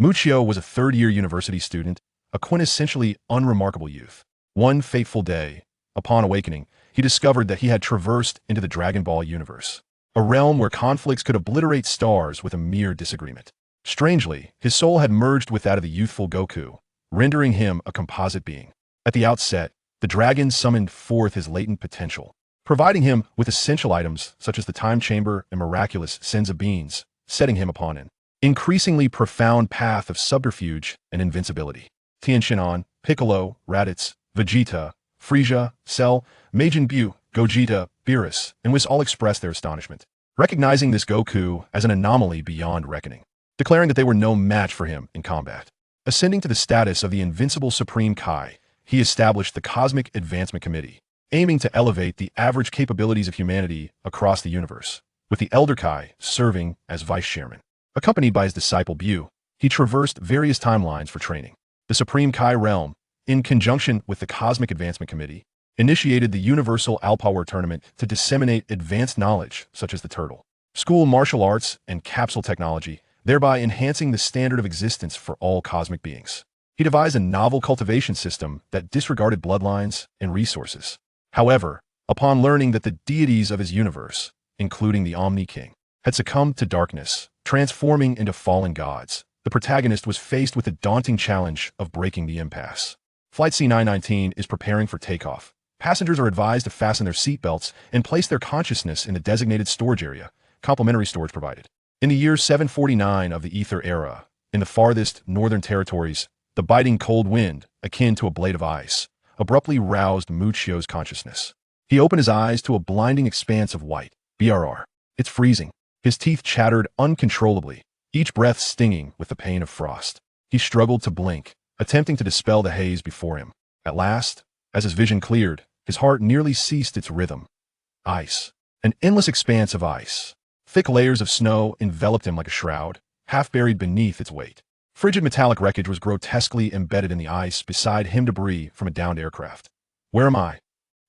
Muccio was a third-year university student, a quintessentially unremarkable youth. One fateful day, upon awakening, he discovered that he had traversed into the Dragon Ball universe, a realm where conflicts could obliterate stars with a mere disagreement. Strangely, his soul had merged with that of the youthful Goku, rendering him a composite being. At the outset, the dragon summoned forth his latent potential, providing him with essential items such as the Time Chamber and miraculous Senzu Beans, setting him upon an increasingly profound path of subterfuge and invincibility. Tien, Shenron, Piccolo, Raditz, Vegeta, Frieza, Cell, Majin Buu, Gogeta, Beerus, and Whis all expressed their astonishment, recognizing this Goku as an anomaly beyond reckoning, declaring that they were no match for him in combat. Ascending to the status of the Invincible Supreme Kai, he established the Cosmic Advancement Committee, aiming to elevate the average capabilities of humanity across the universe, with the Elder Kai serving as vice chairman. Accompanied by his disciple Buu, he traversed various timelines for training. The Supreme Kai realm, in conjunction with the Cosmic Advancement Committee, initiated the Universal All-Power Tournament to disseminate advanced knowledge such as the turtle, school martial arts, and capsule technology, thereby enhancing the standard of existence for all cosmic beings. He devised a novel cultivation system that disregarded bloodlines and resources. However, upon learning that the deities of his universe, including the Omni-King, had succumbed to darkness, transforming into fallen gods, the protagonist was faced with the daunting challenge of breaking the impasse. Flight C919 is preparing for takeoff. Passengers are advised to fasten their seatbelts and place their consciousness in the designated storage area, complimentary storage provided. In the year 749 of the Ether Era, in the farthest northern territories, the biting cold wind, akin to a blade of ice, abruptly roused Muccio's consciousness. He opened his eyes to a blinding expanse of white. BRR. It's freezing. His teeth chattered uncontrollably, each breath stinging with the pain of frost. He struggled to blink, attempting to dispel the haze before him. At last, as his vision cleared, his heart nearly ceased its rhythm. Ice. An endless expanse of ice. Thick layers of snow enveloped him like a shroud, half buried beneath its weight. Frigid metallic wreckage was grotesquely embedded in the ice beside him, debris from a downed aircraft. Where am I?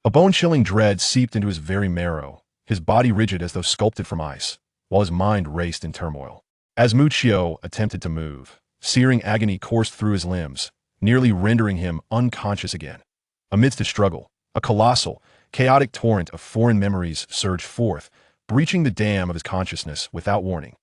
A bone-chilling dread seeped into his very marrow, his body rigid as though sculpted from ice, while his mind raced in turmoil. As Muccio attempted to move, searing agony coursed through his limbs, nearly rendering him unconscious again. Amidst his struggle, a colossal, chaotic torrent of foreign memories surged forth, breaching the dam of his consciousness without warning.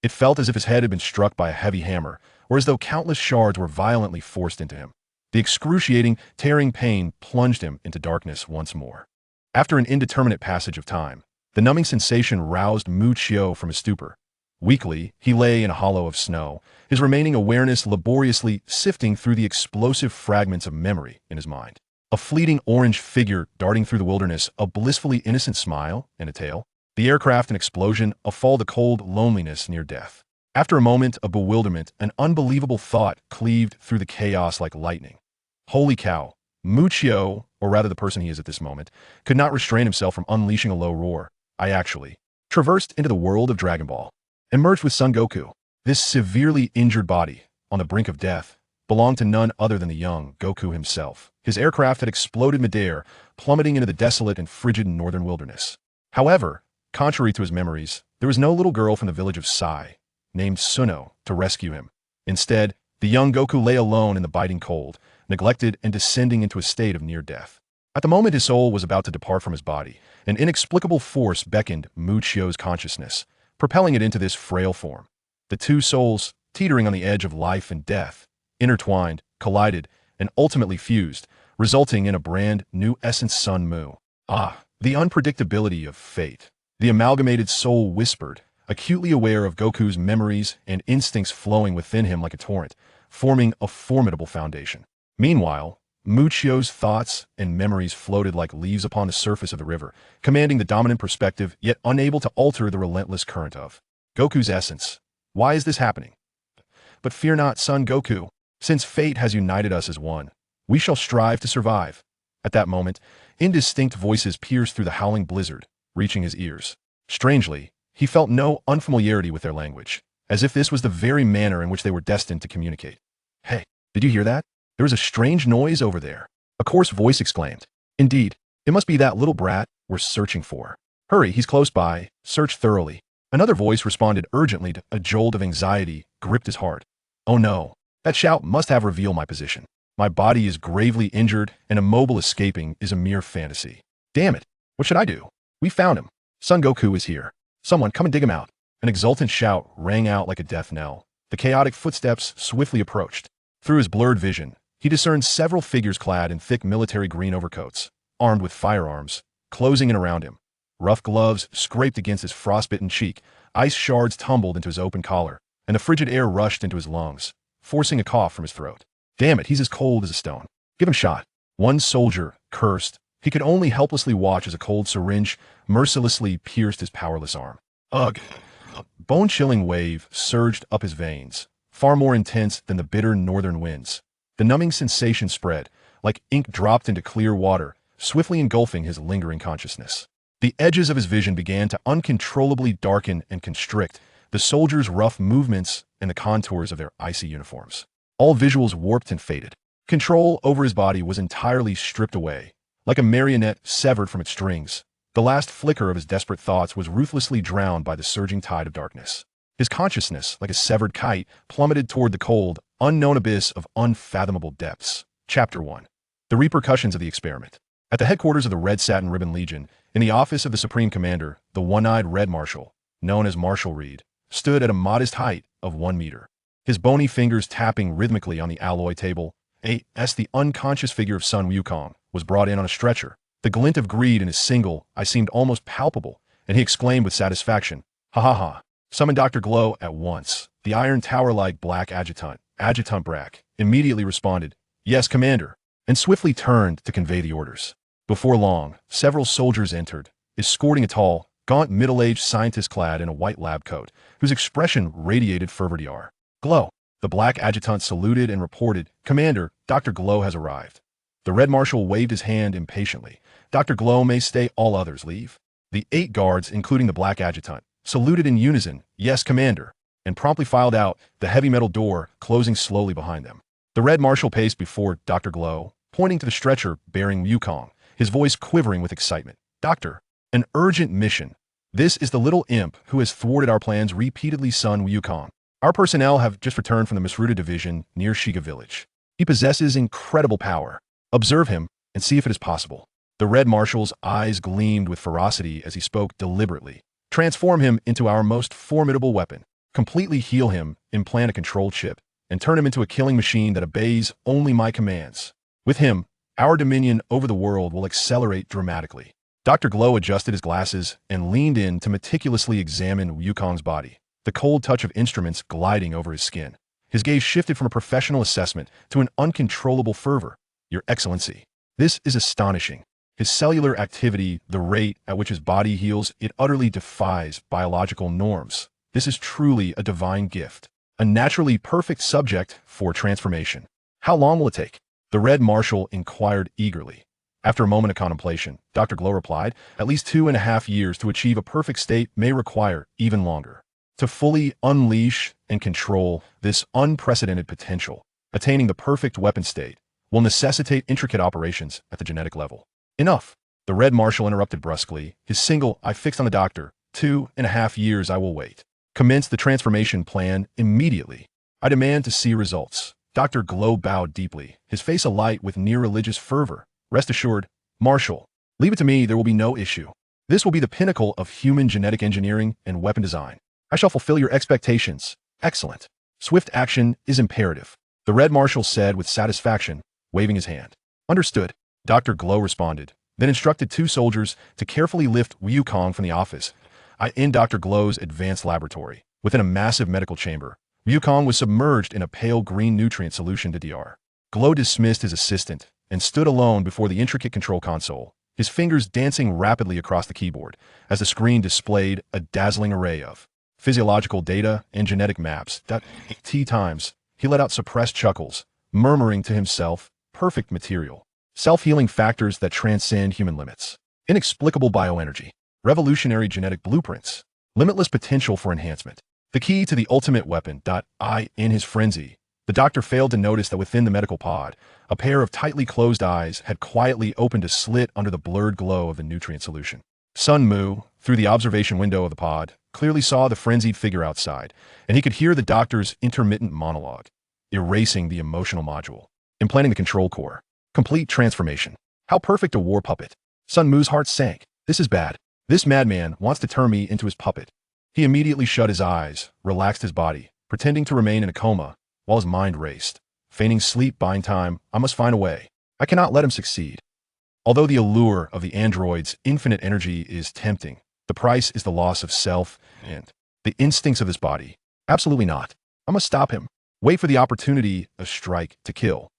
It felt as if his head had been struck by a heavy hammer, or as though countless shards were violently forced into him. The excruciating, tearing pain plunged him into darkness once more. After an indeterminate passage of time, the numbing sensation roused Muccio from his stupor. Weakly, he lay in a hollow of snow, his remaining awareness laboriously sifting through the explosive fragments of memory in his mind. A fleeting orange figure darting through the wilderness, a blissfully innocent smile and a tail. The aircraft, an explosion, a fall to cold loneliness near death. After a moment of bewilderment, an unbelievable thought cleaved through the chaos like lightning. Holy cow! Muccio, or rather the person he is at this moment, could not restrain himself from unleashing a low roar. I actually traversed into the world of Dragon Ball and merged with Son Goku. This severely injured body, on the brink of death, belonged to none other than the young Goku himself. His aircraft had exploded midair, plummeting into the desolate and frigid northern wilderness. However, contrary to his memories, there was no little girl from the village of Sai, named Suno, to rescue him. Instead, the young Goku lay alone in the biting cold, neglected and descending into a state of near death. At the moment his soul was about to depart from his body, an inexplicable force beckoned Muccio's consciousness, propelling it into this frail form. The two souls, teetering on the edge of life and death, intertwined, collided, and ultimately fused, resulting in a brand new essence Sun Mu. The unpredictability of fate. The amalgamated soul whispered, acutely aware of Goku's memories and instincts flowing within him like a torrent, forming a formidable foundation. Meanwhile, Muccio's thoughts and memories floated like leaves upon the surface of the river, commanding the dominant perspective, yet unable to alter the relentless current of Goku's essence. Why is this happening? But fear not, son Goku. Since fate has united us as one, we shall strive to survive. At that moment, indistinct voices pierced through the howling blizzard, reaching his ears. Strangely, he felt no unfamiliarity with their language, as if this was the very manner in which they were destined to communicate. Hey, did you hear that? There is a strange noise over there. A coarse voice exclaimed. Indeed, it must be that little brat we're searching for. Hurry, he's close by. Search thoroughly. Another voice responded urgently. A jolt of anxiety gripped his heart. Oh no. That shout must have revealed my position. My body is gravely injured, and a mobile escaping is a mere fantasy. Damn it. What should I do? We found him. Son Goku is here. Someone come and dig him out. An exultant shout rang out like a death knell. The chaotic footsteps swiftly approached. Through his blurred vision, he discerned several figures clad in thick military green overcoats, armed with firearms, closing in around him. Rough gloves scraped against his frostbitten cheek, ice shards tumbled into his open collar, and the frigid air rushed into his lungs, forcing a cough from his throat. Damn it, he's as cold as a stone. Give him a shot. One soldier cursed. He could only helplessly watch as a cold syringe mercilessly pierced his powerless arm. Ugh. A bone-chilling wave surged up his veins, far more intense than the bitter northern winds. The numbing sensation spread, like ink dropped into clear water, swiftly engulfing his lingering consciousness. The edges of his vision began to uncontrollably darken and constrict, the soldiers' rough movements and the contours of their icy uniforms. All visuals warped and faded. Control over his body was entirely stripped away, like a marionette severed from its strings. The last flicker of his desperate thoughts was ruthlessly drowned by the surging tide of darkness. His consciousness, like a severed kite, plummeted toward the cold, unknown abyss of unfathomable depths. Chapter 1. The repercussions of the experiment. At the headquarters of the Red Satin Ribbon Legion, in the office of the Supreme Commander, the one-eyed Red Marshal, known as Marshal Reed, stood at a modest height of 1 meter. His bony fingers tapping rhythmically on the alloy table, as the unconscious figure of Sun Wukong was brought in on a stretcher. The glint of greed in his single eye seemed almost palpable, and he exclaimed with satisfaction, "Ha ha ha. Summon Dr. Glow at once." The iron tower-like black Adjutant Brack, immediately responded, "Yes, Commander," and swiftly turned to convey the orders. Before long, several soldiers entered, escorting a tall, gaunt middle-aged scientist clad in a white lab coat, whose expression radiated fervor. Glow. The black adjutant saluted and reported, "Commander, Dr. Glow has arrived." The Red Marshal waved his hand impatiently. "Dr. Glow may stay, all others leave." The 8 guards, including the black adjutant, saluted in unison, "Yes, Commander," and promptly filed out, the heavy metal door closing slowly behind them. The Red Marshal paced before Dr. Glow, pointing to the stretcher bearing Wukong, his voice quivering with excitement. "Doctor, an urgent mission. This is the little imp who has thwarted our plans repeatedly, Sun Wukong. Our personnel have just returned from the Misruta division near Shiga village. He possesses incredible power. Observe him and see if it is possible." The Red Marshal's eyes gleamed with ferocity as he spoke deliberately. "Transform him into our most formidable weapon. Completely heal him, implant a control chip, and turn him into a killing machine that obeys only my commands. With him, our dominion over the world will accelerate dramatically." Dr. Glow adjusted his glasses and leaned in to meticulously examine Wukong's body, the cold touch of instruments gliding over his skin. His gaze shifted from a professional assessment to an uncontrollable fervor. "Your Excellency, this is astonishing. His cellular activity, the rate at which his body heals, it utterly defies biological norms. This is truly a divine gift, a naturally perfect subject for transformation. How long will it take?" The Red Marshal inquired eagerly. After a moment of contemplation, Dr. Glow replied, "At least 2.5 years to achieve a perfect state may require even longer. To fully unleash and control this unprecedented potential, attaining the perfect weapon state will necessitate intricate operations at the genetic level." "Enough." The Red Marshal interrupted brusquely, his single eye fixed on the doctor. 2.5 years I will wait. Commence the transformation plan immediately. I demand to see results." Dr. Glow bowed deeply, his face alight with near-religious fervor. "Rest assured, Marshal, leave it to me, there will be no issue. This will be the pinnacle of human genetic engineering and weapon design. I shall fulfill your expectations." "Excellent. Swift action is imperative," the Red Marshal said with satisfaction, waving his hand. "Understood," Dr. Glow responded, then instructed 2 soldiers to carefully lift Wukong from the office. In Dr. Glow's advanced laboratory, within a massive medical chamber, Wukong was submerged in a pale green nutrient solution to Dr. Glow dismissed his assistant and stood alone before the intricate control console, his fingers dancing rapidly across the keyboard as the screen displayed a dazzling array of physiological data and genetic maps. Times, he let out suppressed chuckles, murmuring to himself, "Perfect material. Self-healing factors that transcend human limits. Inexplicable bioenergy. Revolutionary genetic blueprints. Limitless potential for enhancement. The key to the ultimate weapon." In his frenzy, the doctor failed to notice that within the medical pod, a pair of tightly closed eyes had quietly opened a slit under the blurred glow of the nutrient solution. Sun Mu, through the observation window of the pod, clearly saw the frenzied figure outside, and he could hear the doctor's intermittent monologue. erasing the emotional module, implanting the control core. Complete transformation. How perfect a war puppet. Sun Mu's heart sank. This is bad. This madman wants to turn me into his puppet. He immediately shut his eyes, relaxed his body, pretending to remain in a coma, while his mind raced. Feigning sleep, buying time, I must find a way. I cannot let him succeed. Although the allure of the android's infinite energy is tempting, the price is the loss of self and the instincts of this body. Absolutely not. I must stop him. Wait for the opportunity, a strike to kill.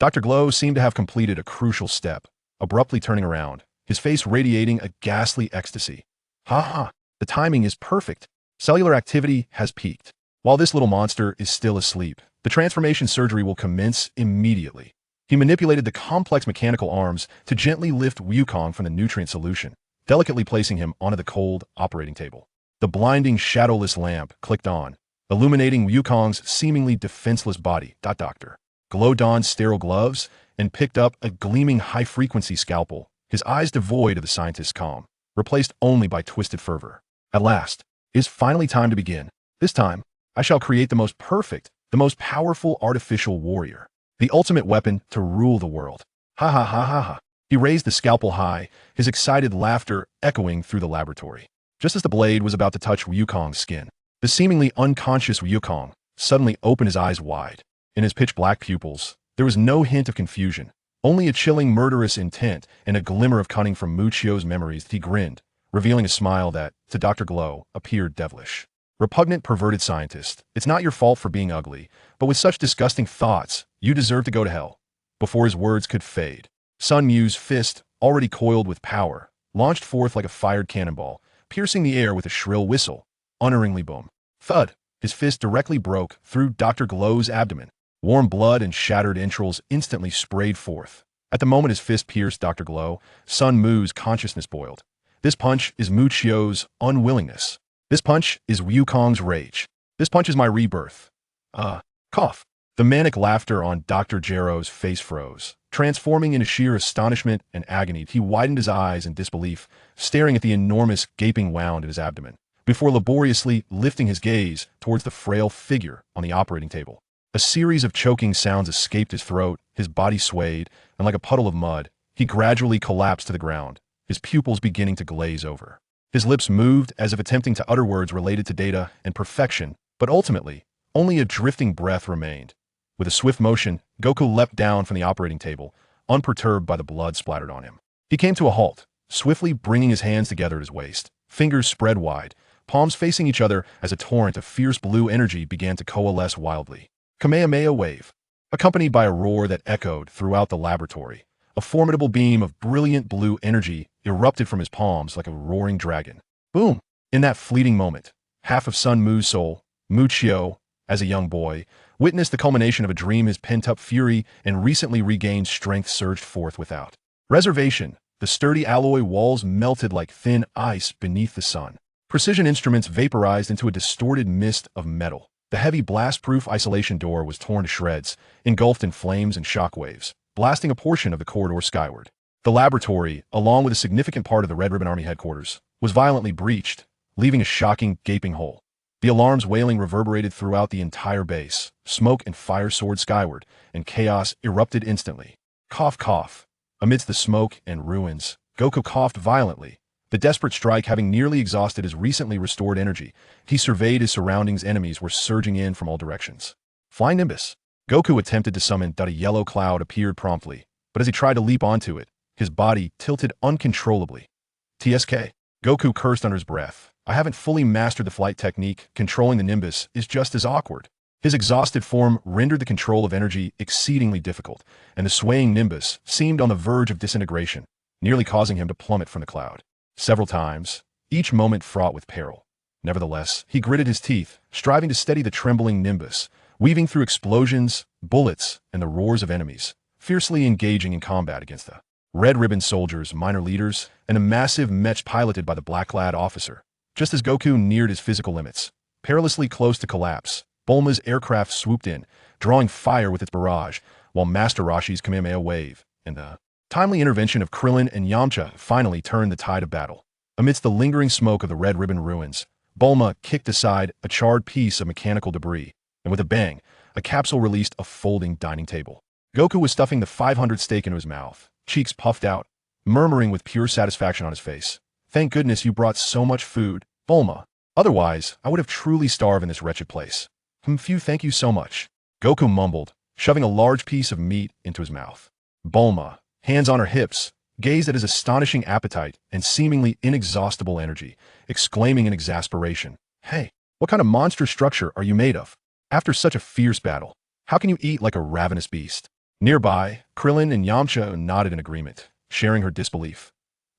Dr. Glow seemed to have completed a crucial step, abruptly turning around, his face radiating a ghastly ecstasy. Ha ha, the timing is perfect. Cellular activity has peaked. While this little monster is still asleep, the transformation surgery will commence immediately. He manipulated the complex mechanical arms to gently lift Wukong from the nutrient solution, delicately placing him onto the cold operating table. The blinding shadowless lamp clicked on, illuminating Wukong's seemingly defenseless body. Dr. Glow donned sterile gloves and picked up a gleaming high-frequency scalpel, his eyes devoid of the scientist's calm, replaced only by twisted fervor. At last, it is finally time to begin. This time, I shall create the most perfect, the most powerful artificial warrior. The ultimate weapon to rule the world. Ha ha ha ha ha. He raised the scalpel high, his excited laughter echoing through the laboratory. Just as the blade was about to touch Wukong's skin, the seemingly unconscious Wukong suddenly opened his eyes wide. In his pitch-black pupils, there was no hint of confusion, only a chilling murderous intent and a glimmer of cunning from Muchio's memories. He grinned, revealing a smile that, to Dr. Glow, appeared devilish. Repugnant, perverted scientist, it's not your fault for being ugly, but with such disgusting thoughts, you deserve to go to hell. Before his words could fade, Sun Mu's fist, already coiled with power, launched forth like a fired cannonball, piercing the air with a shrill whistle. Unerringly boom. Thud. His fist directly broke through Dr. Glow's abdomen. Warm blood and shattered entrails instantly sprayed forth. At the moment his fist pierced Dr. Glow, Sun Mu's consciousness boiled. This punch is Muchio's unwillingness. This punch is Wukong's rage. This punch is my rebirth. Cough. The manic laughter on Dr. Gero's face froze, transforming into sheer astonishment and agony. He widened his eyes in disbelief, staring at the enormous gaping wound in his abdomen, before laboriously lifting his gaze towards the frail figure on the operating table. A series of choking sounds escaped his throat, his body swayed, and like a puddle of mud, he gradually collapsed to the ground, his pupils beginning to glaze over. His lips moved as if attempting to utter words related to data and perfection, but ultimately, only a drifting breath remained. With a swift motion, Goku leapt down from the operating table, unperturbed by the blood splattered on him. He came to a halt, swiftly bringing his hands together at his waist, fingers spread wide, palms facing each other as a torrent of fierce blue energy began to coalesce wildly. Kamehameha wave. Accompanied by a roar that echoed throughout the laboratory, a formidable beam of brilliant blue energy erupted from his palms like a roaring dragon. Boom! In that fleeting moment, half of Sun Mu's soul, Muchio, as a young boy, witnessed the culmination of a dream. His pent-up fury and recently regained strength surged forth without reservation. The sturdy alloy walls melted like thin ice beneath the sun. Precision instruments vaporized into a distorted mist of metal. The heavy blast-proof isolation door was torn to shreds, engulfed in flames and shockwaves, blasting a portion of the corridor skyward. The laboratory, along with a significant part of the Red Ribbon Army headquarters, was violently breached, leaving a shocking, gaping hole. The alarm's wailing reverberated throughout the entire base. Smoke and fire soared skyward, and chaos erupted instantly. Cough, cough. Amidst the smoke and ruins, Goku coughed violently. The desperate strike having nearly exhausted his recently restored energy, he surveyed his surroundings. Enemies were surging in from all directions. Flying Nimbus. Goku attempted to summon, but a yellow cloud appeared promptly, but as he tried to leap onto it, his body tilted uncontrollably. TSK. Goku cursed under his breath. I haven't fully mastered the flight technique. Controlling the Nimbus is just as awkward. His exhausted form rendered the control of energy exceedingly difficult, and the swaying Nimbus seemed on the verge of disintegration, nearly causing him to plummet from the cloud. Several times, each moment fraught with peril. Nevertheless, he gritted his teeth, striving to steady the trembling Nimbus, weaving through explosions, bullets, and the roars of enemies, fiercely engaging in combat against the Red Ribbon soldiers, minor leaders, and a massive mech piloted by the black-clad officer. Just as Goku neared his physical limits, perilously close to collapse, Bulma's aircraft swooped in, drawing fire with its barrage, while Master Roshi's Kamehameha wave and the timely intervention of Krillin and Yamcha finally turned the tide of battle. Amidst the lingering smoke of the Red Ribbon ruins, Bulma kicked aside a charred piece of mechanical debris, and with a bang, A capsule released a folding dining table. Goku was stuffing the 500 steak into his mouth, cheeks puffed out, murmuring with pure satisfaction on his face. Thank goodness you brought so much food, Bulma. Otherwise, I would have truly starved in this wretched place. Phew, thank you so much. Goku mumbled, shoving a large piece of meat into his mouth. Bulma, hands on her hips, gazed at his astonishing appetite and seemingly inexhaustible energy, exclaiming in exasperation, "Hey, what kind of monster structure are you made of? After such a fierce battle, how can you eat like a ravenous beast?" Nearby, Krillin and Yamcha nodded in agreement, sharing her disbelief.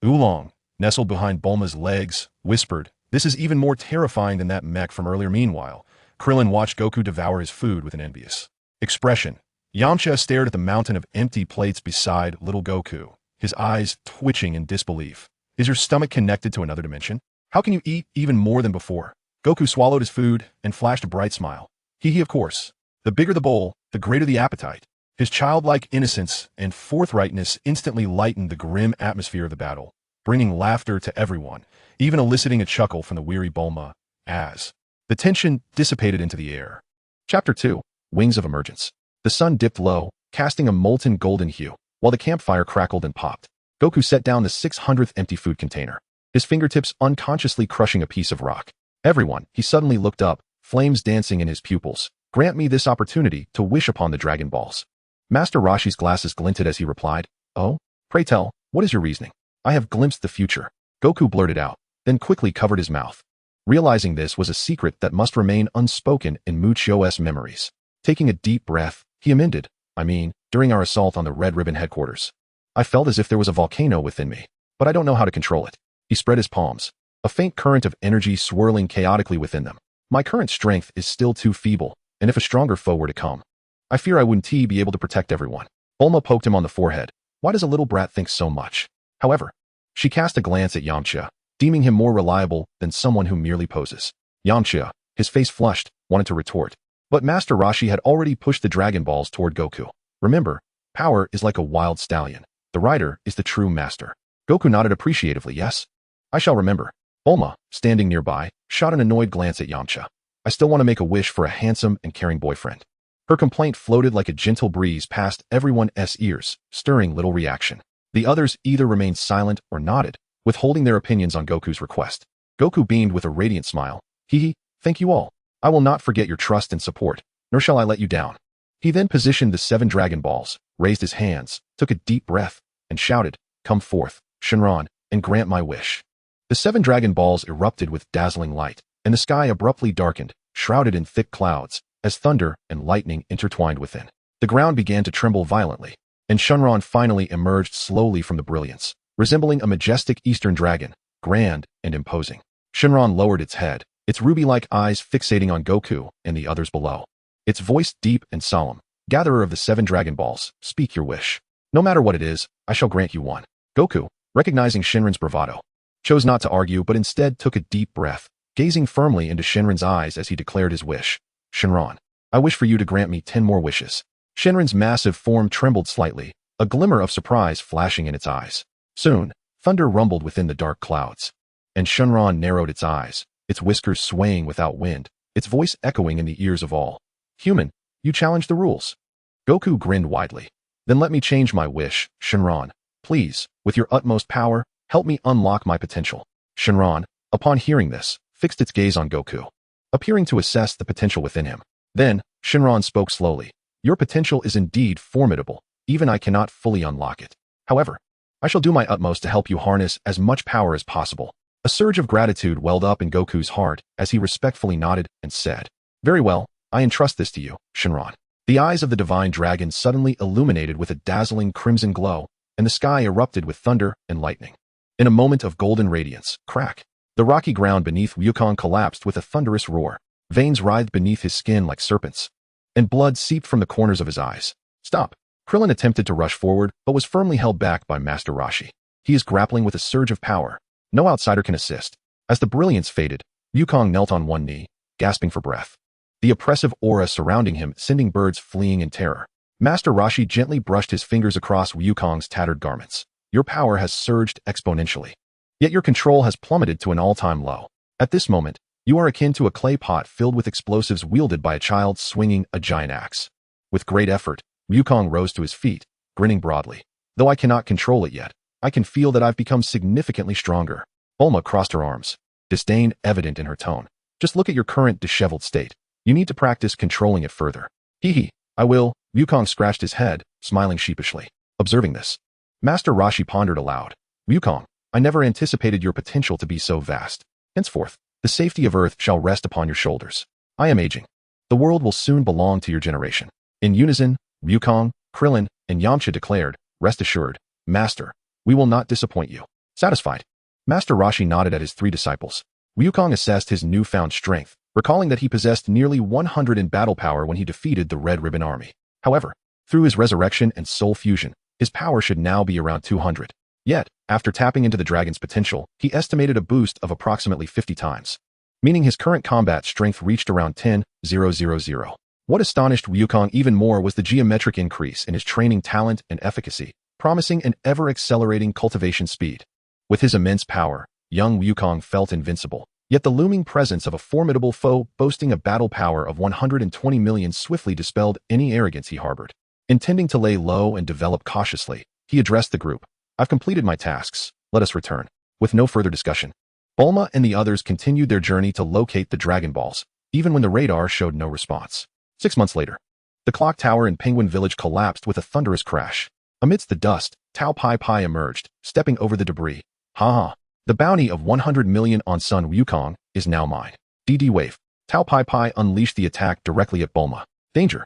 Oolong, nestled behind Bulma's legs, whispered, "This is even more terrifying than that mech from earlier." Meanwhile, Krillin watched Goku devour his food with an envious expression. Yamcha stared at the mountain of empty plates beside little Goku, his eyes twitching in disbelief. "Is your stomach connected to another dimension? How can you eat even more than before?" Goku swallowed his food and flashed a bright smile. Of course. The bigger the bowl, the greater the appetite. His childlike innocence and forthrightness instantly lightened the grim atmosphere of the battle, bringing laughter to everyone, even eliciting a chuckle from the weary Bulma, as the tension dissipated into the air. Chapter 2. Wings of Emergence. The sun dipped low, casting a molten golden hue, while the campfire crackled and popped. Goku set down the 600th empty food container, his fingertips unconsciously crushing a piece of rock. "Everyone," he suddenly looked up, flames dancing in his pupils. "Grant me this opportunity to wish upon the Dragon Balls." Master Roshi's glasses glinted as he replied, "Oh? Pray tell, what is your reasoning?" "I have glimpsed the future," Goku blurted out, then quickly covered his mouth, realizing this was a secret that must remain unspoken in Mucho's memories. Taking a deep breath, he amended, during our assault on the Red Ribbon headquarters, I felt as if there was a volcano within me, but I don't know how to control it." He spread his palms, a faint current of energy swirling chaotically within them. "My current strength is still too feeble, and if a stronger foe were to come, I fear I wouldn't be able to protect everyone." Bulma poked him on the forehead. "Why does a little brat think so much?" However, she cast a glance at Yamcha, deeming him more reliable than someone who merely poses. Yamcha, his face flushed, wanted to retort, but Master Roshi had already pushed the Dragon Balls toward Goku. "Remember, power is like a wild stallion. The rider is the true master." Goku nodded appreciatively. "Yes, I shall remember." Bulma, standing nearby, shot an annoyed glance at Yamcha. "I still want to make a wish for a handsome and caring boyfriend." Her complaint floated like a gentle breeze past everyone's ears, stirring little reaction. The others either remained silent or nodded, withholding their opinions on Goku's request. Goku beamed with a radiant smile. Thank you all. I will not forget your trust and support, nor shall I let you down." He then positioned the 7 Dragon Balls, raised his hands, took a deep breath, and shouted, "Come forth, Shenron, and grant my wish." The 7 Dragon Balls erupted with dazzling light, and the sky abruptly darkened, shrouded in thick clouds, as thunder and lightning intertwined within. The ground began to tremble violently, and Shenron finally emerged slowly from the brilliance, resembling a majestic eastern dragon, grand and imposing. Shenron lowered its head, its ruby-like eyes fixating on Goku and the others below. Its voice deep and solemn, "Gatherer of the 7 Dragon Balls, speak your wish. No matter what it is, I shall grant you one." Goku, recognizing Shenron's bravado, chose not to argue but instead took a deep breath, gazing firmly into Shenron's eyes as he declared his wish. "Shenron, I wish for you to grant me 10 more wishes." Shenron's massive form trembled slightly, a glimmer of surprise flashing in its eyes. Soon, thunder rumbled within the dark clouds, and Shenron narrowed its eyes, its whiskers swaying without wind, its voice echoing in the ears of all. "Human, you challenge the rules." Goku grinned widely. "Then let me change my wish, Shenron. Please, with your utmost power, help me unlock my potential." Shenron, upon hearing this, fixed its gaze on Goku, appearing to assess the potential within him. Then, Shenron spoke slowly. "Your potential is indeed formidable. Even I cannot fully unlock it. However, I shall do my utmost to help you harness as much power as possible." A surge of gratitude welled up in Goku's heart as he respectfully nodded and said, "Very well, I entrust this to you, Shenron." The eyes of the divine dragon suddenly illuminated with a dazzling crimson glow, and the sky erupted with thunder and lightning. In a moment of golden radiance, crack! The rocky ground beneath Wukong collapsed with a thunderous roar. Veins writhed beneath his skin like serpents, and blood seeped from the corners of his eyes. "Stop!" Krillin attempted to rush forward, but was firmly held back by Master Roshi. He is grappling with a surge of power. No outsider can assist. As the brilliance faded, Wukong knelt on one knee, gasping for breath, the oppressive aura surrounding him sending birds fleeing in terror. Master Roshi gently brushed his fingers across Wukong's tattered garments. "Your power has surged exponentially, yet your control has plummeted to an all-time low." At this moment, You are akin to a clay pot filled with explosives wielded by a child swinging a giant axe. With great effort, Wukong rose to his feet, grinning broadly. Though I cannot control it yet, I can feel that I've become significantly stronger. Bulma crossed her arms, disdain evident in her tone. Just look at your current disheveled state. You need to practice controlling it further. Hee, I will. Wukong scratched his head, smiling sheepishly. Observing this, Master Roshi pondered aloud. Wukong, I never anticipated your potential to be so vast. Henceforth, the safety of Earth shall rest upon your shoulders. I am aging. The world will soon belong to your generation. In unison, Wukong, Krillin, and Yamcha declared, rest assured, Master, we will not disappoint you. Satisfied, Master Roshi nodded at his three disciples. Wukong assessed his newfound strength, recalling that he possessed nearly 100 in battle power when he defeated the Red Ribbon Army. However, through his resurrection and soul fusion, his power should now be around 200. Yet, after tapping into the dragon's potential, he estimated a boost of approximately 50 times, meaning his current combat strength reached around 10,000. What astonished Wukong even more was the geometric increase in his training talent and efficacy, promising an ever-accelerating cultivation speed. With his immense power, young Wukong felt invincible, yet the looming presence of a formidable foe boasting a battle power of 120 million swiftly dispelled any arrogance he harbored. Intending to lay low and develop cautiously, he addressed the group. I've completed my tasks, let us return. With no further discussion, Bulma and the others continued their journey to locate the Dragon Balls, even when the radar showed no response. 6 months later, the clock tower in Penguin Village collapsed with a thunderous crash. Amidst the dust, Tao Pai Pai emerged, stepping over the debris. Ha! The bounty of 100 million on Sun Wukong is now mine. DD Wave. Tao Pai Pai unleashed the attack directly at Bulma. Danger!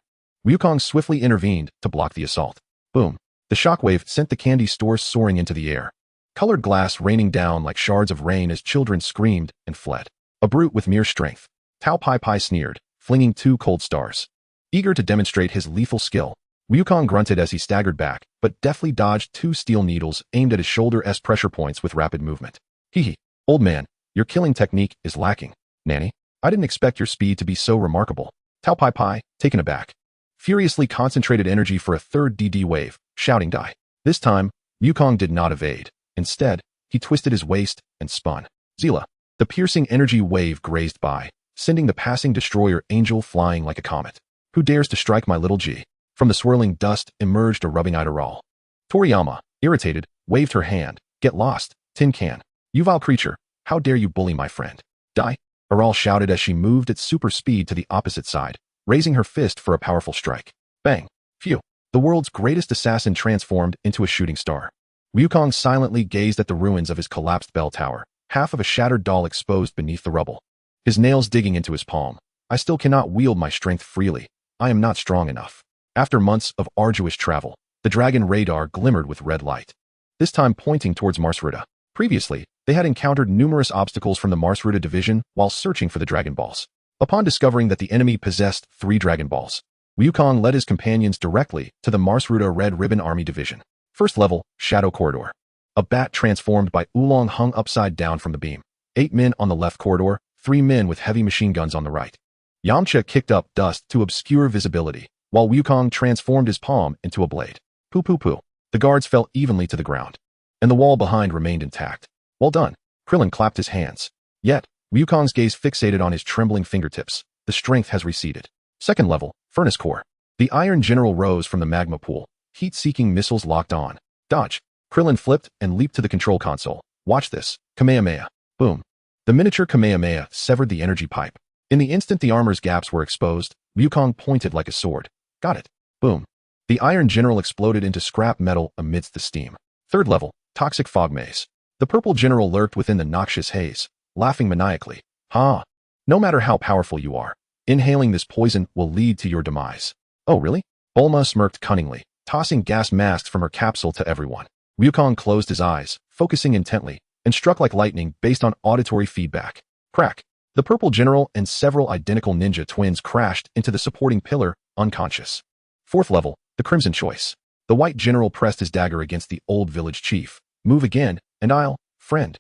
Wukong swiftly intervened to block the assault. Boom! The shockwave sent the candy stores soaring into the air. Colored glass raining down like shards of rain as children screamed and fled. A brute with mere strength. Tao Pai Pai sneered, flinging 2 cold stars. Eager to demonstrate his lethal skill, Wukong grunted as he staggered back, but deftly dodged 2 steel needles aimed at his shoulder as pressure points with rapid movement. Hee, old man, your killing technique is lacking. Nanny, I didn't expect your speed to be so remarkable. Tao Pai Pai, taken aback, furiously concentrated energy for a third DD wave, shouting die. This time, Wukong did not evade. Instead, he twisted his waist and spun. Zila. The piercing energy wave grazed by, sending the passing destroyer Angel flying like a comet. Who dares to strike my little G? From the swirling dust emerged a rubbing-eyed Aral. Toriyama, irritated, waved her hand. Get lost, tin can. You vile creature, how dare you bully my friend? Die! Aral shouted as she moved at super speed to the opposite side, raising her fist for a powerful strike. Bang! Phew! The world's greatest assassin transformed into a shooting star. Wukong silently gazed at the ruins of his collapsed bell tower, half of a shattered doll exposed beneath the rubble. His nails digging into his palm. I still cannot wield my strength freely. I am not strong enough. After months of arduous travel, the dragon radar glimmered with red light, this time pointing towards Marsruta. Previously, they had encountered numerous obstacles from the Marsruta division while searching for the Dragon Balls. Upon discovering that the enemy possessed 3 Dragon Balls, Wukong led his companions directly to the Marsruta Red Ribbon Army Division. First level, Shadow Corridor. A bat transformed by Oolong hung upside down from the beam. 8 men on the left corridor, 3 men with heavy machine guns on the right. Yamcha kicked up dust to obscure visibility, while Wukong transformed his palm into a blade. Poo poo poo. The guards fell evenly to the ground, and the wall behind remained intact. Well done. Krillin clapped his hands. Yet, Wukong's gaze fixated on his trembling fingertips. The strength has receded. Second level, Furnace Core. The Iron General rose from the magma pool. Heat-seeking missiles locked on. Dodge. Krillin flipped and leaped to the control console. Watch this. Kamehameha. Boom. The miniature Kamehameha severed the energy pipe. In the instant the armor's gaps were exposed, Wukong pointed like a sword. Got it. Boom. The Iron General exploded into scrap metal amidst the steam. Third level, Toxic Fog Maze. The Purple General lurked within the noxious haze, laughing maniacally. Ha! No matter how powerful you are, inhaling this poison will lead to your demise. Oh really? Bulma smirked cunningly, tossing gas masks from her capsule to everyone. Wukong closed his eyes, focusing intently, and struck like lightning based on auditory feedback. Crack! The Purple General and several identical ninja twins crashed into the supporting pillar, unconscious. Fourth level, the Crimson Choice. The White General pressed his dagger against the old village chief. Move again, and I'll, friend.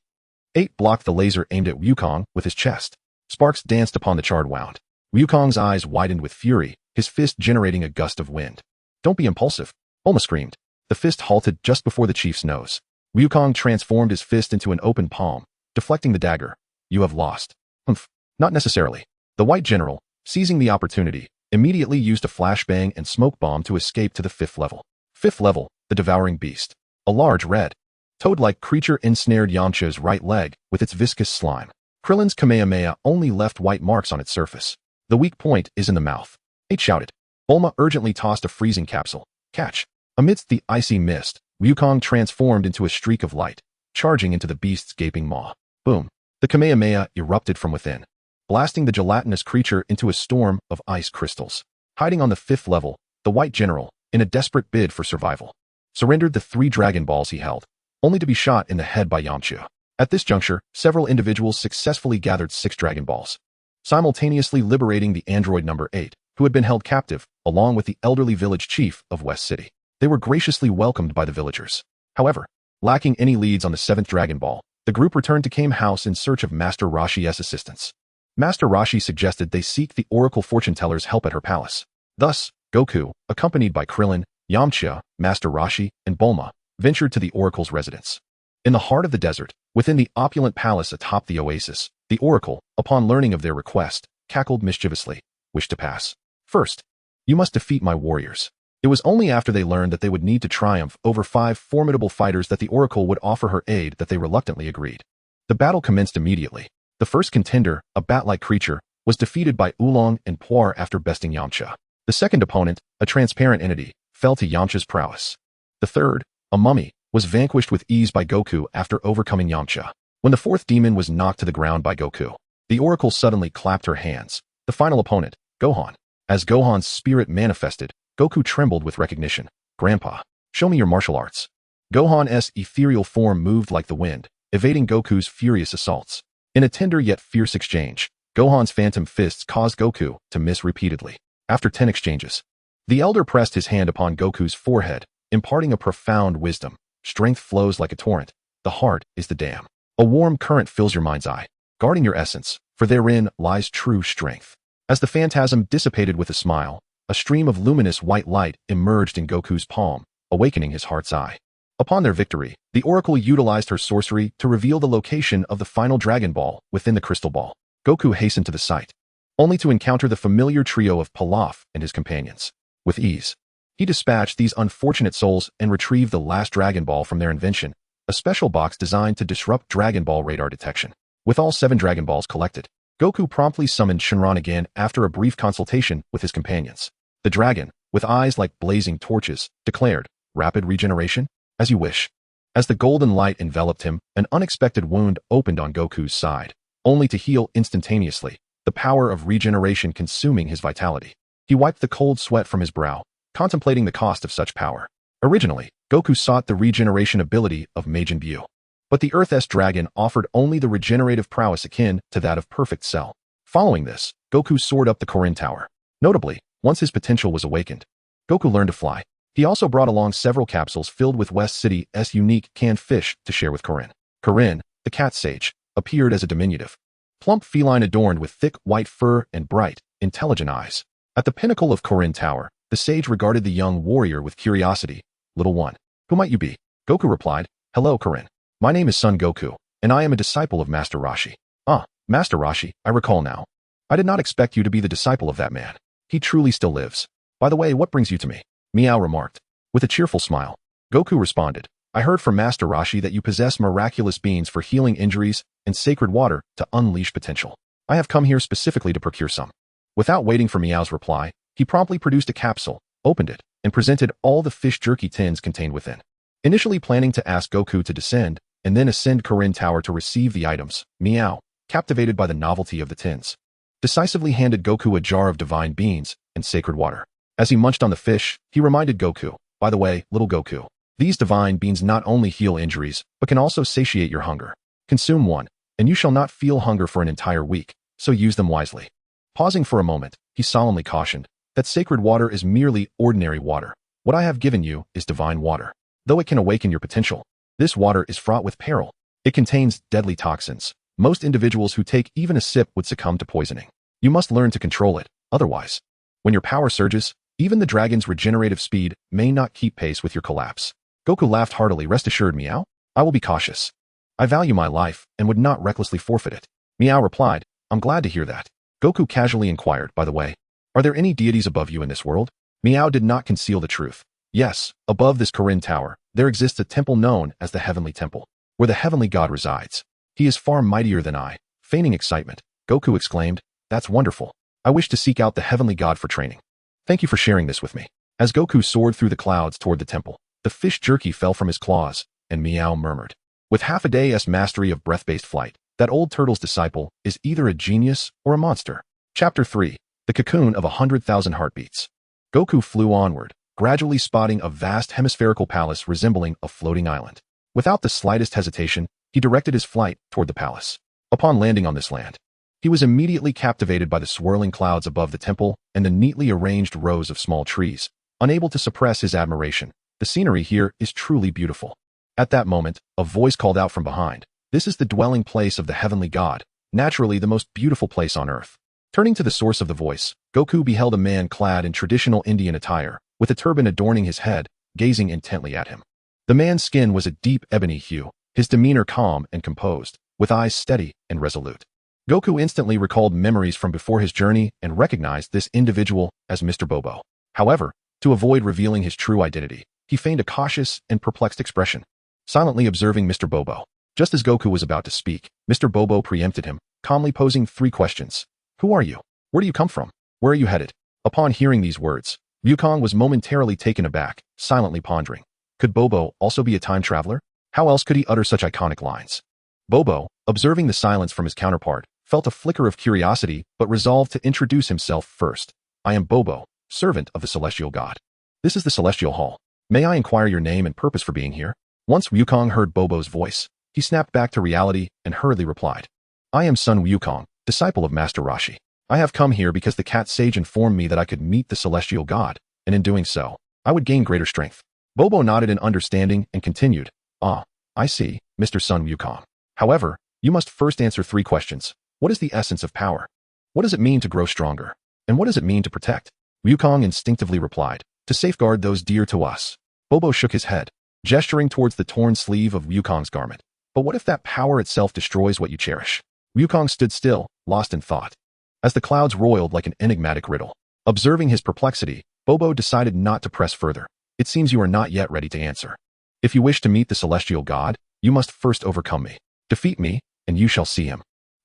8 blocked the laser aimed at Wukong with his chest. Sparks danced upon the charred wound. Wukong's eyes widened with fury, his fist generating a gust of wind. Don't be impulsive. Bulma screamed. The fist halted just before the chief's nose. Wukong transformed his fist into an open palm, deflecting the dagger. You have lost. Humph. Not necessarily. The White General, seizing the opportunity, immediately used a flashbang and smoke bomb to escape to the 5th level. 5th level, the Devouring Beast. A large red, toad-like creature ensnared Yamcha's right leg with its viscous slime. Krillin's Kamehameha only left white marks on its surface. The weak point is in the mouth. 8 shouted. Bulma urgently tossed a freezing capsule. Catch. Amidst the icy mist, Wukong transformed into a streak of light, charging into the beast's gaping maw. Boom. The Kamehameha erupted from within, blasting the gelatinous creature into a storm of ice crystals. Hiding on the 5th level, the White General, in a desperate bid for survival, surrendered the 3 Dragon Balls he held, only to be shot in the head by Yamcha. At this juncture, several individuals successfully gathered 6 Dragon Balls, simultaneously liberating the android number 8, who had been held captive, along with the elderly village chief of West City. They were graciously welcomed by the villagers. However, lacking any leads on the 7th Dragon Ball, the group returned to Kame House in search of Master Roshi's assistance. Master Roshi suggested they seek the Oracle Fortune-teller's help at her palace. Thus, Goku, accompanied by Krillin, Yamcha, Master Roshi, and Bulma, ventured to the Oracle's residence. In the heart of the desert, within the opulent palace atop the oasis, the Oracle, upon learning of their request, cackled mischievously. Wish to pass. First, you must defeat my warriors. It was only after they learned that they would need to triumph over 5 formidable fighters that the Oracle would offer her aid that they reluctantly agreed. The battle commenced immediately. The first contender, a bat-like creature, was defeated by Oolong and Puar after besting Yamcha. The second opponent, a transparent entity, fell to Yamcha's prowess. The third, a mummy, was vanquished with ease by Goku after overcoming Yamcha. When the 4th demon was knocked to the ground by Goku, the Oracle suddenly clapped her hands. The final opponent, Gohan. As Gohan's spirit manifested, Goku trembled with recognition. Grandpa, show me your martial arts. Gohan's ethereal form moved like the wind, evading Goku's furious assaults. In a tender yet fierce exchange, Gohan's phantom fists caused Goku to miss repeatedly. After 10 exchanges, the elder pressed his hand upon Goku's forehead, imparting a profound wisdom. Strength flows like a torrent. The heart is the dam. A warm current fills your mind's eye, guarding your essence, for therein lies true strength. As the phantasm dissipated with a smile, a stream of luminous white light emerged in Goku's palm, awakening his heart's eye. Upon their victory, the Oracle utilized her sorcery to reveal the location of the final Dragon Ball within the crystal ball. Goku hastened to the site, only to encounter the familiar trio of Pilaf and his companions. With ease, he dispatched these unfortunate souls and retrieved the last Dragon Ball from their invention, a special box designed to disrupt Dragon Ball radar detection. With all 7 Dragon Balls collected, Goku promptly summoned Shenron again after a brief consultation with his companions. The dragon, with eyes like blazing torches, declared, "Rapid regeneration? As you wish." As the golden light enveloped him, an unexpected wound opened on Goku's side, only to heal instantaneously, the power of regeneration consuming his vitality. He wiped the cold sweat from his brow, contemplating the cost of such power. Originally, Goku sought the regeneration ability of Majin Buu, but the Earth's dragon offered only the regenerative prowess akin to that of Perfect Cell. Following this, Goku soared up the Korin Tower. Notably, once his potential was awakened, Goku learned to fly. He also brought along several capsules filled with West City's unique canned fish to share with Korin. Korin, the cat sage, appeared as a diminutive, plump feline adorned with thick white fur and bright, intelligent eyes. At the pinnacle of Korin Tower, the sage regarded the young warrior with curiosity. "Little one, who might you be?" Goku replied, "Hello, Korin. My name is Son Goku, and I am a disciple of Master Roshi." "Ah, Master Roshi, I recall now. I did not expect you to be the disciple of that man. He truly still lives. By the way, what brings you to me?" Meow remarked. With a cheerful smile, Goku responded, "I heard from Master Roshi that you possess miraculous beans for healing injuries and sacred water to unleash potential. I have come here specifically to procure some." Without waiting for Meow's reply, he promptly produced a capsule, opened it, and presented all the fish jerky tins contained within. Initially planning to ask Goku to descend, and then ascend Korin Tower to receive the items, Meow, captivated by the novelty of the tins, decisively handed Goku a jar of divine beans and sacred water. As he munched on the fish, he reminded Goku, "By the way, little Goku, these divine beans not only heal injuries, but can also satiate your hunger. Consume one, and you shall not feel hunger for an entire week, so use them wisely." Pausing for a moment, he solemnly cautioned, "That sacred water is merely ordinary water. What I have given you is divine water. Though it can awaken your potential, this water is fraught with peril. It contains deadly toxins. Most individuals who take even a sip would succumb to poisoning. You must learn to control it, otherwise, when your power surges, even the dragon's regenerative speed may not keep pace with your collapse." Goku laughed heartily. "Rest assured, Meow, I will be cautious. I value my life and would not recklessly forfeit it." Meow replied, I'm glad to hear that. Goku casually inquired, by the way, are there any deities above you in this world? Meow did not conceal the truth. Yes, above this Korin tower, there exists a temple known as the Heavenly Temple, where the Heavenly God resides. He is far mightier than I. Feigning excitement, Goku exclaimed, that's wonderful. I wish to seek out the Heavenly God for training. Thank you for sharing this with me. As Goku soared through the clouds toward the temple, the fish jerky fell from his claws, and Meow murmured, with half a day's mastery of breath-based flight, that old turtle's disciple is either a genius or a monster. Chapter 3. The Cocoon of 100,000 Heartbeats. Goku flew onward, gradually spotting a vast hemispherical palace resembling a floating island. Without the slightest hesitation, he directed his flight toward the palace. Upon landing on this land, he was immediately captivated by the swirling clouds above the temple and the neatly arranged rows of small trees. Unable to suppress his admiration, the scenery here is truly beautiful. At that moment, a voice called out from behind, this is the dwelling place of the Heavenly God, naturally the most beautiful place on earth. Turning to the source of the voice, Goku beheld a man clad in traditional Indian attire, with a turban adorning his head, gazing intently at him. The man's skin was a deep ebony hue, his demeanor calm and composed, with eyes steady and resolute. Goku instantly recalled memories from before his journey and recognized this individual as Mr. Bobo. However, to avoid revealing his true identity, he feigned a cautious and perplexed expression, silently observing Mr. Bobo. Just as Goku was about to speak, Mr. Bobo preempted him, calmly posing 3 questions. Who are you? Where do you come from? Where are you headed? Upon hearing these words, Wukong was momentarily taken aback, silently pondering. Could Bobo also be a time traveler? How else could he utter such iconic lines? Bobo, observing the silence from his counterpart, felt a flicker of curiosity but resolved to introduce himself first. I am Bobo, servant of the Celestial God. This is the Celestial Hall. May I inquire your name and purpose for being here? Once Wukong heard Bobo's voice, he snapped back to reality and hurriedly replied. I am Son Wukong, disciple of Master Roshi. I have come here because the cat sage informed me that I could meet the Celestial God, and in doing so, I would gain greater strength. Bobo nodded in understanding and continued. Ah, I see, Mr. Sun Wukong. However, you must first answer 3 questions. What is the essence of power? What does it mean to grow stronger? And what does it mean to protect? Wukong instinctively replied, to safeguard those dear to us. Bobo shook his head, gesturing towards the torn sleeve of Wukong's garment. But what if that power itself destroys what you cherish? Wukong stood still, lost in thought. As the clouds roiled like an enigmatic riddle. Observing his perplexity, Bobo decided not to press further. It seems you are not yet ready to answer. If you wish to meet the Celestial God, you must first overcome me. Defeat me, and you shall see him.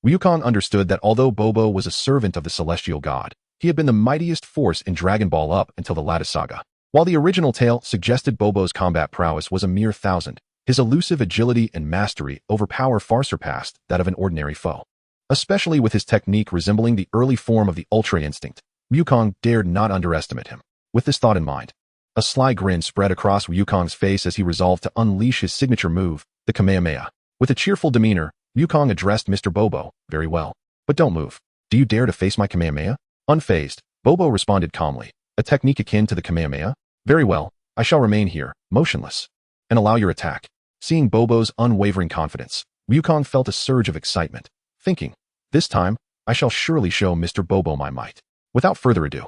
Wukong understood that although Bobo was a servant of the Celestial God, he had been the mightiest force in Dragon Ball up until the latest saga. While the original tale suggested Bobo's combat prowess was a mere 1,000, his elusive agility and mastery over power far surpassed that of an ordinary foe. Especially with his technique resembling the early form of the Ultra Instinct, Wukong dared not underestimate him. With this thought in mind, a sly grin spread across Wukong's face as he resolved to unleash his signature move, the Kamehameha. With a cheerful demeanor, Wukong addressed Mr. Bobo, very well. But don't move. Do you dare to face my Kamehameha? Unfazed, Bobo responded calmly. A technique akin to the Kamehameha? Very well, I shall remain here, motionless, and allow your attack. Seeing Bobo's unwavering confidence, Wukong felt a surge of excitement, thinking, this time, I shall surely show Mr. Bobo my might. Without further ado,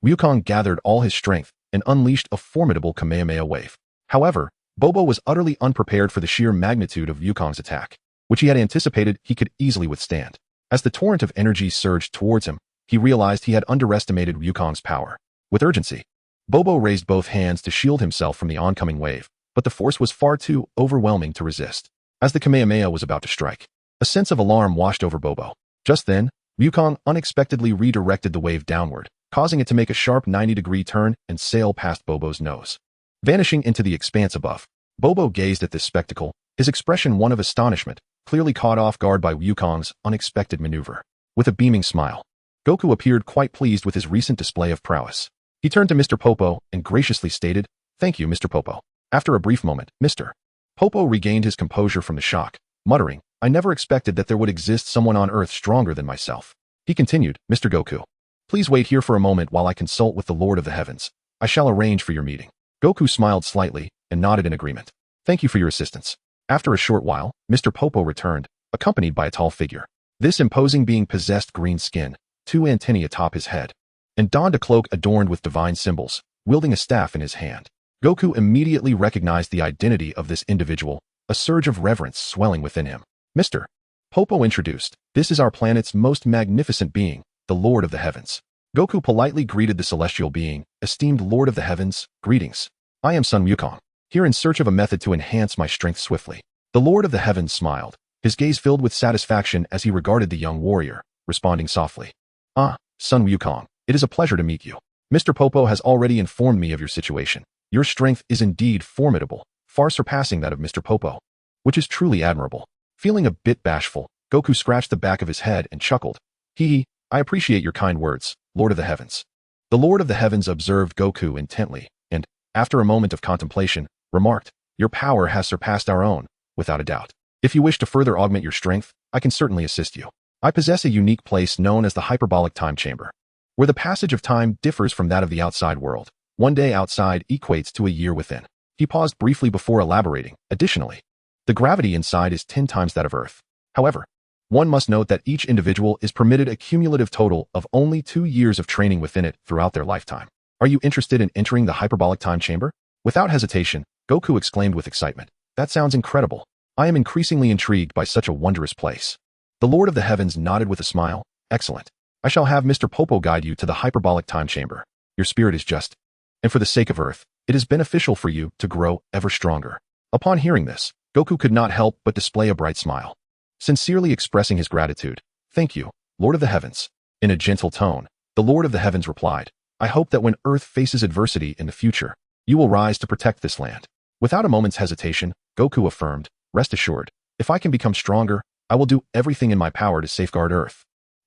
Wukong gathered all his strength and unleashed a formidable Kamehameha wave. However, Bobo was utterly unprepared for the sheer magnitude of Wukong's attack, which he had anticipated he could easily withstand. As the torrent of energy surged towards him, he realized he had underestimated Wukong's power. With urgency, Bobo raised both hands to shield himself from the oncoming wave, but the force was far too overwhelming to resist. As the Kamehameha was about to strike, a sense of alarm washed over Bobo. Just then, Wukong unexpectedly redirected the wave downward, causing it to make a sharp 90-degree turn and sail past Bobo's nose. Vanishing into the expanse above, Bobo gazed at this spectacle, his expression one of astonishment, clearly caught off guard by Wukong's unexpected maneuver. With a beaming smile, Goku appeared quite pleased with his recent display of prowess. He turned to Mr. Popo and graciously stated, "Thank you, Mr. Popo." After a brief moment, Mr. Popo regained his composure from the shock, muttering, "I never expected that there would exist someone on Earth stronger than myself." He continued, "Mr. Goku, please wait here for a moment while I consult with the Lord of the Heavens. I shall arrange for your meeting." Goku smiled slightly and nodded in agreement. "Thank you for your assistance." After a short while, Mr. Popo returned, accompanied by a tall figure. This imposing being possessed green skin, 2 antennae atop his head, and donned a cloak adorned with divine symbols, wielding a staff in his hand. Goku immediately recognized the identity of this individual, a surge of reverence swelling within him. "Mr. Popo introduced, "This is our planet's most magnificent being, the Lord of the Heavens." Goku politely greeted the celestial being, "Esteemed Lord of the Heavens, greetings. I am Sun Wukong, here in search of a method to enhance my strength swiftly." The Lord of the Heavens smiled, his gaze filled with satisfaction as he regarded the young warrior, responding softly, "Ah, Sun Wukong, it is a pleasure to meet you. Mr. Popo has already informed me of your situation. Your strength is indeed formidable, far surpassing that of Mr. Popo, which is truly admirable." Feeling a bit bashful, Goku scratched the back of his head and chuckled. I appreciate your kind words, Lord of the Heavens." The Lord of the Heavens observed Goku intently, and, after a moment of contemplation, remarked, "Your power has surpassed our own, without a doubt. If you wish to further augment your strength, I can certainly assist you. I possess a unique place known as the Hyperbolic Time Chamber, where the passage of time differs from that of the outside world. One day outside equates to a year within." He paused briefly before elaborating. "Additionally, the gravity inside is 10 times that of Earth. However, one must note that each individual is permitted a cumulative total of only 2 years of training within it throughout their lifetime. Are you interested in entering the Hyperbolic Time Chamber?" Without hesitation, Goku exclaimed with excitement, "That sounds incredible. I am increasingly intrigued by such a wondrous place." The Lord of the Heavens nodded with a smile. "Excellent. I shall have Mr. Popo guide you to the Hyperbolic Time Chamber. Your spirit is just, and for the sake of Earth, it is beneficial for you to grow ever stronger." Upon hearing this, Goku could not help but display a bright smile, sincerely expressing his gratitude. "Thank you, Lord of the Heavens." In a gentle tone, the Lord of the Heavens replied, "I hope that when Earth faces adversity in the future, you will rise to protect this land." Without a moment's hesitation, Goku affirmed, "Rest assured, if I can become stronger, I will do everything in my power to safeguard Earth."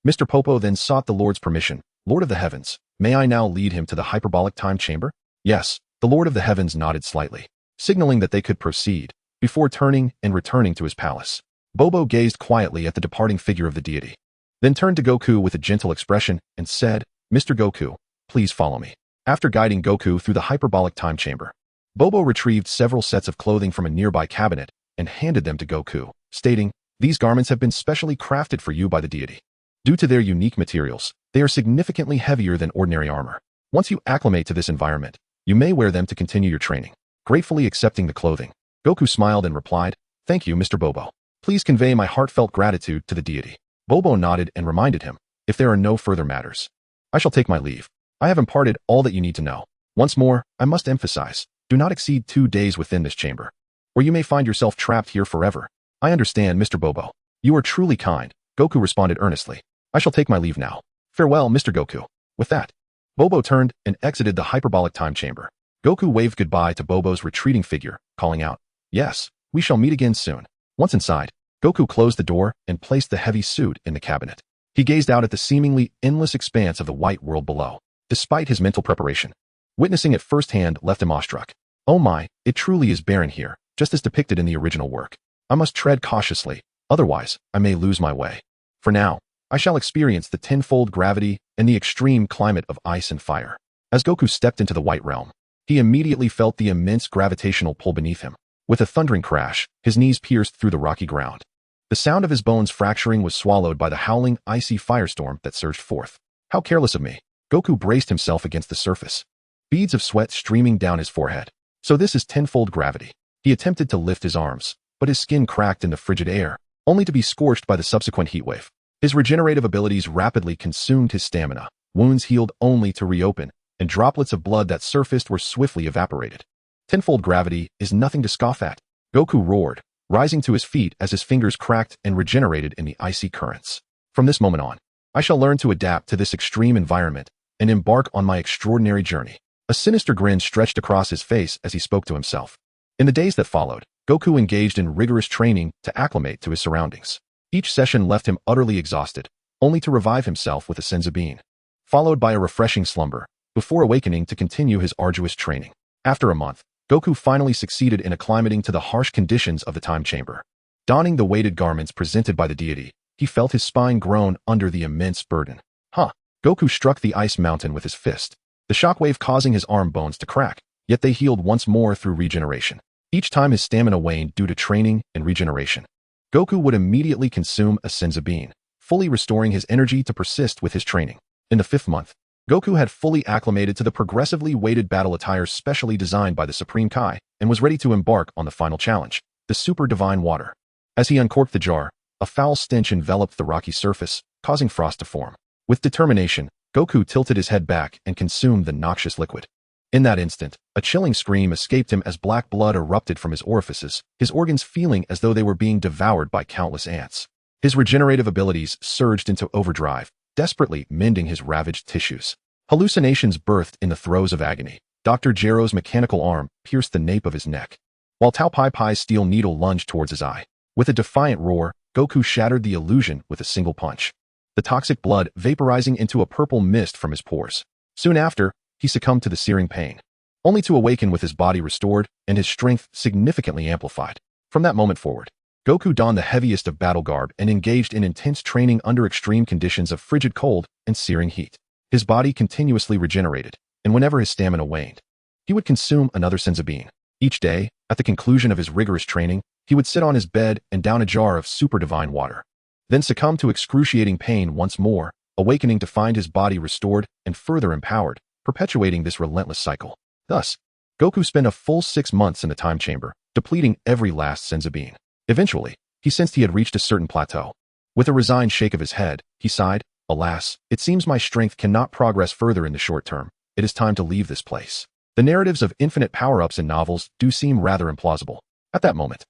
Mr. Popo then sought the Lord's permission. "Lord of the Heavens, may I now lead him to the Hyperbolic Time Chamber?" "Yes." The Lord of the Heavens nodded slightly, signaling that they could proceed, before turning and returning to his palace. Bobo gazed quietly at the departing figure of the deity, then turned to Goku with a gentle expression and said, "Mr. Goku, please follow me." After guiding Goku through the Hyperbolic Time Chamber, Bobo retrieved several sets of clothing from a nearby cabinet and handed them to Goku, stating, "These garments have been specially crafted for you by the deity. Due to their unique materials, they are significantly heavier than ordinary armor. Once you acclimate to this environment, you may wear them to continue your training." Gratefully accepting the clothing, Goku smiled and replied, "Thank you, Mr. Bobo. Please convey my heartfelt gratitude to the deity." Bobo nodded and reminded him, "If there are no further matters, I shall take my leave. I have imparted all that you need to know. Once more, I must emphasize, do not exceed 2 days within this chamber, or you may find yourself trapped here forever." "I understand, Mr. Bobo. You are truly kind," Goku responded earnestly. "I shall take my leave now. Farewell, Mr. Goku." With that, Bobo turned and exited the Hyperbolic Time Chamber. Goku waved goodbye to Bobo's retreating figure, calling out, "Yes, we shall meet again soon." Once inside, Goku closed the door and placed the heavy suit in the cabinet. He gazed out at the seemingly endless expanse of the white world below, despite his mental preparation. Witnessing it firsthand left him awestruck. "Oh my, it truly is barren here, just as depicted in the original work. I must tread cautiously, otherwise I may lose my way. For now, I shall experience the tenfold gravity and the extreme climate of ice and fire." As Goku stepped into the White Realm, he immediately felt the immense gravitational pull beneath him. With a thundering crash, his knees pierced through the rocky ground. The sound of his bones fracturing was swallowed by the howling, icy firestorm that surged forth. "How careless of me." Goku braced himself against the surface, beads of sweat streaming down his forehead. "So this is tenfold gravity." He attempted to lift his arms, but his skin cracked in the frigid air, only to be scorched by the subsequent heatwave. His regenerative abilities rapidly consumed his stamina. Wounds healed only to reopen, and droplets of blood that surfaced were swiftly evaporated. Tenfold gravity is nothing to scoff at. Goku roared, rising to his feet as his fingers cracked and regenerated in the icy currents. "From this moment on, I shall learn to adapt to this extreme environment and embark on my extraordinary journey." A sinister grin stretched across his face as he spoke to himself. In the days that followed, Goku engaged in rigorous training to acclimate to his surroundings. Each session left him utterly exhausted, only to revive himself with a Senzu Bean, followed by a refreshing slumber, before awakening to continue his arduous training. After a month, Goku finally succeeded in acclimating to the harsh conditions of the time chamber. Donning the weighted garments presented by the deity, he felt his spine groan under the immense burden. Goku struck the ice mountain with his fist, the shockwave causing his arm bones to crack, yet they healed once more through regeneration. Each time his stamina waned due to training and regeneration, Goku would immediately consume a Senzu Bean, fully restoring his energy to persist with his training. In the 5th month, Goku had fully acclimated to the progressively weighted battle attire specially designed by the Supreme Kai and was ready to embark on the final challenge, the Super Divine Water. As he uncorked the jar, A foul stench enveloped the rocky surface, causing frost to form. With determination, Goku tilted his head back and consumed the noxious liquid. In that instant, a chilling scream escaped him as black blood erupted from his orifices, his organs feeling as though they were being devoured by countless ants. His regenerative abilities surged into overdrive, desperately mending his ravaged tissues. Hallucinations birthed in the throes of agony. Dr. Gero's mechanical arm pierced the nape of his neck, while Tao Pai Pai's steel needle lunged towards his eye. With a defiant roar, Goku shattered the illusion with a single punch, the toxic blood vaporizing into a purple mist from his pores. Soon after, he succumbed to the searing pain, only to awaken with his body restored and his strength significantly amplified. From that moment forward, Goku donned the heaviest of battle garb and engaged in intense training under extreme conditions of frigid cold and searing heat. His body continuously regenerated, and whenever his stamina waned, he would consume another Senzu Bean. Each day, at the conclusion of his rigorous training, he would sit on his bed and down a jar of super divine water, then succumb to excruciating pain once more, awakening to find his body restored and further empowered, perpetuating this relentless cycle. Thus, Goku spent a full 6 months in the time chamber, depleting every last Senzu Bean. Eventually, he sensed he had reached a certain plateau. With a resigned shake of his head, he sighed, "Alas, it seems my strength cannot progress further in the short term. It is time to leave this place." The narratives of infinite power-ups in novels do seem rather implausible. At that moment,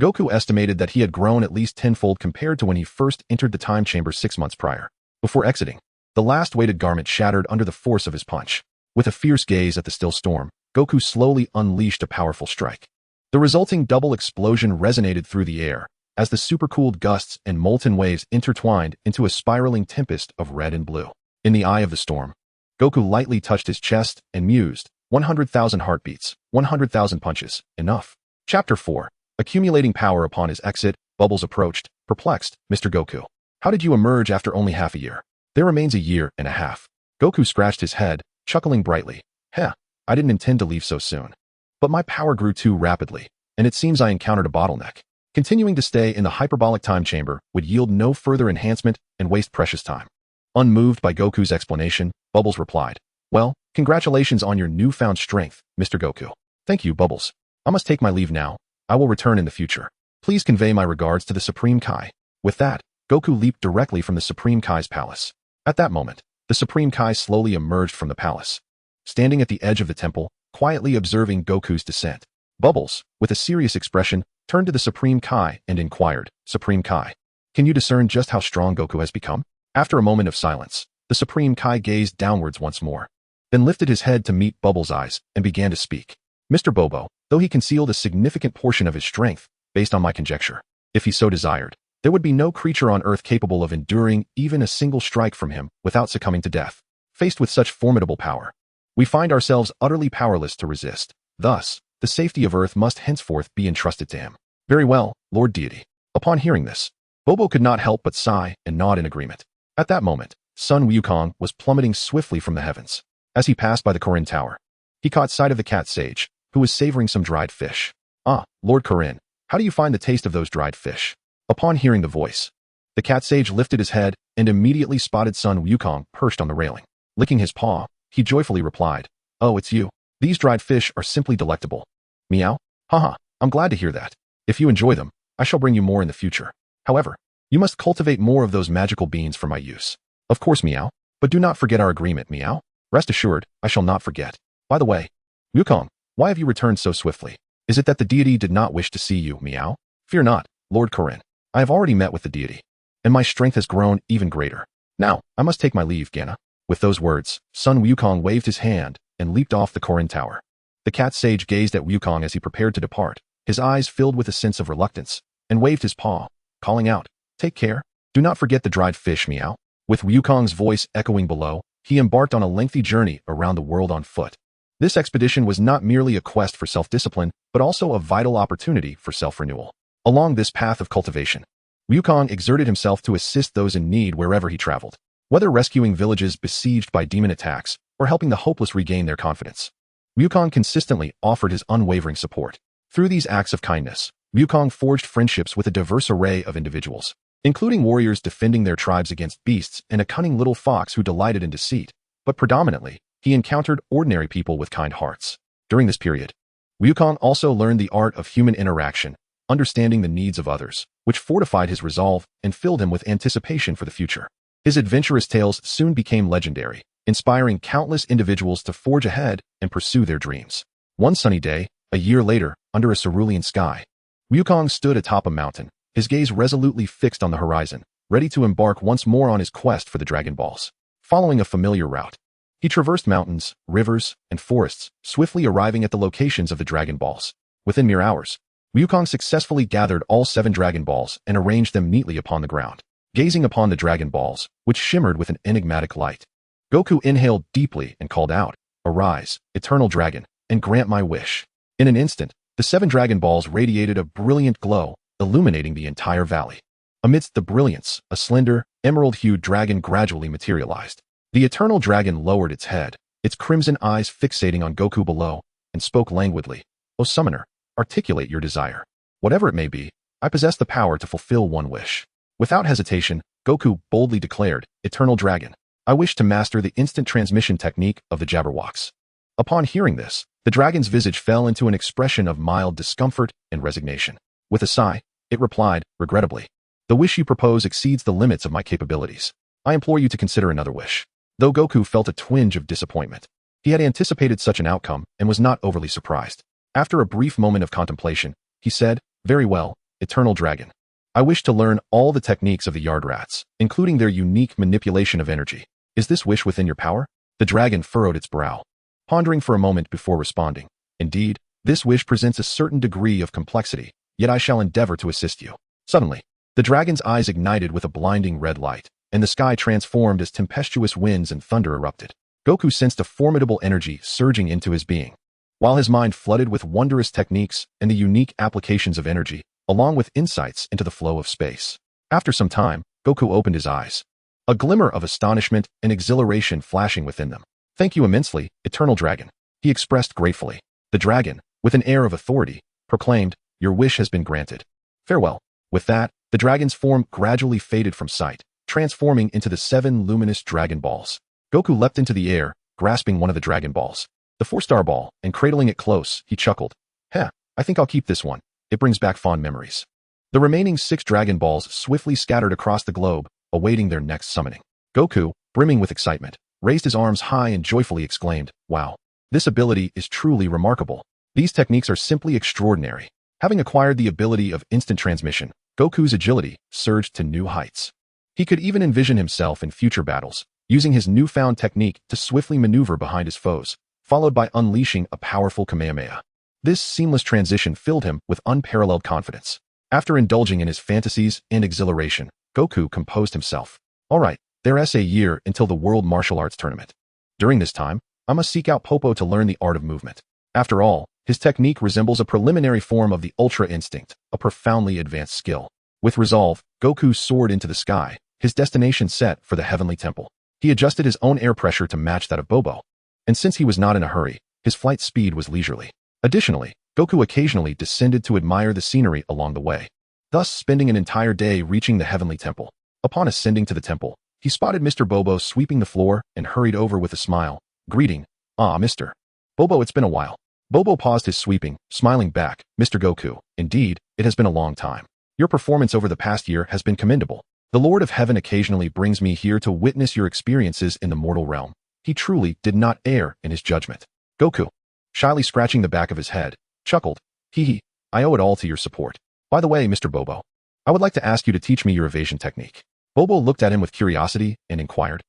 Goku estimated that he had grown at least tenfold compared to when he first entered the time chamber 6 months prior. Before exiting, the last weighted garment shattered under the force of his punch. With a fierce gaze at the still storm, Goku slowly unleashed a powerful strike. The resulting double explosion resonated through the air, as the supercooled gusts and molten waves intertwined into a spiraling tempest of red and blue. In the eye of the storm, Goku lightly touched his chest and mused, 100,000 heartbeats, 100,000 punches, enough. Chapter 4. Accumulating power upon his exit, Bubbles approached, perplexed. "Mr. Goku, how did you emerge after only half a year?" "There remains a year and a half." Goku scratched his head, chuckling brightly. "Heh, I didn't intend to leave so soon. But my power grew too rapidly, and it seems I encountered a bottleneck. Continuing to stay in the Hyperbolic Time Chamber would yield no further enhancement and waste precious time." Unmoved by Goku's explanation, Bubbles replied, "Well, congratulations on your newfound strength, Mr. Goku." "Thank you, Bubbles. I must take my leave now. I will return in the future. Please convey my regards to the Supreme Kai." With that, Goku leaped directly from the Supreme Kai's palace. At that moment, the Supreme Kai slowly emerged from the palace, standing at the edge of the temple, quietly observing Goku's descent. Bubbles, with a serious expression, turned to the Supreme Kai and inquired, "Supreme Kai, can you discern just how strong Goku has become?" After a moment of silence, the Supreme Kai gazed downwards once more, then lifted his head to meet Bubbles' eyes and began to speak. "Mr. Bobo, though he concealed a significant portion of his strength, based on my conjecture, if he so desired, there would be no creature on Earth capable of enduring even a single strike from him without succumbing to death. Faced with such formidable power, we find ourselves utterly powerless to resist. Thus, the safety of Earth must henceforth be entrusted to him." "Very well, Lord Deity." Upon hearing this, Bobo could not help but sigh and nod in agreement. At that moment, Sun Wukong was plummeting swiftly from the heavens. As he passed by the Korin Tower, he caught sight of the cat sage, who was savoring some dried fish. "Ah, Lord Korin, how do you find the taste of those dried fish?" Upon hearing the voice, the cat sage lifted his head and immediately spotted Sun Wukong perched on the railing. Licking his paw, he joyfully replied, "Oh, it's you. These dried fish are simply delectable." "Meow? Haha, I'm glad to hear that. If you enjoy them, I shall bring you more in the future. However, you must cultivate more of those magical beans for my use." "Of course, Meow. But do not forget our agreement, Meow." "Rest assured, I shall not forget. By the way, Wukong, why have you returned so swiftly? Is it that the deity did not wish to see you, Meow?" "Fear not, Lord Korin. I have already met with the deity, and my strength has grown even greater. Now, I must take my leave, Gana." With those words, Sun Wukong waved his hand and leaped off the Korin Tower. The cat sage gazed at Wukong as he prepared to depart, his eyes filled with a sense of reluctance, and waved his paw, calling out, "Take care. Do not forget the dried fish, Meow." With Wukong's voice echoing below, he embarked on a lengthy journey around the world on foot. This expedition was not merely a quest for self-discipline, but also a vital opportunity for self-renewal. Along this path of cultivation, Wukong exerted himself to assist those in need wherever he traveled, whether rescuing villages besieged by demon attacks or helping the hopeless regain their confidence. Wukong consistently offered his unwavering support. Through these acts of kindness, Wukong forged friendships with a diverse array of individuals, including warriors defending their tribes against beasts and a cunning little fox who delighted in deceit, but predominantly, he encountered ordinary people with kind hearts. During this period, Wukong also learned the art of human interaction, understanding the needs of others, which fortified his resolve and filled him with anticipation for the future. His adventurous tales soon became legendary, inspiring countless individuals to forge ahead and pursue their dreams. One sunny day, a year later, under a cerulean sky, Wukong stood atop a mountain, his gaze resolutely fixed on the horizon, ready to embark once more on his quest for the Dragon Balls. Following a familiar route, he traversed mountains, rivers, and forests, swiftly arriving at the locations of the Dragon Balls. Within mere hours, Wukong successfully gathered all 7 Dragon Balls and arranged them neatly upon the ground. Gazing upon the Dragon Balls, which shimmered with an enigmatic light, Goku inhaled deeply and called out, "Arise, eternal dragon, and grant my wish." In an instant, the 7 Dragon Balls radiated a brilliant glow, illuminating the entire valley. Amidst the brilliance, a slender, emerald-hued dragon gradually materialized. The eternal dragon lowered its head, its crimson eyes fixating on Goku below, and spoke languidly, "O summoner, articulate your desire. Whatever it may be, I possess the power to fulfill one wish." Without hesitation, Goku boldly declared, "Eternal dragon, I wish to master the instant transmission technique of the Jabberwocks." Upon hearing this, the dragon's visage fell into an expression of mild discomfort and resignation. With a sigh, it replied, regrettably, "The wish you propose exceeds the limits of my capabilities. I implore you to consider another wish." Though Goku felt a twinge of disappointment, he had anticipated such an outcome and was not overly surprised. After a brief moment of contemplation, he said, "Very well, eternal dragon. I wish to learn all the techniques of the Yard Rats, including their unique manipulation of energy. Is this wish within your power?" The dragon furrowed its brow, pondering for a moment before responding. "Indeed, this wish presents a certain degree of complexity, yet I shall endeavor to assist you." Suddenly, the dragon's eyes ignited with a blinding red light, and the sky transformed as tempestuous winds and thunder erupted. Goku sensed a formidable energy surging into his being. While his mind flooded with wondrous techniques and the unique applications of energy, along with insights into the flow of space. After some time, Goku opened his eyes, a glimmer of astonishment and exhilaration flashing within them. "Thank you immensely, eternal dragon," he expressed gratefully. The dragon, with an air of authority, proclaimed, "Your wish has been granted. Farewell." With that, the dragon's form gradually faded from sight, transforming into the 7 luminous Dragon Balls. Goku leapt into the air, grasping one of the Dragon Balls, the 4-star ball, and cradling it close, he chuckled. "Heh, I think I'll keep this one. It brings back fond memories." The remaining 6 Dragon Balls swiftly scattered across the globe, awaiting their next summoning. Goku, brimming with excitement, raised his arms high and joyfully exclaimed, "Wow, this ability is truly remarkable. These techniques are simply extraordinary." Having acquired the ability of instant transmission, Goku's agility surged to new heights. He could even envision himself in future battles, using his newfound technique to swiftly maneuver behind his foes, followed by unleashing a powerful Kamehameha. This seamless transition filled him with unparalleled confidence. After indulging in his fantasies and exhilaration, Goku composed himself. "All right, there's a year until the World Martial Arts Tournament. During this time, I must seek out Popo to learn the art of movement. After all, his technique resembles a preliminary form of the Ultra Instinct, a profoundly advanced skill." With resolve, Goku soared into the sky, his destination set for the Heavenly Temple. He adjusted his own air pressure to match that of Bobo, and since he was not in a hurry, his flight speed was leisurely. Additionally, Goku occasionally descended to admire the scenery along the way, thus spending an entire day reaching the Heavenly Temple. Upon ascending to the temple, he spotted Mr. Bobo sweeping the floor and hurried over with a smile, greeting, "Ah, Mr. Bobo, it's been a while." Bobo paused his sweeping, smiling back, "Mr. Goku, indeed, it has been a long time. Your performance over the past year has been commendable. The Lord of Heaven occasionally brings me here to witness your experiences in the mortal realm. He truly did not err in his judgment." Goku, shyly scratching the back of his head, chuckled, "Hee, I owe it all to your support. By the way, Mr. Bobo, I would like to ask you to teach me your evasion technique." Bobo looked at him with curiosity and inquired,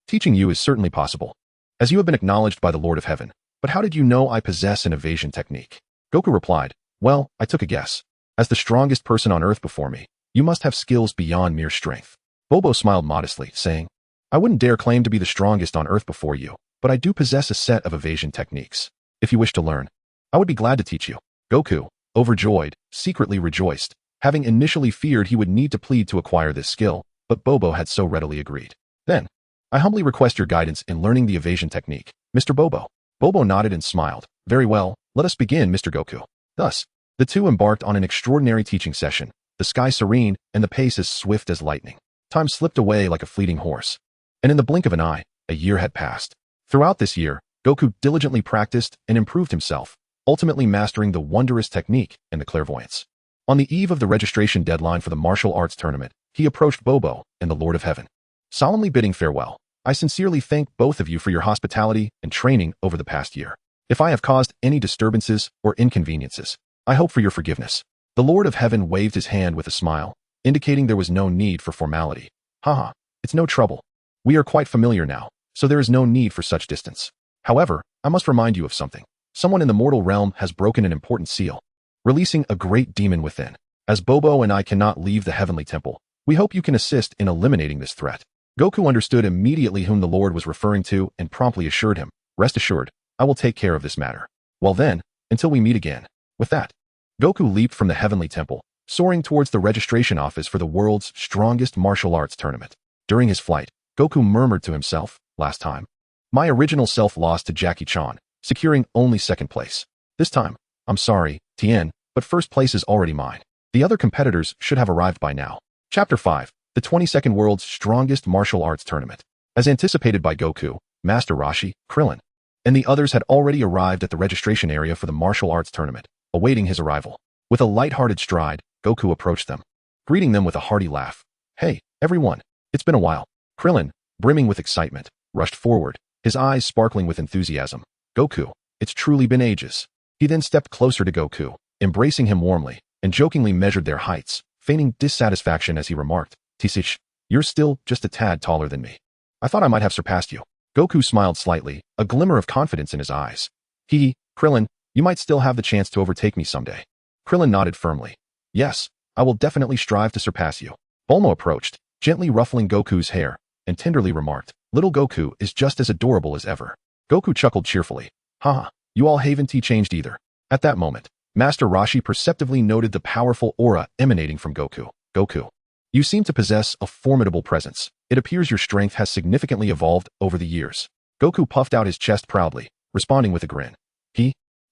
Teaching you is certainly possible, as you have been acknowledged by the Lord of Heaven, but how did you know I possess an evasion technique?" Goku replied, "Well, I took a guess. As the strongest person on Earth before me, you must have skills beyond mere strength." Bobo smiled modestly, saying, "I wouldn't dare claim to be the strongest on Earth before you, but I do possess a set of evasion techniques. If you wish to learn, I would be glad to teach you." Goku, overjoyed, secretly rejoiced, having initially feared he would need to plead to acquire this skill, but Bobo had so readily agreed. "Then, I humbly request your guidance in learning the evasion technique, Mr. Bobo." Bobo nodded and smiled. "Very well, let us begin, Mr. Goku." Thus, the two embarked on an extraordinary teaching session, the sky serene and the pace as swift as lightning. Time slipped away like a fleeting horse, and in the blink of an eye, a year had passed. Throughout this year, Goku diligently practiced and improved himself, ultimately mastering the wondrous technique and the clairvoyance. On the eve of the registration deadline for the martial arts tournament, he approached Bobo and the Lord of Heaven, solemnly bidding farewell. I sincerely thank both of you for your hospitality and training over the past year. If I have caused any disturbances or inconveniences, I hope for your forgiveness. The Lord of Heaven waved his hand with a smile, indicating there was no need for formality. Haha, it's no trouble. We are quite familiar now, so there is no need for such distance. However, I must remind you of something. Someone in the mortal realm has broken an important seal, releasing a great demon within. As Bobo and I cannot leave the heavenly temple, we hope you can assist in eliminating this threat. Goku understood immediately whom the Lord was referring to and promptly assured him, rest assured, I will take care of this matter. Well then, until we meet again. With that, Goku leaped from the heavenly temple, soaring towards the registration office for the world's strongest martial arts tournament. During his flight, Goku murmured to himself, last time, my original self lost to Jackie Chan, securing only second place. This time, I'm sorry, Tien, but first place is already mine. The other competitors should have arrived by now. Chapter 5, the 22nd World's Strongest Martial Arts Tournament. As anticipated by Goku, Master Roshi, Krillin, and the others had already arrived at the registration area for the martial arts tournament, awaiting his arrival. With a light-hearted stride, Goku approached them, greeting them with a hearty laugh. Hey, everyone, it's been a while. Krillin, brimming with excitement, rushed forward, his eyes sparkling with enthusiasm. Goku, it's truly been ages. He then stepped closer to Goku, embracing him warmly, and jokingly measured their heights, feigning dissatisfaction as he remarked, Tisich, you're still just a tad taller than me. I thought I might have surpassed you. Goku smiled slightly, a glimmer of confidence in his eyes. Krillin, you might still have the chance to overtake me someday. Krillin nodded firmly. Yes, I will definitely strive to surpass you. Bulma approached, gently ruffling Goku's hair, and tenderly remarked, little Goku is just as adorable as ever. Goku chuckled cheerfully. Haha, you all haven't changed either. At that moment, Master Roshi perceptively noted the powerful aura emanating from Goku. Goku, you seem to possess a formidable presence. It appears your strength has significantly evolved over the years. Goku puffed out his chest proudly, responding with a grin.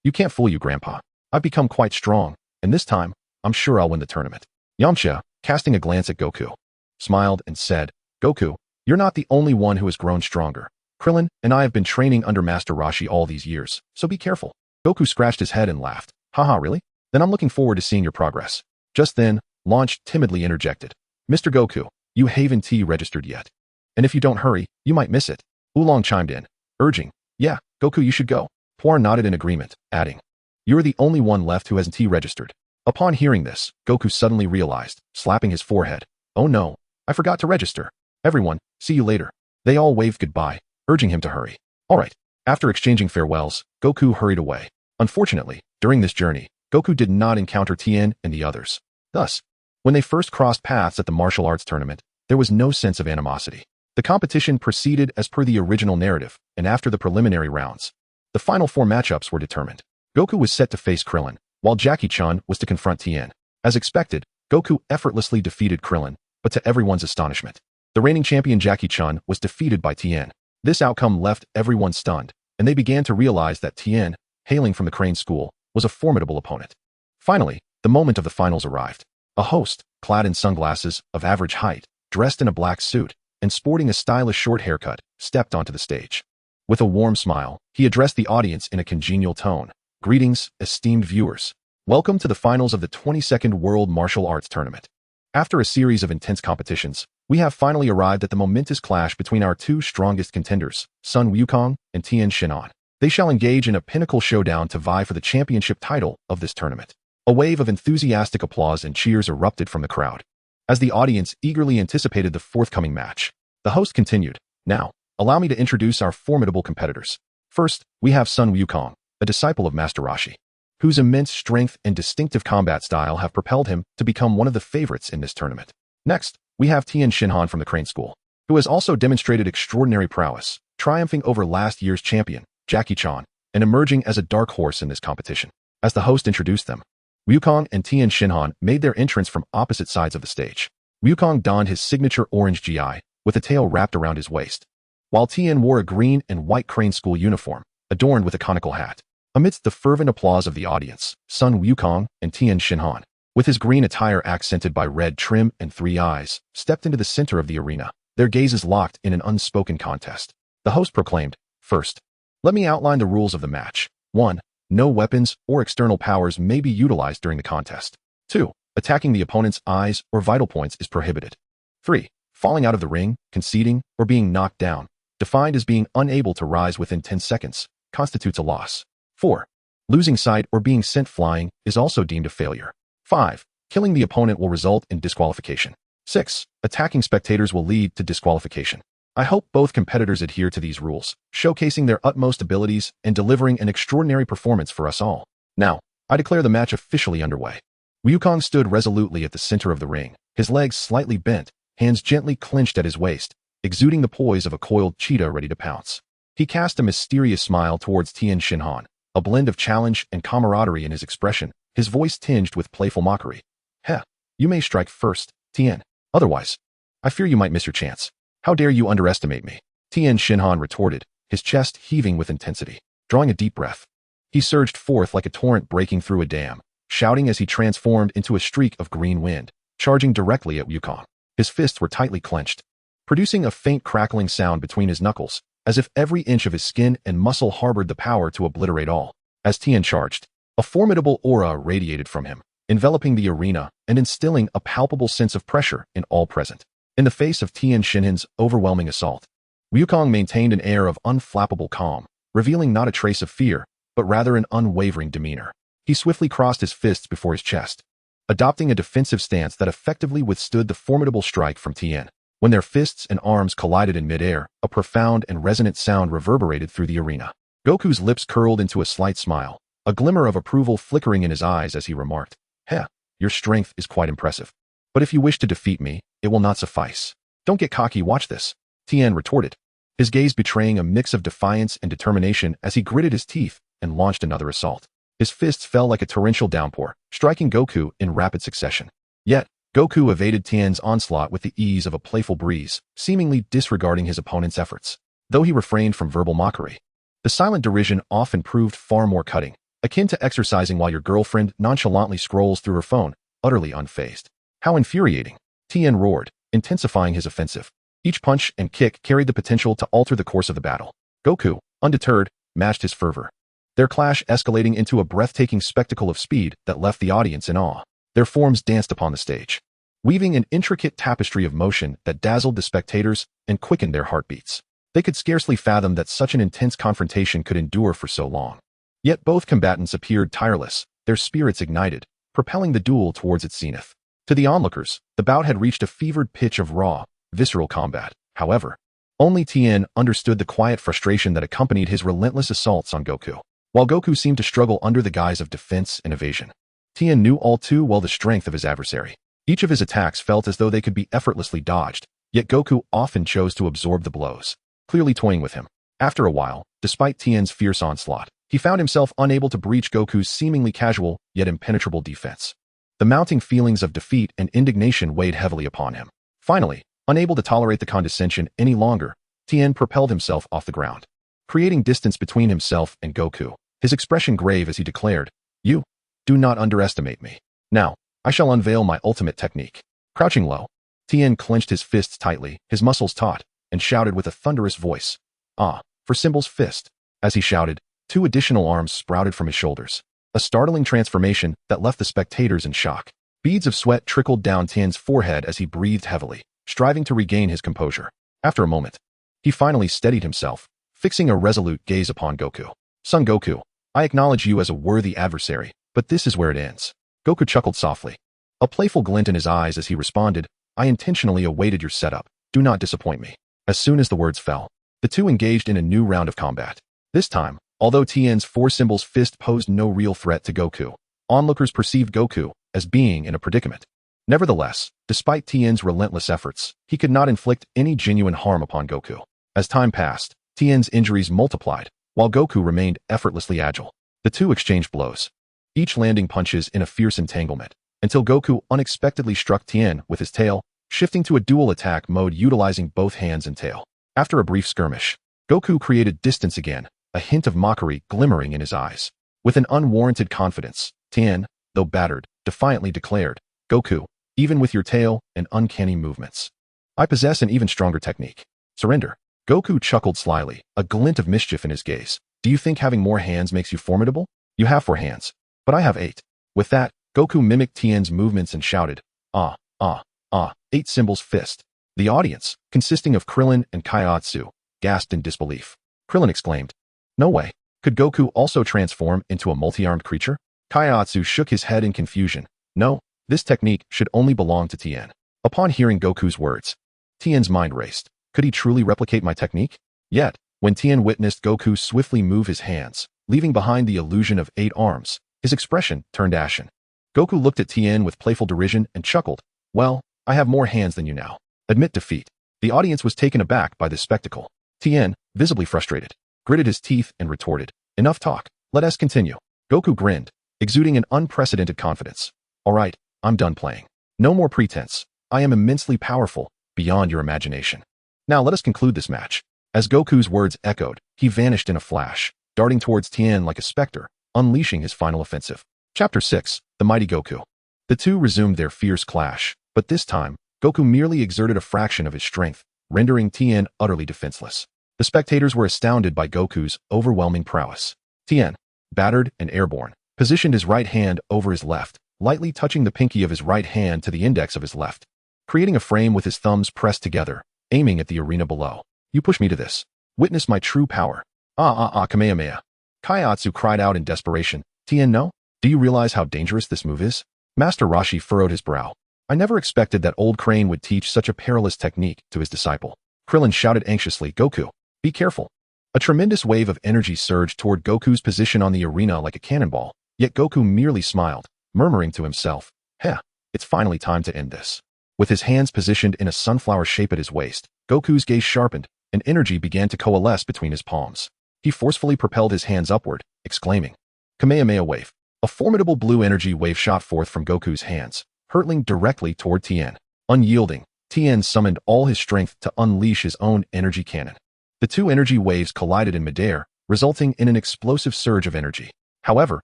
You can't fool you, Grandpa. I've become quite strong, and this time, I'm sure I'll win the tournament. Yamcha, casting a glance at Goku, smiled and said, Goku, you're not the only one who has grown stronger. Krillin and I have been training under Master Roshi all these years, so be careful. Goku scratched his head and laughed. Haha, really? Then I'm looking forward to seeing your progress. Just then, Launch timidly interjected. Mr. Goku, you haven't registered yet. And if you don't hurry, you might miss it. Oolong chimed in, urging, yeah, Goku, you should go. Puar nodded in agreement, adding, you're the only one left who hasn't registered. Upon hearing this, Goku suddenly realized, slapping his forehead, oh no, I forgot to register. Everyone, see you later. They all waved goodbye, urging him to hurry. Alright. After exchanging farewells, Goku hurried away. Unfortunately, during this journey, Goku did not encounter Tien and the others. Thus, when they first crossed paths at the martial arts tournament, there was no sense of animosity. The competition proceeded as per the original narrative, and after the preliminary rounds, the final 4 matchups were determined. Goku was set to face Krillin, while Jackie Chan was to confront Tien. As expected, Goku effortlessly defeated Krillin, but to everyone's astonishment, the reigning champion Jackie Chan was defeated by Tien. This outcome left everyone stunned, and they began to realize that Tien, hailing from the Crane School, was a formidable opponent. Finally, the moment of the finals arrived. A host, clad in sunglasses, of average height, dressed in a black suit, and sporting a stylish short haircut, stepped onto the stage. With a warm smile, he addressed the audience in a congenial tone. Greetings, esteemed viewers. Welcome to the finals of the 22nd World Martial Arts Tournament. After a series of intense competitions, we have finally arrived at the momentous clash between our 2 strongest contenders, Sun Wukong and Tien Shenron. They shall engage in a pinnacle showdown to vie for the championship title of this tournament. A wave of enthusiastic applause and cheers erupted from the crowd as the audience eagerly anticipated the forthcoming match. The host continued, now, allow me to introduce our formidable competitors. First, we have Sun Wukong, a disciple of Master Roshi, whose immense strength and distinctive combat style have propelled him to become one of the favorites in this tournament. Next, we have Tien Shinhan from the Crane School, who has also demonstrated extraordinary prowess, triumphing over last year's champion, Jackie Chan, and emerging as a dark horse in this competition. As the host introduced them, Wukong and Tien Shinhan made their entrance from opposite sides of the stage. Wukong donned his signature orange GI, with a tail wrapped around his waist, while Tien wore a green and white Crane School uniform, adorned with a conical hat. Amidst the fervent applause of the audience, Sun Wukong and Tien Shinhan, with his green attire accented by red trim and 3 eyes, stepped into the center of the arena, their gazes locked in an unspoken contest. The host proclaimed, first, let me outline the rules of the match. 1. No weapons or external powers may be utilized during the contest. 2. Attacking the opponent's eyes or vital points is prohibited. 3. Falling out of the ring, conceding, or being knocked down, defined as being unable to rise within 10 seconds, constitutes a loss. 4. Losing sight or being sent flying is also deemed a failure. 5. Killing the opponent will result in disqualification. 6. Attacking spectators will lead to disqualification. I hope both competitors adhere to these rules, showcasing their utmost abilities and delivering an extraordinary performance for us all. Now, I declare the match officially underway. Wukong stood resolutely at the center of the ring, his legs slightly bent, hands gently clenched at his waist, exuding the poise of a coiled cheetah ready to pounce. He cast a mysterious smile towards Tien Shinhan, a blend of challenge and camaraderie in his expression, his voice tinged with playful mockery. Heh, you may strike first, Tien. Otherwise, I fear you might miss your chance. How dare you underestimate me? Tien Shinhan retorted, his chest heaving with intensity. Drawing a deep breath, he surged forth like a torrent breaking through a dam, shouting as he transformed into a streak of green wind, charging directly at Wukong. His fists were tightly clenched, producing a faint crackling sound between his knuckles, as if every inch of his skin and muscle harbored the power to obliterate all. As Tien charged, a formidable aura radiated from him, enveloping the arena and instilling a palpable sense of pressure in all present. In the face of Tien Shinhan's overwhelming assault, Wukong maintained an air of unflappable calm, revealing not a trace of fear, but rather an unwavering demeanor. He swiftly crossed his fists before his chest, adopting a defensive stance that effectively withstood the formidable strike from Tien. When their fists and arms collided in midair, a profound and resonant sound reverberated through the arena. Goku's lips curled into a slight smile, a glimmer of approval flickering in his eyes as he remarked, "Heh, your strength is quite impressive. But if you wish to defeat me, it will not suffice. Don't get cocky, watch this," Tien retorted, his gaze betraying a mix of defiance and determination as he gritted his teeth and launched another assault. His fists fell like a torrential downpour, striking Goku in rapid succession. Yet, Goku evaded Tien's onslaught with the ease of a playful breeze, seemingly disregarding his opponent's efforts. Though he refrained from verbal mockery, the silent derision often proved far more cutting, akin to exercising while your girlfriend nonchalantly scrolls through her phone, utterly unfazed. How infuriating! Tien roared, intensifying his offensive. Each punch and kick carried the potential to alter the course of the battle. Goku, undeterred, matched his fervor, their clash escalating into a breathtaking spectacle of speed that left the audience in awe. Their forms danced upon the stage, weaving an intricate tapestry of motion that dazzled the spectators and quickened their heartbeats. They could scarcely fathom that such an intense confrontation could endure for so long. Yet both combatants appeared tireless, their spirits ignited, propelling the duel towards its zenith. To the onlookers, the bout had reached a fevered pitch of raw, visceral combat. However, only Tien understood the quiet frustration that accompanied his relentless assaults on Goku. While Goku seemed to struggle under the guise of defense and evasion, Tien knew all too well the strength of his adversary. Each of his attacks felt as though they could be effortlessly dodged, yet Goku often chose to absorb the blows, clearly toying with him. After a while, despite Tien's fierce onslaught, he found himself unable to breach Goku's seemingly casual yet impenetrable defense. The mounting feelings of defeat and indignation weighed heavily upon him. Finally, unable to tolerate the condescension any longer, Tien propelled himself off the ground, creating distance between himself and Goku, his expression grave as he declared, "You do not underestimate me. Now, I shall unveil my ultimate technique." Crouching low, Tien clenched his fists tightly, his muscles taut, and shouted with a thunderous voice, "Ah, for Symbol's fist." As he shouted, 2 additional arms sprouted from his shoulders, a startling transformation that left the spectators in shock. Beads of sweat trickled down Tien's forehead as he breathed heavily, striving to regain his composure. After a moment, he finally steadied himself, fixing a resolute gaze upon Goku. "Son Goku, I acknowledge you as a worthy adversary, but this is where it ends." Goku chuckled softly, a playful glint in his eyes as he responded, "I intentionally awaited your setup. Do not disappoint me." As soon as the words fell, the two engaged in a new round of combat. This time, although Tien's 4 symbols fist posed no real threat to Goku, onlookers perceived Goku as being in a predicament. Nevertheless, despite Tien's relentless efforts, he could not inflict any genuine harm upon Goku. As time passed, Tien's injuries multiplied, while Goku remained effortlessly agile. The two exchanged blows, each landing punches in a fierce entanglement, until Goku unexpectedly struck Tien with his tail, shifting to a dual attack mode utilizing both hands and tail. After a brief skirmish, Goku created distance again, a hint of mockery glimmering in his eyes. With an unwarranted confidence, Tien, though battered, defiantly declared, "Goku, even with your tail and uncanny movements, I possess an even stronger technique. Surrender." Goku chuckled slyly, a glint of mischief in his gaze. "Do you think having more hands makes you formidable? You have 4 hands, but I have 8. With that, Goku mimicked Tien's movements and shouted, "Ah, ah, ah," 8 symbols fist. The audience, consisting of Krillin and Kaiatsu, gasped in disbelief. Krillin exclaimed, "No way. Could Goku also transform into a multi-armed creature?" Kaiatsu shook his head in confusion. "No, this technique should only belong to Tien." Upon hearing Goku's words, Tien's mind raced. Could he truly replicate my technique? Yet, when Tien witnessed Goku swiftly move his hands, leaving behind the illusion of 8 arms, his expression turned ashen. Goku looked at Tien with playful derision and chuckled. "Well, I have more hands than you now. Admit defeat." The audience was taken aback by this spectacle. Tien, visibly frustrated, gritted his teeth and retorted, "Enough talk. Let us continue." Goku grinned, exuding an unprecedented confidence. "All right, I'm done playing. No more pretense. I am immensely powerful, beyond your imagination. Now let us conclude this match." As Goku's words echoed, he vanished in a flash, darting towards Tien like a specter, unleashing his final offensive. Chapter 6, The Mighty Goku. The two resumed their fierce clash, but this time, Goku merely exerted a fraction of his strength, rendering Tien utterly defenseless. The spectators were astounded by Goku's overwhelming prowess. Tien, battered and airborne, positioned his right hand over his left, lightly touching the pinky of his right hand to the index of his left, creating a frame with his thumbs pressed together, aiming at the arena below. "You push me to this. Witness my true power." Kamehameha. Kaiatsu cried out in desperation. "Tien, no? Do you realize how dangerous this move is?" Master Roshi furrowed his brow. "I never expected that old crane would teach such a perilous technique to his disciple." Krillin shouted anxiously, "Goku, be careful." A tremendous wave of energy surged toward Goku's position on the arena like a cannonball, yet Goku merely smiled, murmuring to himself, "Heh, it's finally time to end this." With his hands positioned in a sunflower shape at his waist, Goku's gaze sharpened, and energy began to coalesce between his palms. He forcefully propelled his hands upward, exclaiming, "Kamehameha wave." A formidable blue energy wave shot forth from Goku's hands, hurtling directly toward Tien. Unyielding, Tien summoned all his strength to unleash his own energy cannon. The two energy waves collided in midair, resulting in an explosive surge of energy. However,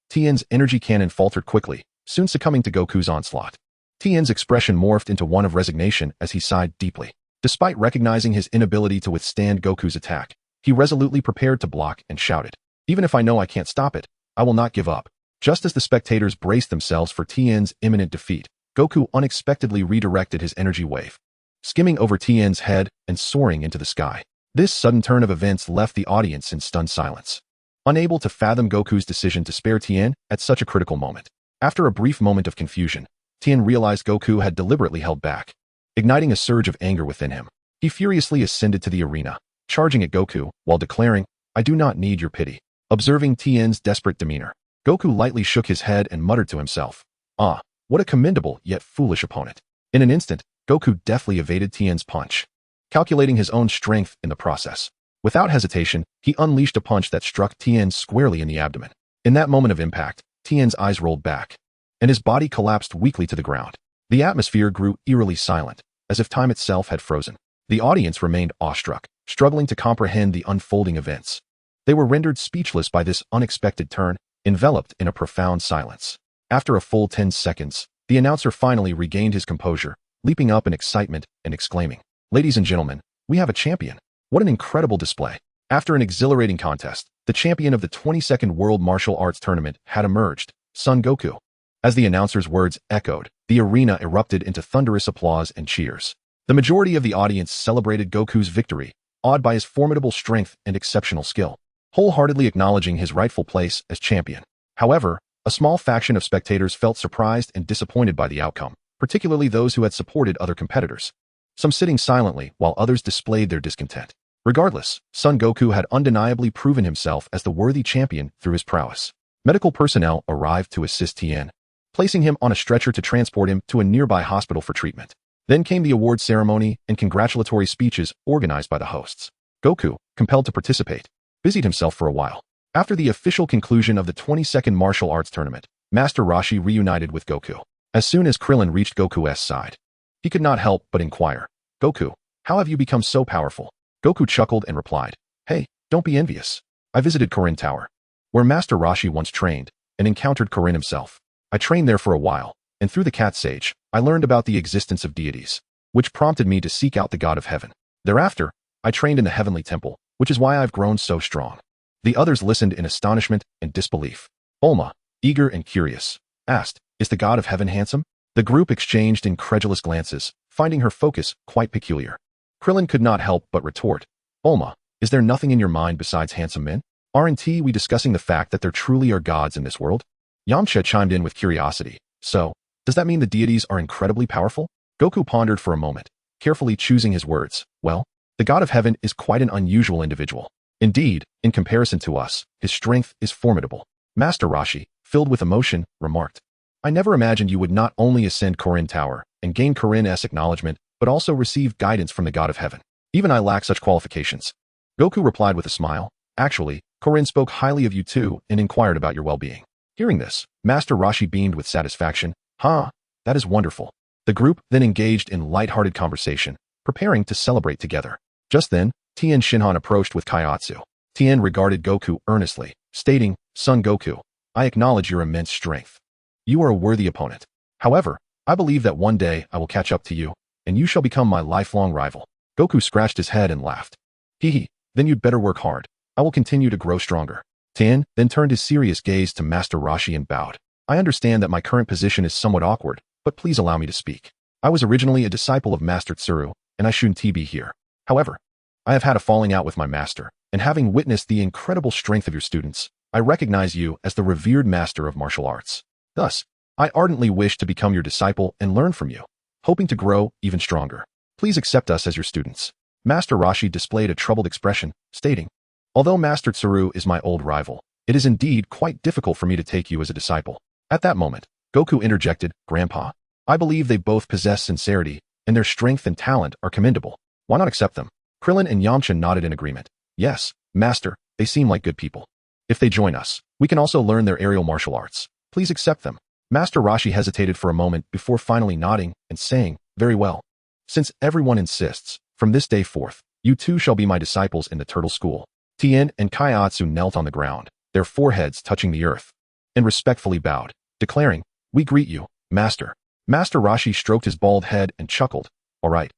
Tien's energy cannon faltered quickly, soon succumbing to Goku's onslaught. Tien's expression morphed into one of resignation as he sighed deeply. Despite recognizing his inability to withstand Goku's attack, he resolutely prepared to block and shouted, "Even if I know I can't stop it, I will not give up." Just as the spectators braced themselves for Tien's imminent defeat, Goku unexpectedly redirected his energy wave, skimming over Tien's head and soaring into the sky. This sudden turn of events left the audience in stunned silence, unable to fathom Goku's decision to spare Tien at such a critical moment. After a brief moment of confusion, Tien realized Goku had deliberately held back, igniting a surge of anger within him. He furiously ascended to the arena, charging at Goku while declaring, "I do not need your pity." Observing Tien's desperate demeanor, Goku lightly shook his head and muttered to himself, "Ah, what a commendable yet foolish opponent." In an instant, Goku deftly evaded Tien's punch, calculating his own strength in the process. Without hesitation, he unleashed a punch that struck Tien squarely in the abdomen. In that moment of impact, Tien's eyes rolled back, and his body collapsed weakly to the ground. The atmosphere grew eerily silent, as if time itself had frozen. The audience remained awestruck, struggling to comprehend the unfolding events. They were rendered speechless by this unexpected turn, enveloped in a profound silence. After a full 10 seconds, the announcer finally regained his composure, leaping up in excitement and exclaiming, "Ladies and gentlemen, we have a champion. What an incredible display." After an exhilarating contest, the champion of the 22nd World Martial Arts Tournament had emerged, Son Goku. As the announcer's words echoed, the arena erupted into thunderous applause and cheers. The majority of the audience celebrated Goku's victory, awed by his formidable strength and exceptional skill, wholeheartedly acknowledging his rightful place as champion. However, a small faction of spectators felt surprised and disappointed by the outcome, particularly those who had supported other competitors, some sitting silently while others displayed their discontent. Regardless, Son Goku had undeniably proven himself as the worthy champion through his prowess. Medical personnel arrived to assist Tien, placing him on a stretcher to transport him to a nearby hospital for treatment. Then came the award ceremony and congratulatory speeches organized by the hosts. Goku, compelled to participate, busied himself for a while. After the official conclusion of the 22nd Martial Arts Tournament, Master Roshi reunited with Goku. As soon as Krillin reached Goku's side, he could not help but inquire, "Goku, how have you become so powerful?" Goku chuckled and replied, "Hey, don't be envious. I visited Korin Tower, where Master Roshi once trained, and encountered Korin himself. I trained there for a while, and through the Cat Sage, I learned about the existence of deities, which prompted me to seek out the God of Heaven. Thereafter, I trained in the Heavenly Temple, which is why I've grown so strong." The others listened in astonishment and disbelief. Bulma, eager and curious, asked, Is the god of heaven handsome? The group exchanged incredulous glances, finding her focus quite peculiar. Krillin could not help but retort, Bulma, is there nothing in your mind besides handsome men? Aren't we discussing the fact that there truly are gods in this world? Yamcha chimed in with curiosity. So, does that mean the deities are incredibly powerful? Goku pondered for a moment, carefully choosing his words. Well, the god of heaven is quite an unusual individual. Indeed, in comparison to us, his strength is formidable. Master Roshi, filled with emotion, remarked, I never imagined you would not only ascend Korin Tower and gain Korin's acknowledgement, but also receive guidance from the god of heaven. Even I lack such qualifications. Goku replied with a smile, actually, Korin spoke highly of you too and inquired about your well-being. Hearing this, Master Roshi beamed with satisfaction. That is wonderful. The group then engaged in light-hearted conversation, preparing to celebrate together. Just then, Tien Shinhan approached with Kaiatsu. Tien regarded Goku earnestly, stating, Son Goku, I acknowledge your immense strength. You are a worthy opponent. However, I believe that one day I will catch up to you, and you shall become my lifelong rival. Goku scratched his head and laughed. Hee, then you'd better work hard. I will continue to grow stronger. Tien then turned his serious gaze to Master Roshi and bowed. I understand that my current position is somewhat awkward, but please allow me to speak. I was originally a disciple of Master Tsuru, and I shouldn't be here. However, I have had a falling out with my master, and having witnessed the incredible strength of your students, I recognize you as the revered master of martial arts. Thus, I ardently wish to become your disciple and learn from you, hoping to grow even stronger. Please accept us as your students. Master Roshi displayed a troubled expression, stating, Although Master Tsuru is my old rival, it is indeed quite difficult for me to take you as a disciple. At that moment, Goku interjected, Grandpa, I believe they both possess sincerity, and their strength and talent are commendable. Why not accept them? Krillin and Yamcha nodded in agreement. Yes, Master, they seem like good people. If they join us, we can also learn their aerial martial arts. Please accept them. Master Roshi hesitated for a moment before finally nodding and saying, Very well. Since everyone insists, from this day forth, you two shall be my disciples in the Turtle School. Tien and Kaiatsu knelt on the ground, their foreheads touching the earth, and respectfully bowed, declaring, We greet you, Master. Master Roshi stroked his bald head and chuckled. All right.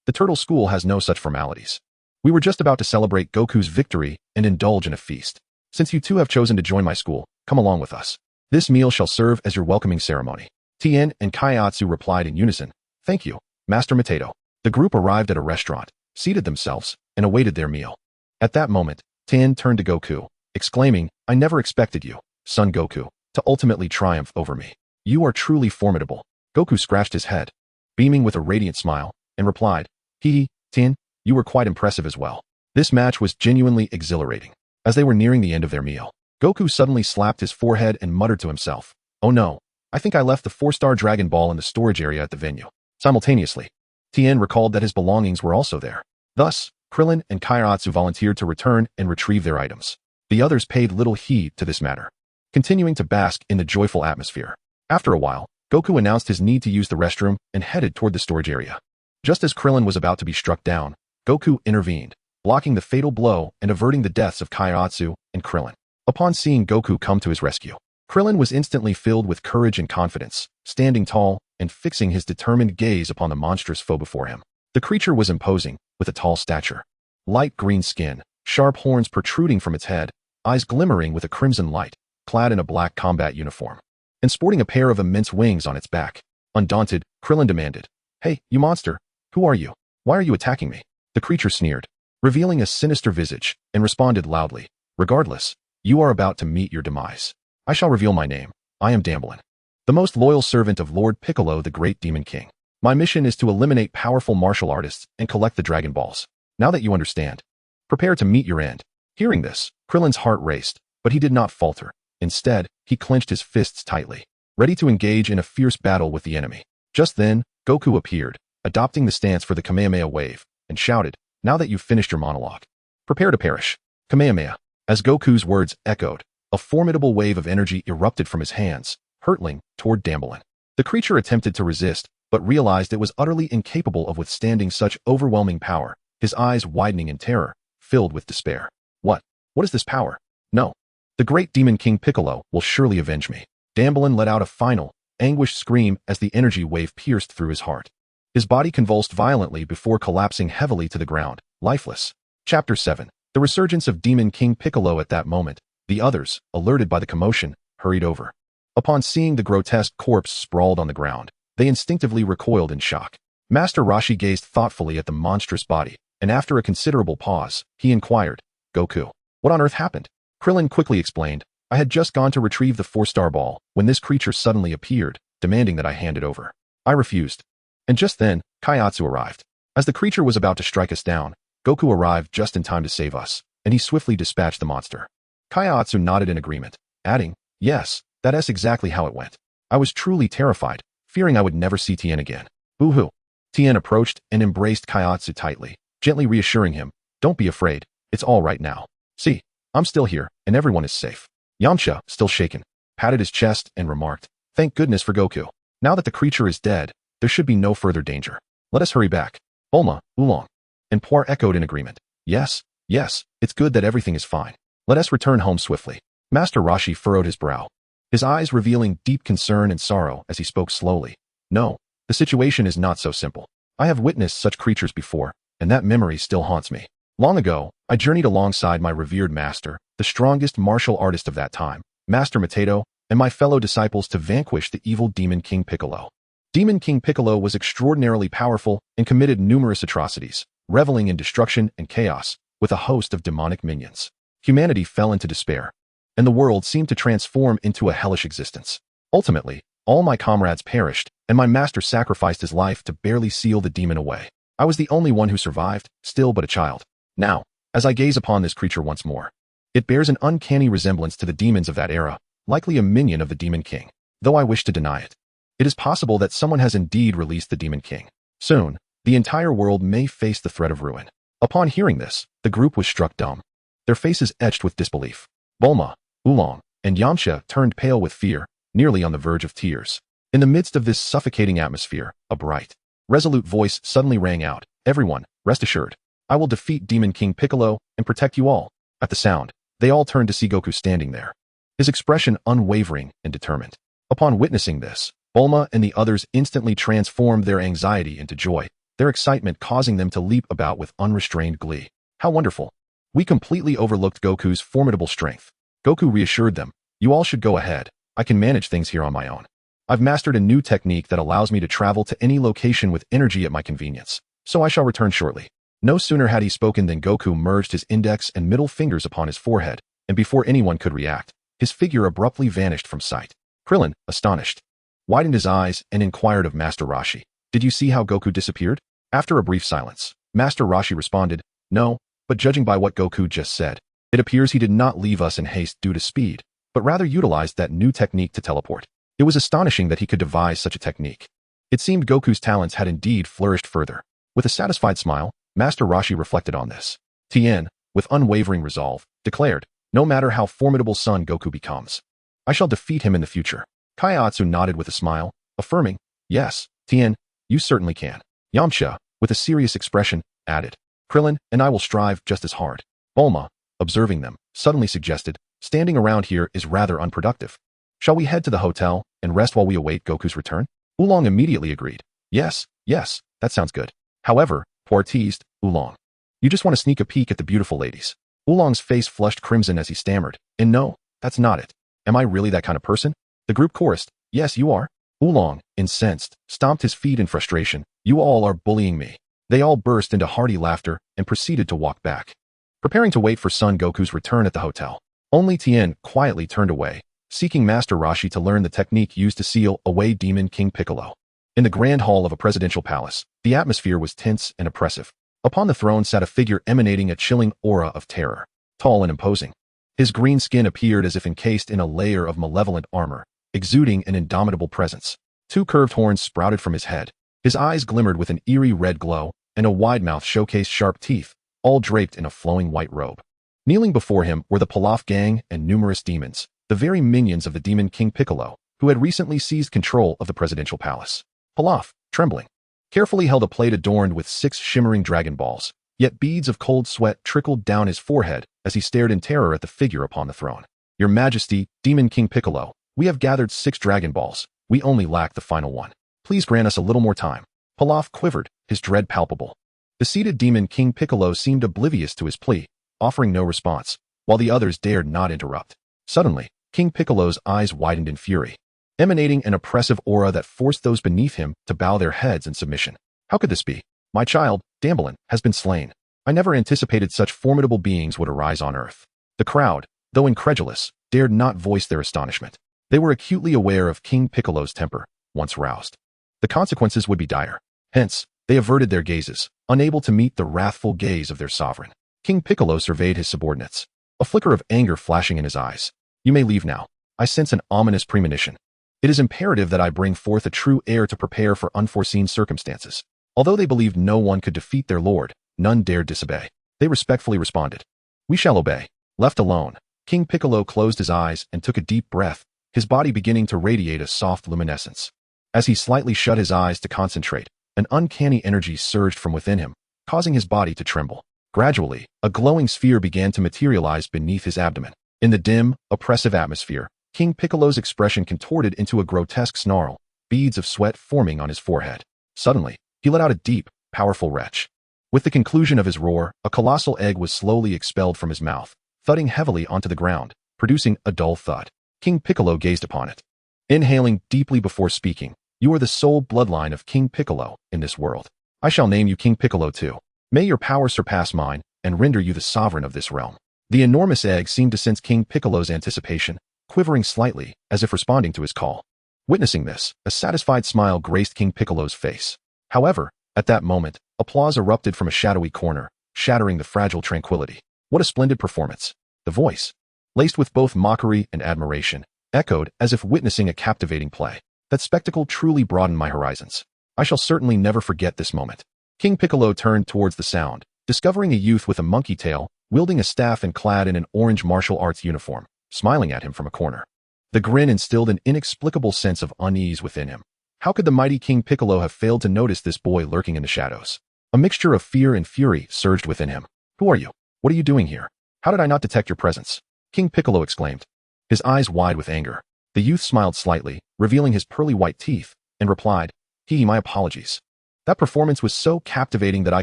The Turtle School has no such formalities. We were just about to celebrate Goku's victory and indulge in a feast. Since you two have chosen to join my school, come along with us. This meal shall serve as your welcoming ceremony. Tien and Kaiatsu replied in unison, Thank you, Master Mateto. The group arrived at a restaurant, seated themselves, and awaited their meal. At that moment, Tien turned to Goku, exclaiming, I never expected you, Son Goku, to ultimately triumph over me. You are truly formidable. Goku scratched his head, beaming with a radiant smile, and replied, Tien, you were quite impressive as well. This match was genuinely exhilarating. As they were nearing the end of their meal, Goku suddenly slapped his forehead and muttered to himself, Oh no, I think I left the 4-star Dragon Ball in the storage area at the venue. Simultaneously, Tien recalled that his belongings were also there. Thus, Krillin and Kaiatsu volunteered to return and retrieve their items. The others paid little heed to this matter, continuing to bask in the joyful atmosphere. After a while, Goku announced his need to use the restroom and headed toward the storage area. Just as Krillin was about to be struck down, Goku intervened, blocking the fatal blow and averting the deaths of Kaiatsu and Krillin. Upon seeing Goku come to his rescue, Krillin was instantly filled with courage and confidence, standing tall and fixing his determined gaze upon the monstrous foe before him. The creature was imposing, with a tall stature, light green skin, sharp horns protruding from its head, eyes glimmering with a crimson light, clad in a black combat uniform, and sporting a pair of immense wings on its back. Undaunted, Krillin demanded, Hey, you monster, who are you? Why are you attacking me? The creature sneered, revealing a sinister visage, and responded loudly, Regardless, you are about to meet your demise. I shall reveal my name. I am Damblin, the most loyal servant of Lord Piccolo, the great Demon King. My mission is to eliminate powerful martial artists and collect the Dragon Balls. Now that you understand, prepare to meet your end. Hearing this, Krillin's heart raced, but he did not falter. Instead, he clenched his fists tightly, ready to engage in a fierce battle with the enemy. Just then, Goku appeared, adopting the stance for the Kamehameha wave, and shouted, Now that you've finished your monologue, prepare to perish. Kamehameha. As Goku's words echoed, a formidable wave of energy erupted from his hands, hurtling toward Damblin. The creature attempted to resist, but realized it was utterly incapable of withstanding such overwhelming power, his eyes widening in terror, filled with despair. What is this power? No. The great Demon King Piccolo will surely avenge me. Damblin let out a final, anguished scream as the energy wave pierced through his heart. His body convulsed violently before collapsing heavily to the ground, lifeless. Chapter 7. The resurgence of Demon King Piccolo. At that moment, the others, alerted by the commotion, hurried over. Upon seeing the grotesque corpse sprawled on the ground, they instinctively recoiled in shock. Master Roshi gazed thoughtfully at the monstrous body, and after a considerable pause, he inquired, Goku, what on earth happened? Krillin quickly explained, I had just gone to retrieve the 4-star ball when this creature suddenly appeared, demanding that I hand it over. I refused. And just then, Kaiatsu arrived. As the creature was about to strike us down, Goku arrived just in time to save us, and he swiftly dispatched the monster. Kaiatsu nodded in agreement, adding, yes, that's exactly how it went. I was truly terrified, fearing I would never see Tien again. Boo-hoo. Tien approached and embraced Kaiatsu tightly, gently reassuring him, don't be afraid, it's all right now. See, I'm still here, and everyone is safe. Yamcha, still shaken, patted his chest and remarked, thank goodness for Goku. Now that the creature is dead, there should be no further danger. Let us hurry back. Bulma, Oolong. And Poir echoed in agreement. Yes, it's good that everything is fine. Let us return home swiftly. Master Roshi furrowed his brow, his eyes revealing deep concern and sorrow as he spoke slowly. No, the situation is not so simple. I have witnessed such creatures before, and that memory still haunts me. Long ago, I journeyed alongside my revered master, the strongest martial artist of that time, Master Mateto, and my fellow disciples to vanquish the evil Demon King Piccolo. Demon King Piccolo was extraordinarily powerful and committed numerous atrocities, reveling in destruction and chaos, with a host of demonic minions. Humanity fell into despair, and the world seemed to transform into a hellish existence. Ultimately, all my comrades perished, and my master sacrificed his life to barely seal the demon away. I was the only one who survived, still but a child. Now, as I gaze upon this creature once more, it bears an uncanny resemblance to the demons of that era, likely a minion of the Demon King, though I wish to deny it. It is possible that someone has indeed released the Demon King. Soon, the entire world may face the threat of ruin. Upon hearing this, the group was struck dumb, their faces etched with disbelief. Bulma, Oolong, and Yamcha turned pale with fear, nearly on the verge of tears. In the midst of this suffocating atmosphere, a bright, resolute voice suddenly rang out, everyone, rest assured. I will defeat Demon King Piccolo and protect you all. At the sound, they all turned to see Goku standing there, his expression unwavering and determined. Upon witnessing this, Bulma and the others instantly transformed their anxiety into joy, their excitement causing them to leap about with unrestrained glee. How wonderful! We completely overlooked Goku's formidable strength. Goku reassured them, you all should go ahead. I can manage things here on my own. I've mastered a new technique that allows me to travel to any location with energy at my convenience, so I shall return shortly. No sooner had he spoken than Goku merged his index and middle fingers upon his forehead, and before anyone could react, his figure abruptly vanished from sight. Krillin, astonished, widened his eyes and inquired of Master Roshi, did you see how Goku disappeared? After a brief silence, Master Roshi responded, no, but judging by what Goku just said, it appears he did not leave us in haste due to speed, but rather utilized that new technique to teleport. It was astonishing that he could devise such a technique. It seemed Goku's talents had indeed flourished further. With a satisfied smile, Master Roshi reflected on this. Tien, with unwavering resolve, declared, no matter how formidable son Goku becomes, I shall defeat him in the future. Kaiatsu nodded with a smile, affirming, yes, Tien, you certainly can. Yamcha, with a serious expression, added, Krillin and I will strive just as hard. Bulma, observing them, suddenly suggested, standing around here is rather unproductive. Shall we head to the hotel and rest while we await Goku's return? Oolong immediately agreed. Yes, that sounds good. However, Poir teased, Oolong, you just want to sneak a peek at the beautiful ladies. Oolong's face flushed crimson as he stammered, and no, that's not it. Am I really that kind of person? The group chorused, yes you are. Oolong, incensed, stomped his feet in frustration, you all are bullying me. They all burst into hearty laughter and proceeded to walk back, preparing to wait for Son Goku's return at the hotel. Only Tien quietly turned away, seeking Master Roshi to learn the technique used to seal away Demon King Piccolo. In the grand hall of a presidential palace, the atmosphere was tense and oppressive. Upon the throne sat a figure emanating a chilling aura of terror, tall and imposing. His green skin appeared as if encased in a layer of malevolent armor, exuding an indomitable presence. Two curved horns sprouted from his head. His eyes glimmered with an eerie red glow, and a wide mouth showcased sharp teeth, all draped in a flowing white robe. Kneeling before him were the Pilaf gang and numerous demons, the very minions of the Demon King Piccolo, who had recently seized control of the presidential palace. Pilaf, trembling, carefully held a plate adorned with 6 shimmering dragon balls, yet beads of cold sweat trickled down his forehead as he stared in terror at the figure upon the throne. Your Majesty, Demon King Piccolo, we have gathered 6 dragon balls. We only lack the final one. Please grant us a little more time. Pilaf quivered, his dread palpable. The seated Demon King Piccolo seemed oblivious to his plea, offering no response, while the others dared not interrupt. Suddenly, King Piccolo's eyes widened in fury. emanating an oppressive aura that forced those beneath him to bow their heads in submission. How could this be? My child, Dambalin, has been slain. I never anticipated such formidable beings would arise on Earth. The crowd, though incredulous, dared not voice their astonishment. They were acutely aware of King Piccolo's temper, once roused. The consequences would be dire. Hence, they averted their gazes, unable to meet the wrathful gaze of their sovereign. King Piccolo surveyed his subordinates, a flicker of anger flashing in his eyes. You may leave now. I sense an ominous premonition. It is imperative that I bring forth a true heir to prepare for unforeseen circumstances. Although they believed no one could defeat their lord, none dared disobey. They respectfully responded. We shall obey. Left alone, King Piccolo closed his eyes and took a deep breath, his body beginning to radiate a soft luminescence. As he slightly shut his eyes to concentrate, an uncanny energy surged from within him, causing his body to tremble. Gradually, a glowing sphere began to materialize beneath his abdomen. In the dim, oppressive atmosphere, King Piccolo's expression contorted into a grotesque snarl, beads of sweat forming on his forehead. Suddenly, he let out a deep, powerful retch. With the conclusion of his roar, a colossal egg was slowly expelled from his mouth, thudding heavily onto the ground, producing a dull thud. King Piccolo gazed upon it. Inhaling deeply before speaking, you are the sole bloodline of King Piccolo in this world. I shall name you King Piccolo too. May your power surpass mine and render you the sovereign of this realm. The enormous egg seemed to sense King Piccolo's anticipation, quivering slightly as if responding to his call. Witnessing this, a satisfied smile graced King Piccolo's face. However, at that moment, applause erupted from a shadowy corner, shattering the fragile tranquility. What a splendid performance. The voice, laced with both mockery and admiration, echoed as if witnessing a captivating play. That spectacle truly broadened my horizons. I shall certainly never forget this moment. King Piccolo turned towards the sound, discovering a youth with a monkey tail, wielding a staff and clad in an orange martial arts uniform, smiling at him from a corner. The grin instilled an inexplicable sense of unease within him. How could the mighty King Piccolo have failed to notice this boy lurking in the shadows? A mixture of fear and fury surged within him. Who are you? What are you doing here? How did I not detect your presence? King Piccolo exclaimed, his eyes wide with anger. The youth smiled slightly, revealing his pearly white teeth, and replied, my apologies. That performance was so captivating that I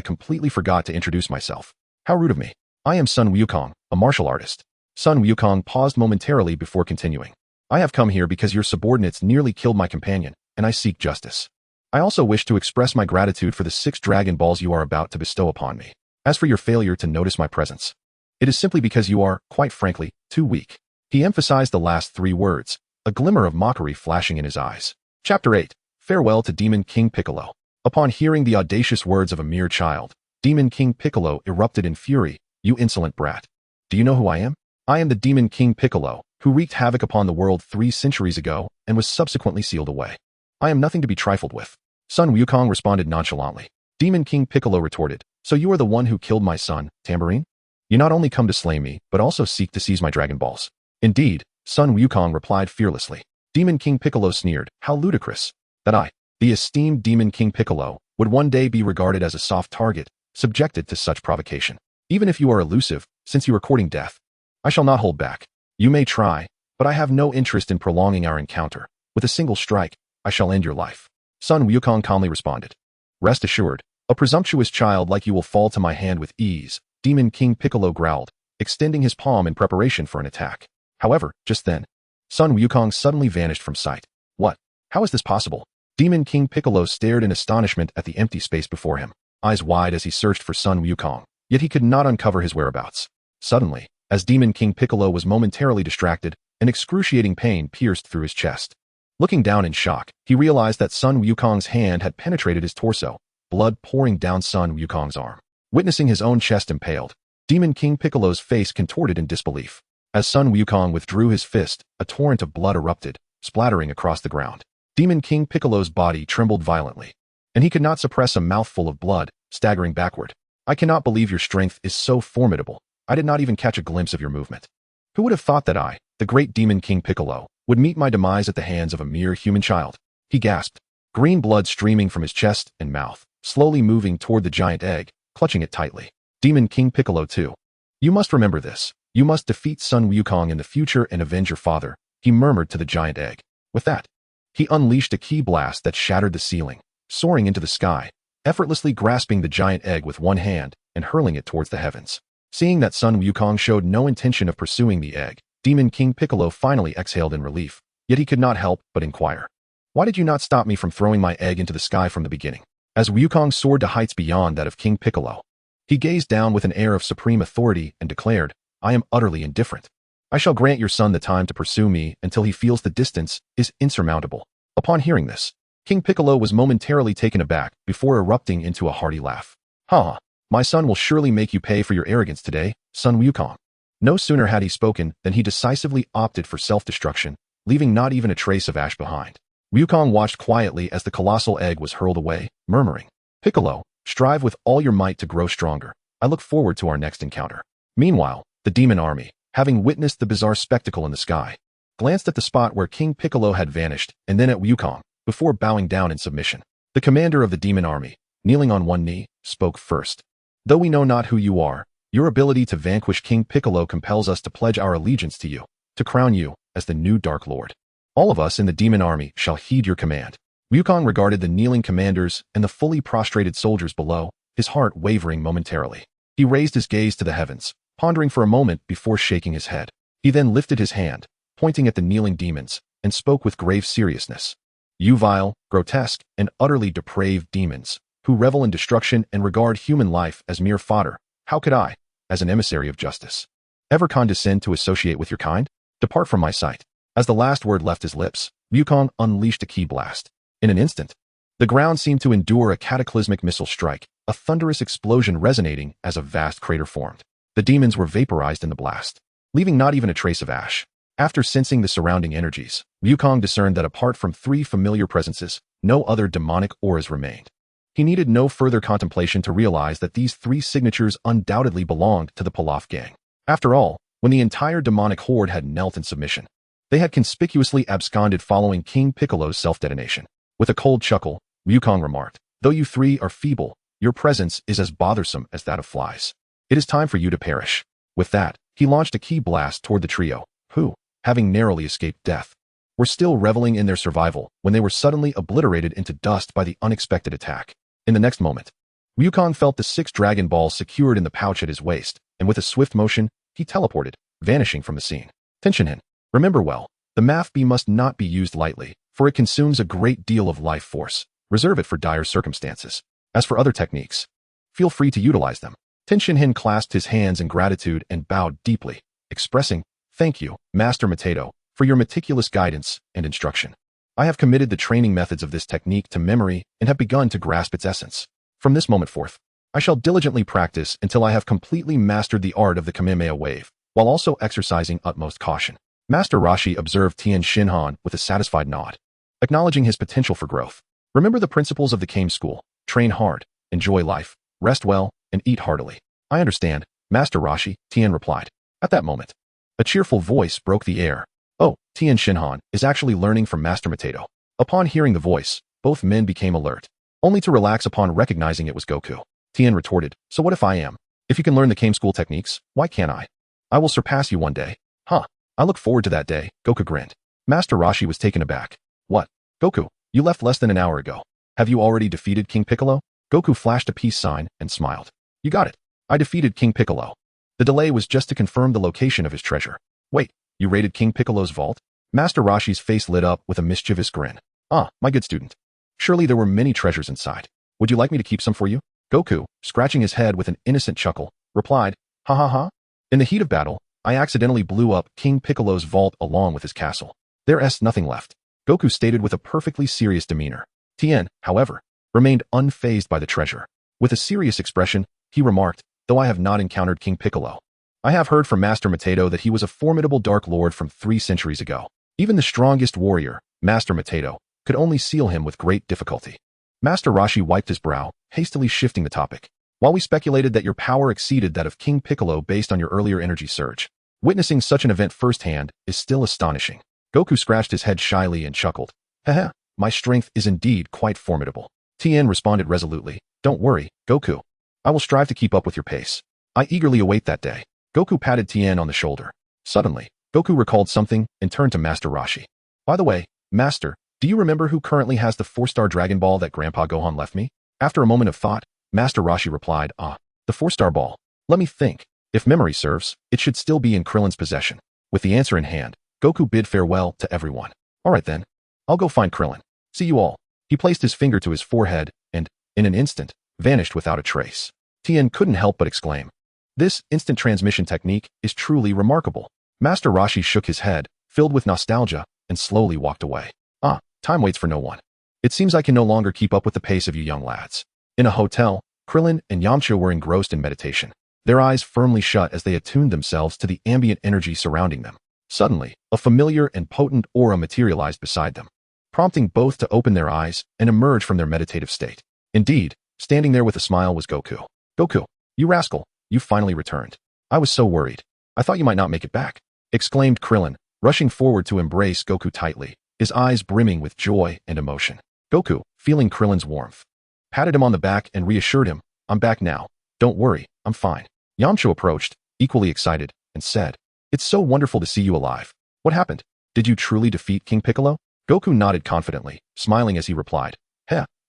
completely forgot to introduce myself. How rude of me. I am Sun Wukong, a martial artist. Sun Wukong paused momentarily before continuing. I have come here because your subordinates nearly killed my companion, and I seek justice. I also wish to express my gratitude for the 6 Dragon Balls you are about to bestow upon me. As for your failure to notice my presence, it is simply because you are, quite frankly, too weak. He emphasized the last 3 words, a glimmer of mockery flashing in his eyes. Chapter 8. Farewell to Demon King Piccolo. Upon hearing the audacious words of a mere child, Demon King Piccolo erupted in fury. You insolent brat. Do you know who I am? I am the Demon King Piccolo, who wreaked havoc upon the world 3 centuries ago and was subsequently sealed away. I am nothing to be trifled with. Sun Wukong responded nonchalantly. Demon King Piccolo retorted, so you are the one who killed my son, Tambourine? You not only come to slay me, but also seek to seize my Dragon Balls. Indeed, Sun Wukong replied fearlessly. Demon King Piccolo sneered, how ludicrous. That I, the esteemed Demon King Piccolo, would one day be regarded as a soft target, subjected to such provocation. Even if you are elusive, since you are courting death, I shall not hold back. You may try, but I have no interest in prolonging our encounter. With a single strike, I shall end your life. Sun Wukong calmly responded. Rest assured, a presumptuous child like you will fall to my hand with ease, Demon King Piccolo growled, extending his palm in preparation for an attack. However, just then, Sun Wukong suddenly vanished from sight. What? How is this possible? Demon King Piccolo stared in astonishment at the empty space before him, eyes wide as he searched for Sun Wukong, yet he could not uncover his whereabouts. Suddenly, as Demon King Piccolo was momentarily distracted, an excruciating pain pierced through his chest. Looking down in shock, he realized that Sun Wukong's hand had penetrated his torso, blood pouring down Sun Wukong's arm. Witnessing his own chest impaled, Demon King Piccolo's face contorted in disbelief. As Sun Wukong withdrew his fist, a torrent of blood erupted, splattering across the ground. Demon King Piccolo's body trembled violently, and he could not suppress a mouthful of blood, staggering backward. I cannot believe your strength is so formidable. I did not even catch a glimpse of your movement. Who would have thought that I, the great Demon King Piccolo, would meet my demise at the hands of a mere human child? He gasped, green blood streaming from his chest and mouth, slowly moving toward the giant egg, clutching it tightly. Demon King Piccolo too. You must remember this. You must defeat Sun Wukong in the future and avenge your father, he murmured to the giant egg. With that, he unleashed a ki blast that shattered the ceiling, soaring into the sky, effortlessly grasping the giant egg with one hand and hurling it towards the heavens. Seeing that Sun Wukong showed no intention of pursuing the egg, Demon King Piccolo finally exhaled in relief, Yet he could not help but inquire. Why did you not stop me from throwing my egg into the sky from the beginning? As Wukong soared to heights beyond that of King Piccolo, he gazed down with an air of supreme authority and declared, I am utterly indifferent. I shall grant your son the time to pursue me until he feels the distance is insurmountable. Upon hearing this, King Piccolo was momentarily taken aback before erupting into a hearty laugh. Ha! My son will surely make you pay for your arrogance today, son Wukong. No sooner had he spoken than he decisively opted for self-destruction, leaving not even a trace of ash behind. Wukong watched quietly as the colossal egg was hurled away, murmuring, Piccolo, strive with all your might to grow stronger. I look forward to our next encounter. Meanwhile, the demon army, having witnessed the bizarre spectacle in the sky, glanced at the spot where King Piccolo had vanished and then at Wukong, before bowing down in submission. The commander of the demon army, kneeling on one knee, spoke first. Though we know not who you are, your ability to vanquish King Piccolo compels us to pledge our allegiance to you, to crown you as the new Dark Lord. All of us in the demon army shall heed your command. Wukong regarded the kneeling commanders and the fully prostrated soldiers below, his heart wavering momentarily. He raised his gaze to the heavens, pondering for a moment before shaking his head. He then lifted his hand, pointing at the kneeling demons, and spoke with grave seriousness. You vile, grotesque, and utterly depraved demons, who revel in destruction and regard human life as mere fodder, how could I, as an emissary of justice, ever condescend to associate with your kind? Depart from my sight. As the last word left his lips, Wukong unleashed a ki blast. In an instant, the ground seemed to endure a cataclysmic missile strike, a thunderous explosion resonating as a vast crater formed. The demons were vaporized in the blast, leaving not even a trace of ash. After sensing the surrounding energies, Wukong discerned that apart from 3 familiar presences, no other demonic auras remained. He needed no further contemplation to realize that these 3 signatures undoubtedly belonged to the Pilaf gang. After all, when the entire demonic horde had knelt in submission, they had conspicuously absconded following King Piccolo's self-detonation. With a cold chuckle, Wukong remarked, though you 3 are feeble, your presence is as bothersome as that of flies. It is time for you to perish. With that, he launched a ki blast toward the trio, who, having narrowly escaped death, were still reveling in their survival when they were suddenly obliterated into dust by the unexpected attack. In the next moment, Wukong felt the 6 Dragon Balls secured in the pouch at his waist, and with a swift motion, he teleported, vanishing from the scene. Tien, remember well, the Math Bee must not be used lightly, for it consumes a great deal of life force. Reserve it for dire circumstances. As for other techniques, feel free to utilize them. Tien clasped his hands in gratitude and bowed deeply, expressing, thank you, Master Mateto, for your meticulous guidance and instruction. I have committed the training methods of this technique to memory and have begun to grasp its essence. From this moment forth, I shall diligently practice until I have completely mastered the art of the Kamehameha wave, while also exercising utmost caution. Master Roshi observed Tien Shinhan with a satisfied nod, acknowledging his potential for growth. Remember the principles of the Kame School: train hard, enjoy life, rest well, and eat heartily. I understand, Master Roshi, Tien replied. At that moment, a cheerful voice broke the air. Oh, Tien Shinhan is actually learning from Master Mateto. Upon hearing the voice, both men became alert, only to relax upon recognizing it was Goku. Tien retorted, so what if I am? If you can learn the Kame School techniques, why can't I? I will surpass you one day. Huh. I look forward to that day, Goku grinned. Master Roshi was taken aback. What? Goku, you left less than an hour ago. Have you already defeated King Piccolo? Goku flashed a peace sign and smiled. You got it. I defeated King Piccolo. The delay was just to confirm the location of his treasure. Wait, you raided King Piccolo's vault? Master Roshi's face lit up with a mischievous grin. Ah, my good student. Surely there were many treasures inside. Would you like me to keep some for you? Goku, scratching his head with an innocent chuckle, replied, ha ha ha. In the heat of battle, I accidentally blew up King Piccolo's vault along with his castle. There's nothing left, Goku stated with a perfectly serious demeanor. Tien, however, remained unfazed by the treasure. With a serious expression, he remarked, though I have not encountered King Piccolo, I have heard from Master Mateto that he was a formidable Dark Lord from 3 centuries ago. Even the strongest warrior, Master Mateto, could only seal him with great difficulty. Master Roshi wiped his brow, hastily shifting the topic. While we speculated that your power exceeded that of King Piccolo based on your earlier energy surge, witnessing such an event firsthand is still astonishing. Goku scratched his head shyly and chuckled. Haha, my strength is indeed quite formidable. Tien responded resolutely. Don't worry, Goku. I will strive to keep up with your pace. I eagerly await that day. Goku patted Tien on the shoulder. Suddenly, Goku recalled something and turned to Master Roshi. By the way, Master, do you remember who currently has the 4-star Dragon Ball that Grandpa Gohan left me? After a moment of thought, Master Roshi replied, the 4-star ball. Let me think. If memory serves, it should still be in Krillin's possession. With the answer in hand, Goku bid farewell to everyone. Alright then. I'll go find Krillin. See you all. He placed his finger to his forehead and, in an instant, vanished without a trace. Tien couldn't help but exclaim. This instant transmission technique is truly remarkable. Master Roshi shook his head, filled with nostalgia, and slowly walked away. Time waits for no one. It seems I can no longer keep up with the pace of you young lads. In a hotel, Krillin and Yamcha were engrossed in meditation, their eyes firmly shut as they attuned themselves to the ambient energy surrounding them. Suddenly, a familiar and potent aura materialized beside them, prompting both to open their eyes and emerge from their meditative state. Indeed, standing there with a smile was Goku. Goku, you rascal, you finally returned. I was so worried. I thought you might not make it back, exclaimed Krillin, rushing forward to embrace Goku tightly, his eyes brimming with joy and emotion. Goku, feeling Krillin's warmth, patted him on the back and reassured him, I'm back now. Don't worry, I'm fine. Yamcha approached, equally excited, and said, It's so wonderful to see you alive. What happened? Did you truly defeat King Piccolo? Goku nodded confidently, smiling as he replied,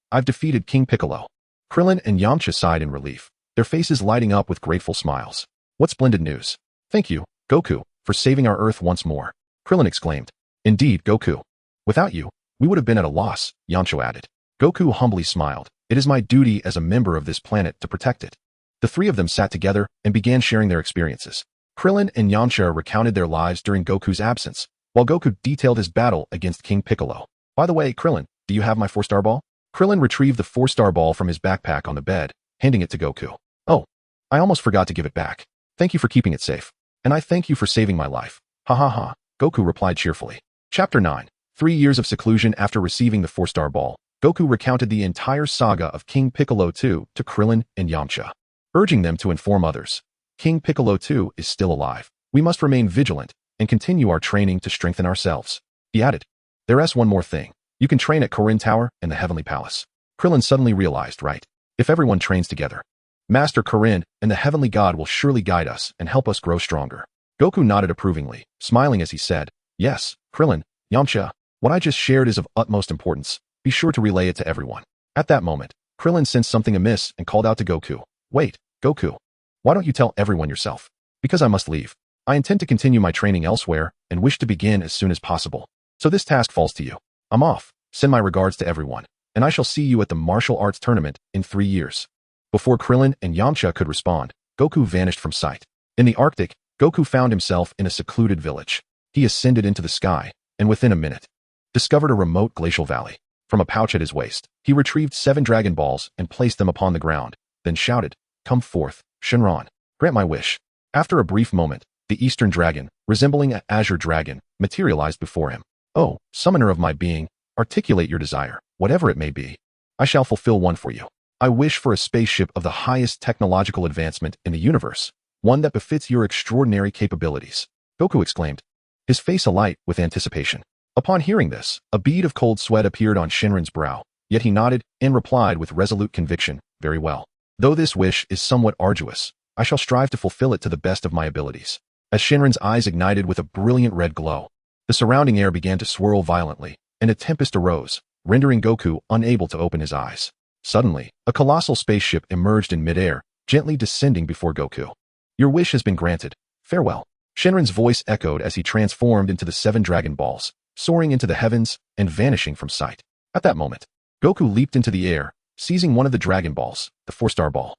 I've defeated King Piccolo. Krillin and Yamcha sighed in relief, their faces lighting up with grateful smiles. What splendid news. Thank you, Goku, for saving our Earth once more. Krillin exclaimed. Indeed, Goku. Without you, we would have been at a loss, Yamcha added. Goku humbly smiled. It is my duty as a member of this planet to protect it. The three of them sat together and began sharing their experiences. Krillin and Yamcha recounted their lives during Goku's absence, while Goku detailed his battle against King Piccolo. By the way, Krillin, do you have my 4-star ball? Krillin retrieved the 4-star ball from his backpack on the bed, handing it to Goku. Oh, I almost forgot to give it back. Thank you for keeping it safe. And I thank you for saving my life. Ha ha ha, Goku replied cheerfully. Chapter 9. 3 years of seclusion after receiving the 4-star ball, Goku recounted the entire saga of King Piccolo II to Krillin and Yamcha, urging them to inform others. King Piccolo II is still alive. We must remain vigilant and continue our training to strengthen ourselves. He added, There's one more thing. You can train at Korin Tower and the Heavenly Palace. Krillin suddenly realized, right? If everyone trains together, Master Korin and the Heavenly God will surely guide us and help us grow stronger. Goku nodded approvingly, smiling as he said, Yes, Krillin, Yamcha, what I just shared is of utmost importance. Be sure to relay it to everyone. At that moment, Krillin sensed something amiss and called out to Goku. Wait, Goku. Why don't you tell everyone yourself? Because I must leave. I intend to continue my training elsewhere and wish to begin as soon as possible. So this task falls to you. I'm off. Send my regards to everyone, and I shall see you at the martial arts tournament in 3 years. Before Krillin and Yamcha could respond, Goku vanished from sight. In the Arctic, Goku found himself in a secluded village. He ascended into the sky, and within a minute, discovered a remote glacial valley. From a pouch at his waist, he retrieved 7 Dragon Balls and placed them upon the ground, then shouted, Come forth, Shenron. Grant my wish. After a brief moment, the Eastern Dragon, resembling an azure dragon, materialized before him. Oh, summoner of my being, articulate your desire, whatever it may be. I shall fulfill one for you. I wish for a spaceship of the highest technological advancement in the universe, one that befits your extraordinary capabilities. Goku exclaimed, his face alight with anticipation. Upon hearing this, a bead of cold sweat appeared on Shenron's brow, yet he nodded and replied with resolute conviction, Very well. Though this wish is somewhat arduous, I shall strive to fulfill it to the best of my abilities. As Shenron's eyes ignited with a brilliant red glow, the surrounding air began to swirl violently, and a tempest arose, rendering Goku unable to open his eyes. Suddenly, a colossal spaceship emerged in midair, gently descending before Goku. Your wish has been granted. Farewell. Shenron's voice echoed as he transformed into the 7 Dragon Balls, soaring into the heavens and vanishing from sight. At that moment, Goku leaped into the air, seizing one of the Dragon Balls, the 4-star ball.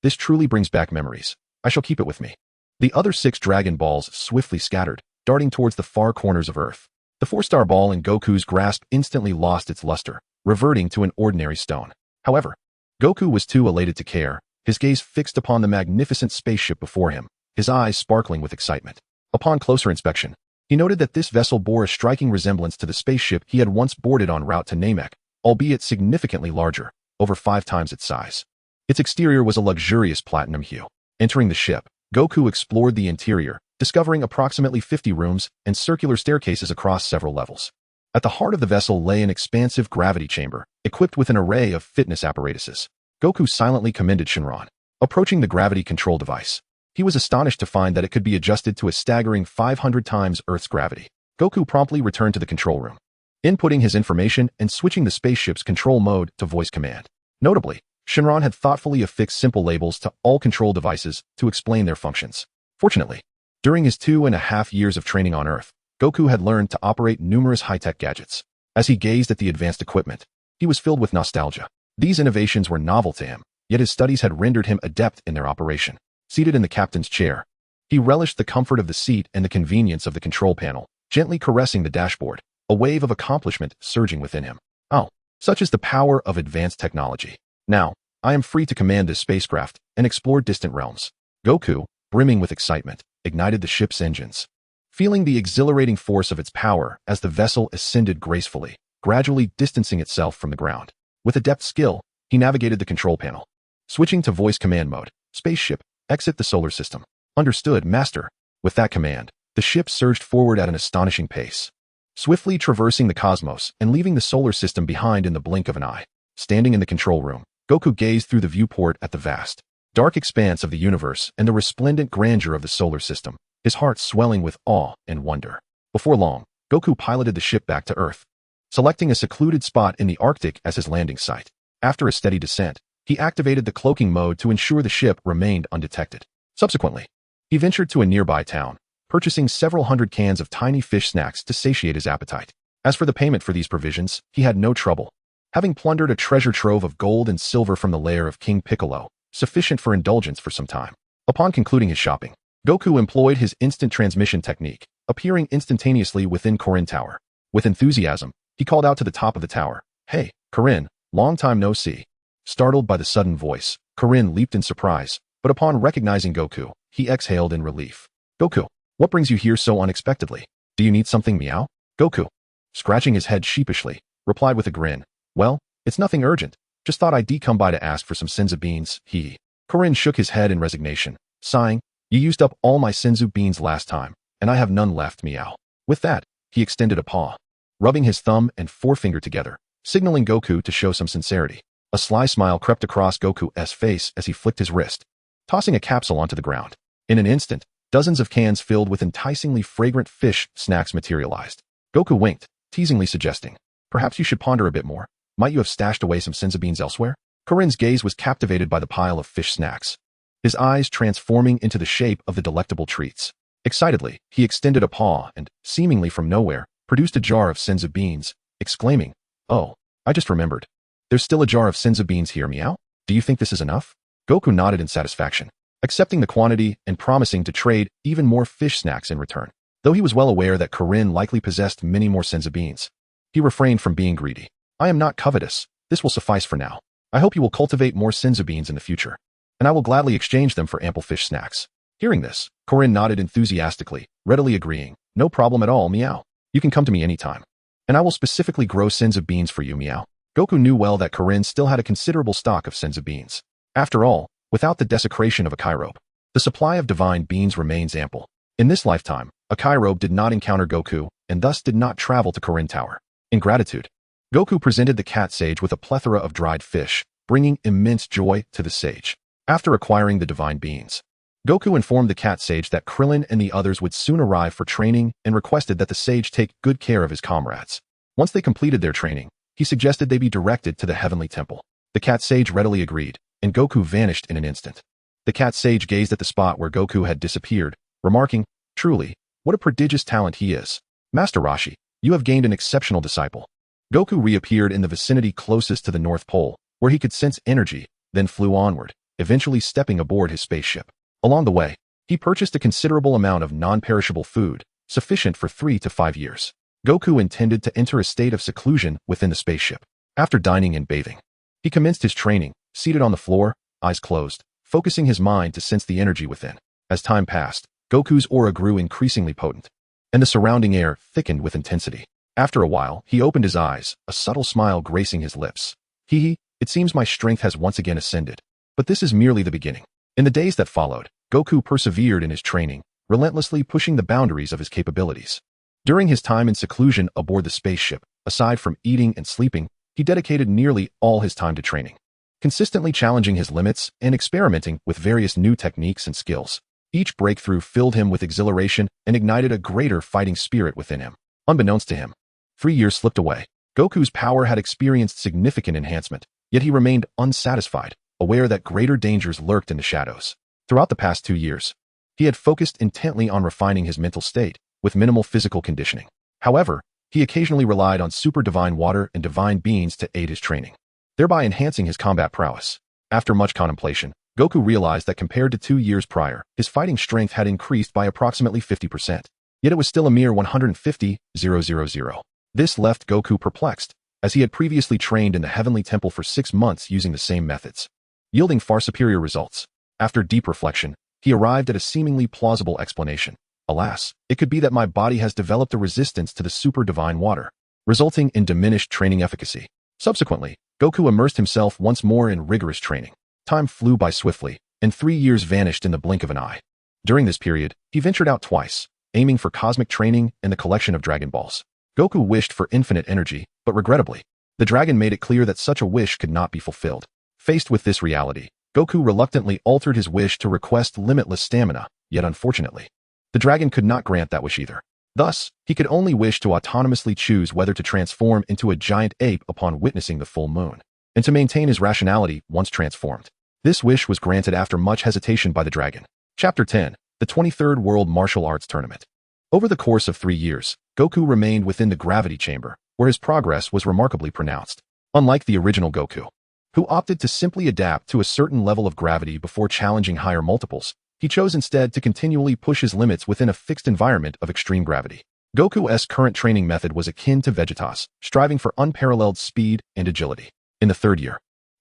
This truly brings back memories. I shall keep it with me. The other 6 Dragon Balls swiftly scattered, darting towards the far corners of Earth. The 4-star ball in Goku's grasp instantly lost its luster, reverting to an ordinary stone. However, Goku was too elated to care, his gaze fixed upon the magnificent spaceship before him, his eyes sparkling with excitement. Upon closer inspection, he noted that this vessel bore a striking resemblance to the spaceship he had once boarded en route to Namek, albeit significantly larger, over 5 times its size. Its exterior was a luxurious platinum hue. Entering the ship, Goku explored the interior, discovering approximately 50 rooms and circular staircases across several levels. At the heart of the vessel lay an expansive gravity chamber, equipped with an array of fitness apparatuses. Goku silently commended Shenron. Approaching the gravity control device, he was astonished to find that it could be adjusted to a staggering 500 times Earth's gravity. Goku promptly returned to the control room, inputting his information and switching the spaceship's control mode to voice command. Notably, Shenron had thoughtfully affixed simple labels to all control devices to explain their functions. Fortunately, during his 2.5 years of training on Earth, Goku had learned to operate numerous high-tech gadgets. As he gazed at the advanced equipment, he was filled with nostalgia. These innovations were novel to him, yet his studies had rendered him adept in their operation. Seated in the captain's chair, he relished the comfort of the seat and the convenience of the control panel, gently caressing the dashboard, a wave of accomplishment surging within him. Oh, such is the power of advanced technology. Now, I am free to command this spacecraft and explore distant realms. Goku, brimming with excitement, ignited the ship's engines. Feeling the exhilarating force of its power as the vessel ascended gracefully, gradually distancing itself from the ground. With adept skill, he navigated the control panel. Switching to voice command mode, spaceship, exit the solar system. Understood, Master. With that command, the ship surged forward at an astonishing pace, swiftly traversing the cosmos and leaving the solar system behind in the blink of an eye. Standing in the control room, Goku gazed through the viewport at the vast, dark expanse of the universe and the resplendent grandeur of the solar system, his heart swelling with awe and wonder. Before long, Goku piloted the ship back to Earth, selecting a secluded spot in the Arctic as his landing site. After a steady descent, he activated the cloaking mode to ensure the ship remained undetected. Subsequently, he ventured to a nearby town, purchasing several hundred cans of tiny fish snacks to satiate his appetite. As for the payment for these provisions, he had no trouble, having plundered a treasure trove of gold and silver from the lair of King Piccolo, sufficient for indulgence for some time. Upon concluding his shopping, Goku employed his instant transmission technique, appearing instantaneously within Korin Tower. With enthusiasm, he called out to the top of the tower, "Hey, Korin, long time no see." Startled by the sudden voice, Korin leaped in surprise, but upon recognizing Goku, he exhaled in relief. "Goku, what brings you here so unexpectedly? Do you need something, meow?" Goku, scratching his head sheepishly, replied with a grin, "Well, it's nothing urgent. Just thought I'd come by to ask for some Senzu Beans, hee." Korin shook his head in resignation, sighing, "You used up all my Senzu Beans last time, and I have none left, meow." With that, he extended a paw, rubbing his thumb and forefinger together, signaling Goku to show some sincerity. A sly smile crept across Goku's face as he flicked his wrist, tossing a capsule onto the ground. In an instant, dozens of cans filled with enticingly fragrant fish snacks materialized. Goku winked, teasingly suggesting, "Perhaps you should ponder a bit more. Might you have stashed away some Senzu Beans elsewhere?" Korin's gaze was captivated by the pile of fish snacks, his eyes transforming into the shape of the delectable treats. Excitedly, he extended a paw and, seemingly from nowhere, produced a jar of Senzu Beans, exclaiming, "Oh, I just remembered. There's still a jar of Senzu Beans here, meow. Do you think this is enough?" Goku nodded in satisfaction, accepting the quantity and promising to trade even more fish snacks in return. Though he was well aware that Korin likely possessed many more Senzu Beans, he refrained from being greedy. "I am not covetous. This will suffice for now. I hope you will cultivate more Senzu Beans in the future, and I will gladly exchange them for ample fish snacks." Hearing this, Korin nodded enthusiastically, readily agreeing, "No problem at all, meow. You can come to me anytime, and I will specifically grow Senzu Beans for you, meow." Goku knew well that Korin still had a considerable stock of Senzu Beans. After all, without the desecration of a Kairobe, the supply of divine beans remains ample. In this lifetime, a Kairobe did not encounter Goku and thus did not travel to Korin Tower. In gratitude, Goku presented the cat sage with a plethora of dried fish, bringing immense joy to the sage. After acquiring the divine beans, Goku informed the cat sage that Krillin and the others would soon arrive for training and requested that the sage take good care of his comrades. Once they completed their training, he suggested they be directed to the heavenly temple. The cat sage readily agreed, and Goku vanished in an instant. The cat sage gazed at the spot where Goku had disappeared, remarking, "Truly, what a prodigious talent he is. Master Roshi, you have gained an exceptional disciple." Goku reappeared in the vicinity closest to the North Pole, where he could sense energy, then flew onward, eventually stepping aboard his spaceship. Along the way, he purchased a considerable amount of non-perishable food, sufficient for 3 to 5 years. Goku intended to enter a state of seclusion within the spaceship. After dining and bathing, he commenced his training, seated on the floor, eyes closed, focusing his mind to sense the energy within. As time passed, Goku's aura grew increasingly potent, and the surrounding air thickened with intensity. After a while, he opened his eyes, a subtle smile gracing his lips. "Hee, it seems my strength has once again ascended. But this is merely the beginning." In the days that followed, Goku persevered in his training, relentlessly pushing the boundaries of his capabilities. During his time in seclusion aboard the spaceship, aside from eating and sleeping, he dedicated nearly all his time to training, consistently challenging his limits and experimenting with various new techniques and skills. Each breakthrough filled him with exhilaration and ignited a greater fighting spirit within him. Unbeknownst to him, 3 years slipped away. Goku's power had experienced significant enhancement, yet he remained unsatisfied, aware that greater dangers lurked in the shadows. Throughout the past 2 years, he had focused intently on refining his mental state, with minimal physical conditioning. However, he occasionally relied on super divine water and divine beans to aid his training, thereby enhancing his combat prowess. After much contemplation, Goku realized that compared to 2 years prior, his fighting strength had increased by approximately 50%. Yet it was still a mere 150,000. This left Goku perplexed, as he had previously trained in the Heavenly Temple for 6 months using the same methods, yielding far superior results. After deep reflection, he arrived at a seemingly plausible explanation. Alas, it could be that my body has developed a resistance to the super divine water, resulting in diminished training efficacy. Subsequently, Goku immersed himself once more in rigorous training. Time flew by swiftly, and 3 years vanished in the blink of an eye. During this period, he ventured out twice, aiming for cosmic training and the collection of Dragon Balls. Goku wished for infinite energy, but regrettably, the dragon made it clear that such a wish could not be fulfilled. Faced with this reality, Goku reluctantly altered his wish to request limitless stamina, yet unfortunately, the dragon could not grant that wish either. Thus, he could only wish to autonomously choose whether to transform into a giant ape upon witnessing the full moon, and to maintain his rationality once transformed. This wish was granted after much hesitation by the dragon. Chapter 10. The 23rd World Martial Arts Tournament. Over the course of 3 years, Goku remained within the gravity chamber, where his progress was remarkably pronounced. Unlike the original Goku, who opted to simply adapt to a certain level of gravity before challenging higher multiples, he chose instead to continually push his limits within a fixed environment of extreme gravity. Goku's current training method was akin to Vegeta's, striving for unparalleled speed and agility. In the 3rd year,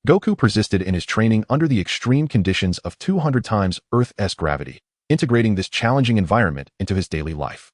Goku persisted in his training under the extreme conditions of 200 times Earth's gravity, integrating this challenging environment into his daily life.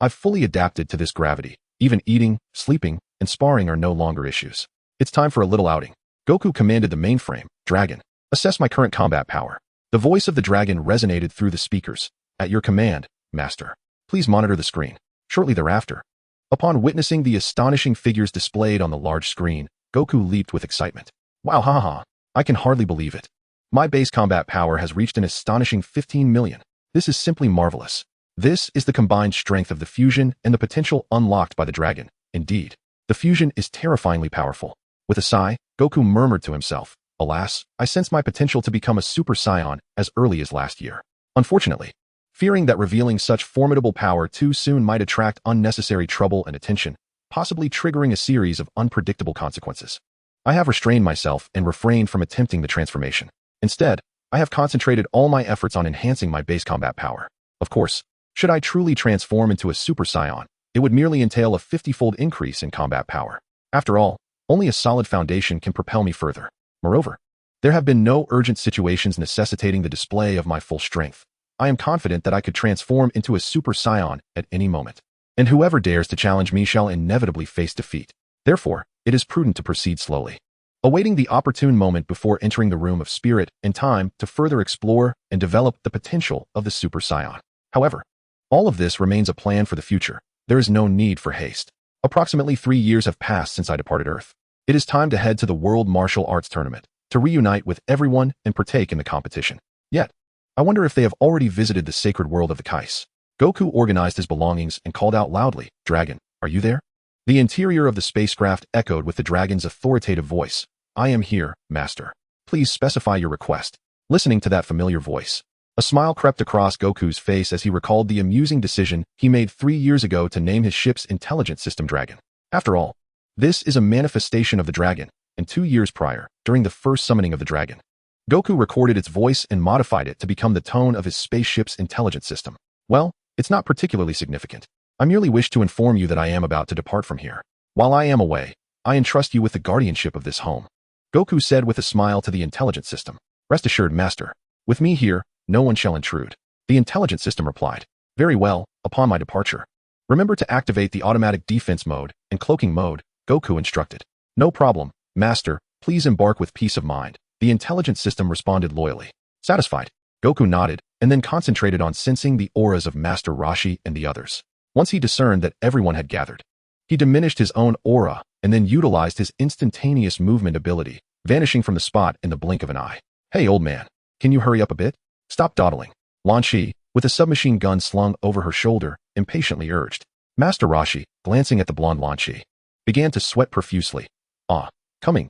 I've fully adapted to this gravity. Even eating, sleeping, and sparring are no longer issues. It's time for a little outing. Goku commanded the mainframe, Dragon, assess my current combat power. The voice of the dragon resonated through the speakers. At your command, Master. Please monitor the screen. Shortly thereafter, upon witnessing the astonishing figures displayed on the large screen, Goku leaped with excitement. Wow, haha, I can hardly believe it. My base combat power has reached an astonishing 15 million. This is simply marvelous. This is the combined strength of the fusion and the potential unlocked by the dragon. Indeed, the fusion is terrifyingly powerful. With a sigh, Goku murmured to himself, alas, I sense my potential to become a Super Saiyan as early as last year. Unfortunately, fearing that revealing such formidable power too soon might attract unnecessary trouble and attention, possibly triggering a series of unpredictable consequences, I have restrained myself and refrained from attempting the transformation. Instead, I have concentrated all my efforts on enhancing my base combat power. Of course, should I truly transform into a Super Saiyan, it would merely entail a 50-fold increase in combat power. After all, only a solid foundation can propel me further. Moreover, there have been no urgent situations necessitating the display of my full strength. I am confident that I could transform into a Super Saiyan at any moment, and whoever dares to challenge me shall inevitably face defeat. Therefore, it is prudent to proceed slowly, awaiting the opportune moment before entering the room of spirit and time to further explore and develop the potential of the Super Saiyan. However, all of this remains a plan for the future. There is no need for haste. Approximately 3 years have passed since I departed Earth. It is time to head to the World Martial Arts Tournament, to reunite with everyone and partake in the competition. Yet, I wonder if they have already visited the sacred world of the Kais. Goku organized his belongings and called out loudly, Dragon, are you there? The interior of the spacecraft echoed with the dragon's authoritative voice. I am here, Master. Please specify your request. Listening to that familiar voice, a smile crept across Goku's face as he recalled the amusing decision he made 3 years ago to name his ship's intelligence system Dragon. After all, this is a manifestation of the dragon, and 2 years prior, during the first summoning of the dragon, Goku recorded its voice and modified it to become the tone of his spaceship's intelligence system. Well, it's not particularly significant. I merely wish to inform you that I am about to depart from here. While I am away, I entrust you with the guardianship of this home. Goku said with a smile to the intelligence system. Rest assured, Master. With me here, no one shall intrude. The intelligence system replied. Very well, upon my departure. Remember to activate the automatic defense mode and cloaking mode, Goku instructed. No problem, Master, please embark with peace of mind. The intelligence system responded loyally. Satisfied, Goku nodded and then concentrated on sensing the auras of Master Roshi and the others. Once he discerned that everyone had gathered, he diminished his own aura and then utilized his instantaneous movement ability, vanishing from the spot in the blink of an eye. Hey, old man, can you hurry up a bit? Stop dawdling. Lan Shi, with a submachine gun slung over her shoulder, impatiently urged. Master Roshi, glancing at the blonde Lan Shi, began to sweat profusely. Coming.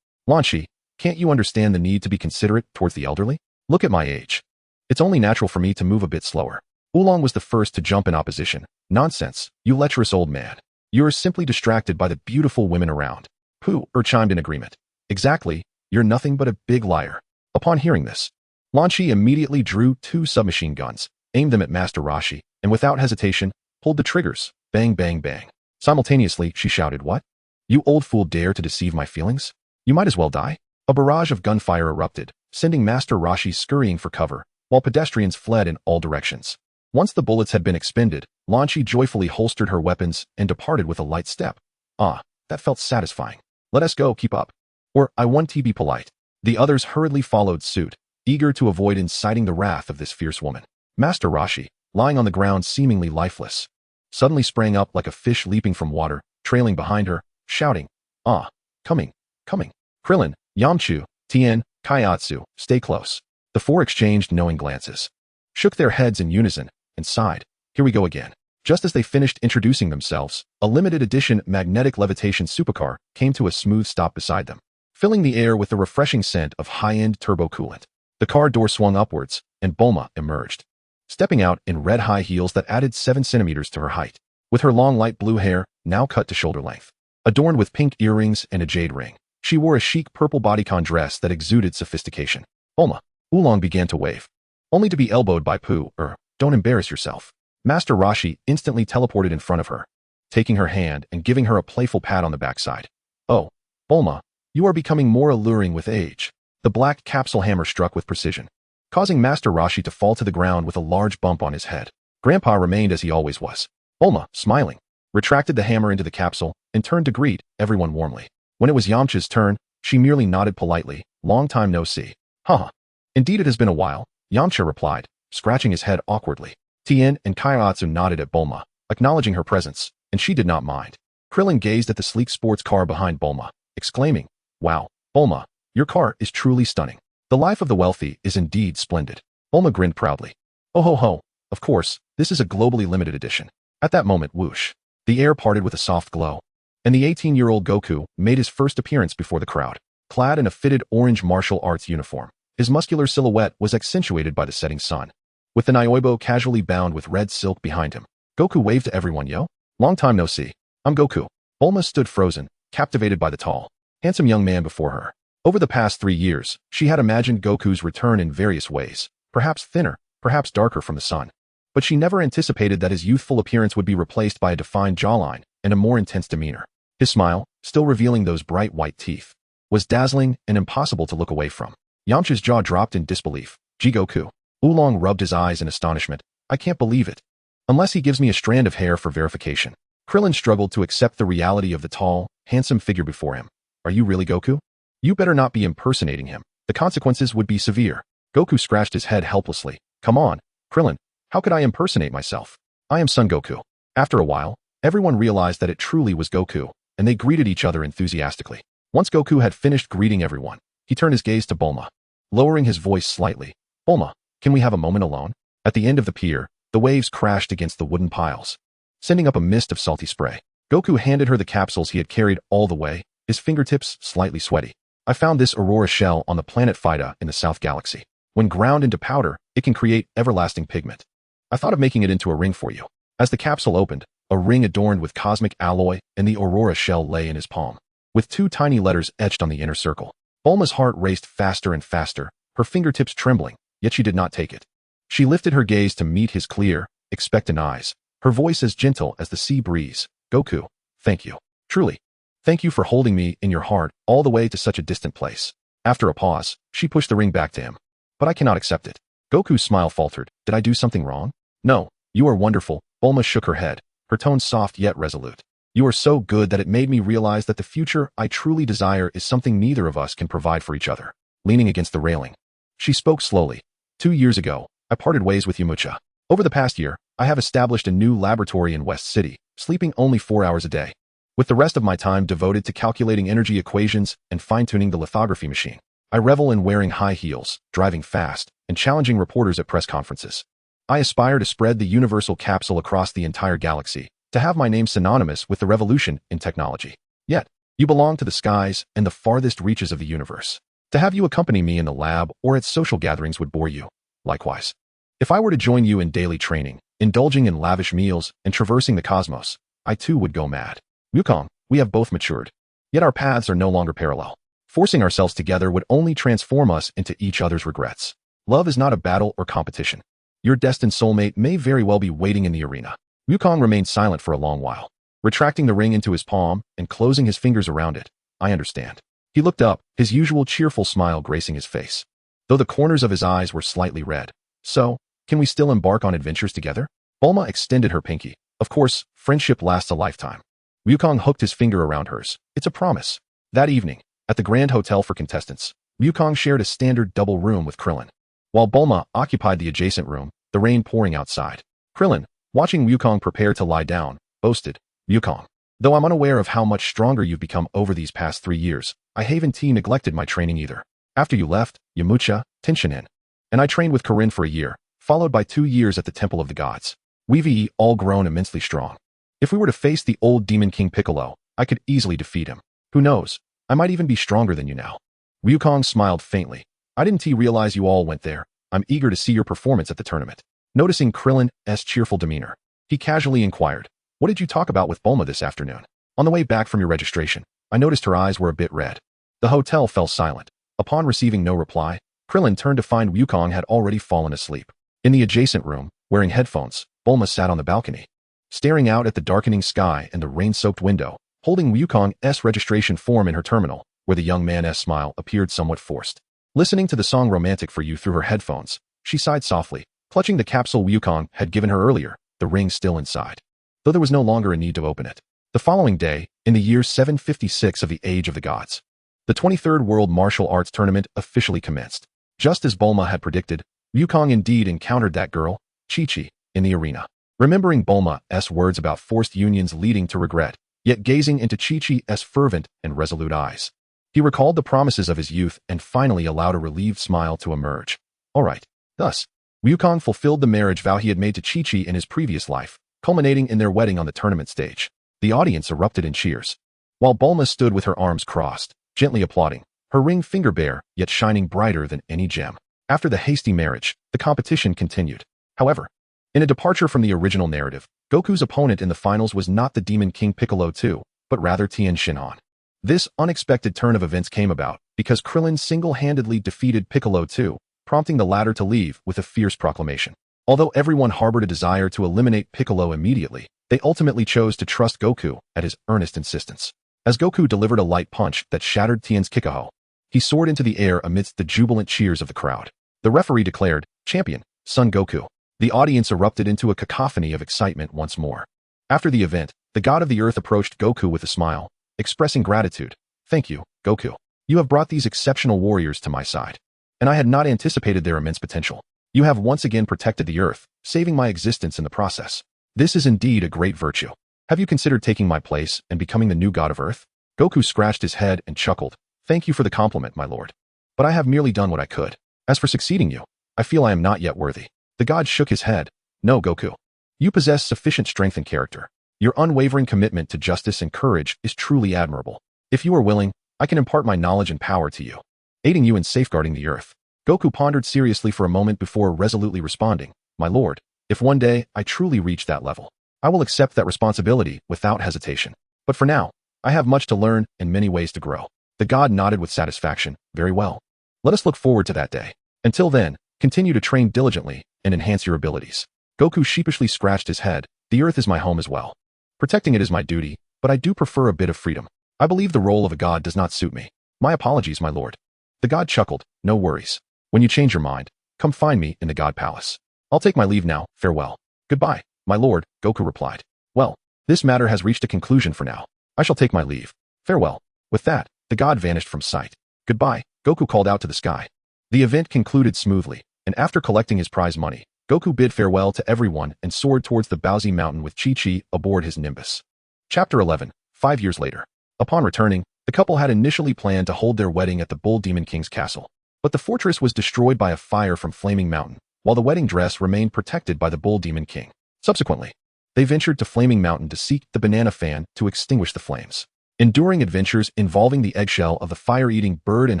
Lan Shi, can't you understand the need to be considerate towards the elderly? Look at my age. It's only natural for me to move a bit slower. Oolong was the first to jump in opposition. Nonsense, you lecherous old man. You are simply distracted by the beautiful women around. Pooh chimed in agreement. Exactly, you're nothing but a big liar. Upon hearing this, Lan Shi immediately drew 2 submachine guns, aimed them at Master Roshi, and without hesitation, pulled the triggers. Bang, bang, bang. Simultaneously, she shouted, "What? You old fool dare to deceive my feelings? You might as well die." A barrage of gunfire erupted, sending Master Roshi scurrying for cover, while pedestrians fled in all directions. Once the bullets had been expended, Lan Shi joyfully holstered her weapons and departed with a light step. Ah, that felt satisfying. Let us go, keep up. Or, I want to be polite. The others hurriedly followed suit, eager to avoid inciting the wrath of this fierce woman. Master Roshi, lying on the ground seemingly lifeless, suddenly sprang up like a fish leaping from water, trailing behind her, shouting, "Ah, coming, coming. Krillin, Yamchu, Tien, Kaiatsu, stay close." The 4 exchanged knowing glances, shook their heads in unison, and sighed. Here we go again. Just as they finished introducing themselves, a limited edition magnetic levitation supercar came to a smooth stop beside them, filling the air with the refreshing scent of high-end turbo coolant. The car door swung upwards, and Bulma emerged, stepping out in red high heels that added 7 centimeters to her height. With her long light blue hair, now cut to shoulder length, adorned with pink earrings and a jade ring, she wore a chic purple bodycon dress that exuded sophistication. Bulma. Oolong began to wave, only to be elbowed by Pooh. Don't embarrass yourself. Master Roshi instantly teleported in front of her, taking her hand and giving her a playful pat on the backside. Oh, Bulma, you are becoming more alluring with age. The black capsule hammer struck with precision, causing Master Roshi to fall to the ground with a large bump on his head. Grandpa remained as he always was. Bulma, smiling, retracted the hammer into the capsule and turned to greet everyone warmly. When it was Yamcha's turn, she merely nodded politely. Long time no see. Haha. Indeed it has been a while, Yamcha replied, scratching his head awkwardly. Tien and Kaiatsu nodded at Bulma, acknowledging her presence, and she did not mind. Krillin gazed at the sleek sports car behind Bulma, exclaiming, "Wow, Bulma, your car is truly stunning. The life of the wealthy is indeed splendid." Bulma grinned proudly. "Oh ho ho, of course, this is a globally limited edition." At that moment, whoosh, the air parted with a soft glow, and the 18-year-old Goku made his first appearance before the crowd. Clad in a fitted orange martial arts uniform, his muscular silhouette was accentuated by the setting sun, with the Nyoibo casually bound with red silk behind him. Goku waved to everyone. "Yo, long time no see. I'm Goku." Bulma stood frozen, captivated by the tall, handsome young man before her. Over the past 3 years, she had imagined Goku's return in various ways, perhaps thinner, perhaps darker from the sun. But she never anticipated that his youthful appearance would be replaced by a defined jawline and a more intense demeanor. His smile, still revealing those bright white teeth, was dazzling and impossible to look away from. Yamcha's jaw dropped in disbelief. "Gee, Goku." Oolong rubbed his eyes in astonishment. "I can't believe it. Unless he gives me a strand of hair for verification." Krillin struggled to accept the reality of the tall, handsome figure before him. "Are you really Goku? You better not be impersonating him. The consequences would be severe." Goku scratched his head helplessly. "Come on, Krillin. How could I impersonate myself? I am Son Goku." After a while, everyone realized that it truly was Goku, and they greeted each other enthusiastically. Once Goku had finished greeting everyone, he turned his gaze to Bulma, lowering his voice slightly. "Bulma, can we have a moment alone?" At the end of the pier, the waves crashed against the wooden piles, sending up a mist of salty spray. Goku handed her the capsules he had carried all the way, his fingertips slightly sweaty. "I found this Aurora shell on the planet Phyta in the South Galaxy. When ground into powder, it can create everlasting pigment. I thought of making it into a ring for you." As the capsule opened, a ring adorned with cosmic alloy and the Aurora shell lay in his palm, with 2 tiny letters etched on the inner circle. Bulma's heart raced faster and faster, her fingertips trembling, yet she did not take it. She lifted her gaze to meet his clear, expectant eyes, her voice as gentle as the sea breeze. "Goku, thank you. Truly. Thank you for holding me in your heart all the way to such a distant place." After a pause, she pushed the ring back to him. "But I cannot accept it." Goku's smile faltered. "Did I do something wrong?" "No, you are wonderful." Bulma shook her head, her tone soft yet resolute. "You are so good that it made me realize that the future I truly desire is something neither of us can provide for each other." Leaning against the railing, she spoke slowly. 2 years ago, I parted ways with Yamcha. Over the past year, I have established a new laboratory in West City, sleeping only 4 hours a day, with the rest of my time devoted to calculating energy equations and fine-tuning the lithography machine. I revel in wearing high heels, driving fast, and challenging reporters at press conferences. I aspire to spread the universal capsule across the entire galaxy, to have my name synonymous with the revolution in technology. Yet, you belong to the skies and the farthest reaches of the universe. To have you accompany me in the lab or at social gatherings would bore you. Likewise, if I were to join you in daily training, indulging in lavish meals and traversing the cosmos, I too would go mad. Wukong, we have both matured. Yet our paths are no longer parallel. Forcing ourselves together would only transform us into each other's regrets. Love is not a battle or competition. Your destined soulmate may very well be waiting in the arena. Wukong remained silent for a long while, retracting the ring into his palm and closing his fingers around it. I understand. He looked up, his usual cheerful smile gracing his face, though the corners of his eyes were slightly red. So, can we still embark on adventures together? Bulma extended her pinky. Of course, friendship lasts a lifetime. Wukong hooked his finger around hers. It's a promise. That evening, at the Grand Hotel for contestants, Wukong shared a standard double room with Krillin, while Bulma occupied the adjacent room, the rain pouring outside. Krillin, watching Wukong prepare to lie down, boasted, Wukong, though I'm unaware of how much stronger you've become over these past 3 years, I haven't neglected my training either. After you left, Yamcha, Tien, and I trained with Corinne for a year, followed by 2 years at the Temple of the Gods. We've all grown immensely strong. If we were to face the old Demon King Piccolo, I could easily defeat him. Who knows? I might even be stronger than you now. Wukong smiled faintly. I didn't realize you all went there. I'm eager to see your performance at the tournament. Noticing Krillin's cheerful demeanor, he casually inquired, what did you talk about with Bulma this afternoon? On the way back from your registration, I noticed her eyes were a bit red. The hotel fell silent. Upon receiving no reply, Krillin turned to find Wukong had already fallen asleep. In the adjacent room, wearing headphones, Bulma sat on the balcony, staring out at the darkening sky and the rain-soaked window, holding Wukong's registration form in her terminal, where the young man's smile appeared somewhat forced. Listening to the song Romantic for You through her headphones, she sighed softly, clutching the capsule Wukong had given her earlier, the ring still inside, though there was no longer a need to open it. The following day, in the year 756 of the Age of the Gods, the 23rd World Martial Arts Tournament officially commenced. Just as Bulma had predicted, Wukong indeed encountered that girl, Chi-Chi, in the arena. Remembering Bulma's words about forced unions leading to regret, yet gazing into Chi-Chi's fervent and resolute eyes, he recalled the promises of his youth and finally allowed a relieved smile to emerge. All right. Thus, Wukong fulfilled the marriage vow he had made to Chi-Chi in his previous life, culminating in their wedding on the tournament stage. The audience erupted in cheers, while Bulma stood with her arms crossed, gently applauding, her ring finger bare, yet shining brighter than any gem. After the hasty marriage, the competition continued. However, in a departure from the original narrative, Goku's opponent in the finals was not the Demon King Piccolo II, but rather Tien Shenron. This unexpected turn of events came about because Krillin single-handedly defeated Piccolo II, prompting the latter to leave with a fierce proclamation. Although everyone harbored a desire to eliminate Piccolo immediately, they ultimately chose to trust Goku at his earnest insistence. As Goku delivered a light punch that shattered Tien's Kikaho, he soared into the air amidst the jubilant cheers of the crowd. The referee declared, "Champion, Son Goku." The audience erupted into a cacophony of excitement once more. After the event, the god of the earth approached Goku with a smile, expressing gratitude. "Thank you, Goku. You have brought these exceptional warriors to my side, and I had not anticipated their immense potential. You have once again protected the earth, saving my existence in the process. This is indeed a great virtue. Have you considered taking my place and becoming the new god of earth?" Goku scratched his head and chuckled. "Thank you for the compliment, my lord. But I have merely done what I could. As for succeeding you, I feel I am not yet worthy." The god shook his head. "No, Goku. You possess sufficient strength and character. Your unwavering commitment to justice and courage is truly admirable. If you are willing, I can impart my knowledge and power to you, aiding you in safeguarding the earth." Goku pondered seriously for a moment before resolutely responding, "My lord, if one day I truly reach that level, I will accept that responsibility without hesitation. But for now, I have much to learn and many ways to grow." The god nodded with satisfaction. "Very well. Let us look forward to that day. Until then, continue to train diligently and enhance your abilities." Goku sheepishly scratched his head. "The earth is my home as well. Protecting it is my duty, but I do prefer a bit of freedom. I believe the role of a god does not suit me. My apologies, my lord." The god chuckled. "No worries. When you change your mind, come find me in the God Palace. I'll take my leave now. Farewell." "Goodbye, my lord," Goku replied. "Well, this matter has reached a conclusion for now. I shall take my leave. Farewell." With that, the god vanished from sight. "Goodbye," Goku called out to the sky. The event concluded smoothly, and after collecting his prize money, Goku bid farewell to everyone and soared towards the Baozi Mountain with Chi-Chi aboard his Nimbus. Chapter 11. 5 years later. Upon returning, the couple had initially planned to hold their wedding at the Bull Demon King's castle, but the fortress was destroyed by a fire from Flaming Mountain, while the wedding dress remained protected by the Bull Demon King. Subsequently, they ventured to Flaming Mountain to seek the banana fan to extinguish the flames, enduring adventures involving the eggshell of the fire-eating bird and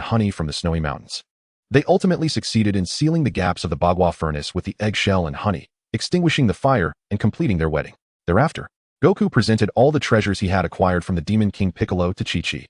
honey from the snowy mountains. They ultimately succeeded in sealing the gaps of the Bagua furnace with the eggshell and honey, extinguishing the fire and completing their wedding. Thereafter, Goku presented all the treasures he had acquired from the Demon King Piccolo to Chi-Chi.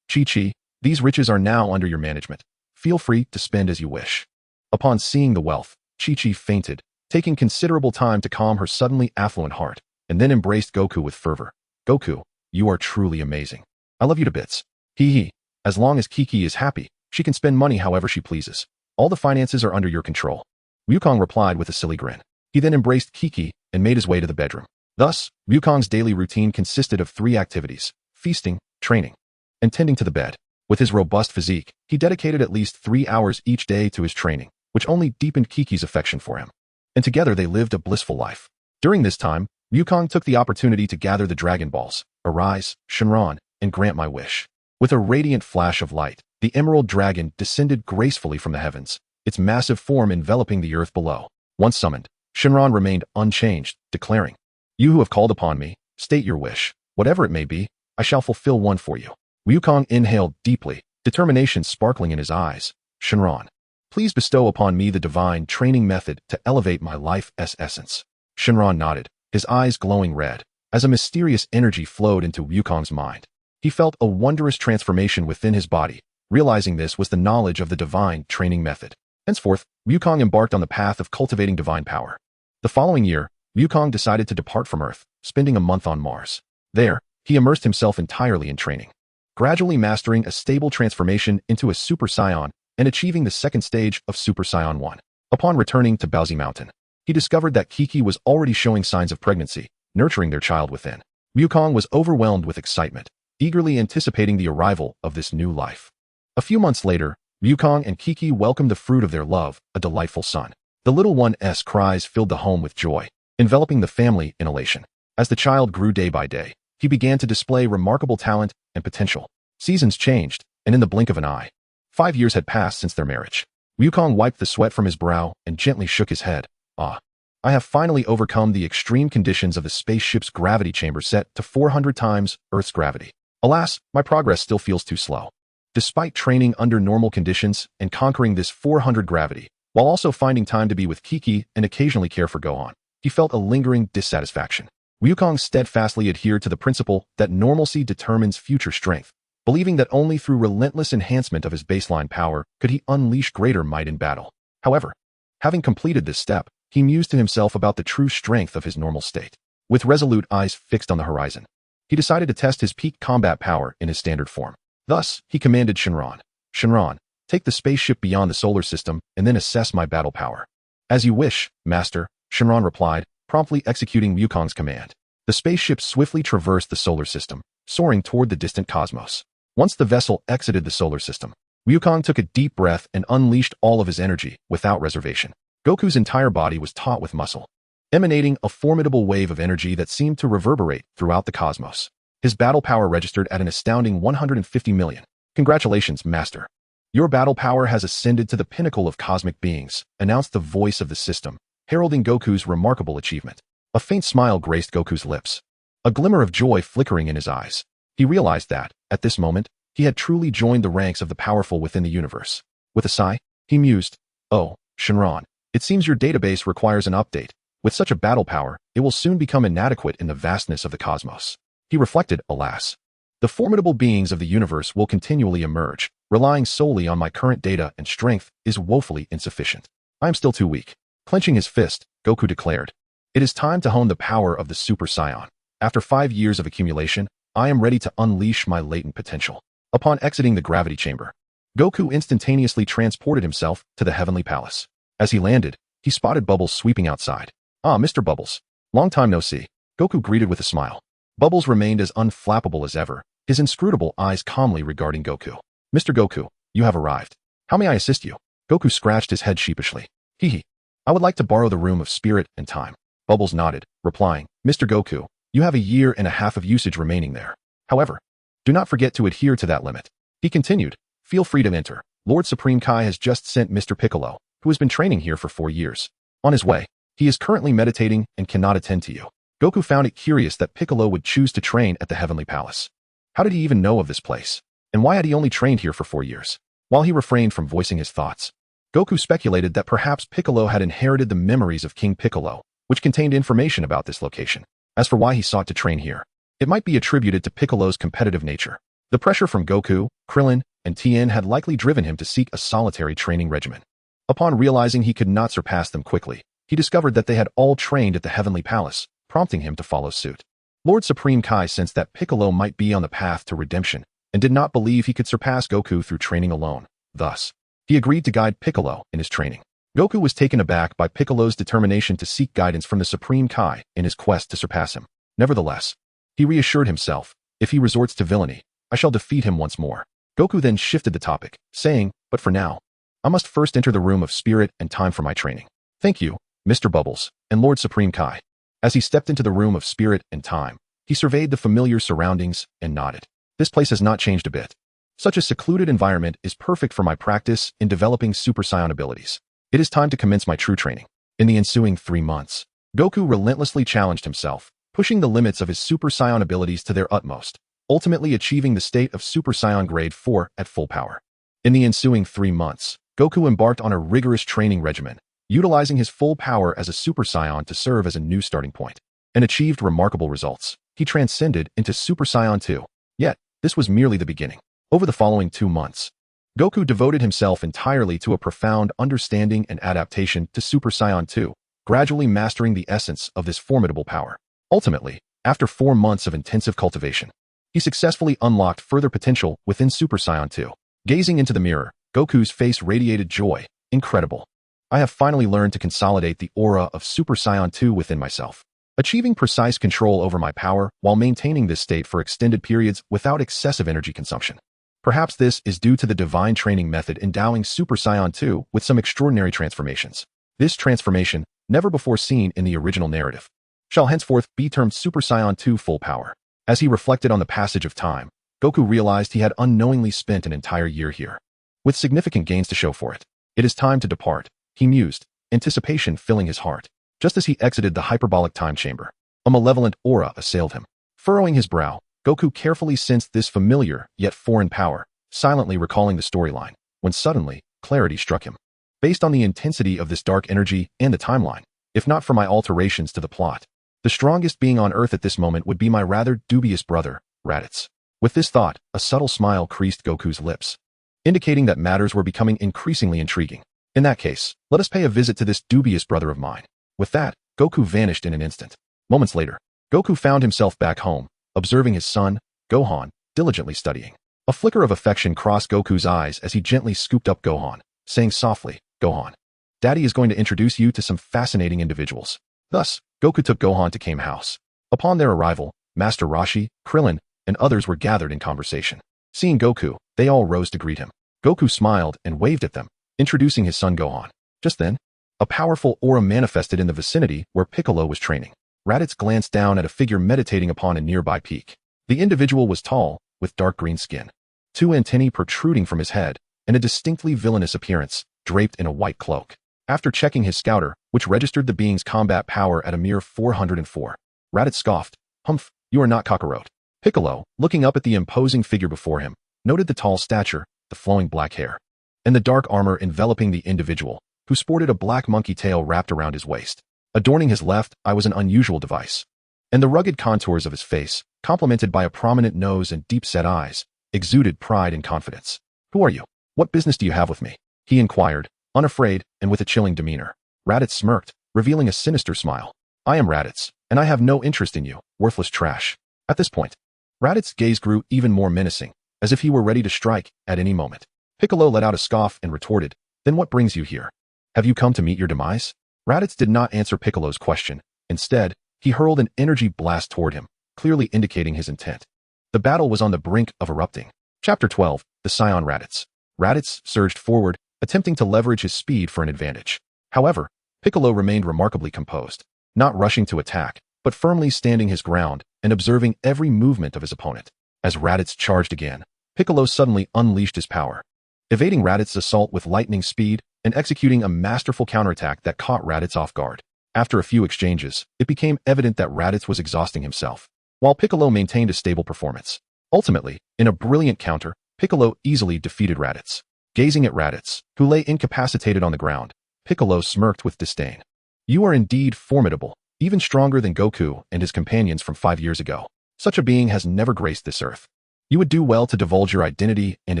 Chi-Chi, these riches are now under your management. Feel free to spend as you wish. Upon seeing the wealth, Chi-Chi fainted, taking considerable time to calm her suddenly affluent heart, and then embraced Goku with fervor. Goku, you are truly amazing. I love you to bits. Hee hee. As long as Kiki is happy, she can spend money however she pleases. All the finances are under your control. Wukong replied with a silly grin. He then embraced Kiki and made his way to the bedroom. Thus, Wukong's daily routine consisted of 3 activities: feasting, training, and tending to the bed. With his robust physique, he dedicated at least 3 hours each day to his training, which only deepened Kiki's affection for him. And together they lived a blissful life. During this time, Wukong took the opportunity to gather the Dragon Balls, Arise, Shenron, and grant my wish. With a radiant flash of light, the Emerald Dragon descended gracefully from the heavens, its massive form enveloping the earth below. Once summoned, Shenron remained unchanged, declaring, "You who have called upon me, state your wish. Whatever it may be, I shall fulfill one for you." Wukong inhaled deeply, determination sparkling in his eyes. "Shenron, please bestow upon me the divine training method to elevate my life's essence." Shenron nodded, his eyes glowing red, as a mysterious energy flowed into Wukong's mind. He felt a wondrous transformation within his body, realizing this was the knowledge of the divine training method. Henceforth, Wukong embarked on the path of cultivating divine power. The following year, Wukong decided to depart from Earth, spending a month on Mars. There, he immersed himself entirely in training, gradually mastering a stable transformation into a Super Saiyan and achieving the second stage of Super Saiyan 1. Upon returning to Baozi Mountain, he discovered that Kiki was already showing signs of pregnancy, nurturing their child within. Wukong was overwhelmed with excitement, eagerly anticipating the arrival of this new life. A few months later, Wukong and Kiki welcomed the fruit of their love, a delightful son. The little one's cries filled the home with joy, enveloping the family in elation. As the child grew day by day, he began to display remarkable talent and potential. Seasons changed, and in the blink of an eye, 5 years had passed since their marriage. Wukong wiped the sweat from his brow and gently shook his head. "Ah, I have finally overcome the extreme conditions of the spaceship's gravity chamber set to 400 times Earth's gravity. Alas, my progress still feels too slow." Despite training under normal conditions and conquering this 400 gravity, while also finding time to be with Kiki and occasionally care for Gohan, he felt a lingering dissatisfaction. Wukong steadfastly adhered to the principle that normalcy determines future strength, believing that only through relentless enhancement of his baseline power could he unleash greater might in battle. However, having completed this step, he mused to himself about the true strength of his normal state. With resolute eyes fixed on the horizon, he decided to test his peak combat power in his standard form. Thus, he commanded Shenron, "Shenron, take the spaceship beyond the solar system and then assess my battle power." "As you wish, Master," Shenron replied, promptly executing Wukong's command. The spaceship swiftly traversed the solar system, soaring toward the distant cosmos. Once the vessel exited the solar system, Wukong took a deep breath and unleashed all of his energy without reservation. Goku's entire body was taut with muscle, emanating a formidable wave of energy that seemed to reverberate throughout the cosmos. His battle power registered at an astounding 150 million. "Congratulations, Master. Your battle power has ascended to the pinnacle of cosmic beings," announced the voice of the system, heralding Goku's remarkable achievement. A faint smile graced Goku's lips, a glimmer of joy flickering in his eyes. He realized that, at this moment, he had truly joined the ranks of the powerful within the universe. With a sigh, he mused, "Oh, Shenron, it seems your database requires an update. With such a battle power, it will soon become inadequate in the vastness of the cosmos." He reflected, "Alas, the formidable beings of the universe will continually emerge. Relying solely on my current data and strength is woefully insufficient. I am still too weak." Clenching his fist, Goku declared, "It is time to hone the power of the Super Saiyan. After 5 years of accumulation, I am ready to unleash my latent potential." Upon exiting the gravity chamber, Goku instantaneously transported himself to the Heavenly Palace. As he landed, he spotted Bubbles sweeping outside. "Ah, Mr. Bubbles. Long time no see," Goku greeted with a smile. Bubbles remained as unflappable as ever, his inscrutable eyes calmly regarding Goku. "Mr. Goku, you have arrived. How may I assist you?" Goku scratched his head sheepishly. "Hee hee. I would like to borrow the room of spirit and time." Bubbles nodded, replying, "Mr. Goku, you have 1.5 years of usage remaining there. However, do not forget to adhere to that limit." He continued, "Feel free to enter. Lord Supreme Kai has just sent Mr. Piccolo, who has been training here for 4 years. On his way, he is currently meditating and cannot attend to you." Goku found it curious that Piccolo would choose to train at the Heavenly Palace. How did he even know of this place? And why had he only trained here for 4 years? While he refrained from voicing his thoughts, Goku speculated that perhaps Piccolo had inherited the memories of King Piccolo, which contained information about this location. As for why he sought to train here, it might be attributed to Piccolo's competitive nature. The pressure from Goku, Krillin, and Tien had likely driven him to seek a solitary training regimen. Upon realizing he could not surpass them quickly, he discovered that they had all trained at the Heavenly Palace, prompting him to follow suit. Lord Supreme Kai sensed that Piccolo might be on the path to redemption and did not believe he could surpass Goku through training alone. Thus, he agreed to guide Piccolo in his training. Goku was taken aback by Piccolo's determination to seek guidance from the Supreme Kai in his quest to surpass him. Nevertheless, he reassured himself, if he resorts to villainy, I shall defeat him once more. Goku then shifted the topic, saying, but for now, I must first enter the room of spirit and time for my training. Thank you, Mr. Bubbles, and Lord Supreme Kai. As he stepped into the room of spirit and time, he surveyed the familiar surroundings and nodded. This place has not changed a bit. Such a secluded environment is perfect for my practice in developing Super Saiyan abilities. It is time to commence my true training. In the ensuing 3 months, Goku relentlessly challenged himself, pushing the limits of his Super Saiyan abilities to their utmost, ultimately achieving the state of Super Saiyan Grade 4 at full power. In the ensuing 3 months, Goku embarked on a rigorous training regimen, utilizing his full power as a Super Saiyan to serve as a new starting point, and achieved remarkable results. He transcended into Super Saiyan 2. Yet, this was merely the beginning. Over the following 2 months, Goku devoted himself entirely to a profound understanding and adaptation to Super Saiyan 2, gradually mastering the essence of this formidable power. Ultimately, after 4 months of intensive cultivation, he successfully unlocked further potential within Super Saiyan 2. Gazing into the mirror, Goku's face radiated joy. Incredible. I have finally learned to consolidate the aura of Super Saiyan 2 within myself, achieving precise control over my power while maintaining this state for extended periods without excessive energy consumption. Perhaps this is due to the divine training method endowing Super Saiyan 2 with some extraordinary transformations. This transformation, never before seen in the original narrative, shall henceforth be termed Super Saiyan 2 Full Power. As he reflected on the passage of time, Goku realized he had unknowingly spent an entire year here, with significant gains to show for it. It is time to depart, he mused, anticipation filling his heart. Just as he exited the Hyperbolic Time Chamber, a malevolent aura assailed him. Furrowing his brow, Goku carefully sensed this familiar yet foreign power, silently recalling the storyline, when suddenly, clarity struck him. Based on the intensity of this dark energy and the timeline, if not for my alterations to the plot, the strongest being on Earth at this moment would be my rather dubious brother, Raditz. With this thought, a subtle smile creased Goku's lips, indicating that matters were becoming increasingly intriguing. In that case, let us pay a visit to this dubious brother of mine. With that, Goku vanished in an instant. Moments later, Goku found himself back home, observing his son, Gohan, diligently studying. A flicker of affection crossed Goku's eyes as he gently scooped up Gohan, saying softly, Gohan, Daddy is going to introduce you to some fascinating individuals. Thus, Goku took Gohan to Kame House. Upon their arrival, Master Roshi, Krillin, and others were gathered in conversation. Seeing Goku, they all rose to greet him. Goku smiled and waved at them, introducing his son Gohan. Just then, a powerful aura manifested in the vicinity where Piccolo was training. Raditz glanced down at a figure meditating upon a nearby peak. The individual was tall, with dark green skin, 2 antennae protruding from his head, and a distinctly villainous appearance, draped in a white cloak. After checking his scouter, which registered the being's combat power at a mere 404, Raditz scoffed, Humph, you are not Kakarot. Piccolo, looking up at the imposing figure before him, noted the tall stature, the flowing black hair, and the dark armor enveloping the individual, who sported a black monkey tail wrapped around his waist. Adorning his left eye was an unusual device, and the rugged contours of his face, complemented by a prominent nose and deep-set eyes, exuded pride and confidence. Who are you? What business do you have with me? He inquired, unafraid and with a chilling demeanor. Raditz smirked, revealing a sinister smile. I am Raditz, and I have no interest in you, worthless trash. At this point, Raditz's gaze grew even more menacing, as if he were ready to strike at any moment. Piccolo let out a scoff and retorted, Then what brings you here? Have you come to meet your demise? Raditz did not answer Piccolo's question. Instead, he hurled an energy blast toward him, clearly indicating his intent. The battle was on the brink of erupting. Chapter 12, The Saiyan Raditz. Raditz surged forward, attempting to leverage his speed for an advantage. However, Piccolo remained remarkably composed, not rushing to attack, but firmly standing his ground and observing every movement of his opponent. As Raditz charged again, Piccolo suddenly unleashed his power, evading Raditz's assault with lightning speed and executing a masterful counterattack that caught Raditz off guard. After a few exchanges, it became evident that Raditz was exhausting himself, while Piccolo maintained a stable performance. Ultimately, in a brilliant counter, Piccolo easily defeated Raditz. Gazing at Raditz, who lay incapacitated on the ground, Piccolo smirked with disdain. You are indeed formidable, even stronger than Goku and his companions from 5 years ago. Such a being has never graced this earth. You would do well to divulge your identity and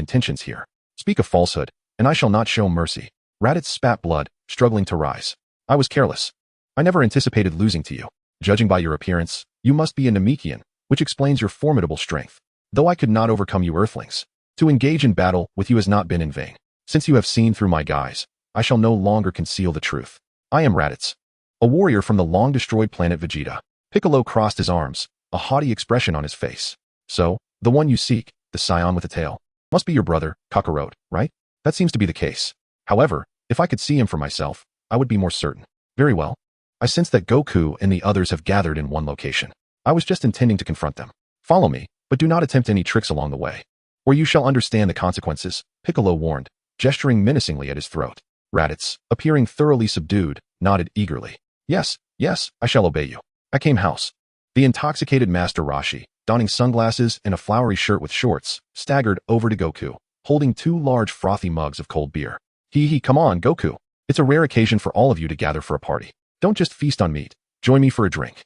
intentions here. Speak of falsehood, and I shall not show mercy. Raditz spat blood, struggling to rise. I was careless. I never anticipated losing to you. Judging by your appearance, you must be a Namekian, which explains your formidable strength. Though I could not overcome you Earthlings, to engage in battle with you has not been in vain. Since you have seen through my guise, I shall no longer conceal the truth. I am Raditz, a warrior from the long-destroyed planet Vegeta. Piccolo crossed his arms, a haughty expression on his face. So, the one you seek, the Saiyan with a tail, must be your brother, Kakarot, right? That seems to be the case. However, if I could see him for myself, I would be more certain. Very well. I sense that Goku and the others have gathered in one location. I was just intending to confront them. Follow me, but do not attempt any tricks along the way, or you shall understand the consequences, Piccolo warned, gesturing menacingly at his throat. Raditz, appearing thoroughly subdued, nodded eagerly. Yes, I shall obey you. I came house. The intoxicated Master Roshi, donning sunglasses and a flowery shirt with shorts, staggered over to Goku, holding 2 large frothy mugs of cold beer. Come on, Goku. It's a rare occasion for all of you to gather for a party. Don't just feast on meat. Join me for a drink.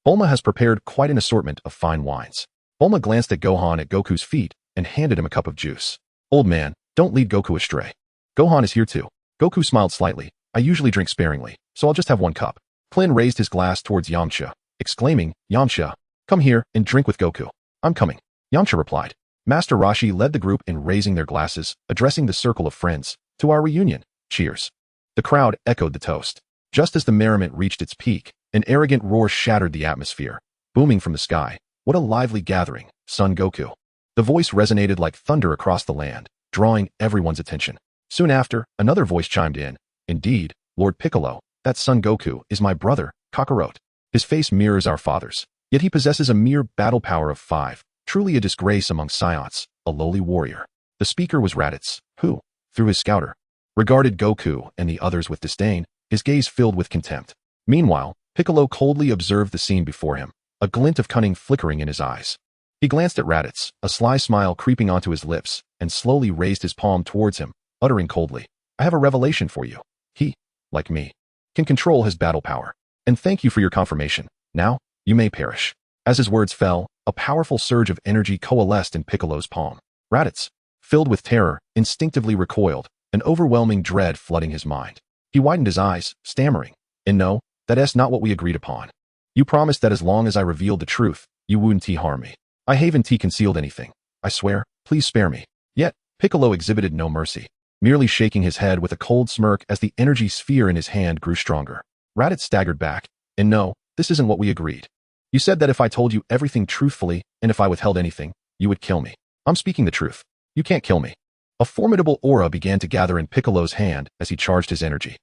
Bulma has prepared quite an assortment of fine wines. Bulma glanced at Gohan at Goku's feet and handed him a cup of juice. Old man, don't lead Goku astray. Gohan is here too. Goku smiled slightly. I usually drink sparingly, so I'll just have 1 cup. Klin raised his glass towards Yamcha, exclaiming, Yamcha, come here and drink with Goku. I'm coming. Yamcha replied. Master Roshi led the group in raising their glasses, addressing the circle of friends. To our reunion. Cheers. The crowd echoed the toast. Just as the merriment reached its peak, an arrogant roar shattered the atmosphere, booming from the sky. What a lively gathering, Son Goku. The voice resonated like thunder across the land, drawing everyone's attention. Soon after, another voice chimed in. Indeed, Lord Piccolo, that Son Goku is my brother, Kakarot. His face mirrors our father's, yet he possesses a mere battle power of 5, truly a disgrace among Saiyans, a lowly warrior. The speaker was Raditz, who, through his scouter, regarded Goku and the others with disdain, his gaze filled with contempt. Meanwhile, Piccolo coldly observed the scene before him, a glint of cunning flickering in his eyes. He glanced at Raditz, a sly smile creeping onto his lips, and slowly raised his palm towards him, uttering coldly, I have a revelation for you. He, like me, can control his battle power. And thank you for your confirmation. Now, you may perish. As his words fell, a powerful surge of energy coalesced in Piccolo's palm. Raditz, filled with terror, instinctively recoiled, an overwhelming dread flooding his mind. He widened his eyes, stammering, and no, that's not what we agreed upon. You promised that as long as I revealed the truth, you wouldn't harm me. I haven't concealed anything. I swear, please spare me. Yet, Piccolo exhibited no mercy, merely shaking his head with a cold smirk as the energy sphere in his hand grew stronger. Raditz staggered back, and no, this isn't what we agreed. You said that if I told you everything truthfully, and if I withheld anything, you would kill me. I'm speaking the truth. You can't kill me. A formidable aura began to gather in Piccolo's hand as he charged his energy.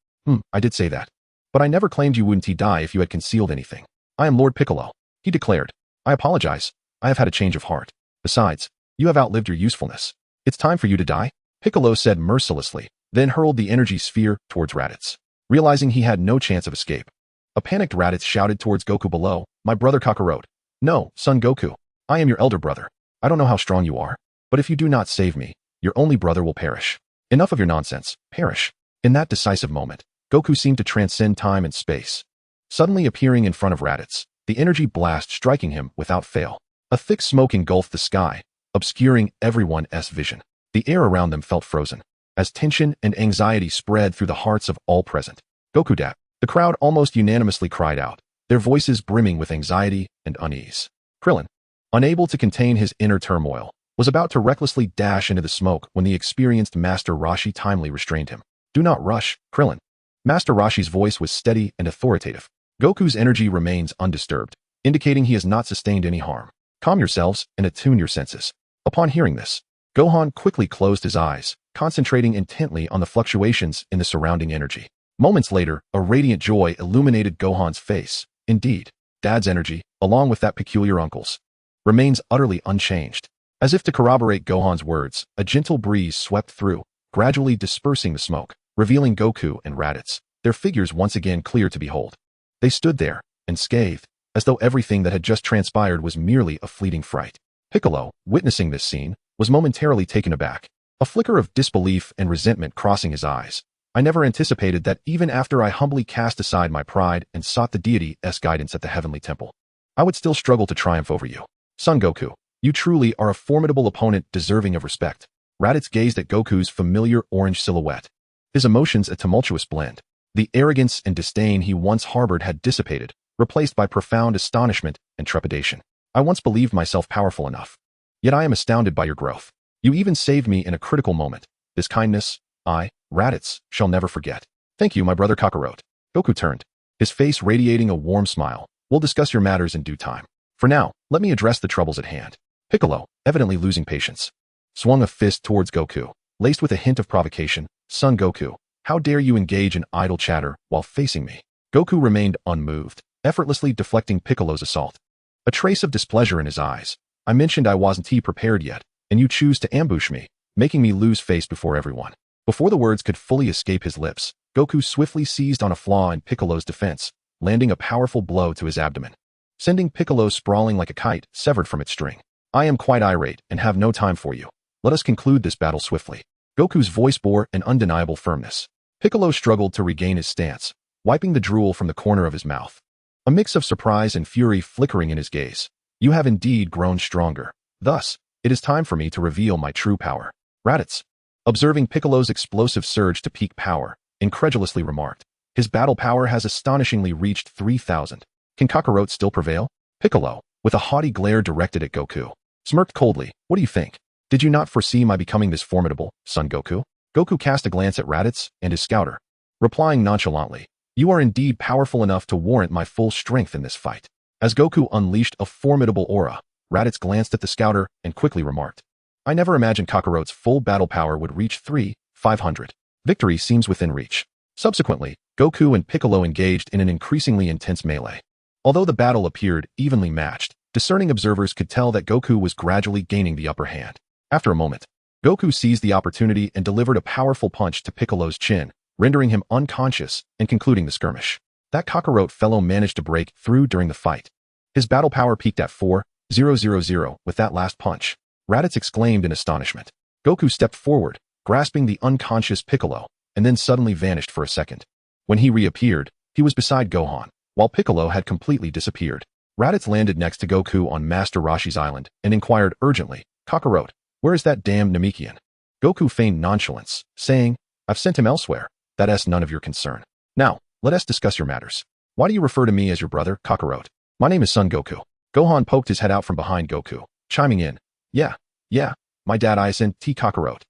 I did say that. But I never claimed you wouldn't die if you had concealed anything. I am Lord Piccolo, he declared. I apologize. I have had a change of heart. Besides, you have outlived your usefulness. It's time for you to die, Piccolo said mercilessly, then hurled the energy sphere towards Raditz. Realizing he had no chance of escape, a panicked Raditz shouted towards Goku below, my brother Kakarot. No, Son Goku. I am your elder brother. I don't know how strong you are, but if you do not save me, your only brother will perish. Enough of your nonsense. Perish. In that decisive moment, Goku seemed to transcend time and space, suddenly appearing in front of Raditz, the energy blast striking him without fail. A thick smoke engulfed the sky, obscuring everyone's vision. The air around them felt frozen, as tension and anxiety spread through the hearts of all present. Goku dap. The crowd almost unanimously cried out, their voices brimming with anxiety and unease. Krillin, unable to contain his inner turmoil, was about to recklessly dash into the smoke when the experienced Master Roshi timely restrained him. Do not rush, Krillin. Master Roshi's voice was steady and authoritative. Goku's energy remains undisturbed, indicating he has not sustained any harm. Calm yourselves and attune your senses. Upon hearing this, Gohan quickly closed his eyes, concentrating intently on the fluctuations in the surrounding energy. Moments later, a radiant joy illuminated Gohan's face. Indeed, Dad's energy, along with that peculiar uncle's, remains utterly unchanged. As if to corroborate Gohan's words, a gentle breeze swept through, gradually dispersing the smoke, revealing Goku and Raditz, their figures once again clear to behold. They stood there, unscathed, as though everything that had just transpired was merely a fleeting fright. Piccolo, witnessing this scene, was momentarily taken aback, a flicker of disbelief and resentment crossing his eyes. I never anticipated that even after I humbly cast aside my pride and sought the deity's guidance at the heavenly temple, I would still struggle to triumph over you. Son Goku, you truly are a formidable opponent deserving of respect. Raditz gazed at Goku's familiar orange silhouette. His emotions a tumultuous blend. The arrogance and disdain he once harbored had dissipated, replaced by profound astonishment and trepidation. I once believed myself powerful enough. Yet I am astounded by your growth. You even saved me in a critical moment. This kindness, I, Raditz, shall never forget. Thank you, my brother Kakarot. Goku turned, his face radiating a warm smile. We'll discuss your matters in due time. For now, let me address the troubles at hand. Piccolo, evidently losing patience, swung a fist towards Goku, laced with a hint of provocation. Son Goku, how dare you engage in idle chatter while facing me? Goku remained unmoved, effortlessly deflecting Piccolo's assault. A trace of displeasure in his eyes. I mentioned I wasn't prepared yet, and you choose to ambush me, making me lose face before everyone. Before the words could fully escape his lips, Goku swiftly seized on a flaw in Piccolo's defense, landing a powerful blow to his abdomen, sending Piccolo sprawling like a kite severed from its string. I am quite irate and have no time for you. Let us conclude this battle swiftly. Goku's voice bore an undeniable firmness. Piccolo struggled to regain his stance, wiping the drool from the corner of his mouth. A mix of surprise and fury flickering in his gaze. You have indeed grown stronger. Thus, it is time for me to reveal my true power. Raditz, observing Piccolo's explosive surge to peak power, incredulously remarked, his battle power has astonishingly reached 3,000. Can Kakarot still prevail? Piccolo, with a haughty glare directed at Goku, smirked coldly. What do you think? Did you not foresee my becoming this formidable, son Goku? Goku cast a glance at Raditz and his scouter, replying nonchalantly, you are indeed powerful enough to warrant my full strength in this fight. As Goku unleashed a formidable aura, Raditz glanced at the scouter and quickly remarked, I never imagined Kakarot's full battle power would reach 3,500. Victory seems within reach. Subsequently, Goku and Piccolo engaged in an increasingly intense melee. Although the battle appeared evenly matched, discerning observers could tell that Goku was gradually gaining the upper hand. After a moment, Goku seized the opportunity and delivered a powerful punch to Piccolo's chin, rendering him unconscious and concluding the skirmish. That Kakarot fellow managed to break through during the fight. His battle power peaked at 4,000 with that last punch. Raditz exclaimed in astonishment. Goku stepped forward, grasping the unconscious Piccolo, and then suddenly vanished for a second. When he reappeared, he was beside Gohan, while Piccolo had completely disappeared. Raditz landed next to Goku on Master Roshi's island and inquired urgently, Kakarot, where is that damned Namekian? Goku feigned nonchalance, saying, I've sent him elsewhere. That's none of your concern. Now, let us discuss your matters. Why do you refer to me as your brother, Kakarot? My name is Son Goku. Gohan poked his head out from behind Goku, chiming in, Yeah, my dad isn't Kakarot.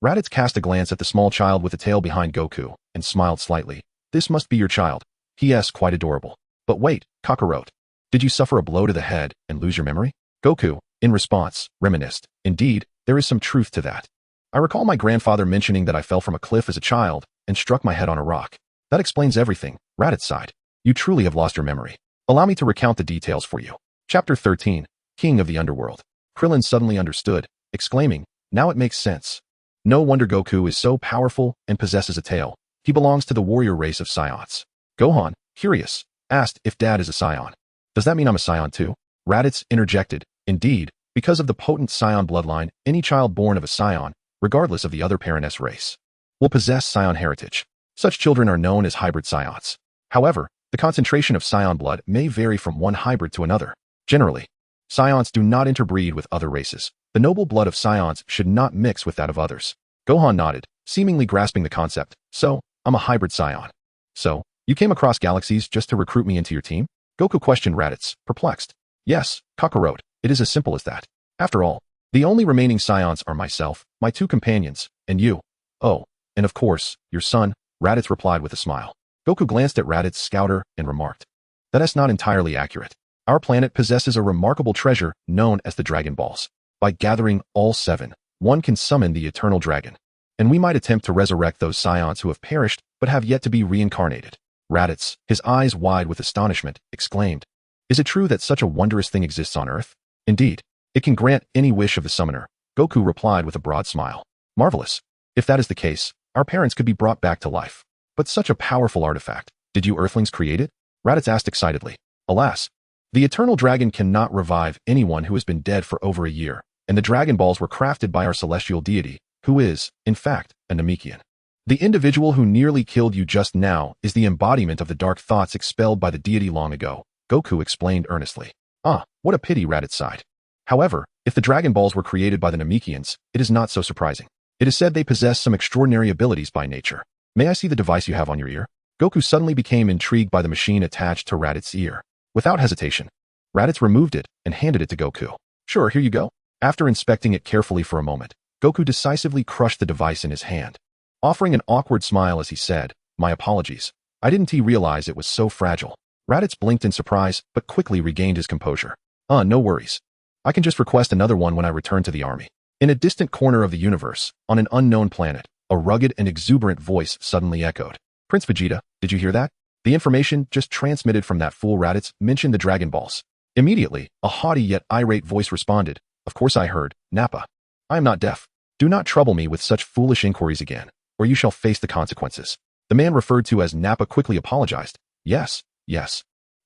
Raditz cast a glance at the small child with the tail behind Goku and smiled slightly. This must be your child. P.S. quite adorable. But wait, Kakarot. Did you suffer a blow to the head and lose your memory? Goku, in response, reminisced. Indeed, there is some truth to that. I recall my grandfather mentioning that I fell from a cliff as a child and struck my head on a rock. That explains everything, Raditz sighed. You truly have lost your memory. Allow me to recount the details for you. Chapter 13, King of the Underworld. Krillin suddenly understood, exclaiming, now it makes sense. No wonder Goku is so powerful and possesses a tail. He belongs to the warrior race of Saiyans. Gohan, curious, asked if Dad is a Saiyan. Does that mean I'm a Saiyan too? Raditz interjected, indeed, because of the potent Saiyan bloodline, any child born of a Saiyan, regardless of the other parent's race, will possess Saiyan heritage. Such children are known as hybrid Saiyans. However, the concentration of Saiyan blood may vary from one hybrid to another. Generally, Saiyans do not interbreed with other races. The noble blood of Saiyans should not mix with that of others. Gohan nodded, seemingly grasping the concept. So, I'm a hybrid Saiyan. So, you came across galaxies just to recruit me into your team? Goku questioned Raditz, perplexed. Yes, Kakarot, it is as simple as that. After all, the only remaining Saiyans are myself, my two companions, and you. Oh, and of course, your son, Raditz replied with a smile. Goku glanced at Raditz's scouter and remarked, that's not entirely accurate. Our planet possesses a remarkable treasure known as the Dragon Balls. By gathering all 7, one can summon the eternal dragon. And we might attempt to resurrect those Saiyans who have perished but have yet to be reincarnated. Raditz, his eyes wide with astonishment, exclaimed, is it true that such a wondrous thing exists on Earth? Indeed, it can grant any wish of the summoner. Goku replied with a broad smile. Marvelous. If that is the case, our parents could be brought back to life. But such a powerful artifact, did you Earthlings create it? Raditz asked excitedly. Alas, the eternal dragon cannot revive anyone who has been dead for over a year, and the Dragon Balls were crafted by our celestial deity, who is, in fact, a Namekian. The individual who nearly killed you just now is the embodiment of the dark thoughts expelled by the deity long ago, Goku explained earnestly. Ah, what a pity, Raditz sighed. However, if the Dragon Balls were created by the Namekians, it is not so surprising. It is said they possess some extraordinary abilities by nature. May I see the device you have on your ear? Goku suddenly became intrigued by the machine attached to Raditz's ear. Without hesitation, Raditz removed it and handed it to Goku. Sure, here you go. After inspecting it carefully for a moment, Goku decisively crushed the device in his hand, offering an awkward smile as he said, "My apologies. I didn't realize it was so fragile." Raditz blinked in surprise, but quickly regained his composure. No worries. I can just request another one when I return to the army. In a distant corner of the universe, on an unknown planet, a rugged and exuberant voice suddenly echoed. Prince Vegeta, did you hear that? The information just transmitted from that fool Raditz mentioned the Dragon Balls. Immediately, a haughty yet irate voice responded, "Of course I heard, Nappa. I am not deaf. Do not trouble me with such foolish inquiries again, or you shall face the consequences." The man referred to as Nappa quickly apologized. Yes.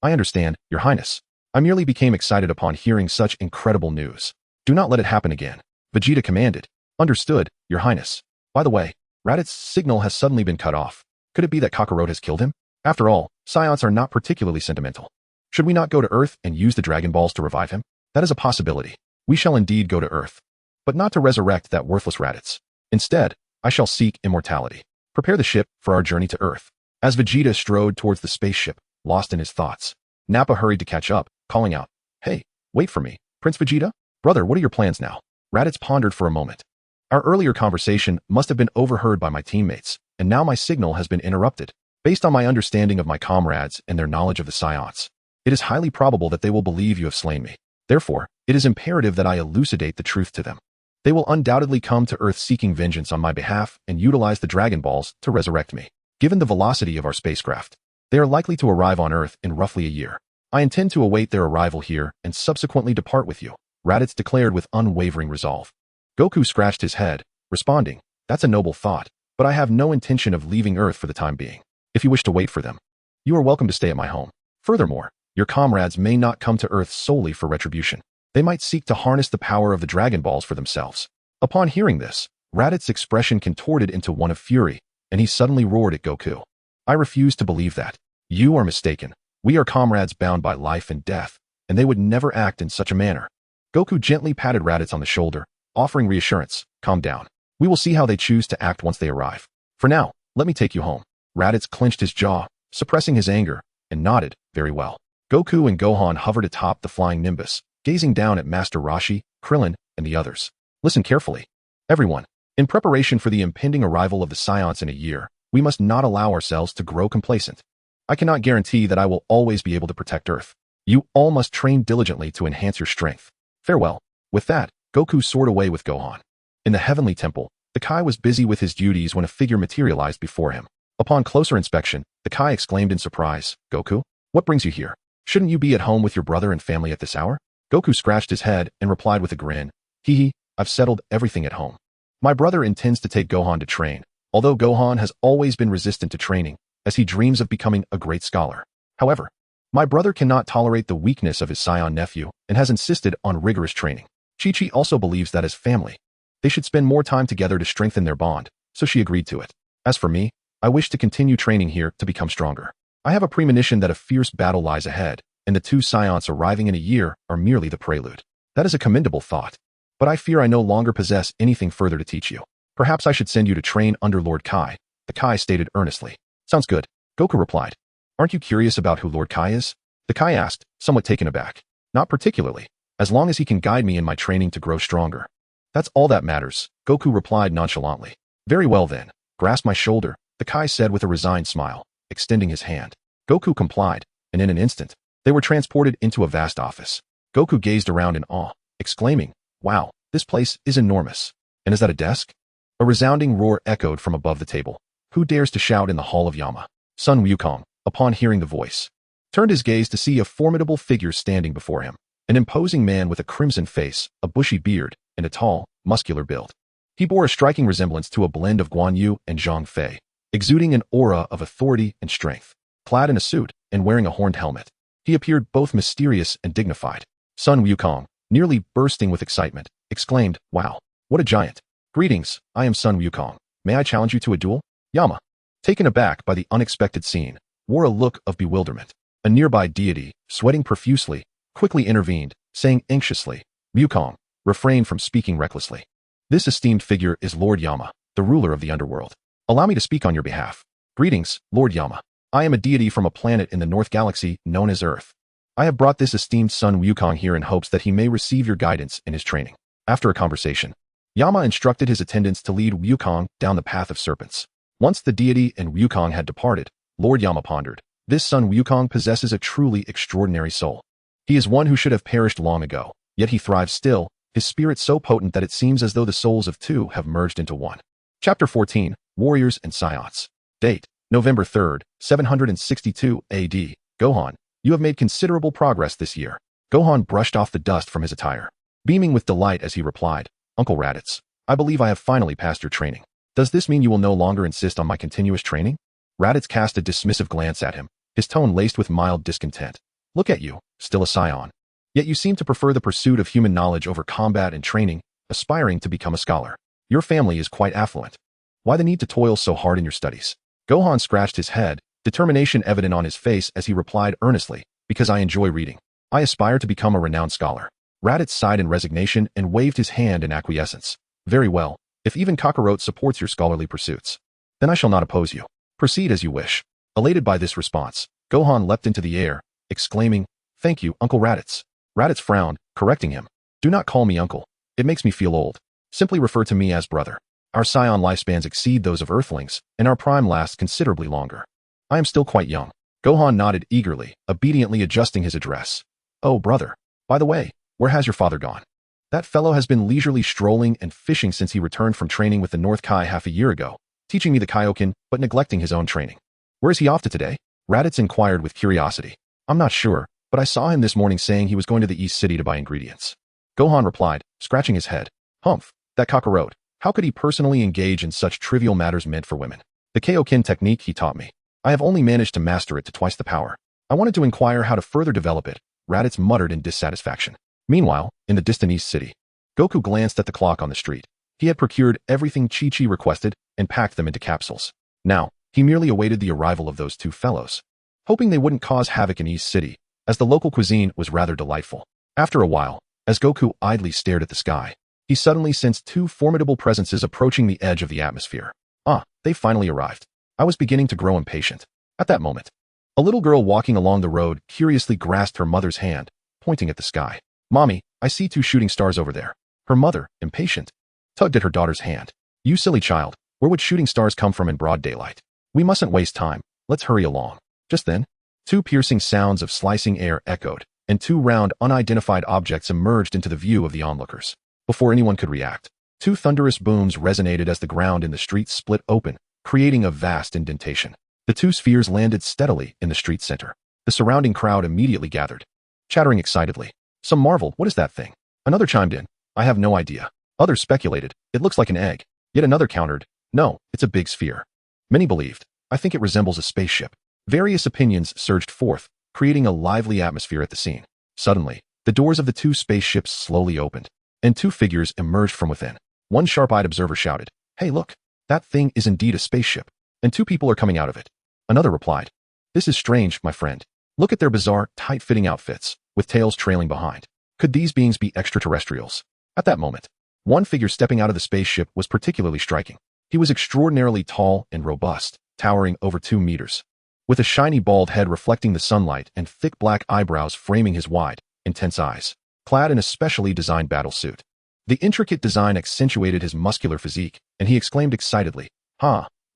I understand, Your Highness. I merely became excited upon hearing such incredible news. Do not let it happen again. Vegeta commanded. Understood, Your Highness. By the way, Raditz's signal has suddenly been cut off. Could it be that Kakarot has killed him? After all, Saiyans are not particularly sentimental. Should we not go to Earth and use the Dragon Balls to revive him? That is a possibility. We shall indeed go to Earth, but not to resurrect that worthless Raditz. Instead, I shall seek immortality. Prepare the ship for our journey to Earth. As Vegeta strode towards the spaceship, lost in his thoughts, Nappa hurried to catch up, calling out, "Hey, wait for me, Prince Vegeta? Brother, what are your plans now?" Raditz pondered for a moment. Our earlier conversation must have been overheard by my teammates, and now my signal has been interrupted. Based on my understanding of my comrades and their knowledge of the Saiyans, it is highly probable that they will believe you have slain me. Therefore, it is imperative that I elucidate the truth to them. They will undoubtedly come to Earth seeking vengeance on my behalf and utilize the Dragon Balls to resurrect me. Given the velocity of our spacecraft, they are likely to arrive on Earth in roughly a year. I intend to await their arrival here and subsequently depart with you, Raditz declared with unwavering resolve. Goku scratched his head, responding, "That's a noble thought, but I have no intention of leaving Earth for the time being. If you wish to wait for them, you are welcome to stay at my home. Furthermore, your comrades may not come to Earth solely for retribution. They might seek to harness the power of the Dragon Balls for themselves." Upon hearing this, Raditz's expression contorted into one of fury, and he suddenly roared at Goku. "I refuse to believe that. You are mistaken. We are comrades bound by life and death, and they would never act in such a manner." Goku gently patted Raditz on the shoulder, offering reassurance. "Calm down. We will see how they choose to act once they arrive. For now, let me take you home." Raditz clenched his jaw, suppressing his anger, and nodded, "Very well." Goku and Gohan hovered atop the flying Nimbus, gazing down at Master Roshi, Krillin, and the others. Listen carefully. Everyone, in preparation for the impending arrival of the Saiyans in a year, we must not allow ourselves to grow complacent. I cannot guarantee that I will always be able to protect Earth. You all must train diligently to enhance your strength. Farewell. With that, Goku soared away with Gohan. In the Heavenly Temple, the Kai was busy with his duties when a figure materialized before him. Upon closer inspection, the Kai exclaimed in surprise, "Goku, what brings you here? Shouldn't you be at home with your brother and family at this hour?" Goku scratched his head and replied with a grin, "Hee, I've settled everything at home. My brother intends to take Gohan to train, although Gohan has always been resistant to training, as he dreams of becoming a great scholar. However, my brother cannot tolerate the weakness of his Saiyan nephew and has insisted on rigorous training. Chi-Chi also believes that as family, they should spend more time together to strengthen their bond, so she agreed to it. As for me, I wish to continue training here to become stronger. I have a premonition that a fierce battle lies ahead, and the two Saiyans arriving in a year are merely the prelude. That is a commendable thought, but I fear I no longer possess anything further to teach you. Perhaps I should send you to train under Lord Kai," the Kai stated earnestly. "Sounds good," Goku replied. "Aren't you curious about who Lord Kai is?" the Kai asked, somewhat taken aback. "Not particularly, as long as he can guide me in my training to grow stronger. That's all that matters," Goku replied nonchalantly. "Very well then, grasp my shoulder," the Kai said with a resigned smile, extending his hand. Goku complied, and in an instant, they were transported into a vast office. Goku gazed around in awe, exclaiming, "Wow, this place is enormous. And is that a desk?" A resounding roar echoed from above the table. Who dares to shout in the hall of Yama? Sun Wukong, upon hearing the voice, turned his gaze to see a formidable figure standing before him. An imposing man with a crimson face, a bushy beard, and a tall, muscular build. He bore a striking resemblance to a blend of Guan Yu and Zhang Fei, exuding an aura of authority and strength. Clad in a suit and wearing a horned helmet, he appeared both mysterious and dignified. Sun Wukong, nearly bursting with excitement, exclaimed, "Wow, what a giant! Greetings, I am Sun Wukong. May I challenge you to a duel?" Yama, taken aback by the unexpected scene, wore a look of bewilderment. A nearby deity, sweating profusely, quickly intervened, saying anxiously, Wukong, refrain from speaking recklessly. This esteemed figure is Lord Yama, the ruler of the underworld. Allow me to speak on your behalf. Greetings, Lord Yama. I am a deity from a planet in the North Galaxy known as Earth. I have brought this esteemed son Wukong here in hopes that he may receive your guidance in his training. After a conversation, Yama instructed his attendants to lead Wukong down the path of serpents. Once the deity and Wukong had departed, Lord Yama pondered, this son Wukong possesses a truly extraordinary soul. He is one who should have perished long ago, yet he thrives still, his spirit so potent that it seems as though the souls of two have merged into one. Chapter 14, Warriors and Saiyans. Date, November 3rd, 762 AD. Gohan, you have made considerable progress this year. Gohan brushed off the dust from his attire, beaming with delight as he replied, Uncle Raditz, I believe I have finally passed your training. Does this mean you will no longer insist on my continuous training? Raditz cast a dismissive glance at him, his tone laced with mild discontent. Look at you, still a Saiyan. Yet you seem to prefer the pursuit of human knowledge over combat and training, aspiring to become a scholar. Your family is quite affluent. Why the need to toil so hard in your studies? Gohan scratched his head, determination evident on his face as he replied earnestly, because I enjoy reading. I aspire to become a renowned scholar. Raditz sighed in resignation and waved his hand in acquiescence. Very well, if even Kakarot supports your scholarly pursuits, then I shall not oppose you. Proceed as you wish. Elated by this response, Gohan leapt into the air, exclaiming, Thank you, Uncle Raditz. Raditz frowned, correcting him. Do not call me uncle. It makes me feel old. Simply refer to me as brother. Our Saiyan lifespans exceed those of Earthlings, and our prime lasts considerably longer. I am still quite young. Gohan nodded eagerly, obediently adjusting his address. Oh, brother. By the way, where has your father gone? That fellow has been leisurely strolling and fishing since he returned from training with the North Kai half a year ago, teaching me the Kaioken, but neglecting his own training. Where is he off to today? Raditz inquired with curiosity. I'm not sure, but I saw him this morning saying he was going to the East City to buy ingredients. Gohan replied, scratching his head. Humph, that Kakarot. How could he personally engage in such trivial matters meant for women? The Kaioken technique he taught me. I have only managed to master it to twice the power. I wanted to inquire how to further develop it, Raditz muttered in dissatisfaction. Meanwhile, in the distant East City, Goku glanced at the clock on the street. He had procured everything Chi-Chi requested and packed them into capsules. Now, he merely awaited the arrival of those two fellows, hoping they wouldn't cause havoc in East City, as the local cuisine was rather delightful. After a while, as Goku idly stared at the sky, he suddenly sensed two formidable presences approaching the edge of the atmosphere. Ah, they finally arrived. I was beginning to grow impatient. At that moment, a little girl walking along the road curiously grasped her mother's hand, pointing at the sky. Mommy, I see two shooting stars over there. Her mother, impatient, tugged at her daughter's hand. You silly child, where would shooting stars come from in broad daylight? We mustn't waste time. Let's hurry along. Just then, two piercing sounds of slicing air echoed, and two round, unidentified objects emerged into the view of the onlookers. Before anyone could react, two thunderous booms resonated as the ground in the street split open, creating a vast indentation. The two spheres landed steadily in the street center. The surrounding crowd immediately gathered, chattering excitedly. Some marveled, what is that thing? Another chimed in, I have no idea. Others speculated, it looks like an egg. Yet another countered, no, it's a big sphere. Many believed, I think it resembles a spaceship. Various opinions surged forth, creating a lively atmosphere at the scene. Suddenly, the doors of the two spaceships slowly opened, and two figures emerged from within. One sharp-eyed observer shouted, Hey look, that thing is indeed a spaceship, and two people are coming out of it. Another replied, This is strange, my friend. Look at their bizarre, tight-fitting outfits, with tails trailing behind. Could these beings be extraterrestrials? At that moment, one figure stepping out of the spaceship was particularly striking. He was extraordinarily tall and robust, towering over 2 meters, with a shiny bald head reflecting the sunlight and thick black eyebrows framing his wide, intense eyes, clad in a specially designed battle suit. The intricate design accentuated his muscular physique, and he exclaimed excitedly,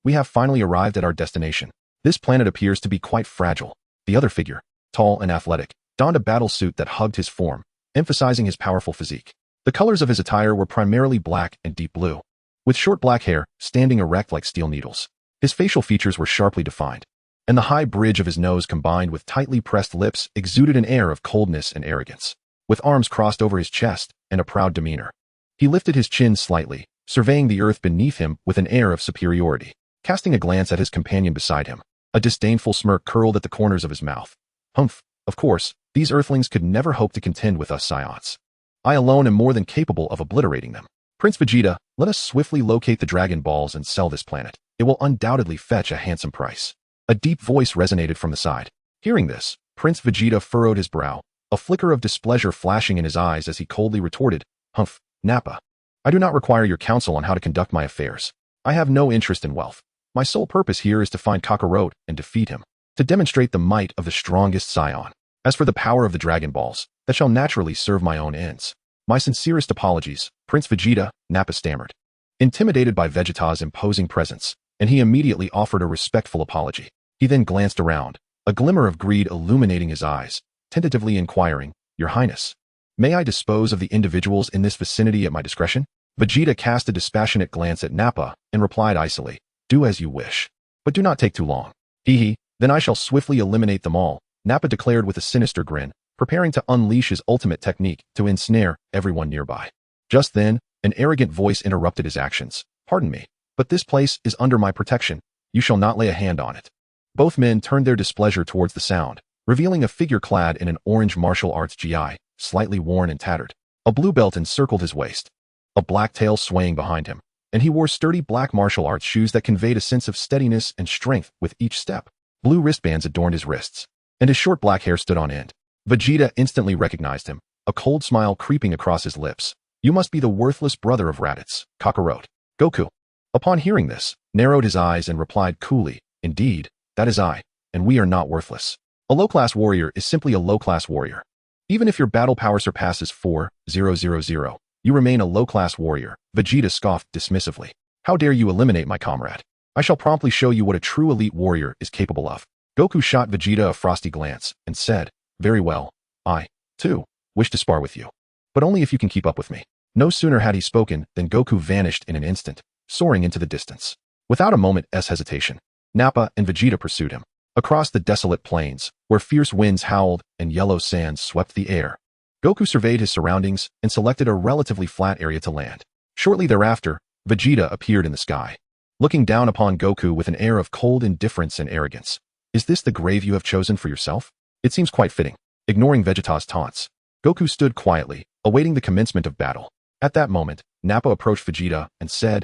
we have finally arrived at our destination. This planet appears to be quite fragile. The other figure, tall and athletic, donned a battle suit that hugged his form, emphasizing his powerful physique. The colors of his attire were primarily black and deep blue, with short black hair standing erect like steel needles. His facial features were sharply defined, and the high bridge of his nose combined with tightly pressed lips exuded an air of coldness and arrogance. With arms crossed over his chest and a proud demeanor, he lifted his chin slightly, surveying the earth beneath him with an air of superiority. Casting a glance at his companion beside him, a disdainful smirk curled at the corners of his mouth. Humph, of course, these earthlings could never hope to contend with us Saiyans. I alone am more than capable of obliterating them. Prince Vegeta, let us swiftly locate the Dragon Balls and sell this planet. it will undoubtedly fetch a handsome price. A deep voice resonated from the side. Hearing this, Prince Vegeta furrowed his brow, a flicker of displeasure flashing in his eyes as he coldly retorted, "Humph, Nappa. I do not require your counsel on how to conduct my affairs. I have no interest in wealth. My sole purpose here is to find Kakarot and defeat him, to demonstrate the might of the strongest Saiyan. As for the power of the Dragon Balls, that shall naturally serve my own ends. My sincerest apologies, Prince Vegeta," Nappa stammered. Intimidated by Vegeta's imposing presence, and he immediately offered a respectful apology. He then glanced around, a glimmer of greed illuminating his eyes, tentatively inquiring, "Your Highness, may I dispose of the individuals in this vicinity at my discretion?" Vegeta cast a dispassionate glance at Nappa and replied icily, "Do as you wish. But do not take too long." "Hee, then I shall swiftly eliminate them all," Nappa declared with a sinister grin, preparing to unleash his ultimate technique to ensnare everyone nearby. Just then, an arrogant voice interrupted his actions. "Pardon me, but this place is under my protection. You shall not lay a hand on it." Both men turned their displeasure towards the sound, revealing a figure clad in an orange martial arts gi, slightly worn and tattered. A blue belt encircled his waist, a black tail swaying behind him, and he wore sturdy black martial arts shoes that conveyed a sense of steadiness and strength with each step. Blue wristbands adorned his wrists, and his short black hair stood on end. Vegeta instantly recognized him, a cold smile creeping across his lips. "You must be the worthless brother of Raditz, Kakarot." Goku, upon hearing this, narrowed his eyes and replied coolly, "Indeed, that is I, and we are not worthless. A low-class warrior is simply a low-class warrior. Even if your battle power surpasses 4,000, you remain a low-class warrior," Vegeta scoffed dismissively. "How dare you eliminate my comrade? I shall promptly show you what a true elite warrior is capable of." Goku shot Vegeta a frosty glance and said, "Very well, I, too, wish to spar with you. But only if you can keep up with me." No sooner had he spoken than Goku vanished in an instant, soaring into the distance. Without a moment's hesitation, Nappa and Vegeta pursued him. Across the desolate plains, where fierce winds howled and yellow sands swept the air, Goku surveyed his surroundings and selected a relatively flat area to land. Shortly thereafter, Vegeta appeared in the sky, looking down upon Goku with an air of cold indifference and arrogance. "Is this the grave you have chosen for yourself? It seems quite fitting." Ignoring Vegeta's taunts, Goku stood quietly, awaiting the commencement of battle. At that moment, Nappa approached Vegeta and said,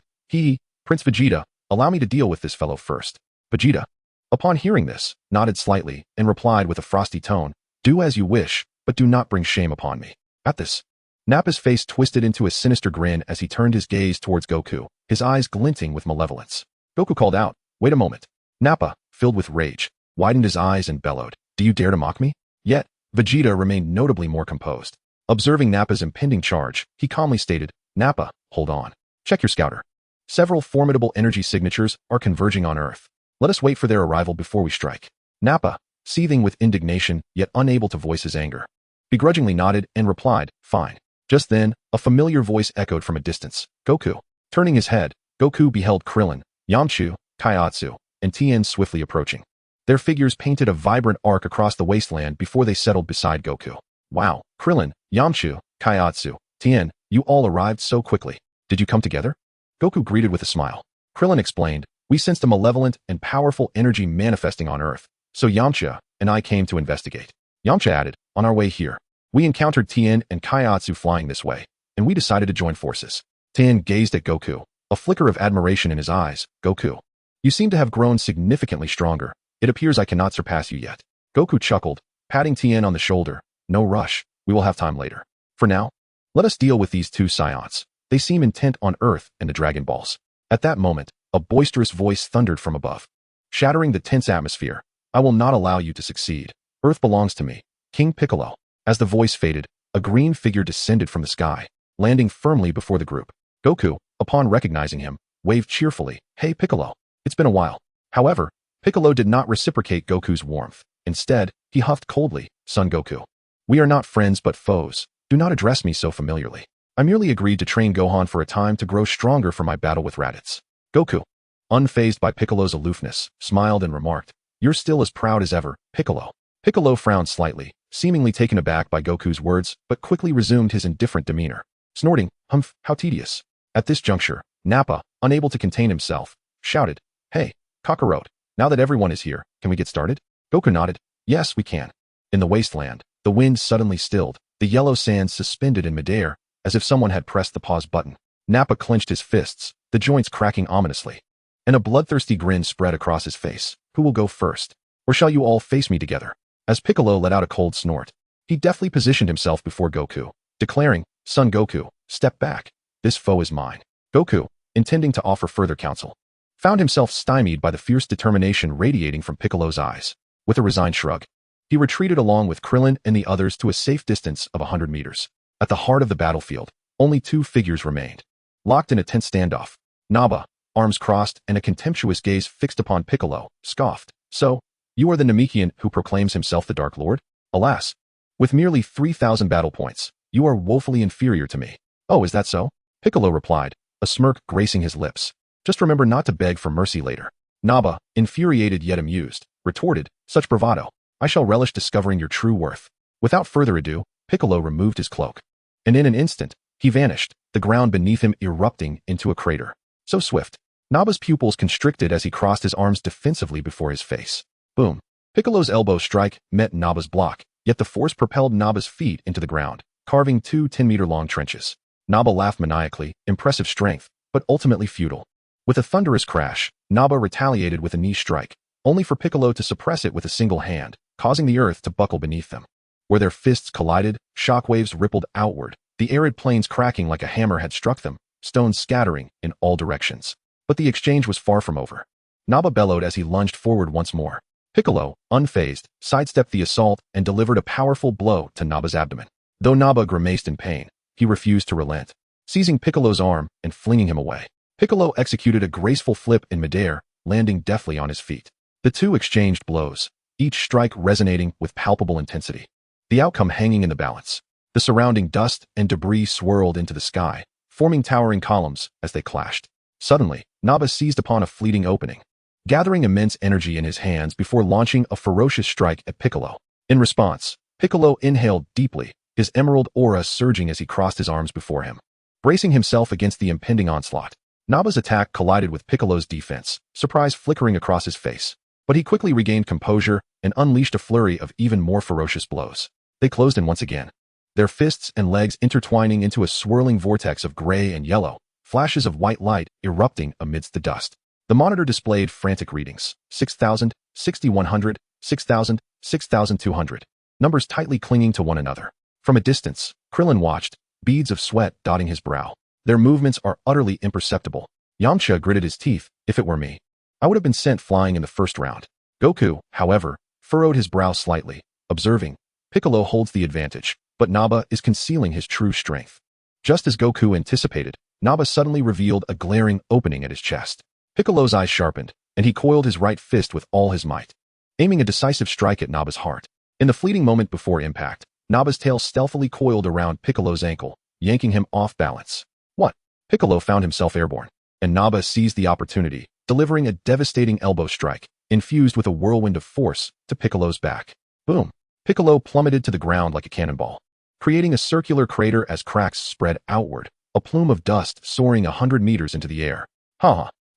"Prince Vegeta, allow me to deal with this fellow first." Vegeta, upon hearing this, nodded slightly and replied with a frosty tone, "Do as you wish, but do not bring shame upon me." At this, Nappa's face twisted into a sinister grin as he turned his gaze towards Goku, his eyes glinting with malevolence. Goku called out, "Wait a moment." Nappa, filled with rage, widened his eyes and bellowed, "Do you dare to mock me?" Yet, Vegeta remained notably more composed. Observing Nappa's impending charge, he calmly stated, "Nappa, hold on. Check your scouter. Several formidable energy signatures are converging on Earth. Let us wait for their arrival before we strike." Nappa, seething with indignation yet unable to voice his anger, begrudgingly nodded and replied, "Fine." Just then, a familiar voice echoed from a distance, "Goku." Turning his head, Goku beheld Krillin, Yamcha, Kaiatsu, and Tien swiftly approaching. Their figures painted a vibrant arc across the wasteland before they settled beside Goku. "Wow, Krillin, Yamcha, Kaiatsu, Tien, you all arrived so quickly. Did you come together?" Goku greeted with a smile. Krillin explained, "We sensed a malevolent and powerful energy manifesting on Earth, so Yamcha and I came to investigate." Yamcha added, "On our way here, we encountered Tien and Kaiatsu flying this way, and we decided to join forces." Tien gazed at Goku, a flicker of admiration in his eyes. "Goku, you seem to have grown significantly stronger. It appears I cannot surpass you yet." Goku chuckled, patting Tien on the shoulder. "No rush, we will have time later. For now, let us deal with these two Saiyans. They seem intent on Earth and the Dragon Balls." At that moment, a boisterous voice thundered from above, shattering the tense atmosphere. "I will not allow you to succeed. Earth belongs to me, King Piccolo." As the voice faded, a green figure descended from the sky, landing firmly before the group. Goku, upon recognizing him, waved cheerfully, "Hey Piccolo, it's been a while." However, Piccolo did not reciprocate Goku's warmth. Instead, he huffed coldly, "Son Goku, we are not friends but foes. Do not address me so familiarly. I merely agreed to train Gohan for a time to grow stronger for my battle with Raditz." Goku, unfazed by Piccolo's aloofness, smiled and remarked, "You're still as proud as ever, Piccolo." Piccolo frowned slightly, seemingly taken aback by Goku's words, but quickly resumed his indifferent demeanor, snorting, "Humph, how tedious." At this juncture, Nappa, unable to contain himself, shouted, "Hey, Kakarot, now that everyone is here, can we get started?" Goku nodded, "Yes, we can." In the wasteland, the wind suddenly stilled, the yellow sands suspended in midair, as if someone had pressed the pause button. Nappa clenched his fists, the joints cracking ominously. and a bloodthirsty grin spread across his face. Who will go first? Or shall you all face me together? As Piccolo let out a cold snort, he deftly positioned himself before Goku, declaring, Son Goku, step back. This foe is mine. Goku, intending to offer further counsel, found himself stymied by the fierce determination radiating from Piccolo's eyes. With a resigned shrug, he retreated along with Krillin and the others to a safe distance of 100 meters. At the heart of the battlefield, only two figures remained, locked in a tense standoff. Naba, arms crossed and a contemptuous gaze fixed upon Piccolo, scoffed. So, you are the Namekian who proclaims himself the Dark Lord? Alas, with merely 3,000 battle points, you are woefully inferior to me. Oh, is that so? Piccolo replied, a smirk gracing his lips. Just remember not to beg for mercy later. Naba, infuriated yet amused, retorted, such bravado. I shall relish discovering your true worth. Without further ado, Piccolo removed his cloak, and in an instant, he vanished, the ground beneath him erupting into a crater. So swift, Naba's pupils constricted as he crossed his arms defensively before his face. Boom. Piccolo's elbow strike met Naba's block, yet the force propelled Naba's feet into the ground, carving two 10-meter-long trenches. Naba laughed maniacally, impressive strength, but ultimately futile. With a thunderous crash, Naba retaliated with a knee strike, only for Piccolo to suppress it with a single hand, causing the earth to buckle beneath them. Where their fists collided, shockwaves rippled outward, the arid plains cracking like a hammer had struck them, stones scattering in all directions. But the exchange was far from over. Naba bellowed as he lunged forward once more. Piccolo, unfazed, sidestepped the assault and delivered a powerful blow to Naba's abdomen. Though Naba grimaced in pain, he refused to relent, seizing Piccolo's arm and flinging him away. Piccolo executed a graceful flip in midair, landing deftly on his feet. The two exchanged blows, each strike resonating with palpable intensity. The outcome hanging in the balance. The surrounding dust and debris swirled into the sky, forming towering columns as they clashed. Suddenly, Naba seized upon a fleeting opening, gathering immense energy in his hands before launching a ferocious strike at Piccolo. In response, Piccolo inhaled deeply, his emerald aura surging as he crossed his arms before him. Bracing himself against the impending onslaught, Naba's attack collided with Piccolo's defense, surprise flickering across his face. But he quickly regained composure and unleashed a flurry of even more ferocious blows. They closed in once again, their fists and legs intertwining into a swirling vortex of gray and yellow, flashes of white light erupting amidst the dust. The monitor displayed frantic readings, 6,000, 6,100, 6,000, 6,200, numbers tightly clinging to one another. From a distance, Krillin watched, beads of sweat dotting his brow. Their movements are utterly imperceptible. Yamcha gritted his teeth. If it were me, I would have been sent flying in the first round. Goku, however, furrowed his brow slightly, observing, Piccolo holds the advantage, but Naba is concealing his true strength. Just as Goku anticipated, Naba suddenly revealed a glaring opening at his chest. Piccolo's eyes sharpened, and he coiled his right fist with all his might, aiming a decisive strike at Naba's heart. In the fleeting moment before impact, Naba's tail stealthily coiled around Piccolo's ankle, yanking him off balance. What? Piccolo found himself airborne, and Naba seized the opportunity, delivering a devastating elbow strike, infused with a whirlwind of force, to Piccolo's back. Boom! Piccolo plummeted to the ground like a cannonball, creating a circular crater as cracks spread outward, a plume of dust soaring 100 meters into the air.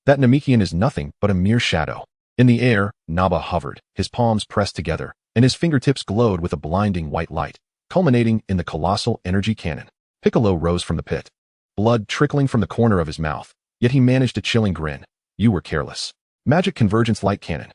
That Namekian is nothing but a mere shadow. In the air, Naba hovered, his palms pressed together, and his fingertips glowed with a blinding white light, culminating in the colossal energy cannon. Piccolo rose from the pit, blood trickling from the corner of his mouth, yet he managed a chilling grin. You were careless. Magic convergence light cannon.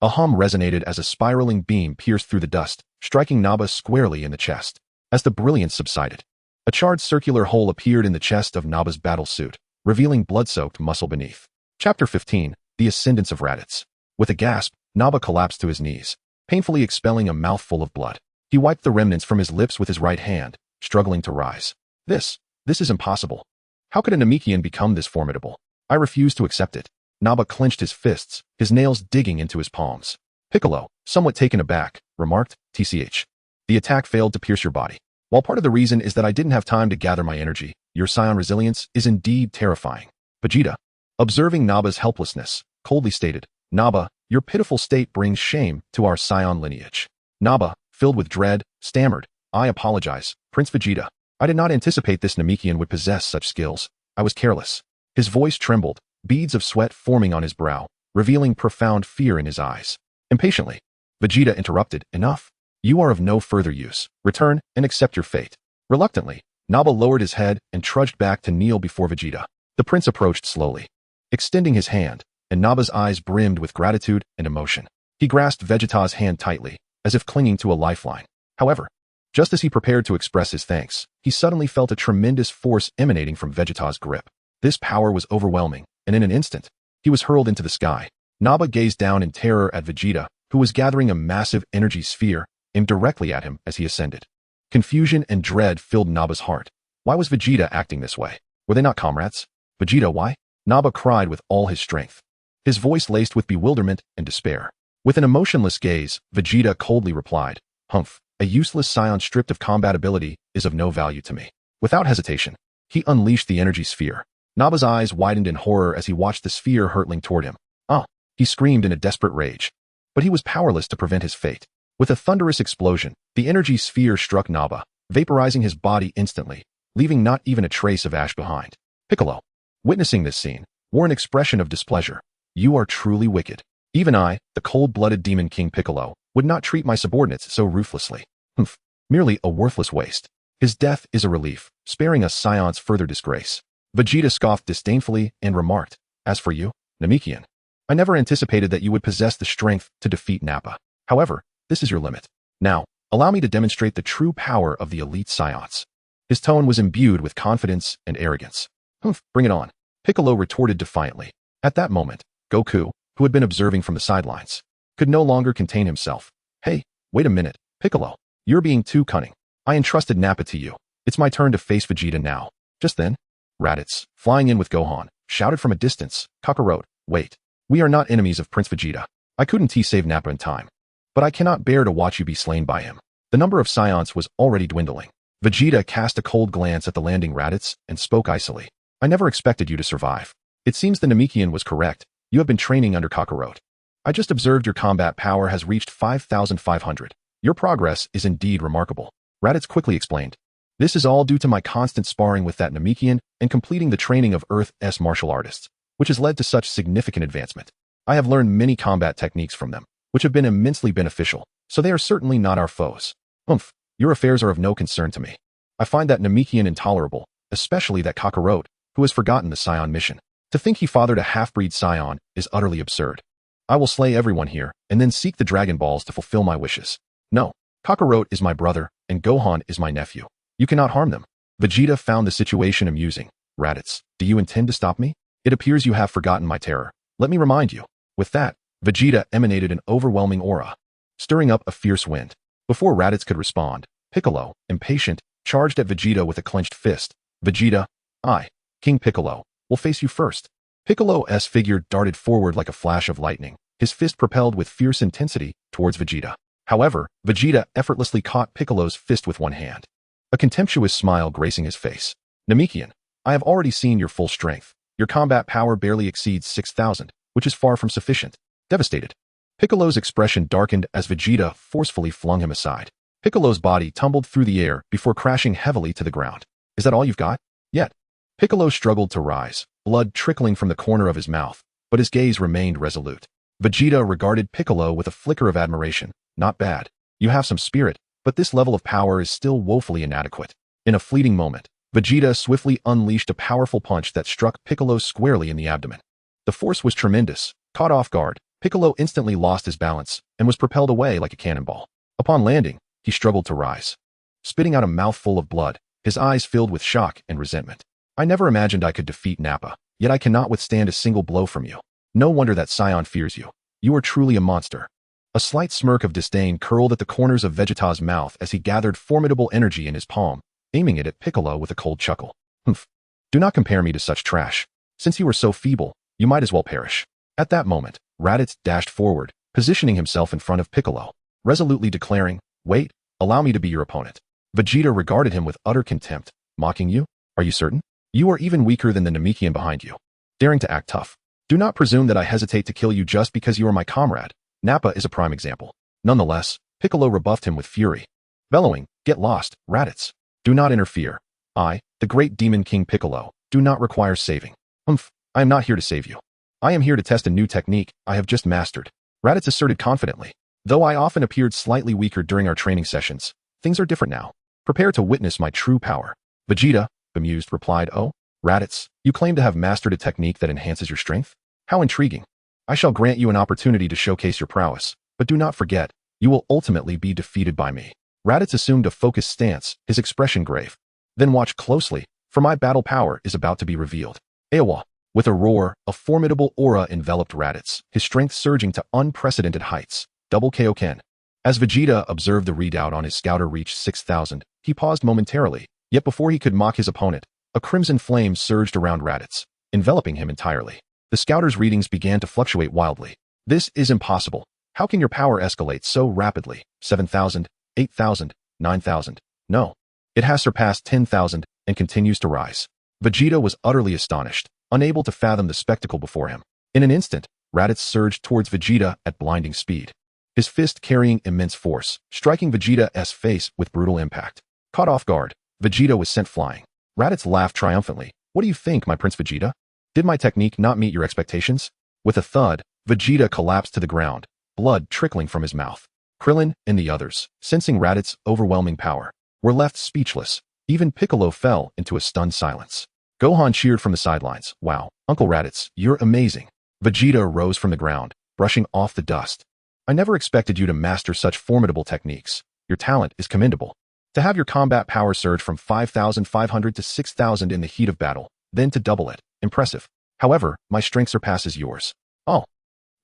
A hum resonated as a spiraling beam pierced through the dust, striking Naba squarely in the chest. As the brilliance subsided, a charred circular hole appeared in the chest of Naba's battle suit, revealing blood-soaked muscle beneath. Chapter 15, The Ascendance of Raditz. With a gasp, Naba collapsed to his knees, painfully expelling a mouthful of blood. He wiped the remnants from his lips with his right hand, struggling to rise. This is impossible. How could a Namekian become this formidable? I refuse to accept it. Naba clenched his fists, his nails digging into his palms. Piccolo, somewhat taken aback, remarked, TCH. The attack failed to pierce your body. While part of the reason is that I didn't have time to gather my energy, your Saiyan resilience is indeed terrifying. Vegeta, observing Naba's helplessness, coldly stated, Naba, your pitiful state brings shame to our Saiyan lineage. Naba, filled with dread, stammered, I apologize, Prince Vegeta. I did not anticipate this Namekian would possess such skills. I was careless. His voice trembled, beads of sweat forming on his brow, revealing profound fear in his eyes. Impatiently, Vegeta interrupted, enough. You are of no further use. Return and accept your fate. Reluctantly, Naba lowered his head and trudged back to kneel before Vegeta. The prince approached slowly, extending his hand, and Naba's eyes brimmed with gratitude and emotion. He grasped Vegeta's hand tightly, as if clinging to a lifeline. However, just as he prepared to express his thanks, he suddenly felt a tremendous force emanating from Vegeta's grip. This power was overwhelming, and in an instant, he was hurled into the sky. Naba gazed down in terror at Vegeta, who was gathering a massive energy sphere aimed directly at him as he ascended. Confusion and dread filled Naba's heart. Why was Vegeta acting this way? Were they not comrades? Vegeta, why? Naba cried with all his strength, his voice laced with bewilderment and despair. With an emotionless gaze, Vegeta coldly replied, "Humph, a useless Saiyan stripped of combat ability is of no value to me." Without hesitation, he unleashed the energy sphere. Naba's eyes widened in horror as he watched the sphere hurtling toward him. "Ah!" he screamed in a desperate rage. But he was powerless to prevent his fate. With a thunderous explosion, the energy sphere struck Naba, vaporizing his body instantly, leaving not even a trace of ash behind. Piccolo, witnessing this scene, wore an expression of displeasure. "You are truly wicked. Even I, the cold-blooded Demon King Piccolo, would not treat my subordinates so ruthlessly. Humph, merely a worthless waste. His death is a relief, sparing us Saiyans further disgrace." Vegeta scoffed disdainfully and remarked, "As for you, Namekian, I never anticipated that you would possess the strength to defeat Nappa. However, this is your limit. Now, allow me to demonstrate the true power of the elite Saiyans." His tone was imbued with confidence and arrogance. "Humph, bring it on," Piccolo retorted defiantly. At that moment, Goku, who had been observing from the sidelines, could no longer contain himself. "Hey, wait a minute, Piccolo. You're being too cunning. I entrusted Nappa to you. It's my turn to face Vegeta now." Just then, Raditz, flying in with Gohan, shouted from a distance, "Kakarot, wait. We are not enemies of Prince Vegeta. I couldn't save Nappa in time. But I cannot bear to watch you be slain by him." The number of Saiyans was already dwindling. Vegeta cast a cold glance at the landing Raditz and spoke icily. "I never expected you to survive. It seems the Namekian was correct. You have been training under Kakarot. I just observed your combat power has reached 5,500. Your progress is indeed remarkable." Raditz quickly explained. "This is all due to my constant sparring with that Namekian and completing the training of Earth's martial artists, which has led to such significant advancement. I have learned many combat techniques from them, which have been immensely beneficial, so they are certainly not our foes. Humph, your affairs are of no concern to me. I find that Namekian intolerable, especially that Kakarot, who has forgotten the Saiyan mission. To think he fathered a half-breed Saiyan is utterly absurd. I will slay everyone here, and then seek the Dragon Balls to fulfill my wishes. No, Kakarot is my brother, and Gohan is my nephew. You cannot harm them." Vegeta found the situation amusing. "Raditz, do you intend to stop me? It appears you have forgotten my terror. Let me remind you." With that, Vegeta emanated an overwhelming aura, stirring up a fierce wind. Before Raditz could respond, Piccolo, impatient, charged at Vegeta with a clenched fist. "Vegeta, I, King Piccolo, will face you first." Piccolo's figure darted forward like a flash of lightning, his fist propelled with fierce intensity towards Vegeta. However, Vegeta effortlessly caught Piccolo's fist with one hand, a contemptuous smile gracing his face. "Namekian, I have already seen your full strength. Your combat power barely exceeds 6,000, which is far from sufficient." Devastated, Piccolo's expression darkened as Vegeta forcefully flung him aside. Piccolo's body tumbled through the air before crashing heavily to the ground. "Is that all you've got?" "Yet." Piccolo struggled to rise, blood trickling from the corner of his mouth, but his gaze remained resolute. Vegeta regarded Piccolo with a flicker of admiration. "Not bad. You have some spirit, but this level of power is still woefully inadequate." In a fleeting moment, Vegeta swiftly unleashed a powerful punch that struck Piccolo squarely in the abdomen. The force was tremendous. Caught off guard, Piccolo instantly lost his balance and was propelled away like a cannonball. Upon landing, he struggled to rise, spitting out a mouthful of blood, his eyes filled with shock and resentment. "I never imagined I could defeat Nappa, yet I cannot withstand a single blow from you. No wonder that Saiyan fears you. You are truly a monster." A slight smirk of disdain curled at the corners of Vegeta's mouth as he gathered formidable energy in his palm, aiming it at Piccolo with a cold chuckle. "Humph. Do not compare me to such trash. Since you are so feeble, you might as well perish." At that moment, Raditz dashed forward, positioning himself in front of Piccolo, resolutely declaring, "Wait, allow me to be your opponent." Vegeta regarded him with utter contempt. "Mocking you? Are you certain? You are even weaker than the Namekian behind you, daring to act tough. Do not presume that I hesitate to kill you just because you are my comrade. Nappa is a prime example." Nonetheless, Piccolo rebuffed him with fury, bellowing, "Get lost, Raditz. Do not interfere. I, the great Demon King Piccolo, do not require saving." "Humph, I am not here to save you. I am here to test a new technique I have just mastered," Raditz asserted confidently. "Though I often appeared slightly weaker during our training sessions, things are different now. Prepare to witness my true power." Vegeta, bemused, replied, "Oh, Raditz, you claim to have mastered a technique that enhances your strength? How intriguing. I shall grant you an opportunity to showcase your prowess, but do not forget, you will ultimately be defeated by me. Raditz assumed a focused stance, his expression grave. Then watch closely, for my battle power is about to be revealed. Awa. With a roar, a formidable aura enveloped Raditz, his strength surging to unprecedented heights. Double Kaioken. As Vegeta observed the readout on his scouter reach 6,000, he paused momentarily, yet before he could mock his opponent, a crimson flame surged around Raditz, enveloping him entirely. The scouter's readings began to fluctuate wildly. This is impossible. How can your power escalate so rapidly? 7,000, 8,000, 9,000. No. It has surpassed 10,000 and continues to rise. Vegeta was utterly astonished, unable to fathom the spectacle before him. In an instant, Raditz surged towards Vegeta at blinding speed, his fist carrying immense force, striking Vegeta's face with brutal impact. Caught off guard, Vegeta was sent flying. Raditz laughed triumphantly. What do you think, my Prince Vegeta? Did my technique not meet your expectations? With a thud, Vegeta collapsed to the ground, blood trickling from his mouth. Krillin and the others, sensing Raditz's overwhelming power, were left speechless. Even Piccolo fell into a stunned silence. Gohan cheered from the sidelines. Wow, Uncle Raditz, you're amazing. Vegeta rose from the ground, brushing off the dust. I never expected you to master such formidable techniques. Your talent is commendable. To have your combat power surge from 5,500 to 6,000 in the heat of battle, then to double it. Impressive. However, my strength surpasses yours. Oh.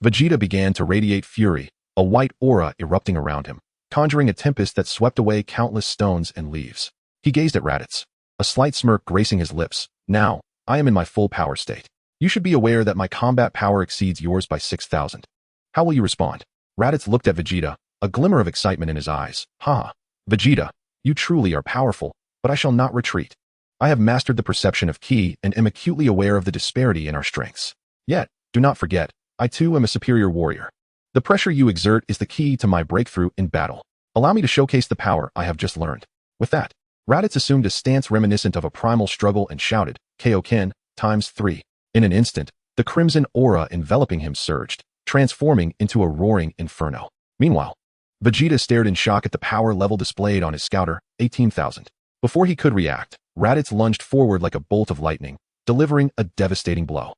Vegeta began to radiate fury, a white aura erupting around him, conjuring a tempest that swept away countless stones and leaves. He gazed at Raditz, a slight smirk gracing his lips. Now, I am in my full power state. You should be aware that my combat power exceeds yours by 6,000. How will you respond? Raditz looked at Vegeta, a glimmer of excitement in his eyes. Haha. Vegeta, you truly are powerful, but I shall not retreat. I have mastered the perception of ki and am acutely aware of the disparity in our strengths. Yet, do not forget, I too am a superior warrior. The pressure you exert is the key to my breakthrough in battle. Allow me to showcase the power I have just learned. With that, Raditz assumed a stance reminiscent of a primal struggle and shouted, Kaioken, ×3. In an instant, the crimson aura enveloping him surged, transforming into a roaring inferno. Meanwhile, Vegeta stared in shock at the power level displayed on his scouter, 18,000. Before he could react, Raditz lunged forward like a bolt of lightning, delivering a devastating blow.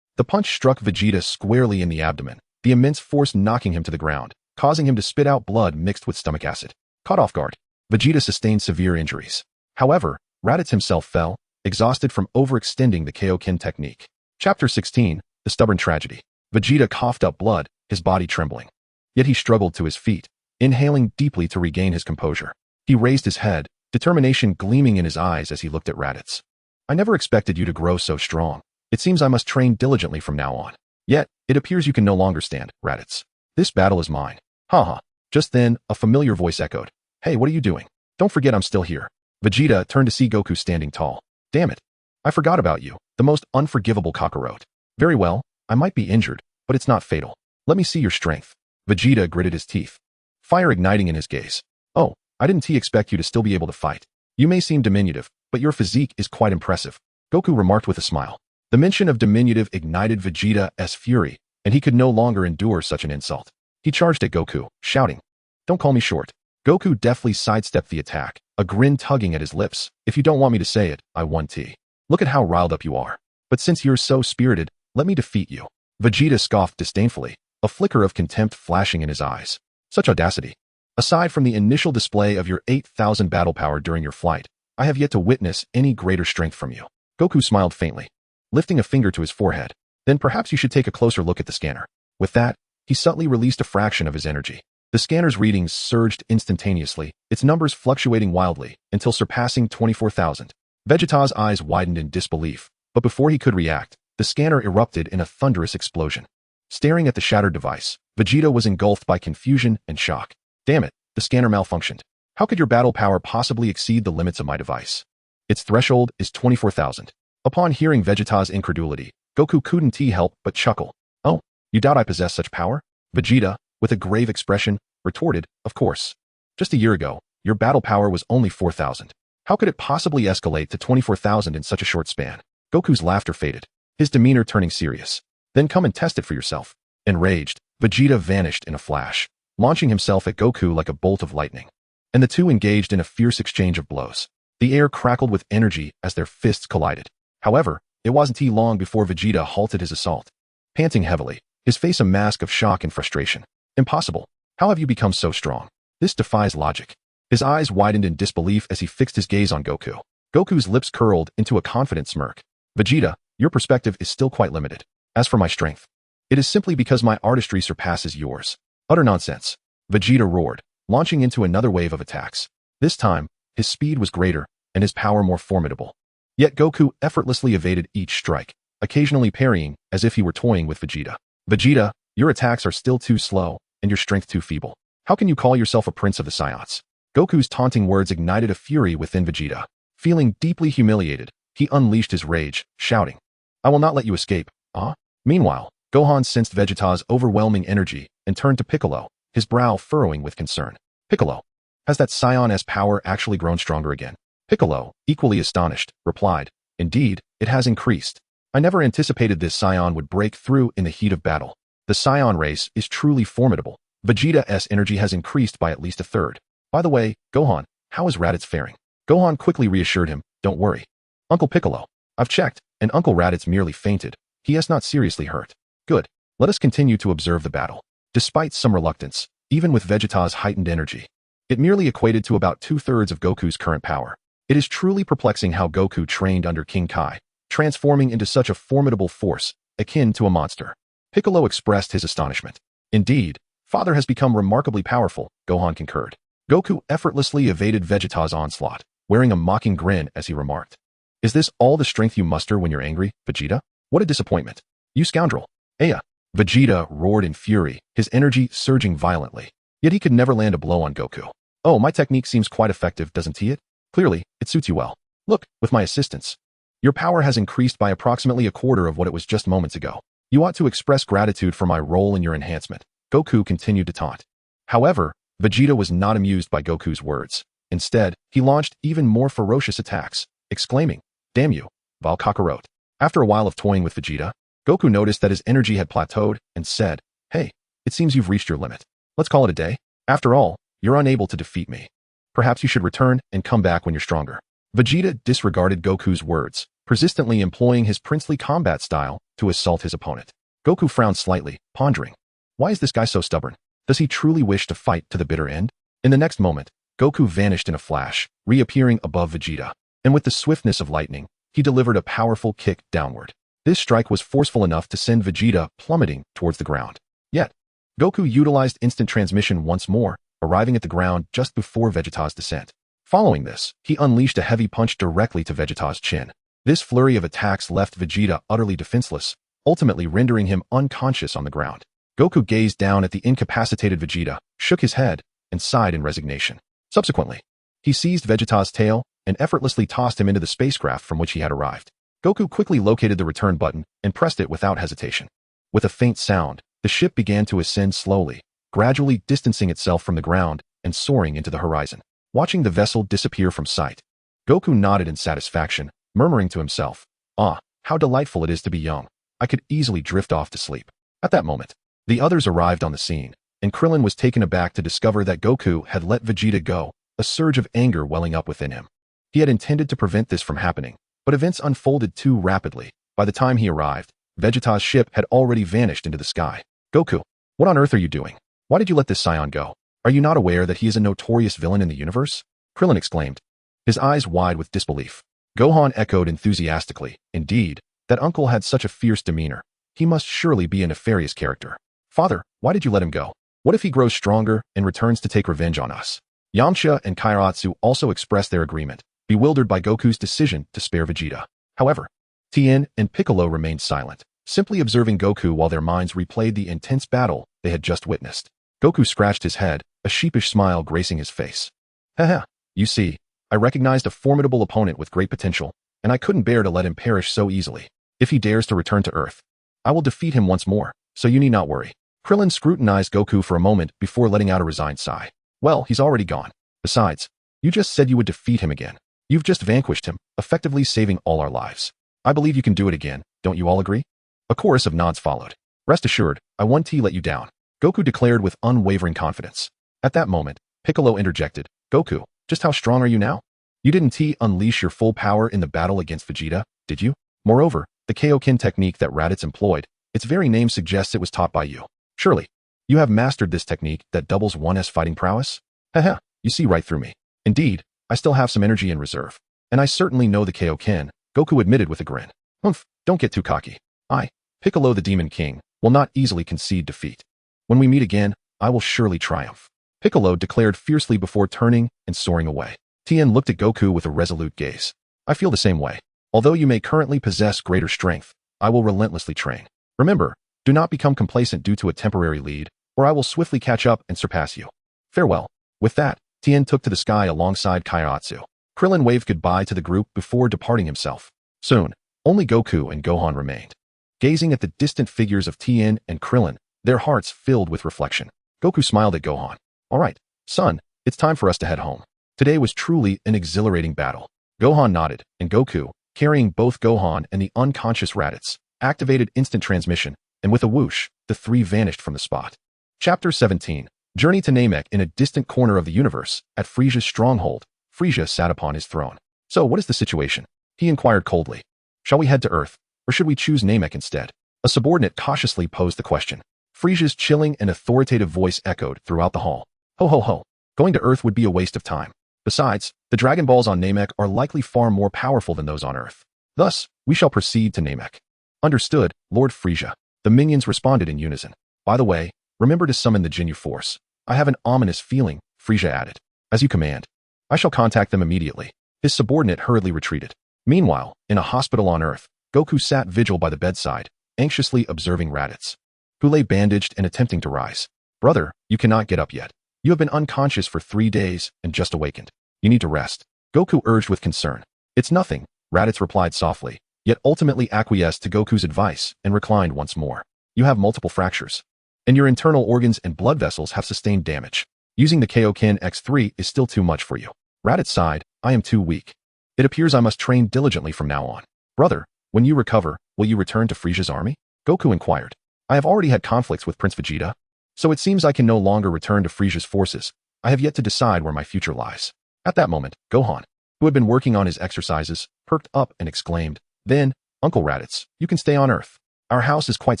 The punch struck Vegeta squarely in the abdomen, the immense force knocking him to the ground, causing him to spit out blood mixed with stomach acid. Caught off guard, Vegeta sustained severe injuries. However, Raditz himself fell, exhausted from overextending the Kaioken technique. Chapter 16, The Stubborn Tragedy. Vegeta coughed up blood, his body trembling. Yet he struggled to his feet, inhaling deeply to regain his composure. He raised his head, determination gleaming in his eyes as he looked at Raditz. I never expected you to grow so strong. It seems I must train diligently from now on. Yet, it appears you can no longer stand, Raditz. This battle is mine. Haha. Just then, a familiar voice echoed. Hey, what are you doing? Don't forget I'm still here. Vegeta turned to see Goku standing tall. Damn it. I forgot about you, the most unforgivable cockroach. Very well, I might be injured, but it's not fatal. Let me see your strength. Vegeta gritted his teeth, fire igniting in his gaze. Oh, I didn't expect you to still be able to fight. You may seem diminutive, but your physique is quite impressive. Goku remarked with a smile. The mention of diminutive ignited Vegeta's fury, and he could no longer endure such an insult. He charged at Goku, shouting, Don't call me short. Goku deftly sidestepped the attack, a grin tugging at his lips. If you don't want me to say it, I won T. Look at how riled up you are. But since you're so spirited, let me defeat you. Vegeta scoffed disdainfully, a flicker of contempt flashing in his eyes. Such audacity. Aside from the initial display of your 8,000 battle power during your flight, I have yet to witness any greater strength from you. Goku smiled faintly, lifting a finger to his forehead. Then perhaps you should take a closer look at the scanner. With that, he subtly released a fraction of his energy. The scanner's readings surged instantaneously, its numbers fluctuating wildly, until surpassing 24,000. Vegeta's eyes widened in disbelief, but before he could react, the scanner erupted in a thunderous explosion. Staring at the shattered device, Vegeta was engulfed by confusion and shock. Damn it, the scanner malfunctioned. How could your battle power possibly exceed the limits of my device? Its threshold is 24,000. Upon hearing Vegeta's incredulity, Goku couldn't help but chuckle. Oh, you doubt I possess such power? Vegeta, with a grave expression, retorted, Of course. Just a year ago, your battle power was only 4,000. How could it possibly escalate to 24,000 in such a short span? Goku's laughter faded, his demeanor turning serious. Then come and test it for yourself. Enraged, Vegeta vanished in a flash, launching himself at Goku like a bolt of lightning. And the two engaged in a fierce exchange of blows. The air crackled with energy as their fists collided. However, it wasn't long before Vegeta halted his assault. Panting heavily, his face a mask of shock and frustration. Impossible. How have you become so strong? This defies logic. His eyes widened in disbelief as he fixed his gaze on Goku. Goku's lips curled into a confident smirk. Vegeta, your perspective is still quite limited. As for my strength, it is simply because my artistry surpasses yours. Utter nonsense. Vegeta roared, launching into another wave of attacks. This time, his speed was greater and his power more formidable. Yet Goku effortlessly evaded each strike, occasionally parrying as if he were toying with Vegeta. Vegeta, your attacks are still too slow and your strength too feeble. How can you call yourself a prince of the Saiyans? Goku's taunting words ignited a fury within Vegeta. Feeling deeply humiliated, he unleashed his rage, shouting, I will not let you escape, ah? Meanwhile, Gohan sensed Vegeta's overwhelming energy and turned to Piccolo, his brow furrowing with concern. Piccolo, has that Saiyan power actually grown stronger again? Piccolo, equally astonished, replied, Indeed, it has increased. I never anticipated this Saiyan would break through in the heat of battle. The Saiyan race is truly formidable. Vegeta's energy has increased by at least a third. By the way, Gohan, how is Raditz faring? Gohan quickly reassured him, Don't worry. Uncle Piccolo, I've checked, and Uncle Raditz merely fainted. He is not seriously hurt. Good. Let us continue to observe the battle. Despite some reluctance, even with Vegeta's heightened energy, it merely equated to about 2/3 of Goku's current power. It is truly perplexing how Goku trained under King Kai, transforming into such a formidable force, akin to a monster. Piccolo expressed his astonishment. Indeed, Father has become remarkably powerful, Gohan concurred. Goku effortlessly evaded Vegeta's onslaught, wearing a mocking grin as he remarked, Is this all the strength you muster when you're angry, Vegeta? What a disappointment. You scoundrel. Aya. Vegeta roared in fury, his energy surging violently. Yet he could never land a blow on Goku. Oh, my technique seems quite effective, doesn't it? Clearly, it suits you well. Look, with my assistance, your power has increased by approximately a quarter of what it was just moments ago. You ought to express gratitude for my role in your enhancement. Goku continued to taunt. However, Vegeta was not amused by Goku's words. Instead, he launched even more ferocious attacks, exclaiming, Damn you, Val Kakarot. After a while of toying with Vegeta, Goku noticed that his energy had plateaued and said, Hey, it seems you've reached your limit. Let's call it a day. After all, you're unable to defeat me. Perhaps you should return and come back when you're stronger. Vegeta disregarded Goku's words, persistently employing his princely combat style to assault his opponent. Goku frowned slightly, pondering, Why is this guy so stubborn? Does he truly wish to fight to the bitter end? In the next moment, Goku vanished in a flash, reappearing above Vegeta, and with the swiftness of lightning, he delivered a powerful kick downward. This strike was forceful enough to send Vegeta plummeting towards the ground. Yet, Goku utilized instant transmission once more, arriving at the ground just before Vegeta's descent. Following this, he unleashed a heavy punch directly to Vegeta's chin. This flurry of attacks left Vegeta utterly defenseless, ultimately rendering him unconscious on the ground. Goku gazed down at the incapacitated Vegeta, shook his head, and sighed in resignation. Subsequently, he seized Vegeta's tail and effortlessly tossed him into the spacecraft from which he had arrived. Goku quickly located the return button and pressed it without hesitation. With a faint sound, the ship began to ascend slowly, gradually distancing itself from the ground and soaring into the horizon. Watching the vessel disappear from sight, Goku nodded in satisfaction, murmuring to himself, Ah, how delightful it is to be young. I could easily drift off to sleep. At that moment, the others arrived on the scene, and Krillin was taken aback to discover that Goku had let Vegeta go, a surge of anger welling up within him. He had intended to prevent this from happening, but events unfolded too rapidly. By the time he arrived, Vegeta's ship had already vanished into the sky. Goku, what on earth are you doing? Why did you let this Saiyan go? Are you not aware that he is a notorious villain in the universe? Krillin exclaimed, his eyes wide with disbelief. Gohan echoed enthusiastically, Indeed, that uncle had such a fierce demeanor. He must surely be a nefarious character. Father, why did you let him go? What if he grows stronger and returns to take revenge on us? Yamcha and Kairatsu also expressed their agreement, bewildered by Goku's decision to spare Vegeta. However, Tien and Piccolo remained silent, simply observing Goku while their minds replayed the intense battle they had just witnessed. Goku scratched his head, a sheepish smile gracing his face. Haha, you see, I recognized a formidable opponent with great potential, and I couldn't bear to let him perish so easily. If he dares to return to Earth, I will defeat him once more, so you need not worry. Krillin scrutinized Goku for a moment before letting out a resigned sigh. Well, he's already gone. Besides, you just said you would defeat him again. You've just vanquished him, effectively saving all our lives. I believe you can do it again, don't you all agree? A chorus of nods followed. Rest assured, I won't let you down, Goku declared with unwavering confidence. At that moment, Piccolo interjected, Goku, just how strong are you now? You didn't unleash your full power in the battle against Vegeta, did you? Moreover, the Kaioken technique that Raditz employed, Its very name suggests it was taught by you. Surely, you have mastered this technique that doubles 1's fighting prowess? Haha, you see right through me. Indeed, I still have some energy in reserve. And I certainly know the Kaioken, Goku admitted with a grin. Humph, don't get too cocky. I, Piccolo the Demon King, will not easily concede defeat. When we meet again, I will surely triumph. Piccolo declared fiercely before turning and soaring away. Tien looked at Goku with a resolute gaze. I feel the same way. Although you may currently possess greater strength, I will relentlessly train. Remember, do not become complacent due to a temporary lead, or I will swiftly catch up and surpass you. Farewell. With that, Tien took to the sky alongside Kaiotsu. Krillin waved goodbye to the group before departing himself. Soon, only Goku and Gohan remained. Gazing at the distant figures of Tien and Krillin, their hearts filled with reflection. Goku smiled at Gohan. All right, son, it's time for us to head home. Today was truly an exhilarating battle. Gohan nodded, and Goku, carrying both Gohan and the unconscious Raditz, activated instant transmission, and with a whoosh, the three vanished from the spot. Chapter 17. Journey to Namek. In a distant corner of the universe, at Frieza's stronghold, Frieza sat upon his throne. So what is the situation? He inquired coldly. Shall we head to Earth, or should we choose Namek instead? A subordinate cautiously posed the question. Frieza's chilling and authoritative voice echoed throughout the hall. Ho ho ho. Going to Earth would be a waste of time. Besides, the Dragon Balls on Namek are likely far more powerful than those on Earth. Thus, we shall proceed to Namek. Understood, Lord Frieza. The minions responded in unison. By the way, remember to summon the Jinyu Force. I have an ominous feeling, Frieza added. As you command. I shall contact them immediately. His subordinate hurriedly retreated. Meanwhile, in a hospital on Earth, Goku sat vigil by the bedside, anxiously observing Raditz, who lay bandaged and attempting to rise. Brother, you cannot get up yet. You have been unconscious for 3 days and just awakened. You need to rest. Goku urged with concern. It's nothing, Raditz replied softly, yet ultimately acquiesced to Goku's advice and reclined once more. You have multiple fractures, and your internal organs and blood vessels have sustained damage. Using the Kaioken X3 is still too much for you. Raditz sighed, I am too weak. It appears I must train diligently from now on. Brother, when you recover, will you return to Frieza's army? Goku inquired. I have already had conflicts with Prince Vegeta, so it seems I can no longer return to Frieza's forces. I have yet to decide where my future lies. At that moment, Gohan, who had been working on his exercises, perked up and exclaimed, Then, Uncle Raditz, you can stay on Earth. Our house is quite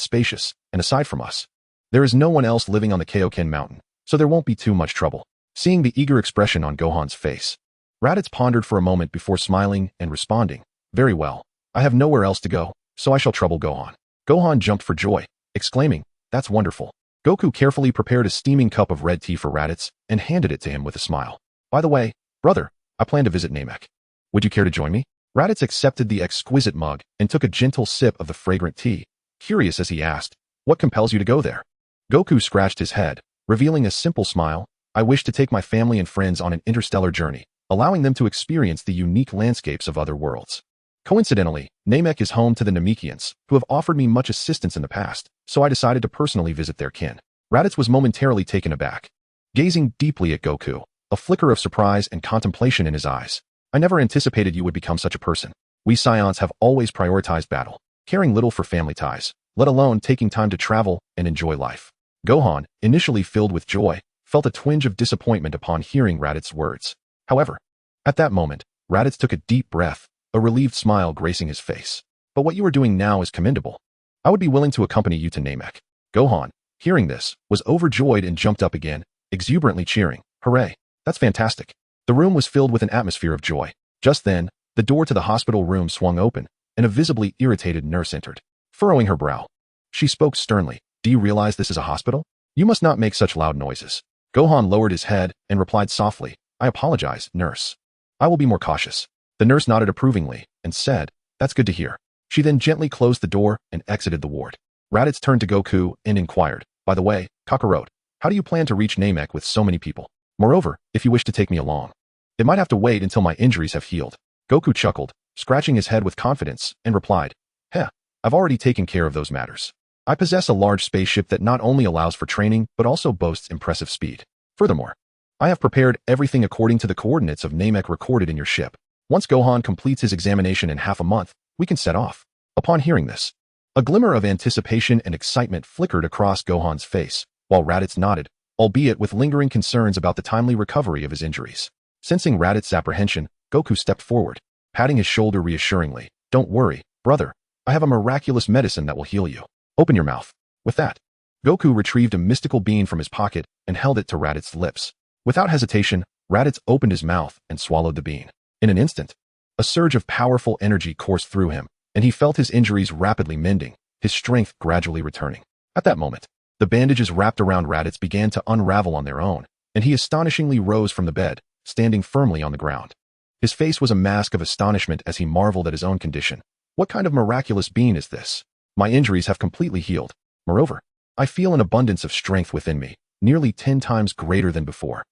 spacious, and aside from us, there is no one else living on the Kaioken Mountain, so there won't be too much trouble. Seeing the eager expression on Gohan's face, Raditz pondered for a moment before smiling and responding, Very well. I have nowhere else to go, so I shall trouble Gohan. Gohan jumped for joy, exclaiming, That's wonderful. Goku carefully prepared a steaming cup of red tea for Raditz and handed it to him with a smile. By the way, brother, I plan to visit Namek. Would you care to join me? Raditz accepted the exquisite mug and took a gentle sip of the fragrant tea, curious as he asked, What compels you to go there? Goku scratched his head, revealing a simple smile. I wish to take my family and friends on an interstellar journey, allowing them to experience the unique landscapes of other worlds. Coincidentally, Namek is home to the Namekians, who have offered me much assistance in the past, so I decided to personally visit their kin. Raditz was momentarily taken aback, gazing deeply at Goku, a flicker of surprise and contemplation in his eyes. I never anticipated you would become such a person. We Saiyans have always prioritized battle, caring little for family ties, let alone taking time to travel and enjoy life. Gohan, initially filled with joy, felt a twinge of disappointment upon hearing Raditz's words. However, at that moment, Raditz took a deep breath, a relieved smile gracing his face. But what you are doing now is commendable. I would be willing to accompany you to Namek. Gohan, hearing this, was overjoyed and jumped up again, exuberantly cheering. Hooray! That's fantastic. The room was filled with an atmosphere of joy. Just then, the door to the hospital room swung open, and a visibly irritated nurse entered. Furrowing her brow, she spoke sternly. Do you realize this is a hospital? You must not make such loud noises. Gohan lowered his head and replied softly, I apologize, nurse. I will be more cautious. The nurse nodded approvingly and said, That's good to hear. She then gently closed the door and exited the ward. Raditz turned to Goku and inquired, By the way, Kakarot, how do you plan to reach Namek with so many people? Moreover, if you wish to take me along, it might have to wait until my injuries have healed. Goku chuckled, scratching his head with confidence, and replied, Heh, I've already taken care of those matters. I possess a large spaceship that not only allows for training, but also boasts impressive speed. Furthermore, I have prepared everything according to the coordinates of Namek recorded in your ship. Once Gohan completes his examination in half a month, we can set off. Upon hearing this, a glimmer of anticipation and excitement flickered across Gohan's face, while Raditz nodded, albeit with lingering concerns about the timely recovery of his injuries. Sensing Raditz's apprehension, Goku stepped forward, patting his shoulder reassuringly. Don't worry, brother. I have a miraculous medicine that will heal you. Open your mouth. With that, Goku retrieved a mystical bean from his pocket and held it to Raditz' lips. Without hesitation, Raditz opened his mouth and swallowed the bean. In an instant, a surge of powerful energy coursed through him, and he felt his injuries rapidly mending, his strength gradually returning. At that moment, the bandages wrapped around Raditz began to unravel on their own, and he astonishingly rose from the bed, standing firmly on the ground. His face was a mask of astonishment as he marveled at his own condition. What kind of miraculous bean is this? My injuries have completely healed. Moreover, I feel an abundance of strength within me, nearly 10 times greater than before.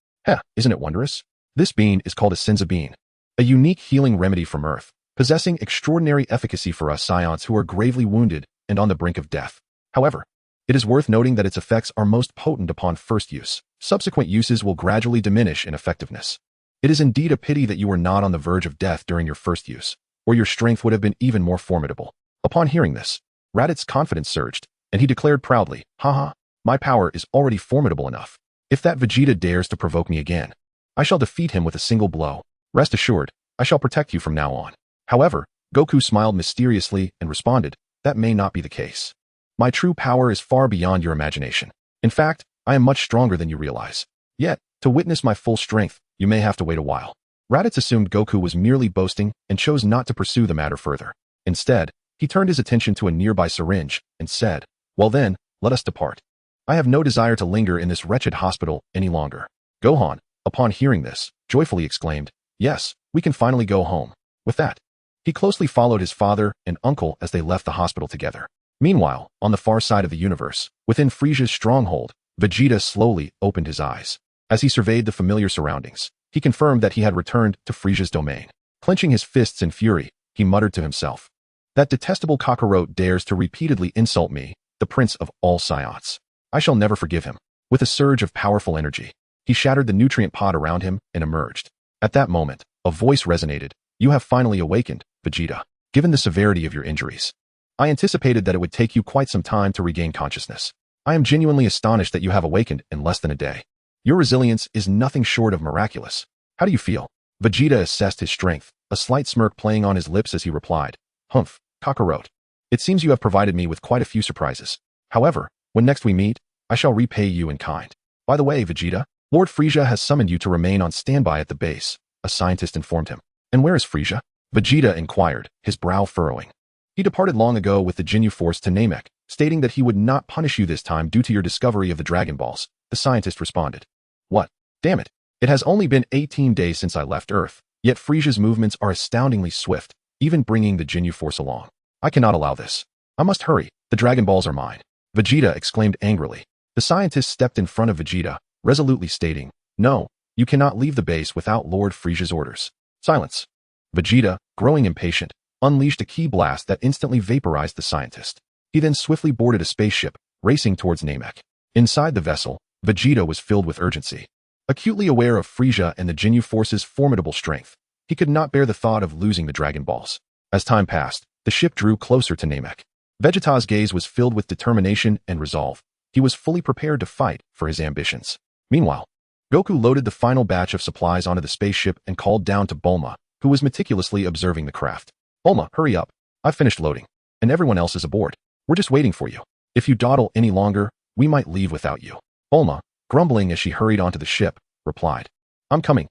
Isn't it wondrous? This bean is called a Senzu Bean, a unique healing remedy from Earth, possessing extraordinary efficacy for us Saiyans who are gravely wounded and on the brink of death. However, it is worth noting that its effects are most potent upon first use. Subsequent uses will gradually diminish in effectiveness. It is indeed a pity that you were not on the verge of death during your first use, or your strength would have been even more formidable. Upon hearing this, Raditz's confidence surged, and he declared proudly, "Haha, my power is already formidable enough. If that Vegeta dares to provoke me again, I shall defeat him with a single blow. Rest assured, I shall protect you from now on." However, Goku smiled mysteriously and responded, "That may not be the case. My true power is far beyond your imagination. In fact, I am much stronger than you realize. Yet, to witness my full strength, you may have to wait a while." Raditz assumed Goku was merely boasting and chose not to pursue the matter further. Instead, he turned his attention to a nearby syringe and said, "Well then, let us depart. I have no desire to linger in this wretched hospital any longer." Gohan, upon hearing this, joyfully exclaimed, "Yes, we can finally go home." With that, he closely followed his father and uncle as they left the hospital together. Meanwhile, on the far side of the universe, within Frieza's stronghold, Vegeta slowly opened his eyes. As he surveyed the familiar surroundings, he confirmed that he had returned to Frieza's domain. Clenching his fists in fury, he muttered to himself, "That detestable Kakarot dares to repeatedly insult me, the prince of all Saiyans. I shall never forgive him." With a surge of powerful energy, he shattered the nutrient pod around him and emerged. At that moment, a voice resonated, "You have finally awakened, Vegeta. Given the severity of your injuries, I anticipated that it would take you quite some time to regain consciousness. I am genuinely astonished that you have awakened in less than a day. Your resilience is nothing short of miraculous. How do you feel?" Vegeta assessed his strength, a slight smirk playing on his lips as he replied, "Humph, Kakarot. It seems you have provided me with quite a few surprises. However, when next we meet, I shall repay you in kind. By the way, Vegeta, Lord Frieza has summoned you to remain on standby at the base," a scientist informed him. "And where is Frieza?" Vegeta inquired, his brow furrowing. "He departed long ago with the Ginyu Force to Namek, stating that he would not punish you this time due to your discovery of the Dragon Balls," the scientist responded. "What? Damn it. It has only been 18 days since I left Earth, yet Frieza's movements are astoundingly swift, even bringing the Ginyu Force along. I cannot allow this. I must hurry. The Dragon Balls are mine," Vegeta exclaimed angrily. The scientist stepped in front of Vegeta, resolutely stating, "No, you cannot leave the base without Lord Frieza's orders." Silence. Vegeta, growing impatient, unleashed a ki blast that instantly vaporized the scientist. He then swiftly boarded a spaceship, racing towards Namek. Inside the vessel, Vegeta was filled with urgency. Acutely aware of Frieza and the Ginyu Force's formidable strength, he could not bear the thought of losing the Dragon Balls. As time passed, the ship drew closer to Namek. Vegeta's gaze was filled with determination and resolve. He was fully prepared to fight for his ambitions. Meanwhile, Goku loaded the final batch of supplies onto the spaceship and called down to Bulma, who was meticulously observing the craft. "Bulma, hurry up. I've finished loading, and everyone else is aboard. We're just waiting for you. If you dawdle any longer, we might leave without you." Bulma, grumbling as she hurried onto the ship, replied, I'm coming.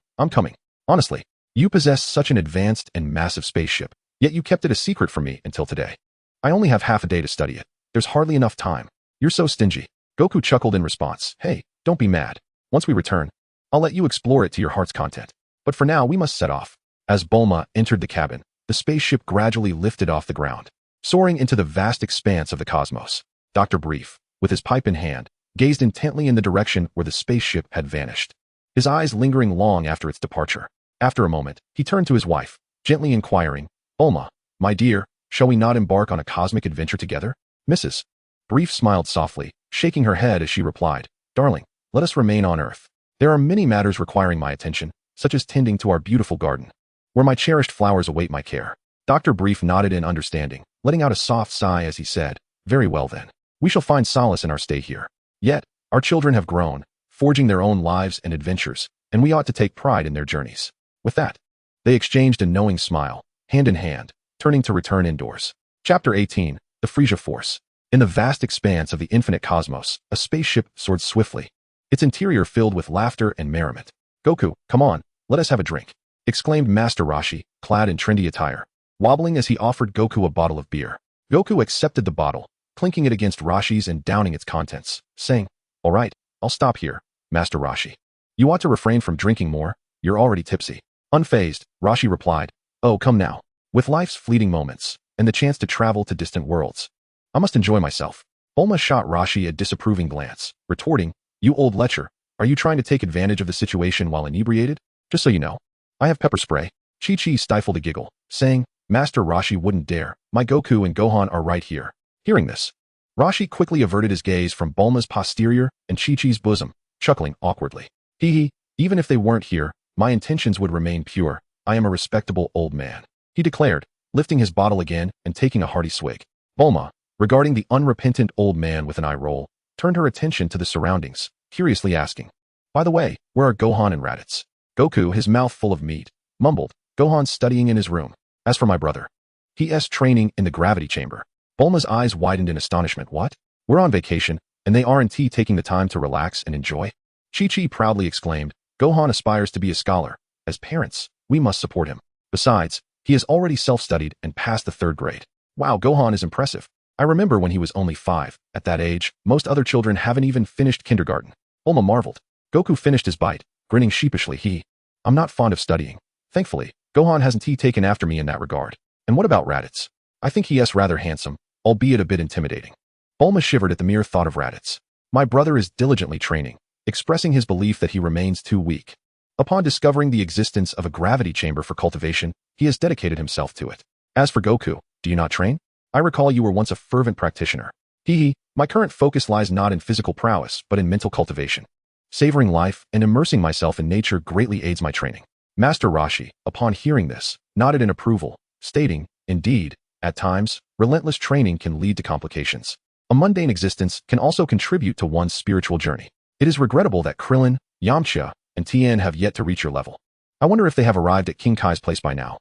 Honestly, you possess such an advanced and massive spaceship, yet you kept it a secret from me until today. I only have half a day to study it. There's hardly enough time. You're so stingy." Goku chuckled in response, "Hey, don't be mad. Once we return, I'll let you explore it to your heart's content. But for now, we must set off." As Bulma entered the cabin, the spaceship gradually lifted off the ground, soaring into the vast expanse of the cosmos. Dr. Brief, with his pipe in hand, gazed intently in the direction where the spaceship had vanished, his eyes lingering long after its departure. After a moment, he turned to his wife, gently inquiring, "Bulma, my dear, shall we not embark on a cosmic adventure together?" Mrs. Brief smiled softly, shaking her head as she replied, "Darling, let us remain on Earth. There are many matters requiring my attention, such as tending to our beautiful garden, where my cherished flowers await my care." Dr. Brief nodded in understanding, letting out a soft sigh as he said, "Very well then. We shall find solace in our stay here. Yet, our children have grown, forging their own lives and adventures, and we ought to take pride in their journeys." With that, they exchanged a knowing smile, hand in hand, turning to return indoors. Chapter 18, The Frieza Force. In the vast expanse of the infinite cosmos, a spaceship soared swiftly, its interior filled with laughter and merriment. "Goku, come on, let us have a drink," exclaimed Master Roshi, clad in trendy attire, wobbling as he offered Goku a bottle of beer. Goku accepted the bottle, clinking it against Roshi's and downing its contents, saying, "All right, I'll stop here, Master Roshi. You ought to refrain from drinking more, you're already tipsy." Unfazed, Roshi replied, "Oh, come now. With life's fleeting moments, and the chance to travel to distant worlds, I must enjoy myself." Bulma shot Roshi a disapproving glance, retorting, "You old lecher, are you trying to take advantage of the situation while inebriated? Just so you know, I have pepper spray." Chi-Chi stifled a giggle, saying, "Master Roshi wouldn't dare, my Goku and Gohan are right here." Hearing this, Roshi quickly averted his gaze from Bulma's posterior and Chi-Chi's bosom, chuckling awkwardly. "Hee hee, even if they weren't here, my intentions would remain pure. I am a respectable old man," he declared, lifting his bottle again and taking a hearty swig. Bulma, regarding the unrepentant old man with an eye roll, turned her attention to the surroundings, curiously asking, "By the way, where are Gohan and Raditz?" Goku, his mouth full of meat, mumbled, "Gohan's studying in his room. As for my brother, he's training in the gravity chamber." Bulma's eyes widened in astonishment. "What? We're on vacation, and they aren't taking the time to relax and enjoy?" Chi-Chi proudly exclaimed, "Gohan aspires to be a scholar. As parents, we must support him. Besides, he has already self-studied and passed the 3rd grade. Wow, Gohan is impressive. I remember when he was only 5. At that age, most other children haven't even finished kindergarten." Bulma marveled. Goku finished his bite, grinning sheepishly. "I'm not fond of studying. Thankfully, Gohan hasn't taken after me in that regard. And what about Raditz? I think he is rather handsome, albeit a bit intimidating." Bulma shivered at the mere thought of Raditz. "My brother is diligently training," expressing his belief that he remains too weak. Upon discovering the existence of a gravity chamber for cultivation, he has dedicated himself to it. As for Goku, do you not train? I recall you were once a fervent practitioner. My current focus lies not in physical prowess, but in mental cultivation. Savoring life and immersing myself in nature greatly aids my training." Master Roshi, upon hearing this, nodded in approval, stating, "Indeed, at times, relentless training can lead to complications. A mundane existence can also contribute to one's spiritual journey. It is regrettable that Krillin, Yamcha, and Tien have yet to reach your level. I wonder if they have arrived at King Kai's place by now.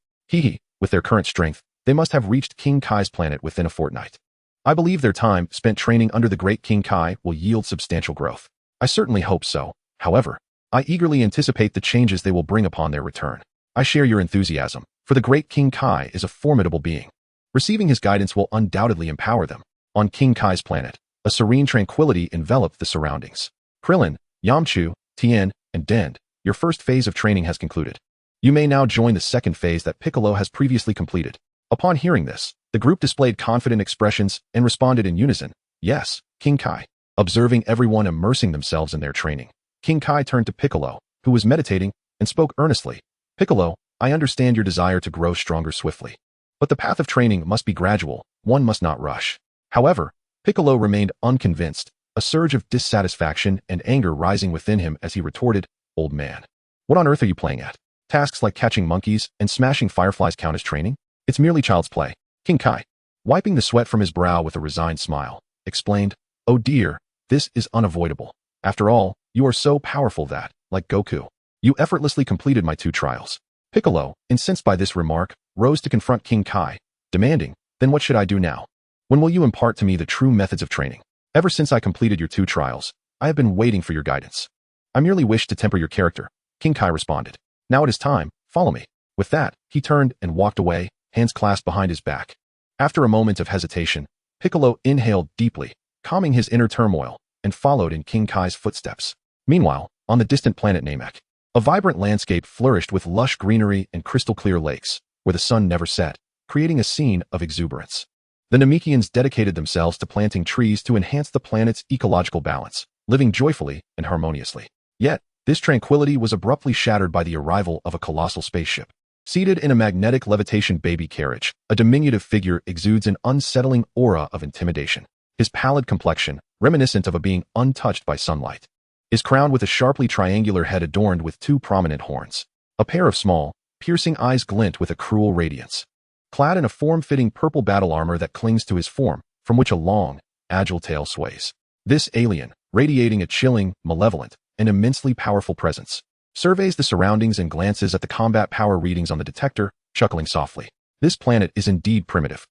With their current strength, they must have reached King Kai's planet within a fortnight. I believe their time spent training under the great King Kai will yield substantial growth. I certainly hope so. However, I eagerly anticipate the changes they will bring upon their return. I share your enthusiasm, for the great King Kai is a formidable being. Receiving his guidance will undoubtedly empower them." On King Kai's planet, a serene tranquility enveloped the surroundings. "Krillin, Yamcha, Tien, and Dend, your first phase of training has concluded. You may now join the 2nd phase that Piccolo has previously completed." Upon hearing this, the group displayed confident expressions and responded in unison, "Yes, King Kai." Observing everyone immersing themselves in their training, King Kai turned to Piccolo, who was meditating, and spoke earnestly. "Piccolo, I understand your desire to grow stronger swiftly. But the path of training must be gradual, one must not rush." However, Piccolo remained unconvinced, a surge of dissatisfaction and anger rising within him as he retorted, "Old man, what on earth are you playing at? Tasks like catching monkeys and smashing fireflies count as training? It's merely child's play." King Kai, wiping the sweat from his brow with a resigned smile, explained, "Oh dear, this is unavoidable. After all, you are so powerful that, like Goku, you effortlessly completed my 2 trials." Piccolo, incensed by this remark, rose to confront King Kai, demanding, "Then what should I do now? When will you impart to me the true methods of training? Ever since I completed your 2 trials, I have been waiting for your guidance." "I merely wish to temper your character," King Kai responded. "Now it is time, follow me." With that, he turned and walked away, hands clasped behind his back. After a moment of hesitation, Piccolo inhaled deeply, calming his inner turmoil, and followed in King Kai's footsteps. Meanwhile, on the distant planet Namek, a vibrant landscape flourished with lush greenery and crystal-clear lakes, where the sun never set, creating a scene of exuberance. The Namekians dedicated themselves to planting trees to enhance the planet's ecological balance, living joyfully and harmoniously. Yet, this tranquility was abruptly shattered by the arrival of a colossal spaceship. Seated in a magnetic levitation baby carriage, a diminutive figure exudes an unsettling aura of intimidation. His pallid complexion, reminiscent of a being untouched by sunlight, is crowned with a sharply triangular head adorned with 2 prominent horns. A pair of small, piercing eyes glint with a cruel radiance. Clad in a form-fitting purple battle armor that clings to his form, from which a long, agile tail sways. This alien, radiating a chilling, malevolent, and immensely powerful presence, surveys the surroundings and glances at the combat power readings on the detector, chuckling softly. "This planet is indeed primitive.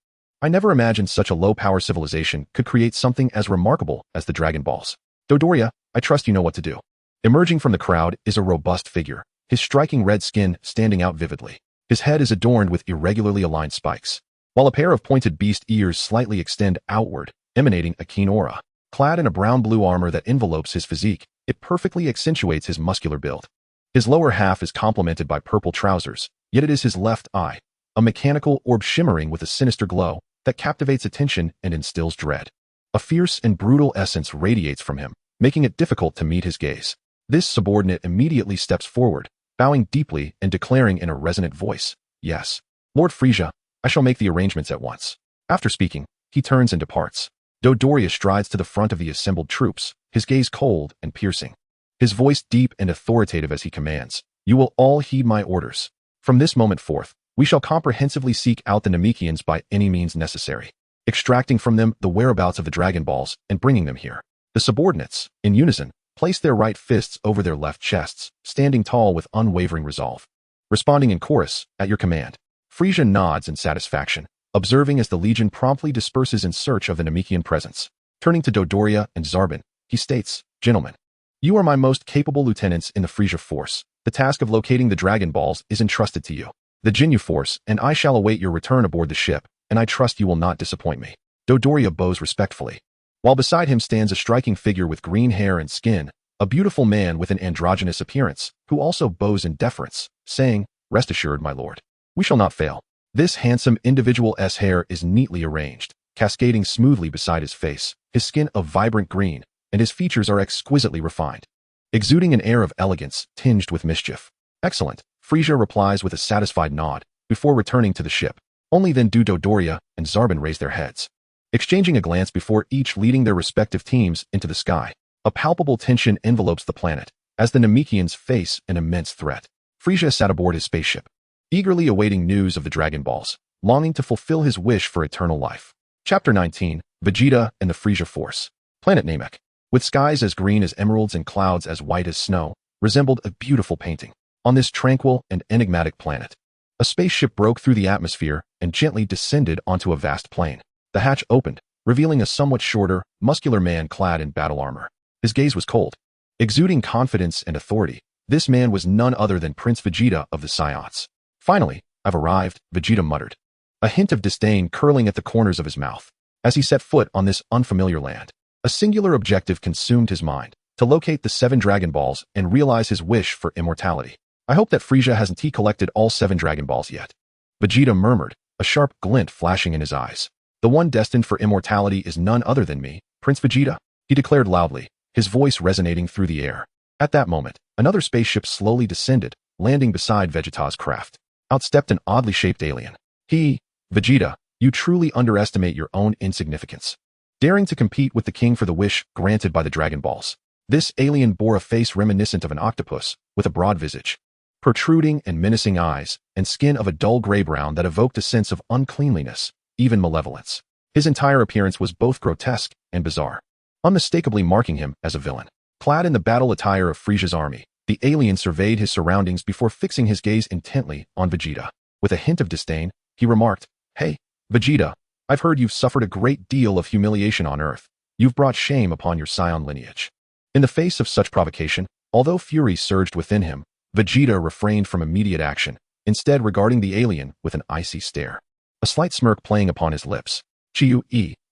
I never imagined such a low-power civilization could create something as remarkable as the Dragon Balls. Dodoria, I trust you know what to do. Emerging from the crowd is a robust figure, his striking red skin standing out vividly. His head is adorned with irregularly aligned spikes, while a pair of pointed beast ears slightly extend outward, emanating a keen aura. Clad in a brown-blue armor that envelopes his physique, it perfectly accentuates his muscular build. His lower half is complemented by purple trousers, yet it is his left eye, a mechanical orb shimmering with a sinister glow that captivates attention and instills dread. A fierce and brutal essence radiates from him, making it difficult to meet his gaze. This subordinate immediately steps forward, bowing deeply and declaring in a resonant voice, "Yes, Lord Frieza, I shall make the arrangements at once." After speaking, he turns and departs. Dodoria strides to the front of the assembled troops, his gaze cold and piercing. His voice deep and authoritative as he commands, "You will all heed my orders. From this moment forth, we shall comprehensively seek out the Namekians by any means necessary, extracting from them the whereabouts of the Dragon Balls and bringing them here." The subordinates, in unison, place their right fists over their left chests, standing tall with unwavering resolve. Responding in chorus, "At your command." Frieza nods in satisfaction, observing as the Legion promptly disperses in search of the Namekian presence. Turning to Dodoria and Zarbon, he states, "Gentlemen, you are my most capable lieutenants in the Frieza force. The task of locating the Dragon Balls is entrusted to you. The Ginyu Force and I shall await your return aboard the ship, and I trust you will not disappoint me." Dodoria bows respectfully, while beside him stands a striking figure with green hair and skin, a beautiful man with an androgynous appearance, who also bows in deference, saying, "Rest assured, my lord, we shall not fail." This handsome individual's hair is neatly arranged, cascading smoothly beside his face, his skin a vibrant green, and his features are exquisitely refined, exuding an air of elegance tinged with mischief. "Excellent," Frieza replies with a satisfied nod, before returning to the ship. Only then do Dodoria and Zarbon raise their heads, exchanging a glance before each leading their respective teams into the sky. A palpable tension envelopes the planet, as the Namekians face an immense threat. Frieza sat aboard his spaceship, eagerly awaiting news of the Dragon Balls, longing to fulfill his wish for eternal life. Chapter 19, Vegeta and the Frieza Force. Planet Namek, with skies as green as emeralds and clouds as white as snow, resembled a beautiful painting. On this tranquil and enigmatic planet, a spaceship broke through the atmosphere and gently descended onto a vast plain. The hatch opened, revealing a somewhat shorter, muscular man clad in battle armor. His gaze was cold, exuding confidence and authority. This man was none other than Prince Vegeta of the Saiyans. "Finally, I've arrived," Vegeta muttered, a hint of disdain curling at the corners of his mouth. As he set foot on this unfamiliar land, a singular objective consumed his mind, to locate the 7 Dragon Balls and realize his wish for immortality. "I hope that Frieza hasn't collected all 7 Dragon Balls yet," Vegeta murmured, a sharp glint flashing in his eyes. "The one destined for immortality is none other than me, Prince Vegeta," he declared loudly, his voice resonating through the air. At that moment, another spaceship slowly descended, landing beside Vegeta's craft. Out stepped an oddly shaped alien. Vegeta, you truly underestimate your own insignificance. Daring to compete with the king for the wish granted by the Dragon Balls. This alien bore a face reminiscent of an octopus, with a broad visage, protruding and menacing eyes, and skin of a dull gray-brown that evoked a sense of uncleanliness, even malevolence. His entire appearance was both grotesque and bizarre, unmistakably marking him as a villain. Clad in the battle attire of Frieza's army, the alien surveyed his surroundings before fixing his gaze intently on Vegeta. With a hint of disdain, he remarked, "Hey, Vegeta, I've heard you've suffered a great deal of humiliation on Earth. You've brought shame upon your Saiyan lineage." In the face of such provocation, although fury surged within him, Vegeta refrained from immediate action, instead regarding the alien with an icy stare, a slight smirk playing upon his lips. "You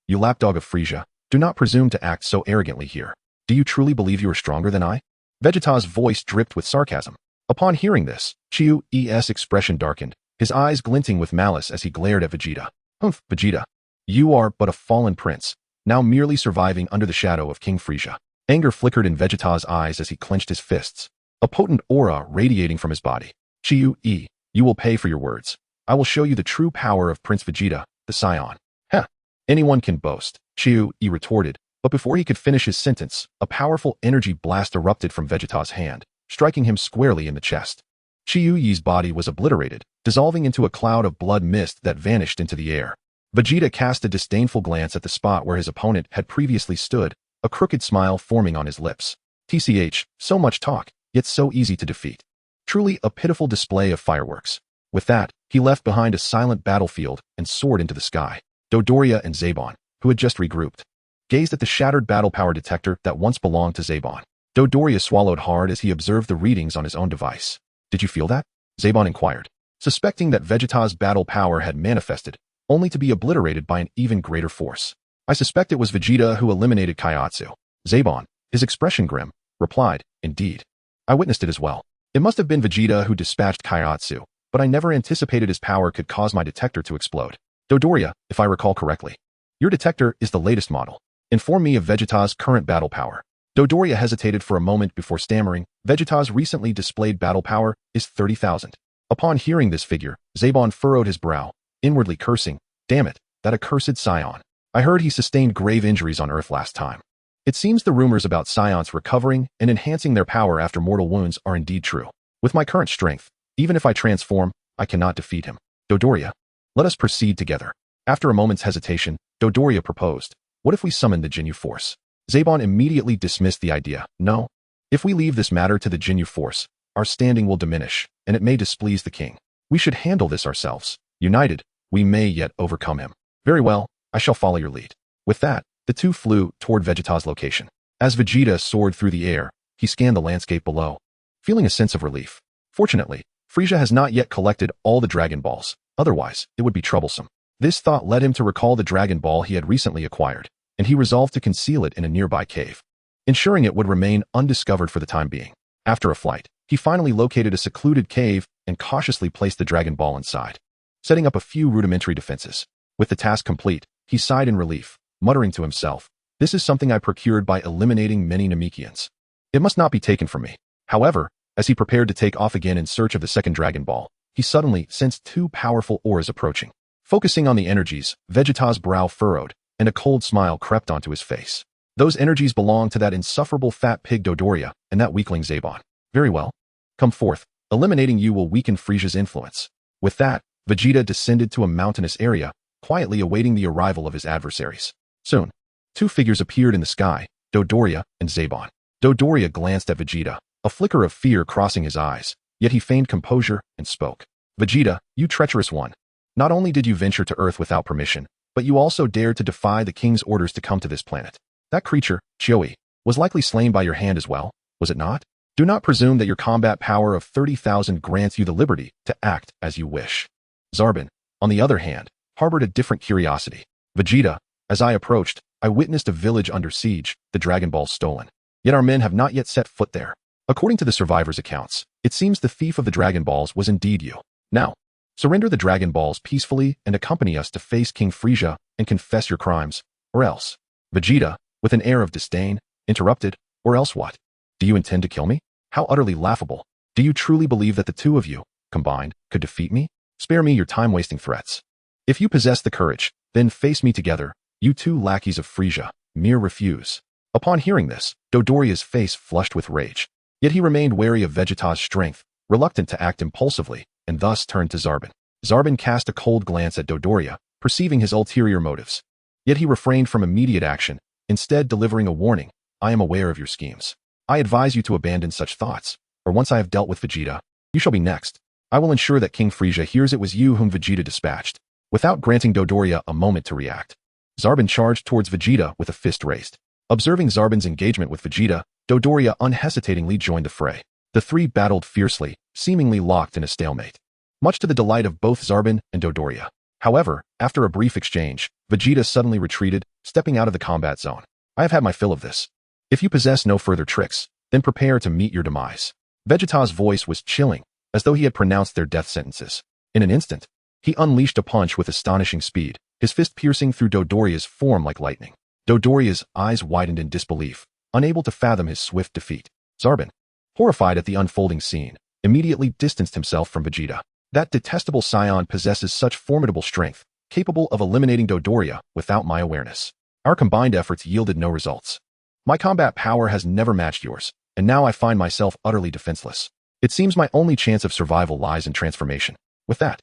lapdog of Frieza, do not presume to act so arrogantly here. Do you truly believe you are stronger than I?" Vegeta's voice dripped with sarcasm. Upon hearing this, Chiu's expression darkened, his eyes glinting with malice as he glared at Vegeta. "Humph, Vegeta. You are but a fallen prince, now merely surviving under the shadow of King Frieza." Anger flickered in Vegeta's eyes as he clenched his fists, a potent aura radiating from his body. "Chiu, you will pay for your words. I will show you the true power of Prince Vegeta, the Saiyan." "Heh, anyone can boast," Chiu retorted, but before he could finish his sentence, a powerful energy blast erupted from Vegeta's hand, striking him squarely in the chest. Chiu's body was obliterated, dissolving into a cloud of blood mist that vanished into the air. Vegeta cast a disdainful glance at the spot where his opponent had previously stood, a crooked smile forming on his lips. "TCH, so much talk, yet so easy to defeat. Truly a pitiful display of fireworks." With that, he left behind a silent battlefield and soared into the sky. Dodoria and Zaban, who had just regrouped, gazed at the shattered battle power detector that once belonged to Zaban. Dodoria swallowed hard as he observed the readings on his own device. Did you feel that? Zaban inquired, suspecting that Vegeta's battle power had manifested, only to be obliterated by an even greater force. I suspect it was Vegeta who eliminated Kaiatsu. Zaban, his expression grim, replied, indeed. I witnessed it as well. It must have been Vegeta who dispatched Kaiatsu, but I never anticipated his power could cause my detector to explode. Dodoria, if I recall correctly. Your detector is the latest model. Inform me of Vegeta's current battle power. Dodoria hesitated for a moment before stammering, Vegeta's recently displayed battle power is 30,000. Upon hearing this figure, Zaban furrowed his brow, inwardly cursing, damn it, that accursed Saiyan. I heard he sustained grave injuries on Earth last time. It seems the rumors about Saiyans recovering and enhancing their power after mortal wounds are indeed true. With my current strength, even if I transform, I cannot defeat him. Dodoria, let us proceed together. After a moment's hesitation, Dodoria proposed, what if we summon the Jinyu Force? Zaban immediately dismissed the idea. No. If we leave this matter to the Jinyu Force, our standing will diminish, and it may displease the king. We should handle this ourselves. United, we may yet overcome him. Very well, I shall follow your lead. With that, the two flew toward Vegeta's location. As Vegeta soared through the air, he scanned the landscape below, feeling a sense of relief. Fortunately, Frieza has not yet collected all the Dragon Balls, otherwise it would be troublesome. This thought led him to recall the Dragon Ball he had recently acquired, and he resolved to conceal it in a nearby cave, ensuring it would remain undiscovered for the time being. After a flight, he finally located a secluded cave and cautiously placed the Dragon Ball inside, setting up a few rudimentary defenses. With the task complete, he sighed in relief, muttering to himself, this is something I procured by eliminating many Namekians. It must not be taken from me. However, as he prepared to take off again in search of the second Dragon Ball, he suddenly sensed two powerful auras approaching. Focusing on the energies, Vegeta's brow furrowed, and a cold smile crept onto his face. Those energies belonged to that insufferable fat pig Dodoria and that weakling Zaban. Very well. Come forth. Eliminating you will weaken Frieza's influence. With that, Vegeta descended to a mountainous area, quietly awaiting the arrival of his adversaries. Soon, two figures appeared in the sky, Dodoria and Zaban. Dodoria glanced at Vegeta, a flicker of fear crossing his eyes, yet he feigned composure and spoke. Vegeta, you treacherous one. Not only did you venture to Earth without permission, but you also dared to defy the king's orders to come to this planet. That creature, Chioi, was likely slain by your hand as well, was it not? Do not presume that your combat power of 30,000 grants you the liberty to act as you wish. Zarbin, on the other hand, harbored a different curiosity. Vegeta, as I approached, I witnessed a village under siege, the Dragon Balls stolen. Yet our men have not yet set foot there. According to the survivors' accounts, it seems the thief of the Dragon Balls was indeed you. Now, surrender the Dragon Balls peacefully and accompany us to face King Frieza and confess your crimes, or else. Vegeta, with an air of disdain, interrupted, or else what? Do you intend to kill me? How utterly laughable. Do you truly believe that the two of you, combined, could defeat me? Spare me your time-wasting threats. If you possess the courage, then face me together, you two lackeys of Frieza, mere refuse. Upon hearing this, Dodoria's face flushed with rage. Yet he remained wary of Vegeta's strength, reluctant to act impulsively, and thus turned to Zarbin. Zarbin cast a cold glance at Dodoria, perceiving his ulterior motives. Yet he refrained from immediate action, instead delivering a warning. I am aware of your schemes. I advise you to abandon such thoughts, or once I have dealt with Vegeta, you shall be next. I will ensure that King Frieza hears it was you whom Vegeta dispatched. Without granting Dodoria a moment to react, Zarbin charged towards Vegeta with a fist raised. Observing Zarbin's engagement with Vegeta, Dodoria unhesitatingly joined the fray. The three battled fiercely, seemingly locked in a stalemate, much to the delight of both Zarbin and Dodoria. However, after a brief exchange, Vegeta suddenly retreated, stepping out of the combat zone. I have had my fill of this. If you possess no further tricks, then prepare to meet your demise. Vegeta's voice was chilling, as though he had pronounced their death sentences. In an instant, he unleashed a punch with astonishing speed, his fist piercing through Dodoria's form like lightning. Dodoria's eyes widened in disbelief, unable to fathom his swift defeat. Zarbin, horrified at the unfolding scene, immediately distanced himself from Vegeta. That detestable Saiyan possesses such formidable strength, capable of eliminating Dodoria without my awareness. Our combined efforts yielded no results. My combat power has never matched yours, and now I find myself utterly defenseless. It seems my only chance of survival lies in transformation. With that,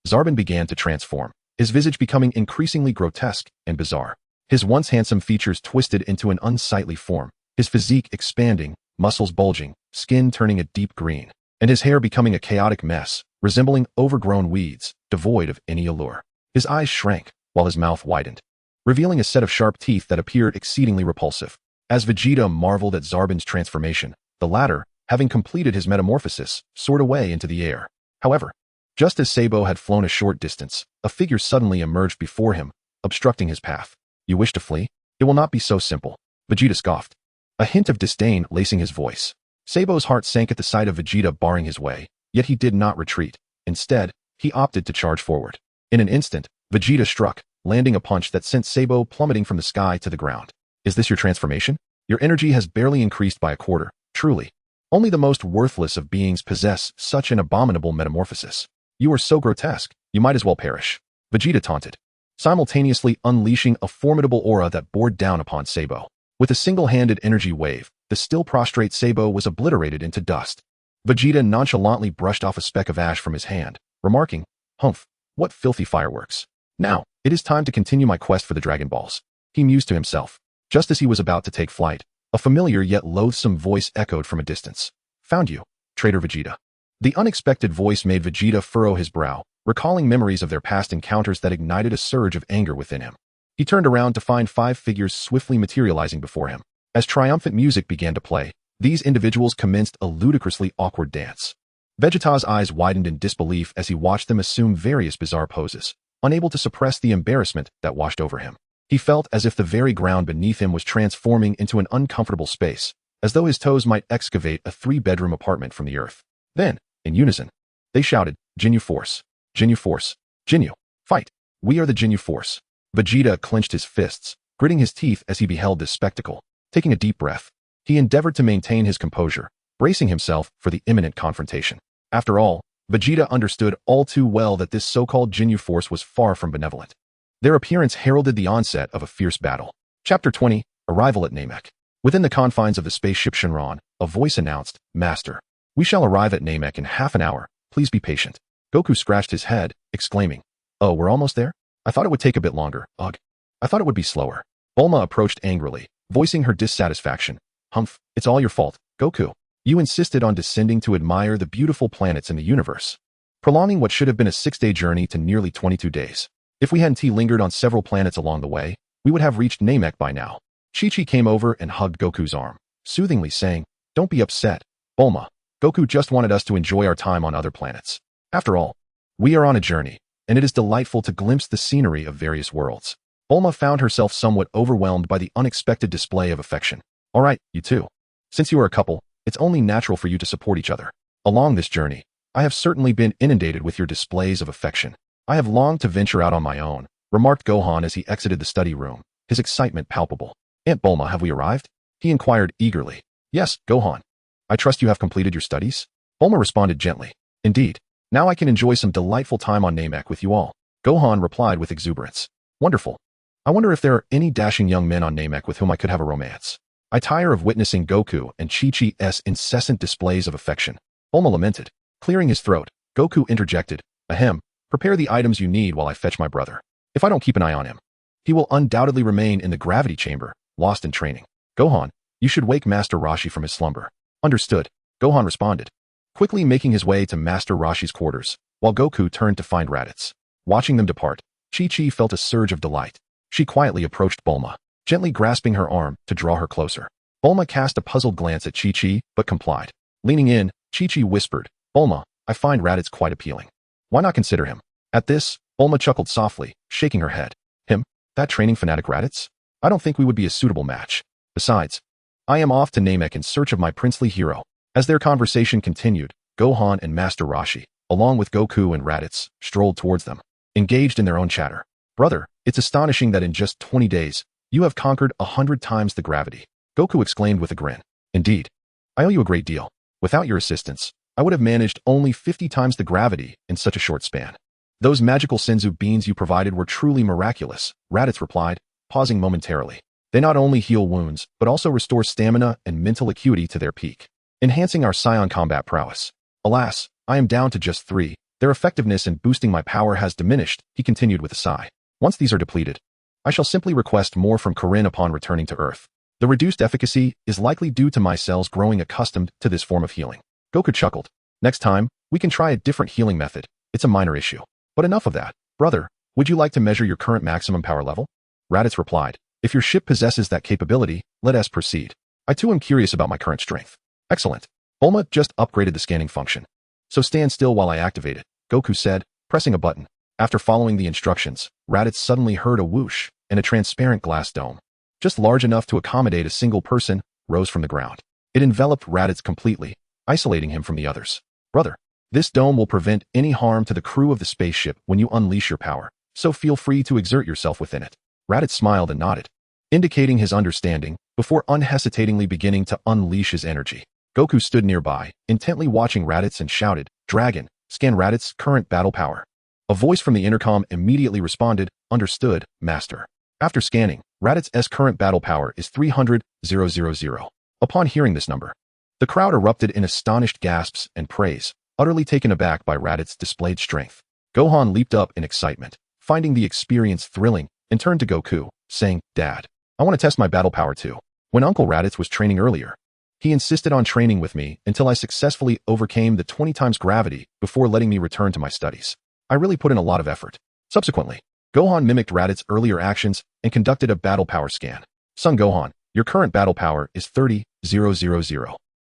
Zarbin began to transform, his visage becoming increasingly grotesque and bizarre. His once handsome features twisted into an unsightly form, his physique expanding, muscles bulging, skin turning a deep green, and his hair becoming a chaotic mess, resembling overgrown weeds, devoid of any allure. His eyes shrank, while his mouth widened, revealing a set of sharp teeth that appeared exceedingly repulsive. As Vegeta marveled at Zarbin's transformation, the latter, having completed his metamorphosis, soared away into the air. However, just as Sabo had flown a short distance, a figure suddenly emerged before him, obstructing his path. You wish to flee? It will not be so simple. Vegeta scoffed, a hint of disdain lacing his voice. Sabo's heart sank at the sight of Vegeta barring his way, yet he did not retreat. Instead, he opted to charge forward. In an instant, Vegeta struck, landing a punch that sent Sabo plummeting from the sky to the ground. Is this your transformation? Your energy has barely increased by a quarter, truly. Only the most worthless of beings possess such an abominable metamorphosis. You are so grotesque, you might as well perish. Vegeta taunted, simultaneously unleashing a formidable aura that bore down upon Sabo. With a single-handed energy wave, the still prostrate Sabo was obliterated into dust. Vegeta nonchalantly brushed off a speck of ash from his hand, remarking, "Humph, what filthy fireworks. Now, it is time to continue my quest for the Dragon Balls." He mused to himself. Just as he was about to take flight, a familiar yet loathsome voice echoed from a distance. "Found you, traitor Vegeta." The unexpected voice made Vegeta furrow his brow, recalling memories of their past encounters that ignited a surge of anger within him. He turned around to find 5 figures swiftly materializing before him. As triumphant music began to play, these individuals commenced a ludicrously awkward dance. Vegeta's eyes widened in disbelief as he watched them assume various bizarre poses, unable to suppress the embarrassment that washed over him. He felt as if the very ground beneath him was transforming into an uncomfortable space, as though his toes might excavate a 3-bedroom apartment from the earth. Then, in unison, they shouted, "Ginyu Force! Ginyu Force! Ginyu! Fight! We are the Ginyu Force!" Vegeta clenched his fists, gritting his teeth as he beheld this spectacle. Taking a deep breath, he endeavored to maintain his composure, bracing himself for the imminent confrontation. After all, Vegeta understood all too well that this so-called Ginyu Force was far from benevolent. Their appearance heralded the onset of a fierce battle. Chapter 20, Arrival at Namek. Within the confines of the spaceship Shenron, a voice announced, "Master, we shall arrive at Namek in half an hour. Please be patient." Goku scratched his head, exclaiming, "Oh, we're almost there? I thought it would take a bit longer. Ugh. I thought it would be slower." Bulma approached angrily, voicing her dissatisfaction. "Humph, it's all your fault, Goku. You insisted on descending to admire the beautiful planets in the universe, prolonging what should have been a 6-day journey to nearly 22 days. If we hadn't lingered on several planets along the way, we would have reached Namek by now." Chi-Chi came over and hugged Goku's arm, soothingly saying, "Don't be upset, Bulma. Goku just wanted us to enjoy our time on other planets. After all, we are on a journey, and it is delightful to glimpse the scenery of various worlds." Bulma found herself somewhat overwhelmed by the unexpected display of affection. "All right, you two. Since you are a couple, it's only natural for you to support each other. Along this journey, I have certainly been inundated with your displays of affection. I have longed to venture out on my own," remarked Gohan as he exited the study room, his excitement palpable. "Aunt Bulma, have we arrived?" he inquired eagerly. "Yes, Gohan. I trust you have completed your studies?" Bulma responded gently. "Indeed. Now I can enjoy some delightful time on Namek with you all," Gohan replied with exuberance. "Wonderful. I wonder if there are any dashing young men on Namek with whom I could have a romance. I tire of witnessing Goku and Chi-Chi's incessant displays of affection." Bulma lamented. Clearing his throat, Goku interjected, "Ahem, prepare the items you need while I fetch my brother. If I don't keep an eye on him, he will undoubtedly remain in the gravity chamber, lost in training. Gohan, you should wake Master Roshi from his slumber." "Understood," Gohan responded, quickly making his way to Master Roshi's quarters, while Goku turned to find Raditz. Watching them depart, Chi-Chi felt a surge of delight. She quietly approached Bulma, gently grasping her arm to draw her closer. Bulma cast a puzzled glance at Chi-Chi, but complied. Leaning in, Chi-Chi whispered, "Bulma, I find Raditz quite appealing. Why not consider him?" At this, Bulma chuckled softly, shaking her head. "Him? That training fanatic Raditz? I don't think we would be a suitable match. Besides, I am off to Namek in search of my princely hero." As their conversation continued, Gohan and Master Roshi, along with Goku and Raditz, strolled towards them, engaged in their own chatter. "Brother, it's astonishing that in just 20 days, you have conquered 100 times the gravity," Goku exclaimed with a grin. "Indeed. I owe you a great deal. Without your assistance, I would have managed only 50 times the gravity in such a short span." "Those magical Senzu Beans you provided were truly miraculous," Raditz replied, pausing momentarily. "They not only heal wounds, but also restore stamina and mental acuity to their peak, enhancing our Saiyan combat prowess. Alas, I am down to just 3. Their effectiveness in boosting my power has diminished," he continued with a sigh. "Once these are depleted, I shall simply request more from Corinne upon returning to Earth. The reduced efficacy is likely due to my cells growing accustomed to this form of healing." Goku chuckled. "Next time, we can try a different healing method. It's a minor issue. But enough of that. Brother, Would you like to measure your current maximum power level? Raditz replied, if your ship possesses that capability, let us proceed. I too am curious about my current strength. Excellent. Bulma just upgraded the scanning function. So stand still while I activate it, Goku said, pressing a button. After following the instructions, Raditz suddenly heard a whoosh, and a transparent glass dome, just large enough to accommodate a single person, rose from the ground. It enveloped Raditz completely, isolating him from the others. Brother, this dome will prevent any harm to the crew of the spaceship when you unleash your power, so feel free to exert yourself within it. Raditz smiled and nodded, indicating his understanding, before unhesitatingly beginning to unleash his energy. Goku stood nearby, intently watching Raditz and shouted, Dragon, scan Raditz's current battle power. A voice from the intercom immediately responded, Understood, Master. After scanning, Raditz's current battle power is 300,000. Upon hearing this number, the crowd erupted in astonished gasps and praise, utterly taken aback by Raditz's displayed strength. Gohan leaped up in excitement, finding the experience thrilling, and turned to Goku, saying, Dad, I want to test my battle power too. When Uncle Raditz was training earlier, he insisted on training with me until I successfully overcame the 20 times gravity before letting me return to my studies. I really put in a lot of effort. Subsequently, Gohan mimicked Raditz's earlier actions and conducted a battle power scan. Son Gohan, your current battle power is 30,000.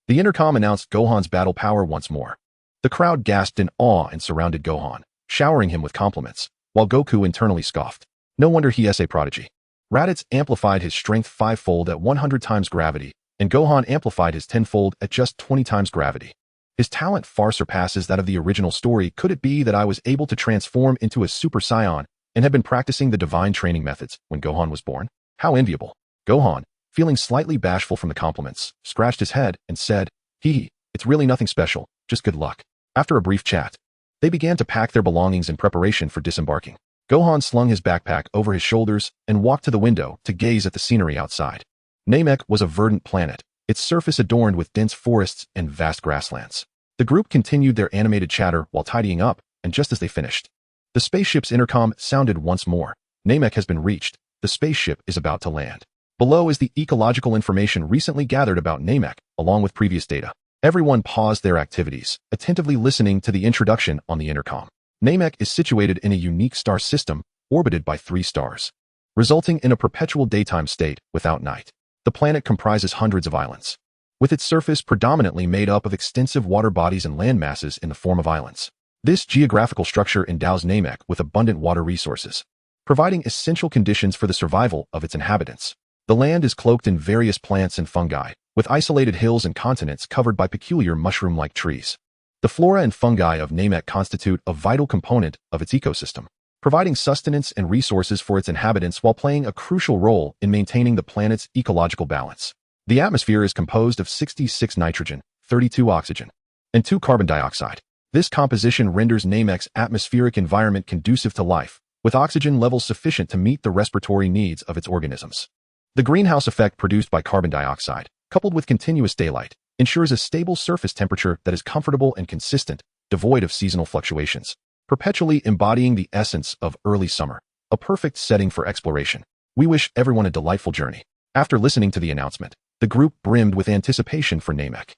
The intercom announced Gohan's battle power once more. The crowd gasped in awe and surrounded Gohan, showering him with compliments, while Goku internally scoffed. No wonder he is a prodigy. Raditz amplified his strength 5-fold at 100 times gravity, and Gohan amplified his 10-fold at just 20 times gravity. His talent far surpasses that of the original story. Could it be that I was able to transform into a Super Saiyan and had been practicing the divine training methods when Gohan was born? How enviable. Gohan, feeling slightly bashful from the compliments, scratched his head and said, it's really nothing special, just good luck. After a brief chat, they began to pack their belongings in preparation for disembarking. Gohan slung his backpack over his shoulders and walked to the window to gaze at the scenery outside. Namek was a verdant planet, its surface adorned with dense forests and vast grasslands. The group continued their animated chatter while tidying up, and just as they finished, the spaceship's intercom sounded once more. Namek has been reached. The spaceship is about to land. Below is the ecological information recently gathered about Namek, along with previous data. Everyone paused their activities, attentively listening to the introduction on the intercom. Namek is situated in a unique star system, orbited by 3 stars, resulting in a perpetual daytime state without night. The planet comprises hundreds of islands, with its surface predominantly made up of extensive water bodies and land masses in the form of islands. This geographical structure endows Namek with abundant water resources, providing essential conditions for the survival of its inhabitants. The land is cloaked in various plants and fungi, with isolated hills and continents covered by peculiar mushroom-like trees. The flora and fungi of Namek constitute a vital component of its ecosystem, providing sustenance and resources for its inhabitants while playing a crucial role in maintaining the planet's ecological balance. The atmosphere is composed of 66 nitrogen, 32 oxygen, and 2 carbon dioxide. This composition renders Namek's atmospheric environment conducive to life, with oxygen levels sufficient to meet the respiratory needs of its organisms. The greenhouse effect produced by carbon dioxide, coupled with continuous daylight, ensures a stable surface temperature that is comfortable and consistent, devoid of seasonal fluctuations, perpetually embodying the essence of early summer, a perfect setting for exploration. We wish everyone a delightful journey. After listening to the announcement, the group brimmed with anticipation for Namek.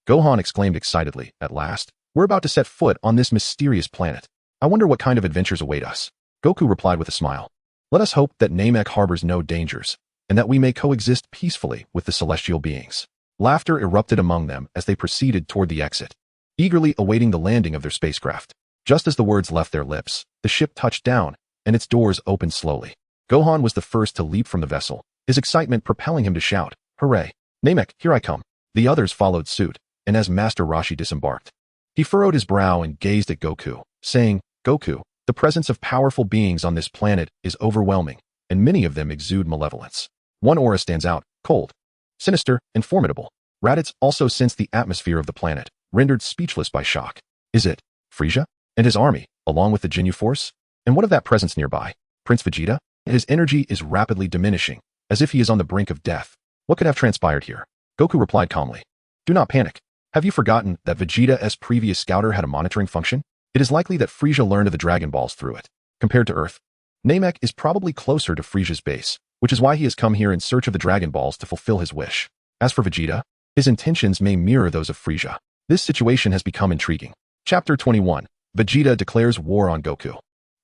Gohan exclaimed excitedly, at last, we're about to set foot on this mysterious planet. I wonder what kind of adventures await us. Goku replied with a smile. Let us hope that Namek harbors no dangers, and that we may coexist peacefully with the celestial beings. Laughter erupted among them as they proceeded toward the exit, eagerly awaiting the landing of their spacecraft. Just as the words left their lips, the ship touched down, and its doors opened slowly. Gohan was the first to leap from the vessel, his excitement propelling him to shout, Hooray! Namek, here I come. The others followed suit, and as Master Roshi disembarked, he furrowed his brow and gazed at Goku, saying, Goku, the presence of powerful beings on this planet is overwhelming, and many of them exude malevolence. One aura stands out, cold, sinister, and formidable. Raditz also sensed the atmosphere of the planet, rendered speechless by shock. Is it Frieza and his army, along with the Ginyu Force? And what of that presence nearby? Prince Vegeta? His energy is rapidly diminishing, as if he is on the brink of death. What could have transpired here? Goku replied calmly. Do not panic. Have you forgotten that Vegeta's previous scouter had a monitoring function? It is likely that Frieza learned of the Dragon Balls through it. Compared to Earth, Namek is probably closer to Frieza's base, which is why he has come here in search of the Dragon Balls to fulfill his wish. As for Vegeta, his intentions may mirror those of Frieza. This situation has become intriguing. Chapter 21. Vegeta declares war on Goku.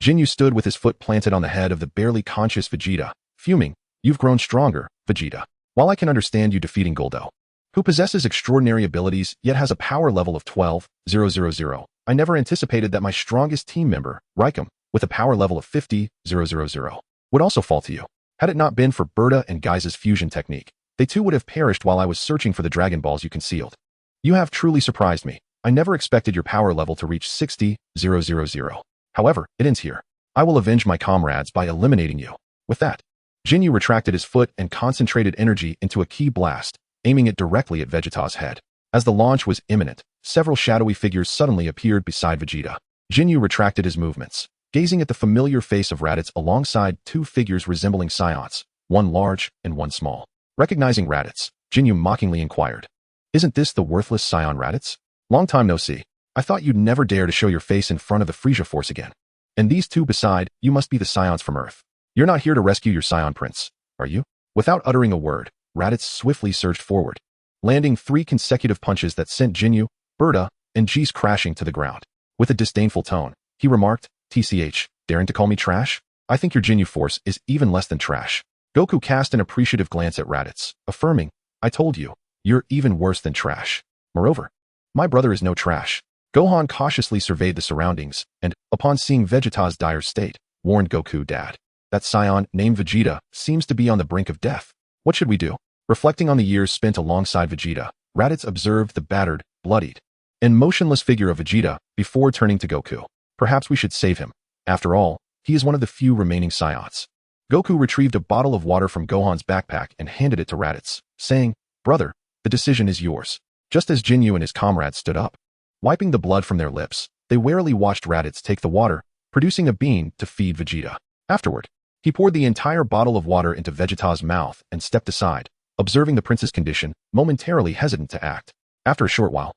Jinyu stood with his foot planted on the head of the barely conscious Vegeta, fuming. You've grown stronger, Vegeta. While I can understand you defeating Goldo, who possesses extraordinary abilities yet has a power level of 12,000, I never anticipated that my strongest team member, Raikum, with a power level of 50,000, would also fall to you. Had it not been for Berta and Gaiza's fusion technique, they too would have perished while I was searching for the Dragon Balls you concealed. You have truly surprised me. I never expected your power level to reach 60,000. However, it ends here. I will avenge my comrades by eliminating you. With that, Jinyu retracted his foot and concentrated energy into a ki blast, aiming it directly at Vegeta's head. As the launch was imminent, several shadowy figures suddenly appeared beside Vegeta. Jinyu retracted his movements, gazing at the familiar face of Raditz alongside two figures resembling Saiyans, one large and one small. Recognizing Raditz, Jinyu mockingly inquired, "Isn't this the worthless Saiyan Raditz? Long time no see. I thought you'd never dare to show your face in front of the Frieza force again. And these two beside, you must be the Saiyans from Earth. You're not here to rescue your Saiyan prince, are you?" Without uttering a word, Raditz swiftly surged forward, landing 3 consecutive punches that sent Jinyu, Berta, and Jeez crashing to the ground. With a disdainful tone, he remarked, "TCH, daring to call me trash? I think your Jinyu force is even less than trash." Goku cast an appreciative glance at Raditz, affirming, "I told you, you're even worse than trash. Moreover, my brother is no trash." Gohan cautiously surveyed the surroundings and, upon seeing Vegeta's dire state, warned Goku, "Dad, that Saiyan named Vegeta seems to be on the brink of death. What should we do?" Reflecting on the years spent alongside Vegeta, Raditz observed the battered, bloodied, and motionless figure of Vegeta before turning to Goku. "Perhaps we should save him. After all, he is one of the few remaining Saiyans." Goku retrieved a bottle of water from Gohan's backpack and handed it to Raditz, saying, "Brother, the decision is yours." Just as Jinyu and his comrades stood up, wiping the blood from their lips, they warily watched Raditz take the water, producing a bean to feed Vegeta. Afterward, he poured the entire bottle of water into Vegeta's mouth and stepped aside, observing the prince's condition, momentarily hesitant to act. After a short while,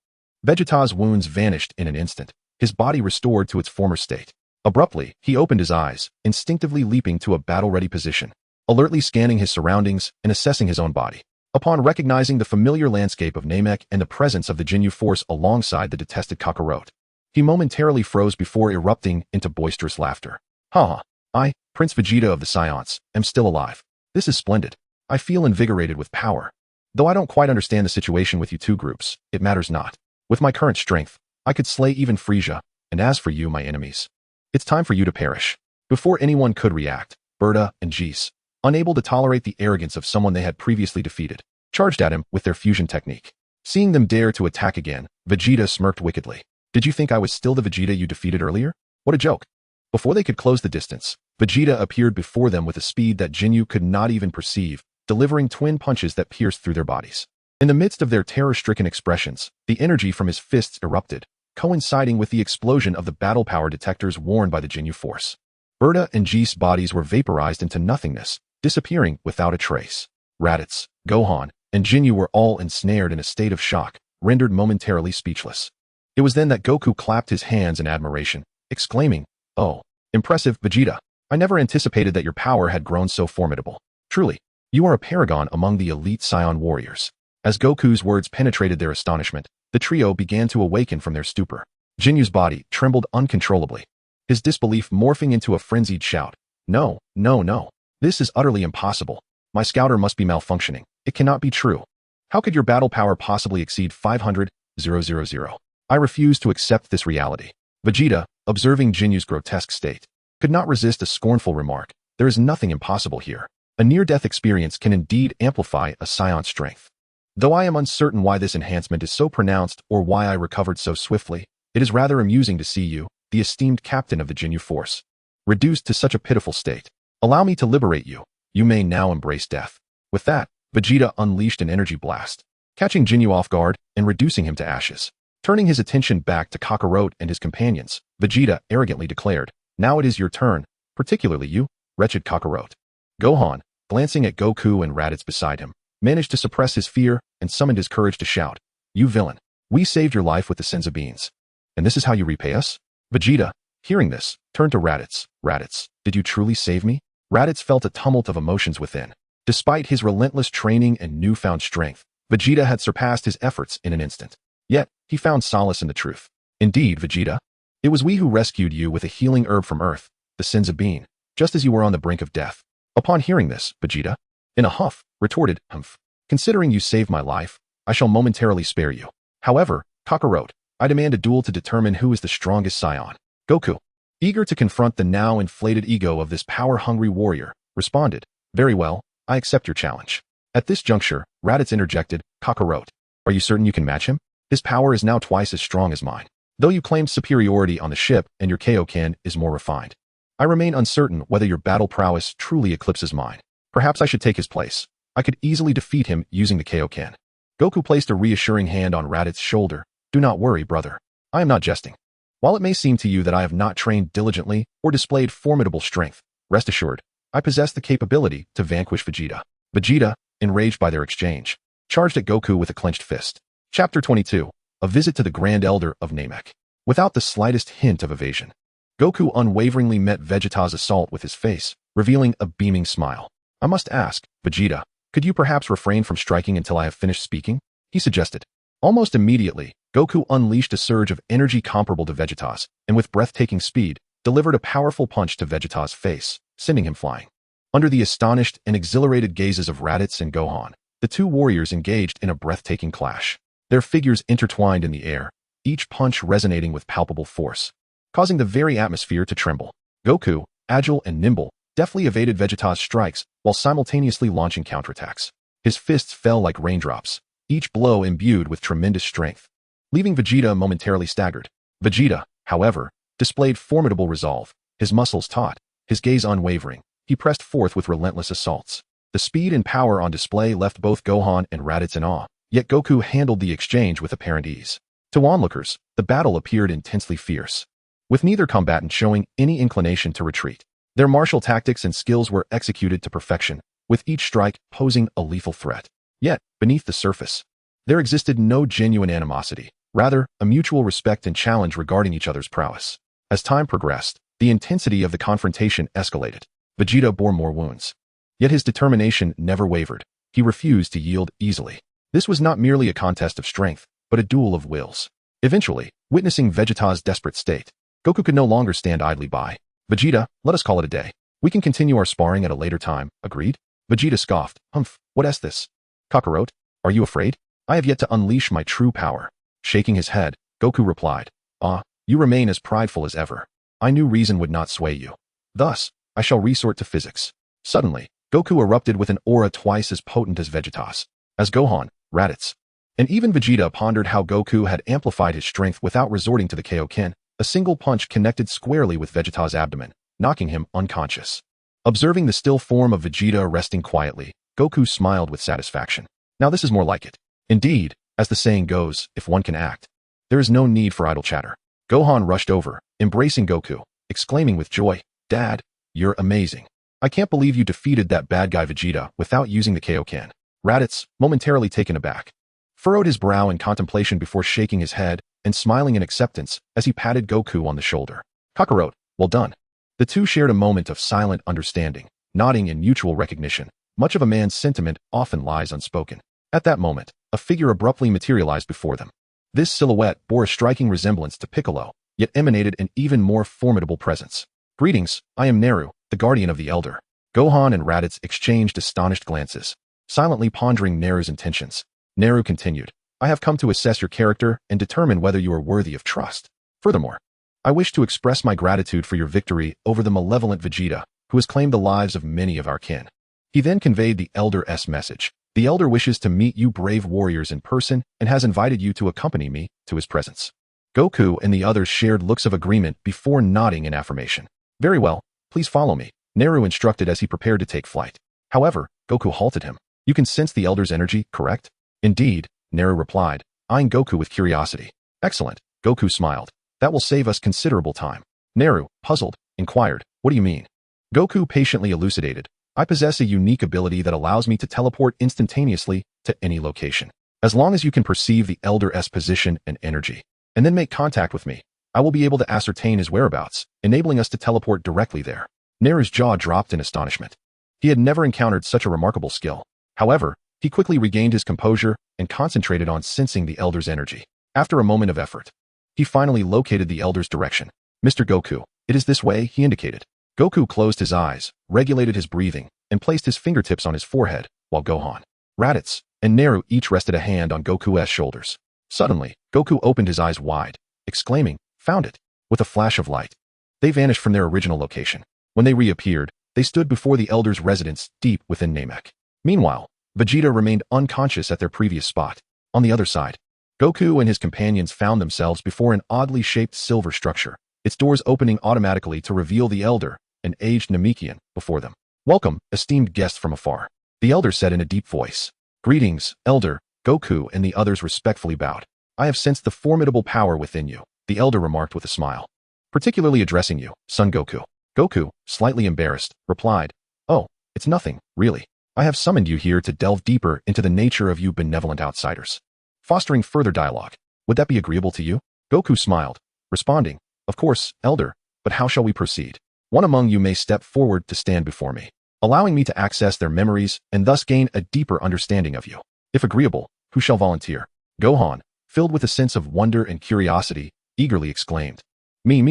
Vegeta's wounds vanished in an instant, his body restored to its former state. Abruptly, he opened his eyes, instinctively leaping to a battle-ready position, alertly scanning his surroundings and assessing his own body. Upon recognizing the familiar landscape of Namek and the presence of the Jinyu force alongside the detested Kakarot, he momentarily froze before erupting into boisterous laughter. "Ha! I, Prince Vegeta of the Saiyans, am still alive. This is splendid. I feel invigorated with power. Though I don't quite understand the situation with you two groups, it matters not. With my current strength, I could slay even Frieza, and as for you, my enemies, it's time for you to perish." Before anyone could react, Berta and Jeez, unable to tolerate the arrogance of someone they had previously defeated, charged at him with their fusion technique. Seeing them dare to attack again, Vegeta smirked wickedly. "Did you think I was still the Vegeta you defeated earlier? What a joke." Before they could close the distance, Vegeta appeared before them with a speed that Jinyu could not even perceive, delivering twin punches that pierced through their bodies. In the midst of their terror-stricken expressions, the energy from his fists erupted, coinciding with the explosion of the battle power detectors worn by the Jinyu force. Berta and Jeez's bodies were vaporized into nothingness, disappearing without a trace. Raditz, Gohan, and Jinyu were all ensnared in a state of shock, rendered momentarily speechless. It was then that Goku clapped his hands in admiration, exclaiming, "Oh, impressive, Vegeta. I never anticipated that your power had grown so formidable. Truly, you are a paragon among the elite Saiyan warriors." As Goku's words penetrated their astonishment, the trio began to awaken from their stupor. Jinyu's body trembled uncontrollably, his disbelief morphing into a frenzied shout. "No, no, no. This is utterly impossible. My scouter must be malfunctioning. It cannot be true. How could your battle power possibly exceed 500,000? I refuse to accept this reality." Vegeta, observing Jinyu's grotesque state, could not resist a scornful remark. "There is nothing impossible here. A near-death experience can indeed amplify a Saiyan's strength. Though I am uncertain why this enhancement is so pronounced or why I recovered so swiftly, it is rather amusing to see you, the esteemed captain of the Jinyu force, reduced to such a pitiful state. Allow me to liberate you. You may now embrace death." With that, Vegeta unleashed an energy blast, catching Jinyu off guard and reducing him to ashes. Turning his attention back to Kakarot and his companions, Vegeta arrogantly declared, "Now it is your turn, particularly you, wretched Kakarot." Gohan, glancing at Goku and Raditz beside him, managed to suppress his fear and summoned his courage to shout, "You villain! We saved your life with the Senzu Beans. And this is how you repay us?" Vegeta, hearing this, turned to Raditz. "Raditz, did you truly save me?" Raditz felt a tumult of emotions within. Despite his relentless training and newfound strength, Vegeta had surpassed his efforts in an instant. Yet, he found solace in the truth. "Indeed, Vegeta. It was we who rescued you with a healing herb from Earth, the Senzu Bean, just as you were on the brink of death. Upon hearing this, Vegeta, in a huff, retorted, "Humph. Considering you saved my life, I shall momentarily spare you. However, Kakarot, I demand a duel to determine who is the strongest Saiyan." Goku, eager to confront the now inflated ego of this power-hungry warrior, responded, "Very well, I accept your challenge." At this juncture, Raditz interjected, "Kakarot, are you certain you can match him? His power is now twice as strong as mine. Though you claimed superiority on the ship and your Kaioken is more refined, I remain uncertain whether your battle prowess truly eclipses mine. Perhaps I should take his place. I could easily defeat him using the Kaioken." Goku placed a reassuring hand on Raditz's shoulder. "Do not worry, brother. I am not jesting. While it may seem to you that I have not trained diligently or displayed formidable strength, rest assured, I possess the capability to vanquish Vegeta." Vegeta, enraged by their exchange, charged at Goku with a clenched fist. Chapter 22. A visit to the Grand Elder of Namek. Without the slightest hint of evasion, Goku unwaveringly met Vegeta's assault with his face, revealing a beaming smile. "I must ask, Vegeta, could you perhaps refrain from striking until I have finished speaking?" he suggested. Almost immediately, Goku unleashed a surge of energy comparable to Vegeta's, and with breathtaking speed, delivered a powerful punch to Vegeta's face, sending him flying. Under the astonished and exhilarated gazes of Raditz and Gohan, the two warriors engaged in a breathtaking clash. Their figures intertwined in the air, each punch resonating with palpable force, causing the very atmosphere to tremble. Goku, agile and nimble, deftly evaded Vegeta's strikes while simultaneously launching counterattacks. His fists fell like raindrops, each blow imbued with tremendous strength, leaving Vegeta momentarily staggered. Vegeta, however, displayed formidable resolve, his muscles taut, his gaze unwavering. He pressed forth with relentless assaults. The speed and power on display left both Gohan and Raditz in awe, yet Goku handled the exchange with apparent ease. To onlookers, the battle appeared intensely fierce, with neither combatant showing any inclination to retreat. Their martial tactics and skills were executed to perfection, with each strike posing a lethal threat. Yet, beneath the surface, there existed no genuine animosity, rather, a mutual respect and challenge regarding each other's prowess. As time progressed, the intensity of the confrontation escalated. Vegeta bore more wounds, yet his determination never wavered. He refused to yield easily. This was not merely a contest of strength, but a duel of wills. Eventually, witnessing Vegeta's desperate state, Goku could no longer stand idly by. "Vegeta, let us call it a day. We can continue our sparring at a later time, agreed?" Vegeta scoffed. "Humph, what is this? Kakarot, are you afraid? I have yet to unleash my true power." Shaking his head, Goku replied, "Ah, you remain as prideful as ever. I knew reason would not sway you. Thus, I shall resort to physics." Suddenly, Goku erupted with an aura twice as potent as Vegeta's. As Gohan, Raditz, and even Vegeta pondered how Goku had amplified his strength without resorting to the Kaioken, a single punch connected squarely with Vegeta's abdomen, knocking him unconscious. Observing the still form of Vegeta resting quietly, Goku smiled with satisfaction. Now this is more like it. Indeed, as the saying goes, if one can act, there is no need for idle chatter. Gohan rushed over, embracing Goku, exclaiming with joy, "Dad, you're amazing. I can't believe you defeated that bad guy Vegeta without using the Kaioken." Raditz, momentarily taken aback, furrowed his brow in contemplation before shaking his head and smiling in acceptance as he patted Goku on the shoulder. "Kakarot, well done." The two shared a moment of silent understanding, nodding in mutual recognition. Much of a man's sentiment often lies unspoken. At that moment, a figure abruptly materialized before them. This silhouette bore a striking resemblance to Piccolo, yet emanated an even more formidable presence. "Greetings, I am Neru, the guardian of the Elder." Gohan and Raditz exchanged astonished glances, silently pondering Neru's intentions. Neru continued, "I have come to assess your character and determine whether you are worthy of trust. Furthermore, I wish to express my gratitude for your victory over the malevolent Vegeta, who has claimed the lives of many of our kin." He then conveyed the Elder's message. "The Elder wishes to meet you brave warriors in person and has invited you to accompany me to his presence." Goku and the others shared looks of agreement before nodding in affirmation. "Very well, please follow me," Neru instructed as he prepared to take flight. However, Goku halted him. "You can sense the Elder's energy, correct?" "Indeed," Neru replied, eyeing Goku with curiosity. "Excellent," Goku smiled. "That will save us considerable time." Neru, puzzled, inquired, "What do you mean?" Goku patiently elucidated, "I possess a unique ability that allows me to teleport instantaneously to any location. As long as you can perceive the Elder's position and energy, and then make contact with me, I will be able to ascertain his whereabouts, enabling us to teleport directly there." Neru's jaw dropped in astonishment. He had never encountered such a remarkable skill. However, he quickly regained his composure and concentrated on sensing the Elder's energy. After a moment of effort, he finally located the Elder's direction. "Mr. Goku, it is this way," he indicated. Goku closed his eyes, regulated his breathing, and placed his fingertips on his forehead, while Gohan, Raditz, and Naru each rested a hand on Goku's shoulders. Suddenly, Goku opened his eyes wide, exclaiming, "Found it!" With a flash of light. They vanished from their original location. When they reappeared, they stood before the Elder's residence deep within Namek. Meanwhile, Vegeta remained unconscious at their previous spot. On the other side, Goku and his companions found themselves before an oddly shaped silver structure, its doors opening automatically to reveal the Elder, an aged Namekian, before them. "Welcome, esteemed guests from afar," the Elder said in a deep voice. "Greetings, Elder." Goku and the others respectfully bowed. "I have sensed the formidable power within you," the Elder remarked with a smile. "Particularly addressing you, Son Goku." Goku, slightly embarrassed, replied, "Oh, it's nothing, really. I have summoned you here to delve deeper into the nature of you benevolent outsiders, fostering further dialogue. Would that be agreeable to you?" Goku smiled, responding, "Of course, Elder, but how shall we proceed? One among you may step forward to stand before me, allowing me to access their memories and thus gain a deeper understanding of you. If agreeable, who shall volunteer?" Gohan, filled with a sense of wonder and curiosity, eagerly exclaimed, Me.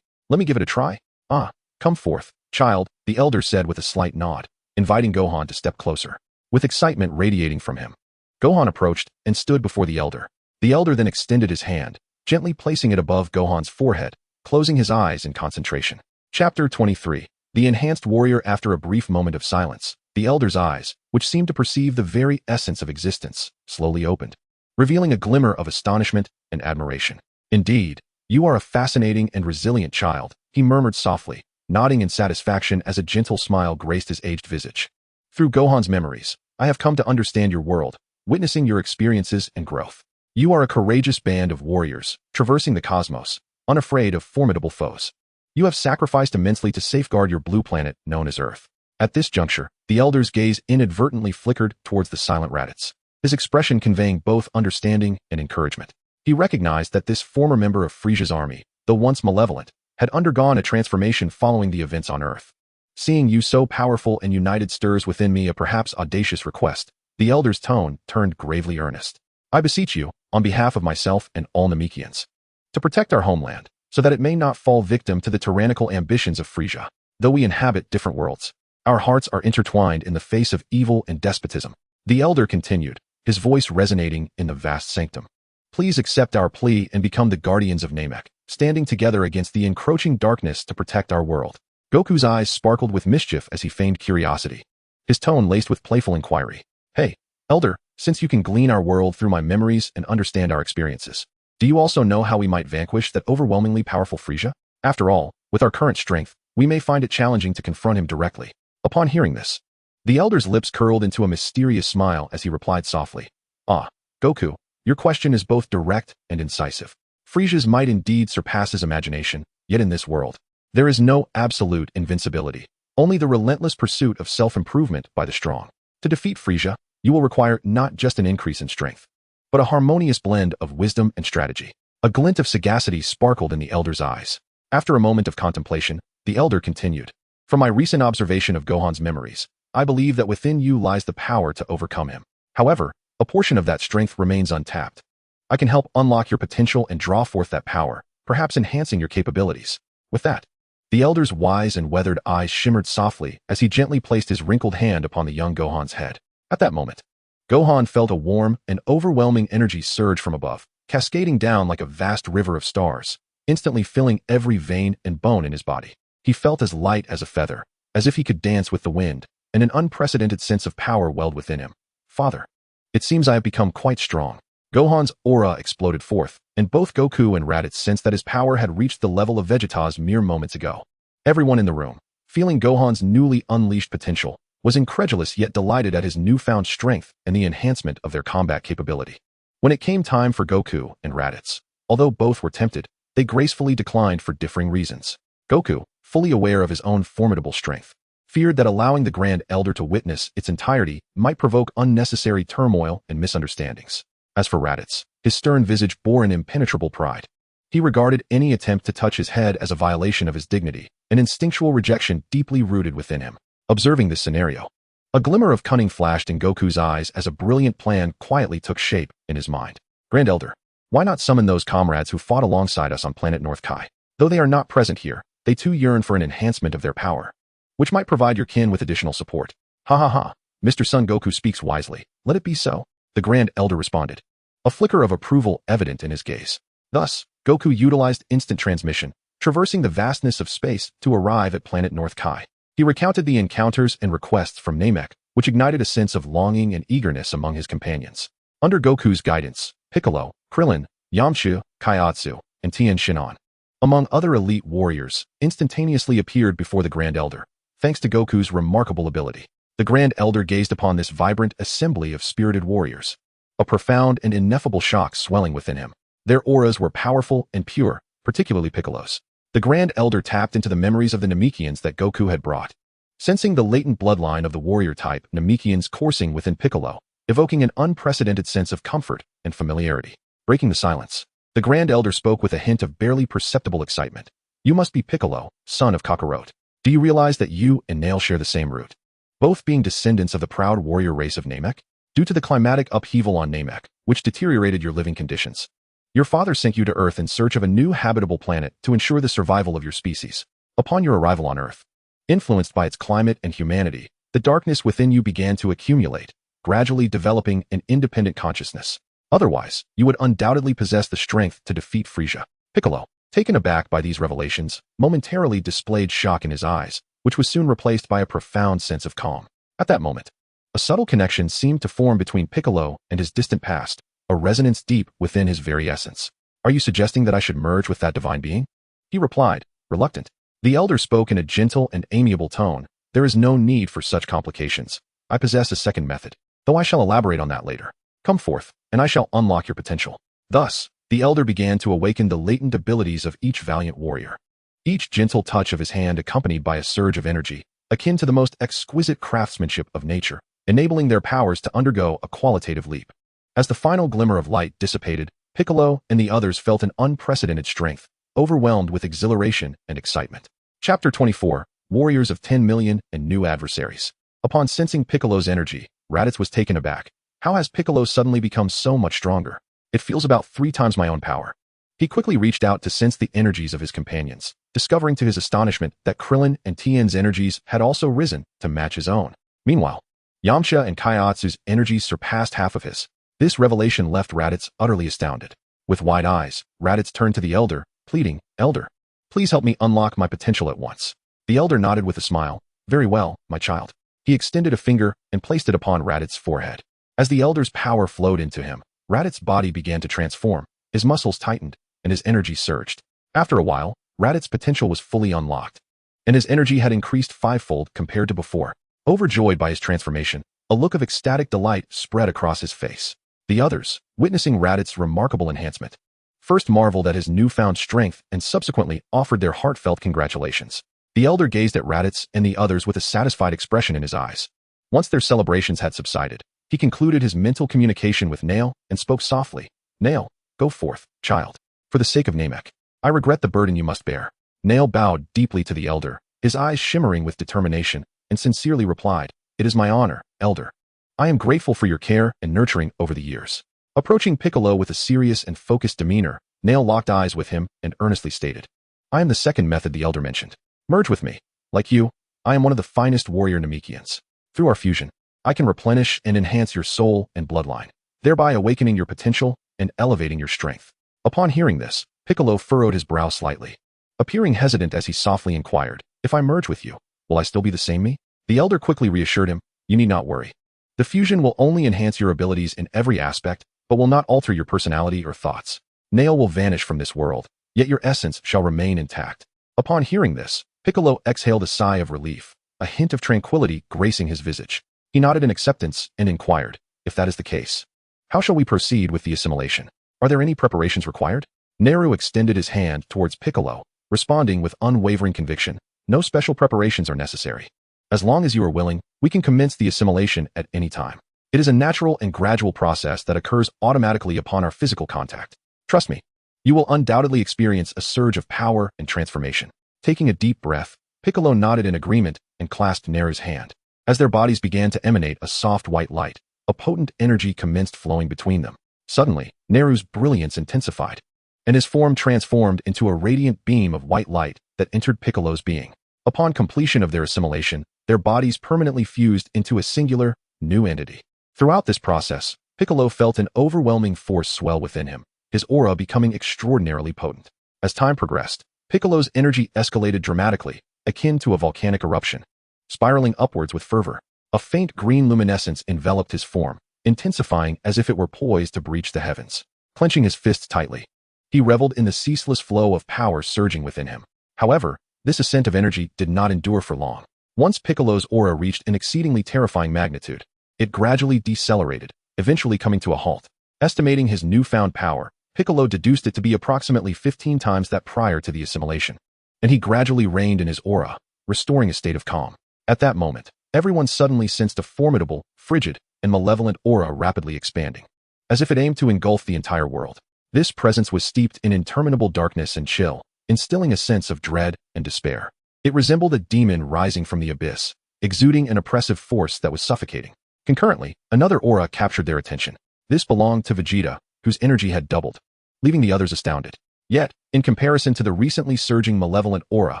Let me give it a try." "Ah, come forth, child," the Elder said with a slight nod, inviting Gohan to step closer. With excitement radiating from him, Gohan approached and stood before the Elder. The Elder then extended his hand, gently placing it above Gohan's forehead, closing his eyes in concentration. Chapter 23. The Enhanced Warrior. After a brief moment of silence, the Elder's eyes, which seemed to perceive the very essence of existence, slowly opened, revealing a glimmer of astonishment and admiration. "Indeed, you are a fascinating and resilient child," he murmured softly, nodding in satisfaction as a gentle smile graced his aged visage. "Through Gohan's memories, I have come to understand your world, witnessing your experiences and growth. You are a courageous band of warriors, traversing the cosmos, unafraid of formidable foes. You have sacrificed immensely to safeguard your blue planet known as Earth." At this juncture, the Elder's gaze inadvertently flickered towards the silent Raditz, his expression conveying both understanding and encouragement. He recognized that this former member of Frieza's army, though once malevolent, had undergone a transformation following the events on Earth. "Seeing you so powerful and united stirs within me a perhaps audacious request." The Elder's tone turned gravely earnest. "I beseech you, on behalf of myself and all Namekians, to protect our homeland, so that it may not fall victim to the tyrannical ambitions of Frieza. Though we inhabit different worlds, our hearts are intertwined in the face of evil and despotism." The Elder continued, his voice resonating in the vast sanctum. "Please accept our plea and become the guardians of Namek, standing together against the encroaching darkness to protect our world." Goku's eyes sparkled with mischief as he feigned curiosity, his tone laced with playful inquiry. "Hey, Elder, since you can glean our world through my memories and understand our experiences, do you also know how we might vanquish that overwhelmingly powerful Frieza? After all, with our current strength, we may find it challenging to confront him directly." Upon hearing this, the Elder's lips curled into a mysterious smile as he replied softly, "Ah, Goku, your question is both direct and incisive. Frieza's might indeed surpasses imagination, yet in this world, there is no absolute invincibility, only the relentless pursuit of self-improvement by the strong. To defeat Frieza, you will require not just an increase in strength, but a harmonious blend of wisdom and strategy." A glint of sagacity sparkled in the Elder's eyes. After a moment of contemplation, the Elder continued, "From my recent observation of Gohan's memories, I believe that within you lies the power to overcome him. However, a portion of that strength remains untapped. I can help unlock your potential and draw forth that power, perhaps enhancing your capabilities." With that, the Elder's wise and weathered eyes shimmered softly as he gently placed his wrinkled hand upon the young Gohan's head. At that moment, Gohan felt a warm and overwhelming energy surge from above, cascading down like a vast river of stars, instantly filling every vein and bone in his body. He felt as light as a feather, as if he could dance with the wind, and an unprecedented sense of power welled within him. "Father, it seems I have become quite strong." Gohan's aura exploded forth, and both Goku and Raditz sensed that his power had reached the level of Vegeta's mere moments ago. Everyone in the room, feeling Gohan's newly unleashed potential, was incredulous yet delighted at his newfound strength and the enhancement of their combat capability. When it came time for Goku and Raditz, although both were tempted, they gracefully declined for differing reasons. Goku, fully aware of his own formidable strength, feared that allowing the Grand Elder to witness its entirety might provoke unnecessary turmoil and misunderstandings. As for Raditz, his stern visage bore an impenetrable pride. He regarded any attempt to touch his head as a violation of his dignity, an instinctual rejection deeply rooted within him. Observing this scenario, a glimmer of cunning flashed in Goku's eyes as a brilliant plan quietly took shape in his mind. "Grand Elder, why not summon those comrades who fought alongside us on planet North Kai? Though they are not present here, They too yearn for an enhancement of their power, which might provide your kin with additional support. Ha ha ha. Mr. Son Goku speaks wisely. Let it be so. The Grand Elder responded, a flicker of approval evident in his gaze. Thus, Goku utilized instant transmission, traversing the vastness of space to arrive at planet North Kai. He recounted the encounters and requests from Namek, which ignited a sense of longing and eagerness among his companions. Under Goku's guidance, Piccolo, Krillin, Yamcha, Kaiatsu, and Tien Shenron, among other elite warriors, instantaneously appeared before the Grand Elder, thanks to Goku's remarkable ability. The Grand Elder gazed upon this vibrant assembly of spirited warriors, a profound and ineffable shock swelling within him. Their auras were powerful and pure, particularly Piccolo's. The Grand Elder tapped into the memories of the Namekians that Goku had brought, sensing the latent bloodline of the warrior type Namekians coursing within Piccolo, evoking an unprecedented sense of comfort and familiarity. Breaking the silence, the Grand Elder spoke with a hint of barely perceptible excitement. You must be Piccolo, son of Kakarot. Do you realize that you and Nail share the same root, both being descendants of the proud warrior race of Namek? Due to the climatic upheaval on Namek, which deteriorated your living conditions, your father sent you to Earth in search of a new habitable planet to ensure the survival of your species. Upon your arrival on Earth, influenced by its climate and humanity, the darkness within you began to accumulate, gradually developing an independent consciousness. Otherwise, you would undoubtedly possess the strength to defeat Frieza. Piccolo, taken aback by these revelations, momentarily displayed shock in his eyes, which was soon replaced by a profound sense of calm. At that moment, a subtle connection seemed to form between Piccolo and his distant past, a resonance deep within his very essence. Are you suggesting that I should merge with that divine being? He replied, reluctant. The elder spoke in a gentle and amiable tone. There is no need for such complications. I possess a second method, though I shall elaborate on that later. Come forth, and I shall unlock your potential. Thus, the elder began to awaken the latent abilities of each valiant warrior. Each gentle touch of his hand accompanied by a surge of energy, akin to the most exquisite craftsmanship of nature, enabling their powers to undergo a qualitative leap. As the final glimmer of light dissipated, Piccolo and the others felt an unprecedented strength, overwhelmed with exhilaration and excitement. Chapter 24, Warriors of 10 Million and New Adversaries. Upon sensing Piccolo's energy, Raditz was taken aback. How has Piccolo suddenly become so much stronger? It feels about 3 times my own power. He quickly reached out to sense the energies of his companions, discovering to his astonishment that Krillin and Tien's energies had also risen to match his own. Meanwhile, Yamcha and Kaiatsu's energies surpassed half of his. This revelation left Raditz utterly astounded. With wide eyes, Raditz turned to the elder, pleading, Elder, please help me unlock my potential at once. The elder nodded with a smile. Very well, my child. He extended a finger and placed it upon Raditz's forehead. As the elder's power flowed into him, Raditz's body began to transform, his muscles tightened, and his energy surged. After a while, Raditz's potential was fully unlocked, and his energy had increased 5-fold compared to before. Overjoyed by his transformation, a look of ecstatic delight spread across his face. The others, witnessing Raditz's remarkable enhancement, first marveled at his newfound strength and subsequently offered their heartfelt congratulations. The elder gazed at Raditz and the others with a satisfied expression in his eyes. Once their celebrations had subsided, he concluded his mental communication with Nail and spoke softly. Nail, go forth, child. For the sake of Namek, I regret the burden you must bear. Nail bowed deeply to the elder, his eyes shimmering with determination, and sincerely replied, It is my honor, elder. I am grateful for your care and nurturing over the years. Approaching Piccolo with a serious and focused demeanor, Nail locked eyes with him and earnestly stated, I am the second method the elder mentioned. Merge with me. Like you, I am one of the finest warrior Namekians. Through our fusion, I can replenish and enhance your soul and bloodline, thereby awakening your potential and elevating your strength. Upon hearing this, Piccolo furrowed his brow slightly, appearing hesitant as he softly inquired, If I merge with you, will I still be the same me? The elder quickly reassured him, You need not worry. The fusion will only enhance your abilities in every aspect, but will not alter your personality or thoughts. Nail will vanish from this world, yet your essence shall remain intact. Upon hearing this, Piccolo exhaled a sigh of relief, a hint of tranquility gracing his visage. He nodded in acceptance and inquired, If that is the case, how shall we proceed with the assimilation? Are there any preparations required? Naru extended his hand towards Piccolo, responding with unwavering conviction, No special preparations are necessary. As long as you are willing, we can commence the assimilation at any time. It is a natural and gradual process that occurs automatically upon our physical contact. Trust me, you will undoubtedly experience a surge of power and transformation. Taking a deep breath, Piccolo nodded in agreement and clasped Naru's hand. As their bodies began to emanate a soft white light, a potent energy commenced flowing between them. Suddenly, Naru's brilliance intensified. and his form transformed into a radiant beam of white light that entered Piccolo's being. Upon completion of their assimilation, their bodies permanently fused into a singular, new entity. Throughout this process, Piccolo felt an overwhelming force swell within him, his aura becoming extraordinarily potent. As time progressed, Piccolo's energy escalated dramatically, akin to a volcanic eruption. Spiraling upwards with fervor, a faint green luminescence enveloped his form, intensifying as if it were poised to breach the heavens. Clenching his fists tightly, he reveled in the ceaseless flow of power surging within him. However, this ascent of energy did not endure for long. Once Piccolo's aura reached an exceedingly terrifying magnitude, it gradually decelerated, eventually coming to a halt. Estimating his newfound power, Piccolo deduced it to be approximately 15 times that prior to the assimilation, and he gradually reigned in his aura, restoring a state of calm. At that moment, everyone suddenly sensed a formidable, frigid, and malevolent aura rapidly expanding, as if it aimed to engulf the entire world. This presence was steeped in interminable darkness and chill, instilling a sense of dread and despair. It resembled a demon rising from the abyss, exuding an oppressive force that was suffocating. Concurrently, another aura captured their attention. This belonged to Vegeta, whose energy had doubled, leaving the others astounded. Yet, in comparison to the recently surging malevolent aura,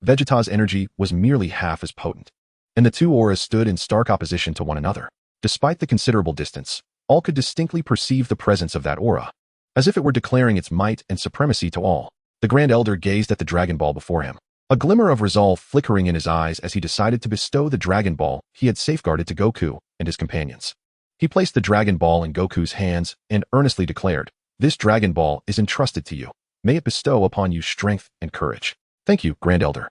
Vegeta's energy was merely half as potent, and the two auras stood in stark opposition to one another. Despite the considerable distance, all could distinctly perceive the presence of that aura, as if it were declaring its might and supremacy to all. The Grand Elder gazed at the Dragon Ball before him, a glimmer of resolve flickering in his eyes as he decided to bestow the Dragon Ball he had safeguarded to Goku and his companions. He placed the Dragon Ball in Goku's hands and earnestly declared, "This Dragon Ball is entrusted to you. May it bestow upon you strength and courage." "Thank you, Grand Elder."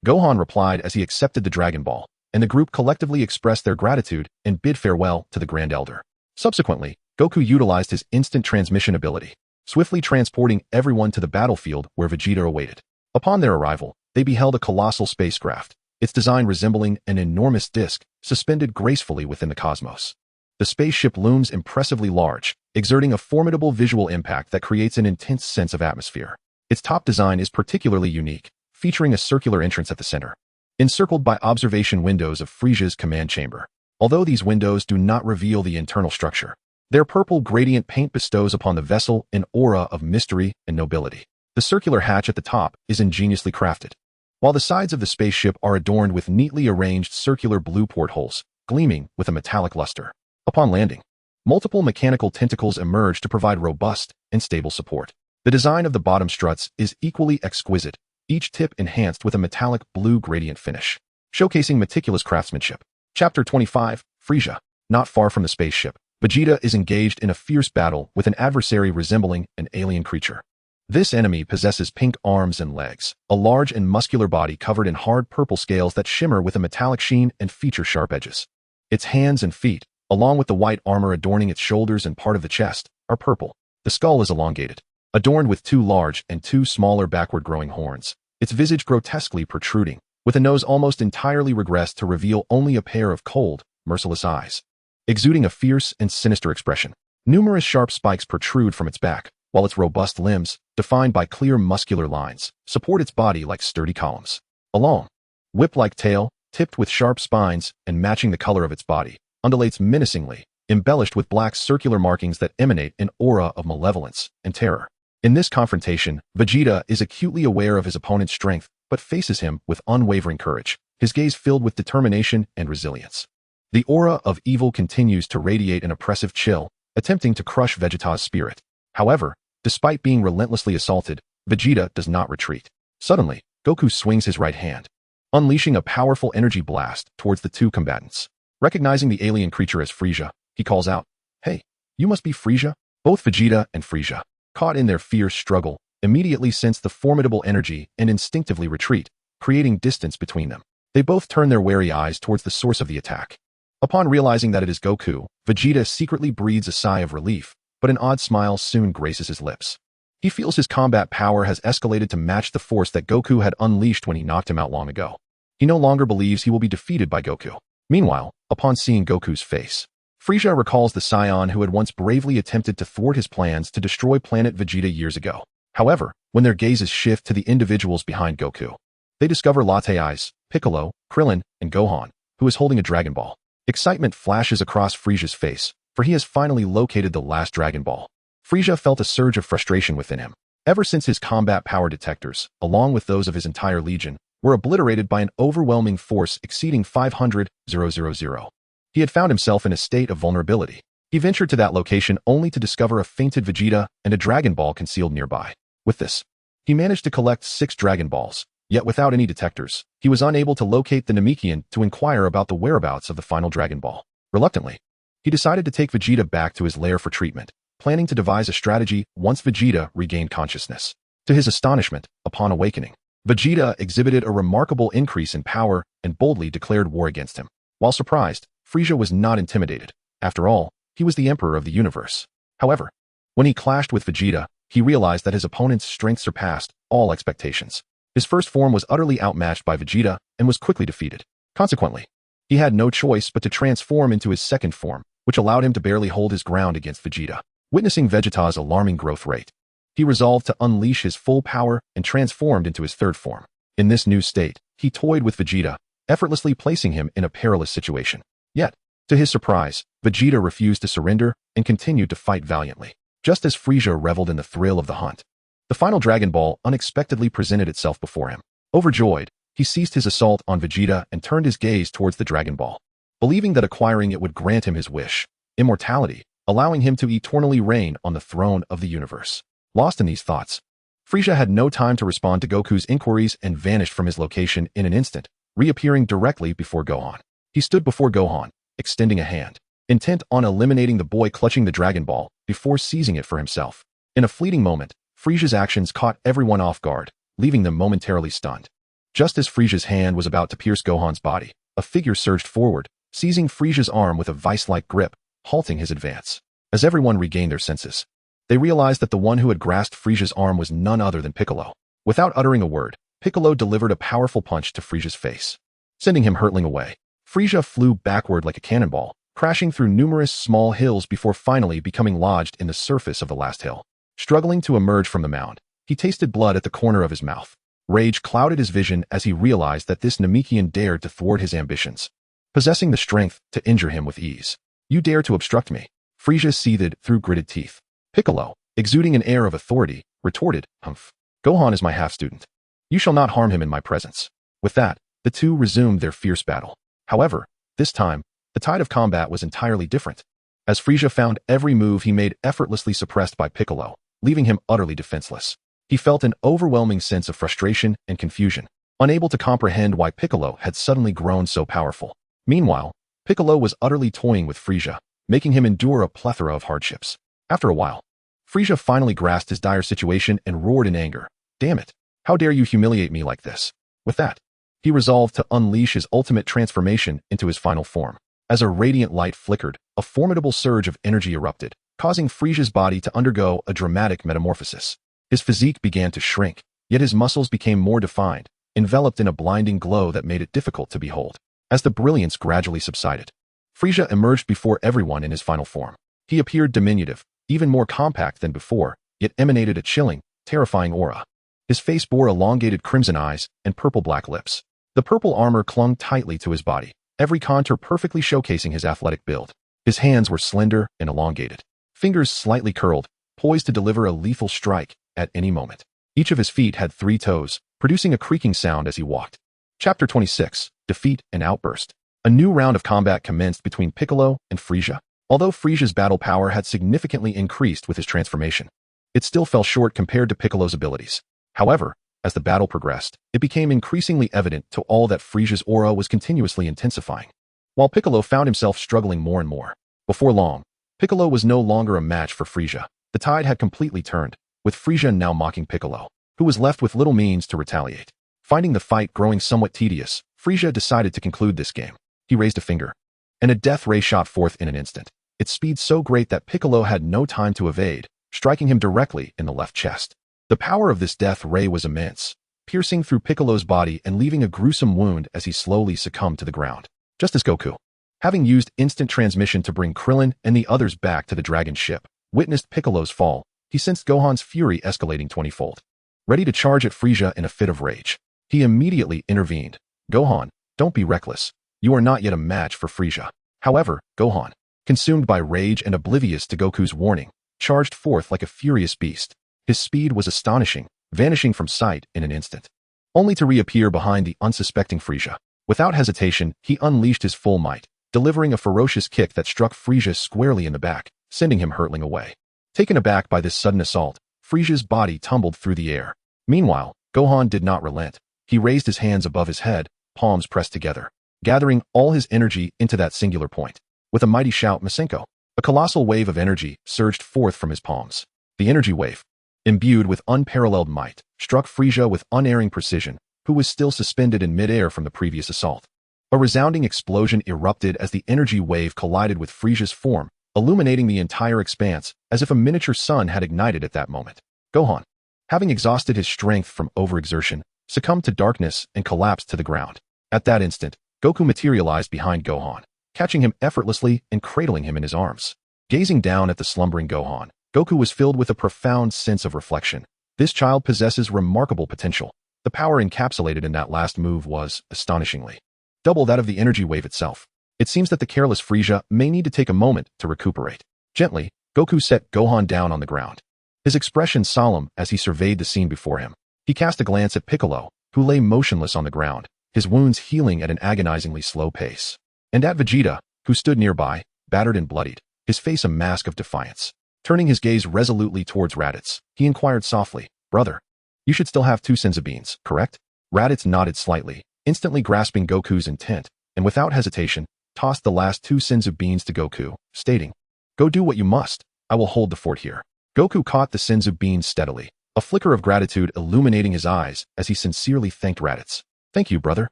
Gohan replied as he accepted the Dragon Ball, and the group collectively expressed their gratitude and bid farewell to the Grand Elder. Subsequently, Goku utilized his instant transmission ability, swiftly transporting everyone to the battlefield where Vegeta awaited. Upon their arrival, they beheld a colossal spacecraft, its design resembling an enormous disk suspended gracefully within the cosmos. The spaceship looms impressively large, exerting a formidable visual impact that creates an intense sense of atmosphere. Its top design is particularly unique, featuring a circular entrance at the center, encircled by observation windows of Frieza's command chamber. Although these windows do not reveal the internal structure, their purple gradient paint bestows upon the vessel an aura of mystery and nobility. The circular hatch at the top is ingeniously crafted, while the sides of the spaceship are adorned with neatly arranged circular blue portholes, gleaming with a metallic luster. Upon landing, multiple mechanical tentacles emerge to provide robust and stable support. The design of the bottom struts is equally exquisite, each tip enhanced with a metallic blue gradient finish, showcasing meticulous craftsmanship. Chapter 25, Frieza. Not far from the spaceship, Vegeta is engaged in a fierce battle with an adversary resembling an alien creature. This enemy possesses pink arms and legs, a large and muscular body covered in hard purple scales that shimmer with a metallic sheen and feature sharp edges. Its hands and feet, along with the white armor adorning its shoulders and part of the chest, are purple. The skull is elongated, adorned with two large and two smaller backward-growing horns, its visage grotesquely protruding, with a nose almost entirely regressed to reveal only a pair of cold, merciless eyes, exuding a fierce and sinister expression. Numerous sharp spikes protrude from its back, while its robust limbs, defined by clear muscular lines, support its body like sturdy columns. A long, whip-like tail, tipped with sharp spines and matching the color of its body, undulates menacingly, embellished with black circular markings that emanate an aura of malevolence and terror. In this confrontation, Vegeta is acutely aware of his opponent's strength, but faces him with unwavering courage, his gaze filled with determination and resilience. The aura of evil continues to radiate an oppressive chill, attempting to crush Vegeta's spirit. However, despite being relentlessly assaulted, Vegeta does not retreat. Suddenly, Goku swings his right hand, unleashing a powerful energy blast towards the two combatants. Recognizing the alien creature as Frieza, he calls out, "Hey, you must be Frieza?" Both Vegeta and Frieza, caught in their fierce struggle, immediately sense the formidable energy and instinctively retreat, creating distance between them. They both turn their wary eyes towards the source of the attack. Upon realizing that it is Goku, Vegeta secretly breathes a sigh of relief, but an odd smile soon graces his lips. He feels his combat power has escalated to match the force that Goku had unleashed when he knocked him out long ago. He no longer believes he will be defeated by Goku. Meanwhile, upon seeing Goku's face, Frieza recalls the Saiyan who had once bravely attempted to thwart his plans to destroy planet Vegeta years ago. However, when their gazes shift to the individuals behind Goku, they discover Latte Eyes, Piccolo, Krillin, and Gohan, who is holding a Dragon Ball. Excitement flashes across Frieza's face, for he has finally located the last Dragon Ball. Frieza felt a surge of frustration within him. Ever since his combat power detectors, along with those of his entire legion, were obliterated by an overwhelming force exceeding 500,000. He had found himself in a state of vulnerability. He ventured to that location only to discover a fainted Vegeta and a Dragon Ball concealed nearby. With this, he managed to collect 6 Dragon Balls, yet without any detectors, he was unable to locate the Namekian to inquire about the whereabouts of the final Dragon Ball. Reluctantly, he decided to take Vegeta back to his lair for treatment, planning to devise a strategy once Vegeta regained consciousness. To his astonishment, upon awakening, Vegeta exhibited a remarkable increase in power and boldly declared war against him. While surprised, Frieza was not intimidated. After all, he was the Emperor of the universe. However, when he clashed with Vegeta, he realized that his opponent's strength surpassed all expectations. His first form was utterly outmatched by Vegeta and was quickly defeated. Consequently, he had no choice but to transform into his second form, which allowed him to barely hold his ground against Vegeta. Witnessing Vegeta's alarming growth rate, he resolved to unleash his full power and transformed into his third form. In this new state, he toyed with Vegeta, effortlessly placing him in a perilous situation. Yet, to his surprise, Vegeta refused to surrender and continued to fight valiantly. Just as Frieza reveled in the thrill of the hunt, the final Dragon Ball unexpectedly presented itself before him. Overjoyed, he ceased his assault on Vegeta and turned his gaze towards the Dragon Ball, believing that acquiring it would grant him his wish, immortality, allowing him to eternally reign on the throne of the universe. Lost in these thoughts, Frieza had no time to respond to Goku's inquiries and vanished from his location in an instant, reappearing directly before Gohan. He stood before Gohan, extending a hand, intent on eliminating the boy clutching the Dragon Ball before seizing it for himself. In a fleeting moment, Frieza's actions caught everyone off guard, leaving them momentarily stunned. Just as Frieza's hand was about to pierce Gohan's body, a figure surged forward, seizing Frieza's arm with a vice-like grip, halting his advance. As everyone regained their senses, they realized that the one who had grasped Frieza's arm was none other than Piccolo. Without uttering a word, Piccolo delivered a powerful punch to Frieza's face, sending him hurtling away. Frieza flew backward like a cannonball, crashing through numerous small hills before finally becoming lodged in the surface of the last hill. Struggling to emerge from the mound, he tasted blood at the corner of his mouth. Rage clouded his vision as he realized that this Namekian dared to thwart his ambitions, possessing the strength to injure him with ease. "You dare to obstruct me?" Frieza seethed through gritted teeth. Piccolo, exuding an air of authority, retorted, "Humph. Gohan is my half-student. You shall not harm him in my presence." With that, the two resumed their fierce battle. However, this time, the tide of combat was entirely different, as Frieza found every move he made effortlessly suppressed by Piccolo, leaving him utterly defenseless. He felt an overwhelming sense of frustration and confusion, unable to comprehend why Piccolo had suddenly grown so powerful. Meanwhile, Piccolo was utterly toying with Frieza, making him endure a plethora of hardships. After a while, Frieza finally grasped his dire situation and roared in anger, "Damn it! How dare you humiliate me like this?" With that, he resolved to unleash his ultimate transformation into his final form. As a radiant light flickered, a formidable surge of energy erupted, causing Frieza's body to undergo a dramatic metamorphosis. His physique began to shrink, yet his muscles became more defined, enveloped in a blinding glow that made it difficult to behold. As the brilliance gradually subsided, Frieza emerged before everyone in his final form. He appeared diminutive, even more compact than before, yet emanated a chilling, terrifying aura. His face bore elongated crimson eyes and purple-black lips. The purple armor clung tightly to his body, every contour perfectly showcasing his athletic build. His hands were slender and elongated, fingers slightly curled, poised to deliver a lethal strike at any moment. Each of his feet had 3 toes, producing a creaking sound as he walked. Chapter 26, Defeat and Outburst. A new round of combat commenced between Piccolo and Frieza. Although Frieza's battle power had significantly increased with his transformation, it still fell short compared to Piccolo's abilities. However, as the battle progressed, it became increasingly evident to all that Frieza's aura was continuously intensifying, while Piccolo found himself struggling more and more. Before long, Piccolo was no longer a match for Frieza. The tide had completely turned, with Frieza now mocking Piccolo, who was left with little means to retaliate. Finding the fight growing somewhat tedious, Frieza decided to conclude this game. He raised a finger, and a death ray shot forth in an instant, its speed so great that Piccolo had no time to evade, striking him directly in the left chest. The power of this death ray was immense, piercing through Piccolo's body and leaving a gruesome wound as he slowly succumbed to the ground. Just as Goku, having used instant transmission to bring Krillin and the others back to the dragon ship, witnessed Piccolo's fall, he sensed Gohan's fury escalating 20-fold. Ready to charge at Frieza in a fit of rage, he immediately intervened. "Gohan, don't be reckless. You are not yet a match for Frieza." However, Gohan, consumed by rage and oblivious to Goku's warning, charged forth like a furious beast. His speed was astonishing, vanishing from sight in an instant, only to reappear behind the unsuspecting Frieza. Without hesitation, he unleashed his full might, delivering a ferocious kick that struck Frieza squarely in the back, sending him hurtling away. Taken aback by this sudden assault, Frieza's body tumbled through the air. Meanwhile, Gohan did not relent. He raised his hands above his head, palms pressed together, gathering all his energy into that singular point. With a mighty shout, Masenko, a colossal wave of energy surged forth from his palms. The energy wave, imbued with unparalleled might, struck Frieza with unerring precision, who was still suspended in midair from the previous assault. A resounding explosion erupted as the energy wave collided with Frieza's form, illuminating the entire expanse as if a miniature sun had ignited at that moment. Gohan, having exhausted his strength from overexertion, succumbed to darkness and collapsed to the ground. At that instant, Goku materialized behind Gohan, catching him effortlessly and cradling him in his arms. Gazing down at the slumbering Gohan, Goku was filled with a profound sense of reflection. This child possesses remarkable potential. The power encapsulated in that last move was, astonishingly, double that of the energy wave itself. It seems that the careless Frieza may need to take a moment to recuperate. Gently, Goku set Gohan down on the ground, his expression solemn as he surveyed the scene before him. He cast a glance at Piccolo, who lay motionless on the ground, his wounds healing at an agonizingly slow pace, and at Vegeta, who stood nearby, battered and bloodied, his face a mask of defiance. Turning his gaze resolutely towards Raditz, he inquired softly, "Brother, you should still have 2 Senzu Beans, correct?" Raditz nodded slightly, instantly grasping Goku's intent, and without hesitation, tossed the last 2 Senzu Beans to Goku, stating, "Go do what you must, I will hold the fort here." Goku caught the Senzu Beans steadily, a flicker of gratitude illuminating his eyes as he sincerely thanked Raditz. "Thank you, brother."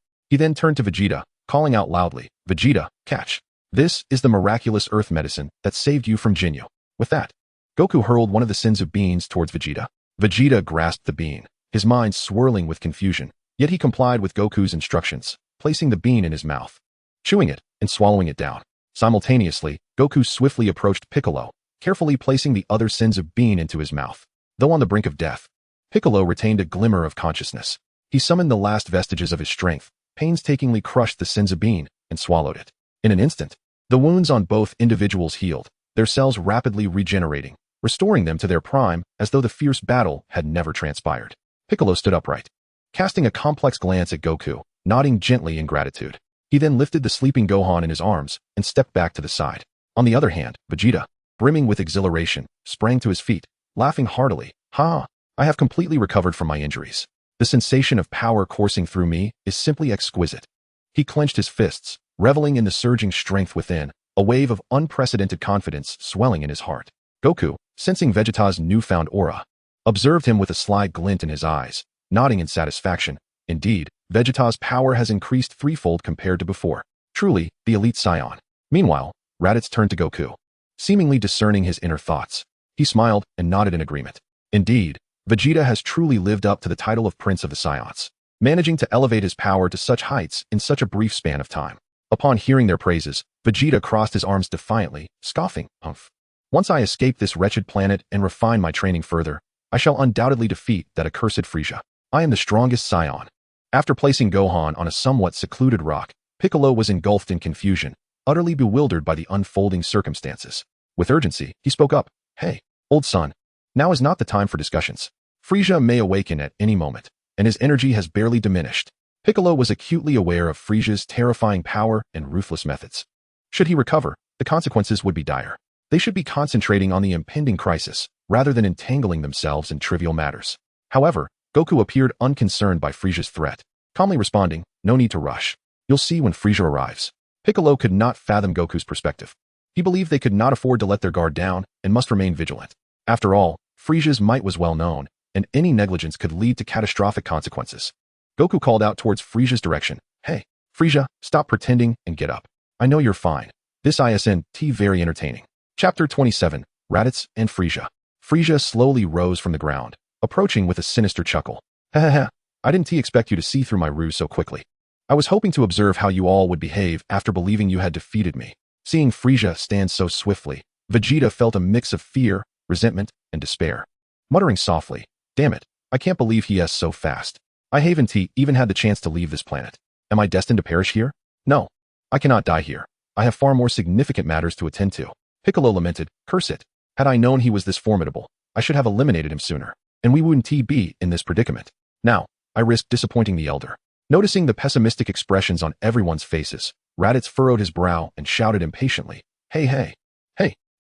He then turned to Vegeta, calling out loudly, "Vegeta, catch. This is the miraculous earth medicine that saved you from Jinyu." With that, Goku hurled one of the Senzu Beans towards Vegeta. Vegeta grasped the bean, his mind swirling with confusion, yet he complied with Goku's instructions, placing the bean in his mouth, chewing it, and swallowing it down. Simultaneously, Goku swiftly approached Piccolo, carefully placing the other Senzu Bean into his mouth. Though on the brink of death, Piccolo retained a glimmer of consciousness. He summoned the last vestiges of his strength, painstakingly crushed the Senzu Bean, and swallowed it. In an instant, the wounds on both individuals healed, their cells rapidly regenerating, restoring them to their prime as though the fierce battle had never transpired. Piccolo stood upright, casting a complex glance at Goku, nodding gently in gratitude. He then lifted the sleeping Gohan in his arms and stepped back to the side. On the other hand, Vegeta, brimming with exhilaration, sprang to his feet, laughing heartily. "Ha! I have completely recovered from my injuries. The sensation of power coursing through me is simply exquisite." He clenched his fists, reveling in the surging strength within, a wave of unprecedented confidence swelling in his heart. Goku, sensing Vegeta's newfound aura, observed him with a sly glint in his eyes, nodding in satisfaction. Indeed, Vegeta's power has increased threefold compared to before. Truly, the elite Saiyan. Meanwhile, Raditz turned to Goku, seemingly discerning his inner thoughts. He smiled and nodded in agreement. Indeed, Vegeta has truly lived up to the title of Prince of the Saiyans, managing to elevate his power to such heights in such a brief span of time. Upon hearing their praises, Vegeta crossed his arms defiantly, scoffing, "Humph. Once I escape this wretched planet and refine my training further, I shall undoubtedly defeat that accursed Frieza. I am the strongest Saiyan." After placing Gohan on a somewhat secluded rock, Piccolo was engulfed in confusion, utterly bewildered by the unfolding circumstances. With urgency, he spoke up, "Hey, old son, now is not the time for discussions. Frieza may awaken at any moment, and his energy has barely diminished." Piccolo was acutely aware of Frieza's terrifying power and ruthless methods. Should he recover, the consequences would be dire. They should be concentrating on the impending crisis, rather than entangling themselves in trivial matters. However, Goku appeared unconcerned by Frieza's threat, calmly responding, "No need to rush. You'll see when Frieza arrives." Piccolo could not fathom Goku's perspective. He believed they could not afford to let their guard down and must remain vigilant. After all, Frieza's might was well known, and any negligence could lead to catastrophic consequences. Goku called out towards Frieza's direction, "Hey, Frieza, stop pretending and get up. I know you're fine. This isn't very entertaining." Chapter 27, Raditz and Frieza. Frieza slowly rose from the ground, approaching with a sinister chuckle. "Ha, I didn't expect you to see through my ruse so quickly. I was hoping to observe how you all would behave after believing you had defeated me." Seeing Frieza stand so swiftly, Vegeta felt a mix of fear, resentment, and despair. Muttering softly, "Damn it, I can't believe he is so fast. I haven't even had the chance to leave this planet. Am I destined to perish here? No, I cannot die here. I have far more significant matters to attend to." Piccolo lamented, "Curse it. Had I known he was this formidable, I should have eliminated him sooner." and we wouldn't be in this predicament. Now, I risked disappointing the elder. Noticing the pessimistic expressions on everyone's faces, Raditz furrowed his brow and shouted impatiently, Hey,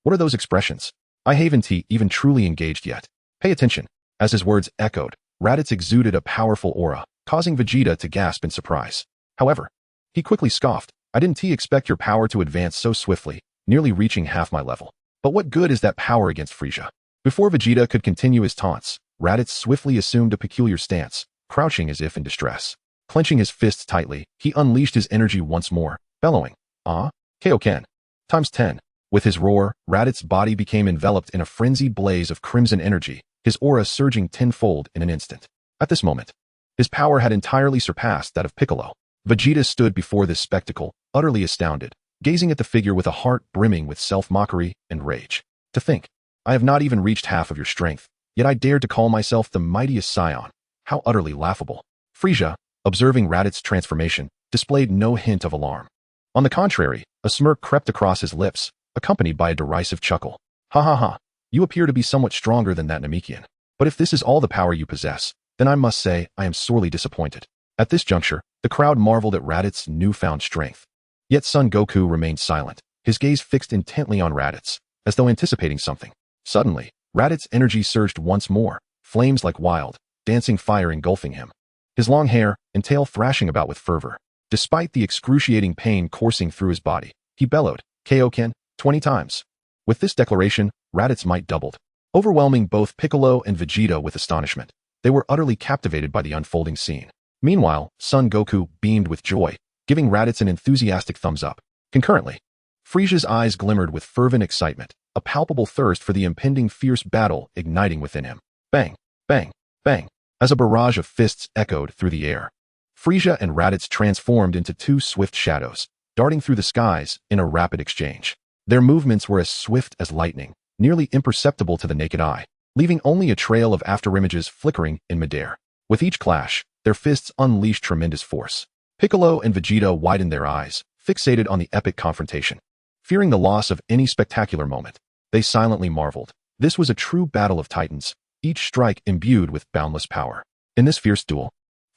what are those expressions? I haven't even truly engaged yet. Pay attention. As his words echoed, Raditz exuded a powerful aura, causing Vegeta to gasp in surprise. However, he quickly scoffed, I didn't expect your power to advance so swiftly, nearly reaching half my level. But what good is that power against Frieza? Before Vegeta could continue his taunts, Raditz swiftly assumed a peculiar stance, crouching as if in distress. Clenching his fists tightly, he unleashed his energy once more, bellowing, Kaioken. Times 10. With his roar, Raditz's body became enveloped in a frenzied blaze of crimson energy, his aura surging tenfold in an instant. At this moment, his power had entirely surpassed that of Piccolo. Vegeta stood before this spectacle, utterly astounded, gazing at the figure with a heart brimming with self-mockery and rage. To think, I have not even reached half of your strength, yet I dared to call myself the mightiest Saiyan. How utterly laughable. Frieza, observing Raditz's transformation, displayed no hint of alarm. On the contrary, a smirk crept across his lips, accompanied by a derisive chuckle. Ha, you appear to be somewhat stronger than that Namekian. But if this is all the power you possess, then I must say I am sorely disappointed. At this juncture, the crowd marveled at Raditz's newfound strength. Yet Son Goku remained silent, his gaze fixed intently on Raditz, as though anticipating something. Suddenly, Raditz's energy surged once more, flames like wild, dancing fire engulfing him. His long hair and tail thrashing about with fervor. Despite the excruciating pain coursing through his body, he bellowed, Kaioken, 20 times. With this declaration, Raditz's might doubled, overwhelming both Piccolo and Vegeta with astonishment. They were utterly captivated by the unfolding scene. Meanwhile, Son Goku beamed with joy, giving Raditz an enthusiastic thumbs up. Concurrently, Frieza's eyes glimmered with fervent excitement, a palpable thirst for the impending fierce battle igniting within him. Bang, bang, bang, as a barrage of fists echoed through the air. Frieza and Raditz transformed into two swift shadows, darting through the skies in a rapid exchange. Their movements were as swift as lightning, nearly imperceptible to the naked eye, leaving only a trail of afterimages flickering in midair. With each clash, their fists unleashed tremendous force. Piccolo and Vegeta widened their eyes, fixated on the epic confrontation. Fearing the loss of any spectacular moment, they silently marveled. This was a true battle of titans, each strike imbued with boundless power. In this fierce duel,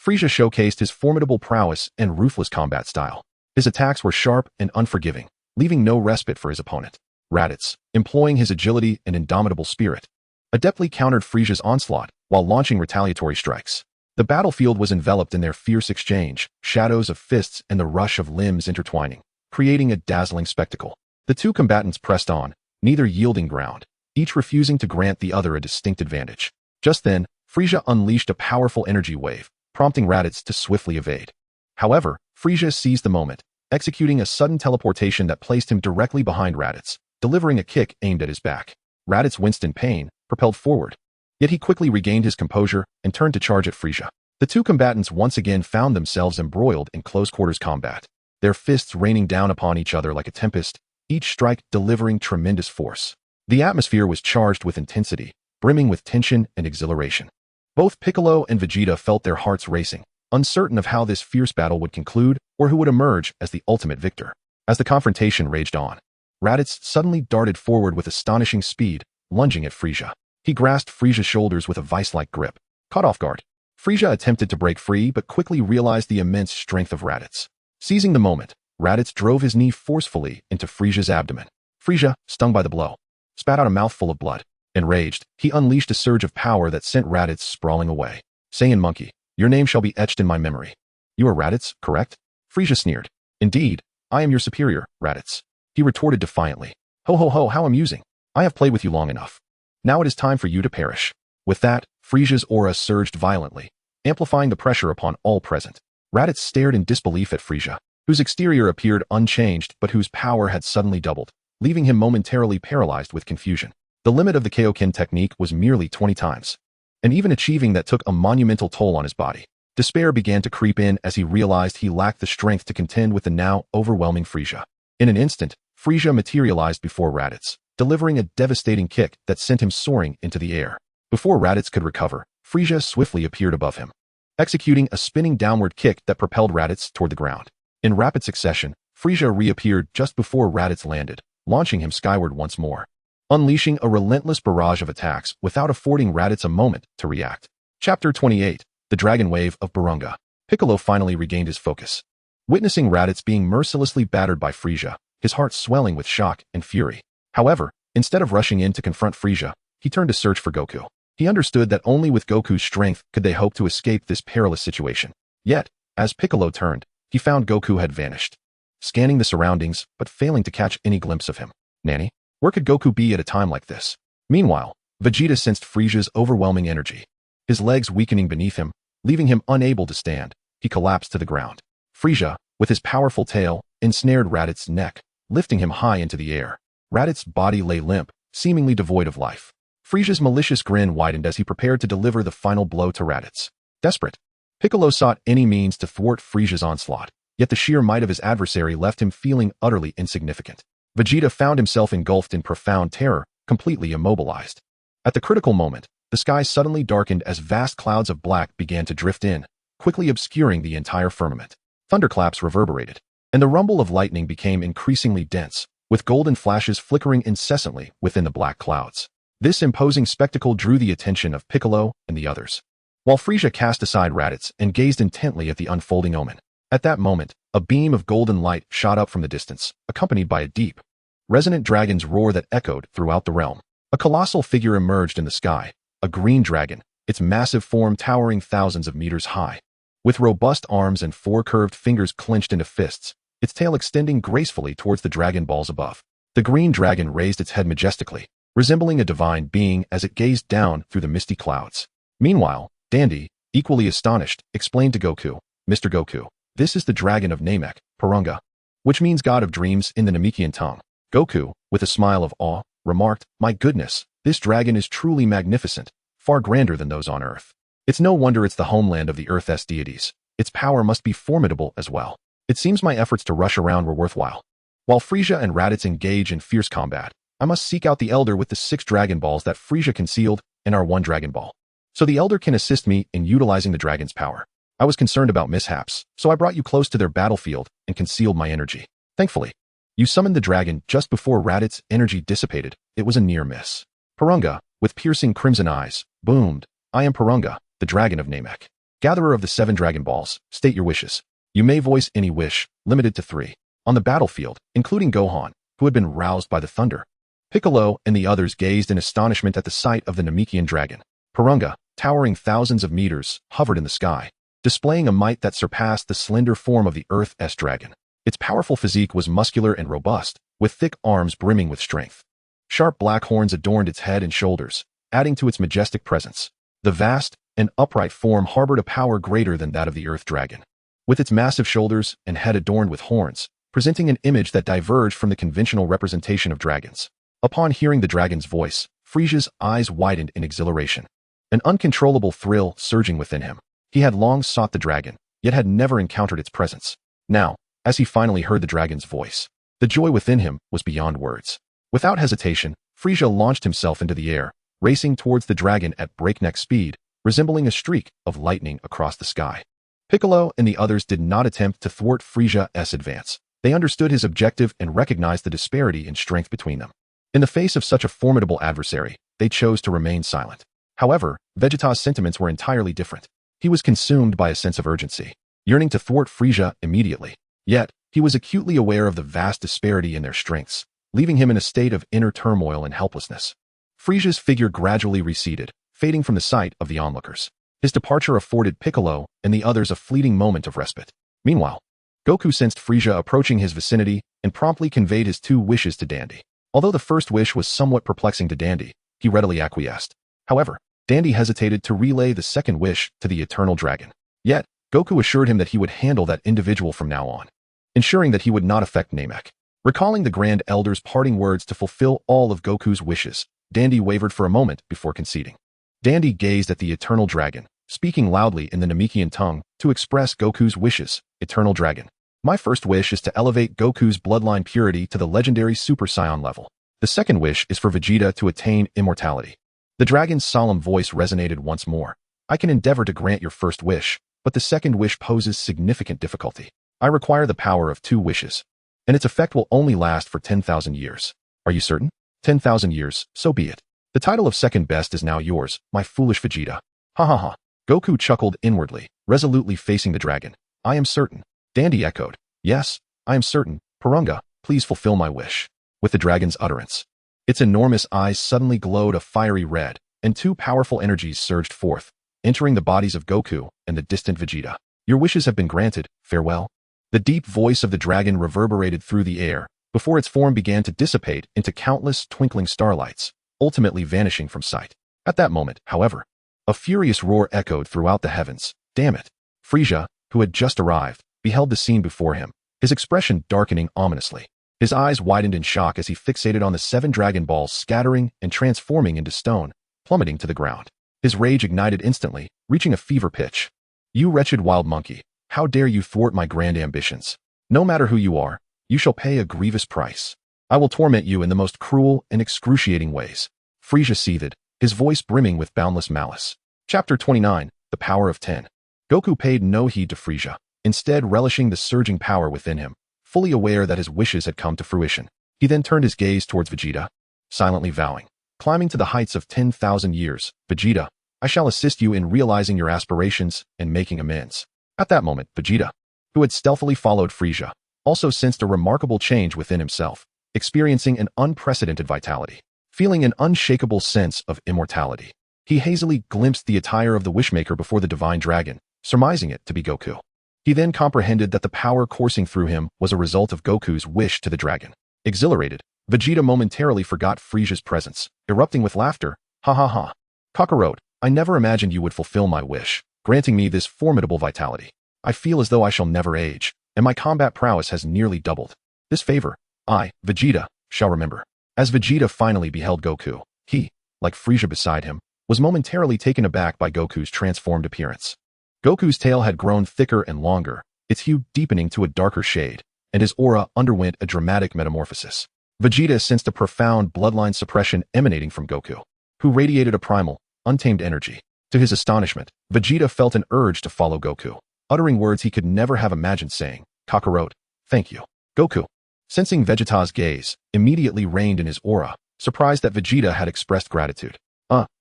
Frieza showcased his formidable prowess and ruthless combat style. His attacks were sharp and unforgiving, leaving no respite for his opponent. Raditz, employing his agility and indomitable spirit, adeptly countered Frieza's onslaught while launching retaliatory strikes. The battlefield was enveloped in their fierce exchange, shadows of fists and the rush of limbs intertwining, creating a dazzling spectacle. The two combatants pressed on, neither yielding ground, each refusing to grant the other a distinct advantage. Just then, Frieza unleashed a powerful energy wave, prompting Raditz to swiftly evade. However, Frieza seized the moment, executing a sudden teleportation that placed him directly behind Raditz, delivering a kick aimed at his back. Raditz winced in pain, propelled forward. Yet he quickly regained his composure and turned to charge at Frieza. The two combatants once again found themselves embroiled in close-quarters combat, their fists raining down upon each other like a tempest, each strike delivering tremendous force. The atmosphere was charged with intensity, brimming with tension and exhilaration. Both Piccolo and Vegeta felt their hearts racing, uncertain of how this fierce battle would conclude or who would emerge as the ultimate victor. As the confrontation raged on, Raditz suddenly darted forward with astonishing speed, lunging at Frieza. He grasped Frieza's shoulders with a vice-like grip. Caught off guard, Frieza attempted to break free but quickly realized the immense strength of Raditz. Seizing the moment, Raditz drove his knee forcefully into Frieza's abdomen. Frieza, stung by the blow, spat out a mouthful of blood. Enraged, he unleashed a surge of power that sent Raditz sprawling away. Saiyan monkey, your name shall be etched in my memory. You are Raditz, correct? Frieza sneered. Indeed, I am your superior, Raditz. He retorted defiantly. Ho, how amusing. I have played with you long enough. Now it is time for you to perish. With that, Frieza's aura surged violently, amplifying the pressure upon all present. Raditz stared in disbelief at Frieza, whose exterior appeared unchanged but whose power had suddenly doubled, leaving him momentarily paralyzed with confusion. The limit of the Kaioken technique was merely 20 times, and even achieving that took a monumental toll on his body. Despair began to creep in as he realized he lacked the strength to contend with the now overwhelming Frieza. In an instant, Frieza materialized before Raditz, delivering a devastating kick that sent him soaring into the air. Before Raditz could recover, Frieza swiftly appeared above him, executing a spinning downward kick that propelled Raditz toward the ground. In rapid succession, Frieza reappeared just before Raditz landed, launching him skyward once more. unleashing a relentless barrage of attacks without affording Raditz a moment to react. Chapter 28. The Dragon Wave of Barunga. Piccolo finally regained his focus. Witnessing Raditz being mercilessly battered by Frieza, his heart swelling with shock and fury. However, instead of rushing in to confront Frieza, he turned to search for Goku. He understood that only with Goku's strength could they hope to escape this perilous situation. Yet, as Piccolo turned, he found Goku had vanished. Scanning the surroundings, but failing to catch any glimpse of him. Nanny? Where could Goku be at a time like this? Meanwhile, Vegeta sensed Frieza's overwhelming energy. His legs weakening beneath him, leaving him unable to stand, he collapsed to the ground. Frieza, with his powerful tail, ensnared Raditz's neck, lifting him high into the air. Raditz's body lay limp, seemingly devoid of life. Frieza's malicious grin widened as he prepared to deliver the final blow to Raditz. Desperate, Piccolo sought any means to thwart Frieza's onslaught, yet the sheer might of his adversary left him feeling utterly insignificant. Vegeta found himself engulfed in profound terror, completely immobilized. At the critical moment, the sky suddenly darkened as vast clouds of black began to drift in, quickly obscuring the entire firmament. Thunderclaps reverberated, and the rumble of lightning became increasingly dense, with golden flashes flickering incessantly within the black clouds. This imposing spectacle drew the attention of Piccolo and the others, while Frieza cast aside Raditz and gazed intently at the unfolding omen. At that moment, a beam of golden light shot up from the distance, accompanied by a deep, resonant dragon's roar that echoed throughout the realm. A colossal figure emerged in the sky, a green dragon, its massive form towering thousands of meters high. With robust arms and four curved fingers clenched into fists, its tail extending gracefully towards the Dragon Balls above. The green dragon raised its head majestically, resembling a divine being as it gazed down through the misty clouds. Meanwhile, Dandy, equally astonished, explained to Goku, "Mr. Goku, this is the dragon of Namek, Porunga, which means god of dreams in the Namekian tongue." Goku, with a smile of awe, remarked, "My goodness, this dragon is truly magnificent, far grander than those on Earth. It's no wonder it's the homeland of the Earth's deities. Its power must be formidable as well. It seems my efforts to rush around were worthwhile. While Frieza and Raditz engage in fierce combat, I must seek out the Elder with the 6 Dragon Balls that Frieza concealed in our 1 Dragon Ball. So the Elder can assist me in utilizing the dragon's power. I was concerned about mishaps, so I brought you close to their battlefield and concealed my energy. Thankfully, you summoned the dragon just before Raditz's energy dissipated. It was a near miss." Porunga, with piercing crimson eyes, boomed, "I am Porunga, the dragon of Namek. Gatherer of the 7 Dragon Balls, state your wishes. You may voice any wish, limited to 3. On the battlefield, including Gohan, who had been roused by the thunder. Piccolo and the others gazed in astonishment at the sight of the Namekian dragon. Porunga, towering thousands of meters, hovered in the sky, displaying a might that surpassed the slender form of the Earth's dragon. Its powerful physique was muscular and robust, with thick arms brimming with strength. Sharp black horns adorned its head and shoulders, adding to its majestic presence. The vast and upright form harbored a power greater than that of the Earth dragon, with its massive shoulders and head adorned with horns, presenting an image that diverged from the conventional representation of dragons. Upon hearing the dragon's voice, Frieza's eyes widened in exhilaration, an uncontrollable thrill surging within him. He had long sought the dragon, yet had never encountered its presence. Now, as he finally heard the dragon's voice, the joy within him was beyond words. Without hesitation, Frieza launched himself into the air, racing towards the dragon at breakneck speed, resembling a streak of lightning across the sky. Piccolo and the others did not attempt to thwart Frieza's advance. They understood his objective and recognized the disparity in strength between them. In the face of such a formidable adversary, they chose to remain silent. However, Vegeta's sentiments were entirely different. He was consumed by a sense of urgency, yearning to thwart Frieza immediately. Yet, he was acutely aware of the vast disparity in their strengths, leaving him in a state of inner turmoil and helplessness. Frieza's figure gradually receded, fading from the sight of the onlookers. His departure afforded Piccolo and the others a fleeting moment of respite. Meanwhile, Goku sensed Frieza approaching his vicinity and promptly conveyed his 2 wishes to Dandy. Although the first wish was somewhat perplexing to Dandy, he readily acquiesced. However, Dandy hesitated to relay the second wish to the Eternal Dragon. Yet, Goku assured him that he would handle that individual from now on, ensuring that he would not affect Namek. Recalling the Grand Elder's parting words to fulfill all of Goku's wishes, Dandy wavered for a moment before conceding. Dandy gazed at the Eternal Dragon, speaking loudly in the Namekian tongue to express Goku's wishes. "Eternal Dragon, my first wish is to elevate Goku's bloodline purity to the legendary Super Saiyan level. The second wish is for Vegeta to attain immortality." The dragon's solemn voice resonated once more. "I can endeavor to grant your first wish, but the second wish poses significant difficulty. I require the power of 2 wishes, and its effect will only last for 10,000 years. Are you certain?" 10,000 years, so be it. The title of second best is now yours, my foolish Vegeta. Ha ha ha. Goku chuckled inwardly, resolutely facing the dragon. I am certain. Dandy echoed. Yes, I am certain. Purunga, please fulfill my wish. With the dragon's utterance, its enormous eyes suddenly glowed a fiery red, and two powerful energies surged forth, entering the bodies of Goku and the distant Vegeta. Your wishes have been granted, farewell. The deep voice of the dragon reverberated through the air, before its form began to dissipate into countless twinkling starlights, ultimately vanishing from sight. At that moment, however, a furious roar echoed throughout the heavens. Damn it! Frieza, who had just arrived, beheld the scene before him, his expression darkening ominously. His eyes widened in shock as he fixated on the 7 Dragon Balls scattering and transforming into stone, plummeting to the ground. His rage ignited instantly, reaching a fever pitch. You wretched wild monkey, how dare you thwart my grand ambitions? No matter who you are, you shall pay a grievous price. I will torment you in the most cruel and excruciating ways. Frieza seethed, his voice brimming with boundless malice. Chapter 29, The Power of Tien. Goku paid no heed to Frieza, instead relishing the surging power within him, fully aware that his wishes had come to fruition. He then turned his gaze towards Vegeta, silently vowing, climbing to the heights of 10,000 years, Vegeta, I shall assist you in realizing your aspirations and making amends. At that moment, Vegeta, who had stealthily followed Frieza, also sensed a remarkable change within himself, experiencing an unprecedented vitality, feeling an unshakable sense of immortality. He hazily glimpsed the attire of the Wishmaker before the Divine Dragon, surmising it to be Goku. He then comprehended that the power coursing through him was a result of Goku's wish to the dragon. Exhilarated, Vegeta momentarily forgot Frieza's presence, erupting with laughter. Ha ha ha. Kakarot, I never imagined you would fulfill my wish, granting me this formidable vitality. I feel as though I shall never age, and my combat prowess has nearly doubled. This favor, I, Vegeta, shall remember. As Vegeta finally beheld Goku, he, like Frieza beside him, was momentarily taken aback by Goku's transformed appearance. Goku's tail had grown thicker and longer, its hue deepening to a darker shade, and his aura underwent a dramatic metamorphosis. Vegeta sensed a profound bloodline suppression emanating from Goku, who radiated a primal, untamed energy. To his astonishment, Vegeta felt an urge to follow Goku, uttering words he could never have imagined saying, Kakarot, thank you. Goku, sensing Vegeta's gaze, immediately reigned in his aura, surprised that Vegeta had expressed gratitude.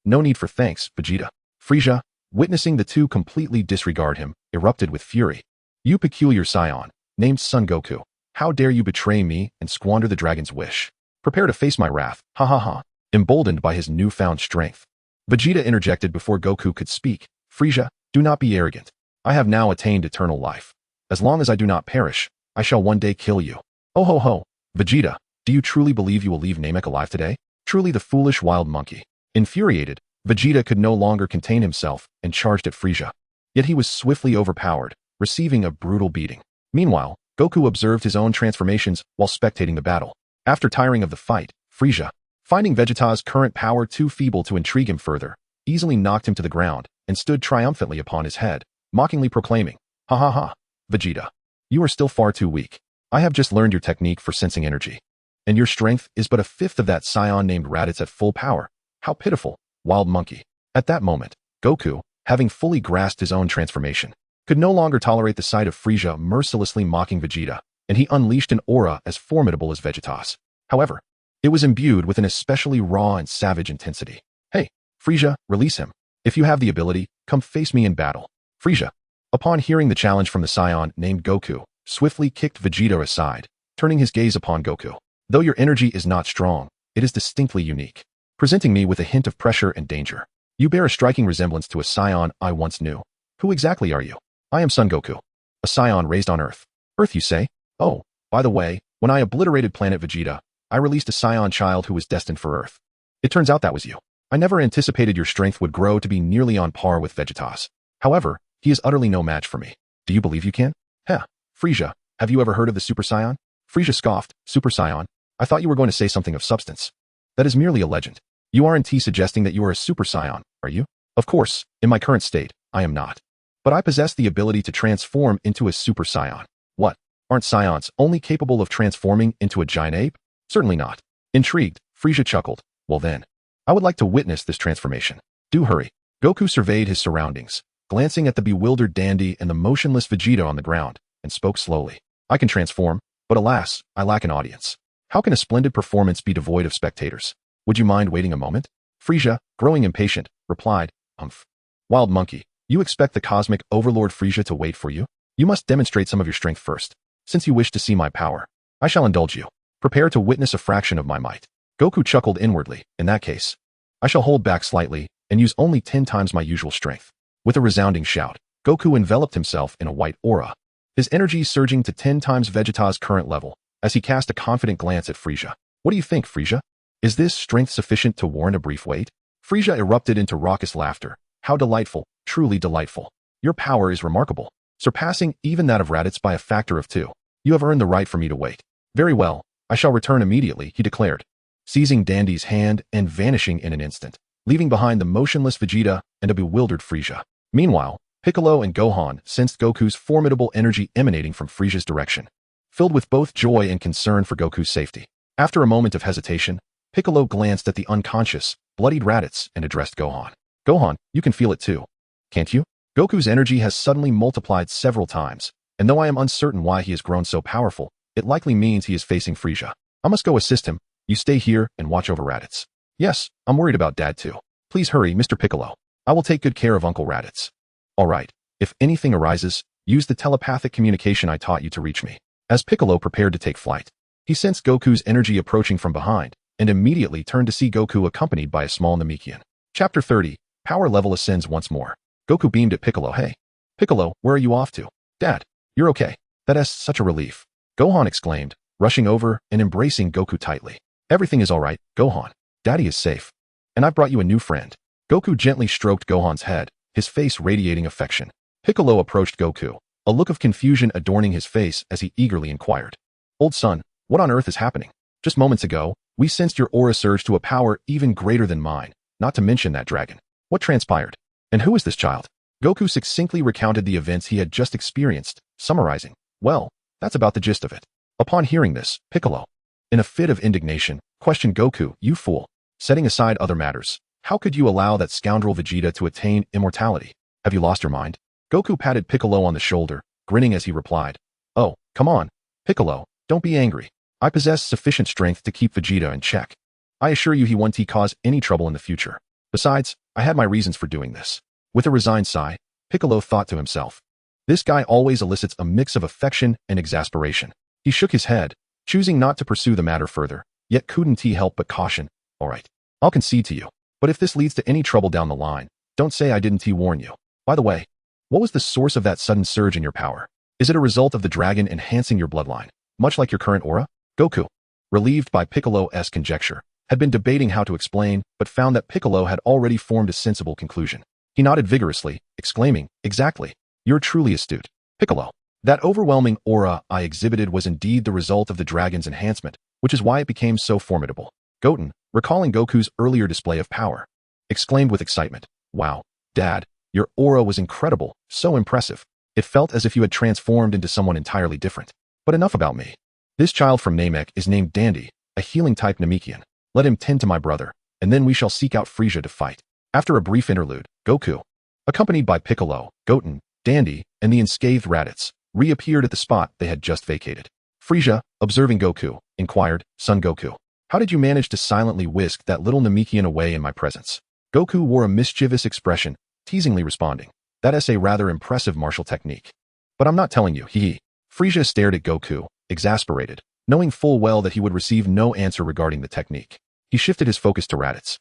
No need for thanks, Vegeta. Frieza, witnessing the two completely disregard him, erupted with fury. You peculiar Saiyan, named Son Goku, how dare you betray me and squander the dragon's wish? Prepare to face my wrath, ha ha ha. Emboldened by his newfound strength, Vegeta interjected before Goku could speak. Frieza, do not be arrogant. I have now attained eternal life. As long as I do not perish, I shall one day kill you. Oh ho ho. Vegeta, do you truly believe you will leave Namek alive today? Truly the foolish wild monkey. Infuriated, Vegeta could no longer contain himself and charged at Frieza. Yet he was swiftly overpowered, receiving a brutal beating. Meanwhile, Goku observed his own transformations while spectating the battle. After tiring of the fight, Frieza, finding Vegeta's current power too feeble to intrigue him further, easily knocked him to the ground and stood triumphantly upon his head, mockingly proclaiming, Ha ha ha, Vegeta, you are still far too weak. I have just learned your technique for sensing energy, and your strength is but a fifth of that Saiyan named Raditz at full power. How pitiful, wild monkey. At that moment, Goku, having fully grasped his own transformation, could no longer tolerate the sight of Frieza mercilessly mocking Vegeta, and he unleashed an aura as formidable as Vegeta's. However, it was imbued with an especially raw and savage intensity. Hey, Frieza, release him. If you have the ability, come face me in battle. Frieza, upon hearing the challenge from the Saiyan named Goku, swiftly kicked Vegeta aside, turning his gaze upon Goku. Though your energy is not strong, it is distinctly unique, presenting me with a hint of pressure and danger. You bear a striking resemblance to a Saiyan I once knew. Who exactly are you? I am Son Goku, a Saiyan raised on Earth. Earth, you say? Oh, by the way, when I obliterated planet Vegeta, I released a Saiyan child who was destined for Earth. It turns out that was you. I never anticipated your strength would grow to be nearly on par with Vegeta's. However, he is utterly no match for me. Do you believe you can? Heh, Frieza, have you ever heard of the Super Saiyan? Frieza scoffed. Super Saiyan? I thought you were going to say something of substance. That is merely a legend. You aren't suggesting that you are a Super Saiyan, are you? Of course, in my current state, I am not. But I possess the ability to transform into a Super Saiyan. What? Aren't Saiyans only capable of transforming into a giant ape? Certainly not. Intrigued, Frieza chuckled. Well then, I would like to witness this transformation. Do hurry. Goku surveyed his surroundings, glancing at the bewildered dandy and the motionless Vegeta on the ground, and spoke slowly. I can transform, but alas, I lack an audience. How can a splendid performance be devoid of spectators? Would you mind waiting a moment? Frieza, growing impatient, replied, Humph. Wild monkey, you expect the cosmic overlord Frieza to wait for you? You must demonstrate some of your strength first. Since you wish to see my power, I shall indulge you. Prepare to witness a fraction of my might. Goku chuckled inwardly. In that case, I shall hold back slightly and use only 10 times my usual strength. With a resounding shout, Goku enveloped himself in a white aura, his energy surging to 10 times Vegeta's current level as he cast a confident glance at Frieza. What do you think, Frieza? Is this strength sufficient to warrant a brief wait? Frieza erupted into raucous laughter. How delightful, truly delightful. Your power is remarkable, surpassing even that of Raditz by a factor of 2. You have earned the right for me to wait. Very well, I shall return immediately, he declared, seizing Dandy's hand and vanishing in an instant, leaving behind the motionless Vegeta and a bewildered Frieza. Meanwhile, Piccolo and Gohan sensed Goku's formidable energy emanating from Frieza's direction, filled with both joy and concern for Goku's safety. After a moment of hesitation, Piccolo glanced at the unconscious, bloodied Raditz and addressed Gohan. Gohan, you can feel it too, can't you? Goku's energy has suddenly multiplied several times, and though I am uncertain why he has grown so powerful, it likely means he is facing Frieza. I must go assist him. You stay here and watch over Raditz. Yes, I'm worried about Dad too. Please hurry, Mr. Piccolo. I will take good care of Uncle Raditz. All right, if anything arises, use the telepathic communication I taught you to reach me. As Piccolo prepared to take flight, he sensed Goku's energy approaching from behind and immediately turned to see Goku accompanied by a small Namekian. Chapter 30, Power Level Ascends Once More. Goku beamed at Piccolo. Hey, Piccolo, where are you off to? Dad, you're okay. That is such a relief. Gohan exclaimed, rushing over and embracing Goku tightly. Everything is all right, Gohan. Daddy is safe. And I've brought you a new friend. Goku gently stroked Gohan's head, his face radiating affection. Piccolo approached Goku, a look of confusion adorning his face as he eagerly inquired. Old son, what on earth is happening? Just moments ago, we sensed your aura surge to a power even greater than mine, not to mention that dragon. What transpired? And who is this child? Goku succinctly recounted the events he had just experienced, summarizing, well, that's about the gist of it. Upon hearing this, Piccolo, in a fit of indignation, questioned Goku, you fool. Setting aside other matters, how could you allow that scoundrel Vegeta to attain immortality? Have you lost your mind? Goku patted Piccolo on the shoulder, grinning as he replied, oh, come on, Piccolo, don't be angry. I possess sufficient strength to keep Vegeta in check. I assure you he won't cause any trouble in the future. Besides, I had my reasons for doing this. With a resigned sigh, Piccolo thought to himself, this guy always elicits a mix of affection and exasperation. He shook his head, choosing not to pursue the matter further, yet couldn't he help but caution, all right, I'll concede to you. But if this leads to any trouble down the line, don't say I didn't warn you. By the way, what was the source of that sudden surge in your power? Is it a result of the dragon enhancing your bloodline, much like your current aura? Goku, relieved by Piccolo's conjecture, had been debating how to explain, but found that Piccolo had already formed a sensible conclusion. He nodded vigorously, exclaiming, exactly. You're truly astute. Piccolo, that overwhelming aura I exhibited was indeed the result of the dragon's enhancement, which is why it became so formidable. Goten, recalling Goku's earlier display of power, exclaimed with excitement, wow, Dad, your aura was incredible, so impressive. It felt as if you had transformed into someone entirely different. But enough about me. This child from Namek is named Dandy, a healing-type Namekian. Let him tend to my brother, and then we shall seek out Frieza to fight. After a brief interlude, Goku, accompanied by Piccolo, Goten, Dandy, and the unscathed Raditz, reappeared at the spot they had just vacated. Frieza, observing Goku, inquired, Son Goku, how did you manage to silently whisk that little Namekian away in my presence? Goku wore a mischievous expression, teasingly responding, that is a rather impressive martial technique. But I'm not telling you, hee. Frieza stared at Goku, exasperated, knowing full well that he would receive no answer regarding the technique. He shifted his focus to Raditz,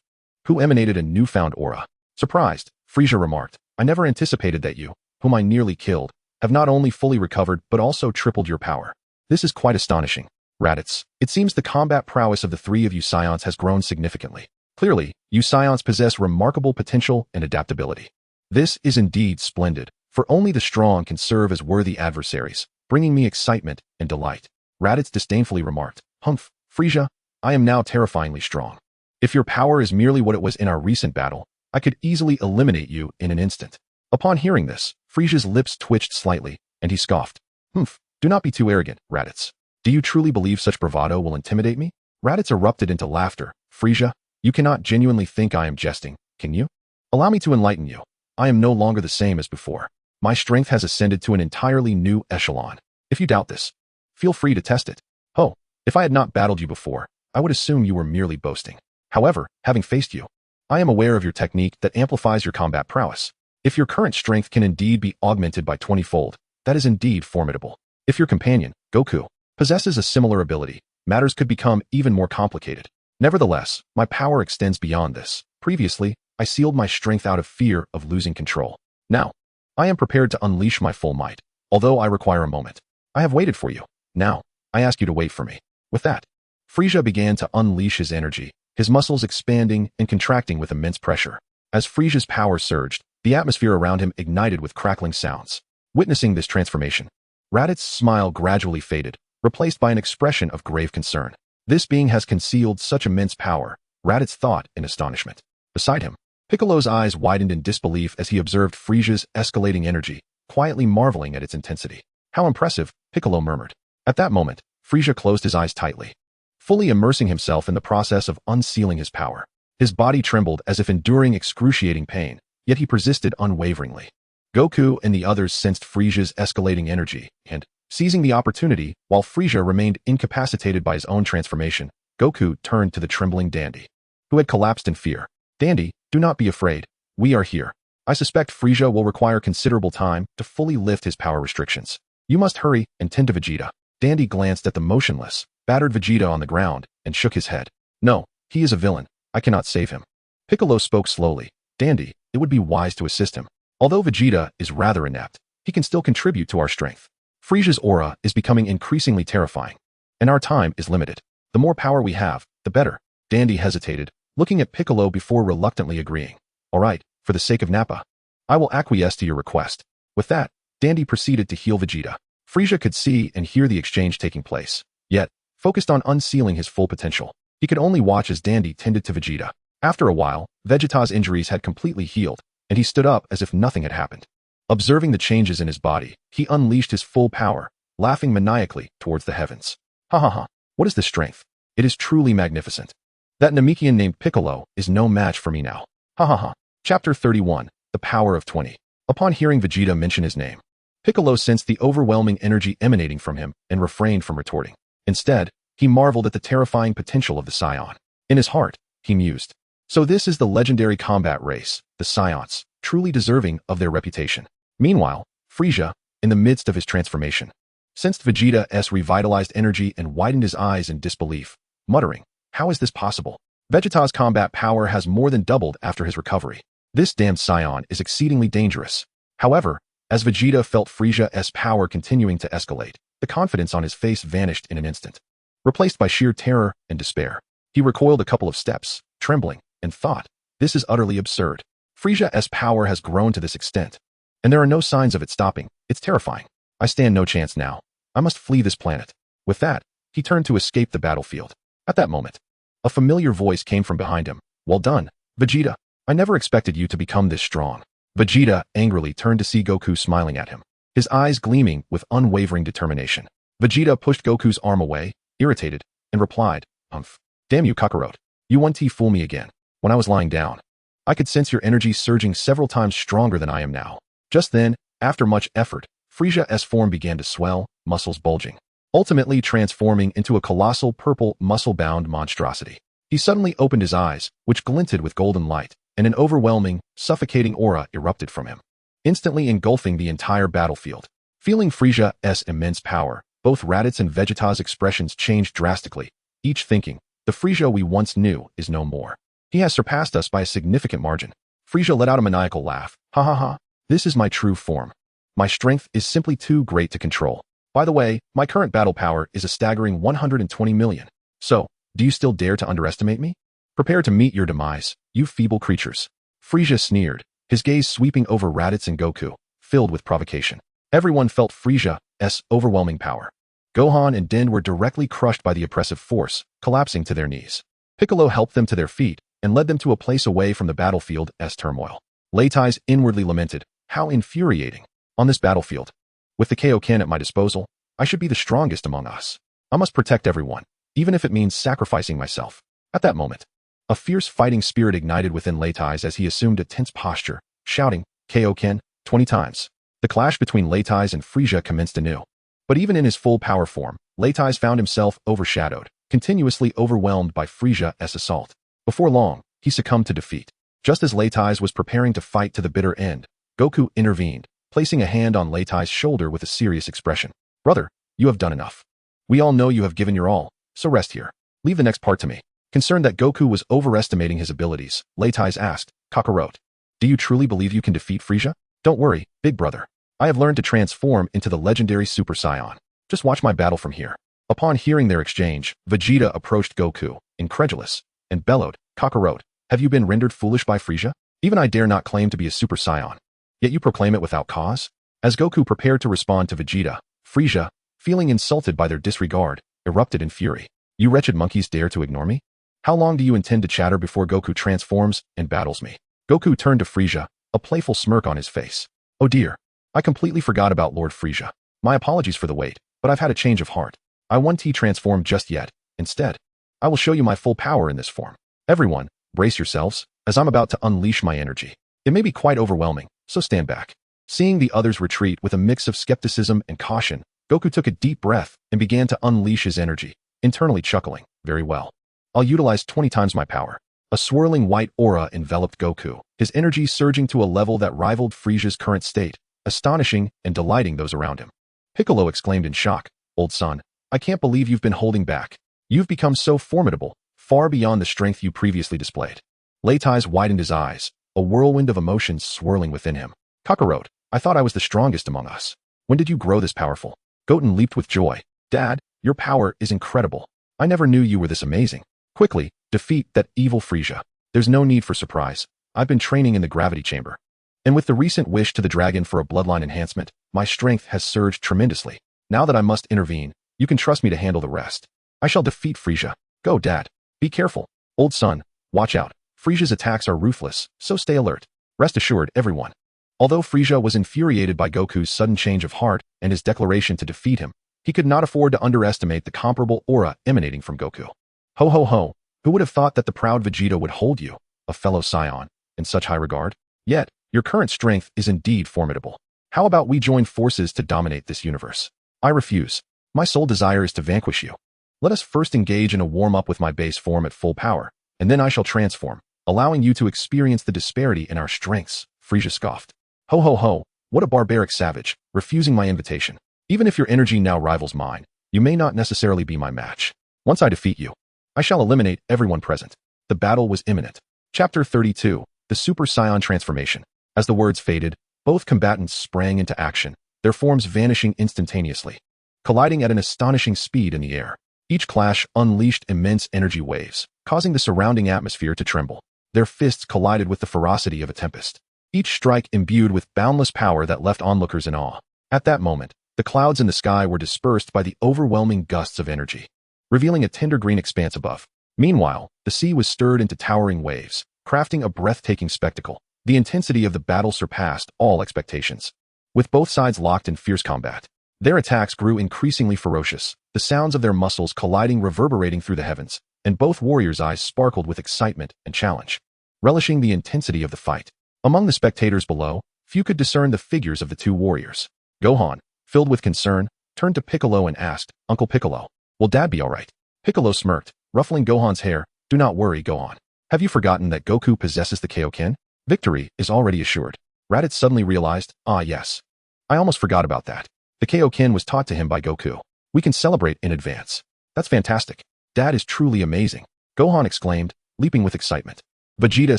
who emanated a newfound aura. Surprised, Frieza remarked, I never anticipated that you, whom I nearly killed, have not only fully recovered but also tripled your power. This is quite astonishing. Raditz, it seems the combat prowess of the three of you Saiyans has grown significantly. Clearly, you Saiyans possess remarkable potential and adaptability. This is indeed splendid, for only the strong can serve as worthy adversaries, bringing me excitement and delight. Raditz disdainfully remarked, Humph, Frieza, I am now terrifyingly strong. If your power is merely what it was in our recent battle, I could easily eliminate you in an instant. Upon hearing this, Frieza's lips twitched slightly, and he scoffed. Humph, do not be too arrogant, Raditz. Do you truly believe such bravado will intimidate me? Raditz erupted into laughter. Frieza, you cannot genuinely think I am jesting, can you? Allow me to enlighten you. I am no longer the same as before. My strength has ascended to an entirely new echelon. If you doubt this, feel free to test it. Oh, If I had not battled you before, I would assume you were merely boasting. However, having faced you, I am aware of your technique that amplifies your combat prowess. If your current strength can indeed be augmented by 20-fold, that is indeed formidable. If your companion, Goku, possesses a similar ability, matters could become even more complicated. Nevertheless, my power extends beyond this. Previously, I sealed my strength out of fear of losing control. Now, I am prepared to unleash my full might, although I require a moment. I have waited for you. Now, I ask you to wait for me. With that, Frieza began to unleash his energy, his muscles expanding and contracting with immense pressure. As Frieza's power surged, the atmosphere around him ignited with crackling sounds. Witnessing this transformation, Raditz' smile gradually faded, replaced by an expression of grave concern. This being has concealed such immense power, Raditz thought in astonishment. Beside him, Piccolo's eyes widened in disbelief as he observed Frieza's escalating energy, quietly marveling at its intensity. How impressive, Piccolo murmured. At that moment, Frieza closed his eyes tightly, fully immersing himself in the process of unsealing his power. His body trembled as if enduring excruciating pain, yet he persisted unwaveringly. Goku and the others sensed Frieza's escalating energy, and, seizing the opportunity, while Frieza remained incapacitated by his own transformation, Goku turned to the trembling Dandy, who had collapsed in fear. Dandy, do not be afraid. We are here. I suspect Frieza will require considerable time to fully lift his power restrictions. You must hurry and tend to Vegeta. Dandy glanced at the motionless, battered Vegeta on the ground and shook his head. No, he is a villain. I cannot save him. Piccolo spoke slowly. Dandy, it would be wise to assist him. Although Vegeta is rather inept, he can still contribute to our strength. Frieza's aura is becoming increasingly terrifying, and our time is limited. The more power we have, the better. Dandy hesitated, looking at Piccolo before reluctantly agreeing. All right, for the sake of Nappa, I will acquiesce to your request. With that, Dandy proceeded to heal Vegeta. Frieza could see and hear the exchange taking place, yet, focused on unsealing his full potential. He could only watch as Dandy tended to Vegeta. After a while, Vegeta's injuries had completely healed, and he stood up as if nothing had happened. Observing the changes in his body, he unleashed his full power, laughing maniacally towards the heavens. Ha ha ha, what is this strength? It is truly magnificent. That Namekian named Piccolo is no match for me now. Ha ha ha. Chapter 31, The Power of 20. Upon hearing Vegeta mention his name, Piccolo sensed the overwhelming energy emanating from him and refrained from retorting. Instead, he marveled at the terrifying potential of the Saiyan. In his heart, he mused. So this is the legendary combat race, the Saiyans, truly deserving of their reputation. Meanwhile, Frieza, in the midst of his transformation, sensed Vegeta's revitalized energy and widened his eyes in disbelief, muttering, how is this possible? Vegeta's combat power has more than doubled after his recovery. This damned Saiyan is exceedingly dangerous. However, as Vegeta felt Frieza's power continuing to escalate, the confidence on his face vanished in an instant. Replaced by sheer terror and despair, he recoiled a couple of steps, trembling, and thought, this is utterly absurd. Frieza's power has grown to this extent, and there are no signs of it stopping. It's terrifying. I stand no chance now. I must flee this planet. With that, he turned to escape the battlefield. At that moment, a familiar voice came from behind him. Well done, Vegeta. I never expected you to become this strong. Vegeta angrily turned to see Goku smiling at him, his eyes gleaming with unwavering determination. Vegeta pushed Goku's arm away, irritated, and replied, Humph. Damn you, Kakarot. You 1T fool me again. When I was lying down, I could sense your energy surging several times stronger than I am now. Just then, after much effort, Frieza's form began to swell, muscles bulging, ultimately transforming into a colossal purple, muscle-bound monstrosity. He suddenly opened his eyes, which glinted with golden light, and an overwhelming, suffocating aura erupted from him, instantly engulfing the entire battlefield. Feeling Frieza's immense power, both Raditz and Vegeta's expressions changed drastically, each thinking, the Frieza we once knew is no more. He has surpassed us by a significant margin. Frieza let out a maniacal laugh. Ha ha ha. This is my true form. My strength is simply too great to control. By the way, my current battle power is a staggering 120 million. So, do you still dare to underestimate me? Prepare to meet your demise, you feeble creatures. Frieza sneered, his gaze sweeping over Raditz and Goku, filled with provocation. Everyone felt Frieza's overwhelming power. Gohan and Din were directly crushed by the oppressive force, collapsing to their knees. Piccolo helped them to their feet and led them to a place away from the battlefield's turmoil. Leitais inwardly lamented, how infuriating. On this battlefield, with the Kaioken at my disposal, I should be the strongest among us. I must protect everyone, even if it means sacrificing myself. At that moment, a fierce fighting spirit ignited within Leitais as he assumed a tense posture, shouting, Kaioken, 20 times. The clash between Leitais and Frieza commenced anew. But even in his full power form, Leitais found himself overshadowed, continuously overwhelmed by Frieza's assault. Before long, he succumbed to defeat. Just as Leitais was preparing to fight to the bitter end, Goku intervened, placing a hand on Leitais' shoulder with a serious expression. Brother, you have done enough. We all know you have given your all, so rest here. Leave the next part to me. Concerned that Goku was overestimating his abilities, Leitais asked, Kakarot, do you truly believe you can defeat Frieza? Don't worry, big brother. I have learned to transform into the legendary Super Saiyan. Just watch my battle from here. Upon hearing their exchange, Vegeta approached Goku, incredulous, and bellowed, Kakarot, have you been rendered foolish by Frieza? Even I dare not claim to be a Super Saiyan. Yet you proclaim it without cause? As Goku prepared to respond to Vegeta, Frieza, feeling insulted by their disregard, erupted in fury. You wretched monkeys dare to ignore me? How long do you intend to chatter before Goku transforms and battles me? Goku turned to Frieza, a playful smirk on his face. Oh dear. I completely forgot about Lord Frieza. My apologies for the wait, but I've had a change of heart. I won't transform just yet. Instead, I will show you my full power in this form. Everyone, brace yourselves, as I'm about to unleash my energy. It may be quite overwhelming, so stand back. Seeing the others retreat with a mix of skepticism and caution, Goku took a deep breath and began to unleash his energy, internally chuckling, very well. I'll utilize 20 times my power. A swirling white aura enveloped Goku, his energy surging to a level that rivaled Frieza's current state, astonishing and delighting those around him. Piccolo exclaimed in shock, Old son, I can't believe you've been holding back. You've become so formidable, far beyond the strength you previously displayed. Leitais widened his eyes, a whirlwind of emotions swirling within him. Kakarot, I thought I was the strongest among us. When did you grow this powerful? Goten leaped with joy. Dad, your power is incredible. I never knew you were this amazing. Quickly, defeat that evil Frieza. There's no need for surprise. I've been training in the gravity chamber. And with the recent wish to the dragon for a bloodline enhancement, my strength has surged tremendously. Now that I must intervene, you can trust me to handle the rest. I shall defeat Frieza. Go, Dad. Be careful. Old son, watch out. Frieza's attacks are ruthless, so stay alert. Rest assured, everyone. Although Frieza was infuriated by Goku's sudden change of heart and his declaration to defeat him, he could not afford to underestimate the comparable aura emanating from Goku. Ho ho ho, who would have thought that the proud Vegeta would hold you, a fellow Saiyan, in such high regard? Yet, your current strength is indeed formidable. How about we join forces to dominate this universe? I refuse. My sole desire is to vanquish you. Let us first engage in a warm-up with my base form at full power, and then I shall transform, allowing you to experience the disparity in our strengths, Frieza scoffed. Ho ho ho, what a barbaric savage, refusing my invitation. Even if your energy now rivals mine, you may not necessarily be my match. Once I defeat you, I shall eliminate everyone present. The battle was imminent. Chapter 32, The Super Saiyan Transformation. As the words faded, both combatants sprang into action, their forms vanishing instantaneously, colliding at an astonishing speed in the air. Each clash unleashed immense energy waves, causing the surrounding atmosphere to tremble. Their fists collided with the ferocity of a tempest, each strike imbued with boundless power that left onlookers in awe. At that moment, the clouds in the sky were dispersed by the overwhelming gusts of energy, revealing a tender green expanse above. Meanwhile, the sea was stirred into towering waves, crafting a breathtaking spectacle. The intensity of the battle surpassed all expectations. With both sides locked in fierce combat, their attacks grew increasingly ferocious, the sounds of their muscles colliding reverberating through the heavens, and both warriors' eyes sparkled with excitement and challenge, relishing the intensity of the fight. Among the spectators below, few could discern the figures of the two warriors. Gohan, filled with concern, turned to Piccolo and asked, Uncle Piccolo, will Dad be all right? Piccolo smirked, ruffling Gohan's hair. Do not worry, Gohan. Have you forgotten that Goku possesses the Kaioken? Victory is already assured. Raditz suddenly realized, ah yes. I almost forgot about that. The Kaioken was taught to him by Goku. We can celebrate in advance. That's fantastic. Dad is truly amazing. Gohan exclaimed, leaping with excitement. Vegeta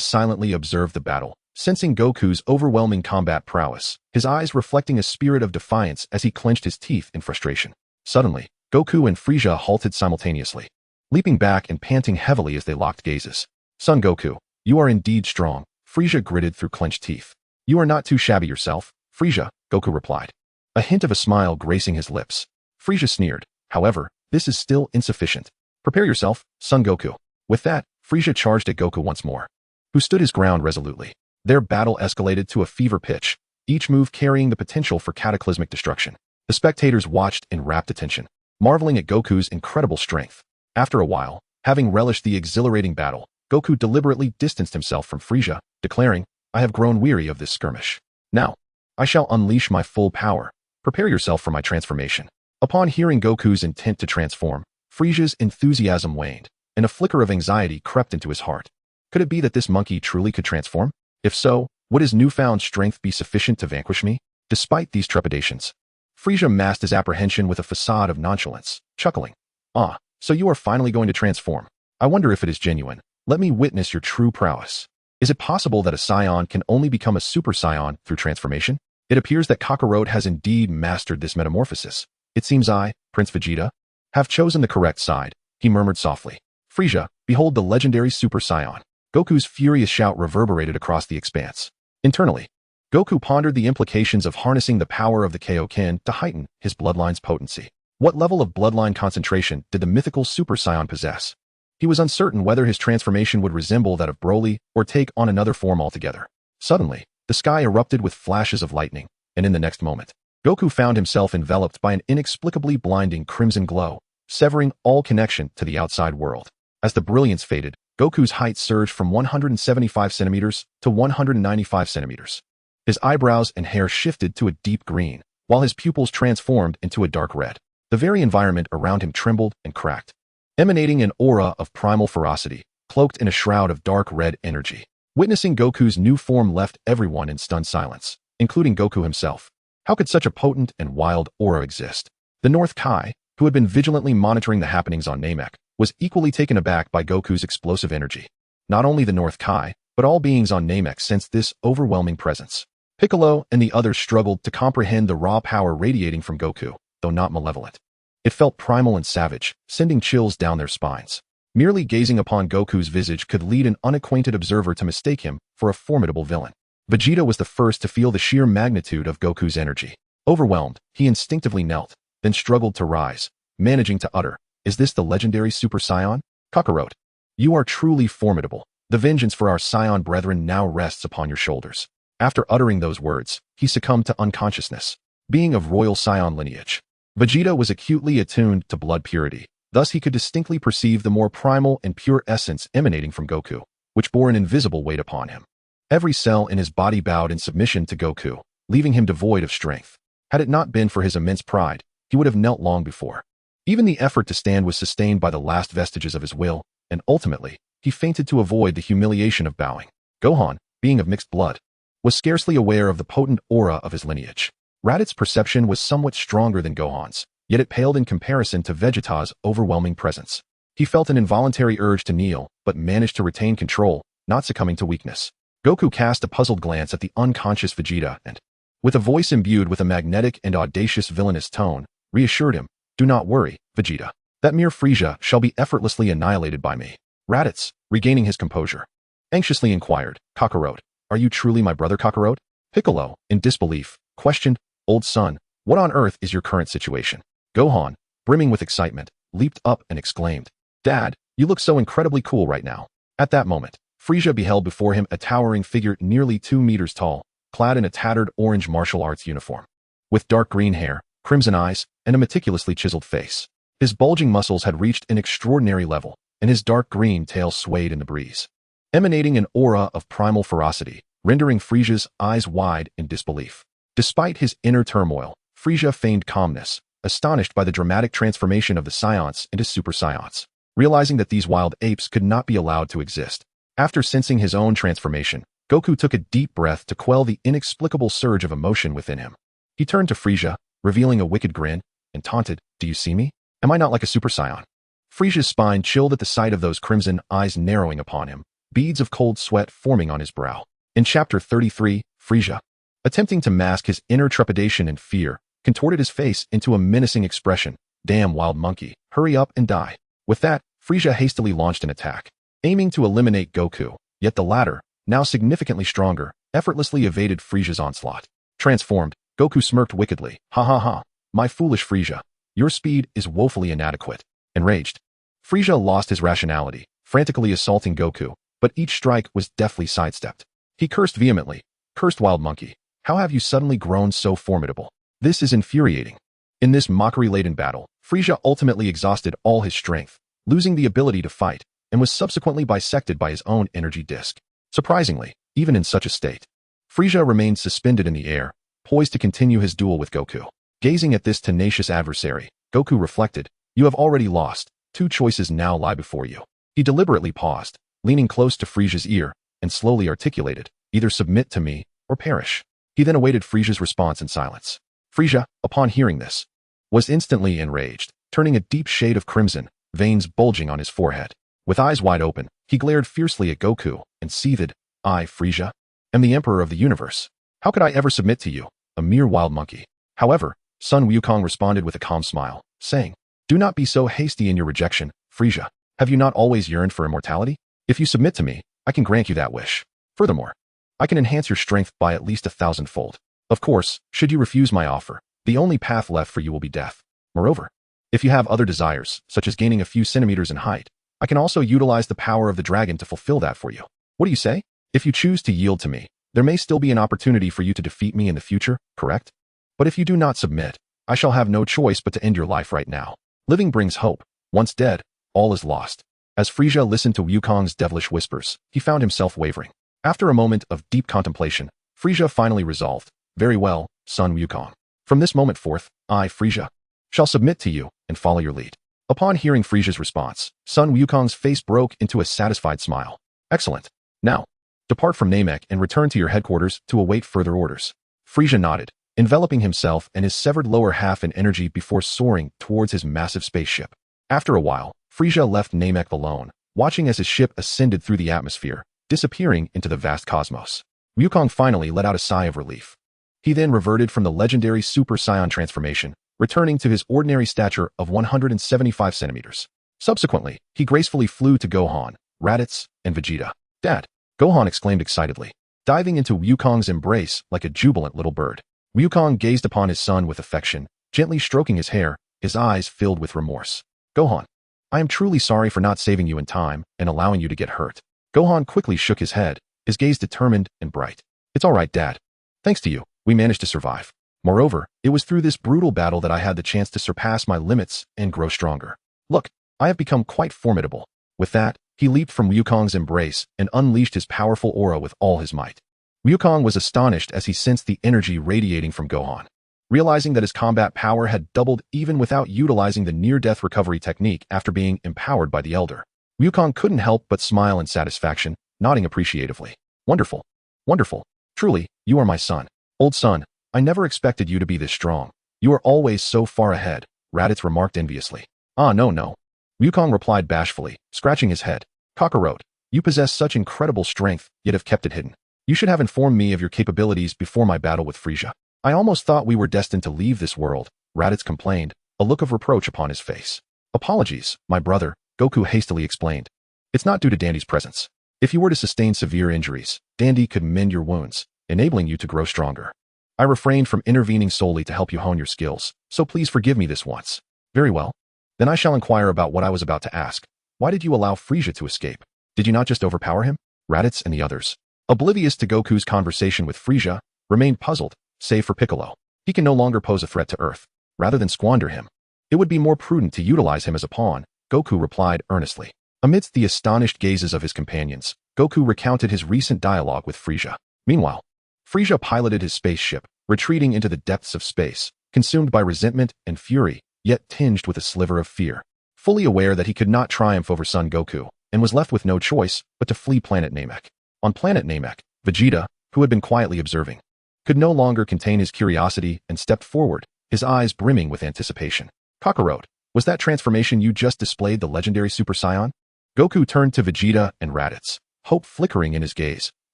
silently observed the battle, sensing Goku's overwhelming combat prowess, his eyes reflecting a spirit of defiance as he clenched his teeth in frustration. Suddenly, Goku and Frieza halted simultaneously, leaping back and panting heavily as they locked gazes. Son Goku, you are indeed strong, Frieza gritted through clenched teeth. You are not too shabby yourself, Frieza, Goku replied, a hint of a smile gracing his lips. Frieza sneered, however, this is still insufficient. Prepare yourself, Son Goku. With that, Frieza charged at Goku once more, who stood his ground resolutely. Their battle escalated to a fever pitch, each move carrying the potential for cataclysmic destruction. The spectators watched in rapt attention, marveling at Goku's incredible strength. After a while, having relished the exhilarating battle, Goku deliberately distanced himself from Frieza, declaring, I have grown weary of this skirmish. Now, I shall unleash my full power. Prepare yourself for my transformation. Upon hearing Goku's intent to transform, Frieza's enthusiasm waned, and a flicker of anxiety crept into his heart. Could it be that this monkey truly could transform? If so, would his newfound strength be sufficient to vanquish me? Despite these trepidations, Frieza masked his apprehension with a facade of nonchalance, chuckling. Ah, so you are finally going to transform. I wonder if it is genuine. Let me witness your true prowess. Is it possible that a Saiyan can only become a Super Saiyan through transformation? It appears that Kakarot has indeed mastered this metamorphosis. It seems I, Prince Vegeta, have chosen the correct side, he murmured softly. Frieza, behold the legendary Super Saiyan. Goku's furious shout reverberated across the expanse. Internally, Goku pondered the implications of harnessing the power of the Kaioken to heighten his bloodline's potency. What level of bloodline concentration did the mythical Super Saiyan possess? He was uncertain whether his transformation would resemble that of Broly or take on another form altogether. Suddenly, the sky erupted with flashes of lightning, and in the next moment, Goku found himself enveloped by an inexplicably blinding crimson glow, severing all connection to the outside world. As the brilliance faded, Goku's height surged from 175 centimeters to 195 centimeters. His eyebrows and hair shifted to a deep green, while his pupils transformed into a dark red. The very environment around him trembled and cracked, emanating an aura of primal ferocity, cloaked in a shroud of dark red energy. Witnessing Goku's new form left everyone in stunned silence, including Goku himself. How could such a potent and wild aura exist? The North Kai, who had been vigilantly monitoring the happenings on Namek, was equally taken aback by Goku's explosive energy. Not only the North Kai, but all beings on Namek sensed this overwhelming presence. Piccolo and the others struggled to comprehend the raw power radiating from Goku, though not malevolent. It felt primal and savage, sending chills down their spines. Merely gazing upon Goku's visage could lead an unacquainted observer to mistake him for a formidable villain. Vegeta was the first to feel the sheer magnitude of Goku's energy. Overwhelmed, he instinctively knelt, then struggled to rise, managing to utter, "Is this the legendary Super Saiyan? Kakarot, you are truly formidable. The vengeance for our Saiyan brethren now rests upon your shoulders." After uttering those words, he succumbed to unconsciousness. Being of royal Saiyan lineage, Vegeta was acutely attuned to blood purity. Thus he could distinctly perceive the more primal and pure essence emanating from Goku, which bore an invisible weight upon him. Every cell in his body bowed in submission to Goku, leaving him devoid of strength. Had it not been for his immense pride, he would have knelt long before. Even the effort to stand was sustained by the last vestiges of his will, and ultimately, he fainted to avoid the humiliation of bowing. Gohan, being of mixed blood, was scarcely aware of the potent aura of his lineage. Raditz' perception was somewhat stronger than Gohan's, yet it paled in comparison to Vegeta's overwhelming presence. He felt an involuntary urge to kneel, but managed to retain control, not succumbing to weakness. Goku cast a puzzled glance at the unconscious Vegeta and, with a voice imbued with a magnetic and audacious villainous tone, reassured him, "Do not worry, Vegeta. That mere Frieza shall be effortlessly annihilated by me." Raditz, regaining his composure, anxiously inquired, "Kakarot, are you truly my brother Kakarot?" Piccolo, in disbelief, questioned, "Old son, what on earth is your current situation?" Gohan, brimming with excitement, leaped up and exclaimed, "Dad, you look so incredibly cool right now." At that moment, Frieza beheld before him a towering figure nearly 2 meters tall, clad in a tattered orange martial arts uniform. With dark green hair, crimson eyes, and a meticulously chiseled face. His bulging muscles had reached an extraordinary level, and his dark green tail swayed in the breeze, emanating an aura of primal ferocity, rendering Frieza's eyes wide in disbelief. Despite his inner turmoil, Frieza feigned calmness, astonished by the dramatic transformation of the Saiyans into Super Saiyans. Realizing that these wild apes could not be allowed to exist, after sensing his own transformation, Goku took a deep breath to quell the inexplicable surge of emotion within him. He turned to Frieza, revealing a wicked grin, and taunted, "Do you see me? Am I not like a Super Saiyan?" Frieza's spine chilled at the sight of those crimson eyes narrowing upon him, beads of cold sweat forming on his brow. In Chapter 33, Frieza, attempting to mask his inner trepidation and fear, contorted his face into a menacing expression. "Damn wild monkey, hurry up and die." With that, Frieza hastily launched an attack, aiming to eliminate Goku, yet the latter, now significantly stronger, effortlessly evaded Frieza's onslaught. Transformed, Goku smirked wickedly. "Ha ha ha, my foolish Frieza, your speed is woefully inadequate." Enraged, Frieza lost his rationality, frantically assaulting Goku, but each strike was deftly sidestepped. He cursed vehemently, "Cursed wild monkey, how have you suddenly grown so formidable? This is infuriating." In this mockery-laden battle, Frieza ultimately exhausted all his strength, losing the ability to fight, and was subsequently bisected by his own energy disk. Surprisingly, even in such a state, Frieza remained suspended in the air, poised to continue his duel with Goku. Gazing at this tenacious adversary, Goku reflected, "You have already lost. 2 choices now lie before you." He deliberately paused, leaning close to Frieza's ear, and slowly articulated, "Either submit to me, or perish." He then awaited Frieza's response in silence. Frieza, upon hearing this, was instantly enraged, turning a deep shade of crimson, veins bulging on his forehead. With eyes wide open, he glared fiercely at Goku and seethed, "I, Frieza, am the Emperor of the Universe. How could I ever submit to you, a mere wild monkey?" However, Sun Wukong responded with a calm smile, saying, "Do not be so hasty in your rejection, Frieza. Have you not always yearned for immortality? If you submit to me, I can grant you that wish. Furthermore, I can enhance your strength by at least 1,000-fold. Of course, should you refuse my offer, the only path left for you will be death. Moreover, if you have other desires, such as gaining a few centimeters in height, I can also utilize the power of the dragon to fulfill that for you. What do you say? If you choose to yield to me, there may still be an opportunity for you to defeat me in the future, correct? But if you do not submit, I shall have no choice but to end your life right now. Living brings hope. Once dead, all is lost." As Frieza listened to Wukong's devilish whispers, he found himself wavering. After a moment of deep contemplation, Frieza finally resolved, "Very well, Sun Wukong. From this moment forth, I, Frieza, shall submit to you and follow your lead." Upon hearing Frieza's response, Sun Wukong's face broke into a satisfied smile. "Excellent. Now, depart from Namek and return to your headquarters to await further orders." Frieza nodded, enveloping himself and his severed lower half in energy before soaring towards his massive spaceship. After a while, Frieza left Namek alone, watching as his ship ascended through the atmosphere, disappearing into the vast cosmos. Wukong finally let out a sigh of relief. He then reverted from the legendary Super Saiyan transformation, returning to his ordinary stature of 175 centimeters. Subsequently, he gracefully flew to Gohan, Raditz, and Vegeta. "Dad!" Gohan exclaimed excitedly, diving into Wukong's embrace like a jubilant little bird. Wukong gazed upon his son with affection, gently stroking his hair, his eyes filled with remorse. "Gohan, I am truly sorry for not saving you in time and allowing you to get hurt." Gohan quickly shook his head, his gaze determined and bright. "It's all right, Dad. Thanks to you, we managed to survive. Moreover, it was through this brutal battle that I had the chance to surpass my limits and grow stronger. Look, I have become quite formidable." With that, he leaped from Wukong's embrace and unleashed his powerful aura with all his might. Wukong was astonished as he sensed the energy radiating from Gohan. Realizing that his combat power had doubled even without utilizing the near-death recovery technique after being empowered by the Elder, Wukong couldn't help but smile in satisfaction, nodding appreciatively. "Wonderful. Wonderful. Truly, you are my son. Old son, I never expected you to be this strong. You are always so far ahead," Raditz remarked enviously. "Ah, no. Wukong replied bashfully, scratching his head. "Kakarot, you possess such incredible strength, yet have kept it hidden. You should have informed me of your capabilities before my battle with Frieza. I almost thought we were destined to leave this world," Raditz complained, a look of reproach upon his face. "Apologies, my brother," Goku hastily explained. "It's not due to Dandy's presence. If you were to sustain severe injuries, Dandy could mend your wounds, enabling you to grow stronger. I refrained from intervening solely to help you hone your skills, so please forgive me this once." "Very well. Then I shall inquire about what I was about to ask. Why did you allow Frieza to escape? Did you not just overpower him?" Raditz and the others, oblivious to Goku's conversation with Frieza, remained puzzled, save for Piccolo. He can no longer pose a threat to Earth. Rather than squander him, it would be more prudent to utilize him as a pawn, Goku replied earnestly. Amidst the astonished gazes of his companions, Goku recounted his recent dialogue with Frieza. Meanwhile, Frieza piloted his spaceship, retreating into the depths of space, consumed by resentment and fury, yet tinged with a sliver of fear. Fully aware that he could not triumph over Son Goku, and was left with no choice but to flee planet Namek. On planet Namek, Vegeta, who had been quietly observing, could no longer contain his curiosity and stepped forward, his eyes brimming with anticipation. "Kakarot, was that transformation you just displayed the legendary Super Saiyan?" Goku turned to Vegeta and Raditz, hope flickering in his gaze,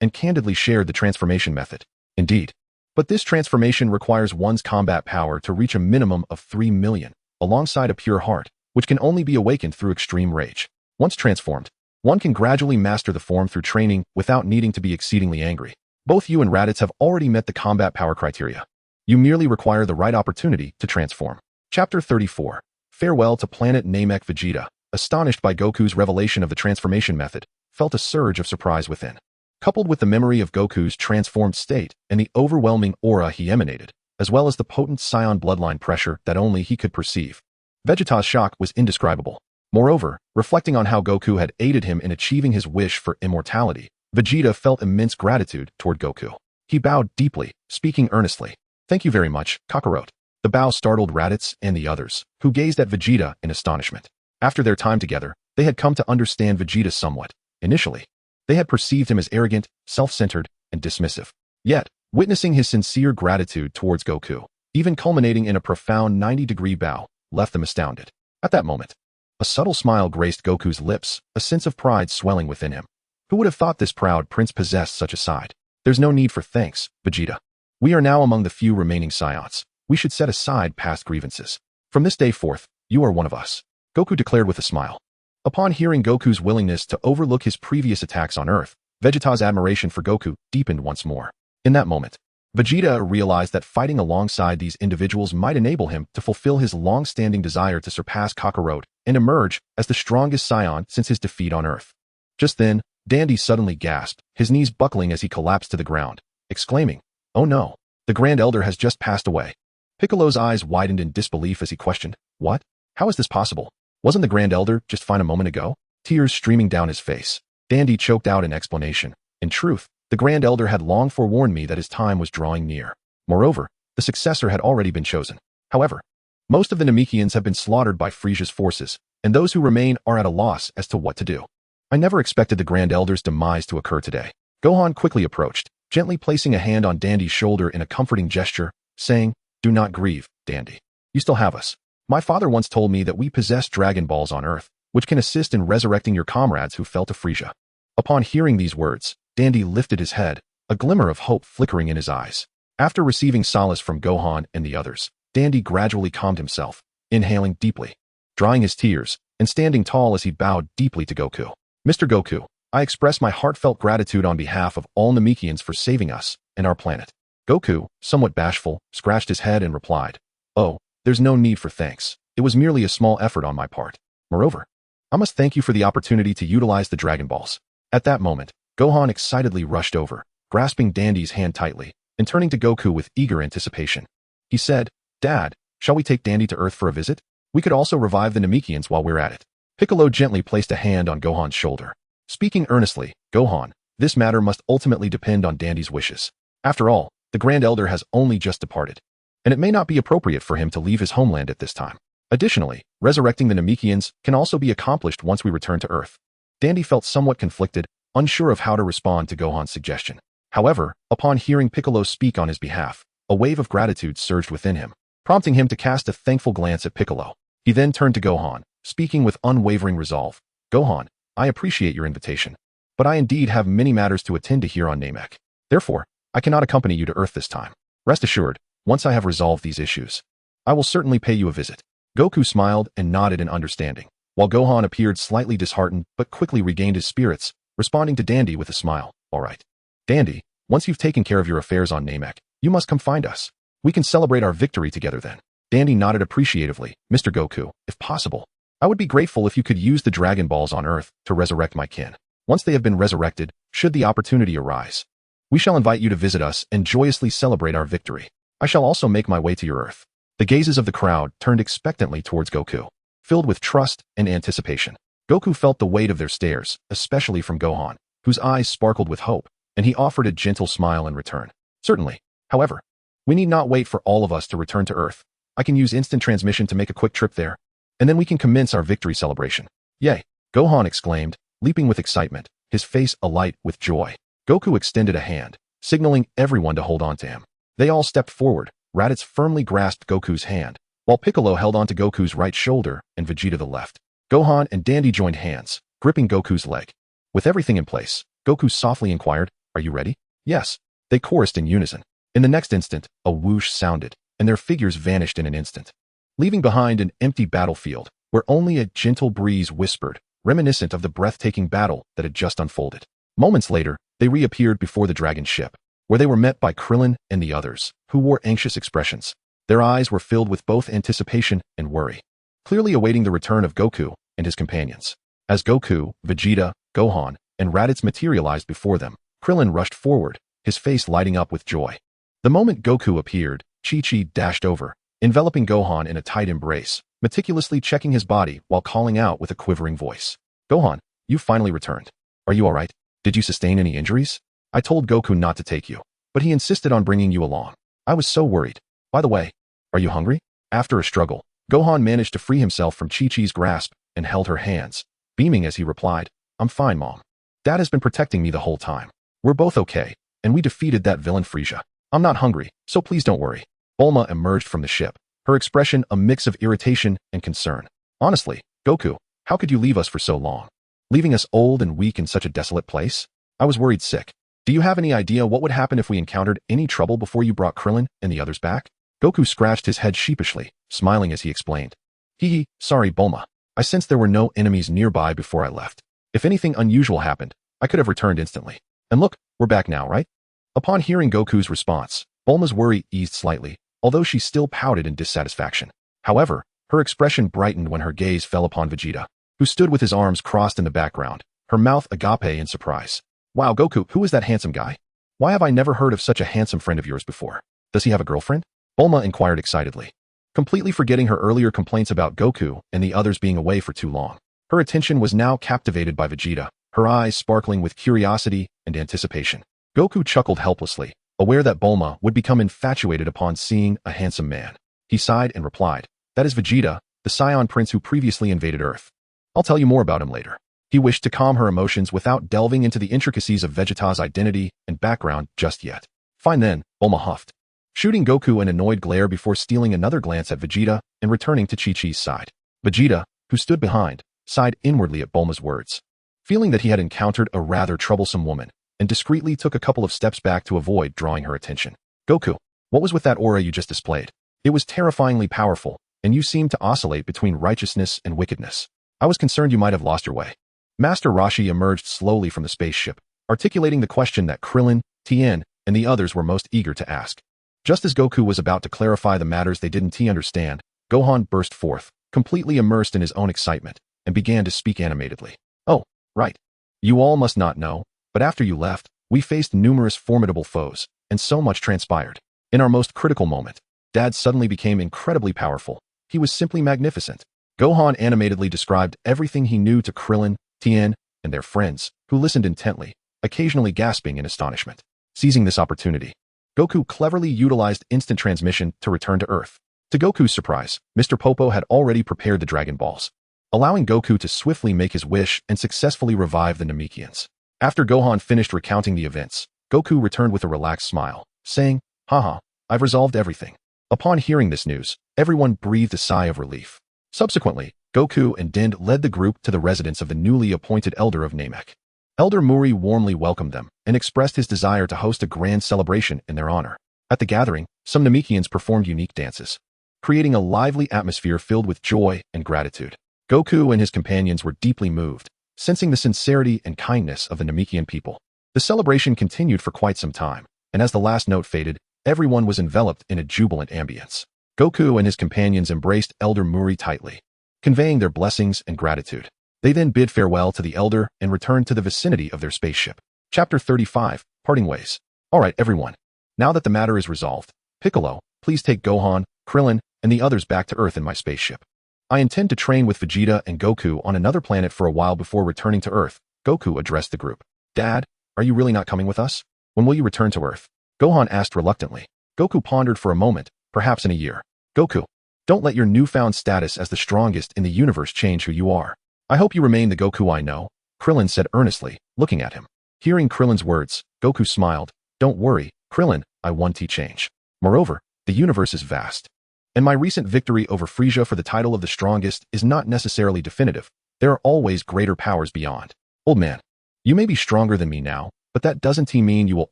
and candidly shared the transformation method. "Indeed. But this transformation requires one's combat power to reach a minimum of 3 million, alongside a pure heart, which can only be awakened through extreme rage. Once transformed, one can gradually master the form through training without needing to be exceedingly angry. Both you and Raditz have already met the combat power criteria. You merely require the right opportunity to transform." Chapter 34. Farewell to Planet Namek. Vegeta, astonished by Goku's revelation of the transformation method, felt a surge of surprise within. Coupled with the memory of Goku's transformed state and the overwhelming aura he emanated, as well as the potent Saiyan bloodline pressure that only he could perceive, Vegeta's shock was indescribable. Moreover, reflecting on how Goku had aided him in achieving his wish for immortality, Vegeta felt immense gratitude toward Goku. He bowed deeply, speaking earnestly. "Thank you very much, Kakarot. The The bow startled Raditz and the others, who gazed at Vegeta in astonishment. After their time together, they had come to understand Vegeta somewhat. Initially, they had perceived him as arrogant, self-centered, and dismissive. Yet, witnessing his sincere gratitude towards Goku, even culminating in a profound 90-degree bow, left them astounded. At that moment, a subtle smile graced Goku's lips, a sense of pride swelling within him. Who would have thought this proud prince possessed such a side? There's no need for thanks, Vegeta. We are now among the few remaining Saiyans. We should set aside past grievances. From this day forth, you are one of us, Goku declared with a smile. Upon hearing Goku's willingness to overlook his previous attacks on Earth, Vegeta's admiration for Goku deepened once more. In that moment, Vegeta realized that fighting alongside these individuals might enable him to fulfill his long-standing desire to surpass Kakarot and emerge as the strongest Saiyan since his defeat on Earth. Just then, Dandy suddenly gasped, his knees buckling as he collapsed to the ground, exclaiming, "Oh no, the Grand Elder has just passed away." Piccolo's eyes widened in disbelief as he questioned, "What? How is this possible? Wasn't the Grand Elder just fine a moment ago?" Tears streaming down his face, Dandy choked out an explanation. In truth, the Grand Elder had long forewarned me that his time was drawing near. Moreover, the successor had already been chosen. However, most of the Namekians have been slaughtered by Frieza's forces, and those who remain are at a loss as to what to do. I never expected the Grand Elder's demise to occur today. Gohan quickly approached, gently placing a hand on Dandy's shoulder in a comforting gesture, saying, "Do not grieve, Dandy. You still have us. My father once told me that we possess Dragon Balls on Earth, which can assist in resurrecting your comrades who fell to Frieza." Upon hearing these words, Dandy lifted his head, a glimmer of hope flickering in his eyes. After receiving solace from Gohan and the others, Dandy gradually calmed himself, inhaling deeply, drying his tears, and standing tall as he bowed deeply to Goku. "Mr. Goku, I express my heartfelt gratitude on behalf of all Namekians for saving us and our planet." Goku, somewhat bashful, scratched his head and replied, "Oh, there's no need for thanks. It was merely a small effort on my part. Moreover, I must thank you for the opportunity to utilize the Dragon Balls." At that moment, Gohan excitedly rushed over, grasping Dandy's hand tightly, and turning to Goku with eager anticipation. He said, "Dad, shall we take Dandy to Earth for a visit? We could also revive the Namekians while we're at it." Piccolo gently placed a hand on Gohan's shoulder. Speaking earnestly, "Gohan, this matter must ultimately depend on Dandy's wishes. After all, the Grand Elder has only just departed, and it may not be appropriate for him to leave his homeland at this time. Additionally, resurrecting the Namekians can also be accomplished once we return to Earth." Dandy felt somewhat conflicted, unsure of how to respond to Gohan's suggestion. However, upon hearing Piccolo speak on his behalf, a wave of gratitude surged within him, prompting him to cast a thankful glance at Piccolo. He then turned to Gohan, speaking with unwavering resolve. "Gohan, I appreciate your invitation, but I indeed have many matters to attend to here on Namek. Therefore, I cannot accompany you to Earth this time. Rest assured, once I have resolved these issues, I will certainly pay you a visit." Goku smiled and nodded in understanding, while Gohan appeared slightly disheartened but quickly regained his spirits, responding to Dandy with a smile. "All right. Dandy, once you've taken care of your affairs on Namek, you must come find us. We can celebrate our victory together then." Dandy nodded appreciatively. "Mr. Goku, if possible, I would be grateful if you could use the Dragon Balls on Earth to resurrect my kin. Once they have been resurrected, should the opportunity arise, we shall invite you to visit us and joyously celebrate our victory. I shall also make my way to your Earth." The gazes of the crowd turned expectantly towards Goku, filled with trust and anticipation. Goku felt the weight of their stares, especially from Gohan, whose eyes sparkled with hope, and he offered a gentle smile in return. "Certainly. However, we need not wait for all of us to return to Earth. I can use instant transmission to make a quick trip there, and then we can commence our victory celebration." "Yay!" Gohan exclaimed, leaping with excitement, his face alight with joy. Goku extended a hand, signaling everyone to hold on to him. They all stepped forward. Raditz firmly grasped Goku's hand, while Piccolo held onto Goku's right shoulder and Vegeta the left. Gohan and Dandy joined hands, gripping Goku's leg. With everything in place, Goku softly inquired, "Are you ready?" "Yes." They chorused in unison. In the next instant, a whoosh sounded, and their figures vanished in an instant, leaving behind an empty battlefield where only a gentle breeze whispered, reminiscent of the breathtaking battle that had just unfolded. Moments later, they reappeared before the dragon ship, where they were met by Krillin and the others, who wore anxious expressions. Their eyes were filled with both anticipation and worry, clearly awaiting the return of Goku and his companions. As Goku, Vegeta, Gohan, and Raditz materialized before them, Krillin rushed forward, his face lighting up with joy. The moment Goku appeared, Chi-Chi dashed over, enveloping Gohan in a tight embrace, meticulously checking his body while calling out with a quivering voice. "Gohan, you finally returned. Are you alright? Did you sustain any injuries? I told Goku not to take you, but he insisted on bringing you along. I was so worried. By the way, Are you hungry? After a struggle, Gohan managed to free himself from Chi-Chi's grasp and held her hands, beaming as he replied, I'm fine, Mom. Dad has been protecting me the whole time. We're both okay, and we defeated that villain Frieza. I'm not hungry, so please don't worry. Bulma emerged from the ship, her expression a mix of irritation and concern. Honestly, Goku, how could you leave us for so long? Leaving us old and weak in such a desolate place? I was worried sick. Do you have any idea what would happen if we encountered any trouble before you brought Krillin and the others back? Goku scratched his head sheepishly, smiling as he explained. Hee, sorry, Bulma. I sensed there were no enemies nearby before I left. If anything unusual happened, I could have returned instantly. And look, we're back now, right? Upon hearing Goku's response, Bulma's worry eased slightly, although she still pouted in dissatisfaction. However, her expression brightened when her gaze fell upon Vegeta, who stood with his arms crossed in the background, her mouth agape in surprise. Wow, Goku, who is that handsome guy? Why have I never heard of such a handsome friend of yours before? Does he have a girlfriend? Bulma inquired excitedly, completely forgetting her earlier complaints about Goku and the others being away for too long. Her attention was now captivated by Vegeta, her eyes sparkling with curiosity and anticipation. Goku chuckled helplessly, aware that Bulma would become infatuated upon seeing a handsome man. He sighed and replied, that is Vegeta, the Saiyan prince who previously invaded Earth. I'll tell you more about him later. He wished to calm her emotions without delving into the intricacies of Vegeta's identity and background just yet. Fine then, Bulma huffed, shooting Goku an annoyed glare before stealing another glance at Vegeta and returning to Chi-Chi's side. Vegeta, who stood behind, sighed inwardly at Bulma's words, feeling that he had encountered a rather troublesome woman, and discreetly took a couple of steps back to avoid drawing her attention. Goku, what was with that aura you just displayed? It was terrifyingly powerful, and you seemed to oscillate between righteousness and wickedness. I was concerned you might have lost your way. Master Roshi emerged slowly from the spaceship, articulating the question that Krillin, Tien, and the others were most eager to ask. Just as Goku was about to clarify the matters they didn't understand, Gohan burst forth, completely immersed in his own excitement, and began to speak animatedly. Oh, right. You all must not know, but after you left, we faced numerous formidable foes, and so much transpired. In our most critical moment, Dad suddenly became incredibly powerful. He was simply magnificent. Gohan animatedly described everything he knew to Krillin, Tien, and their friends, who listened intently, occasionally gasping in astonishment. Seizing this opportunity, Goku cleverly utilized instant transmission to return to Earth. To Goku's surprise, Mr. Popo had already prepared the Dragon Balls, allowing Goku to swiftly make his wish and successfully revive the Namekians. After Gohan finished recounting the events, Goku returned with a relaxed smile, saying, Haha, I've resolved everything. Upon hearing this news, everyone breathed a sigh of relief. Subsequently, Goku and Din led the group to the residence of the newly appointed Elder of Namek. Elder Muri warmly welcomed them and expressed his desire to host a grand celebration in their honor. At the gathering, some Namekians performed unique dances, creating a lively atmosphere filled with joy and gratitude. Goku and his companions were deeply moved, sensing the sincerity and kindness of the Namekian people. The celebration continued for quite some time, and as the last note faded, everyone was enveloped in a jubilant ambience. Goku and his companions embraced Elder Muri tightly, conveying their blessings and gratitude. They then bid farewell to the Elder and returned to the vicinity of their spaceship. Chapter 35, Parting Ways. Alright everyone, now that the matter is resolved, Piccolo, please take Gohan, Krillin, and the others back to Earth in my spaceship. I intend to train with Vegeta and Goku on another planet for a while before returning to Earth. Goku addressed the group. Dad, are you really not coming with us? When will you return to Earth? Gohan asked reluctantly. Goku pondered for a moment, perhaps in a year. Goku, don't let your newfound status as the strongest in the universe change who you are. I hope you remain the Goku I know, Krillin said earnestly, looking at him. Hearing Krillin's words, Goku smiled. Don't worry, Krillin, I won't change. Moreover, the universe is vast, and my recent victory over Frieza for the title of the strongest is not necessarily definitive. There are always greater powers beyond. Old man, you may be stronger than me now, but that doesn't mean you will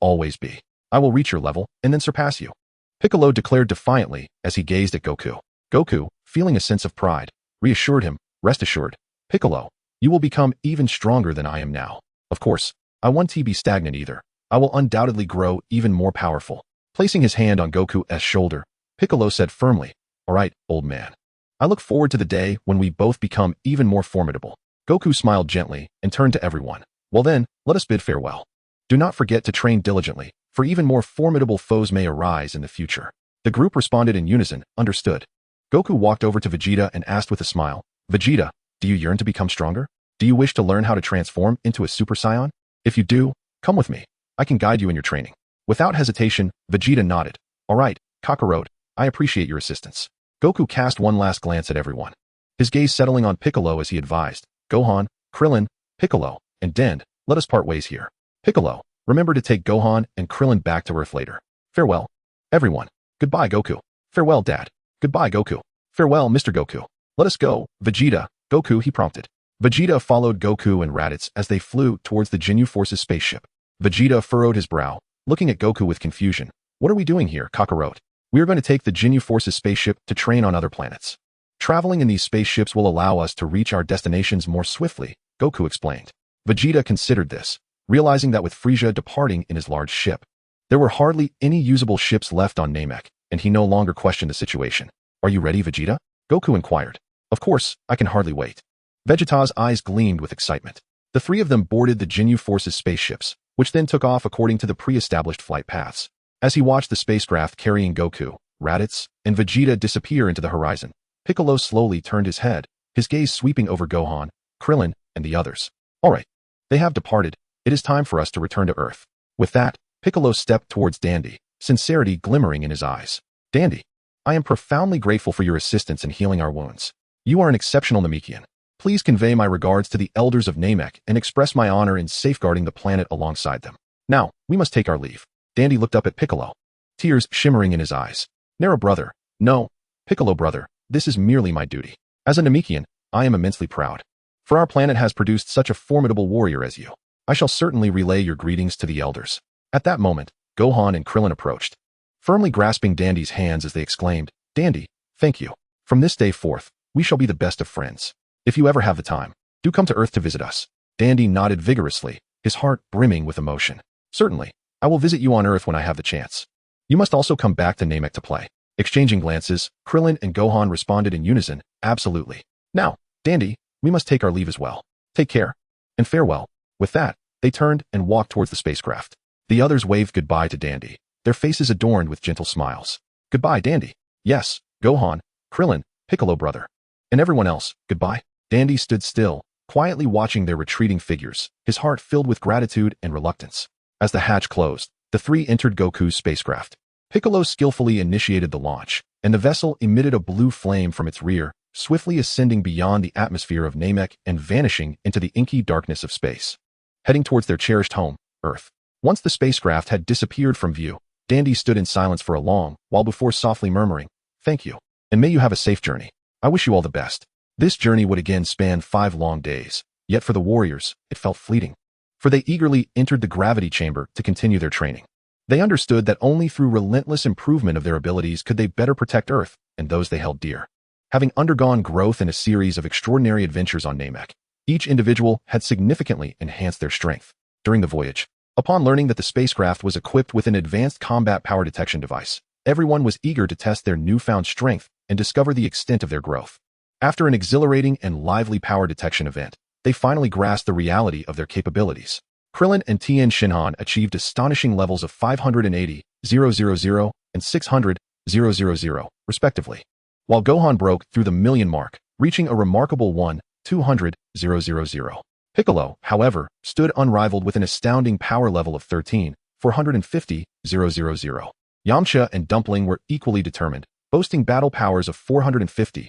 always be. I will reach your level and then surpass you, Piccolo declared defiantly as he gazed at Goku. Goku, feeling a sense of pride, reassured him, rest assured, Piccolo, you will become even stronger than I am now. Of course, I won't be stagnant either. I will undoubtedly grow even more powerful. Placing his hand on Goku's shoulder, Piccolo said firmly, Alright, old man. I look forward to the day when we both become even more formidable. Goku smiled gently and turned to everyone. Well then, let us bid farewell. Do not forget to train diligently, for even more formidable foes may arise in the future. The group responded in unison, understood. Goku walked over to Vegeta and asked with a smile, Vegeta, do you yearn to become stronger? Do you wish to learn how to transform into a Super Saiyan? If you do, come with me. I can guide you in your training. Without hesitation, Vegeta nodded. Alright, Kakarot, I appreciate your assistance. Goku cast one last glance at everyone, his gaze settling on Piccolo as he advised, Gohan, Krillin, Piccolo, and Dend, let us part ways here. Piccolo, remember to take Gohan and Krillin back to Earth later. Farewell, everyone. Goodbye, Goku. Farewell, Dad. Goodbye, Goku. Farewell, Mr. Goku. Let us go, Vegeta. Goku, he prompted. Vegeta followed Goku and Raditz as they flew towards the Ginyu Force's spaceship. Vegeta furrowed his brow, looking at Goku with confusion. What are we doing here, Kakarot? We are going to take the Ginyu Force's spaceship to train on other planets. Traveling in these spaceships will allow us to reach our destinations more swiftly, Goku explained. Vegeta considered this, realizing that with Frieza departing in his large ship, there were hardly any usable ships left on Namek, and he no longer questioned the situation. Are you ready, Vegeta? Goku inquired. Of course, I can hardly wait. Vegeta's eyes gleamed with excitement. The three of them boarded the Ginyu Force's spaceships, which then took off according to the pre-established flight paths. As he watched the spacecraft carrying Goku, Raditz, and Vegeta disappear into the horizon, Piccolo slowly turned his head, his gaze sweeping over Gohan, Krillin, and the others. All right. They have departed. It is time for us to return to Earth. With that, Piccolo stepped towards Dandy, sincerity glimmering in his eyes. Dandy, I am profoundly grateful for your assistance in healing our wounds. You are an exceptional Namekian. Please convey my regards to the elders of Namek and express my honor in safeguarding the planet alongside them. Now, we must take our leave. Dandy looked up at Piccolo, tears shimmering in his eyes. Nara brother, no, Piccolo brother, this is merely my duty. As a Namekian, I am immensely proud. For our planet has produced such a formidable warrior as you. I shall certainly relay your greetings to the elders. At that moment, Gohan and Krillin approached, firmly grasping Dandy's hands as they exclaimed, Dandy, thank you. From this day forth, we shall be the best of friends. If you ever have the time, do come to Earth to visit us. Dandy nodded vigorously, his heart brimming with emotion. Certainly, I will visit you on Earth when I have the chance. You must also come back to Namek to play. Exchanging glances, Krillin and Gohan responded in unison, absolutely. Now, Dandy, we must take our leave as well. Take care. And farewell. With that, they turned and walked towards the spacecraft. The others waved goodbye to Dandy, their faces adorned with gentle smiles. Goodbye, Dandy. Yes, Gohan, Krillin, Piccolo brother. And everyone else, goodbye. Dandy stood still, quietly watching their retreating figures, his heart filled with gratitude and reluctance. As the hatch closed, the three entered Goku's spacecraft. Piccolo skillfully initiated the launch, and the vessel emitted a blue flame from its rear, swiftly ascending beyond the atmosphere of Namek and vanishing into the inky darkness of space. Heading towards their cherished home, Earth. Once the spacecraft had disappeared from view, Dandy stood in silence for a long while before softly murmuring, Thank you, and may you have a safe journey. I wish you all the best. This journey would again span 5 long days, yet for the warriors, it felt fleeting. For they eagerly entered the gravity chamber to continue their training. They understood that only through relentless improvement of their abilities could they better protect Earth and those they held dear. Having undergone growth in a series of extraordinary adventures on Namek, each individual had significantly enhanced their strength. During the voyage, upon learning that the spacecraft was equipped with an advanced combat power detection device, everyone was eager to test their newfound strength and discover the extent of their growth. After an exhilarating and lively power detection event, they finally grasped the reality of their capabilities. Krillin and Tien Shenron achieved astonishing levels of 580,000 and 600,000, respectively, while Gohan broke through the million mark, reaching a remarkable 1,200,000. Piccolo, however, stood unrivaled with an astounding power level of 13,450,000. Yamcha and Dumpling were equally determined, boasting battle powers of 450,000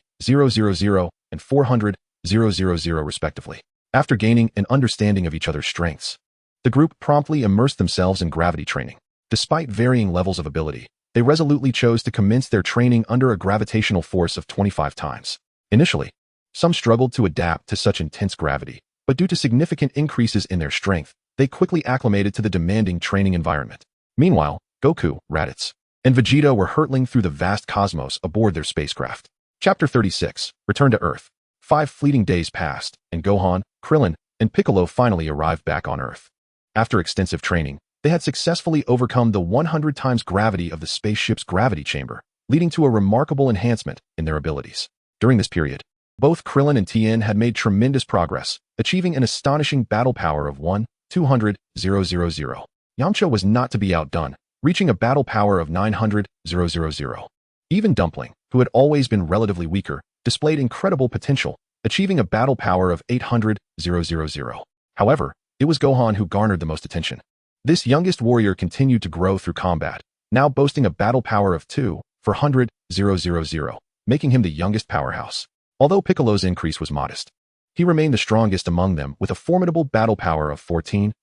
and 400,000 respectively. After gaining an understanding of each other's strengths, the group promptly immersed themselves in gravity training. Despite varying levels of ability, they resolutely chose to commence their training under a gravitational force of 25 times. Initially, some struggled to adapt to such intense gravity, but due to significant increases in their strength, they quickly acclimated to the demanding training environment. Meanwhile, Goku, Raditz, and Vegeta were hurtling through the vast cosmos aboard their spacecraft. Chapter 36, Return to Earth. 5 fleeting days passed, and Gohan, Krillin, and Piccolo finally arrived back on Earth. After extensive training, they had successfully overcome the 100 times gravity of the spaceship's gravity chamber, leading to a remarkable enhancement in their abilities. During this period, both Krillin and Tien had made tremendous progress, achieving an astonishing battle power of 1,200,000. Yamcha was not to be outdone, reaching a battle power of 900,000. Even Dumpling, who had always been relatively weaker, displayed incredible potential, achieving a battle power of 800,000. However, it was Gohan who garnered the most attention. This youngest warrior continued to grow through combat, now boasting a battle power of for 100,000, making him the youngest powerhouse. Although Piccolo's increase was modest, he remained the strongest among them with a formidable battle power of 14,000,000.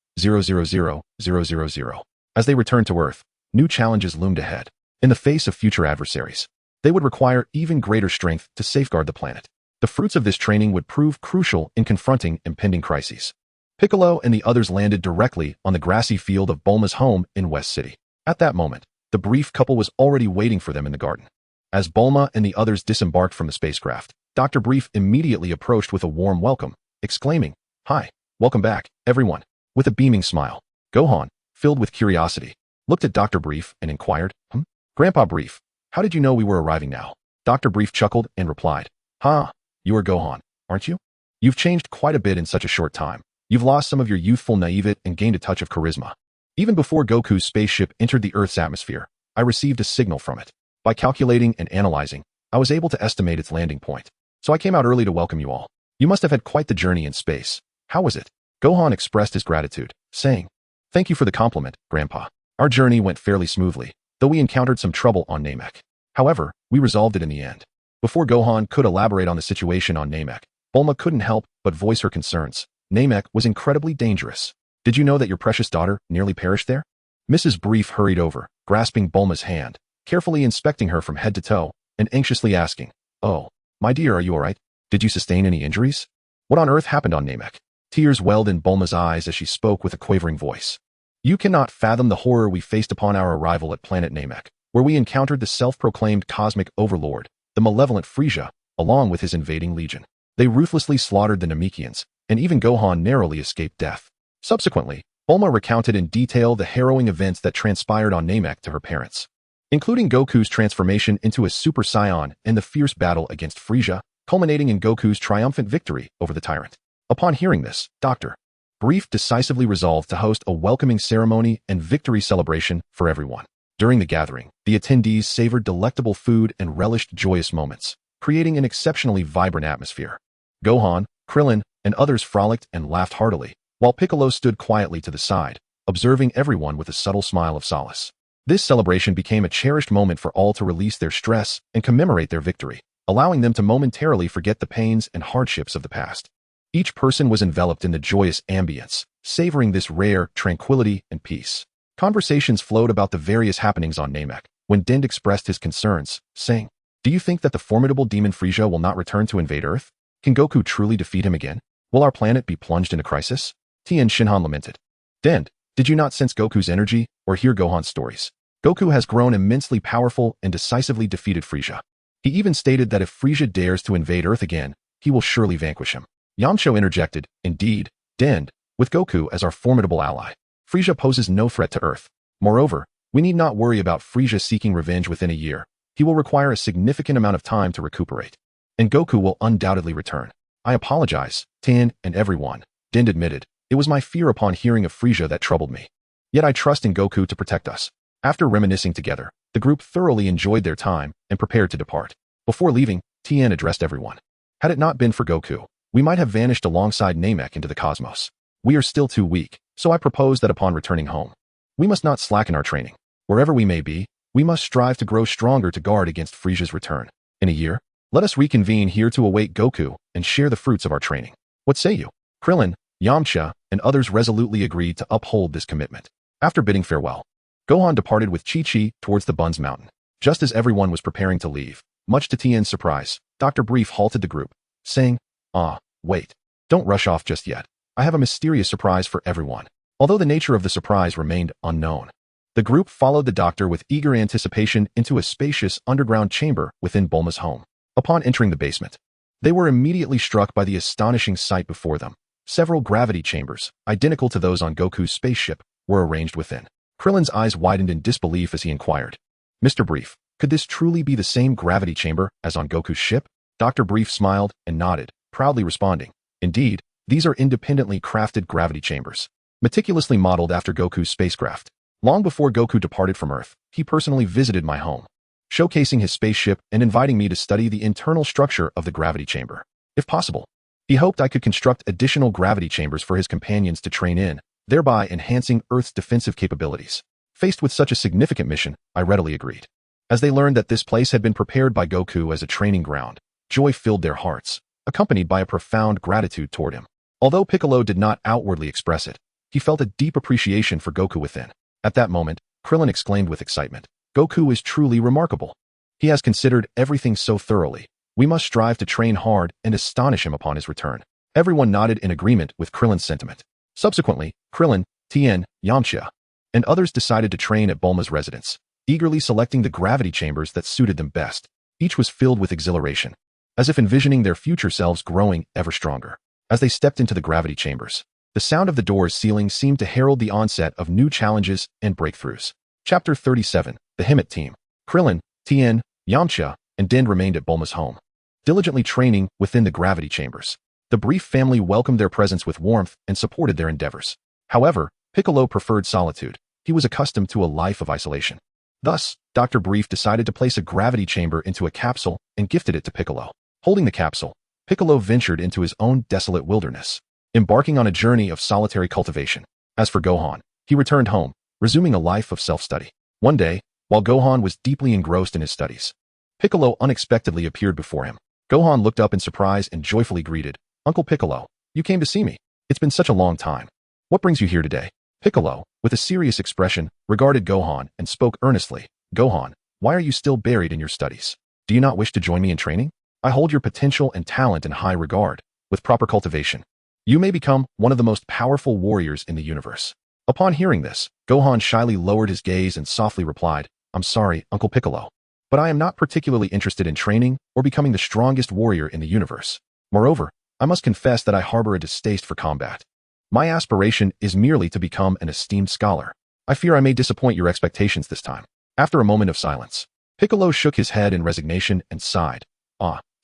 As they returned to Earth, new challenges loomed ahead. In the face of future adversaries, they would require even greater strength to safeguard the planet. The fruits of this training would prove crucial in confronting impending crises. Piccolo and the others landed directly on the grassy field of Bulma's home in West City. At that moment, the brief couple was already waiting for them in the garden. As Bulma and the others disembarked from the spacecraft, Dr. Brief immediately approached with a warm welcome, exclaiming, "Hi, welcome back, everyone." With a beaming smile, Gohan, filled with curiosity, looked at Dr. Brief and inquired, "Grandpa Brief, how did you know we were arriving now?" Dr. Brief chuckled and replied, You are Gohan, aren't you? You've changed quite a bit in such a short time. You've lost some of your youthful naivete and gained a touch of charisma. Even before Goku's spaceship entered the Earth's atmosphere, I received a signal from it. By calculating and analyzing, I was able to estimate its landing point. So I came out early to welcome you all. You must have had quite the journey in space. How was it?" Gohan expressed his gratitude, saying, "Thank you for the compliment, Grandpa. Our journey went fairly smoothly, though we encountered some trouble on Namek. However, we resolved it in the end." Before Gohan could elaborate on the situation on Namek, Bulma couldn't help but voice her concerns. Namek was incredibly dangerous. "Did you know that your precious daughter nearly perished there?" Mrs. Brief hurried over, grasping Bulma's hand, carefully inspecting her from head to toe, and anxiously asking, "Oh, my dear, are you all right? Did you sustain any injuries? What on earth happened on Namek?" Tears welled in Bulma's eyes as she spoke with a quavering voice. "You cannot fathom the horror we faced upon our arrival at planet Namek, where we encountered the self-proclaimed cosmic overlord, the malevolent Frieza, along with his invading legion. They ruthlessly slaughtered the Namekians, and even Gohan narrowly escaped death." Subsequently, Bulma recounted in detail the harrowing events that transpired on Namek to her parents, including Goku's transformation into a Super Saiyan and the fierce battle against Frieza, culminating in Goku's triumphant victory over the tyrant. Upon hearing this, Dr. Brief decisively resolved to host a welcoming ceremony and victory celebration for everyone. During the gathering, the attendees savored delectable food and relished joyous moments, creating an exceptionally vibrant atmosphere. Gohan, Krillin, and others frolicked and laughed heartily, while Piccolo stood quietly to the side, observing everyone with a subtle smile of solace. This celebration became a cherished moment for all to release their stress and commemorate their victory, allowing them to momentarily forget the pains and hardships of the past. Each person was enveloped in the joyous ambience, savoring this rare tranquility and peace. Conversations flowed about the various happenings on Namek, when Dend expressed his concerns, saying, "Do you think that the formidable demon Frieza will not return to invade Earth? Can Goku truly defeat him again? Will our planet be plunged into crisis?" Tien Shinhan lamented. "Dend, did you not sense Goku's energy or hear Gohan's stories? Goku has grown immensely powerful and decisively defeated Frieza. He even stated that if Frieza dares to invade Earth again, he will surely vanquish him." Yamcha interjected, "Indeed, Dend, with Goku as our formidable ally, Frieza poses no threat to Earth. Moreover, we need not worry about Frieza seeking revenge within a year. He will require a significant amount of time to recuperate. And Goku will undoubtedly return." "I apologize, Tien and everyone," Dend admitted. "It was my fear upon hearing of Frieza that troubled me. Yet I trust in Goku to protect us." After reminiscing together, the group thoroughly enjoyed their time and prepared to depart. Before leaving, Tien addressed everyone. "Had it not been for Goku, we might have vanished alongside Namek into the cosmos. We are still too weak, so I propose that upon returning home, we must not slacken our training. Wherever we may be, we must strive to grow stronger to guard against Frieza's return. In a year, let us reconvene here to await Goku and share the fruits of our training. What say you?" Krillin, Yamcha, and others resolutely agreed to uphold this commitment. After bidding farewell, Gohan departed with Chi-Chi towards the Buns Mountain. Just as everyone was preparing to leave, much to Tien's surprise, Dr. Brief halted the group, saying, Wait, don't rush off just yet. I have a mysterious surprise for everyone." Although the nature of the surprise remained unknown, the group followed the doctor with eager anticipation into a spacious underground chamber within Bulma's home. Upon entering the basement, they were immediately struck by the astonishing sight before them. Several gravity chambers, identical to those on Goku's spaceship, were arranged within. Krillin's eyes widened in disbelief as he inquired, "Mr. Brief, could this truly be the same gravity chamber as on Goku's ship?" Dr. Brief smiled and nodded, proudly responding, "Indeed, these are independently crafted gravity chambers, meticulously modeled after Goku's spacecraft. Long before Goku departed from Earth, he personally visited my home, showcasing his spaceship and inviting me to study the internal structure of the gravity chamber. If possible, he hoped I could construct additional gravity chambers for his companions to train in, thereby enhancing Earth's defensive capabilities. Faced with such a significant mission, I readily agreed." As they learned that this place had been prepared by Goku as a training ground, joy filled their hearts, accompanied by a profound gratitude toward him. Although Piccolo did not outwardly express it, he felt a deep appreciation for Goku within. At that moment, Krillin exclaimed with excitement, "Goku is truly remarkable. He has considered everything so thoroughly. We must strive to train hard and astonish him upon his return." Everyone nodded in agreement with Krillin's sentiment. Subsequently, Krillin, Tien, Yamcha, and others decided to train at Bulma's residence, eagerly selecting the gravity chambers that suited them best. Each was filled with exhilaration, as if envisioning their future selves growing ever stronger. As they stepped into the gravity chambers, the sound of the doors sealing seemed to herald the onset of new challenges and breakthroughs. Chapter 37, The Himmet Team. Krillin, Tien, Yamcha, and Din remained at Bulma's home, diligently training within the gravity chambers. The brief family welcomed their presence with warmth and supported their endeavors. However, Piccolo preferred solitude. He was accustomed to a life of isolation. Thus, Dr. Brief decided to place a gravity chamber into a capsule and gifted it to Piccolo. Holding the capsule, Piccolo ventured into his own desolate wilderness, embarking on a journey of solitary cultivation. As for Gohan, he returned home, resuming a life of self-study. One day, while Gohan was deeply engrossed in his studies, Piccolo unexpectedly appeared before him. Gohan looked up in surprise and joyfully greeted, "Uncle Piccolo, you came to see me. It's been such a long time. What brings you here today?" Piccolo, with a serious expression, regarded Gohan and spoke earnestly. "Gohan, why are you still buried in your studies? Do you not wish to join me in training? I hold your potential and talent in high regard. With proper cultivation, you may become one of the most powerful warriors in the universe." Upon hearing this, Gohan shyly lowered his gaze and softly replied, "I'm sorry, Uncle Piccolo, but I am not particularly interested in training or becoming the strongest warrior in the universe. Moreover, I must confess that I harbor a distaste for combat. My aspiration is merely to become an esteemed scholar. I fear I may disappoint your expectations this time." After a moment of silence, Piccolo shook his head in resignation and sighed.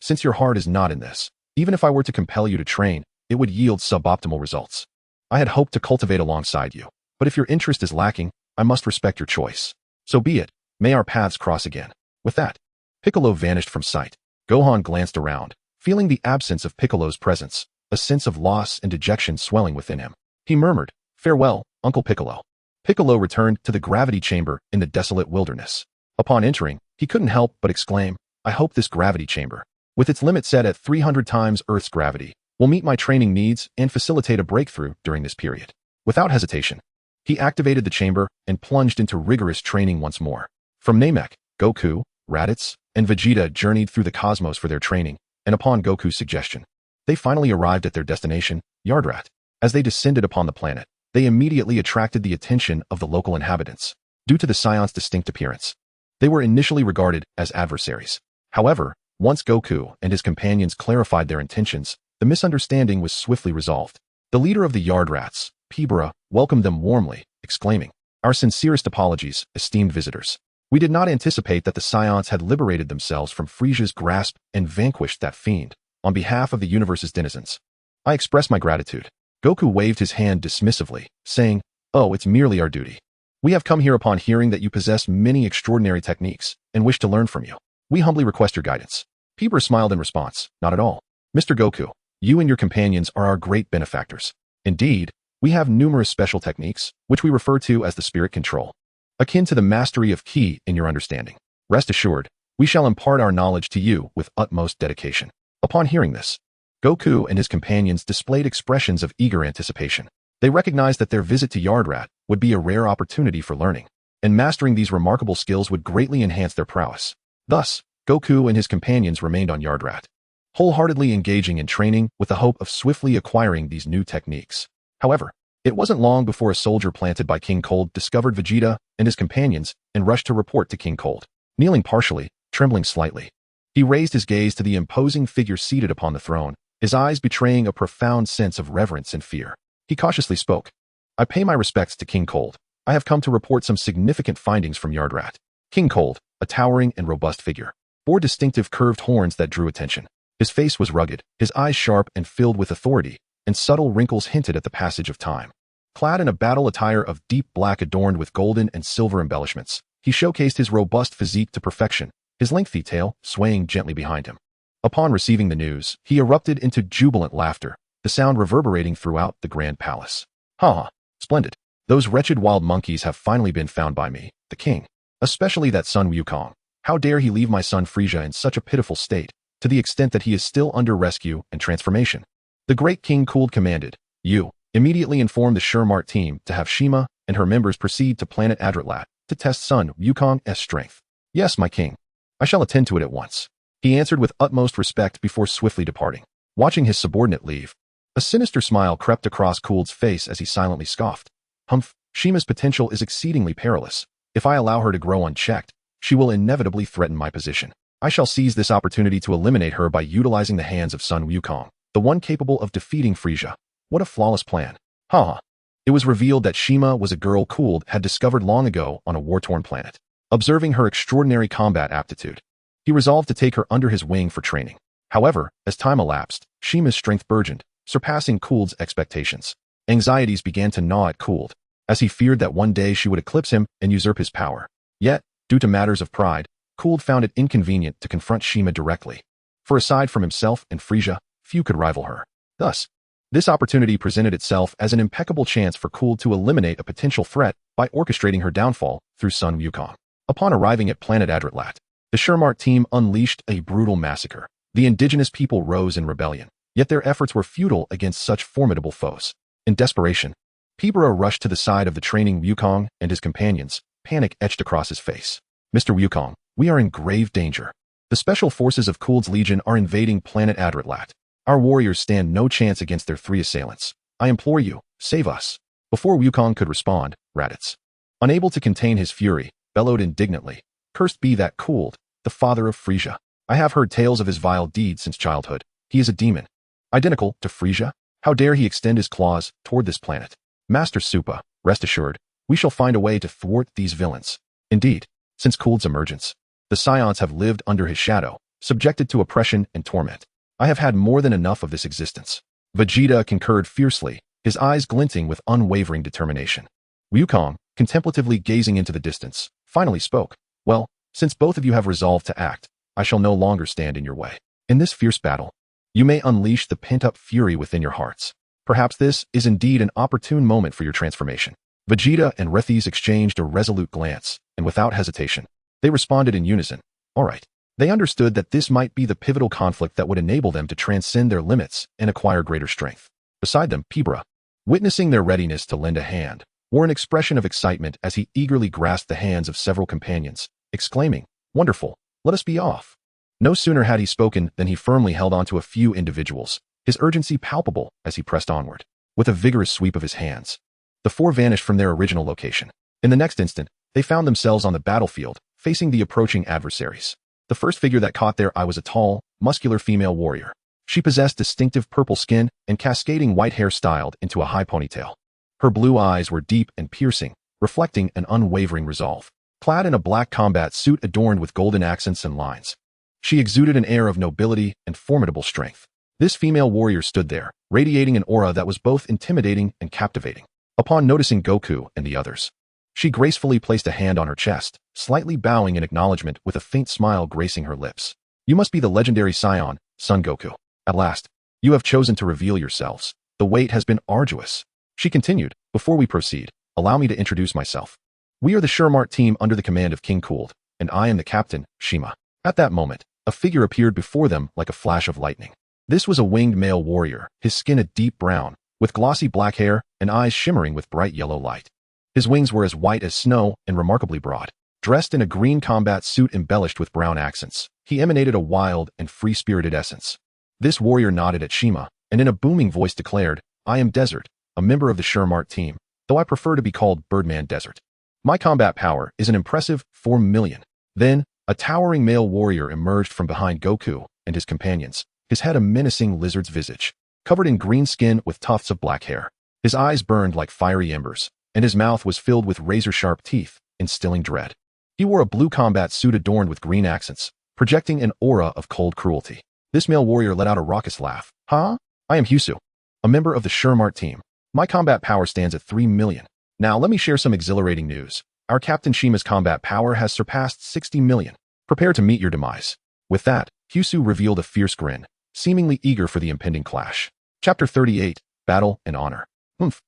Since your heart is not in this, even if I were to compel you to train, it would yield suboptimal results. I had hoped to cultivate alongside you, but if your interest is lacking, I must respect your choice. So be it. May our paths cross again." With that, Piccolo vanished from sight. Gohan glanced around, feeling the absence of Piccolo's presence, a sense of loss and dejection swelling within him. He murmured, "Farewell, Uncle Piccolo." Piccolo returned to the gravity chamber in the desolate wilderness. Upon entering, he couldn't help but exclaim, "I hope this gravity chamber, with its limit set at 300 times Earth's gravity, will meet my training needs and facilitate a breakthrough during this period." Without hesitation, he activated the chamber and plunged into rigorous training once more. From Namek, Goku, Raditz, and Vegeta journeyed through the cosmos for their training, and upon Goku's suggestion, they finally arrived at their destination, Yardrat. As they descended upon the planet, they immediately attracted the attention of the local inhabitants. Due to the Saiyans' distinct appearance, they were initially regarded as adversaries. However, once Goku and his companions clarified their intentions, the misunderstanding was swiftly resolved. The leader of the Yardrats, Pibara, welcomed them warmly, exclaiming, "Our sincerest apologies, esteemed visitors. We did not anticipate that the Saiyans had liberated themselves from Frieza's grasp and vanquished that fiend. On behalf of the universe's denizens, I express my gratitude." Goku waved his hand dismissively, saying, "Oh, it's merely our duty. We have come here upon hearing that you possess many extraordinary techniques and wish to learn from you. We humbly request your guidance." Pibara smiled in response, "Not at all. Mr. Goku, you and your companions are our great benefactors. Indeed, we have numerous special techniques, which we refer to as the spirit control, akin to the mastery of ki in your understanding. Rest assured, we shall impart our knowledge to you with utmost dedication." Upon hearing this, Goku and his companions displayed expressions of eager anticipation. They recognized that their visit to Yardrat would be a rare opportunity for learning, and mastering these remarkable skills would greatly enhance their prowess. Thus, Goku and his companions remained on Yardrat, wholeheartedly engaging in training with the hope of swiftly acquiring these new techniques. However, it wasn't long before a soldier planted by King Cold discovered Vegeta and his companions and rushed to report to King Cold. Kneeling partially, trembling slightly, he raised his gaze to the imposing figure seated upon the throne, his eyes betraying a profound sense of reverence and fear. He cautiously spoke, "I pay my respects to King Cold. I have come to report some significant findings from Yardrat." King Cold, a towering and robust figure, bore distinctive curved horns that drew attention. His face was rugged, his eyes sharp and filled with authority, and subtle wrinkles hinted at the passage of time. Clad in a battle attire of deep black adorned with golden and silver embellishments, he showcased his robust physique to perfection, his lengthy tail swaying gently behind him. Upon receiving the news, he erupted into jubilant laughter, the sound reverberating throughout the grand palace. "Ha! Splendid. Those wretched wild monkeys have finally been found by me, the king. Especially that Sun Wukong. How dare he leave my son Frieza in such a pitiful state, to the extent that he is still under rescue and transformation. The great king cooled commanded, you, immediately inform the Shenron team to have Shima and her members proceed to planet Adratlat to test Sun Wukong's strength. Yes, my king. I shall attend to it at once. He answered with utmost respect before swiftly departing. Watching his subordinate leave, a sinister smile crept across Cooled's face as he silently scoffed. Humph, Shima's potential is exceedingly perilous. If I allow her to grow unchecked, she will inevitably threaten my position. I shall seize this opportunity to eliminate her by utilizing the hands of Sun Wukong, the one capable of defeating Frieza. What a flawless plan. Ha! It was revealed that Shima was a girl Cooled had discovered long ago on a war-torn planet. Observing her extraordinary combat aptitude, he resolved to take her under his wing for training. However, as time elapsed, Shima's strength burgeoned, surpassing Cooled's expectations. Anxieties began to gnaw at Cooled, as he feared that one day she would eclipse him and usurp his power. Yet, due to matters of pride, Cooled found it inconvenient to confront Shima directly. For aside from himself and Frieza, few could rival her. Thus, this opportunity presented itself as an impeccable chance for Cooled to eliminate a potential threat by orchestrating her downfall through Sun Wukong. Upon arriving at planet Adratlat, the Shenron team unleashed a brutal massacre. The indigenous people rose in rebellion, yet their efforts were futile against such formidable foes. In desperation, Piccolo rushed to the side of the training Wukong and his companions, panic etched across his face. Mr. Wukong, we are in grave danger. The special forces of Cooled's Legion are invading planet Adratlat. Our warriors stand no chance against their 3 assailants. I implore you, save us. Before Wukong could respond, Raditz, unable to contain his fury, bellowed indignantly, cursed be that Cooled, the father of Frieza. I have heard tales of his vile deeds since childhood. He is a demon. Identical to Frieza? How dare he extend his claws toward this planet? Master Supa, rest assured, we shall find a way to thwart these villains. Indeed, since Cooled's emergence, the Saiyans have lived under his shadow, subjected to oppression and torment. I have had more than enough of this existence. Vegeta concurred fiercely, his eyes glinting with unwavering determination. Wukong, contemplatively gazing into the distance, finally spoke. Well, since both of you have resolved to act, I shall no longer stand in your way. In this fierce battle, you may unleash the pent-up fury within your hearts. Perhaps this is indeed an opportune moment for your transformation. Vegeta and Rethys exchanged a resolute glance, and without hesitation, they responded in unison. All right. They understood that this might be the pivotal conflict that would enable them to transcend their limits and acquire greater strength. Beside them, Piccolo, witnessing their readiness to lend a hand, wore an expression of excitement as he eagerly grasped the hands of several companions, exclaiming, "Wonderful, let us be off." No sooner had he spoken than he firmly held on to a few individuals, his urgency palpable as he pressed onward. With a vigorous sweep of his hands, the 4 vanished from their original location. In the next instant, they found themselves on the battlefield, facing the approaching adversaries. The first figure that caught their eye was a tall, muscular female warrior. She possessed distinctive purple skin and cascading white hair styled into a high ponytail. Her blue eyes were deep and piercing, reflecting an unwavering resolve. Clad in a black combat suit adorned with golden accents and lines, she exuded an air of nobility and formidable strength. This female warrior stood there, radiating an aura that was both intimidating and captivating. Upon noticing Goku and the others, she gracefully placed a hand on her chest, slightly bowing in acknowledgement with a faint smile gracing her lips. You must be the legendary Saiyan, Son Goku. At last, you have chosen to reveal yourselves. The wait has been arduous. She continued, before we proceed, allow me to introduce myself. We are the Shenron team under the command of King Cooled, and I am the captain, Shima. At that moment, a figure appeared before them like a flash of lightning. This was a winged male warrior, his skin a deep brown, with glossy black hair and eyes shimmering with bright yellow light. His wings were as white as snow and remarkably broad. Dressed in a green combat suit embellished with brown accents, he emanated a wild and free-spirited essence. This warrior nodded at Shima, and in a booming voice declared, I am Desert, a member of the Shenron team, though I prefer to be called Birdman Desert. My combat power is an impressive 4 million. Then, a towering male warrior emerged from behind Goku and his companions, his head a menacing lizard's visage, covered in green skin with tufts of black hair. His eyes burned like fiery embers, and his mouth was filled with razor-sharp teeth, instilling dread. He wore a blue combat suit adorned with green accents, projecting an aura of cold cruelty. This male warrior let out a raucous laugh. Huh? I am Hyusu, a member of the Shenron team. My combat power stands at 3 million. Now let me share some exhilarating news. Our Captain Shima's combat power has surpassed 60 million. Prepare to meet your demise. With that, Hyusu revealed a fierce grin, seemingly eager for the impending clash. Chapter 38, Battle and Honor.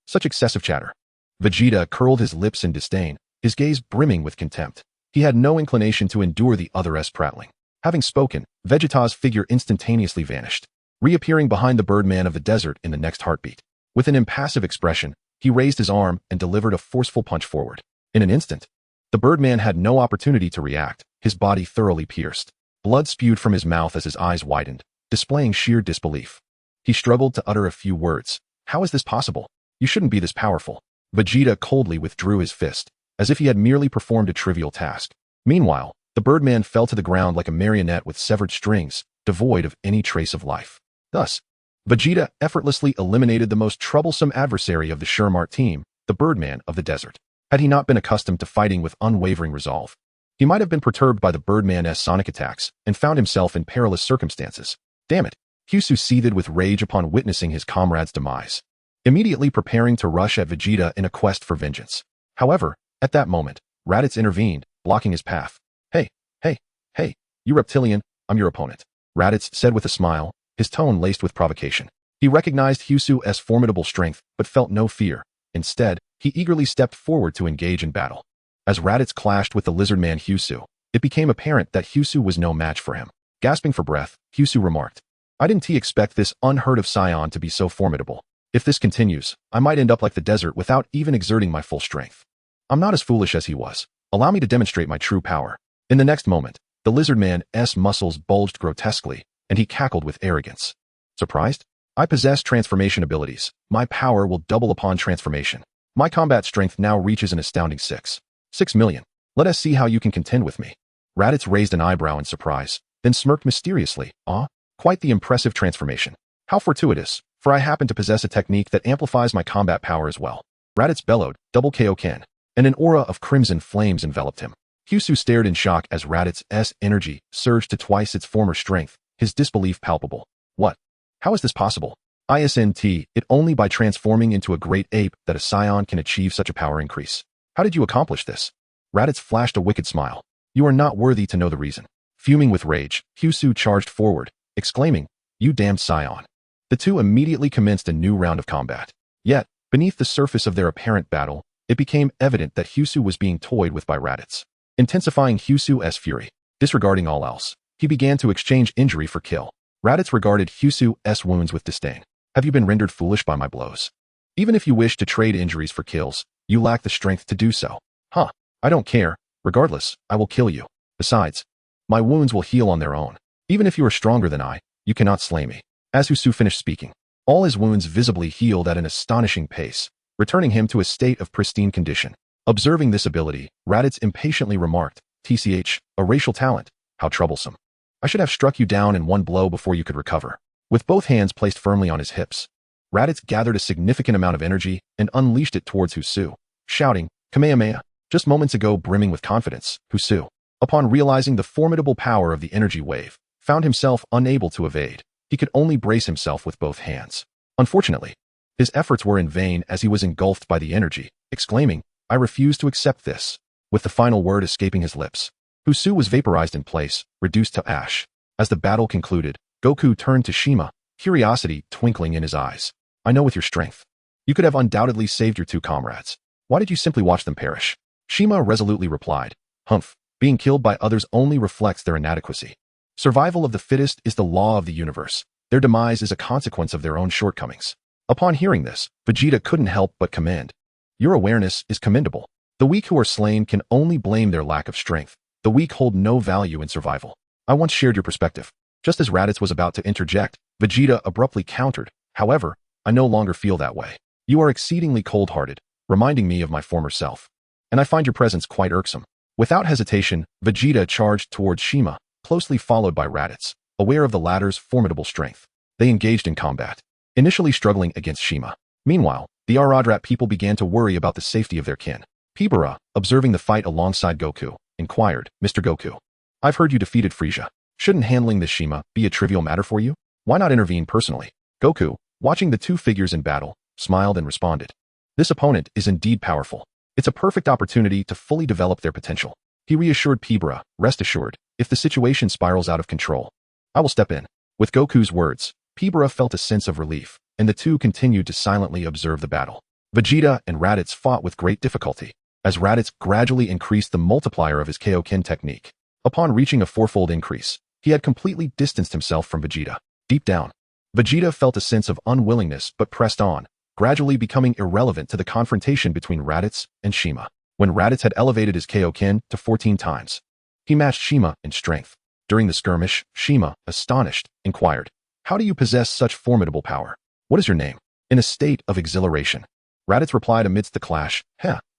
Such excessive chatter. Vegeta curled his lips in disdain, his gaze brimming with contempt. He had no inclination to endure the other's prattling. Having spoken, Vegeta's figure instantaneously vanished, reappearing behind the Birdman of the desert in the next heartbeat. With an impassive expression, he raised his arm and delivered a forceful punch forward. In an instant, the Birdman had no opportunity to react, his body thoroughly pierced. Blood spewed from his mouth as his eyes widened, displaying sheer disbelief. He struggled to utter a few words. How is this possible? You shouldn't be this powerful. Vegeta coldly withdrew his fist, as if he had merely performed a trivial task. Meanwhile, the Birdman fell to the ground like a marionette with severed strings, devoid of any trace of life. Thus, Vegeta effortlessly eliminated the most troublesome adversary of the Shenron team, the Birdman of the desert. Had he not been accustomed to fighting with unwavering resolve, he might have been perturbed by the Birdman's sonic attacks and found himself in perilous circumstances. Damn it! Hyusu seethed with rage upon witnessing his comrade's demise, immediately preparing to rush at Vegeta in a quest for vengeance. However, at that moment, Raditz intervened, blocking his path. Hey, you reptilian, I'm your opponent, Raditz said with a smile, his tone laced with provocation. He recognized Hyusu's formidable strength, but felt no fear. Instead, he eagerly stepped forward to engage in battle. As Raditz clashed with the lizard man Hyusu, it became apparent that Hyusu was no match for him. Gasping for breath, Hyusu remarked, I didn't expect this unheard-of Saiyan to be so formidable. If this continues, I might end up like the desert without even exerting my full strength. I'm not as foolish as he was. Allow me to demonstrate my true power. In the next moment, the lizard man's muscles bulged grotesquely, and he cackled with arrogance. Surprised? I possess transformation abilities. My power will double upon transformation. My combat strength now reaches an astounding 6 million. Let us see how you can contend with me. Raditz raised an eyebrow in surprise, then smirked mysteriously. Quite the impressive transformation. How fortuitous, for I happen to possess a technique that amplifies my combat power as well. Raditz bellowed, double KO Ken, and an aura of crimson flames enveloped him. Hyusu stared in shock as Raditz's energy surged to twice its former strength, his disbelief palpable. What? How is this possible? Isn't it only by transforming into a great ape that a Saiyan can achieve such a power increase? How did you accomplish this? Raditz flashed a wicked smile. You are not worthy to know the reason. Fuming with rage, Hyusu charged forward, exclaiming, You damned Saiyan. The two immediately commenced a new round of combat. Yet, beneath the surface of their apparent battle, it became evident that Hyusu was being toyed with by Raditz. Intensifying Hyusu's fury, disregarding all else, he began to exchange injury for kill. Raditz regarded Hyusu's wounds with disdain. Have you been rendered foolish by my blows? Even if you wish to trade injuries for kills, you lack the strength to do so. I don't care. Regardless, I will kill you. Besides, my wounds will heal on their own. Even if you are stronger than I, you cannot slay me. As Hyusu finished speaking, all his wounds visibly healed at an astonishing pace, returning him to a state of pristine condition. Observing this ability, Raditz impatiently remarked, a racial talent, how troublesome. I should have struck you down in one blow before you could recover. With both hands placed firmly on his hips, Raditz gathered a significant amount of energy and unleashed it towards Hyusu, shouting, Kamehameha. Just moments ago brimming with confidence, Hyusu, upon realizing the formidable power of the energy wave, found himself unable to evade. He could only brace himself with both hands. Unfortunately, his efforts were in vain as he was engulfed by the energy, exclaiming, I refuse to accept this. With the final word escaping his lips, Hyusu was vaporized in place, reduced to ash. As the battle concluded, Goku turned to Shima, curiosity twinkling in his eyes. I know with your strength, you could have undoubtedly saved your two comrades. Why did you simply watch them perish? Shima resolutely replied, Humph, being killed by others only reflects their inadequacy. Survival of the fittest is the law of the universe. Their demise is a consequence of their own shortcomings. Upon hearing this, Vegeta couldn't help but commend. Your awareness is commendable. The weak who are slain can only blame their lack of strength. The weak hold no value in survival. I once shared your perspective. Just as Raditz was about to interject, Vegeta abruptly countered, However, I no longer feel that way. You are exceedingly cold-hearted, reminding me of my former self. And I find your presence quite irksome. Without hesitation, Vegeta charged towards Shima, closely followed by Raditz, aware of the latter's formidable strength. They engaged in combat, initially struggling against Shima. Meanwhile, the Aradrat people began to worry about the safety of their kin. Pibara, observing the fight alongside Goku, inquired, Mr. Goku, I've heard you defeated Frieza. Shouldn't handling this Shima be a trivial matter for you? Why not intervene personally? Goku, watching the two figures in battle, smiled and responded. This opponent is indeed powerful. It's a perfect opportunity to fully develop their potential. He reassured Pibara, rest assured, if the situation spirals out of control, I will step in. With Goku's words, Pibara felt a sense of relief, and the two continued to silently observe the battle. Vegeta and Raditz fought with great difficulty. as Raditz gradually increased the multiplier of his Kaioken technique. Upon reaching a fourfold increase, he had completely distanced himself from Vegeta. Deep down, Vegeta felt a sense of unwillingness but pressed on, gradually becoming irrelevant to the confrontation between Raditz and Shima. When Raditz had elevated his Kaioken to 14 times, he matched Shima in strength. During the skirmish, Shima, astonished, inquired, "How do you possess such formidable power? What is your name?" In a state of exhilaration, Raditz replied amidst the clash,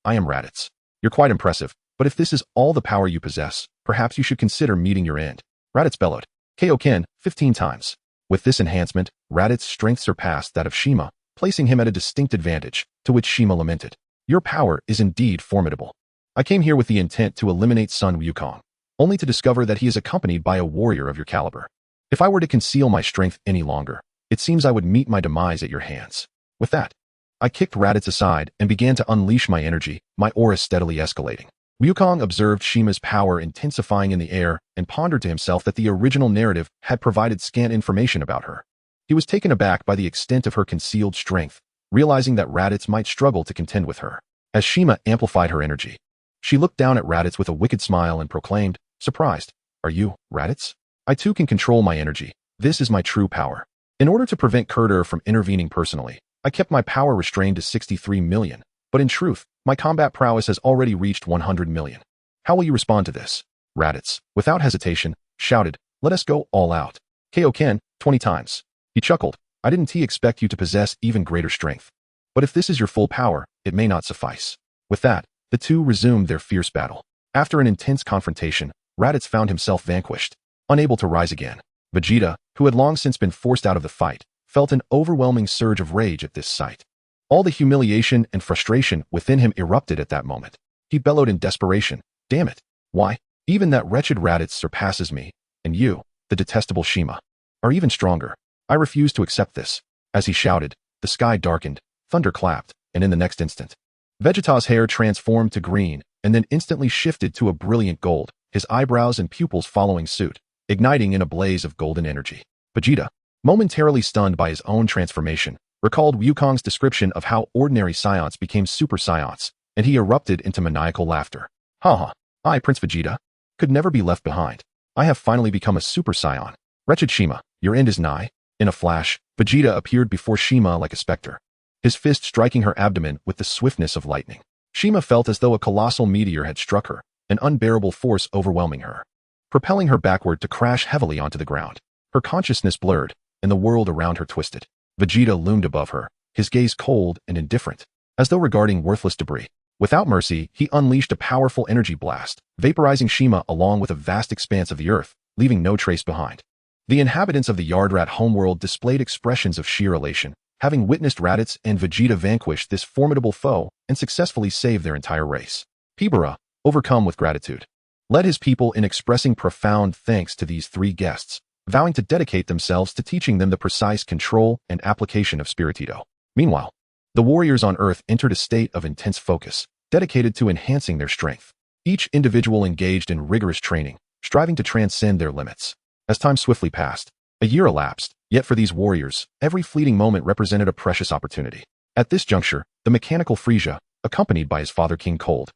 I am Raditz. You're quite impressive, but if this is all the power you possess, perhaps you should consider meeting your end." Raditz bellowed, "Kaioken, 15 times." With this enhancement, Raditz's strength surpassed that of Shima, placing him at a distinct advantage, to which Shima lamented, "Your power is indeed formidable. I came here with the intent to eliminate Sun Wukong, only to discover that he is accompanied by a warrior of your caliber. If I were to conceal my strength any longer, it seems I would meet my demise at your hands." With that, I kicked Raditz aside and began to unleash my energy, my aura steadily escalating. Wukong observed Shima's power intensifying in the air and pondered to himself that the original narrative had provided scant information about her. He was taken aback by the extent of her concealed strength, realizing that Raditz might struggle to contend with her. As Shima amplified her energy, she looked down at Raditz with a wicked smile and proclaimed, surprised, "Are you, Raditz? I too can control my energy. This is my true power." In order to prevent Kurter from intervening personally, I kept my power restrained to 63 million, but in truth, my combat prowess has already reached 100 million. How will you respond to this? Raditz, without hesitation, shouted, "Let us go all out. Kaioken, 20 times. He chuckled, "I didn't expect you to possess even greater strength. But if this is your full power, it may not suffice." With that, the two resumed their fierce battle. After an intense confrontation, Raditz found himself vanquished, unable to rise again. Vegeta, who had long since been forced out of the fight, felt an overwhelming surge of rage at this sight. All the humiliation and frustration within him erupted at that moment. He bellowed in desperation, "Damn it! Why, even that wretched Raditz surpasses me, and you, the detestable Shima, are even stronger. I refuse to accept this." As he shouted, the sky darkened, thunder clapped, and in the next instant, Vegeta's hair transformed to green and then instantly shifted to a brilliant gold, his eyebrows and pupils following suit, igniting in a blaze of golden energy. Vegeta, momentarily stunned by his own transformation, recalled Wukong's description of how ordinary Saiyans became Super Saiyans, and he erupted into maniacal laughter. "Ha! I, Prince Vegeta, could never be left behind. I have finally become a Super Saiyan. Wretched Shima, your end is nigh." In a flash, Vegeta appeared before Shima like a specter, his fist striking her abdomen with the swiftness of lightning. Shima felt as though a colossal meteor had struck her, an unbearable force overwhelming her, propelling her backward to crash heavily onto the ground. Her consciousness blurred, and the world around her twisted. Vegeta loomed above her, his gaze cold and indifferent, as though regarding worthless debris. Without mercy, he unleashed a powerful energy blast, vaporizing Shima along with a vast expanse of the earth, leaving no trace behind. The inhabitants of the Yardrat homeworld displayed expressions of sheer elation, having witnessed Raditz and Vegeta vanquish this formidable foe and successfully save their entire race. Pibara, overcome with gratitude, led his people in expressing profound thanks to these three guests, vowing to dedicate themselves to teaching them the precise control and application of Spiritito. Meanwhile, the warriors on Earth entered a state of intense focus, dedicated to enhancing their strength. Each individual engaged in rigorous training, striving to transcend their limits. As time swiftly passed, a year elapsed, yet for these warriors, every fleeting moment represented a precious opportunity. At this juncture, the mechanical Frieza, accompanied by his father King Cold,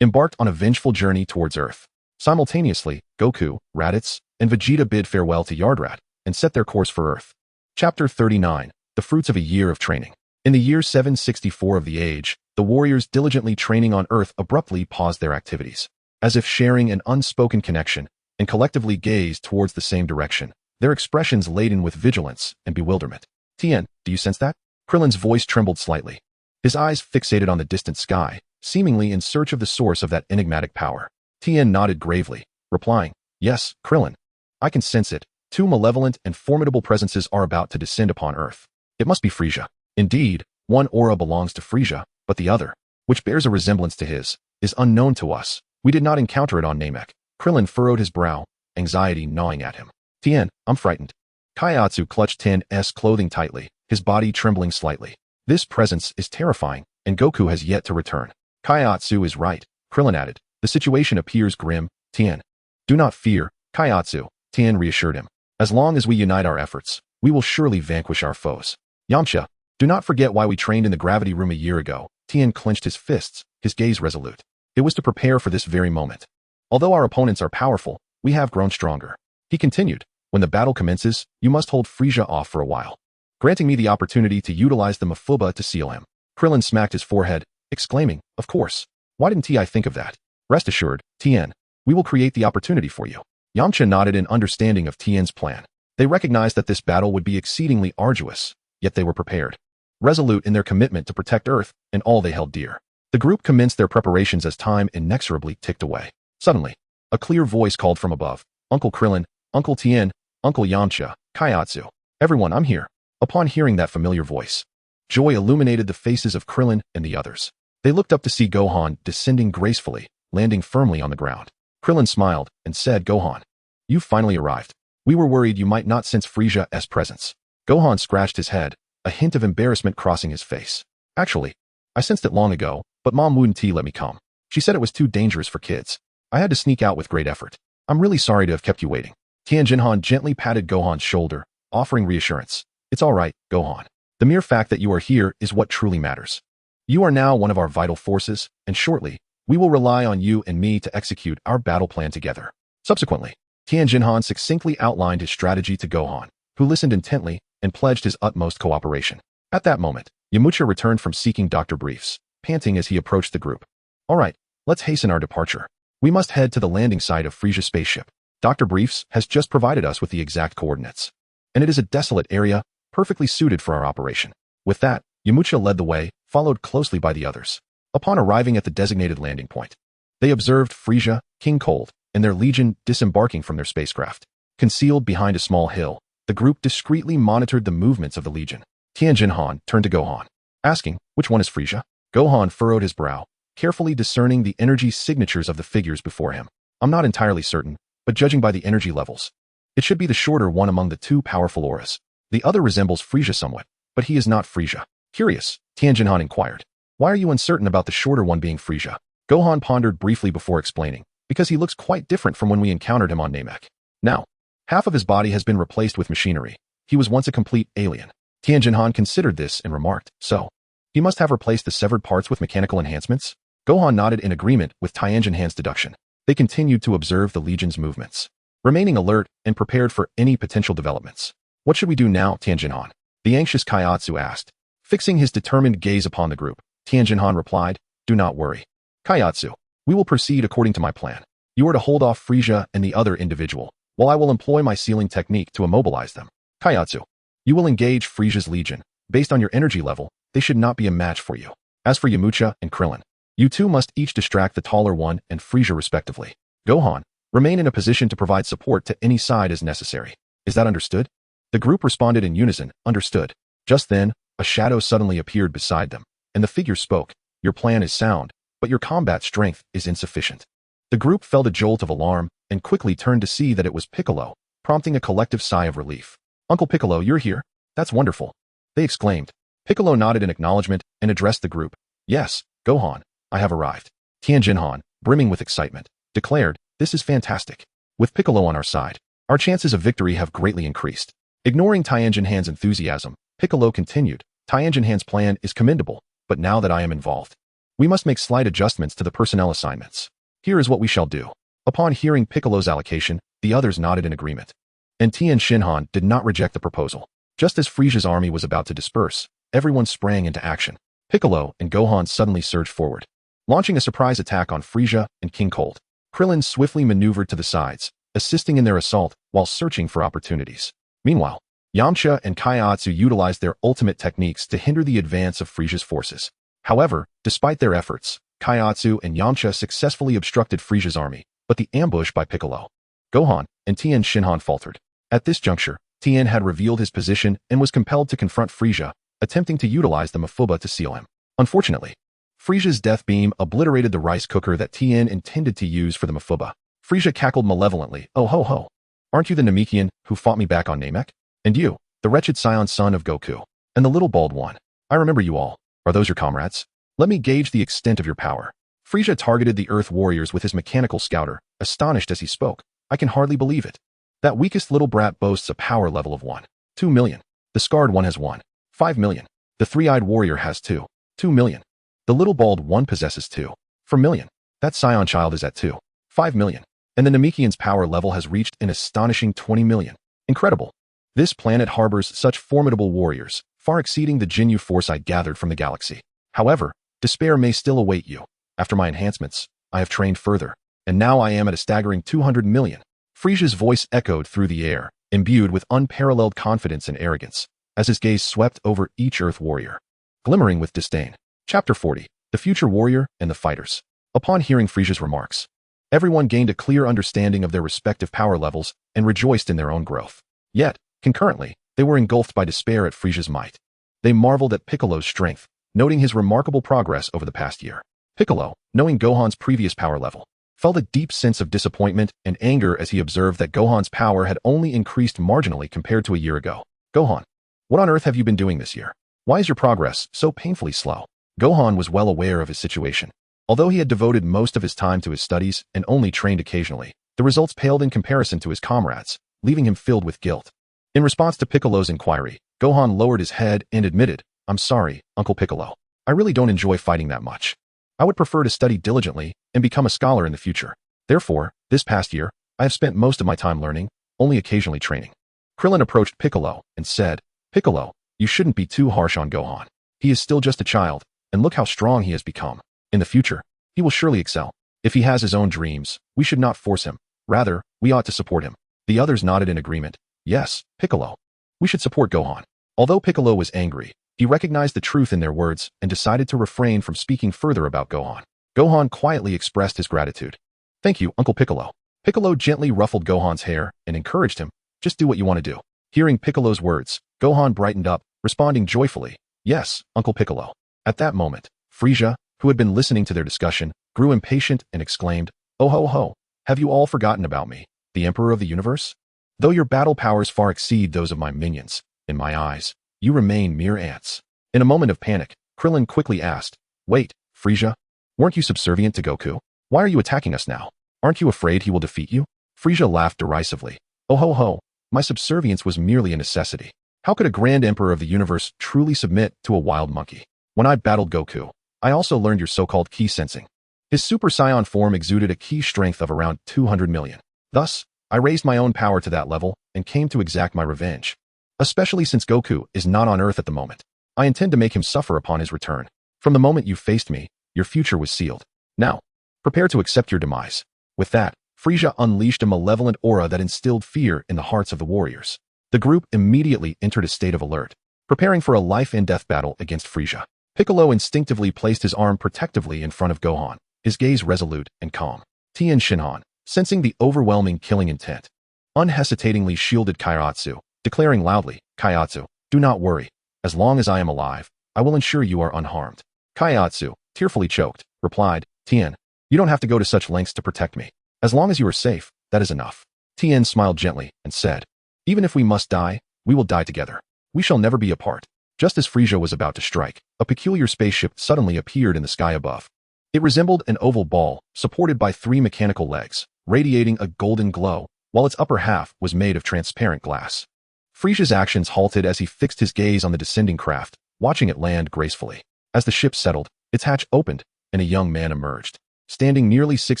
embarked on a vengeful journey towards Earth. Simultaneously, Goku, Raditz, and Vegeta bid farewell to Yardrat and set their course for Earth. Chapter 39, The Fruits of a Year of Training. In the year 764 of the age, the warriors diligently training on Earth abruptly paused their activities, as if sharing an unspoken connection, and collectively gazed towards the same direction, their expressions laden with vigilance and bewilderment. "Tien, do you sense that?" Krillin's voice trembled slightly, his eyes fixated on the distant sky, seemingly in search of the source of that enigmatic power. Tien nodded gravely, replying, "Yes, Krillin. I can sense it. Two malevolent and formidable presences are about to descend upon Earth. It must be Frieza. Indeed, one aura belongs to Frieza, but the other, which bears a resemblance to his, is unknown to us. We did not encounter it on Namek." Krillin furrowed his brow, anxiety gnawing at him. "Tien, I'm frightened." Kaiatsu clutched Tien's clothing tightly, his body trembling slightly. "This presence is terrifying, and Goku has yet to return." "Kaiatsu is right," Krillin added. "The situation appears grim. Tien, do not fear, Kaiatsu," Tien reassured him. "As long as we unite our efforts, we will surely vanquish our foes." "Yamcha, do not forget why we trained in the gravity room a year ago." Tien clenched his fists, his gaze resolute. It was to prepare for this very moment. Although our opponents are powerful, we have grown stronger. He continued, when the battle commences, you must hold Frieza off for a while, granting me the opportunity to utilize the Mafuba to seal him. Krillin smacked his forehead, exclaiming, of course. Why didn't I think of that? Rest assured, Tien, we will create the opportunity for you. Yamcha nodded in understanding of Tien's plan. They recognized that this battle would be exceedingly arduous, yet they were prepared. Resolute in their commitment to protect Earth and all they held dear. The group commenced their preparations as time inexorably ticked away. Suddenly, a clear voice called from above, Uncle Krillin, Uncle Tien, Uncle Yamcha, Kaiatsu. Everyone, I'm here. Upon hearing that familiar voice, joy illuminated the faces of Krillin and the others. They looked up to see Gohan descending gracefully, landing firmly on the ground. Krillin smiled and said, Gohan, you've finally arrived. We were worried you might not sense Frieza's presence. Gohan scratched his head, a hint of embarrassment crossing his face. Actually, I sensed it long ago, but Mom wouldn't let me come. She said it was too dangerous for kids. I had to sneak out with great effort. I'm really sorry to have kept you waiting. Tien Jinhan gently patted Gohan's shoulder, offering reassurance. It's all right, Gohan. The mere fact that you are here is what truly matters. You are now one of our vital forces, and shortly, we will rely on you and me to execute our battle plan together. Subsequently, Tien Jinhan succinctly outlined his strategy to Gohan, who listened intently and pledged his utmost cooperation. At that moment, Yamcha returned from seeking Dr. Briefs, panting as he approached the group. All right, let's hasten our departure. We must head to the landing site of Frieza's spaceship. Dr. Briefs has just provided us with the exact coordinates, and it is a desolate area, perfectly suited for our operation. With that, Yamcha led the way, followed closely by the others. Upon arriving at the designated landing point, they observed Frieza, King Cold, and their legion disembarking from their spacecraft. Concealed behind a small hill, the group discreetly monitored the movements of the legion. Tien Jinhan turned to Gohan, asking, which one is Frieza? Gohan furrowed his brow, carefully discerning the energy signatures of the figures before him. I'm not entirely certain, but judging by the energy levels, it should be the shorter one among the two powerful auras. The other resembles Frieza somewhat, but he is not Frieza. Curious, Tien Jinhan inquired. Why are you uncertain about the shorter one being Frieza? Gohan pondered briefly before explaining, because he looks quite different from when we encountered him on Namek. Now, half of his body has been replaced with machinery. He was once a complete alien. Tien Jinhan considered this and remarked, so, he must have replaced the severed parts with mechanical enhancements? Gohan nodded in agreement with Tien Jinhan's deduction. They continued to observe the Legion's movements, remaining alert and prepared for any potential developments. What should we do now, Tien Jinhan? The anxious Kaiatsu asked. Fixing his determined gaze upon the group, Tien Jinhan replied, do not worry. Kaiatsu, we will proceed according to my plan. You are to hold off Frieza and the other individual, while I will employ my sealing technique to immobilize them. Kaiatsu, you will engage Frieza's legion. Based on your energy level, they should not be a match for you. As for Yamcha and Krillin, you two must each distract the taller one and Frieza respectively. Gohan, remain in a position to provide support to any side as necessary. Is that understood? The group responded in unison, understood. Just then, a shadow suddenly appeared beside them, and the figure spoke, your plan is sound, but your combat strength is insufficient. The group felt a jolt of alarm and quickly turned to see that it was Piccolo, prompting a collective sigh of relief. Uncle Piccolo, you're here? That's wonderful. They exclaimed. Piccolo nodded in acknowledgement and addressed the group. Yes, Gohan, I have arrived. Tien Jinhan, brimming with excitement, declared, this is fantastic. With Piccolo on our side, our chances of victory have greatly increased. Ignoring Tien Jinhan's enthusiasm, Piccolo continued, Tien Jinhan's plan is commendable, but now that I am involved, we must make slight adjustments to the personnel assignments. Here is what we shall do. Upon hearing Piccolo's allocation, the others nodded in agreement. And Tien Shinhan did not reject the proposal. Just as Frieza's army was about to disperse, everyone sprang into action. Piccolo and Gohan suddenly surged forward, launching a surprise attack on Frieza and King Cold. Krillin swiftly maneuvered to the sides, assisting in their assault while searching for opportunities. Meanwhile, Yamcha and Kaiatsu utilized their ultimate techniques to hinder the advance of Frieza's forces. However, despite their efforts, Kaiatsu and Yamcha successfully obstructed Frieza's army, but the ambush by Piccolo, Gohan, and Tien Shinhan faltered. At this juncture, Tien had revealed his position and was compelled to confront Frieza, attempting to utilize the Mafuba to seal him. Unfortunately, Frieza's death beam obliterated the rice cooker that Tien intended to use for the Mafuba. Frieza cackled malevolently, oh ho ho. Aren't you the Namekian who fought me back on Namek? And you, the wretched Saiyan son of Goku, and the little bald one. I remember you all. Are those your comrades? Let me gauge the extent of your power. Frieza targeted the Earth warriors with his mechanical scouter, astonished as he spoke. I can hardly believe it. That weakest little brat boasts a power level of 1. 2 million. The scarred one has 1. 5 million. The three-eyed warrior has 2. 2 million. The little bald one possesses 2. 4 million. That Saiyan child is at 2.5 million. And the Namekian's power level has reached an astonishing 20 million. Incredible. This planet harbors such formidable warriors, far exceeding the Jinyu force I gathered from the galaxy. However, despair may still await you. After my enhancements, I have trained further, and now I am at a staggering 200 million. Frieza's voice echoed through the air, imbued with unparalleled confidence and arrogance, as his gaze swept over each Earth warrior, glimmering with disdain. Chapter 40. The Future Warrior and the Fighters. Upon hearing Frieza's remarks, everyone gained a clear understanding of their respective power levels and rejoiced in their own growth. Yet, concurrently, they were engulfed by despair at Frieza's might. They marveled at Piccolo's strength, noting his remarkable progress over the past year. Piccolo, knowing Gohan's previous power level, felt a deep sense of disappointment and anger as he observed that Gohan's power had only increased marginally compared to a year ago. Gohan, what on earth have you been doing this year? Why is your progress so painfully slow? Gohan was well aware of his situation. Although he had devoted most of his time to his studies and only trained occasionally, the results paled in comparison to his comrades, leaving him filled with guilt. In response to Piccolo's inquiry, Gohan lowered his head and admitted, "I'm sorry, Uncle Piccolo. I really don't enjoy fighting that much. I would prefer to study diligently and become a scholar in the future. Therefore, this past year, I have spent most of my time learning, only occasionally training." Krillin approached Piccolo and said, "Piccolo, you shouldn't be too harsh on Gohan. He is still just a child, and look how strong he has become. In the future, he will surely excel. If he has his own dreams, we should not force him. Rather, we ought to support him." The others nodded in agreement. Yes, Piccolo. We should support Gohan. Although Piccolo was angry, he recognized the truth in their words and decided to refrain from speaking further about Gohan. Gohan quietly expressed his gratitude. "Thank you, Uncle Piccolo." Piccolo gently ruffled Gohan's hair and encouraged him, "Just do what you want to do." Hearing Piccolo's words, Gohan brightened up, responding joyfully, "Yes, Uncle Piccolo." At that moment, Frieza, who had been listening to their discussion, grew impatient and exclaimed, "Oh ho ho, have you all forgotten about me, the Emperor of the Universe? Though your battle powers far exceed those of my minions, in my eyes, you remain mere ants." In a moment of panic, Krillin quickly asked, "Wait, Frieza, weren't you subservient to Goku? Why are you attacking us now? Aren't you afraid he will defeat you?" Frieza laughed derisively. "Oh ho ho, my subservience was merely a necessity. How could a Grand Emperor of the Universe truly submit to a wild monkey? When I battled Goku, I also learned your so-called ki sensing. His Super Saiyan form exuded a ki strength of around 200 million. Thus, I raised my own power to that level and came to exact my revenge. Especially since Goku is not on Earth at the moment. I intend to make him suffer upon his return. From the moment you faced me, your future was sealed. Now, prepare to accept your demise." With that, Frieza unleashed a malevolent aura that instilled fear in the hearts of the warriors. The group immediately entered a state of alert, preparing for a life-and-death battle against Frieza. Piccolo instinctively placed his arm protectively in front of Gohan, his gaze resolute and calm. Tien Shenron, sensing the overwhelming killing intent, unhesitatingly shielded Kairatsu, declaring loudly, "Kairatsu, do not worry. As long as I am alive, I will ensure you are unharmed." Kairatsu, tearfully choked, replied, "Tien, you don't have to go to such lengths to protect me. As long as you are safe, that is enough." Tien smiled gently and said, "Even if we must die, we will die together. We shall never be apart." Just as Frieza was about to strike, a peculiar spaceship suddenly appeared in the sky above. It resembled an oval ball, supported by 3 mechanical legs, radiating a golden glow, while its upper half was made of transparent glass. Frieza's actions halted as he fixed his gaze on the descending craft, watching it land gracefully. As the ship settled, its hatch opened, and a young man emerged. Standing nearly 6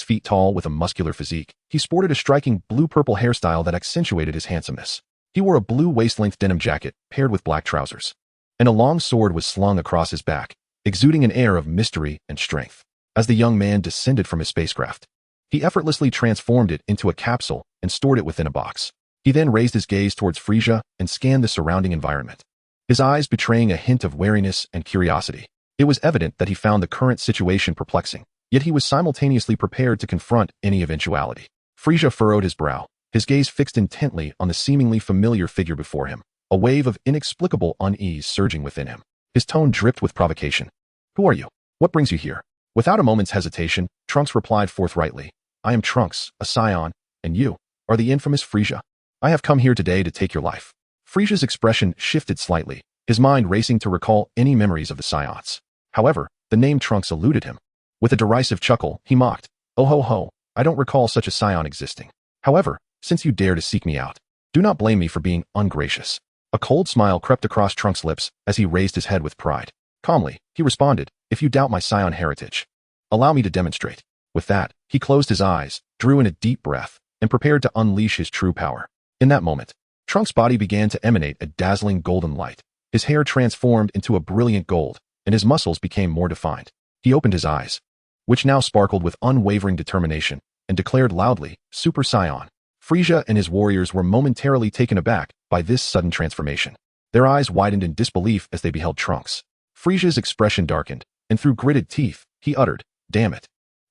feet tall with a muscular physique, he sported a striking blue-purple hairstyle that accentuated his handsomeness. He wore a blue waist-length denim jacket paired with black trousers, and a long sword was slung across his back, exuding an air of mystery and strength. As the young man descended from his spacecraft, he effortlessly transformed it into a capsule and stored it within a box. He then raised his gaze towards Frieza and scanned the surrounding environment, his eyes betraying a hint of wariness and curiosity. It was evident that he found the current situation perplexing, yet he was simultaneously prepared to confront any eventuality. Frieza furrowed his brow, his gaze fixed intently on the seemingly familiar figure before him, a wave of inexplicable unease surging within him. His tone dripped with provocation. "Who are you? What brings you here?" Without a moment's hesitation, Trunks replied forthrightly, "I am Trunks, a Saiyan, and you are the infamous Frieza. I have come here today to take your life." Frieza's expression shifted slightly, his mind racing to recall any memories of the Saiyans. However, the name Trunks eluded him. With a derisive chuckle, he mocked, "Oh ho ho, I don't recall such a Saiyan existing. However, since you dare to seek me out, do not blame me for being ungracious." A cold smile crept across Trunks' lips as he raised his head with pride. Calmly, he responded, "If you doubt my Saiyan heritage, allow me to demonstrate." With that, he closed his eyes, drew in a deep breath, and prepared to unleash his true power. In that moment, Trunks' body began to emanate a dazzling golden light. His hair transformed into a brilliant gold, and his muscles became more defined. He opened his eyes, which now sparkled with unwavering determination, and declared loudly, "Super Saiyan." Frieza and his warriors were momentarily taken aback by this sudden transformation. Their eyes widened in disbelief as they beheld Trunks. Frieza's expression darkened, and through gritted teeth, he uttered, "Damn it.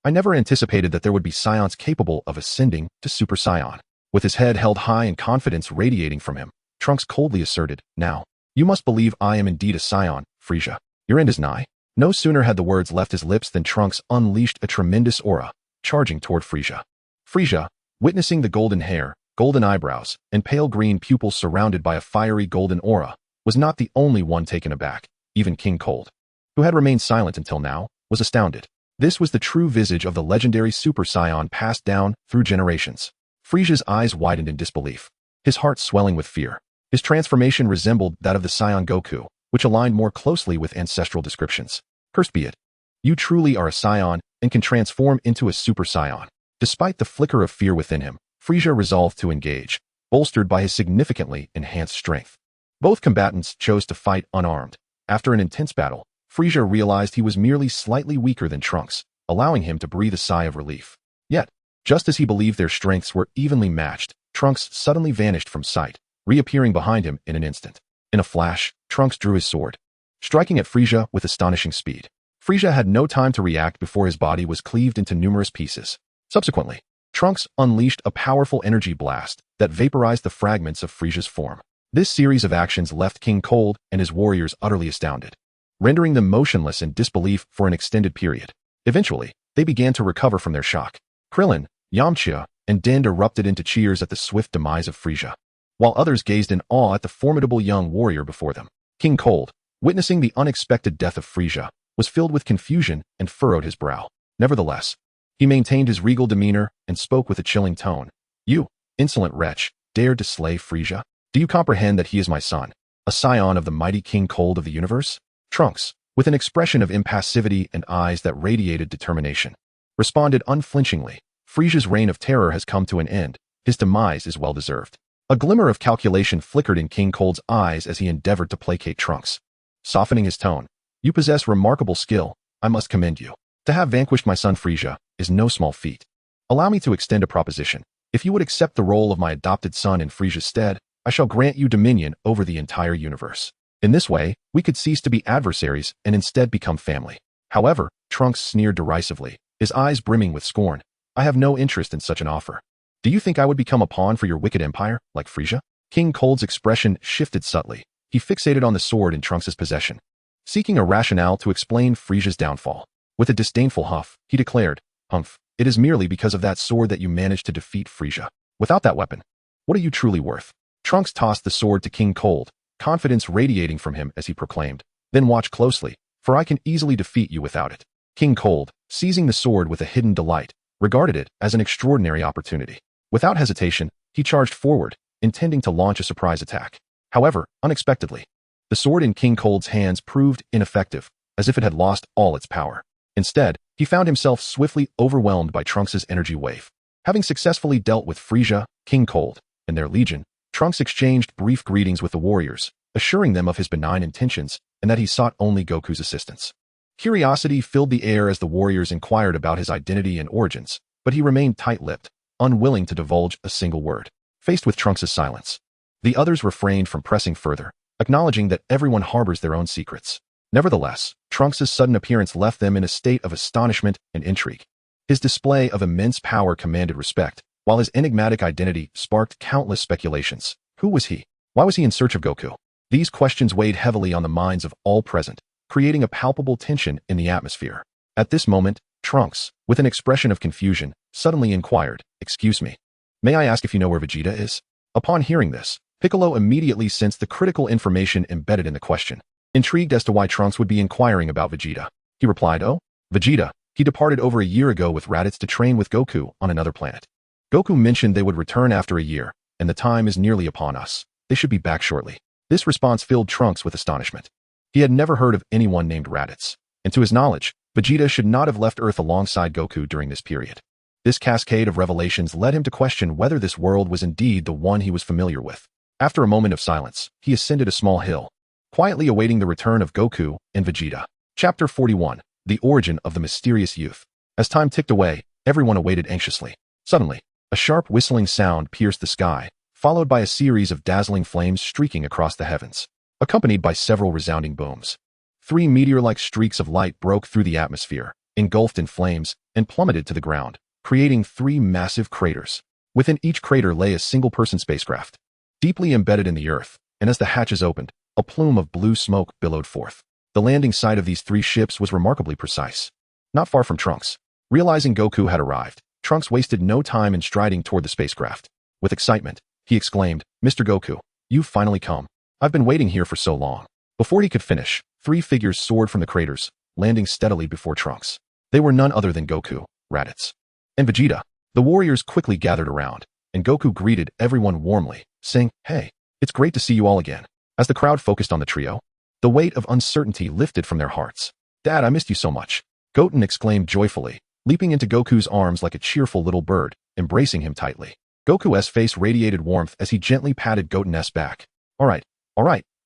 I never anticipated that there would be Saiyans capable of ascending to Super Saiyan." With his head held high and confidence radiating from him, Trunks coldly asserted, "Now, you must believe I am indeed a Saiyan, Frieza. Your end is nigh." No sooner had the words left his lips than Trunks unleashed a tremendous aura, charging toward Frieza. Frieza, witnessing the golden hair, golden eyebrows, and pale green pupils surrounded by a fiery golden aura, was not the only one taken aback. Even King Cold, who had remained silent until now, was astounded. This was the true visage of the legendary Super Saiyan passed down through generations. Frieza's eyes widened in disbelief, his heart swelling with fear. His transformation resembled that of the Saiyan Goku, which aligned more closely with ancestral descriptions. Cursed be it. You truly are a Saiyan and can transform into a Super Saiyan. Despite the flicker of fear within him, Frieza resolved to engage, bolstered by his significantly enhanced strength. Both combatants chose to fight unarmed. After an intense battle, Frieza realized he was merely slightly weaker than Trunks, allowing him to breathe a sigh of relief. Yet, just as he believed their strengths were evenly matched, Trunks suddenly vanished from sight, reappearing behind him in an instant. In a flash, Trunks drew his sword, striking at Frieza with astonishing speed. Frieza had no time to react before his body was cleaved into numerous pieces. Subsequently, Trunks unleashed a powerful energy blast that vaporized the fragments of Frieza's form. This series of actions left King Cold and his warriors utterly astounded, rendering them motionless in disbelief for an extended period. Eventually, they began to recover from their shock. Krillin, Yamcha, and Dend erupted into cheers at the swift demise of Frieza, while others gazed in awe at the formidable young warrior before them. King Cold, witnessing the unexpected death of Frieza, was filled with confusion and furrowed his brow. Nevertheless, he maintained his regal demeanor and spoke with a chilling tone. "You, insolent wretch, dared to slay Frieza? Do you comprehend that he is my son, a scion of the mighty King Cold of the universe?" Trunks, with an expression of impassivity and eyes that radiated determination, responded unflinchingly, "Frieza's reign of terror has come to an end. His demise is well deserved." A glimmer of calculation flickered in King Cold's eyes as he endeavored to placate Trunks. Softening his tone, "You possess remarkable skill. I must commend you. To have vanquished my son Frieza is no small feat. Allow me to extend a proposition. If you would accept the role of my adopted son in Frieza's stead, I shall grant you dominion over the entire universe. In this way, we could cease to be adversaries and instead become family." However, Trunks sneered derisively, his eyes brimming with scorn. "I have no interest in such an offer. Do you think I would become a pawn for your wicked empire, like Frieza?" King Cold's expression shifted subtly. He fixated on the sword in Trunks' possession, seeking a rationale to explain Frieza's downfall. With a disdainful huff, he declared, "Humph, it is merely because of that sword that you managed to defeat Frieza. Without that weapon, what are you truly worth?" Trunks tossed the sword to King Cold, confidence radiating from him as he proclaimed, "Then watch closely, for I can easily defeat you without it." King Cold, seizing the sword with a hidden delight, regarded it as an extraordinary opportunity. Without hesitation, he charged forward, intending to launch a surprise attack. However, unexpectedly, the sword in King Cold's hands proved ineffective, as if it had lost all its power. Instead, he found himself swiftly overwhelmed by Trunks' energy wave. Having successfully dealt with Frieza, King Cold, and their legion, Trunks exchanged brief greetings with the warriors, assuring them of his benign intentions and that he sought only Goku's assistance. Curiosity filled the air as the warriors inquired about his identity and origins, but he remained tight-lipped, unwilling to divulge a single word. Faced with Trunks' silence, the others refrained from pressing further, acknowledging that everyone harbors their own secrets. Nevertheless, Trunks' sudden appearance left them in a state of astonishment and intrigue. His display of immense power commanded respect, while his enigmatic identity sparked countless speculations. Who was he? Why was he in search of Goku? These questions weighed heavily on the minds of all present, creating a palpable tension in the atmosphere. At this moment, Trunks, with an expression of confusion, suddenly inquired, "Excuse me, may I ask if you know where Vegeta is?" Upon hearing this, Piccolo immediately sensed the critical information embedded in the question. Intrigued as to why Trunks would be inquiring about Vegeta, he replied, "Oh, Vegeta, he departed over a year ago with Raditz to train with Goku on another planet. Goku mentioned they would return after a year, and the time is nearly upon us. They should be back shortly." This response filled Trunks with astonishment. He had never heard of anyone named Raditz, and to his knowledge, Vegeta should not have left Earth alongside Goku during this period. This cascade of revelations led him to question whether this world was indeed the one he was familiar with. After a moment of silence, he ascended a small hill, quietly awaiting the return of Goku and Vegeta. Chapter 41. The Origin of the Mysterious Youth. As time ticked away, everyone awaited anxiously. Suddenly, a sharp whistling sound pierced the sky, followed by a series of dazzling flames streaking across the heavens, accompanied by several resounding booms. 3 meteor-like streaks of light broke through the atmosphere, engulfed in flames, and plummeted to the ground, creating 3 massive craters. Within each crater lay a single-person spacecraft, deeply embedded in the earth, and as the hatches opened, a plume of blue smoke billowed forth. The landing site of these 3 ships was remarkably precise, not far from Trunks. Realizing Goku had arrived, Trunks wasted no time in striding toward the spacecraft. With excitement, he exclaimed, "Mr. Goku, you've finally come. I've been waiting here for so long." Before he could finish, 3 figures soared from the craters, landing steadily before Trunks. They were none other than Goku, Raditz, and Vegeta. The warriors quickly gathered around, and Goku greeted everyone warmly, saying, "Hey, it's great to see you all again." As the crowd focused on the trio, the weight of uncertainty lifted from their hearts. "Dad, I missed you so much," Goten exclaimed joyfully, leaping into Goku's arms like a cheerful little bird, embracing him tightly. Goku's face radiated warmth as he gently patted Goten's back. All right,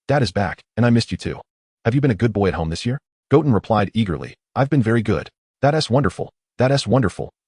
Dad is back, and I missed you too. Have you been a good boy at home this year?" Goten replied eagerly, "I've been very good." That's wonderful,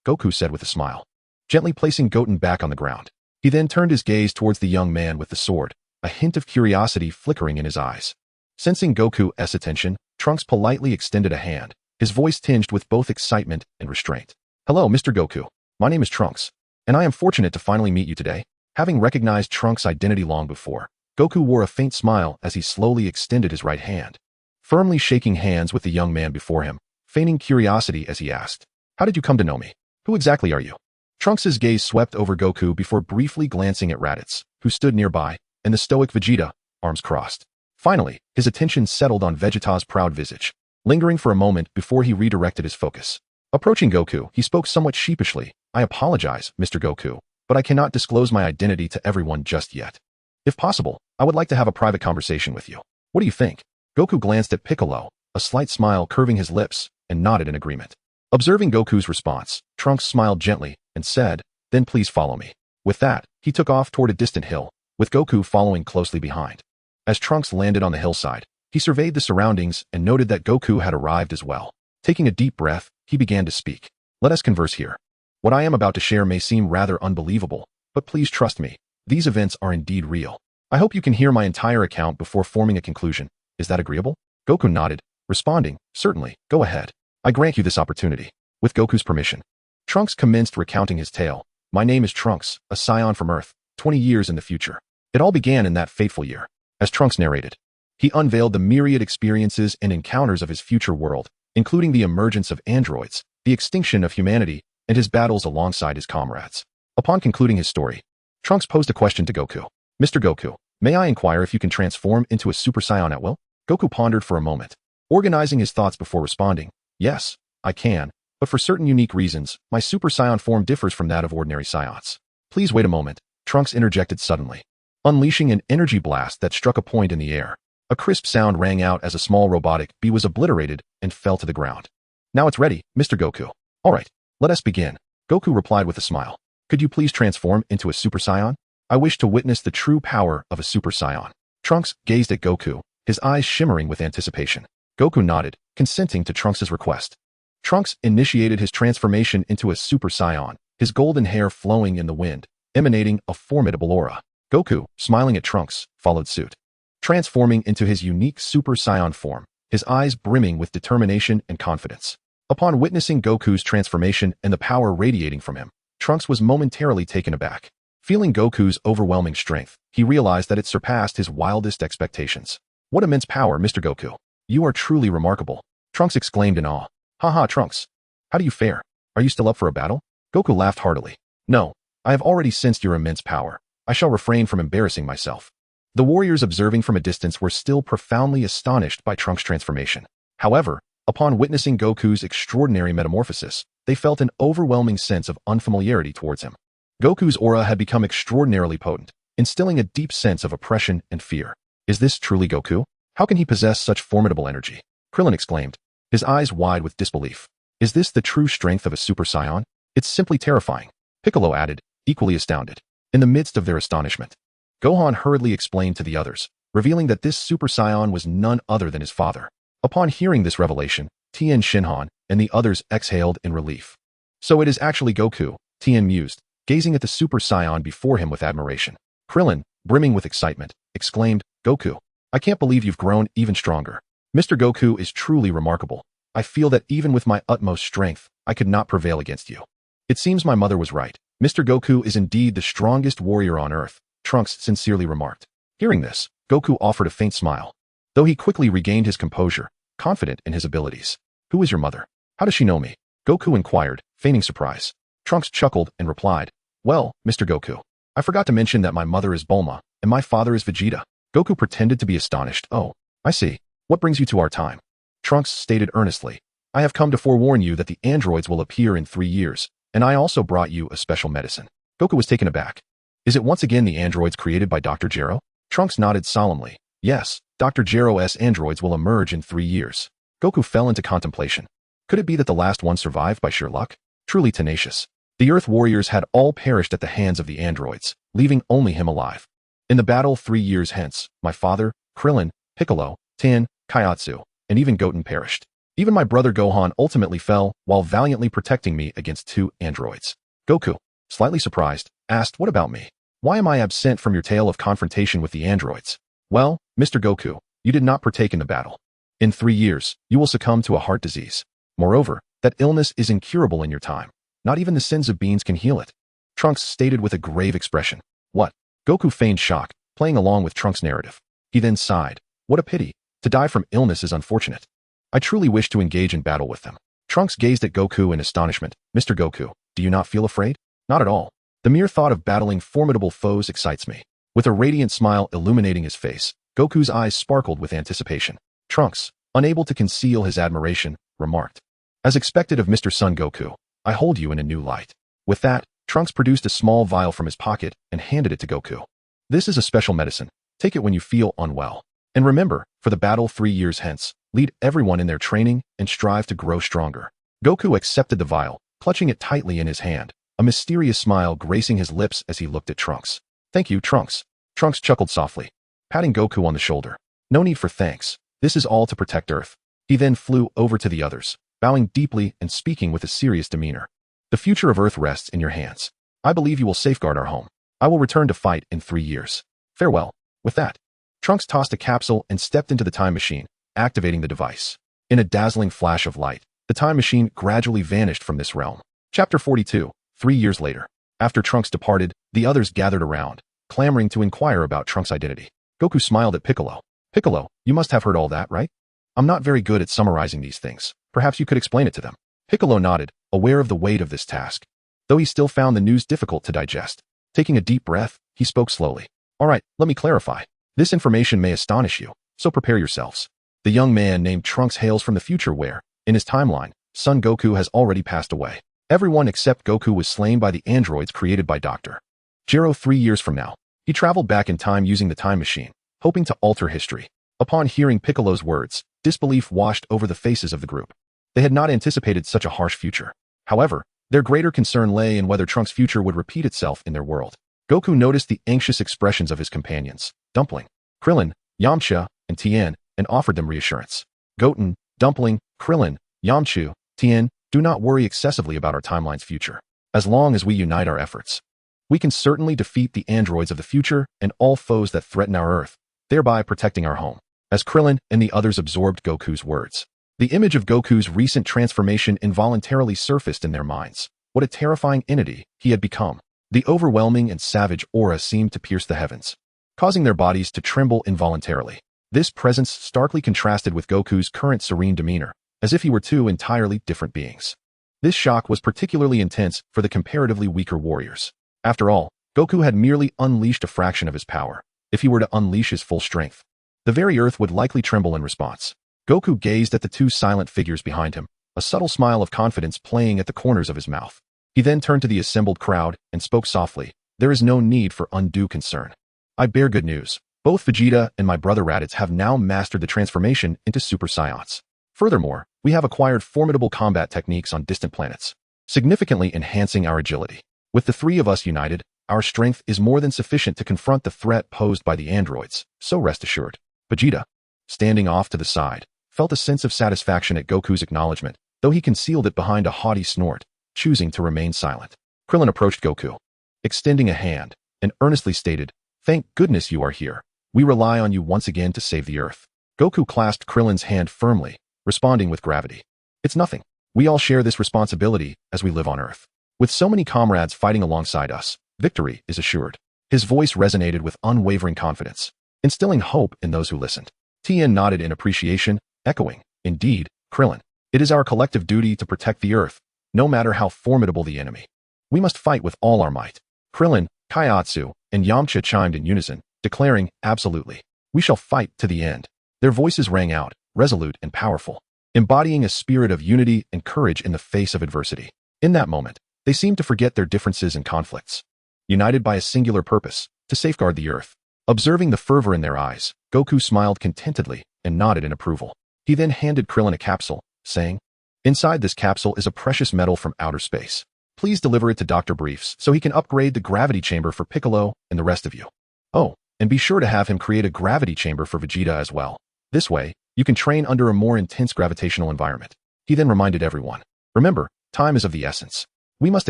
Goku said with a smile, gently placing Goten back on the ground. He then turned his gaze towards the young man with the sword, a hint of curiosity flickering in his eyes. Sensing Goku's attention, Trunks politely extended a hand, his voice tinged with both excitement and restraint. "Hello, Mr. Goku. My name is Trunks, and I am fortunate to finally meet you today." Having recognized Trunks' identity long before, Goku wore a faint smile as he slowly extended his right hand, firmly shaking hands with the young man before him, feigning curiosity as he asked, "How did you come to know me? Who exactly are you?" Trunks' gaze swept over Goku before briefly glancing at Raditz, who stood nearby, and the stoic Vegeta, arms crossed. Finally, his attention settled on Vegeta's proud visage, lingering for a moment before he redirected his focus. Approaching Goku, he spoke somewhat sheepishly, "I apologize, Mr. Goku, but I cannot disclose my identity to everyone just yet. If possible, I would like to have a private conversation with you. What do you think?" Goku glanced at Piccolo, a slight smile curving his lips, and nodded in agreement. Observing Goku's response, Trunks smiled gently and said, "Then please follow me." With that, he took off toward a distant hill, with Goku following closely behind. As Trunks landed on the hillside, he surveyed the surroundings and noted that Goku had arrived as well. Taking a deep breath, he began to speak. "Let us converse here. What I am about to share may seem rather unbelievable, but please trust me, these events are indeed real. I hope you can hear my entire account before forming a conclusion. Is that agreeable?" Goku nodded, responding, "Certainly, go ahead. I grant you this opportunity." With Goku's permission, Trunks commenced recounting his tale. "My name is Trunks, a Saiyan from Earth, 20 years in the future. It all began in that fateful year." As Trunks narrated, he unveiled the myriad experiences and encounters of his future world, including the emergence of androids, the extinction of humanity, and his battles alongside his comrades. Upon concluding his story, Trunks posed a question to Goku. "Mr. Goku, may I inquire if you can transform into a Super Saiyan at will?" Goku pondered for a moment, organizing his thoughts before responding. "Yes, I can, but for certain unique reasons, my Super Saiyan form differs from that of ordinary Saiyans." "Please wait a moment," Trunks interjected suddenly, unleashing an energy blast that struck a point in the air. A crisp sound rang out as a small robotic bee was obliterated and fell to the ground. "Now it's ready, Mr. Goku." "All right, let us begin," Goku replied with a smile. "Could you please transform into a Super Saiyan? I wish to witness the true power of a Super Saiyan." Trunks gazed at Goku, his eyes shimmering with anticipation. Goku nodded, consenting to Trunks' request. Trunks initiated his transformation into a Super Saiyan, his golden hair flowing in the wind, emanating a formidable aura. Goku, smiling at Trunks, followed suit, transforming into his unique Super Saiyan form, his eyes brimming with determination and confidence. Upon witnessing Goku's transformation and the power radiating from him, Trunks was momentarily taken aback. Feeling Goku's overwhelming strength, he realized that it surpassed his wildest expectations. "What immense power, Mr. Goku. You are truly remarkable," Trunks exclaimed in awe. "Haha, Trunks. How do you fare? Are you still up for a battle?" Goku laughed heartily. "No, I have already sensed your immense power. I shall refrain from embarrassing myself." The warriors observing from a distance were still profoundly astonished by Trunks' transformation. However, upon witnessing Goku's extraordinary metamorphosis, they felt an overwhelming sense of unfamiliarity towards him. Goku's aura had become extraordinarily potent, instilling a deep sense of oppression and fear. "Is this truly Goku? How can he possess such formidable energy?" Krillin exclaimed, his eyes wide with disbelief. Is this the true strength of a Super Saiyan? It's simply terrifying, Piccolo added, equally astounded. In the midst of their astonishment, Gohan hurriedly explained to the others, revealing that this Super Saiyan was none other than his father. Upon hearing this revelation, Tien, Shenron, and the others exhaled in relief. So it is actually Goku, Tien mused, gazing at the Super Saiyan before him with admiration. Krillin, brimming with excitement, exclaimed, Goku, I can't believe you've grown even stronger. Mr. Goku is truly remarkable. I feel that even with my utmost strength, I could not prevail against you. It seems my mother was right. Mr. Goku is indeed the strongest warrior on Earth, Trunks sincerely remarked. Hearing this, Goku offered a faint smile. Though he quickly regained his composure, confident in his abilities. Who is your mother? How does she know me? Goku inquired, feigning surprise. Trunks chuckled and replied, Well, Mr. Goku, I forgot to mention that my mother is Bulma, and my father is Vegeta. Goku pretended to be astonished. Oh, I see. What brings you to our time? Trunks stated earnestly, I have come to forewarn you that the androids will appear in 3 years, and I also brought you a special medicine. Goku was taken aback. Is it once again the androids created by Dr. Gero? Trunks nodded solemnly. Yes, Dr. Gero's androids will emerge in 3 years. Goku fell into contemplation. Could it be that the last one survived by sheer luck? Truly tenacious. The Earth warriors had all perished at the hands of the androids, leaving only him alive. In the battle 3 years hence, my father, Krillin, Piccolo, Tien, Kaiatsu, and even Goten perished. Even my brother Gohan ultimately fell while valiantly protecting me against 2 androids. Goku, slightly surprised, asked, What about me? Why am I absent from your tale of confrontation with the androids? Well, Mr. Goku, you did not partake in the battle. In 3 years, you will succumb to a heart disease. Moreover, that illness is incurable in your time. Not even the Senzu Beans can heal it. Trunks stated with a grave expression. What? Goku feigned shock, playing along with Trunks' narrative. He then sighed. What a pity. To die from illness is unfortunate. I truly wish to engage in battle with them. Trunks gazed at Goku in astonishment. Mr. Goku, do you not feel afraid? Not at all. The mere thought of battling formidable foes excites me. With a radiant smile illuminating his face, Goku's eyes sparkled with anticipation. Trunks, unable to conceal his admiration, remarked. As expected of Mr. Son Goku, I hold you in a new light. With that, Trunks produced a small vial from his pocket and handed it to Goku. This is a special medicine. Take it when you feel unwell. And remember, for the battle 3 years hence, lead everyone in their training and strive to grow stronger. Goku accepted the vial, clutching it tightly in his hand, a mysterious smile gracing his lips as he looked at Trunks. Thank you, Trunks. Trunks chuckled softly, patting Goku on the shoulder. No need for thanks. This is all to protect Earth. He then flew over to the others, bowing deeply and speaking with a serious demeanor. The future of Earth rests in your hands. I believe you will safeguard our home. I will return to fight in 3 years. Farewell. With that, Trunks tossed a capsule and stepped into the time machine, activating the device. In a dazzling flash of light, the time machine gradually vanished from this realm. Chapter 42, 3 years later. After Trunks departed, the others gathered around, clamoring to inquire about Trunks' identity. Goku smiled at Piccolo. Piccolo, you must have heard all that, right? I'm not very good at summarizing these things. Perhaps you could explain it to them. Piccolo nodded, aware of the weight of this task. Though he still found the news difficult to digest. Taking a deep breath, he spoke slowly. All right, let me clarify. This information may astonish you, so prepare yourselves. The young man named Trunks hails from the future where, in his timeline, Son Goku has already passed away. Everyone except Goku was slain by the androids created by Dr. Gero 3 years from now. He traveled back in time using the time machine, hoping to alter history. Upon hearing Piccolo's words, disbelief washed over the faces of the group. They had not anticipated such a harsh future. However, their greater concern lay in whether Trunks' future would repeat itself in their world. Goku noticed the anxious expressions of his companions, Dumpling, Krillin, Yamcha, and Tien, and offered them reassurance. Goten, Dumpling, Krillin, Yamcha, Tien, do not worry excessively about our timeline's future. As long as we unite our efforts, we can certainly defeat the androids of the future and all foes that threaten our Earth, thereby protecting our home. As Krillin and the others absorbed Goku's words, the image of Goku's recent transformation involuntarily surfaced in their minds. What a terrifying entity he had become. The overwhelming and savage aura seemed to pierce the heavens, causing their bodies to tremble involuntarily. This presence starkly contrasted with Goku's current serene demeanor, as if he were 2 entirely different beings. This shock was particularly intense for the comparatively weaker warriors. After all, Goku had merely unleashed a fraction of his power. If he were to unleash his full strength, the very Earth would likely tremble in response. Goku gazed at the 2 silent figures behind him, a subtle smile of confidence playing at the corners of his mouth. He then turned to the assembled crowd and spoke softly. There is no need for undue concern. I bear good news. Both Vegeta and my brother Raditz have now mastered the transformation into Super Saiyans. Furthermore, we have acquired formidable combat techniques on distant planets, significantly enhancing our agility. With the three of us united, our strength is more than sufficient to confront the threat posed by the androids, so rest assured. Vegeta, standing off to the side, felt a sense of satisfaction at Goku's acknowledgement, though he concealed it behind a haughty snort, choosing to remain silent. Krillin approached Goku, extending a hand, and earnestly stated, "Thank goodness you are here. We rely on you once again to save the Earth." Goku clasped Krillin's hand firmly, responding with gravity. "It's nothing. We all share this responsibility as we live on Earth. With so many comrades fighting alongside us, victory is assured." His voice resonated with unwavering confidence, instilling hope in those who listened. Tien nodded in appreciation, echoing, "Indeed, Krillin. It is our collective duty to protect the Earth, no matter how formidable the enemy. We must fight with all our might." Krillin, Kaiatsu, and Yamcha chimed in unison, declaring, "Absolutely. We shall fight to the end." Their voices rang out, resolute and powerful, embodying a spirit of unity and courage in the face of adversity. In that moment, they seemed to forget their differences and conflicts, united by a singular purpose, to safeguard the Earth. Observing the fervor in their eyes, Goku smiled contentedly and nodded in approval. He then handed Krillin a capsule, saying, "Inside this capsule is a precious metal from outer space. Please deliver it to Dr. Briefs so he can upgrade the gravity chamber for Piccolo and the rest of you. Oh, and be sure to have him create a gravity chamber for Vegeta as well. This way, you can train under a more intense gravitational environment." He then reminded everyone, "Remember, time is of the essence. We must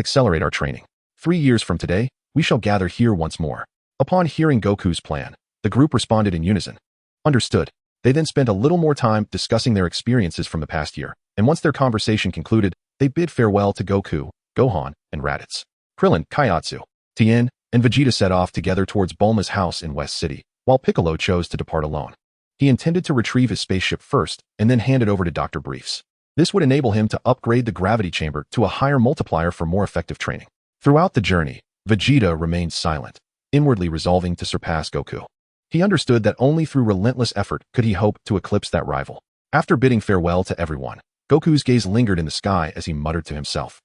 accelerate our training. 3 years from today, we shall gather here once more." Upon hearing Goku's plan, the group responded in unison. Understood. They then spent a little more time discussing their experiences from the past year, and once their conversation concluded, they bid farewell to Goku, Gohan, and Raditz. Krillin, Kaiatsu, Tien, and Vegeta set off together towards Bulma's house in West City, while Piccolo chose to depart alone. He intended to retrieve his spaceship first and then hand it over to Dr. Briefs. This would enable him to upgrade the gravity chamber to a higher multiplier for more effective training. Throughout the journey, Vegeta remained silent, inwardly resolving to surpass Goku. He understood that only through relentless effort could he hope to eclipse that rival. After bidding farewell to everyone, Goku's gaze lingered in the sky as he muttered to himself,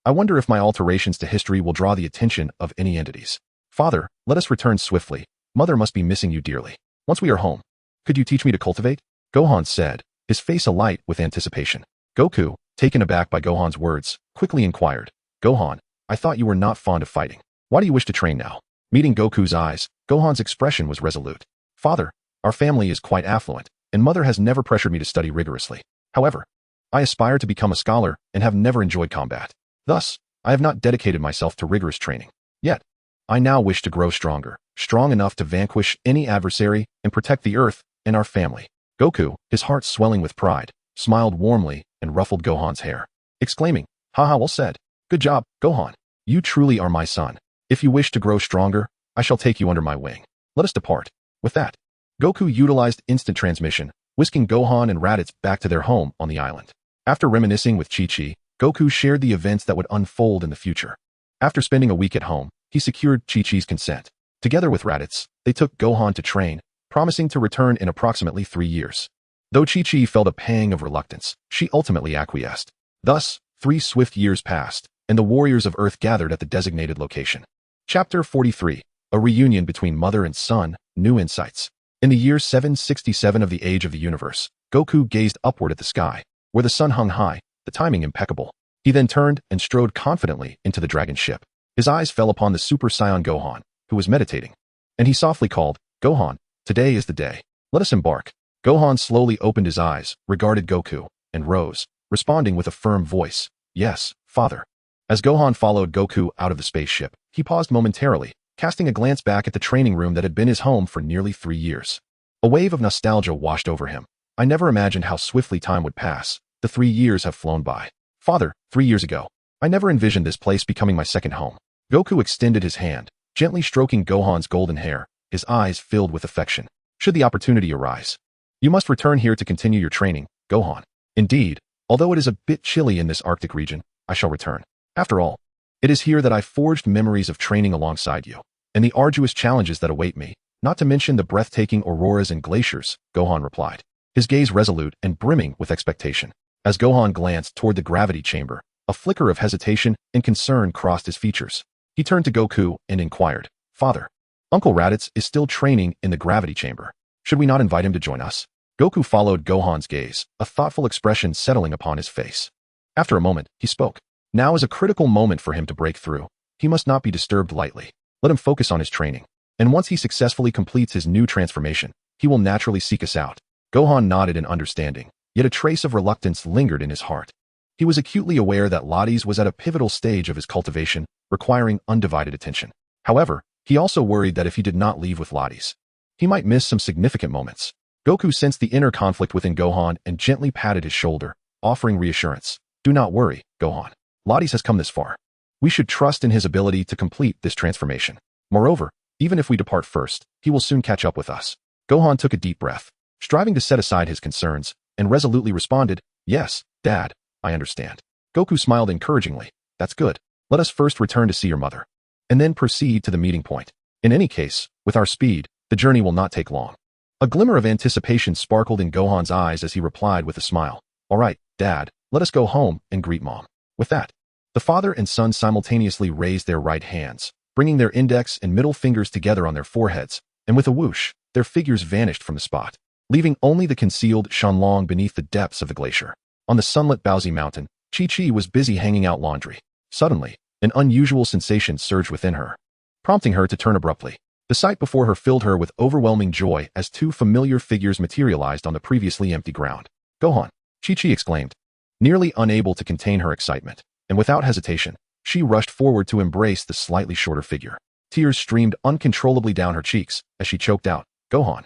I wonder if my alterations to history will draw the attention of any entities. Father, let us return swiftly. Mother must be missing you dearly. Once we are home, could you teach me to cultivate?" Gohan said, his face alight with anticipation. Goku, taken aback by Gohan's words, quickly inquired, "Gohan, I thought you were not fond of fighting. Why do you wish to train now?" Meeting Goku's eyes, Gohan's expression was resolute. "Father, our family is quite affluent, and Mother has never pressured me to study rigorously. However, I aspire to become a scholar and have never enjoyed combat. Thus, I have not dedicated myself to rigorous training. Yet, I now wish to grow stronger, strong enough to vanquish any adversary and protect the Earth and our family." Goku, his heart swelling with pride, smiled warmly and ruffled Gohan's hair, exclaiming, "Haha, well said. Good job, Gohan. You truly are my son. If you wish to grow stronger, I shall take you under my wing. Let us depart." With that, Goku utilized instant transmission, whisking Gohan and Raditz back to their home on the island. After reminiscing with Chi-Chi, Goku shared the events that would unfold in the future. After spending a week at home, he secured Chi-Chi's consent. Together with Raditz, they took Gohan to train, promising to return in approximately 3 years. Though Chi-Chi felt a pang of reluctance, she ultimately acquiesced. Thus, 3 swift years passed, and the warriors of Earth gathered at the designated location. Chapter 43. A reunion between mother and son, new insights. In the year 767 of the Age of the Universe, Goku gazed upward at the sky, where the sun hung high, the timing impeccable. He then turned and strode confidently into the dragon ship. His eyes fell upon the Super Saiyan Gohan, who was meditating, and he softly called, "Gohan, today is the day. Let us embark." Gohan slowly opened his eyes, regarded Goku, and rose, responding with a firm voice, "Yes, father." As Gohan followed Goku out of the spaceship, he paused momentarily, casting a glance back at the training room that had been his home for nearly 3 years. A wave of nostalgia washed over him. "I never imagined how swiftly time would pass. The 3 years have flown by. Father, 3 years ago, I never envisioned this place becoming my second home." Goku extended his hand, gently stroking Gohan's golden hair, his eyes filled with affection. "Should the opportunity arise, you must return here to continue your training, Gohan. Indeed, although it is a bit chilly in this Arctic region, I shall return. After all, it is here that I forged memories of training alongside you, and the arduous challenges that await me, not to mention the breathtaking auroras and glaciers," Gohan replied, his gaze resolute and brimming with expectation. As Gohan glanced toward the gravity chamber, a flicker of hesitation and concern crossed his features. He turned to Goku and inquired, "Father, Uncle Raditz is still training in the gravity chamber. Should we not invite him to join us?" Goku followed Gohan's gaze, a thoughtful expression settling upon his face. After a moment, he spoke. Now is a critical moment for him to break through. He must not be disturbed lightly. Let him focus on his training. And once he successfully completes his new transformation, he will naturally seek us out. Gohan nodded in understanding, yet a trace of reluctance lingered in his heart. He was acutely aware that Lades was at a pivotal stage of his cultivation, requiring undivided attention. However, he also worried that if he did not leave with Lades, he might miss some significant moments. Goku sensed the inner conflict within Gohan and gently patted his shoulder, offering reassurance. Do not worry, Gohan. Lades has come this far. We should trust in his ability to complete this transformation. Moreover, even if we depart first, he will soon catch up with us. Gohan took a deep breath, striving to set aside his concerns, and resolutely responded, Yes, Dad, I understand. Goku smiled encouragingly. That's good. Let us first return to see your mother, and then proceed to the meeting point. In any case, with our speed, the journey will not take long. A glimmer of anticipation sparkled in Gohan's eyes as he replied with a smile. All right, Dad, let us go home and greet Mom. With that, the father and son simultaneously raised their right hands, bringing their index and middle fingers together on their foreheads, and with a whoosh, their figures vanished from the spot, leaving only the concealed Shenron beneath the depths of the glacier. On the sunlit Baozi Mountain, Chi-Chi was busy hanging out laundry. Suddenly, an unusual sensation surged within her, prompting her to turn abruptly. The sight before her filled her with overwhelming joy as two familiar figures materialized on the previously empty ground. Gohan! Chi-Chi exclaimed, nearly unable to contain her excitement, and without hesitation, she rushed forward to embrace the slightly shorter figure. Tears streamed uncontrollably down her cheeks as she choked out, Gohan!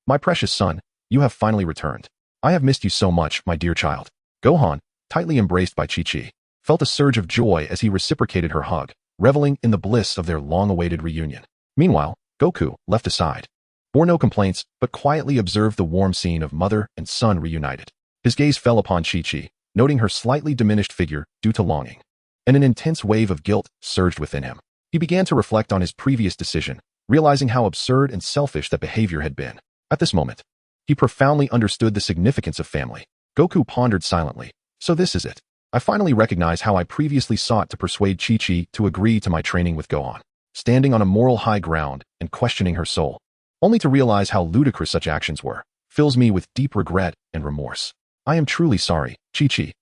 My precious son, you have finally returned. I have missed you so much, my dear child. Gohan, tightly embraced by Chi-Chi, felt a surge of joy as he reciprocated her hug, reveling in the bliss of their long-awaited reunion. Meanwhile, Goku, left aside, bore no complaints but quietly observed the warm scene of mother and son reunited. His gaze fell upon Chi-Chi, noting her slightly diminished figure due to longing, and an intense wave of guilt surged within him. He began to reflect on his previous decision, realizing how absurd and selfish that behavior had been. At this moment, he profoundly understood the significance of family. Goku pondered silently. So this is it. I finally recognize how I previously sought to persuade Chi-Chi to agree to my training with Gohan, standing on a moral high ground and questioning her soul, only to realize how ludicrous such actions were, fills me with deep regret and remorse. I am truly sorry, Chi-Chi.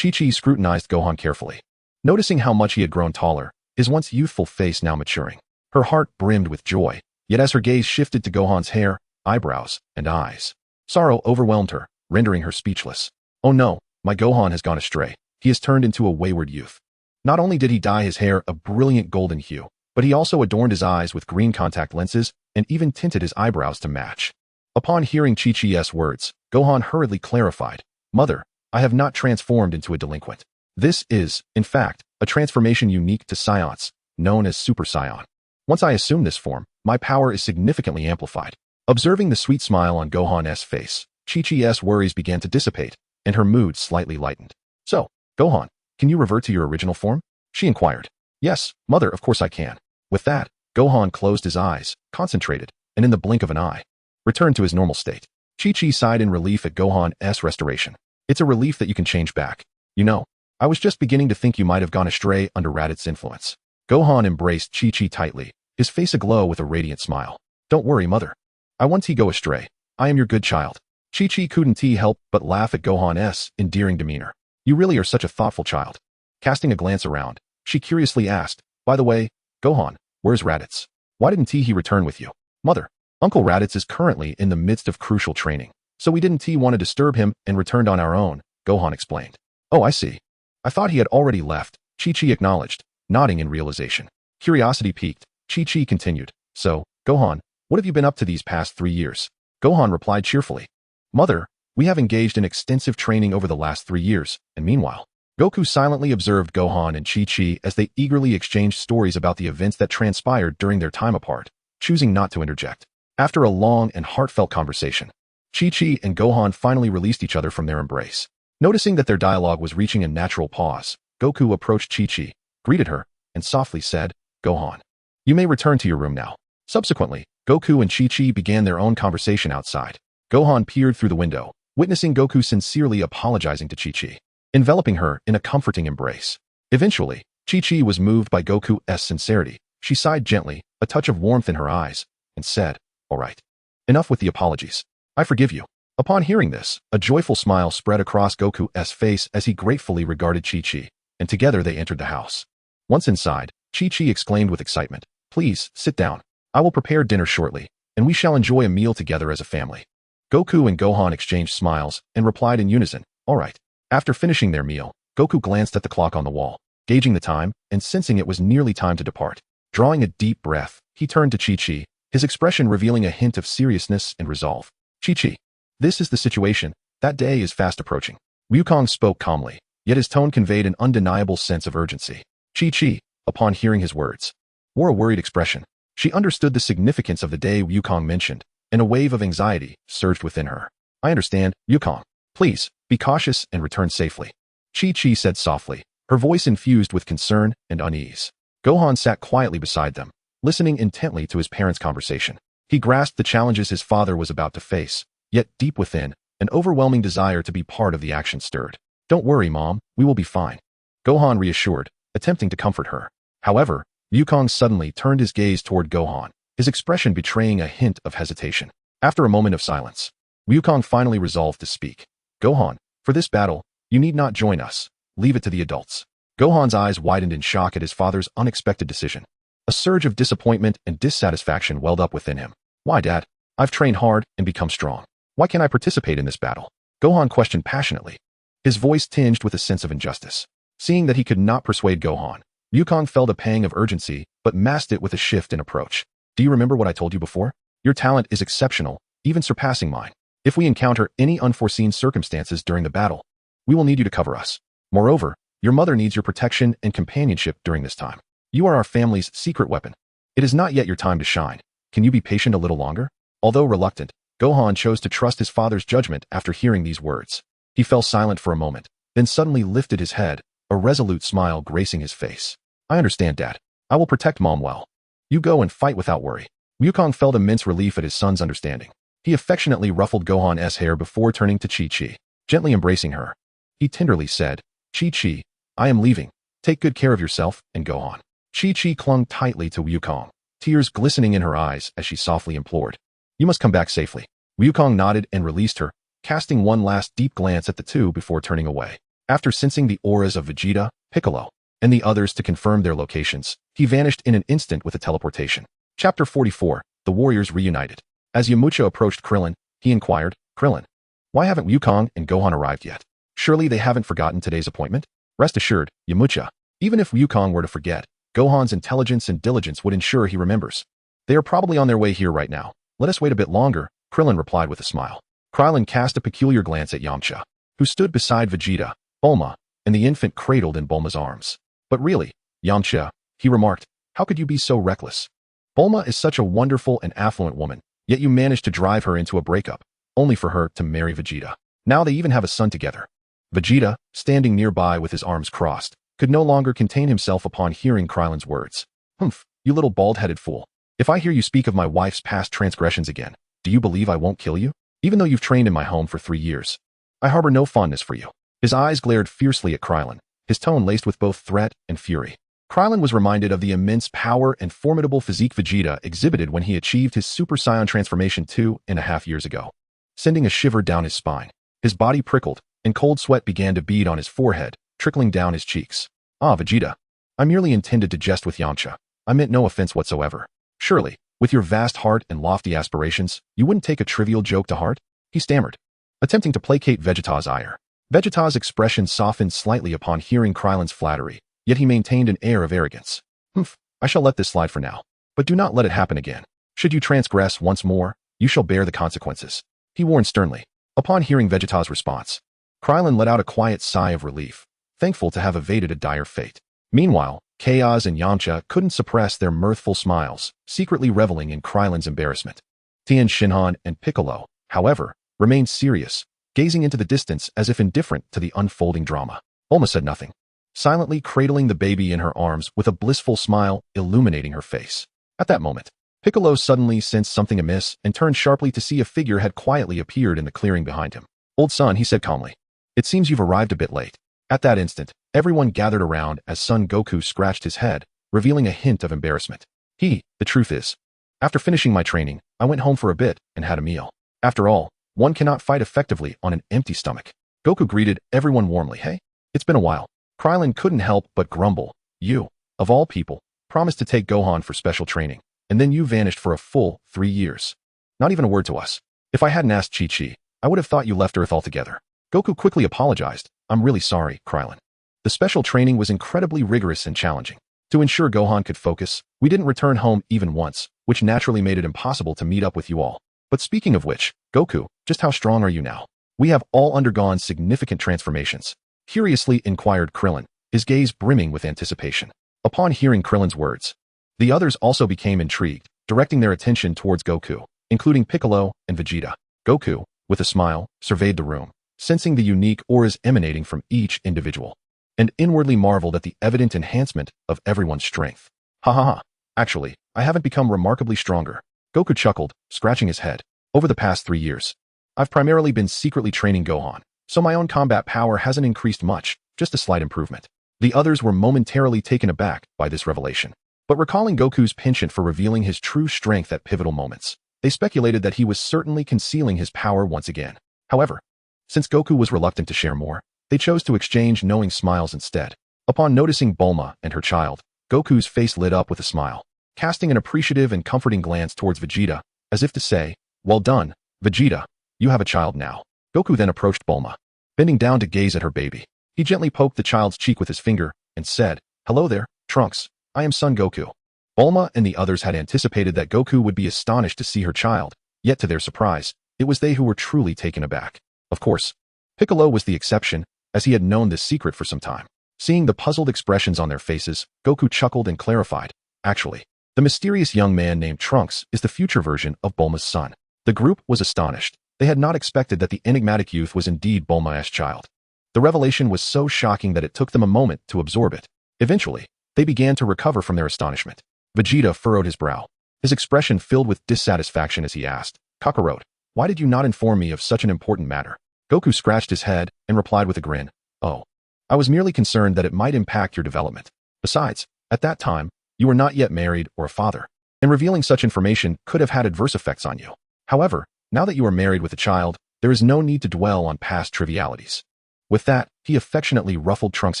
Chi-Chi scrutinized Gohan carefully, noticing how much he had grown taller, his once youthful face now maturing. Her heart brimmed with joy, yet as her gaze shifted to Gohan's hair, eyebrows, and eyes, sorrow overwhelmed her, rendering her speechless. Oh no, my Gohan has gone astray. He has turned into a wayward youth. Not only did he dye his hair a brilliant golden hue, but he also adorned his eyes with green contact lenses and even tinted his eyebrows to match. Upon hearing Chi-Chi's words, Gohan hurriedly clarified, Mother, I have not transformed into a delinquent. This is, in fact, a transformation unique to Saiyans, known as Super Saiyan. Once I assume this form, my power is significantly amplified. Observing the sweet smile on Gohan's face, Chi-Chi's worries began to dissipate, and her mood slightly lightened. So, Gohan, can you revert to your original form? She inquired. Yes, Mother, of course I can. With that, Gohan closed his eyes, concentrated, and in the blink of an eye, returned to his normal state. Chi-Chi sighed in relief at Gohan's restoration. It's a relief that you can change back. You know, I was just beginning to think you might have gone astray under Raditz influence. Gohan embraced Chi-Chi tightly, his face aglow with a radiant smile. Don't worry, Mother. I won't go astray. I am your good child. Chi-Chi couldn't help but laugh at Gohan's endearing demeanor. You really are such a thoughtful child. Casting a glance around, she curiously asked, By the way, Gohan, where's Raditz? Why didn't he return with you? Mother, Uncle Raditz is currently in the midst of crucial training, so we didn't want to disturb him and returned on our own, Gohan explained. Oh, I see. I thought he had already left, Chi-Chi acknowledged, nodding in realization. Curiosity piqued, Chi-Chi continued. So, Gohan, what have you been up to these past 3 years? Gohan replied cheerfully. Mother, we have engaged in extensive training over the last 3 years, and meanwhile, Goku silently observed Gohan and Chi-Chi as they eagerly exchanged stories about the events that transpired during their time apart, choosing not to interject. After a long and heartfelt conversation, Chi-Chi and Gohan finally released each other from their embrace. Noticing that their dialogue was reaching a natural pause, Goku approached Chi-Chi, greeted her, and softly said, Gohan, you may return to your room now. Subsequently, Goku and Chi-Chi began their own conversation outside. Gohan peered through the window, witnessing Goku sincerely apologizing to Chi-Chi, enveloping her in a comforting embrace. Eventually, Chi-Chi was moved by Goku's sincerity. She sighed gently, a touch of warmth in her eyes, and said, All right. Enough with the apologies. I forgive you. Upon hearing this, a joyful smile spread across Goku's face as he gratefully regarded Chi-Chi, and together they entered the house. Once inside, Chi-Chi exclaimed with excitement, "Please, sit down. I will prepare dinner shortly, and we shall enjoy a meal together as a family." Goku and Gohan exchanged smiles and replied in unison, "All right." After finishing their meal, Goku glanced at the clock on the wall, gauging the time and sensing it was nearly time to depart. Drawing a deep breath, he turned to Chi-Chi, his expression revealing a hint of seriousness and resolve. "Chi-Chi, this is the situation. That day is fast approaching." Wukong spoke calmly, yet his tone conveyed an undeniable sense of urgency. Chi-Chi, upon hearing his words, wore a worried expression. She understood the significance of the day Wukong mentioned, and a wave of anxiety surged within her. "I understand, Wukong. Please, be cautious and return safely," Chi-Chi said softly, her voice infused with concern and unease. Gohan sat quietly beside them, listening intently to his parents' conversation. He grasped the challenges his father was about to face, yet deep within, an overwhelming desire to be part of the action stirred. "Don't worry, Mom, we will be fine," Gohan reassured, attempting to comfort her. However, Wukong suddenly turned his gaze toward Gohan, his expression betraying a hint of hesitation. After a moment of silence, Wukong finally resolved to speak. "Gohan, for this battle, you need not join us. Leave it to the adults." Gohan's eyes widened in shock at his father's unexpected decision. A surge of disappointment and dissatisfaction welled up within him. "Why, Dad? I've trained hard and become strong. Why can't I participate in this battle?" Gohan questioned passionately, his voice tinged with a sense of injustice. Seeing that he could not persuade Gohan, Wukong felt a pang of urgency but masked it with a shift in approach. "Do you remember what I told you before? Your talent is exceptional, even surpassing mine. If we encounter any unforeseen circumstances during the battle, we will need you to cover us. Moreover, your mother needs your protection and companionship during this time. You are our family's secret weapon. It is not yet your time to shine. Can you be patient a little longer?" Although reluctant, Gohan chose to trust his father's judgment after hearing these words. He fell silent for a moment, then suddenly lifted his head, a resolute smile gracing his face. "I understand, Dad. I will protect Mom well. You go and fight without worry." Wukong felt immense relief at his son's understanding. He affectionately ruffled Gohan's hair before turning to Chi-Chi, gently embracing her. He tenderly said, "Chi-Chi, I am leaving. Take good care of yourself and Gohan." Chi-Chi clung tightly to Wukong, tears glistening in her eyes as she softly implored, "You must come back safely." Wukong nodded and released her, casting one last deep glance at the two before turning away. After sensing the auras of Vegeta, Piccolo, and the others to confirm their locations, he vanished in an instant with a teleportation. Chapter 44, The Warriors Reunited. As Yamcha approached Krillin, he inquired, "Krillin, why haven't Wukong and Gohan arrived yet? Surely they haven't forgotten today's appointment?" "Rest assured, Yamcha, even if Wukong were to forget, Gohan's intelligence and diligence would ensure he remembers. They are probably on their way here right now. Let us wait a bit longer," Krillin replied with a smile. Krillin cast a peculiar glance at Yamcha, who stood beside Vegeta, Bulma, and the infant cradled in Bulma's arms. "But really, Yamcha," he remarked, "how could you be so reckless? Bulma is such a wonderful and affluent woman, yet you managed to drive her into a breakup, only for her to marry Vegeta. Now they even have a son together." Vegeta, standing nearby with his arms crossed, could no longer contain himself upon hearing Krillin's words. "Humph, you little bald-headed fool. If I hear you speak of my wife's past transgressions again, do you believe I won't kill you? Even though you've trained in my home for 3 years. I harbor no fondness for you." His eyes glared fiercely at Krillin, his tone laced with both threat and fury. Krillin was reminded of the immense power and formidable physique Vegeta exhibited when he achieved his Super Saiyan transformation 2.5 years ago, sending a shiver down his spine. His body prickled, and cold sweat began to bead on his forehead, trickling down his cheeks. "Ah, Vegeta. I merely intended to jest with Yamcha. I meant no offense whatsoever. Surely, with your vast heart and lofty aspirations, you wouldn't take a trivial joke to heart?" he stammered, attempting to placate Vegeta's ire. Vegeta's expression softened slightly upon hearing Krillin's flattery, yet he maintained an air of arrogance. "Humph, I shall let this slide for now. But do not let it happen again. Should you transgress once more, you shall bear the consequences," he warned sternly. Upon hearing Vegeta's response, Krillin let out a quiet sigh of relief, thankful to have evaded a dire fate. Meanwhile, Chaos and Yamcha couldn't suppress their mirthful smiles, secretly reveling in Krillin's embarrassment. Tien, Shenron, and Piccolo, however, remained serious, gazing into the distance as if indifferent to the unfolding drama. Bulma said nothing, silently cradling the baby in her arms with a blissful smile illuminating her face. At that moment, Piccolo suddenly sensed something amiss and turned sharply to see a figure had quietly appeared in the clearing behind him. "Old son," he said calmly, "it seems you've arrived a bit late." At that instant, everyone gathered around as son Goku scratched his head, revealing a hint of embarrassment. "The truth is, after finishing my training, I went home for a bit and had a meal. After all, One cannot fight effectively on an empty stomach. Goku greeted everyone warmly. Hey, it's been a while. Krillin couldn't help but grumble. You, of all people, promised to take Gohan for special training, and then you vanished for a full 3 years. Not even a word to us. If I hadn't asked Chi-Chi, I would have thought you left Earth altogether. Goku quickly apologized. I'm really sorry, Krillin. The special training was incredibly rigorous and challenging. To ensure Gohan could focus, we didn't return home even once, which naturally made it impossible to meet up with you all. But speaking of which, Goku, just how strong are you now? We have all undergone significant transformations. Curiously inquired Krillin, his gaze brimming with anticipation. Upon hearing Krillin's words, the others also became intrigued, directing their attention towards Goku, including Piccolo and Vegeta. Goku, with a smile, surveyed the room, sensing the unique auras emanating from each individual, and inwardly marveled at the evident enhancement of everyone's strength. Ha ha ha. Actually, I haven't become remarkably stronger. Goku chuckled, scratching his head. Over the past 3 years, I've primarily been secretly training Gohan, so my own combat power hasn't increased much, just a slight improvement. The others were momentarily taken aback by this revelation. But recalling Goku's penchant for revealing his true strength at pivotal moments, they speculated that he was certainly concealing his power once again. However, since Goku was reluctant to share more, they chose to exchange knowing smiles instead. Upon noticing Bulma and her child, Goku's face lit up with a smile, casting an appreciative and comforting glance towards Vegeta, as if to say, well done, Vegeta, you have a child now. Goku then approached Bulma, bending down to gaze at her baby. He gently poked the child's cheek with his finger and said, hello there, Trunks, I am Son Goku. Bulma and the others had anticipated that Goku would be astonished to see her child, yet to their surprise, it was they who were truly taken aback. Of course, Piccolo was the exception, as he had known this secret for some time. Seeing the puzzled expressions on their faces, Goku chuckled and clarified, actually, the mysterious young man named Trunks is the future version of Bulma's son. The group was astonished. They had not expected that the enigmatic youth was indeed Bulma's child. The revelation was so shocking that it took them a moment to absorb it. Eventually, they began to recover from their astonishment. Vegeta furrowed his brow, his expression filled with dissatisfaction as he asked, Kakarot, why did you not inform me of such an important matter? Goku scratched his head and replied with a grin, oh, I was merely concerned that it might impact your development. Besides, at that time, you were not yet married or a father, and revealing such information could have had adverse effects on you. However, now that you are married with a child, there is no need to dwell on past trivialities. With that, he affectionately ruffled Trunks'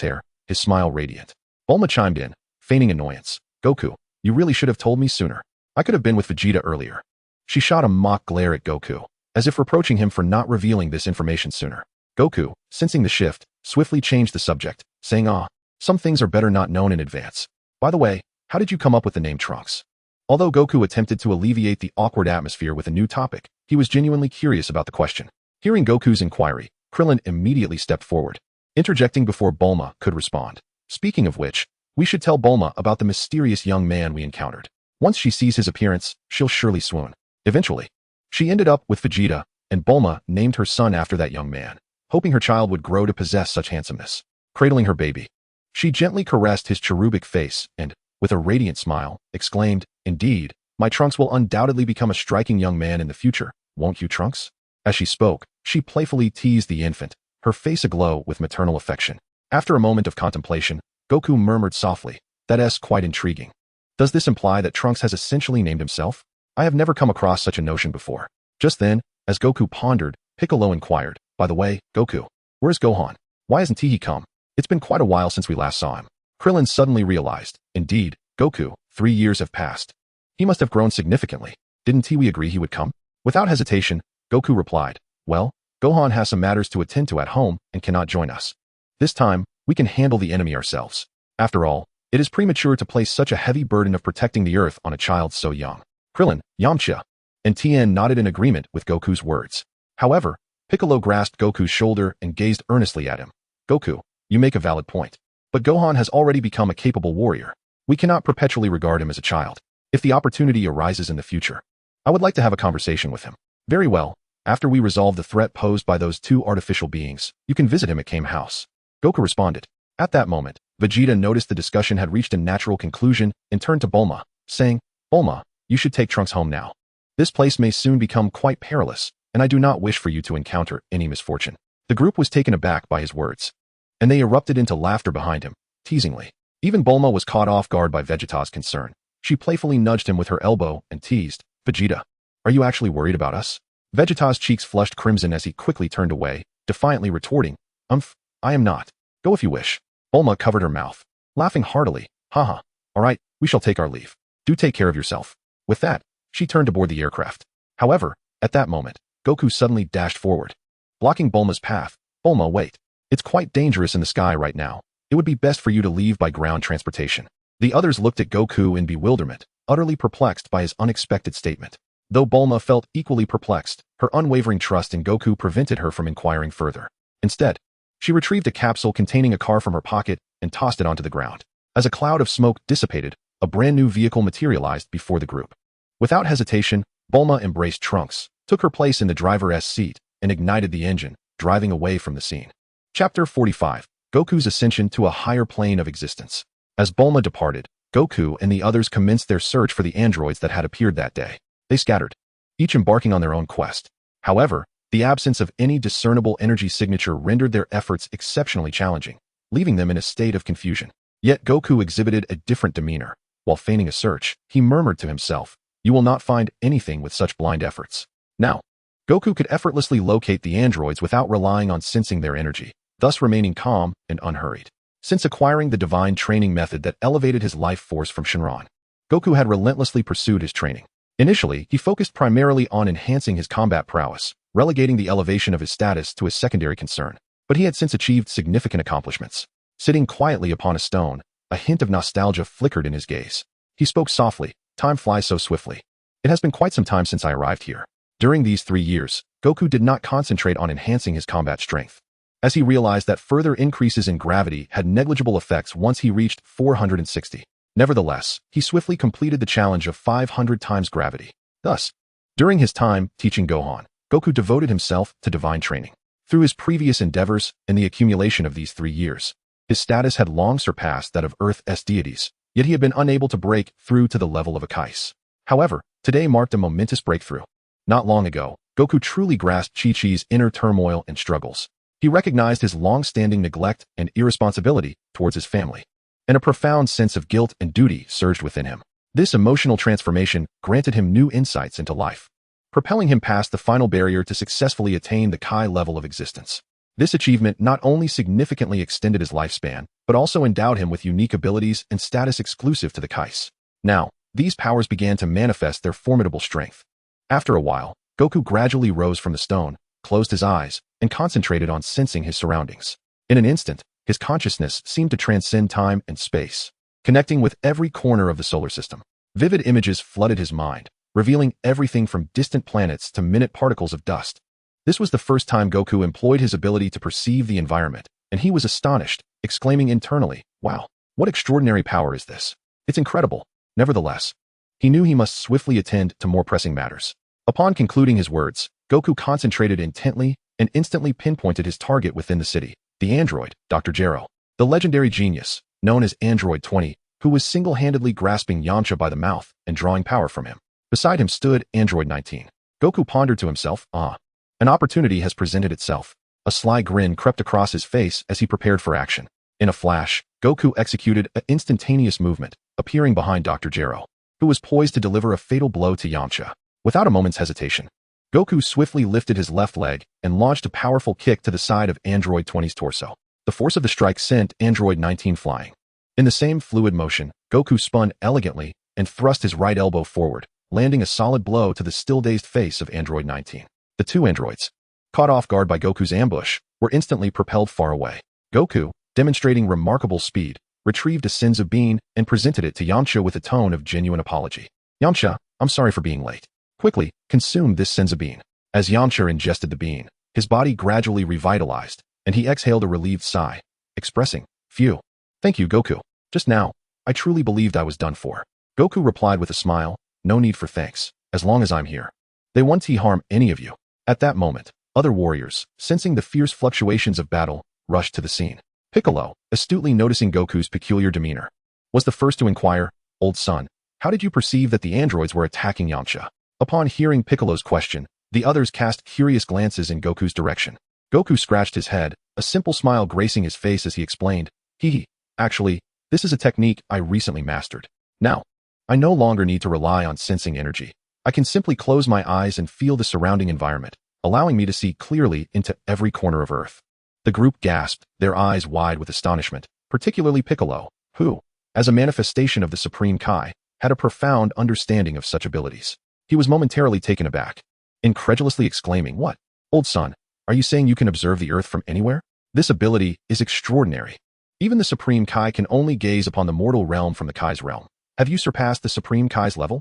hair, his smile radiant. Bulma chimed in, feigning annoyance. Goku, you really should have told me sooner. I could have been with Vegeta earlier. She shot a mock glare at Goku, as if reproaching him for not revealing this information sooner. Goku, sensing the shift, swiftly changed the subject, saying, some things are better not known in advance. By the way, how did you come up with the name Trunks? Although Goku attempted to alleviate the awkward atmosphere with a new topic, he was genuinely curious about the question. Hearing Goku's inquiry, Krillin immediately stepped forward, interjecting before Bulma could respond. Speaking of which, we should tell Bulma about the mysterious young man we encountered. Once she sees his appearance, she'll surely swoon. Eventually, she ended up with Vegeta, and Bulma named her son after that young man, hoping her child would grow to possess such handsomeness. Cradling her baby, she gently caressed his cherubic face and, with a radiant smile, exclaimed, indeed, my Trunks will undoubtedly become a striking young man in the future, won't you, Trunks? As she spoke, she playfully teased the infant, her face aglow with maternal affection. After a moment of contemplation, Goku murmured softly, that's quite intriguing. Does this imply that Trunks has essentially named himself? I have never come across such a notion before. Just then, as Goku pondered, Piccolo inquired, by the way, Goku, where's Gohan? Why hasn't he come? It's been quite a while since we last saw him. Krillin suddenly realized, indeed, Goku, 3 years have passed. He must have grown significantly. Didn't we agree he would come? Without hesitation, Goku replied, well, Gohan has some matters to attend to at home and cannot join us. This time, we can handle the enemy ourselves. After all, it is premature to place such a heavy burden of protecting the Earth on a child so young. Krillin, Yamcha, and Tien nodded in agreement with Goku's words. However, Piccolo grasped Goku's shoulder and gazed earnestly at him. Goku, you make a valid point. But Gohan has already become a capable warrior. We cannot perpetually regard him as a child. If the opportunity arises in the future, I would like to have a conversation with him. Very well. After we resolve the threat posed by those 2 artificial beings, you can visit him at Kame House. Goku responded. At that moment, Vegeta noticed the discussion had reached a natural conclusion and turned to Bulma, saying, Bulma, you should take Trunks home now. This place may soon become quite perilous, and I do not wish for you to encounter any misfortune. The group was taken aback by his words, and they erupted into laughter behind him, teasingly. Even Bulma was caught off guard by Vegeta's concern. She playfully nudged him with her elbow and teased, Vegeta, are you actually worried about us? Vegeta's cheeks flushed crimson as he quickly turned away, defiantly retorting, I am not. Go if you wish. Bulma covered her mouth, laughing heartily. Haha. All right, we shall take our leave. Do take care of yourself. With that, she turned to board the aircraft. However, at that moment, Goku suddenly dashed forward, blocking Bulma's path. Bulma, wait. It's quite dangerous in the sky right now. It would be best for you to leave by ground transportation. The others looked at Goku in bewilderment, utterly perplexed by his unexpected statement. Though Bulma felt equally perplexed, her unwavering trust in Goku prevented her from inquiring further. Instead, she retrieved a capsule containing a car from her pocket and tossed it onto the ground. As a cloud of smoke dissipated, a brand new vehicle materialized before the group. Without hesitation, Bulma embraced Trunks, took her place in the driver's seat, and ignited the engine, driving away from the scene. Chapter 45. Goku's Ascension to a Higher Plane of Existence. As Bulma departed, Goku and the others commenced their search for the androids that had appeared that day. They scattered, each embarking on their own quest. However, the absence of any discernible energy signature rendered their efforts exceptionally challenging, leaving them in a state of confusion. Yet Goku exhibited a different demeanor. While feigning a search, he murmured to himself, "You will not find anything with such blind efforts." Now, Goku could effortlessly locate the androids without relying on sensing their energy, thus remaining calm and unhurried. Since acquiring the divine training method that elevated his life force from Shenron, Goku had relentlessly pursued his training. Initially, he focused primarily on enhancing his combat prowess, relegating the elevation of his status to a secondary concern. But he had since achieved significant accomplishments. Sitting quietly upon a stone, a hint of nostalgia flickered in his gaze. He spoke softly, "Time flies so swiftly. It has been quite some time since I arrived here." During these 3 years, Goku did not concentrate on enhancing his combat strength, as he realized that further increases in gravity had negligible effects once he reached 460. Nevertheless, he swiftly completed the challenge of 500 times gravity. Thus, during his time teaching Gohan, Goku devoted himself to divine training. Through his previous endeavors and the accumulation of these 3 years, his status had long surpassed that of Earth's deities, yet he had been unable to break through to the level of a Kais. However, today marked a momentous breakthrough. Not long ago, Goku truly grasped Chi-Chi's inner turmoil and struggles. He recognized his long-standing neglect and irresponsibility towards his family, and a profound sense of guilt and duty surged within him. This emotional transformation granted him new insights into life, propelling him past the final barrier to successfully attain the Kai level of existence. This achievement not only significantly extended his lifespan, but also endowed him with unique abilities and status exclusive to the Kais. Now, these powers began to manifest their formidable strength. After a while, Goku gradually rose from the stone, closed his eyes, and concentrated on sensing his surroundings. In an instant, his consciousness seemed to transcend time and space, connecting with every corner of the solar system. Vivid images flooded his mind, revealing everything from distant planets to minute particles of dust. This was the first time Goku employed his ability to perceive the environment, and he was astonished, exclaiming internally, "Wow, what extraordinary power is this? It's incredible." Nevertheless, he knew he must swiftly attend to more pressing matters. Upon concluding his words, Goku concentrated intently and instantly pinpointed his target within the city, the android, Dr. Gero, the legendary genius, known as Android 20, who was single-handedly grasping Yamcha by the mouth and drawing power from him. Beside him stood Android 19. Goku pondered to himself, an opportunity has presented itself. A sly grin crept across his face as he prepared for action. In a flash, Goku executed an instantaneous movement, appearing behind Dr. Gero, who was poised to deliver a fatal blow to Yamcha. Without a moment's hesitation, Goku swiftly lifted his left leg and launched a powerful kick to the side of Android 20's torso. The force of the strike sent Android 19 flying. In the same fluid motion, Goku spun elegantly and thrust his right elbow forward, landing a solid blow to the still-dazed face of Android 19. The two androids, caught off guard by Goku's ambush, were instantly propelled far away. Goku, demonstrating remarkable speed, retrieved a Senzu Bean and presented it to Yamcha with a tone of genuine apology. "Yamcha, I'm sorry for being late. Quickly, consume this Senzu Bean." As Yamcha ingested the bean, his body gradually revitalized, and he exhaled a relieved sigh, expressing, "Phew. Thank you, Goku. Just now, I truly believed I was done for." Goku replied with a smile, "No need for thanks, as long as I'm here. They won't harm any of you." At that moment, other warriors, sensing the fierce fluctuations of battle, rushed to the scene. Piccolo, astutely noticing Goku's peculiar demeanor, was the first to inquire, "Old son, how did you perceive that the androids were attacking Yamcha?" Upon hearing Piccolo's question, the others cast curious glances in Goku's direction. Goku scratched his head, a simple smile gracing his face as he explained, Actually, this is a technique I recently mastered. Now, I no longer need to rely on sensing energy. I can simply close my eyes and feel the surrounding environment, allowing me to see clearly into every corner of Earth. The group gasped, their eyes wide with astonishment, particularly Piccolo, who, as a manifestation of the Supreme Kai, had a profound understanding of such abilities. He was momentarily taken aback, incredulously exclaiming, "What? Old son, are you saying you can observe the Earth from anywhere? This ability is extraordinary. Even the Supreme Kai can only gaze upon the mortal realm from the Kai's realm. Have you surpassed the Supreme Kai's level?"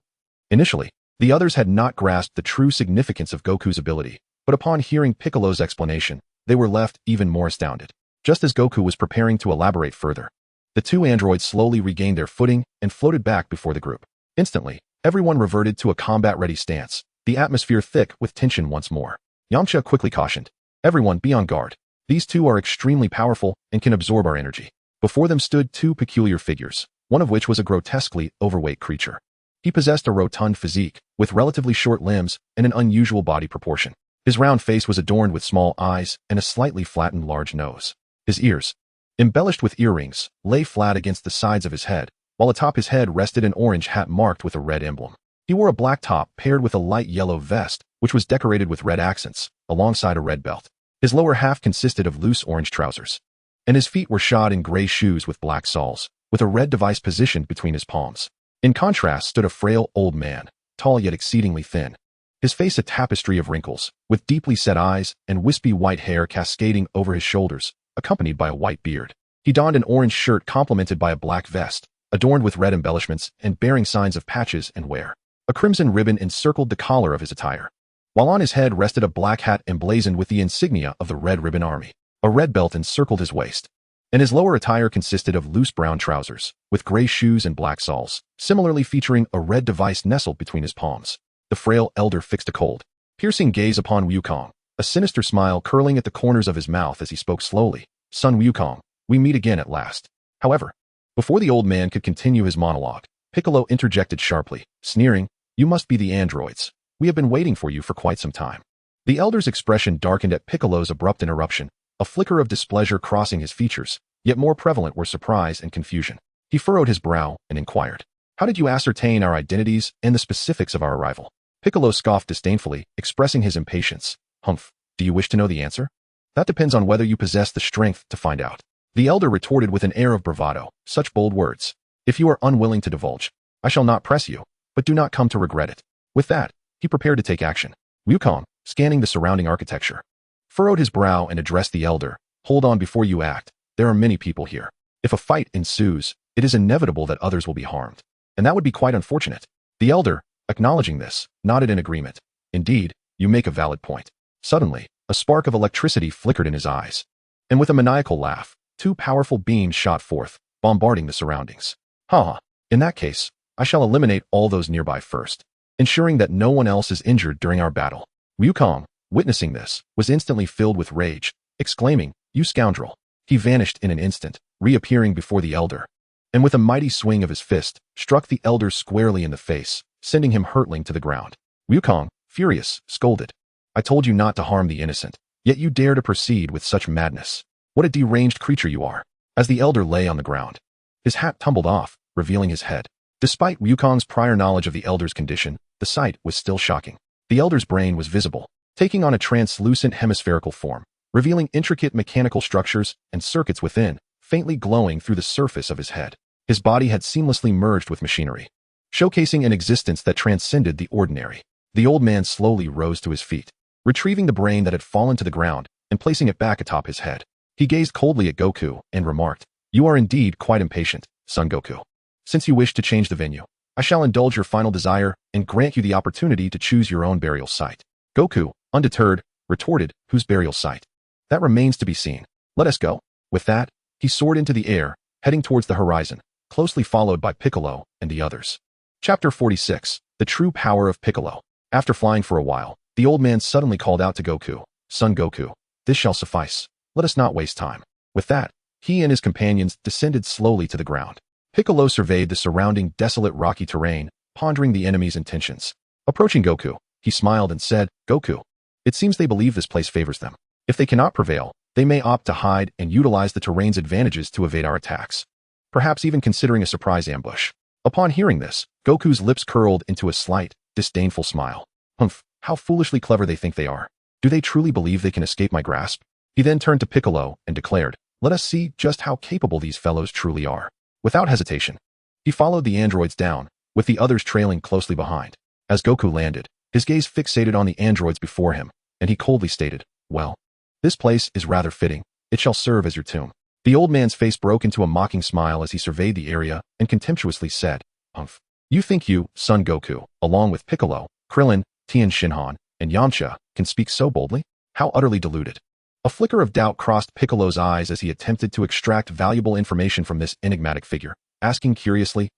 Initially, the others had not grasped the true significance of Goku's ability, but upon hearing Piccolo's explanation, they were left even more astounded. Just as Goku was preparing to elaborate further, the two androids slowly regained their footing and floated back before the group. Instantly, everyone reverted to a combat-ready stance, the atmosphere thick with tension once more. Yamcha quickly cautioned, "Everyone be on guard. These two are extremely powerful and can absorb our energy." Before them stood two peculiar figures, one of which was a grotesquely overweight creature. He possessed a rotund physique, with relatively short limbs and an unusual body proportion. His round face was adorned with small eyes and a slightly flattened large nose. His ears, embellished with earrings, lay flat against the sides of his head, while atop his head rested an orange hat marked with a red emblem. He wore a black top paired with a light yellow vest, which was decorated with red accents, alongside a red belt. His lower half consisted of loose orange trousers, and his feet were shod in gray shoes with black soles, with a red device positioned between his palms. In contrast stood a frail old man, tall yet exceedingly thin. His face a tapestry of wrinkles, with deeply set eyes and wispy white hair cascading over his shoulders, accompanied by a white beard. He donned an orange shirt complemented by a black vest, adorned with red embellishments and bearing signs of patches and wear. A crimson ribbon encircled the collar of his attire, while on his head rested a black hat emblazoned with the insignia of the Red Ribbon Army. A red belt encircled his waist, and his lower attire consisted of loose brown trousers, with gray shoes and black soles, similarly featuring a red device nestled between his palms. The frail elder fixed a cold, piercing gaze upon Wukong, a sinister smile curling at the corners of his mouth as he spoke slowly. "Son Wukong, we meet again at last." However, before the old man could continue his monologue, Piccolo interjected sharply, sneering, "You must be the androids. We have been waiting for you for quite some time." The elder's expression darkened at Piccolo's abrupt interruption, a flicker of displeasure crossing his features, yet more prevalent were surprise and confusion. He furrowed his brow and inquired, "How did you ascertain our identities and the specifics of our arrival?" Piccolo scoffed disdainfully, expressing his impatience. "Humph, do you wish to know the answer? That depends on whether you possess the strength to find out." The elder retorted with an air of bravado, "Such bold words. If you are unwilling to divulge, I shall not press you, but do not come to regret it." With that, he prepared to take action. Wukong, scanning the surrounding architecture, furrowed his brow and addressed the elder, "Hold on before you act. There are many people here. If a fight ensues, it is inevitable that others will be harmed, and that would be quite unfortunate." The elder, acknowledging this, nodded in agreement. "Indeed, you make a valid point." Suddenly, a spark of electricity flickered in his eyes, and with a maniacal laugh, two powerful beams shot forth, bombarding the surroundings. "Ha! In that case, I shall eliminate all those nearby first, ensuring that no one else is injured during our battle." Wukong, witnessing this, was instantly filled with rage, exclaiming, "You scoundrel!" He vanished in an instant, reappearing before the elder, and with a mighty swing of his fist, struck the elder squarely in the face, sending him hurtling to the ground. Wukong, furious, scolded, "I told you not to harm the innocent, yet you dare to proceed with such madness. What a deranged creature you are." As the elder lay on the ground, his hat tumbled off, revealing his head. Despite Wukong's prior knowledge of the elder's condition, the sight was still shocking. The elder's brain was visible, taking on a translucent hemispherical form, revealing intricate mechanical structures and circuits within, faintly glowing through the surface of his head. His body had seamlessly merged with machinery, showcasing an existence that transcended the ordinary. The old man slowly rose to his feet, retrieving the brain that had fallen to the ground and placing it back atop his head. He gazed coldly at Goku and remarked, "You are indeed quite impatient, Son Goku. Since you wish to change the venue, I shall indulge your final desire and grant you the opportunity to choose your own burial site." Goku, undeterred, retorted, "Whose burial site? That remains to be seen. Let us go." With that, he soared into the air, heading towards the horizon, closely followed by Piccolo and the others. Chapter 46, The True Power of Piccolo. After flying for a while, the old man suddenly called out to Goku, "Son Goku, this shall suffice. Let us not waste time." With that, he and his companions descended slowly to the ground. Piccolo surveyed the surrounding desolate rocky terrain, pondering the enemy's intentions. Approaching Goku, he smiled and said, "Goku, it seems they believe this place favors them. If they cannot prevail, they may opt to hide and utilize the terrain's advantages to evade our attacks, perhaps even considering a surprise ambush." Upon hearing this, Goku's lips curled into a slight, disdainful smile. Humph, how foolishly clever they think they are. Do they truly believe they can escape my grasp? He then turned to Piccolo and declared, let us see just how capable these fellows truly are. Without hesitation, he followed the androids down, with the others trailing closely behind. As Goku landed, his gaze fixated on the androids before him, and he coldly stated, well, this place is rather fitting. It shall serve as your tomb. The old man's face broke into a mocking smile as he surveyed the area and contemptuously said, Humph. You think you, Son Goku, along with Piccolo, Krillin, Tien Shinhan, and Yamcha, can speak so boldly? How utterly deluded. A flicker of doubt crossed Piccolo's eyes as he attempted to extract valuable information from this enigmatic figure, asking curiously,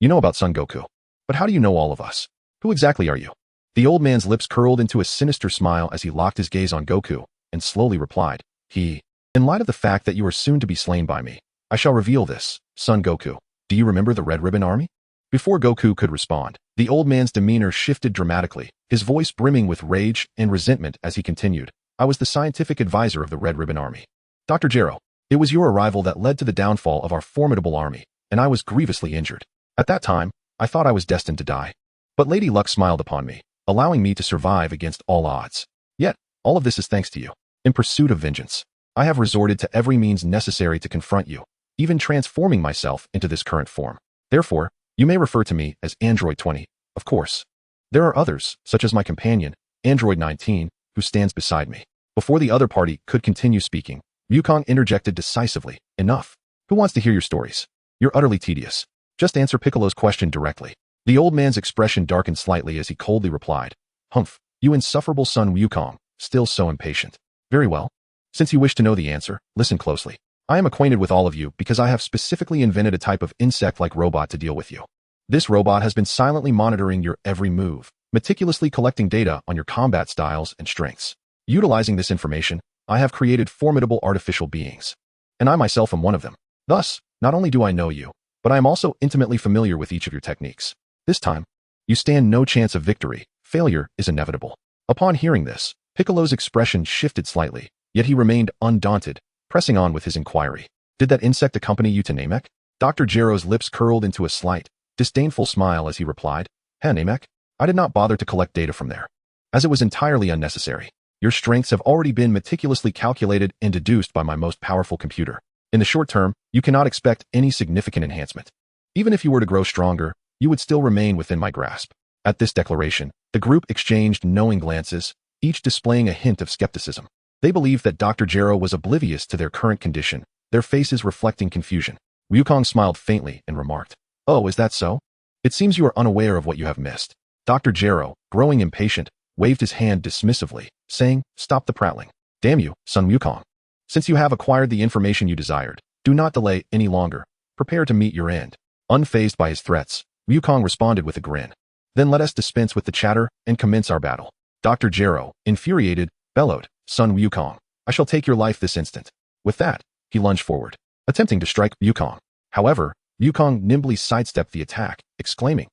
You know about Son Goku. But how do you know all of us? Who exactly are you? The old man's lips curled into a sinister smile as he locked his gaze on Goku, and slowly replied, In light of the fact that you are soon to be slain by me, I shall reveal this, Son Goku. Do you remember the Red Ribbon Army? Before Goku could respond, the old man's demeanor shifted dramatically, his voice brimming with rage and resentment as he continued, I was the scientific advisor of the Red Ribbon Army. Dr. Gero, it was your arrival that led to the downfall of our formidable army, and I was grievously injured. At that time, I thought I was destined to die. But Lady Luck smiled upon me, allowing me to survive against all odds. Yet, all of this is thanks to you. In pursuit of vengeance, I have resorted to every means necessary to confront you, even transforming myself into this current form. Therefore, you may refer to me as Android 20, of course. There are others, such as my companion, Android 19, who stands beside me. Before the other party could continue speaking, Wukong interjected decisively, Enough. Who wants to hear your stories? You're utterly tedious. Just answer Piccolo's question directly. The old man's expression darkened slightly as he coldly replied, Humph, you insufferable son Wukong, still so impatient. Very well. Since you wish to know the answer, listen closely. I am acquainted with all of you because I have specifically invented a type of insect-like robot to deal with you. This robot has been silently monitoring your every move, meticulously collecting data on your combat styles and strengths. Utilizing this information, I have created formidable artificial beings. And I myself am one of them. Thus, not only do I know you, but I am also intimately familiar with each of your techniques. This time, you stand no chance of victory. Failure is inevitable. Upon hearing this, Piccolo's expression shifted slightly, yet he remained undaunted, pressing on with his inquiry. Did that insect accompany you to Namek? Dr. Gero's lips curled into a slight, disdainful smile as he replied, Namek, I did not bother to collect data from there, as it was entirely unnecessary. Your strengths have already been meticulously calculated and deduced by my most powerful computer. In the short term, you cannot expect any significant enhancement. Even if you were to grow stronger, you would still remain within my grasp. At this declaration, the group exchanged knowing glances, each displaying a hint of skepticism. They believed that Dr. Gero was oblivious to their current condition, their faces reflecting confusion. Wukong smiled faintly and remarked, Oh, is that so? It seems you are unaware of what you have missed. Dr. Gero, growing impatient, waved his hand dismissively, saying, Stop the prattling. Damn you, son Wukong. Since you have acquired the information you desired, do not delay any longer. Prepare to meet your end. Unfazed by his threats, Wukong responded with a grin. Then let us dispense with the chatter and commence our battle. Dr. Gero, infuriated, bellowed, Son Wukong, I shall take your life this instant. With that, he lunged forward, attempting to strike Wukong. However, Wukong nimbly sidestepped the attack, exclaiming,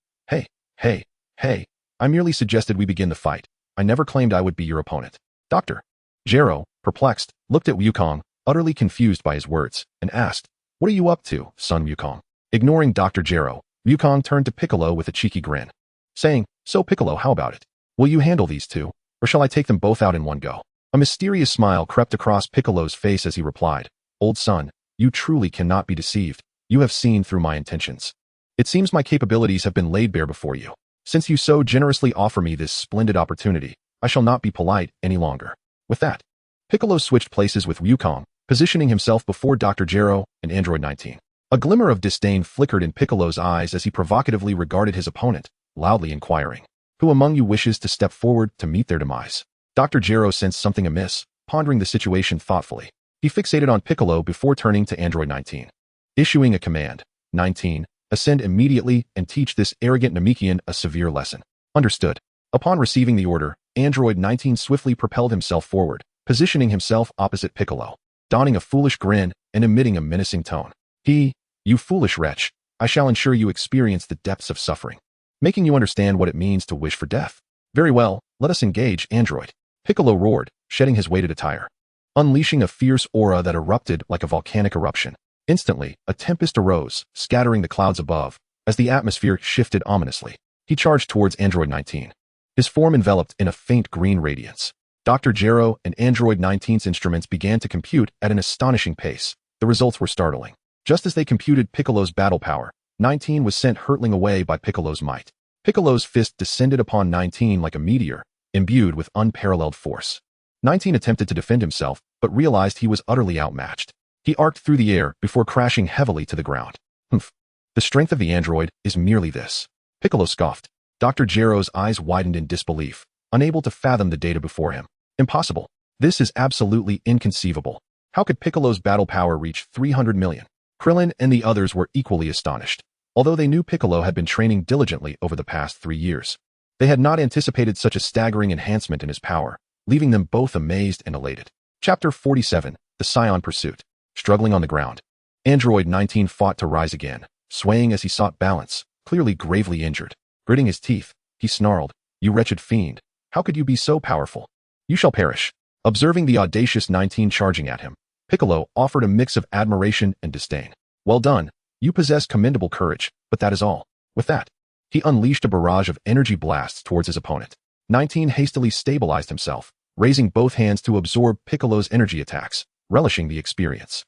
Hey, I merely suggested we begin the fight. I never claimed I would be your opponent. Dr. Gero, perplexed, looked at Wukong, utterly confused by his words, and asked, What are you up to, Son Wukong? Ignoring Dr. Gero, Wukong turned to Piccolo with a cheeky grin, saying, So Piccolo, how about it? Will you handle these two, or shall I take them both out in one go? A mysterious smile crept across Piccolo's face as he replied, Old son, you truly cannot be deceived. You have seen through my intentions. It seems my capabilities have been laid bare before you. Since you so generously offer me this splendid opportunity, I shall not be polite any longer. With that, Piccolo switched places with Wukong, positioning himself before Dr. Gero and Android 19. A glimmer of disdain flickered in Piccolo's eyes as he provocatively regarded his opponent, loudly inquiring, Who among you wishes to step forward to meet their demise? Dr. Gero sensed something amiss, pondering the situation thoughtfully. He fixated on Piccolo before turning to Android 19. Issuing a command, 19, ascend immediately and teach this arrogant Namekian a severe lesson. Understood. Upon receiving the order, Android 19 swiftly propelled himself forward, positioning himself opposite Piccolo, donning a foolish grin and emitting a menacing tone. You foolish wretch, I shall ensure you experience the depths of suffering, making you understand what it means to wish for death. Very well, let us engage, Android. Piccolo roared, shedding his weighted attire, unleashing a fierce aura that erupted like a volcanic eruption. Instantly, a tempest arose, scattering the clouds above, as the atmosphere shifted ominously. He charged towards Android 19. His form enveloped in a faint green radiance. Dr. Gero and Android 19's instruments began to compute at an astonishing pace. The results were startling. Just as they computed Piccolo's battle power, 19 was sent hurtling away by Piccolo's might. Piccolo's fist descended upon 19 like a meteor, imbued with unparalleled force. 19 attempted to defend himself, but realized he was utterly outmatched. He arced through the air before crashing heavily to the ground. Humph. The strength of the android is merely this. Piccolo scoffed. Dr. Gero's eyes widened in disbelief, unable to fathom the data before him. Impossible. This is absolutely inconceivable. How could Piccolo's battle power reach 300 million? Krillin and the others were equally astonished. Although they knew Piccolo had been training diligently over the past 3 years, they had not anticipated such a staggering enhancement in his power, leaving them both amazed and elated. Chapter 47, The Saiyan Pursuit. Struggling on the ground, Android 19 fought to rise again, swaying as he sought balance, clearly gravely injured. Gritting his teeth, he snarled, "You wretched fiend, how could you be so powerful? You shall perish." Observing the audacious 19 charging at him, Piccolo offered a mix of admiration and disdain. "Well done, you possess commendable courage, but that is all." With that, he unleashed a barrage of energy blasts towards his opponent. 19 hastily stabilized himself, raising both hands to absorb Piccolo's energy attacks, relishing the experience.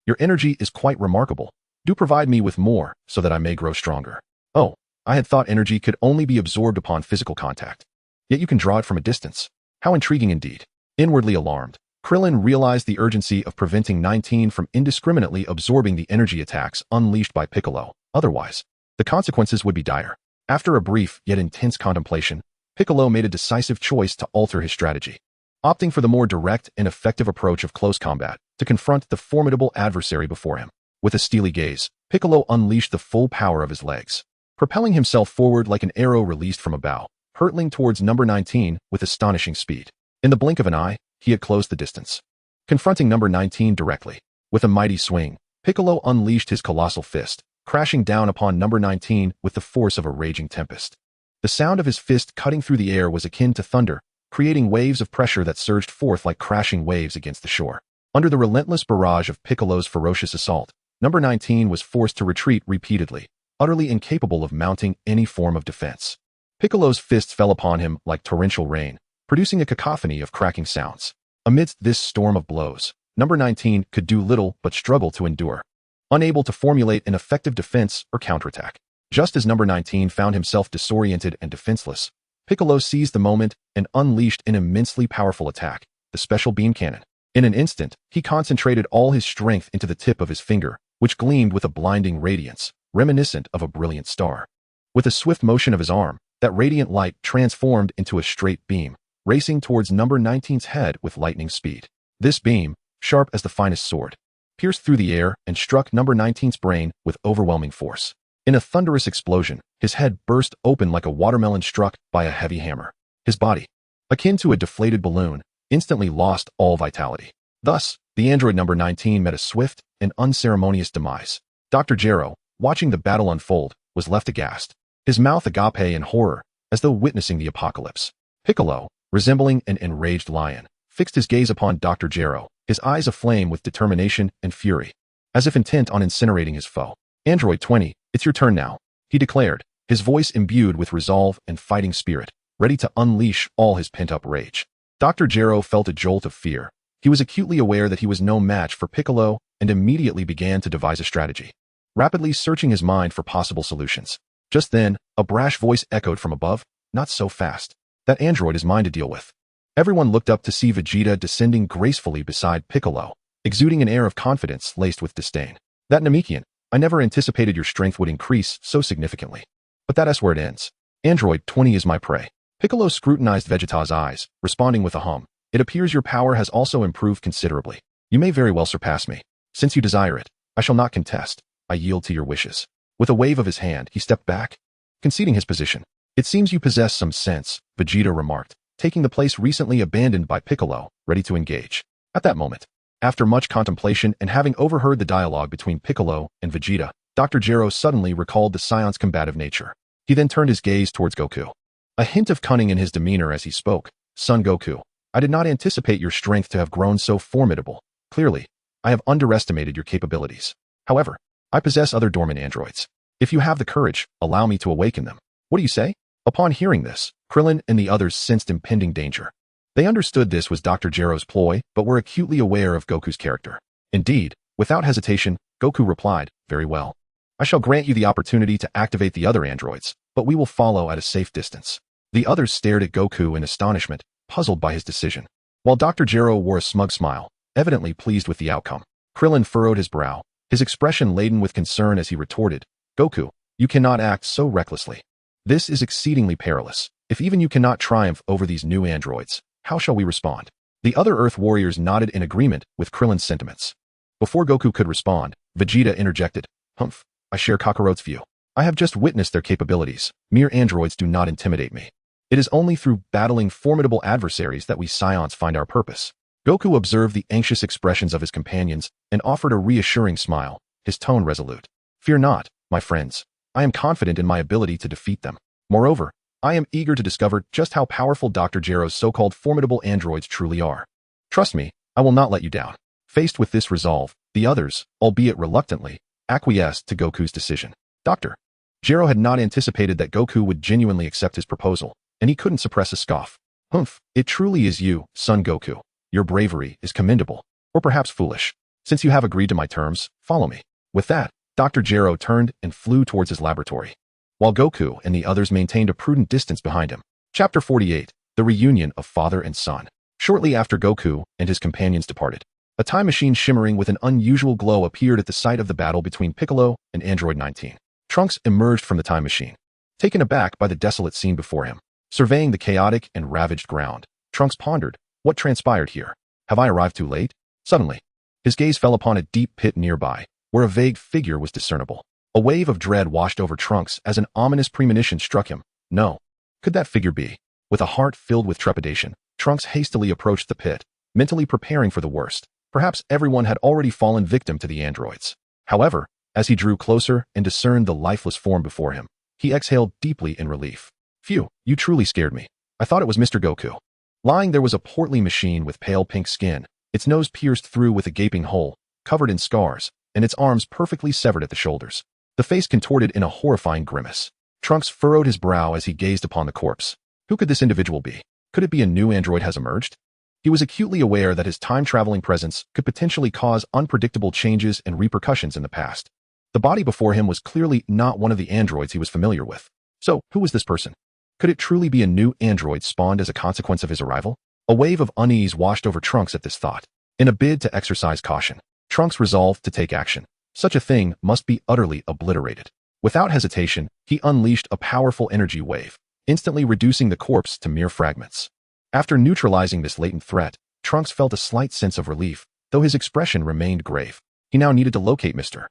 Your energy is quite remarkable. Do provide me with more, so that I may grow stronger." "Oh, I had thought energy could only be absorbed upon physical contact. Yet you can draw it from a distance. How intriguing indeed." Inwardly alarmed, Krillin realized the urgency of preventing 19 from indiscriminately absorbing the energy attacks unleashed by Piccolo. Otherwise, the consequences would be dire. After a brief yet intense contemplation, Piccolo made a decisive choice to alter his strategy. Opting for the more direct and effective approach of close combat to confront the formidable adversary before him. With a steely gaze, Piccolo unleashed the full power of his legs, propelling himself forward like an arrow released from a bow, hurtling towards number 19 with astonishing speed. In the blink of an eye, he had closed the distance. Confronting number 19 directly, with a mighty swing, Piccolo unleashed his colossal fist, crashing down upon number 19 with the force of a raging tempest. The sound of his fist cutting through the air was akin to thunder, creating waves of pressure that surged forth like crashing waves against the shore. Under the relentless barrage of Piccolo's ferocious assault, number 19 was forced to retreat repeatedly, utterly incapable of mounting any form of defense. Piccolo's fists fell upon him like torrential rain, producing a cacophony of cracking sounds. Amidst this storm of blows, number 19 could do little but struggle to endure, unable to formulate an effective defense or counterattack. Just as number 19 found himself disoriented and defenseless, Piccolo seized the moment and unleashed an immensely powerful attack, the special beam cannon. In an instant, he concentrated all his strength into the tip of his finger, which gleamed with a blinding radiance, reminiscent of a brilliant star. With a swift motion of his arm, that radiant light transformed into a straight beam, racing towards number 19's head with lightning speed. This beam, sharp as the finest sword, pierced through the air and struck number 19's brain with overwhelming force. In a thunderous explosion, his head burst open like a watermelon struck by a heavy hammer. His body, akin to a deflated balloon, instantly lost all vitality. Thus, the android number 19 met a swift and unceremonious demise. Dr. Gero, watching the battle unfold, was left aghast, his mouth agape in horror, as though witnessing the apocalypse. Piccolo, resembling an enraged lion, fixed his gaze upon Dr. Gero, his eyes aflame with determination and fury, as if intent on incinerating his foe. "Android 20, it's your turn now," he declared, his voice imbued with resolve and fighting spirit, ready to unleash all his pent-up rage. Dr. Gero felt a jolt of fear. He was acutely aware that he was no match for Piccolo and immediately began to devise a strategy, rapidly searching his mind for possible solutions. Just then, a brash voice echoed from above, "Not so fast. That android is mine to deal with." Everyone looked up to see Vegeta descending gracefully beside Piccolo, exuding an air of confidence laced with disdain. "That Namekian, I never anticipated your strength would increase so significantly. But that's where it ends. Android 20 is my prey." Piccolo scrutinized Vegeta's eyes, responding with a hum. "It appears your power has also improved considerably. You may very well surpass me. Since you desire it, I shall not contest. I yield to your wishes." With a wave of his hand, he stepped back, conceding his position. "It seems you possess some sense," Vegeta remarked, taking the place recently abandoned by Piccolo, ready to engage. At that moment, after much contemplation and having overheard the dialogue between Piccolo and Vegeta, Dr. Gero suddenly recalled the Saiyan's combative nature. He then turned his gaze towards Goku. A hint of cunning in his demeanor as he spoke. "Son Goku, I did not anticipate your strength to have grown so formidable. Clearly, I have underestimated your capabilities. However, I possess other dormant androids. If you have the courage, allow me to awaken them." What do you say? Upon hearing this, Krillin and the others sensed impending danger. They understood this was Dr. Gero's ploy, but were acutely aware of Goku's character. Indeed, without hesitation, Goku replied, "Very well. I shall grant you the opportunity to activate the other androids, but we will follow at a safe distance." The others stared at Goku in astonishment, puzzled by his decision. While Dr. Gero wore a smug smile, evidently pleased with the outcome. Krillin furrowed his brow, his expression laden with concern as he retorted, "Goku, you cannot act so recklessly. This is exceedingly perilous. If even you cannot triumph over these new androids, how shall we respond?" The other Earth warriors nodded in agreement with Krillin's sentiments. Before Goku could respond, Vegeta interjected, "Humph, I share Kakarot's view. I have just witnessed their capabilities. Mere androids do not intimidate me. It is only through battling formidable adversaries that we Saiyans find our purpose." Goku observed the anxious expressions of his companions and offered a reassuring smile, his tone resolute. "Fear not, my friends. I am confident in my ability to defeat them. Moreover, I am eager to discover just how powerful Dr. Gero's so-called formidable androids truly are. Trust me, I will not let you down." Faced with this resolve, the others, albeit reluctantly, acquiesced to Goku's decision. Dr. Gero had not anticipated that Goku would genuinely accept his proposal, and he couldn't suppress a scoff. "Humph, it truly is you, son Goku. Your bravery is commendable, or perhaps foolish. Since you have agreed to my terms, follow me." With that, Dr. Gero turned and flew towards his laboratory, while Goku and the others maintained a prudent distance behind him. Chapter 48, The Reunion of Father and Son. Shortly after Goku and his companions departed, a time machine shimmering with an unusual glow appeared at the site of the battle between Piccolo and Android 19. Trunks emerged from the time machine, taken aback by the desolate scene before him. Surveying the chaotic and ravaged ground, Trunks pondered, what transpired here? Have I arrived too late? Suddenly, his gaze fell upon a deep pit nearby, where a vague figure was discernible. A wave of dread washed over Trunks as an ominous premonition struck him. No. Could that figure be? With a heart filled with trepidation, Trunks hastily approached the pit, mentally preparing for the worst. Perhaps everyone had already fallen victim to the androids. However, as he drew closer and discerned the lifeless form before him, he exhaled deeply in relief. "Phew, you truly scared me. I thought it was Mr. Goku." Lying there was a portly machine with pale pink skin, its nose pierced through with a gaping hole, covered in scars, and its arms perfectly severed at the shoulders. The face contorted in a horrifying grimace. Trunks furrowed his brow as he gazed upon the corpse. Who could this individual be? Could it be a new android has emerged? He was acutely aware that his time-traveling presence could potentially cause unpredictable changes and repercussions in the past. The body before him was clearly not one of the androids he was familiar with. So, who was this person? Could it truly be a new android spawned as a consequence of his arrival? A wave of unease washed over Trunks at this thought. In a bid to exercise caution, Trunks resolved to take action. Such a thing must be utterly obliterated. Without hesitation, he unleashed a powerful energy wave, instantly reducing the corpse to mere fragments. After neutralizing this latent threat, Trunks felt a slight sense of relief, though his expression remained grave. He now needed to locate Mr.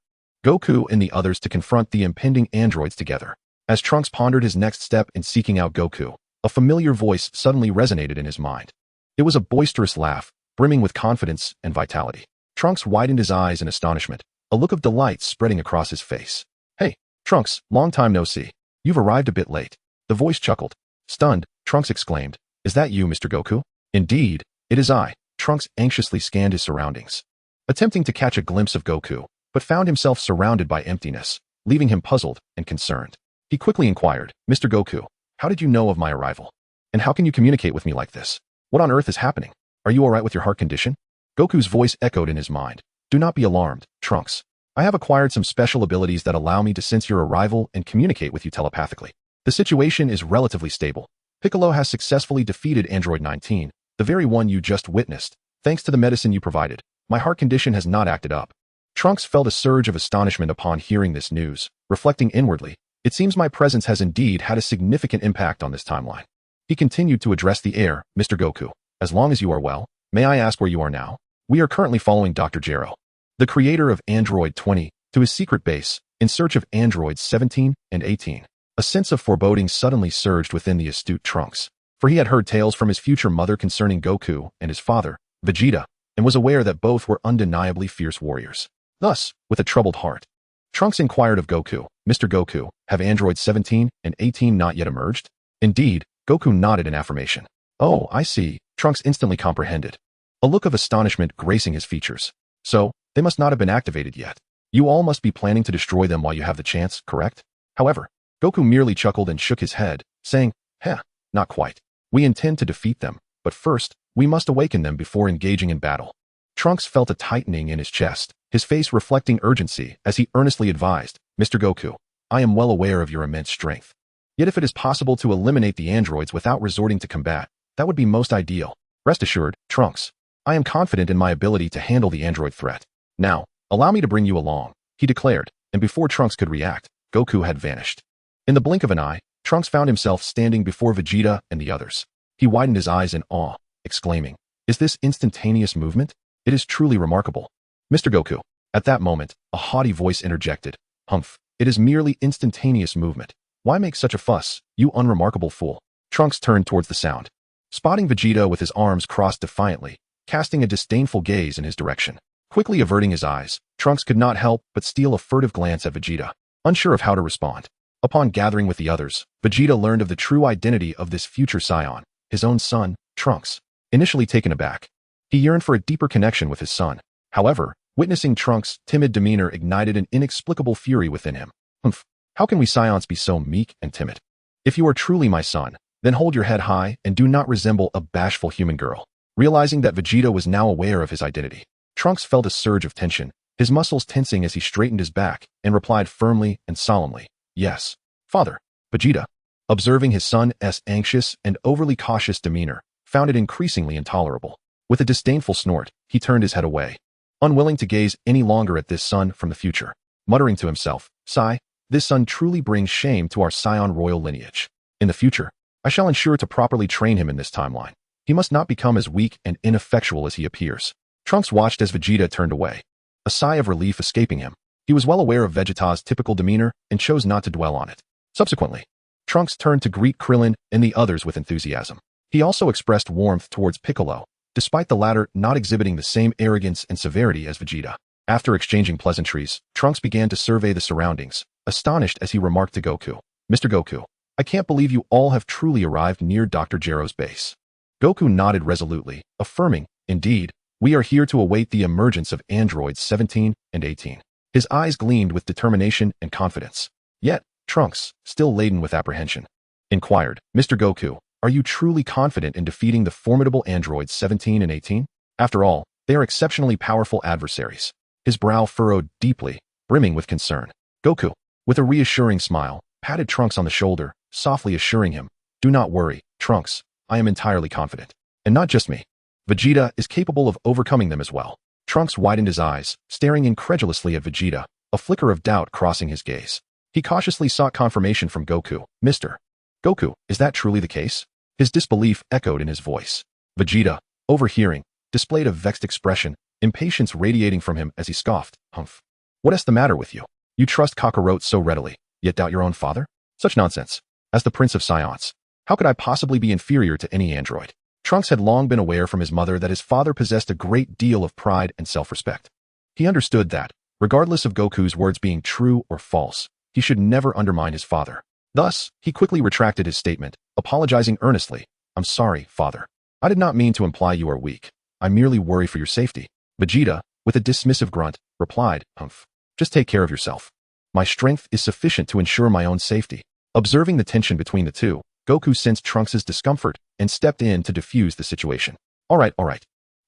Goku and the others to confront the impending androids together. As Trunks pondered his next step in seeking out Goku, a familiar voice suddenly resonated in his mind. It was a boisterous laugh, brimming with confidence and vitality. Trunks widened his eyes in astonishment, a look of delight spreading across his face. "Hey, Trunks, long time no see. You've arrived a bit late." The voice chuckled. Stunned, Trunks exclaimed, "Is that you, Mr. Goku?" "Indeed, it is I." Trunks anxiously scanned his surroundings, attempting to catch a glimpse of Goku, but found himself surrounded by emptiness, leaving him puzzled and concerned. He quickly inquired, "Mr. Goku, how did you know of my arrival? And how can you communicate with me like this? What on earth is happening? Are you all right with your heart condition?" Goku's voice echoed in his mind. "Do not be alarmed, Trunks. I have acquired some special abilities that allow me to sense your arrival and communicate with you telepathically. The situation is relatively stable. Piccolo has successfully defeated Android 19, the very one you just witnessed. Thanks to the medicine you provided, my heart condition has not acted up." Trunks felt a surge of astonishment upon hearing this news, reflecting inwardly, "It seems my presence has indeed had a significant impact on this timeline." He continued to address the air, "Mr. Goku, as long as you are well, may I ask where you are now?" "We are currently following Dr. Gero, the creator of Android 20, to his secret base, in search of androids 17 and 18. A sense of foreboding suddenly surged within the astute Trunks, for he had heard tales from his future mother concerning Goku and his father, Vegeta, and was aware that both were undeniably fierce warriors. Thus, with a troubled heart, Trunks inquired of Goku, "Mr. Goku, have androids 17 and 18 not yet emerged?" Indeed, Goku nodded in affirmation. "Oh, I see," Trunks instantly comprehended, a look of astonishment gracing his features. "So, they must not have been activated yet. You all must be planning to destroy them while you have the chance, correct? However, Goku merely chuckled and shook his head, saying, "Heh, not quite. We intend to defeat them, but first, we must awaken them before engaging in battle." Trunks felt a tightening in his chest, his face reflecting urgency as he earnestly advised, "Mr. Goku, I am well aware of your immense strength. Yet if it is possible to eliminate the androids without resorting to combat, that would be most ideal. Rest assured, Trunks, I am confident in my ability to handle the android threat. Now, allow me to bring you along," he declared, and before Trunks could react, Goku had vanished. In the blink of an eye, Trunks found himself standing before Vegeta and the others. He widened his eyes in awe, exclaiming, "Is this instantaneous movement? It is truly remarkable." "Mr. Goku." At that moment, a haughty voice interjected, "Humph, it is merely instantaneous movement. Why make such a fuss, you unremarkable fool?" Trunks turned towards the sound, spotting Vegeta with his arms crossed defiantly, casting a disdainful gaze in his direction. Quickly averting his eyes, Trunks could not help but steal a furtive glance at Vegeta, unsure of how to respond. Upon gathering with the others, Vegeta learned of the true identity of this future Saiyan, his own son, Trunks. Initially taken aback, he yearned for a deeper connection with his son. However, witnessing Trunks' timid demeanor ignited an inexplicable fury within him. "Humph, how can we Saiyans be so meek and timid? If you are truly my son, then hold your head high and do not resemble a bashful human girl." Realizing that Vegeta was now aware of his identity, Trunks felt a surge of tension, his muscles tensing as he straightened his back and replied firmly and solemnly, "Yes, father." Vegeta, observing his son's anxious and overly cautious demeanor, found it increasingly intolerable. With a disdainful snort, he turned his head away, unwilling to gaze any longer at this son from the future. Muttering to himself, "Sigh, this son truly brings shame to our Saiyan royal lineage. In the future, I shall ensure to properly train him in this timeline. He must not become as weak and ineffectual as he appears." Trunks watched as Vegeta turned away, a sigh of relief escaping him. He was well aware of Vegeta's typical demeanor and chose not to dwell on it. Subsequently, Trunks turned to greet Krillin and the others with enthusiasm. He also expressed warmth towards Piccolo, despite the latter not exhibiting the same arrogance and severity as Vegeta. After exchanging pleasantries, Trunks began to survey the surroundings, astonished as he remarked to Goku, "Mr. Goku, I can't believe you all have truly arrived near Dr. Gero's base." Goku nodded resolutely, affirming, "Indeed, we are here to await the emergence of androids 17 and 18. His eyes gleamed with determination and confidence. Yet, Trunks, still laden with apprehension, inquired, "Mr. Goku, are you truly confident in defeating the formidable androids 17 and 18? After all, they are exceptionally powerful adversaries." His brow furrowed deeply, brimming with concern. Goku, with a reassuring smile, patted Trunks on the shoulder, softly assuring him, "Do not worry, Trunks, I am entirely confident. And not just me. Vegeta is capable of overcoming them as well." Trunks widened his eyes, staring incredulously at Vegeta, a flicker of doubt crossing his gaze. He cautiously sought confirmation from Goku. "Mr. Goku, is that truly the case?" His disbelief echoed in his voice. Vegeta, overhearing, displayed a vexed expression, impatience radiating from him as he scoffed, "Humph. What is the matter with you? You trust Kakarot so readily, yet doubt your own father? Such nonsense. As the Prince of Saiyans, how could I possibly be inferior to any android?" Trunks had long been aware from his mother that his father possessed a great deal of pride and self-respect. He understood that, regardless of Goku's words being true or false, he should never undermine his father. Thus, he quickly retracted his statement, apologizing earnestly, "I'm sorry, father. I did not mean to imply you are weak. I merely worry for your safety." Vegeta, with a dismissive grunt, replied, "Humph. Just take care of yourself. My strength is sufficient to ensure my own safety." Observing the tension between the two, Goku sensed Trunks' discomfort and stepped in to defuse the situation. All right.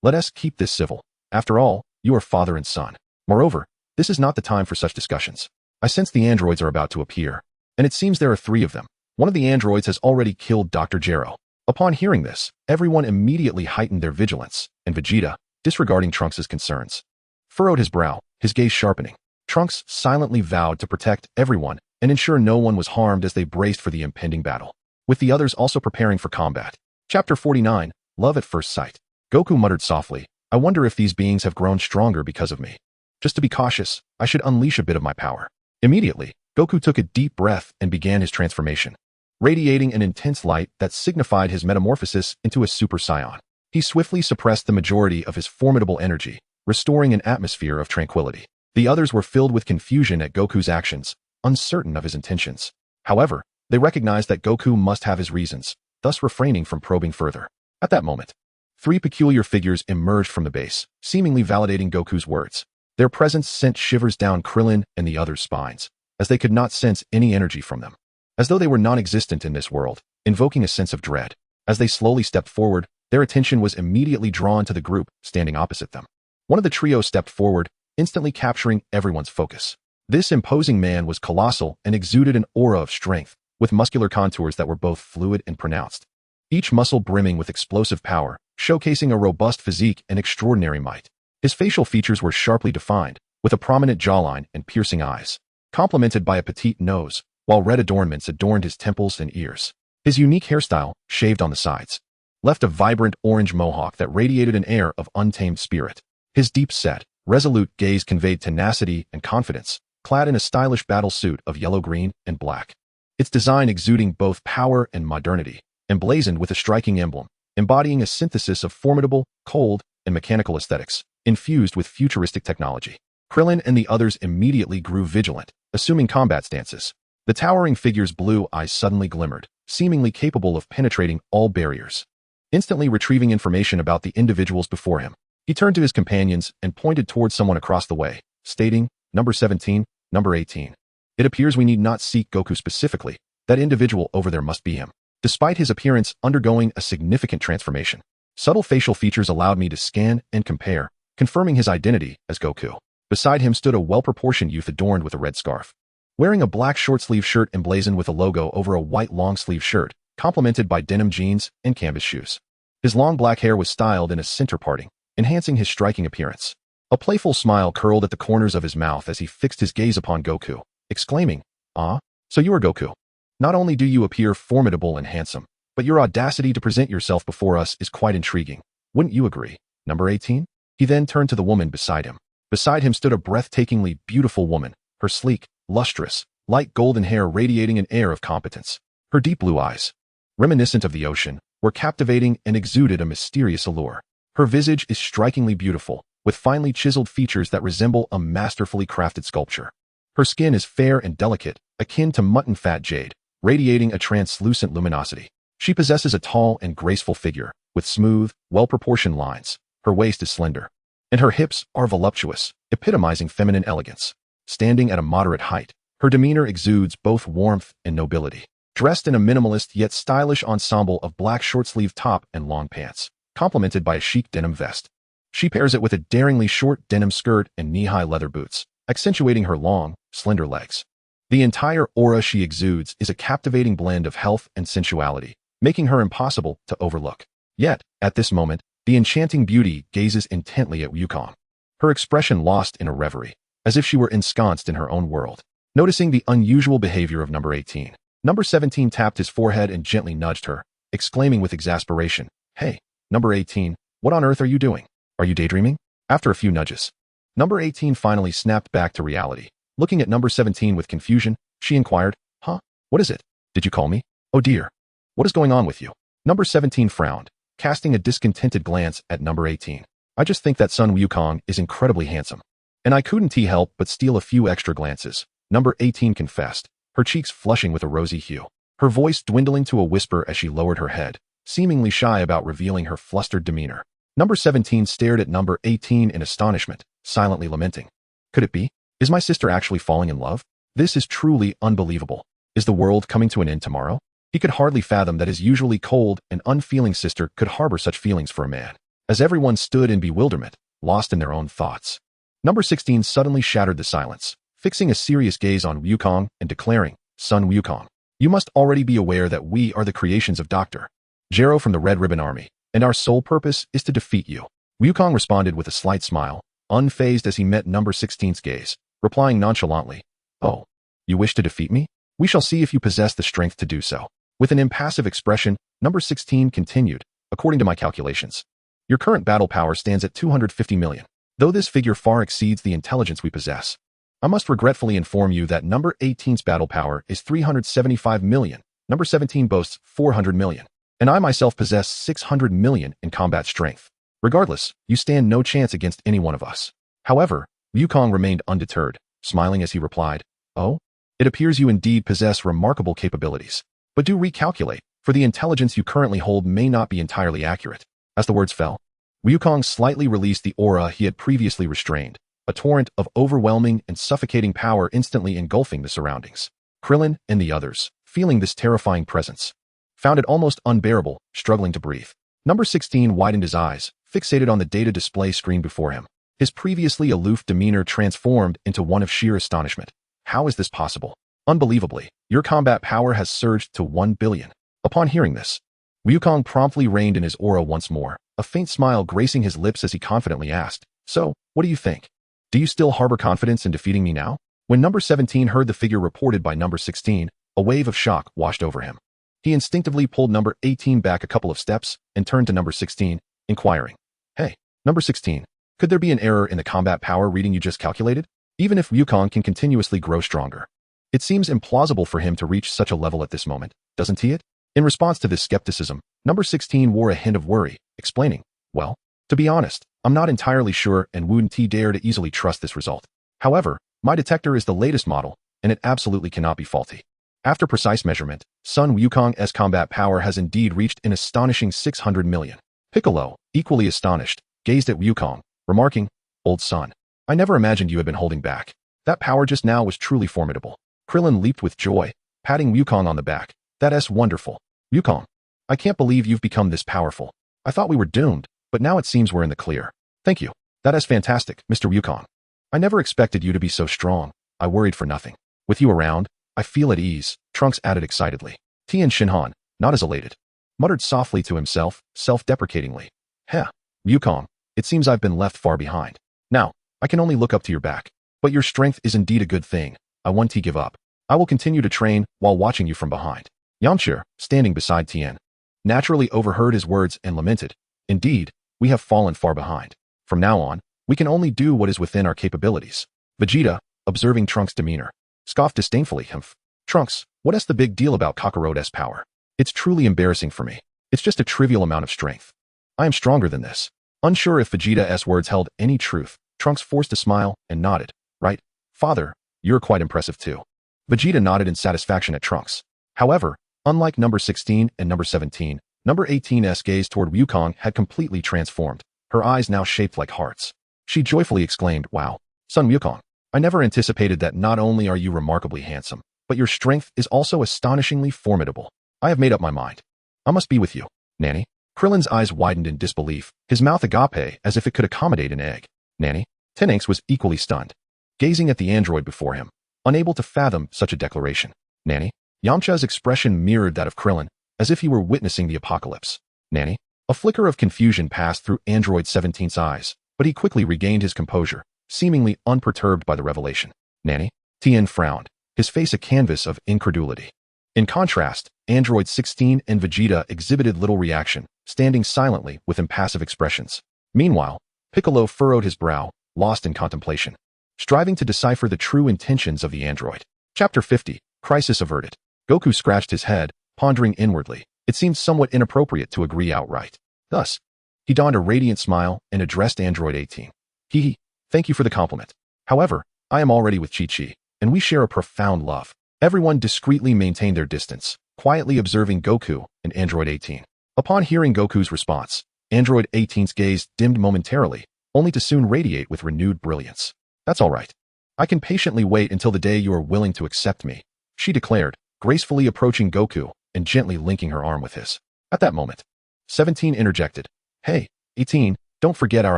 Let us keep this civil. After all, you are father and son. Moreover, this is not the time for such discussions. I sense the androids are about to appear, and it seems there are 3 of them. One of the androids has already killed Dr. Gero." Upon hearing this, everyone immediately heightened their vigilance, and Vegeta, disregarding Trunks' concerns, furrowed his brow, his gaze sharpening. Trunks silently vowed to protect everyone and ensure no one was harmed as they braced for the impending battle, with the others also preparing for combat. Chapter 49, Love at First Sight. Goku muttered softly, "I wonder if these beings have grown stronger because of me. Just to be cautious, I should unleash a bit of my power." Immediately, Goku took a deep breath and began his transformation, radiating an intense light that signified his metamorphosis into a Super Saiyan. He swiftly suppressed the majority of his formidable energy, restoring an atmosphere of tranquility. The others were filled with confusion at Goku's actions, uncertain of his intentions. However, they recognized that Goku must have his reasons, thus refraining from probing further. At that moment, 3 peculiar figures emerged from the base, seemingly validating Goku's words. Their presence sent shivers down Krillin and the others' spines, as they could not sense any energy from them. as though they were non-existent in this world, invoking a sense of dread. As they slowly stepped forward, their attention was immediately drawn to the group standing opposite them. One of the trio stepped forward, instantly capturing everyone's focus. This imposing man was colossal and exuded an aura of strength, with muscular contours that were both fluid and pronounced. Each muscle brimming with explosive power, showcasing a robust physique and extraordinary might. His facial features were sharply defined, with a prominent jawline and piercing eyes, complemented by a petite nose, while red adornments adorned his temples and ears. His unique hairstyle, shaved on the sides, left a vibrant orange mohawk that radiated an air of untamed spirit. His deep-set, resolute gaze conveyed tenacity and confidence, clad in a stylish battle suit of yellow-green and black. Its design exuding both power and modernity, emblazoned with a striking emblem, embodying a synthesis of formidable, cold, and mechanical aesthetics, infused with futuristic technology. Krillin and the others immediately grew vigilant, assuming combat stances. The towering figure's blue eyes suddenly glimmered, seemingly capable of penetrating all barriers. Instantly retrieving information about the individuals before him, he turned to his companions and pointed towards someone across the way, stating, "Number 17, number 18. It appears we need not seek Goku specifically. That individual over there must be him." Despite his appearance undergoing a significant transformation, subtle facial features allowed me to scan and compare, confirming his identity as Goku. Beside him stood a well-proportioned youth adorned with a red scarf, wearing a black short-sleeve shirt emblazoned with a logo over a white long-sleeve shirt, complemented by denim jeans and canvas shoes. His long black hair was styled in a center parting, enhancing his striking appearance. A playful smile curled at the corners of his mouth as he fixed his gaze upon Goku, exclaiming, "Ah, so you are Goku. Not only do you appear formidable and handsome, but your audacity to present yourself before us is quite intriguing. Wouldn't you agree, number 18? He then turned to the woman beside him. Beside him stood a breathtakingly beautiful woman, her sleek, lustrous, light golden hair radiating an air of competence. Her deep blue eyes, reminiscent of the ocean, were captivating and exuded a mysterious allure. Her visage is strikingly beautiful, with finely chiseled features that resemble a masterfully crafted sculpture. Her skin is fair and delicate, akin to mutton fat jade, radiating a translucent luminosity. She possesses a tall and graceful figure, with smooth, well-proportioned lines. Her waist is slender, and her hips are voluptuous, epitomizing feminine elegance. Standing at a moderate height, her demeanor exudes both warmth and nobility. Dressed in a minimalist yet stylish ensemble of black short-sleeved top and long pants, complemented by a chic denim vest. She pairs it with a daringly short denim skirt and knee-high leather boots, accentuating her long, slender legs. The entire aura she exudes is a captivating blend of health and sensuality, making her impossible to overlook. Yet, at this moment, the enchanting beauty gazes intently at Wukong, her expression lost in a reverie, as if she were ensconced in her own world. Noticing the unusual behavior of number 18, number 17 tapped his forehead and gently nudged her, exclaiming with exasperation, "Hey, number 18, what on earth are you doing? Are you daydreaming?" After a few nudges, number 18 finally snapped back to reality. Looking at number 17 with confusion, she inquired, "Huh? What is it? Did you call me? Oh dear. What is going on with you?" Number 17 frowned, casting a discontented glance at number 18. "I just think that Sun Wukong is incredibly handsome. And I couldn't help but steal a few extra glances," number 18 confessed, her cheeks flushing with a rosy hue, her voice dwindling to a whisper as she lowered her head, seemingly shy about revealing her flustered demeanor. Number 17 stared at number 18 in astonishment, silently lamenting. "Could it be? Is my sister actually falling in love? This is truly unbelievable. Is the world coming to an end tomorrow?" He could hardly fathom that his usually cold and unfeeling sister could harbor such feelings for a man, as everyone stood in bewilderment, lost in their own thoughts. Number 16 suddenly shattered the silence, fixing a serious gaze on Wukong and declaring, "Son Wukong, you must already be aware that we are the creations of Dr. Gero from the Red Ribbon Army, and our sole purpose is to defeat you." Wukong responded with a slight smile, unfazed as he met number 16's gaze, replying nonchalantly, "Oh, you wish to defeat me? We shall see if you possess the strength to do so." With an impassive expression, number 16 continued, "According to my calculations, your current battle power stands at 250 million. Though this figure far exceeds the intelligence we possess, I must regretfully inform you that number 18's battle power is 375 million, number 17 boasts 400 million, and I myself possess 600 million in combat strength. Regardless, you stand no chance against any one of us." However, Wukong remained undeterred, smiling as he replied, "Oh, it appears you indeed possess remarkable capabilities. But do recalculate, for the intelligence you currently hold may not be entirely accurate." As the words fell, Wukong slightly released the aura he had previously restrained, a torrent of overwhelming and suffocating power instantly engulfing the surroundings. Krillin and the others, feeling this terrifying presence. Found it almost unbearable, struggling to breathe. Number 16 widened his eyes, fixated on the data display screen before him. His previously aloof demeanor transformed into one of sheer astonishment. How is this possible? Unbelievably, your combat power has surged to 1 billion. Upon hearing this, Wukong promptly reined in his aura once more, a faint smile gracing his lips as he confidently asked, "So, what do you think? Do you still harbor confidence in defeating me now?" When number 17 heard the figure reported by number 16, a wave of shock washed over him. He instinctively pulled number 18 back a couple of steps and turned to number 16, inquiring, "Hey, number 16, could there be an error in the combat power reading you just calculated? Even if Wukong can continuously grow stronger, it seems implausible for him to reach such a level at this moment, doesn't he it?" In response to this skepticism, number 16 wore a hint of worry, explaining, "Well, to be honest, I'm not entirely sure and wouldn't dare to easily trust this result. However, my detector is the latest model, and it absolutely cannot be faulty." After precise measurement, Sun Wukong's combat power has indeed reached an astonishing 600 million. Piccolo, equally astonished, gazed at Wukong, remarking, "Old son, I never imagined you had been holding back. That power just now was truly formidable." Krillin leaped with joy, patting Wukong on the back. "That's wonderful. Wukong, I can't believe you've become this powerful. I thought we were doomed, but now it seems we're in the clear. Thank you. That is fantastic, Mr. Wukong. I never expected you to be so strong. I worried for nothing. With you around, I feel at ease," Trunks added excitedly. Tien Shenron, not as elated, muttered softly to himself, self-deprecatingly, "Heh, Wukong, it seems I've been left far behind. Now, I can only look up to your back. But your strength is indeed a good thing. I won't give up. I will continue to train while watching you from behind." Yamcha, standing beside Tien, naturally overheard his words and lamented, "Indeed, we have fallen far behind. From now on, we can only do what is within our capabilities." Vegeta, observing Trunks' demeanor, scoffed disdainfully, "Humph. Trunks, what is the big deal about Kakaroto's power? It's truly embarrassing for me. It's just a trivial amount of strength. I am stronger than this." Unsure if Vegeta's words held any truth, Trunks forced a smile and nodded, "Right, father, you're quite impressive too." Vegeta nodded in satisfaction at Trunks. However, unlike number 16 and number 17, number 18's gaze toward Wukong had completely transformed, her eyes now shaped like hearts. She joyfully exclaimed, "Wow, son Wukong, I never anticipated that not only are you remarkably handsome, but your strength is also astonishingly formidable. I have made up my mind. I must be with you, Nanny." Krillin's eyes widened in disbelief, his mouth agape as if it could accommodate an egg. "Nanny?" Tenanx was equally stunned, gazing at the android before him, unable to fathom such a declaration. "Nanny?" Yamcha's expression mirrored that of Krillin, as if he were witnessing the apocalypse. "Nanny?" A flicker of confusion passed through Android 17's eyes, but he quickly regained his composure, seemingly unperturbed by the revelation. "Nanny?" Tien frowned, his face a canvas of incredulity. In contrast, Android 16 and Vegeta exhibited little reaction, standing silently with impassive expressions. Meanwhile, Piccolo furrowed his brow, lost in contemplation, striving to decipher the true intentions of the android. Chapter 50, Crisis Averted. Goku scratched his head, pondering inwardly. It seemed somewhat inappropriate to agree outright. Thus, he donned a radiant smile and addressed Android 18. "Hee, thank you for the compliment. However, I am already with Chi-Chi, and we share a profound love." Everyone discreetly maintained their distance, quietly observing Goku and Android 18. Upon hearing Goku's response, Android 18's gaze dimmed momentarily, only to soon radiate with renewed brilliance. "That's all right. I can patiently wait until the day you are willing to accept me," she declared, gracefully approaching Goku and gently linking her arm with his. At that moment, 17 interjected, "Hey, 18, don't forget our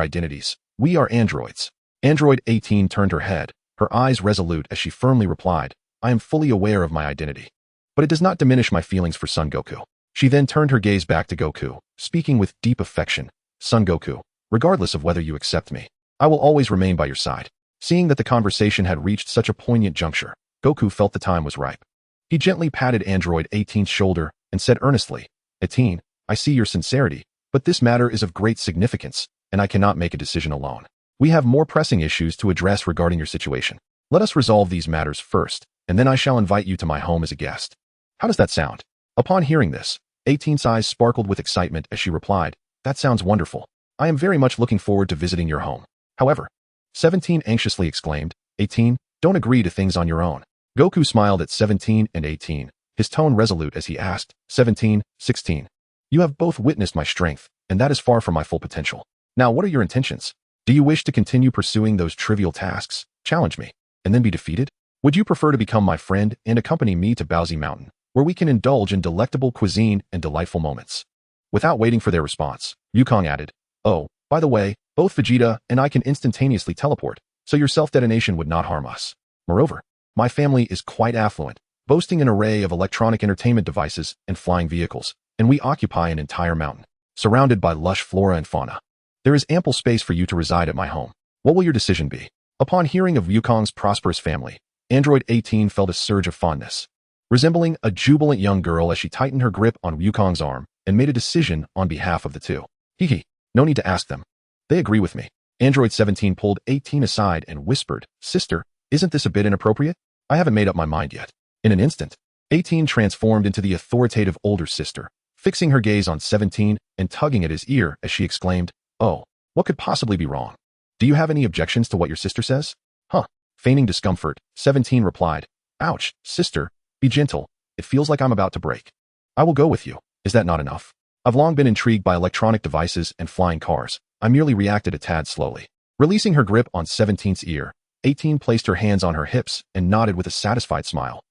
identities. We are androids." Android 18 turned her head, her eyes resolute as she firmly replied, "I am fully aware of my identity, but it does not diminish my feelings for Son Goku." She then turned her gaze back to Goku, speaking with deep affection, "Son Goku, regardless of whether you accept me, I will always remain by your side." Seeing that the conversation had reached such a poignant juncture, Goku felt the time was ripe. He gently patted Android 18's shoulder and said earnestly, 18, I see your sincerity, but this matter is of great significance, and I cannot make a decision alone. We have more pressing issues to address regarding your situation. Let us resolve these matters first, and then I shall invite you to my home as a guest. How does that sound?" Upon hearing this, 18's eyes sparkled with excitement as she replied, "That sounds wonderful. I am very much looking forward to visiting your home." However, 17 anxiously exclaimed, 18, don't agree to things on your own. Goku smiled at 17 and 18, his tone resolute as he asked, 17, 16. You have both witnessed my strength, and that is far from my full potential. Now what are your intentions? Do you wish to continue pursuing those trivial tasks, challenge me, and then be defeated? Would you prefer to become my friend and accompany me to Bowsy Mountain, where we can indulge in delectable cuisine and delightful moments. Without waiting for their response, Wukong added, "Oh, by the way, both Vegeta and I can instantaneously teleport, so your self-detonation would not harm us. Moreover, my family is quite affluent, boasting an array of electronic entertainment devices and flying vehicles, and we occupy an entire mountain, surrounded by lush flora and fauna. There is ample space for you to reside at my home. What will your decision be?" Upon hearing of Wukong's prosperous family, Android 18 felt a surge of fondness, resembling a jubilant young girl as she tightened her grip on Wukong's arm and made a decision on behalf of the two. Hee, no need to ask them. They agree with me. Android 17 pulled 18 aside and whispered, "Sister, isn't this a bit inappropriate? I haven't made up my mind yet." In an instant, 18 transformed into the authoritative older sister, fixing her gaze on 17 and tugging at his ear as she exclaimed, "Oh, what could possibly be wrong? Do you have any objections to what your sister says?" "Huh." Feigning discomfort, 17 replied, "Ouch, sister, be gentle. It feels like I'm about to break." "I will go with you. Is that not enough? I've long been intrigued by electronic devices and flying cars. I merely reacted a tad slowly." Releasing her grip on 17's ear, 18 placed her hands on her hips and nodded with a satisfied smile.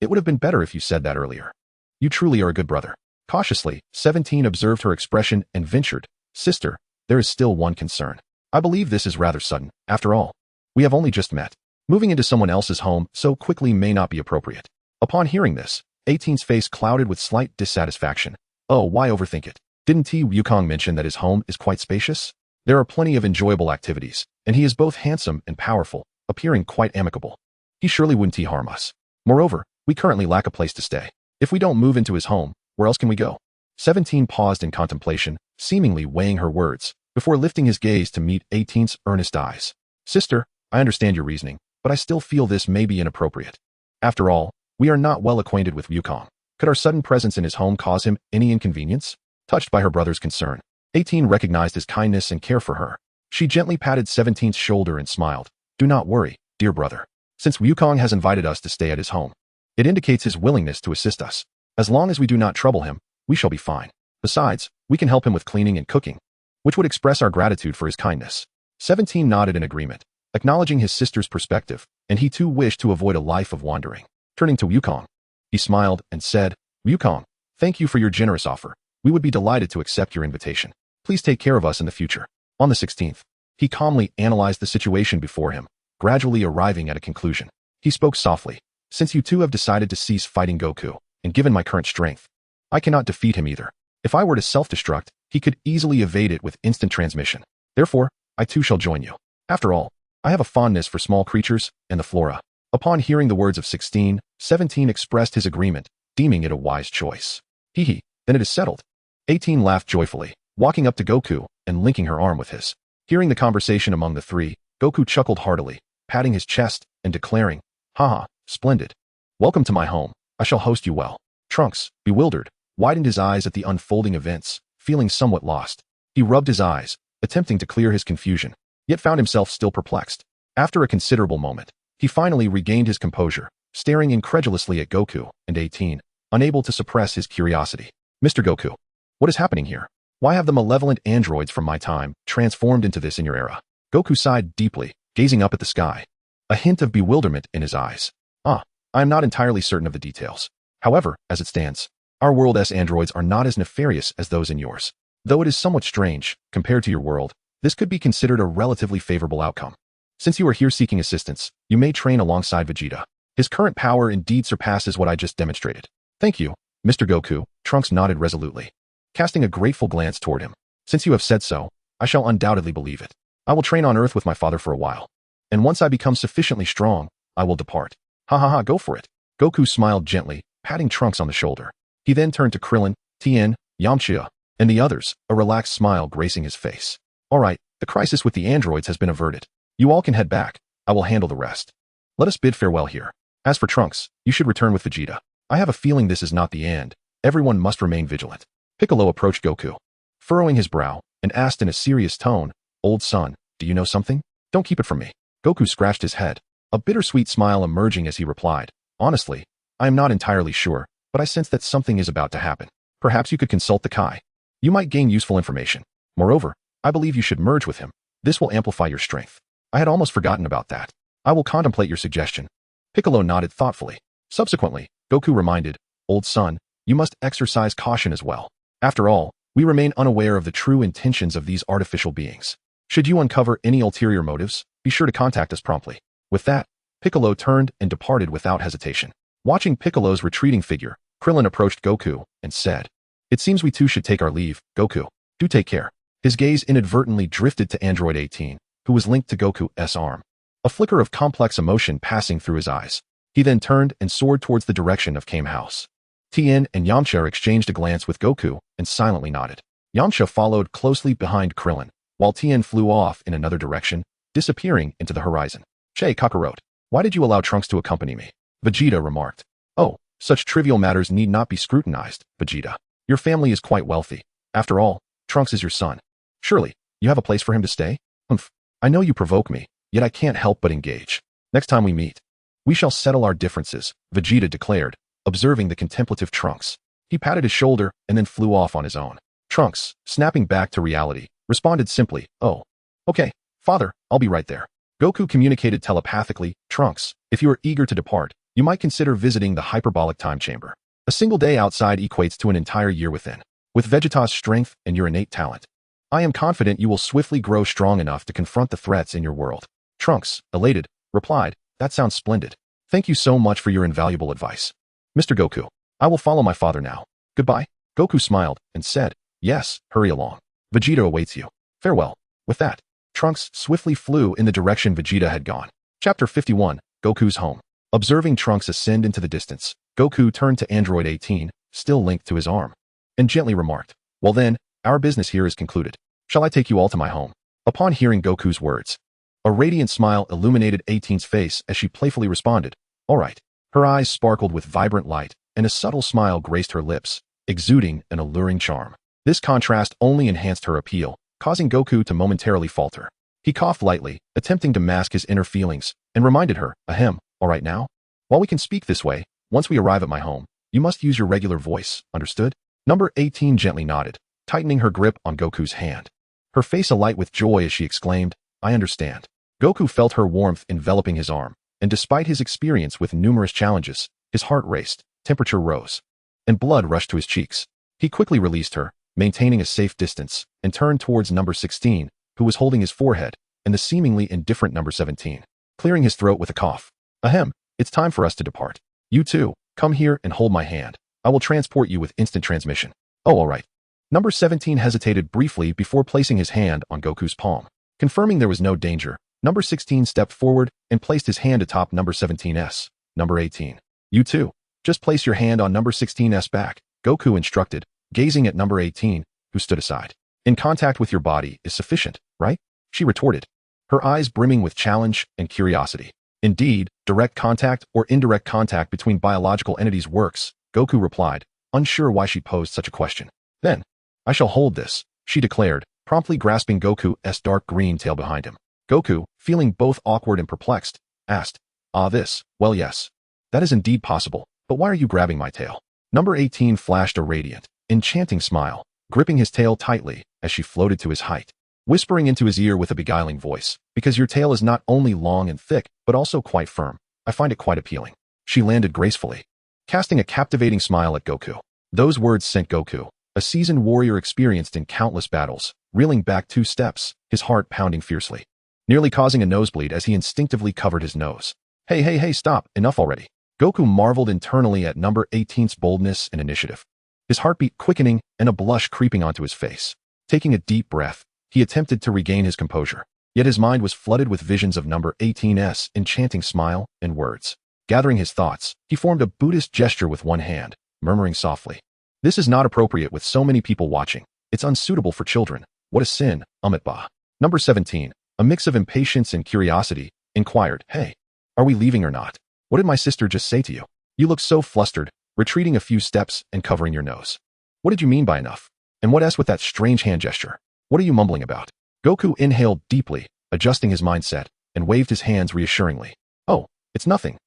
It would have been better if you said that earlier. You truly are a good brother." Cautiously, 17 observed her expression and ventured, "Sister, there is still one concern. I believe this is rather sudden. After all, we have only just met. Moving into someone else's home so quickly may not be appropriate." Upon hearing this, 18's face clouded with slight dissatisfaction. "Oh, why overthink it? Didn't Wukong mention that his home is quite spacious? There are plenty of enjoyable activities, and he is both handsome and powerful, appearing quite amicable. He surely wouldn't harm us. Moreover, we currently lack a place to stay. If we don't move into his home, where else can we go?" 17 paused in contemplation, seemingly weighing her words, before lifting his gaze to meet 18's earnest eyes. "Sister, I understand your reasoning, but I still feel this may be inappropriate. After all, we are not well acquainted with Wukong. Could our sudden presence in his home cause him any inconvenience?" Touched by her brother's concern, 18 recognized his kindness and care for her. She gently patted 17's shoulder and smiled. "Do not worry, dear brother. Since Wukong has invited us to stay at his home, it indicates his willingness to assist us. As long as we do not trouble him, we shall be fine. Besides, we can help him with cleaning and cooking, which would express our gratitude for his kindness." 17 nodded in agreement, acknowledging his sister's perspective, and he too wished to avoid a life of wandering. Turning to Wukong, he smiled and said, "Wukong, thank you for your generous offer. We would be delighted to accept your invitation. Please take care of us in the future." On the 16th, he calmly analyzed the situation before him, gradually arriving at a conclusion. He spoke softly, "Since you two have decided to cease fighting Goku, and given my current strength, I cannot defeat him either. If I were to self-destruct, he could easily evade it with instant transmission. Therefore, I too shall join you. After all, I have a fondness for small creatures and the flora." Upon hearing the words of 16, 17 expressed his agreement, deeming it a wise choice. "Hee, then it is settled." 18 laughed joyfully, walking up to Goku and linking her arm with his. Hearing the conversation among the three, Goku chuckled heartily, patting his chest and declaring, "Haha, splendid. Welcome to my home. I shall host you well." Trunks, bewildered, widened his eyes at the unfolding events, feeling somewhat lost. He rubbed his eyes, attempting to clear his confusion, yet found himself still perplexed. After a considerable moment, he finally regained his composure, staring incredulously at Goku and 18, unable to suppress his curiosity. "Mr. Goku, what is happening here? Why have the malevolent androids from my time transformed into this in your era?" Goku sighed deeply, gazing up at the sky, a hint of bewilderment in his eyes. I am not entirely certain of the details. However, as it stands, our world's androids are not as nefarious as those in yours. Though it is somewhat strange, compared to your world, this could be considered a relatively favorable outcome. Since you are here seeking assistance, you may train alongside Vegeta. His current power indeed surpasses what I just demonstrated." "Thank you, Mr. Goku," Trunks nodded resolutely, casting a grateful glance toward him. "Since you have said so, I shall undoubtedly believe it. I will train on Earth with my father for a while, and once I become sufficiently strong, I will depart." "Ha, go for it." Goku smiled gently, patting Trunks on the shoulder. He then turned to Krillin, Tien, Yamcha, and the others, a relaxed smile gracing his face. "All right, the crisis with the androids has been averted. You all can head back. I will handle the rest. Let us bid farewell here. As for Trunks, you should return with Vegeta. I have a feeling this is not the end. Everyone must remain vigilant." Piccolo approached Goku, furrowing his brow, and asked in a serious tone, "Old son, do you know something? Don't keep it from me." Goku scratched his head, a bittersweet smile emerging as he replied, "Honestly, I am not entirely sure, but I sense that something is about to happen. Perhaps you could consult the Kai. You might gain useful information. Moreover, I believe you should merge with him. This will amplify your strength." "I had almost forgotten about that. I will contemplate your suggestion." Piccolo nodded thoughtfully. Subsequently, Goku reminded, old son, you must exercise caution as well. After all, we remain unaware of the true intentions of these artificial beings. Should you uncover any ulterior motives, be sure to contact us promptly. With that, Piccolo turned and departed without hesitation. Watching Piccolo's retreating figure, Krillin approached Goku and said, "It seems we too should take our leave, Goku. Do take care." His gaze inadvertently drifted to Android 18, who was linked to Goku's arm. A flicker of complex emotion passing through his eyes. He then turned and soared towards the direction of Kame House. Tien and Yamcha exchanged a glance with Goku and silently nodded. Yamcha followed closely behind Krillin, while Tien flew off in another direction, disappearing into the horizon. "Che Kakarot, why did you allow Trunks to accompany me?" Vegeta remarked. "Oh, such trivial matters need not be scrutinized, Vegeta. Your family is quite wealthy. After all, Trunks is your son. Surely, you have a place for him to stay?" "Humph, I know you provoke me, yet I can't help but engage. Next time we meet, we shall settle our differences," Vegeta declared, observing the contemplative Trunks. He patted his shoulder and then flew off on his own. Trunks, snapping back to reality, responded simply, "Oh, okay, father, I'll be right there." Goku communicated telepathically, "Trunks, if you are eager to depart, you might consider visiting the Hyperbolic Time Chamber. A single day outside equates to an entire year within. With Vegeta's strength and your innate talent, I am confident you will swiftly grow strong enough to confront the threats in your world." Trunks, elated, replied, "That sounds splendid. Thank you so much for your invaluable advice. Mr. Goku, I will follow my father now. Goodbye." Goku smiled and said, "Yes, hurry along. Vegeta awaits you. Farewell." With that, Trunks swiftly flew in the direction Vegeta had gone. Chapter 51, Goku's Home. Observing Trunks ascend into the distance, Goku turned to Android 18, still linked to his arm, and gently remarked, "Well then, our business here is concluded. Shall I take you all to my home?" Upon hearing Goku's words, a radiant smile illuminated 18's face as she playfully responded, "All right." Her eyes sparkled with vibrant light, and a subtle smile graced her lips, exuding an alluring charm. This contrast only enhanced her appeal, causing Goku to momentarily falter. He coughed lightly, attempting to mask his inner feelings, and reminded her, "Ahem, all right now? While we can speak this way, once we arrive at my home, you must use your regular voice, understood?" Number 18 gently nodded, tightening her grip on Goku's hand. Her face alight with joy as she exclaimed, "I understand." Goku felt her warmth enveloping his arm, and despite his experience with numerous challenges, his heart raced, temperature rose, and blood rushed to his cheeks. He quickly released her, maintaining a safe distance, and turned towards number 16, who was holding his forehead, and the seemingly indifferent number 17, clearing his throat with a cough. "Ahem, it's time for us to depart. You too, come here and hold my hand. I will transport you with instant transmission." "Oh, all right." Number 17 hesitated briefly before placing his hand on Goku's palm. Confirming there was no danger, number 16 stepped forward and placed his hand atop number 17's. Number 18. "You too. Just place your hand on number 16's back," Goku instructed, gazing at number 18, who stood aside. "In contact with your body is sufficient, right?" she retorted, her eyes brimming with challenge and curiosity. "Indeed, direct contact or indirect contact between biological entities works," Goku replied, unsure why she posed such a question. "Then, I shall hold this," she declared, promptly grasping Goku's dark green tail behind him. Goku, feeling both awkward and perplexed, asked, This? Well, yes. That is indeed possible, but why are you grabbing my tail?" Number 18 flashed a radiant, enchanting smile, gripping his tail tightly as she floated to his height, whispering into his ear with a beguiling voice, "Because your tail is not only long and thick, but also quite firm. I find it quite appealing." She landed gracefully, casting a captivating smile at Goku. Those words sent Goku, a seasoned warrior experienced in countless battles, reeling back 2 steps, his heart pounding fiercely, nearly causing a nosebleed as he instinctively covered his nose. Hey, stop, enough already." Goku marveled internally at number 18's boldness and initiative, his heartbeat quickening and a blush creeping onto his face. Taking a deep breath, he attempted to regain his composure, yet his mind was flooded with visions of number 18's enchanting smile and words. Gathering his thoughts, he formed a Buddhist gesture with one hand, murmuring softly, "This is not appropriate with so many people watching. It's unsuitable for children. What a sin, Amitabha." Number 17, a mix of impatience and curiosity, inquired, "Hey, are we leaving or not? What did my sister just say to you? You look so flustered, retreating a few steps and covering your nose. What did you mean by enough? And what else with that strange hand gesture? What are you mumbling about?" Goku inhaled deeply, adjusting his mindset, and waved his hands reassuringly. "Oh, it's nothing.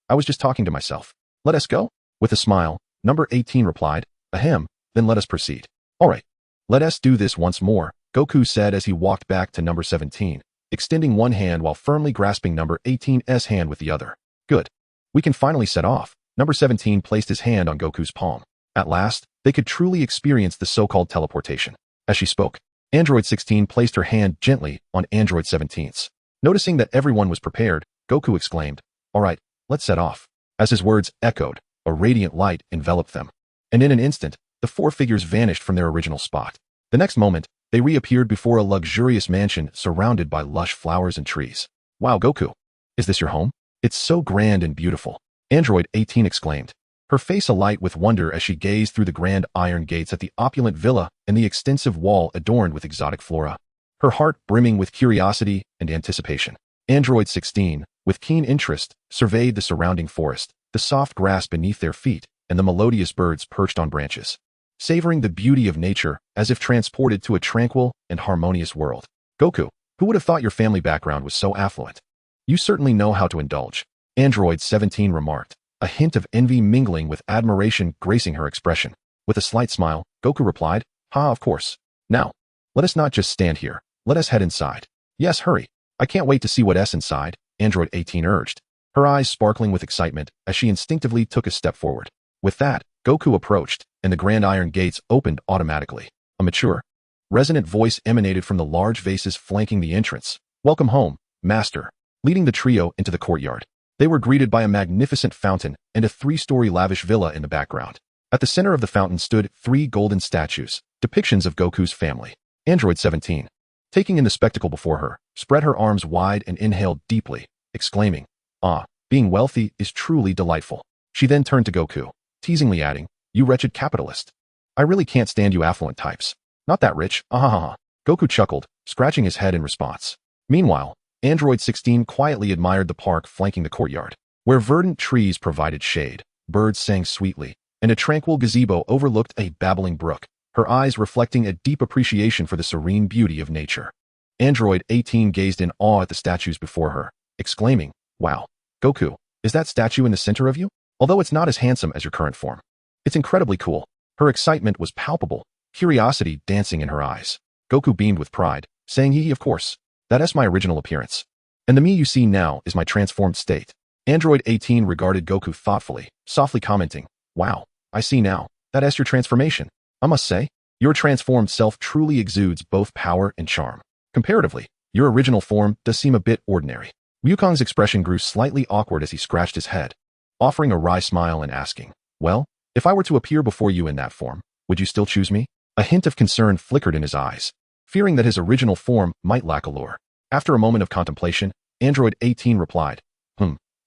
I was just talking to myself. Let us go?" With a smile, number 18 replied, "Ahem, then let us proceed." "All right. Let us do this once more," Goku said as he walked back to number 17, extending one hand while firmly grasping number 18's hand with the other. "Good. We can finally set off," Number 17 placed his hand on Goku's palm. At last, they could truly experience the so-called teleportation. As she spoke, Android 16 placed her hand gently on Android 17's. Noticing that everyone was prepared, Goku exclaimed, "All right, let's set off." As his words echoed, a radiant light enveloped them. And in an instant, the four figures vanished from their original spot. The next moment, they reappeared before a luxurious mansion surrounded by lush flowers and trees. "Wow, Goku! Is this your home? It's so grand and beautiful," Android 18 exclaimed, her face alight with wonder as she gazed through the grand iron gates at the opulent villa and the extensive wall adorned with exotic flora, her heart brimming with curiosity and anticipation. Android 16, with keen interest, surveyed the surrounding forest, the soft grass beneath their feet, and the melodious birds perched on branches, savoring the beauty of nature as if transported to a tranquil and harmonious world. "Goku, who would have thought your family background was so affluent? You certainly know how to indulge," Android 17 remarked, a hint of envy mingling with admiration gracing her expression. With a slight smile, Goku replied, "Ha, of course. Now, let us not just stand here. Let us head inside." "Yes, hurry. I can't wait to see what's inside," Android 18 urged, her eyes sparkling with excitement as she instinctively took a step forward. With that, Goku approached, and the grand iron gates opened automatically. A mature, resonant voice emanated from the large vases flanking the entrance. "Welcome home, Master." Leading the trio into the courtyard, they were greeted by a magnificent fountain and a three-story lavish villa in the background. At the center of the fountain stood 3 golden statues, depictions of Goku's family. Android 17, taking in the spectacle before her, spread her arms wide and inhaled deeply, exclaiming, "Ah, being wealthy is truly delightful." She then turned to Goku, teasingly adding, "You wretched capitalist. I really can't stand you affluent types. Not that rich, ahaha." Goku chuckled, scratching his head in response. Meanwhile, Android 16 quietly admired the park flanking the courtyard, where verdant trees provided shade, birds sang sweetly, and a tranquil gazebo overlooked a babbling brook, her eyes reflecting a deep appreciation for the serene beauty of nature. Android 18 gazed in awe at the statues before her, exclaiming, "Wow, Goku, is that statue in the center of you? Although it's not as handsome as your current form. It's incredibly cool." Her excitement was palpable, curiosity dancing in her eyes. Goku beamed with pride, saying, "Of course. That's my original appearance. And the me you see now is my transformed state." Android 18 regarded Goku thoughtfully, softly commenting, "Wow, I see now. That's your transformation. I must say, your transformed self truly exudes both power and charm. Comparatively, your original form does seem a bit ordinary." Wukong's expression grew slightly awkward as he scratched his head, offering a wry smile and asking, "Well, if I were to appear before you in that form, would you still choose me?" A hint of concern flickered in his eyes, fearing that his original form might lack allure. After a moment of contemplation, Android 18 replied,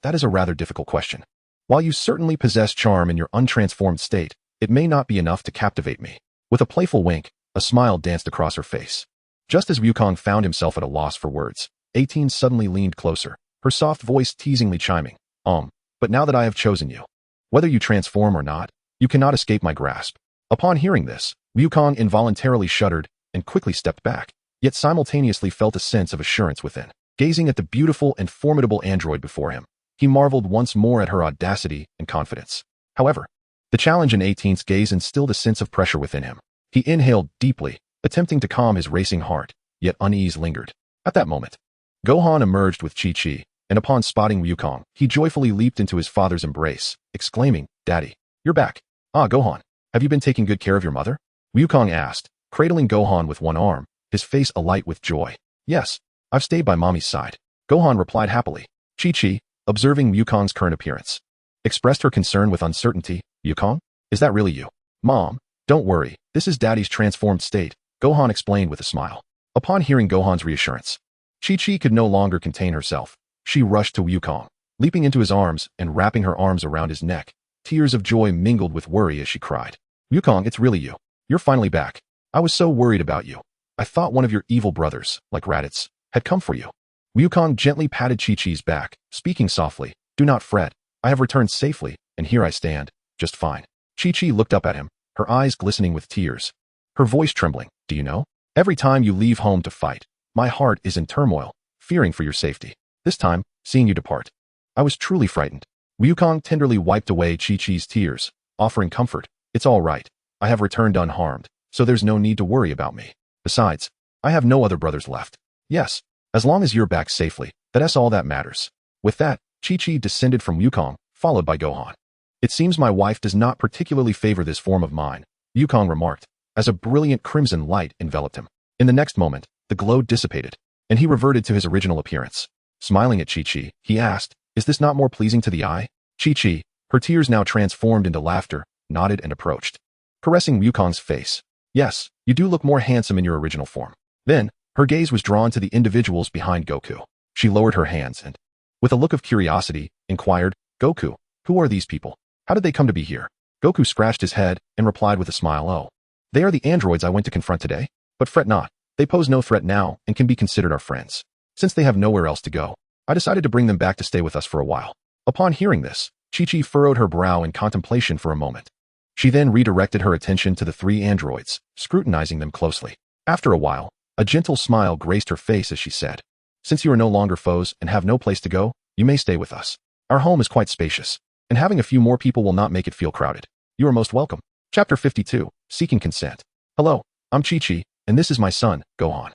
That is a rather difficult question. While you certainly possess charm in your untransformed state, it may not be enough to captivate me." With a playful wink, a smile danced across her face. Just as Wukong found himself at a loss for words, 18 suddenly leaned closer, her soft voice teasingly chiming, But now that I have chosen you, whether you transform or not, you cannot escape my grasp." Upon hearing this, Wukong involuntarily shuddered and quickly stepped back, yet simultaneously felt a sense of assurance within. Gazing at the beautiful and formidable android before him, he marveled once more at her audacity and confidence. However, the challenge in 18's gaze instilled a sense of pressure within him. He inhaled deeply, attempting to calm his racing heart, yet unease lingered. At that moment, Gohan emerged with Chi-Chi, and upon spotting Wukong, he joyfully leaped into his father's embrace, exclaiming, "Daddy, you're back." "Ah, Gohan, have you been taking good care of your mother?" Wukong asked, cradling Gohan with one arm, his face alight with joy. "Yes, I've stayed by mommy's side," Gohan replied happily. Chi-Chi, observing Wukong's current appearance, expressed her concern with uncertainty. "Wukong, is that really you?" "Mom, don't worry, this is Daddy's transformed state," Gohan explained with a smile. Upon hearing Gohan's reassurance, Chi-Chi could no longer contain herself. She rushed to Wukong, leaping into his arms and wrapping her arms around his neck. Tears of joy mingled with worry as she cried, "Wukong, it's really you. You're finally back. I was so worried about you. I thought one of your evil brothers, like Raditz, had come for you." Wukong gently patted Chi-Chi's back, speaking softly, "Do not fret. I have returned safely, and here I stand, just fine." Chi-Chi looked up at him, her eyes glistening with tears, her voice trembling. "Do you know? Every time you leave home to fight, my heart is in turmoil, fearing for your safety. This time, seeing you depart, I was truly frightened." Wukong tenderly wiped away Chi-Chi's tears, offering comfort. "It's all right. I have returned unharmed, so there's no need to worry about me. Besides, I have no other brothers left. Yes, as long as you're back safely, that's all that matters." With that, Chi-Chi descended from Wukong, followed by Gohan. It seems my wife does not particularly favor this form of mine, Yukong remarked, as a brilliant crimson light enveloped him. In the next moment, the glow dissipated, and he reverted to his original appearance. Smiling at Chi-Chi, he asked, "Is this not more pleasing to the eye?" Chi-Chi, her tears now transformed into laughter, nodded and approached, caressing Yukong's face. "Yes, you do look more handsome in your original form." Then, her gaze was drawn to the individuals behind Goku. She lowered her hands and, with a look of curiosity, inquired, "Goku, who are these people? How did they come to be here?" Goku scratched his head and replied with a smile, "Oh, they are the androids I went to confront today. But fret not, they pose no threat now and can be considered our friends. Since they have nowhere else to go, I decided to bring them back to stay with us for a while." Upon hearing this, Chi-Chi furrowed her brow in contemplation for a moment. She then redirected her attention to the three androids, scrutinizing them closely. After a while, a gentle smile graced her face as she said, "Since you are no longer foes and have no place to go, you may stay with us. Our home is quite spacious, and having a few more people will not make it feel crowded. You are most welcome." Chapter 52, Seeking Consent. "Hello, I'm Chi-Chi, and this is my son, Gohan."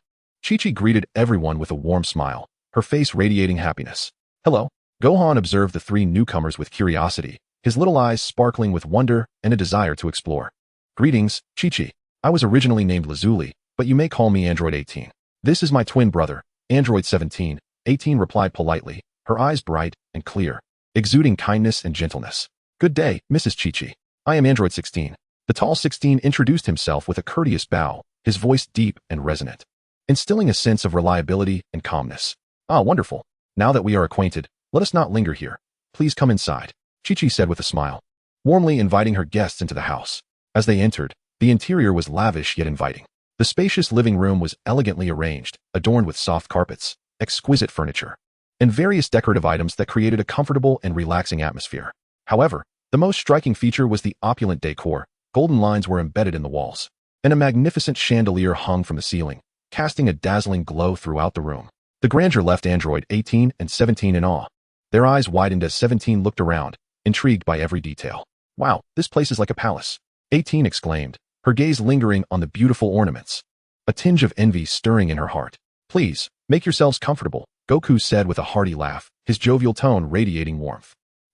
Chi-Chi greeted everyone with a warm smile, her face radiating happiness. "Hello." Gohan observed the three newcomers with curiosity, his little eyes sparkling with wonder and a desire to explore. "Greetings, Chi-Chi. I was originally named Lazuli, but you may call me Android 18. This is my twin brother, Android 17. 18 replied politely, her eyes bright and clear, exuding kindness and gentleness. "Good day, Mrs. Chi-Chi. I am Android 16. The tall 16 introduced himself with a courteous bow, his voice deep and resonant, instilling a sense of reliability and calmness. "Ah, wonderful. Now that we are acquainted, let us not linger here. Please come inside," Chi-Chi said with a smile, warmly inviting her guests into the house. As they entered, the interior was lavish yet inviting. The spacious living room was elegantly arranged, adorned with soft carpets, exquisite furniture, and various decorative items that created a comfortable and relaxing atmosphere. However, the most striking feature was the opulent decor. Golden lines were embedded in the walls, and a magnificent chandelier hung from the ceiling, casting a dazzling glow throughout the room. The grandeur left Android 18 and 17 in awe. Their eyes widened as 17 looked around, intrigued by every detail. "Wow, this place is like a palace," 18 exclaimed, her gaze lingering on the beautiful ornaments, a tinge of envy stirring in her heart. "Please, make yourselves comfortable," Goku said with a hearty laugh, his jovial tone radiating warmth.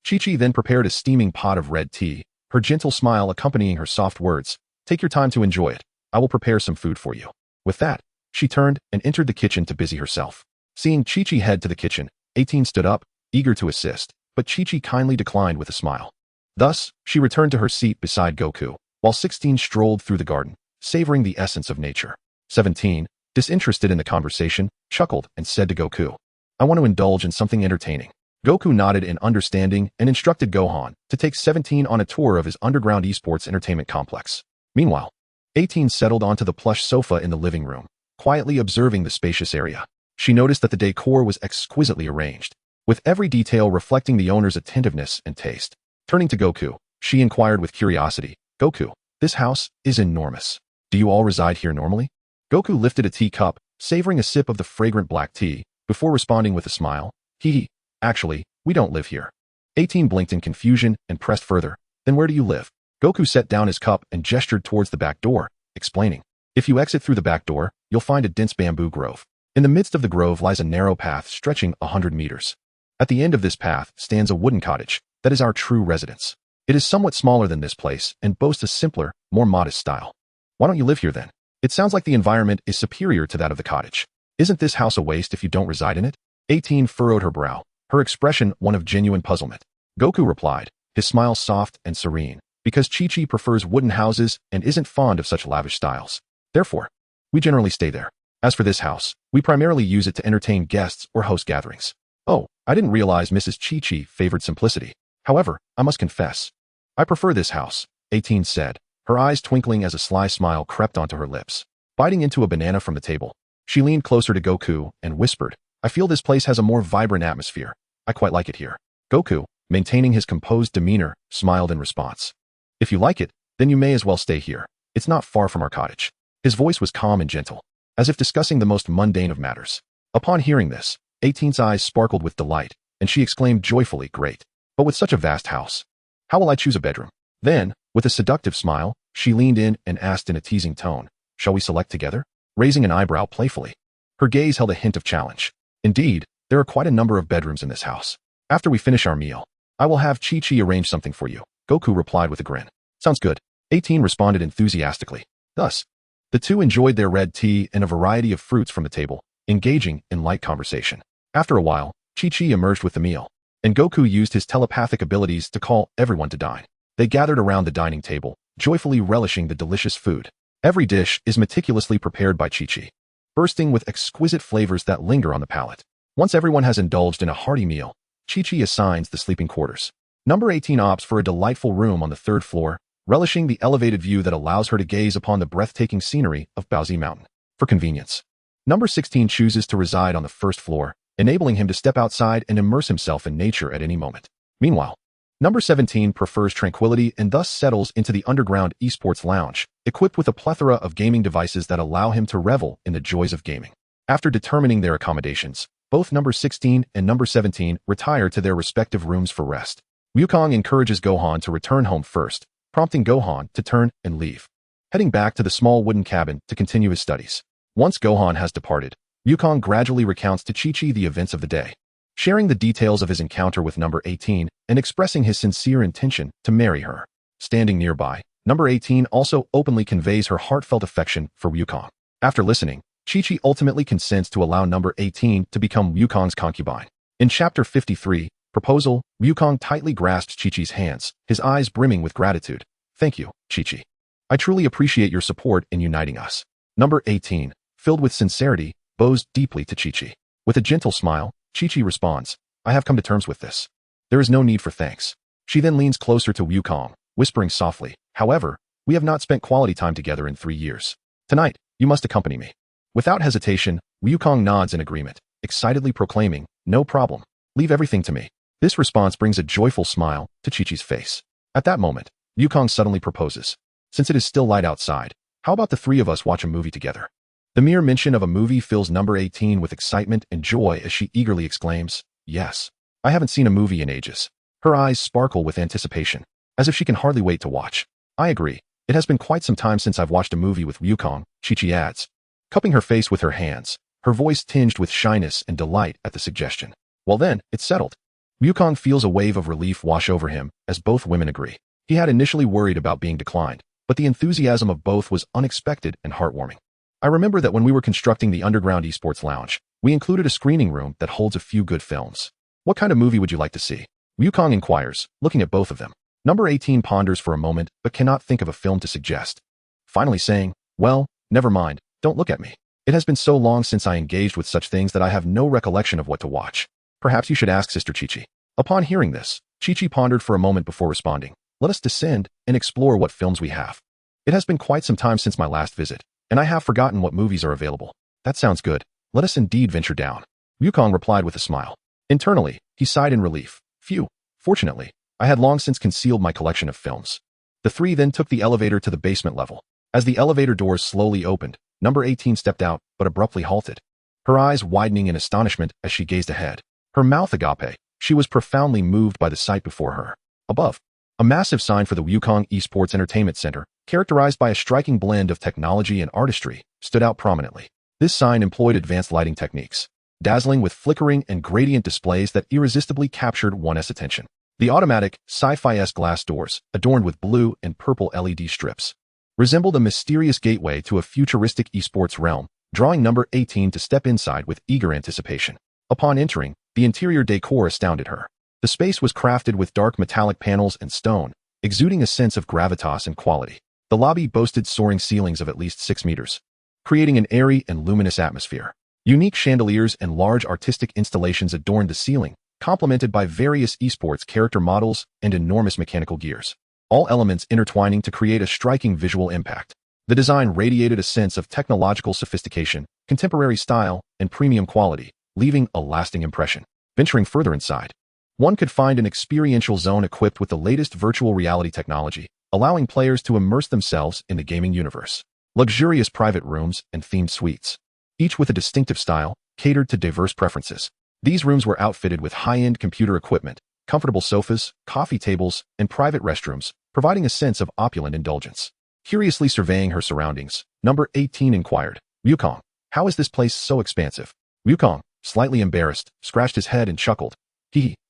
Chi-Chi then prepared a steaming pot of red tea, her gentle smile accompanying her soft words. "Take your time to enjoy it. I will prepare some food for you." With that, she turned and entered the kitchen to busy herself. Seeing Chi-Chi head to the kitchen, 18 stood up, eager to assist, but Chi-Chi kindly declined with a smile. Thus, she returned to her seat beside Goku, while 16 strolled through the garden, savoring the essence of nature. 17, disinterested in the conversation, chuckled and said to Goku, "I want to indulge in something entertaining." Goku nodded in understanding and instructed Gohan to take 17 on a tour of his underground esports entertainment complex. Meanwhile, 18 settled onto the plush sofa in the living room, quietly observing the spacious area. She noticed that the decor was exquisitely arranged, with every detail reflecting the owner's attentiveness and taste. Turning to Goku, she inquired with curiosity, "Goku, this house is enormous. Do you all reside here normally?" Goku lifted a teacup, savoring a sip of the fragrant black tea, before responding with a smile, "Hee. Actually, we don't live here." 18 blinked in confusion and pressed further, "Then where do you live?" Goku set down his cup and gestured towards the back door, explaining, "If you exit through the back door, you'll find a dense bamboo grove. In the midst of the grove lies a narrow path stretching 100 meters. At the end of this path stands a wooden cottage. That is our true residence. It is somewhat smaller than this place and boasts a simpler, more modest style. Why don't you live here then? It sounds like the environment is superior to that of the cottage. Isn't this house a waste if you don't reside in it?" 18 furrowed her brow, her expression one of genuine puzzlement. Goku replied, his smile soft and serene, "Because Chi-Chi prefers wooden houses and isn't fond of such lavish styles. Therefore, we generally stay there. As for this house, we primarily use it to entertain guests or host gatherings." "Oh, I didn't realize Mrs. Chi-Chi favored simplicity. However, I must confess, I prefer this house," 18 said, her eyes twinkling as a sly smile crept onto her lips. Biting into a banana from the table, she leaned closer to Goku and whispered, "I feel this place has a more vibrant atmosphere. I quite like it here." Goku, maintaining his composed demeanor, smiled in response. "If you like it, then you may as well stay here. It's not far from our cottage." His voice was calm and gentle, as if discussing the most mundane of matters. Upon hearing this, 18's eyes sparkled with delight, and she exclaimed joyfully, "Great. But with such a vast house, how will I choose a bedroom?" Then, with a seductive smile, she leaned in and asked in a teasing tone, "Shall we select together?" Raising an eyebrow playfully, her gaze held a hint of challenge. "Indeed, there are quite a number of bedrooms in this house. After we finish our meal, I will have Chi-Chi arrange something for you. Goku replied with a grin. Sounds good. 18 responded enthusiastically. Thus, the two enjoyed their red tea and a variety of fruits from the table, engaging in light conversation. After a while, Chi-Chi emerged with the meal, and Goku used his telepathic abilities to call everyone to dine. They gathered around the dining table, joyfully relishing the delicious food. Every dish is meticulously prepared by Chi-Chi, bursting with exquisite flavors that linger on the palate. Once everyone has indulged in a hearty meal, Chi-Chi assigns the sleeping quarters. Number 18 opts for a delightful room on the third floor, relishing the elevated view that allows her to gaze upon the breathtaking scenery of Baozi Mountain. For convenience, Number 16 chooses to reside on the first floor, enabling him to step outside and immerse himself in nature at any moment. Meanwhile, Number 17 prefers tranquility and thus settles into the underground esports lounge, equipped with a plethora of gaming devices that allow him to revel in the joys of gaming. After determining their accommodations, both Number 16 and Number 17 retire to their respective rooms for rest. Wukong encourages Gohan to return home first, prompting Gohan to turn and leave, heading back to the small wooden cabin to continue his studies. Once Gohan has departed, Wukong gradually recounts to Chi-Chi the events of the day, sharing the details of his encounter with Number 18 and expressing his sincere intention to marry her. Standing nearby, Number 18 also openly conveys her heartfelt affection for Wukong. After listening, Chi-Chi ultimately consents to allow Number 18 to become Wukong's concubine. In Chapter 53, Proposal, Wukong tightly grasps Chi-Chi's hands, his eyes brimming with gratitude. Thank you, Chi-Chi. I truly appreciate your support in uniting us. Number 18, filled with sincerity, bows deeply to Chi-Chi. With a gentle smile, Chi-Chi responds, I have come to terms with this. There is no need for thanks. She then leans closer to Wukong, whispering softly, however, we have not spent quality time together in 3 years. Tonight, you must accompany me. Without hesitation, Wukong nods in agreement, excitedly proclaiming, no problem. Leave everything to me. This response brings a joyful smile to Chi-Chi's face. At that moment, Wukong suddenly proposes. Since it is still light outside, how about the three of us watch a movie together? The mere mention of a movie fills Number 18 with excitement and joy as she eagerly exclaims, yes. I haven't seen a movie in ages. Her eyes sparkle with anticipation, as if she can hardly wait to watch. I agree. It has been quite some time since I've watched a movie with Wukong, Chi-Chi adds, cupping her face with her hands, her voice tinged with shyness and delight at the suggestion. Well then, it's settled. Wukong feels a wave of relief wash over him as both women agree. He had initially worried about being declined, but the enthusiasm of both was unexpected and heartwarming. I remember that when we were constructing the underground esports lounge, we included a screening room that holds a few good films. What kind of movie would you like to see? Wukong inquires, looking at both of them. Number 18 ponders for a moment but cannot think of a film to suggest, finally saying, well, never mind, don't look at me. It has been so long since I engaged with such things that I have no recollection of what to watch. Perhaps you should ask Sister Chi-Chi. Upon hearing this, Chi-Chi pondered for a moment before responding, let us descend and explore what films we have. It has been quite some time since my last visit, and I have forgotten what movies are available. That sounds good. Let us indeed venture down. Wukong replied with a smile. Internally, he sighed in relief. Phew. Fortunately, I had long since concealed my collection of films. The three then took the elevator to the basement level. As the elevator doors slowly opened, Number 18 stepped out, but abruptly halted, her eyes widening in astonishment as she gazed ahead. Her mouth agape, she was profoundly moved by the sight before her. Above, a massive sign for the Wukong Esports Entertainment Center, characterized by a striking blend of technology and artistry, stood out prominently. This sign employed advanced lighting techniques, dazzling with flickering and gradient displays that irresistibly captured one's attention. The automatic, sci-fi-esque glass doors, adorned with blue and purple LED strips, resembled a mysterious gateway to a futuristic esports realm, drawing Number 18 to step inside with eager anticipation. Upon entering, the interior decor astounded her. The space was crafted with dark metallic panels and stone, exuding a sense of gravitas and quality. The lobby boasted soaring ceilings of at least 6 meters, creating an airy and luminous atmosphere. Unique chandeliers and large artistic installations adorned the ceiling, complemented by various esports character models and enormous mechanical gears, all elements intertwining to create a striking visual impact. The design radiated a sense of technological sophistication, contemporary style, and premium quality, leaving a lasting impression. Venturing further inside, one could find an experiential zone equipped with the latest virtual reality technology, allowing players to immerse themselves in the gaming universe. Luxurious private rooms and themed suites, each with a distinctive style, catered to diverse preferences. These rooms were outfitted with high-end computer equipment, comfortable sofas, coffee tables, and private restrooms, providing a sense of opulent indulgence. Curiously surveying her surroundings, Number 18 inquired, Wukong, how is this place so expansive? Wukong, slightly embarrassed, scratched his head and chuckled.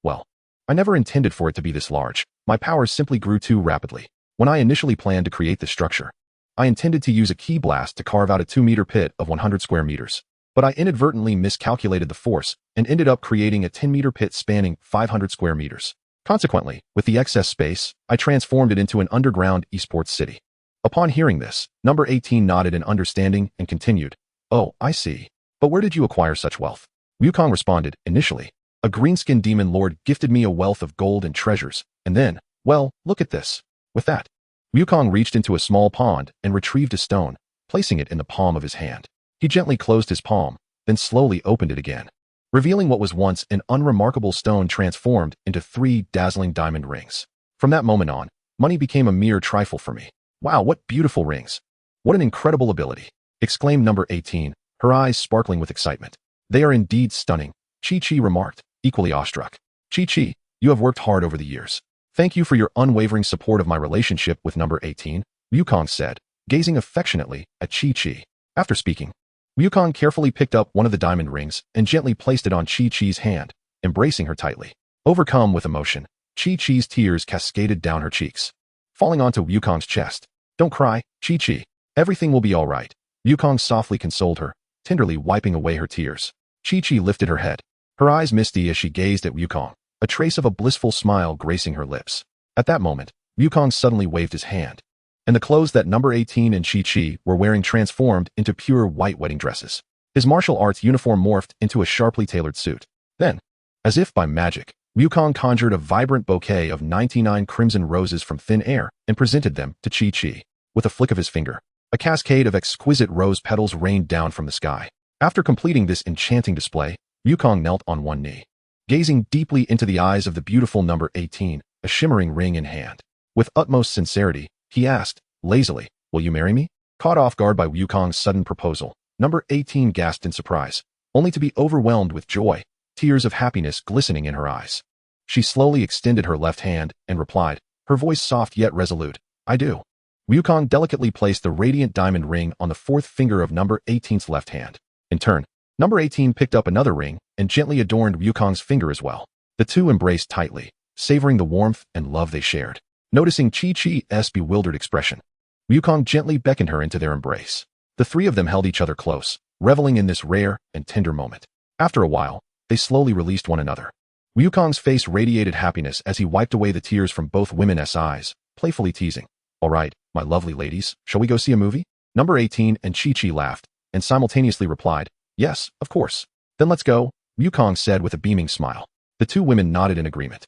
Well, I never intended for it to be this large. My powers simply grew too rapidly. When I initially planned to create this structure, I intended to use a ki blast to carve out a 2-meter pit of 100 square meters. But I inadvertently miscalculated the force and ended up creating a 10-meter pit spanning 500 square meters. Consequently, with the excess space, I transformed it into an underground esports city. Upon hearing this, number 18 nodded in understanding and continued, "Oh, I see. But where did you acquire such wealth?" Wukong responded, "Initially, a greenskin demon lord gifted me a wealth of gold and treasures, and then, well, look at this." With that, Wukong reached into a small pond and retrieved a stone, placing it in the palm of his hand. He gently closed his palm, then slowly opened it again, revealing what was once an unremarkable stone transformed into 3 dazzling diamond rings. From that moment on, money became a mere trifle for me. "Wow, what beautiful rings! What an incredible ability!" exclaimed number 18, her eyes sparkling with excitement. "They are indeed stunning," Chi-Chi remarked, equally awestruck. "Chi-Chi, you have worked hard over the years. Thank you for your unwavering support of my relationship with number 18, Wukong said, gazing affectionately at Chi-Chi. After speaking, Wukong carefully picked up one of the diamond rings and gently placed it on Chi-Chi's hand, embracing her tightly. Overcome with emotion, Chi-Chi's tears cascaded down her cheeks, falling onto Wukong's chest. "Don't cry, Chi-Chi. Everything will be all right," Wukong softly consoled her, tenderly wiping away her tears. Chi-Chi lifted her head, her eyes misty as she gazed at Wukong, a trace of a blissful smile gracing her lips. At that moment, Wukong suddenly waved his hand, and the clothes that number 18 and Chi-Chi were wearing transformed into pure white wedding dresses. His martial arts uniform morphed into a sharply tailored suit. Then, as if by magic, Wukong conjured a vibrant bouquet of 99 crimson roses from thin air and presented them to Chi-Chi. With a flick of his finger, a cascade of exquisite rose petals rained down from the sky. After completing this enchanting display, Wukong knelt on one knee, gazing deeply into the eyes of the beautiful number 18, a shimmering ring in hand. With utmost sincerity, he asked, lazily, "Will you marry me?" Caught off guard by Wukong's sudden proposal, number 18 gasped in surprise, only to be overwhelmed with joy, tears of happiness glistening in her eyes. She slowly extended her left hand and replied, her voice soft yet resolute, "I do." Wukong delicately placed the radiant diamond ring on the 4th finger of number 18's left hand. In turn, number 18 picked up another ring and gently adorned Wukong's finger as well. The two embraced tightly, savoring the warmth and love they shared. Noticing Chi-Chi's bewildered expression, Wukong gently beckoned her into their embrace. The 3 of them held each other close, reveling in this rare and tender moment. After a while, they slowly released one another. Wukong's face radiated happiness as he wiped away the tears from both women's eyes, playfully teasing, "All right, my lovely ladies, shall we go see a movie?" Number 18 and Chi-Chi laughed, and simultaneously replied, "Yes, of course." "Then let's go," Wukong said with a beaming smile. The 2 women nodded in agreement.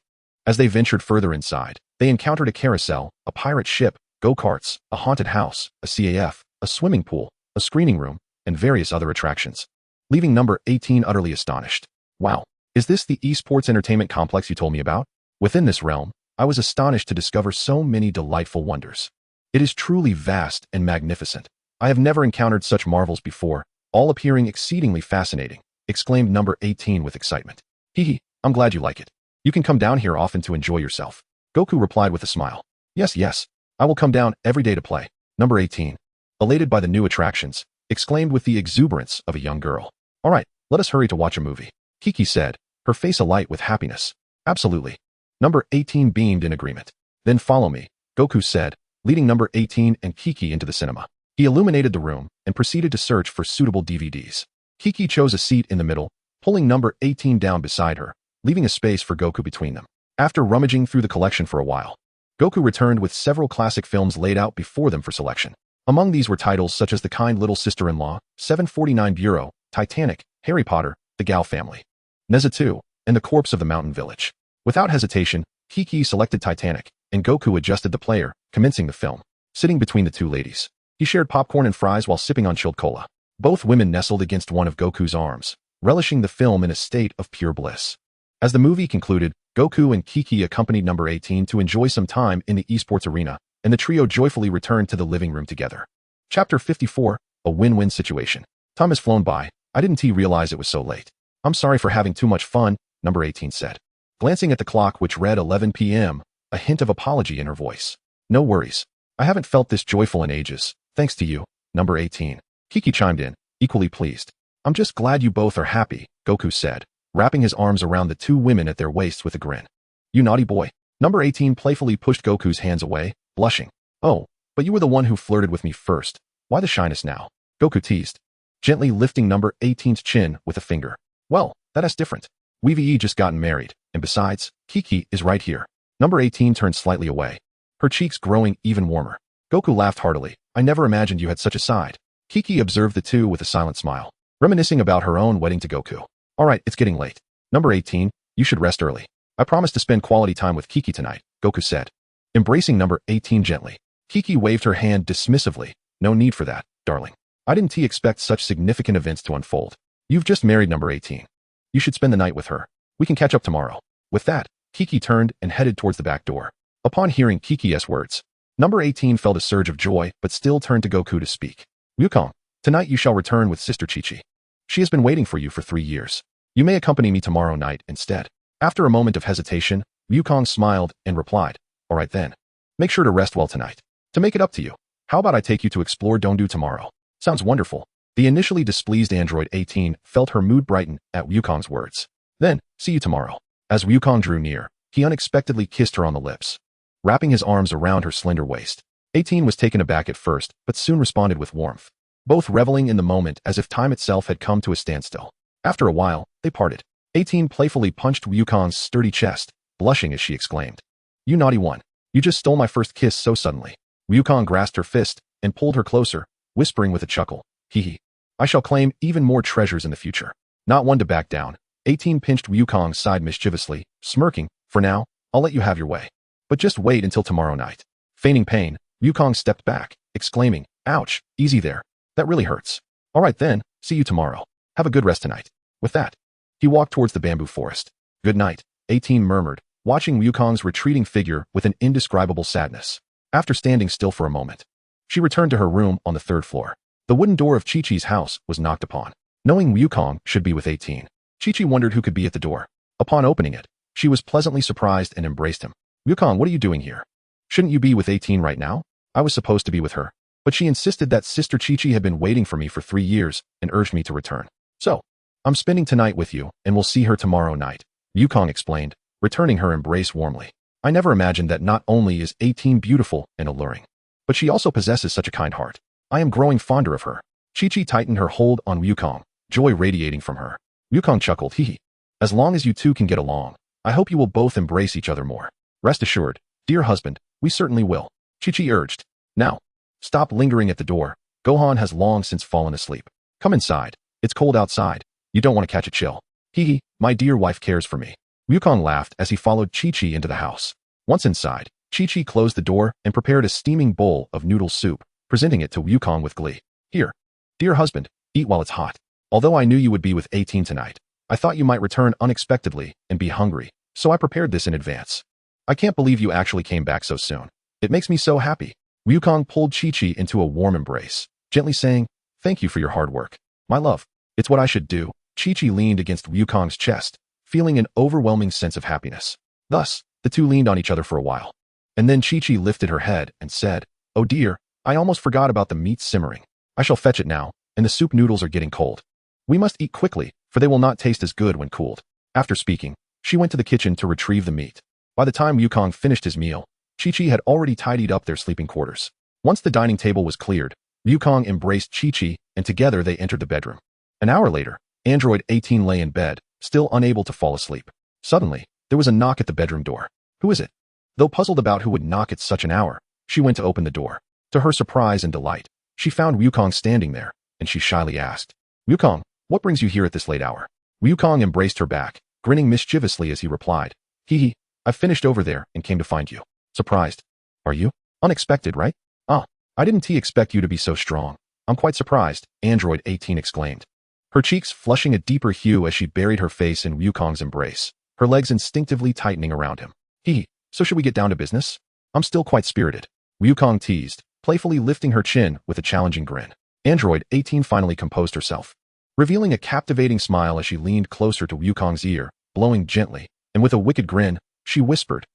As they ventured further inside, they encountered a carousel, a pirate ship, go-karts, a haunted house, a CAF, a swimming pool, a screening room, and various other attractions, leaving number 18 utterly astonished. "Wow, is this the esports entertainment complex you told me about?" Within this realm, I was astonished to discover so many delightful wonders. It is truly vast and magnificent. I have never encountered such marvels before, all appearing exceedingly fascinating, exclaimed number 18 with excitement. "Hee, I'm glad you like it. You can come down here often to enjoy yourself." Goku replied with a smile. Yes, I will come down every day to play." Number 18, elated by the new attractions, exclaimed with the exuberance of a young girl. "All right, let us hurry to watch a movie," Kiki said, her face alight with happiness. "Absolutely." Number 18 beamed in agreement. "Then follow me," Goku said, leading number 18 and Kiki into the cinema. He illuminated the room and proceeded to search for suitable DVDs. Kiki chose a seat in the middle, pulling number 18 down beside her, leaving a space for Goku between them. After rummaging through the collection for a while, Goku returned with several classic films laid out before them for selection. Among these were titles such as The Kind Little Sister-in-Law, 749 Bureau, Titanic, Harry Potter, The Gao Family, Neza 2, and The Corpse of the Mountain Village. Without hesitation, Kiki selected Titanic, and Goku adjusted the player, commencing the film. Sitting between the 2 ladies, he shared popcorn and fries while sipping on chilled cola. Both women nestled against one of Goku's arms, relishing the film in a state of pure bliss. As the movie concluded, Goku and Kiki accompanied number 18 to enjoy some time in the esports arena, and the trio joyfully returned to the living room together. Chapter 54, a win-win situation. Time has flown by. I didn't realize it was so late. "I'm sorry for having too much fun," number 18 said, glancing at the clock which read 11 p.m., a hint of apology in her voice. "No worries. I haven't felt this joyful in ages, thanks to you," number 18. Kiki chimed in, equally pleased. "I'm just glad you both are happy," Goku said, wrapping his arms around the 2 women at their waists with a grin. You naughty boy. Number 18 playfully pushed Goku's hands away, blushing. Oh, but you were the one who flirted with me first. Why the shyness now? Goku teased, gently lifting number 18's chin with a finger. Well, that's different. We've just gotten married, and besides, Kiki is right here. Number 18 turned slightly away, her cheeks growing even warmer. Goku laughed heartily. I never imagined you had such a side. Kiki observed the two with a silent smile, reminiscing about her own wedding to Goku. Alright, it's getting late. Number 18, you should rest early. I promised to spend quality time with Kiki tonight, Goku said, embracing number 18 gently. Kiki waved her hand dismissively. No need for that, darling. I didn't expect such significant events to unfold. You've just married number 18. You should spend the night with her. We can catch up tomorrow. With that, Kiki turned and headed towards the back door. Upon hearing Kiki's words, number 18 felt a surge of joy but still turned to Goku to speak. Wukong, tonight you shall return with Sister Chi-Chi. She has been waiting for you for 3 years. You may accompany me tomorrow night instead. After a moment of hesitation, Wukong smiled and replied, all right then. Make sure to rest well tonight. To make it up to you, how about I take you to explore Dongdu tomorrow? Sounds wonderful. The initially displeased android 18 felt her mood brighten at Wukong's words. Then, see you tomorrow. As Wukong drew near, he unexpectedly kissed her on the lips, wrapping his arms around her slender waist. 18 was taken aback at first, but soon responded with warmth, both reveling in the moment as if time itself had come to a standstill. After a while, they parted. 18 playfully punched Wukong's sturdy chest, blushing as she exclaimed, you naughty one. You just stole my first kiss so suddenly. Wukong grasped her fist and pulled her closer, whispering with a chuckle, hee hee. I shall claim even more treasures in the future. Not one to back down. 18 pinched Wukong's side mischievously, smirking, for now, I'll let you have your way. But just wait until tomorrow night. Feigning pain, Wukong stepped back, exclaiming, ouch, easy there. That really hurts. All right then, see you tomorrow. Have a good rest tonight. With that, he walked towards the bamboo forest. Good night, 18 murmured, watching Wukong's retreating figure with an indescribable sadness. After standing still for a moment, she returned to her room on the 3rd floor. The wooden door of Chi-Chi's house was knocked upon. Knowing Wukong should be with 18, Chi-Chi wondered who could be at the door. Upon opening it, she was pleasantly surprised and embraced him. Wukong, what are you doing here? Shouldn't you be with 18 right now? I was supposed to be with her, but she insisted that Sister Chi-Chi had been waiting for me for 3 years and urged me to return. So, I'm spending tonight with you and we'll see her tomorrow night, Wukong explained, returning her embrace warmly. I never imagined that not only is 18 beautiful and alluring, but she also possesses such a kind heart. I am growing fonder of her. Chi-Chi tightened her hold on Wukong, joy radiating from her. Wukong chuckled, hee hee. As long as you two can get along, I hope you will both embrace each other more. Rest assured, dear husband, we certainly will, Chi-Chi urged. Now, stop lingering at the door. Gohan has long since fallen asleep. Come inside. It's cold outside. You don't want to catch a chill. Hee hee, my dear wife cares for me. Wukong laughed as he followed Chi-Chi into the house. Once inside, Chi-Chi closed the door and prepared a steaming bowl of noodle soup, presenting it to Wukong with glee. Here, dear husband, eat while it's hot. Although I knew you would be with 18 tonight, I thought you might return unexpectedly and be hungry, so I prepared this in advance. I can't believe you actually came back so soon. It makes me so happy. Wukong pulled Chi-Chi into a warm embrace, gently saying, thank you for your hard work. My love, it's what I should do. Chi-Chi leaned against Wukong's chest, feeling an overwhelming sense of happiness. Thus, the two leaned on each other for a while. And then Chi-Chi lifted her head and said, oh dear, I almost forgot about the meat simmering. I shall fetch it now, and the soup noodles are getting cold. We must eat quickly, for they will not taste as good when cooled. After speaking, she went to the kitchen to retrieve the meat. By the time Wukong finished his meal, Chi-Chi had already tidied up their sleeping quarters. Once the dining table was cleared, Wukong embraced Chi-Chi, and together they entered the bedroom. An hour later, Android 18 lay in bed, still unable to fall asleep. Suddenly, there was a knock at the bedroom door. Who is it? Though puzzled about who would knock at such an hour, she went to open the door. To her surprise and delight, she found Wukong standing there, and she shyly asked, Wukong, what brings you here at this late hour? Wukong embraced her back, grinning mischievously as he replied, hee hee, I've finished over there and came to find you. Surprised. Are you? Unexpected, right? Ah, I didn't expect you to be so strong. I'm quite surprised, Android 18 exclaimed, her cheeks flushing a deeper hue as she buried her face in Wukong's embrace, her legs instinctively tightening around him. Hee, so should we get down to business? I'm still quite spirited, Wukong teased, playfully lifting her chin with a challenging grin. Android 18 finally composed herself, revealing a captivating smile as she leaned closer to Wukong's ear, blowing gently, and with a wicked grin, she whispered,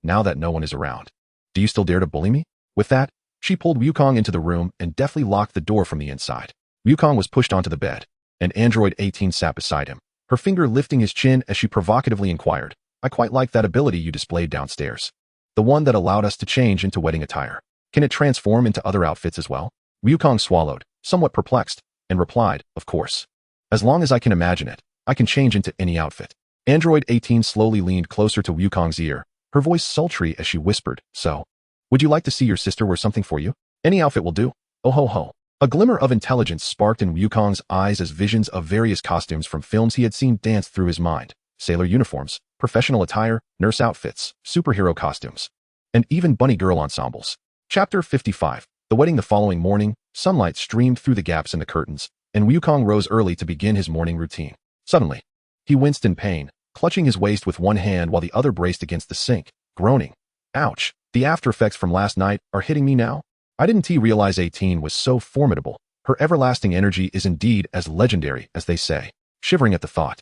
now that no one is around. Do you still dare to bully me? With that, she pulled Wukong into the room and deftly locked the door from the inside. Wukong was pushed onto the bed, and Android 18 sat beside him, her finger lifting his chin as she provocatively inquired, I quite like that ability you displayed downstairs. The one that allowed us to change into wedding attire. Can it transform into other outfits as well? Wukong swallowed, somewhat perplexed, and replied, of course. As long as I can imagine it, I can change into any outfit. Android 18 slowly leaned closer to Wukong's ear, her voice sultry as she whispered, so. Would you like to see your sister wear something for you? Any outfit will do. Oh ho ho. A glimmer of intelligence sparked in Wukong's eyes as visions of various costumes from films he had seen danced through his mind. Sailor uniforms, professional attire, nurse outfits, superhero costumes, and even bunny girl ensembles. Chapter 55. The wedding. The following morning, sunlight streamed through the gaps in the curtains, and Wukong rose early to begin his morning routine. Suddenly, he winced in pain, clutching his waist with one hand while the other braced against the sink, groaning. Ouch, the after effects from last night are hitting me now? I didn't realize 18 was so formidable. Her everlasting energy is indeed as legendary as they say. Shivering at the thought,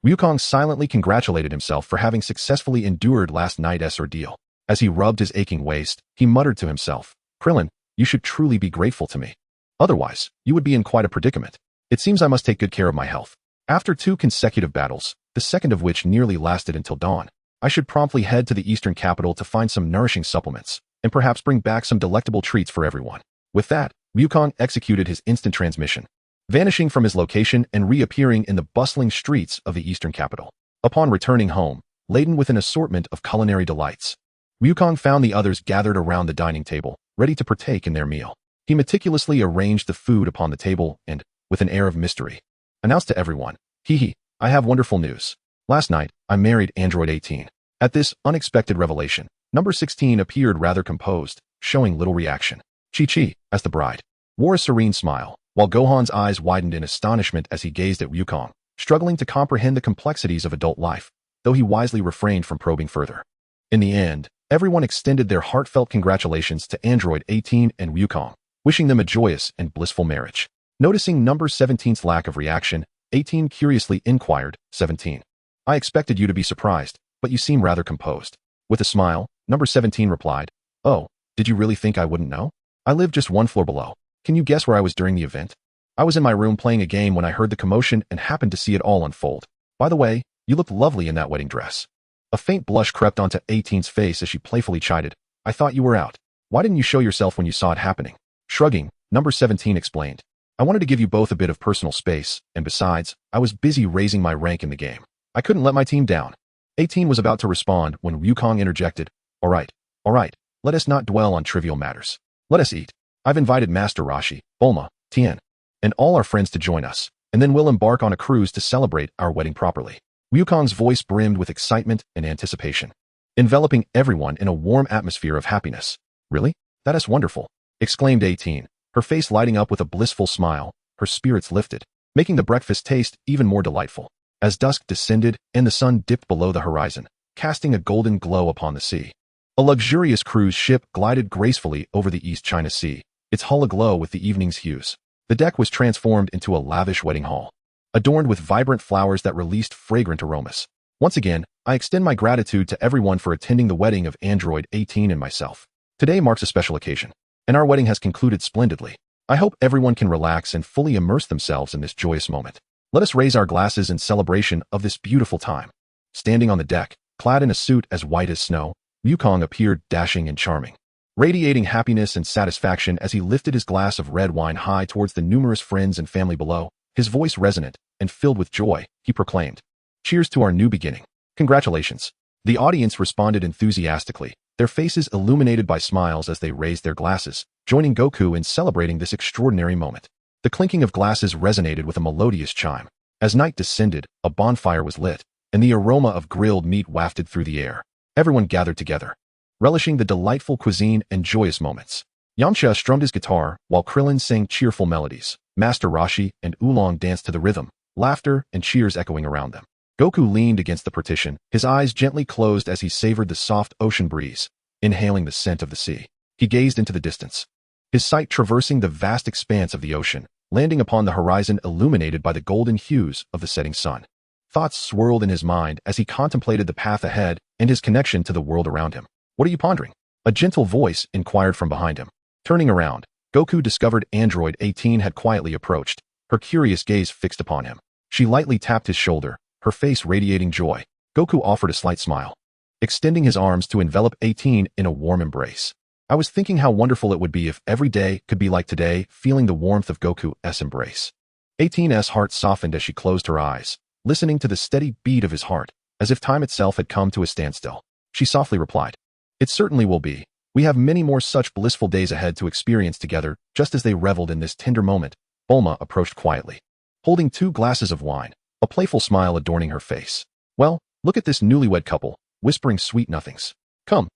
Wukong silently congratulated himself for having successfully endured last night's ordeal. As he rubbed his aching waist, he muttered to himself, Krillin, you should truly be grateful to me. Otherwise, you would be in quite a predicament. It seems I must take good care of my health. After 2 consecutive battles, the second of which nearly lasted until dawn, I should promptly head to the eastern capital to find some nourishing supplements, and perhaps bring back some delectable treats for everyone. With that, Wukong executed his instant transmission, vanishing from his location and reappearing in the bustling streets of the eastern capital. Upon returning home, laden with an assortment of culinary delights, Wukong found the others gathered around the dining table, ready to partake in their meal. He meticulously arranged the food upon the table and, with an air of mystery, announced to everyone, Hee, I have wonderful news. Last night, I married Android 18. At this unexpected revelation, number 16 appeared rather composed, showing little reaction. Chi-Chi, as the bride, wore a serene smile, while Gohan's eyes widened in astonishment as he gazed at Wukong, struggling to comprehend the complexities of adult life, though he wisely refrained from probing further. In the end, everyone extended their heartfelt congratulations to Android 18 and Wukong, wishing them a joyous and blissful marriage. Noticing number 17's lack of reaction, 18 curiously inquired, 17. I expected you to be surprised, but you seem rather composed. With a smile, number 17 replied, Oh, did you really think I wouldn't know? I live just 1 floor below. Can you guess where I was during the event? I was in my room playing a game when I heard the commotion and happened to see it all unfold. By the way, you looked lovely in that wedding dress. A faint blush crept onto 18's face as she playfully chided, I thought you were out. Why didn't you show yourself when you saw it happening? Shrugging, number 17 explained, I wanted to give you both a bit of personal space, and besides, I was busy raising my rank in the game. I couldn't let my team down. 18 was about to respond when Wukong interjected, all right, let us not dwell on trivial matters. Let us eat. I've invited Master Roshi, Bulma, Tien, and all our friends to join us, and then we'll embark on a cruise to celebrate our wedding properly. Wukong's voice brimmed with excitement and anticipation, enveloping everyone in a warm atmosphere of happiness. Really? That is wonderful, exclaimed 18, her face lighting up with a blissful smile, her spirits lifted, making the breakfast taste even more delightful. As dusk descended and the sun dipped below the horizon, casting a golden glow upon the sea, a luxurious cruise ship glided gracefully over the East China Sea, its hull aglow with the evening's hues. The deck was transformed into a lavish wedding hall, adorned with vibrant flowers that released fragrant aromas. Once again, I extend my gratitude to everyone for attending the wedding of Android 18 and myself. Today marks a special occasion, and our wedding has concluded splendidly. I hope everyone can relax and fully immerse themselves in this joyous moment. Let us raise our glasses in celebration of this beautiful time. Standing on the deck, clad in a suit as white as snow, Wukong appeared dashing and charming, radiating happiness and satisfaction as he lifted his glass of red wine high towards the numerous friends and family below. His voice resonant and filled with joy, he proclaimed, Cheers to our new beginning. Congratulations. The audience responded enthusiastically, their faces illuminated by smiles as they raised their glasses, joining Goku in celebrating this extraordinary moment. The clinking of glasses resonated with a melodious chime. As night descended, a bonfire was lit, and the aroma of grilled meat wafted through the air. Everyone gathered together, relishing the delightful cuisine and joyous moments. Yamcha strummed his guitar, while Krillin sang cheerful melodies. Master Roshi and Oolong danced to the rhythm, laughter and cheers echoing around them. Goku leaned against the partition, his eyes gently closed as he savored the soft ocean breeze, inhaling the scent of the sea. He gazed into the distance, his sight traversing the vast expanse of the ocean, landing upon the horizon illuminated by the golden hues of the setting sun. Thoughts swirled in his mind as he contemplated the path ahead and his connection to the world around him. What are you pondering? A gentle voice inquired from behind him. Turning around, Goku discovered Android 18 had quietly approached, her curious gaze fixed upon him. She lightly tapped his shoulder, her face radiating joy. Goku offered a slight smile, extending his arms to envelop 18 in a warm embrace. I was thinking how wonderful it would be if every day could be like today, feeling the warmth of Goku's embrace. 18's heart softened as she closed her eyes, listening to the steady beat of his heart, as if time itself had come to a standstill. She softly replied, "It certainly will be. We have many more such blissful days ahead to experience together." Just as they reveled in this tender moment, Bulma approached quietly, holding 2 glasses of wine, a playful smile adorning her face. "Well, look at this newlywed couple," whispering sweet nothings. Come,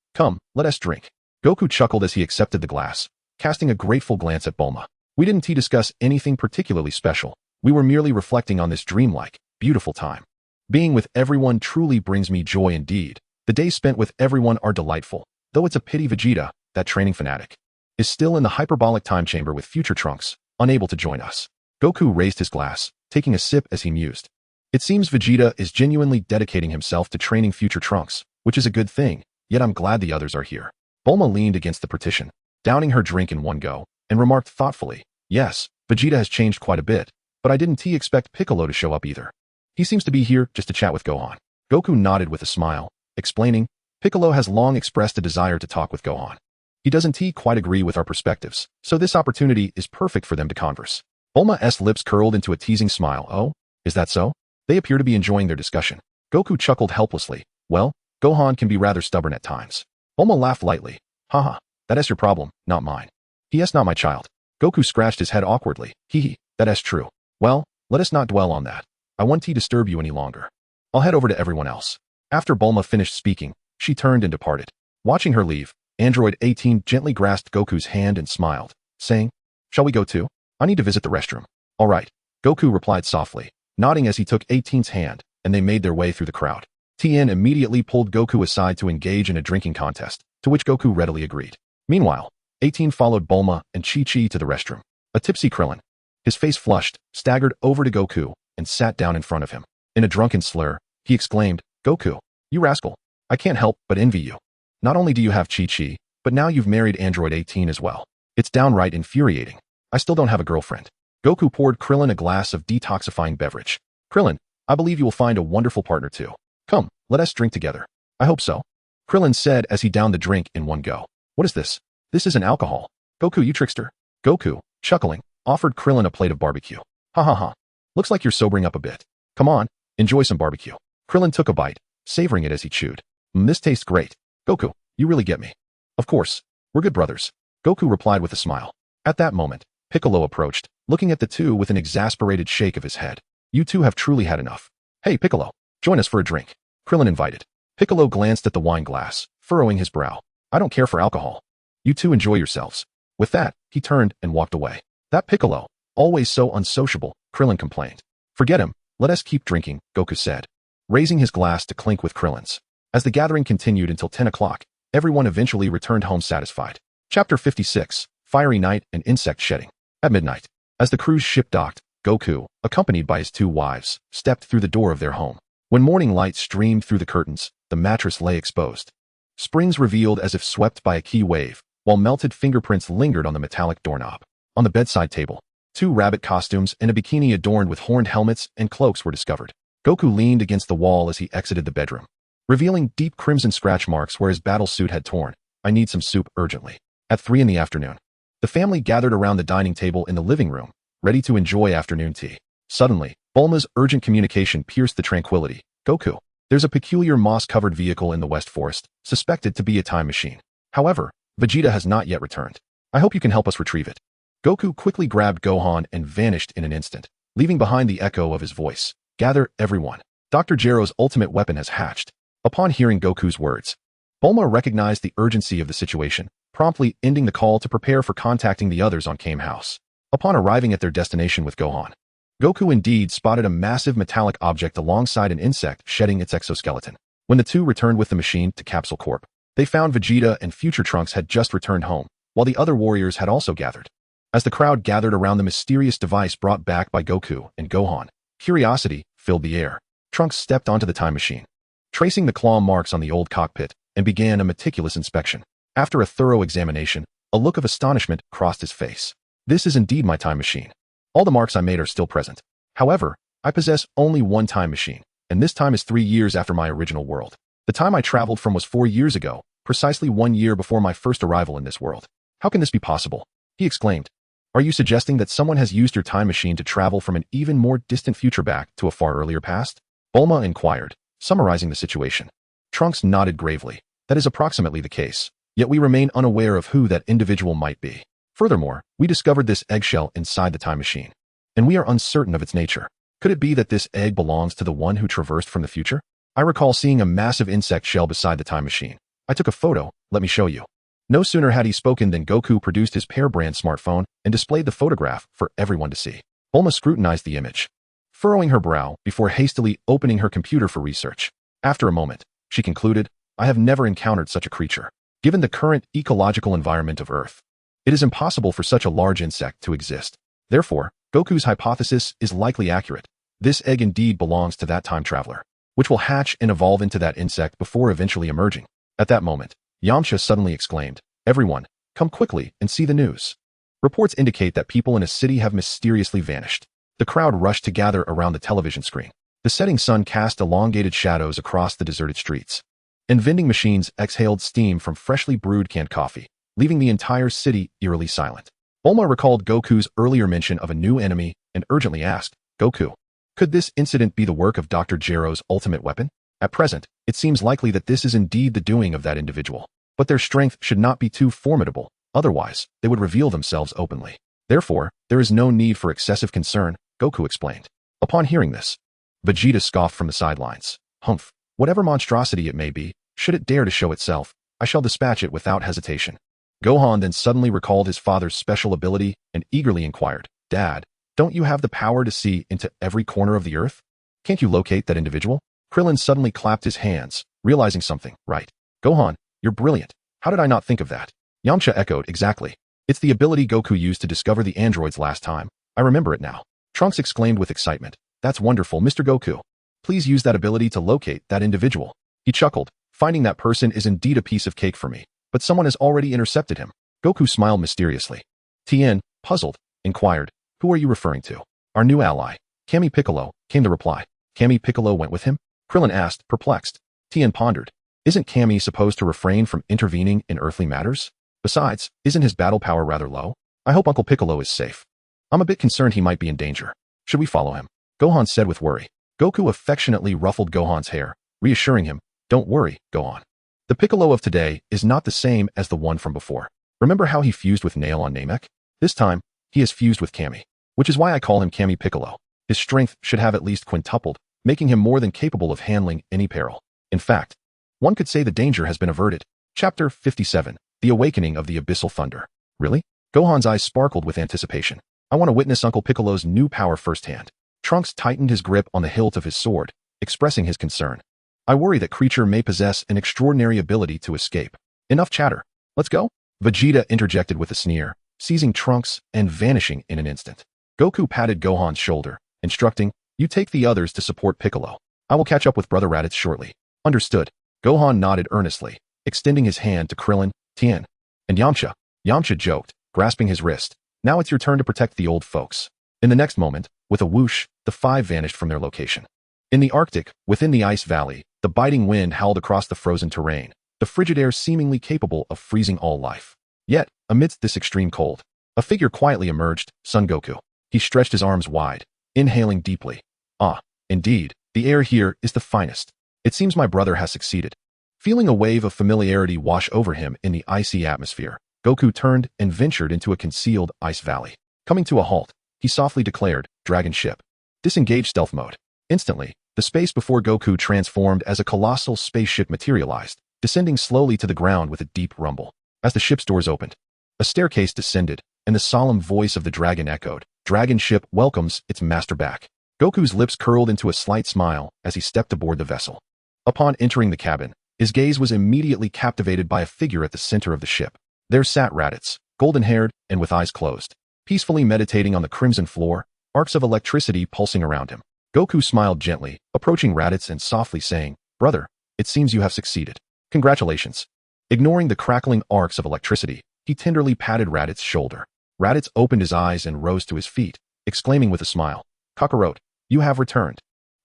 let us drink." Goku chuckled as he accepted the glass, casting a grateful glance at Bulma. "We didn't discuss anything particularly special. We were merely reflecting on this dreamlike, beautiful time. Being with everyone truly brings me joy indeed. The days spent with everyone are delightful, though it's a pity Vegeta, that training fanatic, is still in the Hyperbolic Time Chamber with future Trunks, unable to join us." Goku raised his glass, taking a sip as he mused. "It seems Vegeta is genuinely dedicating himself to training future Trunks, which is a good thing, yet I'm glad the others are here." Bulma leaned against the partition, downing her drink in one go, and remarked thoughtfully, "Yes, Vegeta has changed quite a bit, but I didn't expect Piccolo to show up either. He seems to be here just to chat with Gohan." Goku nodded with a smile, explaining, "Piccolo has long expressed a desire to talk with Gohan. He doesn't quite agree with our perspectives, so this opportunity is perfect for them to converse." Bulma's lips curled into a teasing smile. "Oh, is that so?" They appear to be enjoying their discussion. Goku chuckled helplessly. "Well, Gohan can be rather stubborn at times." Bulma laughed lightly. "Haha, that is your problem, not mine." "He is not my child." Goku scratched his head awkwardly. "Hee, that is true. Well, let us not dwell on that. I won't disturb you any longer. I'll head over to everyone else." After Bulma finished speaking, she turned and departed. Watching her leave, Android 18 gently grasped Goku's hand and smiled, saying, "Shall we go too? I need to visit the restroom." "All right," Goku replied softly, nodding as he took 18's hand, and they made their way through the crowd. Tien immediately pulled Goku aside to engage in a drinking contest, to which Goku readily agreed. Meanwhile, 18 followed Bulma and Chi-Chi to the restroom. A tipsy Krillin, his face flushed, staggered over to Goku and sat down in front of him. In a drunken slur, he exclaimed, "Goku, you rascal, I can't help but envy you. Not only do you have Chi-Chi, but now you've married Android 18 as well. It's downright infuriating. I still don't have a girlfriend." Goku poured Krillin a glass of detoxifying beverage. "Krillin, I believe you will find a wonderful partner too. Come, let us drink together." "I hope so," Krillin said as he downed the drink in one go. "What is this? This isn't alcohol. Goku, you trickster." Goku, chuckling, offered Krillin a plate of barbecue. "Ha ha ha. Looks like you're sobering up a bit. Come on, enjoy some barbecue." Krillin took a bite, savoring it as he chewed. "This tastes great. Goku, you really get me." "Of course, we're good brothers," Goku replied with a smile. At that moment, Piccolo approached, looking at the two with an exasperated shake of his head. "You two have truly had enough. Hey Piccolo, join us for a drink," Krillin invited. Piccolo glanced at the wine glass, furrowing his brow. "I don't care for alcohol. You two enjoy yourselves." With that, he turned and walked away. "That Piccolo, always so unsociable," Krillin complained. "Forget him, let us keep drinking," Goku said, raising his glass to clink with Krillin's. As the gathering continued until 10 o'clock, everyone eventually returned home satisfied. Chapter 56, Fiery Night and Insect Shedding. At midnight, as the cruise ship docked, Goku, accompanied by his 2 wives, stepped through the door of their home. When morning light streamed through the curtains, the mattress lay exposed. Springs revealed as if swept by a key wave, while melted fingerprints lingered on the metallic doorknob. On the bedside table, 2 rabbit costumes and a bikini adorned with horned helmets and cloaks were discovered. Goku leaned against the wall as he exited the bedroom, revealing deep crimson scratch marks where his battle suit had torn. "I need some soup urgently." At 3 in the afternoon, the family gathered around the dining table in the living room, ready to enjoy afternoon tea. Suddenly, Bulma's urgent communication pierced the tranquility. "Goku, there's a peculiar moss-covered vehicle in the West Forest, suspected to be a time machine. However, Vegeta has not yet returned. I hope you can help us retrieve it." Goku quickly grabbed Gohan and vanished in an instant, leaving behind the echo of his voice. "Gather, everyone. Dr. Gero's ultimate weapon has hatched." Upon hearing Goku's words, Bulma recognized the urgency of the situation, promptly ending the call to prepare for contacting the others on Kame House. Upon arriving at their destination with Gohan, Goku indeed spotted a massive metallic object alongside an insect shedding its exoskeleton. When the two returned with the machine to Capsule Corp, they found Vegeta and future Trunks had just returned home, while the other warriors had also gathered. As the crowd gathered around the mysterious device brought back by Goku and Gohan, curiosity filled the air. Trunks stepped onto the time machine, tracing the claw marks on the old cockpit, and began a meticulous inspection. After a thorough examination, a look of astonishment crossed his face. "This is indeed my time machine. All the marks I made are still present. However, I possess only one time machine, and this time is 3 years after my original world. The time I traveled from was 4 years ago, precisely 1 year before my first arrival in this world. How can this be possible? He exclaimed. Are you suggesting that someone has used your time machine to travel from an even more distant future back to a far earlier past? Bulma inquired, summarizing the situation. Trunks nodded gravely. That is approximately the case, yet we remain unaware of who that individual might be. Furthermore, we discovered this eggshell inside the time machine, and we are uncertain of its nature. Could it be that this egg belongs to the one who traversed from the future? I recall seeing a massive insect shell beside the time machine. I took a photo, let me show you. No sooner had he spoken than Goku produced his pair-brand smartphone and displayed the photograph for everyone to see. Bulma scrutinized the image, furrowing her brow before hastily opening her computer for research. After a moment, she concluded, I have never encountered such a creature. Given the current ecological environment of Earth, it is impossible for such a large insect to exist. Therefore, Goku's hypothesis is likely accurate. This egg indeed belongs to that time traveler, which will hatch and evolve into that insect before eventually emerging. At that moment, Yamcha suddenly exclaimed, Everyone, come quickly and see the news. Reports indicate that people in a city have mysteriously vanished. The crowd rushed to gather around the television screen. The setting sun cast elongated shadows across the deserted streets, and vending machines exhaled steam from freshly brewed canned coffee, leaving the entire city eerily silent. Bulma recalled Goku's earlier mention of a new enemy and urgently asked, Goku, could this incident be the work of Dr. Gero's ultimate weapon? At present, it seems likely that this is indeed the doing of that individual, but their strength should not be too formidable, otherwise, they would reveal themselves openly. Therefore, there is no need for excessive concern, Goku explained. Upon hearing this, Vegeta scoffed from the sidelines. Humph, whatever monstrosity it may be, should it dare to show itself, I shall dispatch it without hesitation. Gohan then suddenly recalled his father's special ability and eagerly inquired, Dad, don't you have the power to see into every corner of the earth? Can't you locate that individual? Krillin suddenly clapped his hands, realizing something. Right. Gohan, you're brilliant. How did I not think of that? Yamcha echoed, exactly. It's the ability Goku used to discover the androids last time. I remember it now. Trunks exclaimed with excitement. That's wonderful, Mr. Goku. Please use that ability to locate that individual. He chuckled. Finding that person is indeed a piece of cake for me, but someone has already intercepted him. Goku smiled mysteriously. Tien, puzzled, inquired, who are you referring to? Our new ally, Kami Piccolo, came the reply. Kami Piccolo went with him? Krillin asked, perplexed. Tien pondered. Isn't Kami supposed to refrain from intervening in earthly matters? Besides, isn't his battle power rather low? I hope Uncle Piccolo is safe. I'm a bit concerned he might be in danger. Should we follow him? Gohan said with worry. Goku affectionately ruffled Gohan's hair, reassuring him, don't worry, go on. The Piccolo of today is not the same as the one from before. Remember how he fused with Nail on Namek? This time, he has fused with Kami, which is why I call him Kami Piccolo. His strength should have at least quintupled, making him more than capable of handling any peril. In fact, one could say the danger has been averted. Chapter 57, The Awakening of the Abyssal Thunder. Really? Gohan's eyes sparkled with anticipation. I want to witness Uncle Piccolo's new power firsthand. Trunks tightened his grip on the hilt of his sword, expressing his concern. I worry that creature may possess an extraordinary ability to escape. Enough chatter. Let's go? Vegeta interjected with a sneer, seizing Trunks and vanishing in an instant. Goku patted Gohan's shoulder, instructing, you take the others to support Piccolo. I will catch up with Brother Raditz shortly. Understood. Gohan nodded earnestly, extending his hand to Krillin, Tien, and Yamcha. Yamcha joked, grasping his wrist. Now it's your turn to protect the old folks. In the next moment, with a whoosh, the five vanished from their location. In the Arctic, within the ice valley, the biting wind howled across the frozen terrain, the frigid air seemingly capable of freezing all life. Yet, amidst this extreme cold, a figure quietly emerged, Son Goku. He stretched his arms wide, inhaling deeply. Ah, indeed, the air here is the finest. It seems my brother has succeeded. Feeling a wave of familiarity wash over him in the icy atmosphere, Goku turned and ventured into a concealed ice valley. Coming to a halt, he softly declared, Dragon Ship. Disengage stealth mode. Instantly, the space before Goku transformed as a colossal spaceship materialized, descending slowly to the ground with a deep rumble. As the ship's doors opened, a staircase descended, and the solemn voice of the dragon echoed, Dragon Ship welcomes its master back. Goku's lips curled into a slight smile as he stepped aboard the vessel. Upon entering the cabin, his gaze was immediately captivated by a figure at the center of the ship. There sat Raditz, golden-haired and with eyes closed, peacefully meditating on the crimson floor, arcs of electricity pulsing around him. Goku smiled gently, approaching Raditz and softly saying, Brother, it seems you have succeeded. Congratulations. Ignoring the crackling arcs of electricity, he tenderly patted Raditz's shoulder. Raditz opened his eyes and rose to his feet, exclaiming with a smile, Kakarot, you have returned.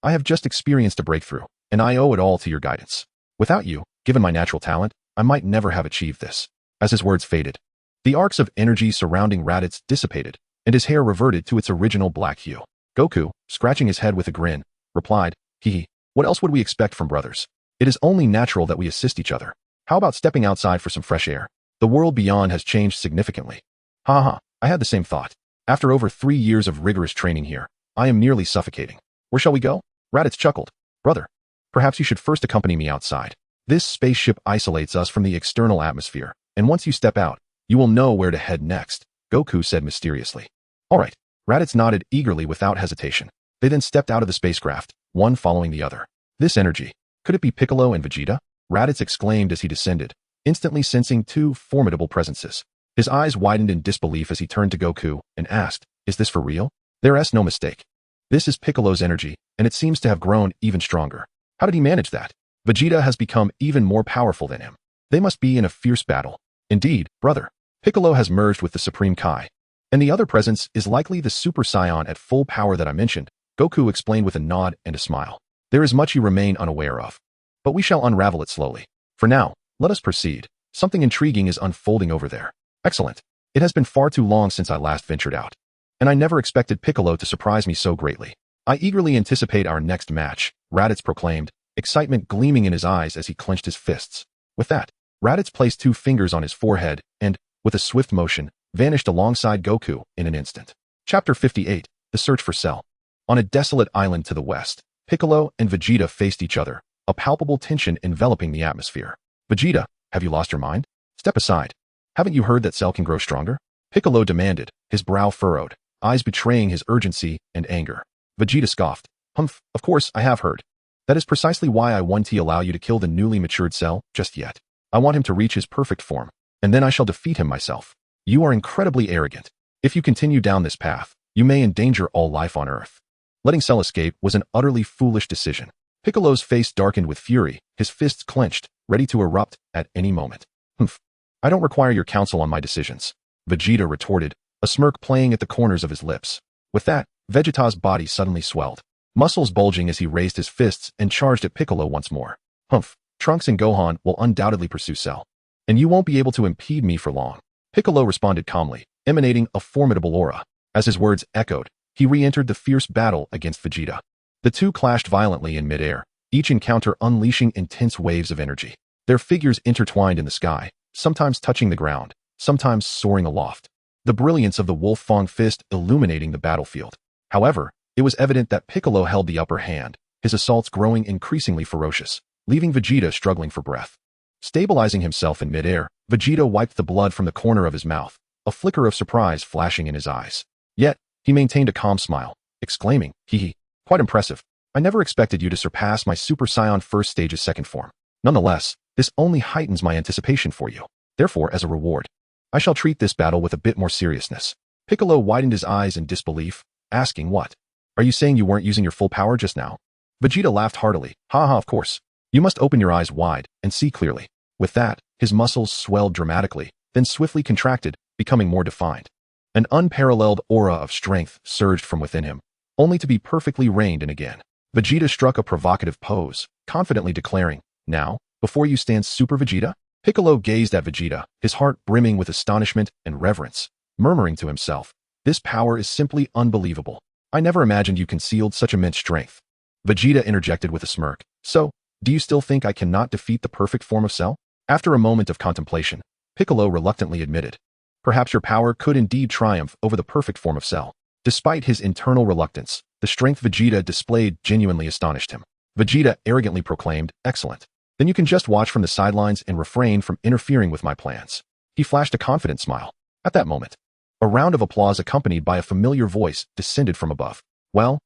I have just experienced a breakthrough, and I owe it all to your guidance. Without you, given my natural talent, I might never have achieved this. As his words faded, the arcs of energy surrounding Raditz dissipated, and his hair reverted to its original black hue. Goku, scratching his head with a grin, replied, "Hee, what else would we expect from brothers? It is only natural that we assist each other. How about stepping outside for some fresh air? The world beyond has changed significantly." Ha, I had the same thought. After over 3 years of rigorous training here, I am nearly suffocating. Where shall we go? Raditz chuckled. Brother, perhaps you should first accompany me outside. This spaceship isolates us from the external atmosphere, and once you step out, you will know where to head next, Goku said mysteriously. All right. Raditz nodded eagerly without hesitation. They then stepped out of the spacecraft, one following the other. This energy, could it be Piccolo and Vegeta? Raditz exclaimed as he descended, instantly sensing 2 formidable presences. His eyes widened in disbelief as he turned to Goku and asked, "Is this for real?" There's no mistake. This is Piccolo's energy, and it seems to have grown even stronger. How did he manage that? Vegeta has become even more powerful than him. They must be in a fierce battle. Indeed, brother. Piccolo has merged with the Supreme Kai. And the other presence is likely the Super Saiyan at full power that I mentioned, Goku explained with a nod and a smile. There is much you remain unaware of. But we shall unravel it slowly. For now, let us proceed. Something intriguing is unfolding over there. Excellent. It has been far too long since I last ventured out. And I never expected Piccolo to surprise me so greatly. I eagerly anticipate our next match, Raditz proclaimed, excitement gleaming in his eyes as he clenched his fists. With that, Raditz placed 2 fingers on his forehead and, with a swift motion, vanished alongside Goku in an instant. Chapter 58, The Search for Cell. On a desolate island to the west, Piccolo and Vegeta faced each other, a palpable tension enveloping the atmosphere. Vegeta, have you lost your mind? Step aside. Haven't you heard that Cell can grow stronger? Piccolo demanded, his brow furrowed, eyes betraying his urgency and anger. Vegeta scoffed. Humph, of course I have heard. That is precisely why I won't allow you to kill the newly matured Cell just yet. I want him to reach his perfect form, and then I shall defeat him myself. You are incredibly arrogant. If you continue down this path, you may endanger all life on Earth. Letting Cell escape was an utterly foolish decision. Piccolo's face darkened with fury, his fists clenched, ready to erupt at any moment. Humph. I don't require your counsel on my decisions, Vegeta retorted, a smirk playing at the corners of his lips. With that, Vegeta's body suddenly swelled, muscles bulging as he raised his fists and charged at Piccolo once more. Humph. Trunks and Gohan will undoubtedly pursue Cell. And you won't be able to impede me for long. Piccolo responded calmly, emanating a formidable aura. As his words echoed, he re-entered the fierce battle against Vegeta. The two clashed violently in midair, each encounter unleashing intense waves of energy. Their figures intertwined in the sky, sometimes touching the ground, sometimes soaring aloft. The brilliance of the Wolf Fang fist illuminating the battlefield. However, it was evident that Piccolo held the upper hand, his assaults growing increasingly ferocious, leaving Vegeta struggling for breath. Stabilizing himself in midair, Vegeta wiped the blood from the corner of his mouth, a flicker of surprise flashing in his eyes. Yet, he maintained a calm smile, exclaiming, "Hee, quite impressive. I never expected you to surpass my Super Saiyan first stage's second form. Nonetheless, this only heightens my anticipation for you. Therefore, as a reward, I shall treat this battle with a bit more seriousness." Piccolo widened his eyes in disbelief, asking, "What? Are you saying you weren't using your full power just now?" Vegeta laughed heartily. "Ha, of course. You must open your eyes wide and see clearly." With that, his muscles swelled dramatically, then swiftly contracted, becoming more defined. An unparalleled aura of strength surged from within him, only to be perfectly reined in again. Vegeta struck a provocative pose, confidently declaring, "Now, before you stands Super Vegeta?" Piccolo gazed at Vegeta, his heart brimming with astonishment and reverence, murmuring to himself, "This power is simply unbelievable. I never imagined you concealed such immense strength." Vegeta interjected with a smirk, "So, do you still think I cannot defeat the perfect form of Cell?" After a moment of contemplation, Piccolo reluctantly admitted, "Perhaps your power could indeed triumph over the perfect form of Cell." Despite his internal reluctance, the strength Vegeta displayed genuinely astonished him. Vegeta arrogantly proclaimed, "Excellent. Then you can just watch from the sidelines and refrain from interfering with my plans." He flashed a confident smile. At that moment, a round of applause accompanied by a familiar voice descended from above. Well,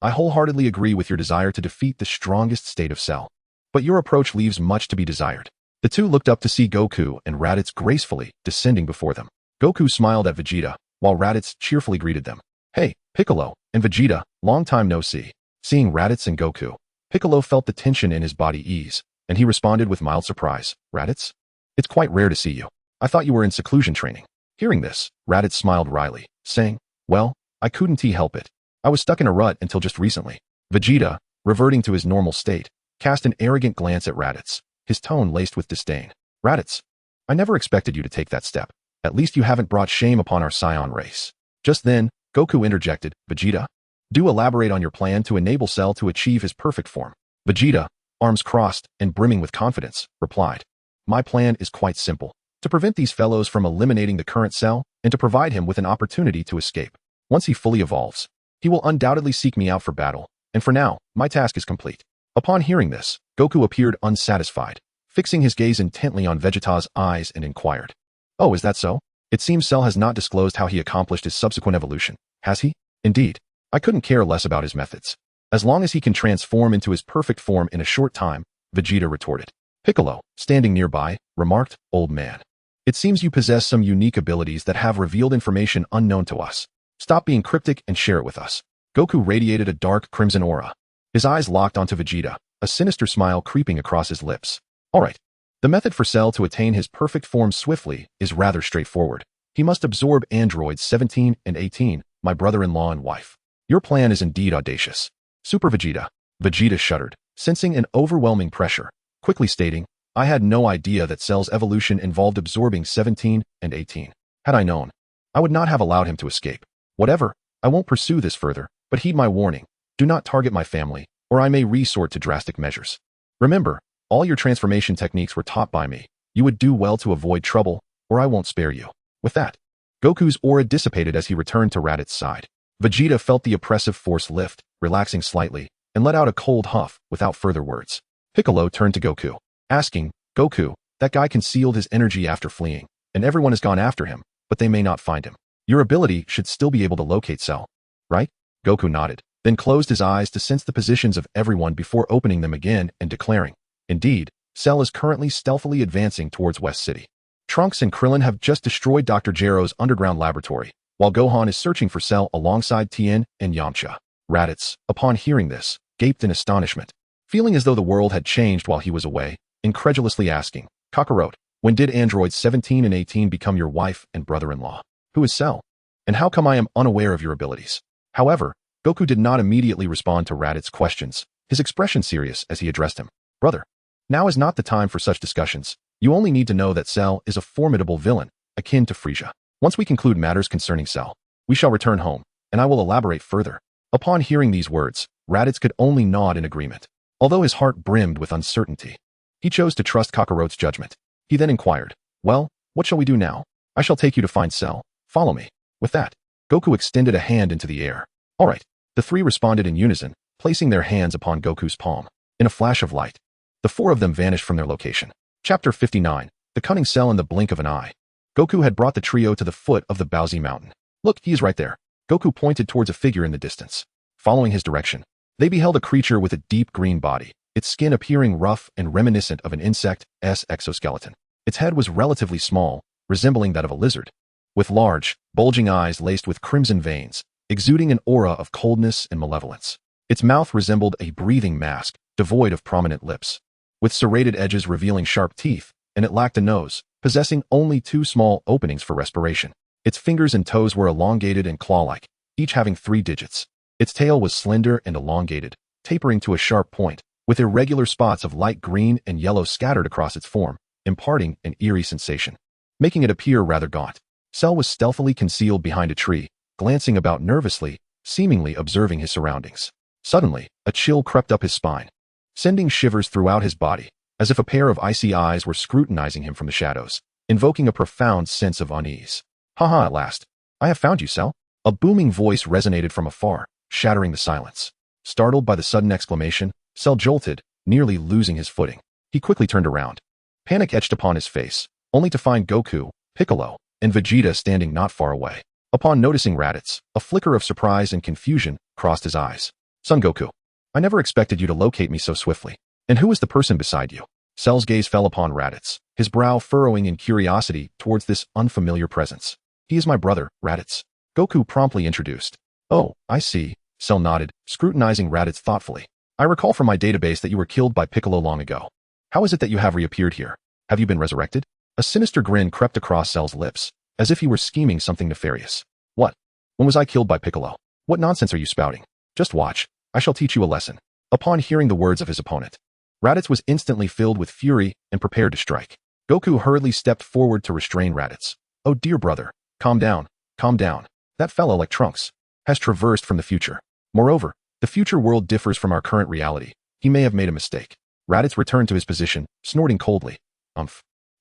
I wholeheartedly agree with your desire to defeat the strongest state of Cell. But your approach leaves much to be desired." The two looked up to see Goku and Raditz gracefully descending before them. Goku smiled at Vegeta, while Raditz cheerfully greeted them. "Hey, Piccolo and Vegeta, long time no see." Seeing Raditz and Goku, Piccolo felt the tension in his body ease, and he responded with mild surprise, "Raditz? It's quite rare to see you. I thought you were in seclusion training." Hearing this, Raditz smiled wryly, saying, "Well, I couldn't help it. I was stuck in a rut until just recently." Vegeta, reverting to his normal state, cast an arrogant glance at Raditz, his tone laced with disdain. Raditz, I never expected you to take that step. At least you haven't brought shame upon our Saiyan race. Just then, Goku interjected, Vegeta, do elaborate on your plan to enable Cell to achieve his perfect form. Vegeta, arms crossed and brimming with confidence, replied, my plan is quite simple. To prevent these fellows from eliminating the current Cell and to provide him with an opportunity to escape. Once he fully evolves, he will undoubtedly seek me out for battle, and for now, my task is complete. Upon hearing this, Goku appeared unsatisfied, fixing his gaze intently on Vegeta's eyes and inquired, oh, is that so? It seems Cell has not disclosed how he accomplished his subsequent evolution, has he? Indeed, I couldn't care less about his methods. As long as he can transform into his perfect form in a short time, Vegeta retorted. Piccolo, standing nearby, remarked, old man. It seems you possess some unique abilities that have revealed information unknown to us. Stop being cryptic and share it with us. Goku radiated a dark crimson aura. His eyes locked onto Vegeta, a sinister smile creeping across his lips. Alright. The method for Cell to attain his perfect form swiftly is rather straightforward. He must absorb androids 17 and 18, my brother-in-law and wife. Your plan is indeed audacious. Super Vegeta. Vegeta shuddered, sensing an overwhelming pressure, quickly stating, I had no idea that Cell's evolution involved absorbing 17 and 18. Had I known, I would not have allowed him to escape. Whatever, I won't pursue this further, but heed my warning. Do not target my family, or I may resort to drastic measures. Remember, all your transformation techniques were taught by me. You would do well to avoid trouble, or I won't spare you. With that, Goku's aura dissipated as he returned to Raditz's side. Vegeta felt the oppressive force lift, relaxing slightly, and let out a cold huff without further words. Piccolo turned to Goku, asking, Goku, that guy concealed his energy after fleeing, and everyone has gone after him, but they may not find him. Your ability should still be able to locate Cell, right? Goku nodded, then closed his eyes to sense the positions of everyone before opening them again and declaring, indeed, Cell is currently stealthily advancing towards West City. Trunks and Krillin have just destroyed Dr. Gero's underground laboratory, while Gohan is searching for Cell alongside Tien and Yamcha. Raditz, upon hearing this, gaped in astonishment, feeling as though the world had changed while he was away, incredulously asking, Kakarot, when did androids 17 and 18 become your wife and brother-in-law? Who is Cell? And how come I am unaware of your abilities? However, Goku did not immediately respond to Raditz's questions, his expression serious as he addressed him. Brother, now is not the time for such discussions. You only need to know that Cell is a formidable villain, akin to Frieza. Once we conclude matters concerning Cell, we shall return home, and I will elaborate further. Upon hearing these words, Raditz could only nod in agreement, although his heart brimmed with uncertainty. He chose to trust Kakarot's judgment. He then inquired, well, what shall we do now? I shall take you to find Cell. Follow me. With that, Goku extended a hand into the air. All right. The three responded in unison, placing their hands upon Goku's palm. In a flash of light, the four of them vanished from their location. Chapter 59. The Cunning Cell in the Blink of an Eye. Goku had brought the trio to the foot of the Baozi Mountain. Look, he is right there. Goku pointed towards a figure in the distance. Following his direction, they beheld a creature with a deep green body, its skin appearing rough and reminiscent of an insect's exoskeleton. Its head was relatively small, resembling that of a lizard, with large, bulging eyes laced with crimson veins, exuding an aura of coldness and malevolence. Its mouth resembled a breathing mask, devoid of prominent lips, with serrated edges revealing sharp teeth, and it lacked a nose, possessing only two small openings for respiration. Its fingers and toes were elongated and claw-like, each having 3 digits. Its tail was slender and elongated, tapering to a sharp point, with irregular spots of light green and yellow scattered across its form, imparting an eerie sensation, making it appear rather gaunt. Cell was stealthily concealed behind a tree, glancing about nervously, seemingly observing his surroundings. Suddenly, a chill crept up his spine, sending shivers throughout his body, as if a pair of icy eyes were scrutinizing him from the shadows, invoking a profound sense of unease. Haha, at last. I have found you, Cell. A booming voice resonated from afar, shattering the silence. Startled by the sudden exclamation, Cell jolted, nearly losing his footing. He quickly turned around. Panic etched upon his face, only to find Goku, Piccolo, and Vegeta standing not far away. Upon noticing Raditz, a flicker of surprise and confusion crossed his eyes. Son Goku, I never expected you to locate me so swiftly. And who is the person beside you? Cell's gaze fell upon Raditz, his brow furrowing in curiosity towards this unfamiliar presence. He is my brother, Raditz. Goku promptly introduced. Oh, I see. Cell nodded, scrutinizing Raditz thoughtfully. I recall from my database that you were killed by Piccolo long ago. How is it that you have reappeared here? Have you been resurrected? A sinister grin crept across Cell's lips, as if he were scheming something nefarious. What? When was I killed by Piccolo? What nonsense are you spouting? Just watch. I shall teach you a lesson. Upon hearing the words of his opponent, Raditz was instantly filled with fury and prepared to strike. Goku hurriedly stepped forward to restrain Raditz. Oh dear brother, calm down, calm down. That fellow, like Trunks, has traversed from the future. Moreover, the future world differs from our current reality. He may have made a mistake. Raditz returned to his position, snorting coldly.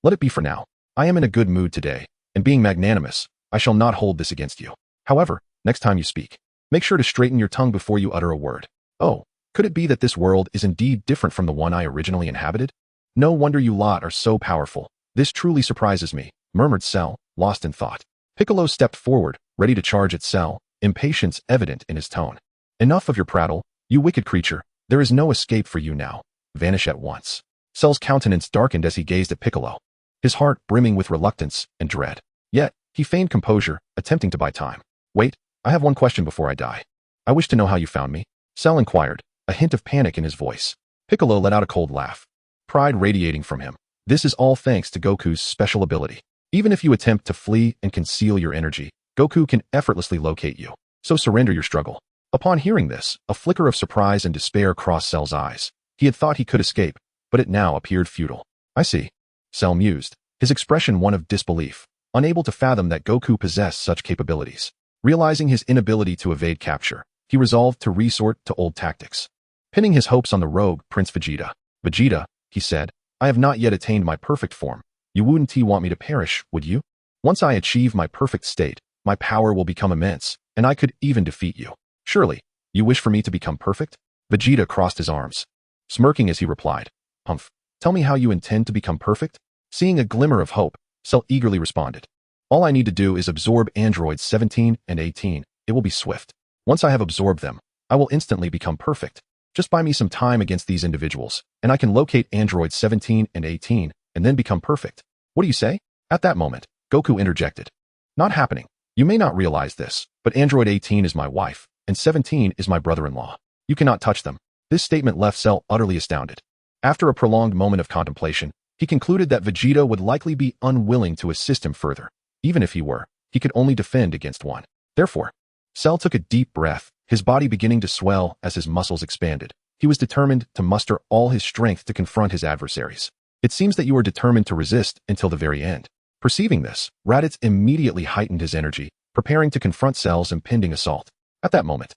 Let it be for now. I am in a good mood today, and being magnanimous, I shall not hold this against you. However, next time you speak, make sure to straighten your tongue before you utter a word. Oh, could it be that this world is indeed different from the one I originally inhabited? No wonder you lot are so powerful. This truly surprises me, murmured Cell, lost in thought. Piccolo stepped forward, ready to charge at Cell, impatience evident in his tone. Enough of your prattle, you wicked creature. There is no escape for you now. Vanish at once. Cell's countenance darkened as he gazed at Piccolo, his heart brimming with reluctance and dread. Yet, he feigned composure, attempting to buy time. Wait, I have one question before I die. I wish to know how you found me. Cell inquired, a hint of panic in his voice. Piccolo let out a cold laugh, pride radiating from him. This is all thanks to Goku's special ability. Even if you attempt to flee and conceal your energy, Goku can effortlessly locate you. So surrender your struggle. Upon hearing this, a flicker of surprise and despair crossed Cell's eyes. He had thought he could escape, but it now appeared futile. I see. Cell mused, his expression one of disbelief, unable to fathom that Goku possessed such capabilities. Realizing his inability to evade capture, he resolved to resort to old tactics. Pinning his hopes on the rogue Prince Vegeta. Vegeta, he said, I have not yet attained my perfect form. You wouldn't want me to perish, would you? Once I achieve my perfect state, my power will become immense, and I could even defeat you. Surely, you wish for me to become perfect? Vegeta crossed his arms, smirking as he replied. Tell me how you intend to become perfect? Seeing a glimmer of hope, Cell eagerly responded. All I need to do is absorb androids 17 and 18. It will be swift. Once I have absorbed them, I will instantly become perfect. Just buy me some time against these individuals, and I can locate androids 17 and 18, and then become perfect. What do you say? At that moment, Goku interjected. Not happening. You may not realize this, but android 18 is my wife, and 17 is my brother-in-law. You cannot touch them. This statement left Cell utterly astounded. After a prolonged moment of contemplation, he concluded that Vegeta would likely be unwilling to assist him further. Even if he were, he could only defend against one. Therefore, Cell took a deep breath, his body beginning to swell as his muscles expanded. He was determined to muster all his strength to confront his adversaries. It seems that you are determined to resist until the very end. Perceiving this, Raditz immediately heightened his energy, preparing to confront Cell's impending assault. At that moment,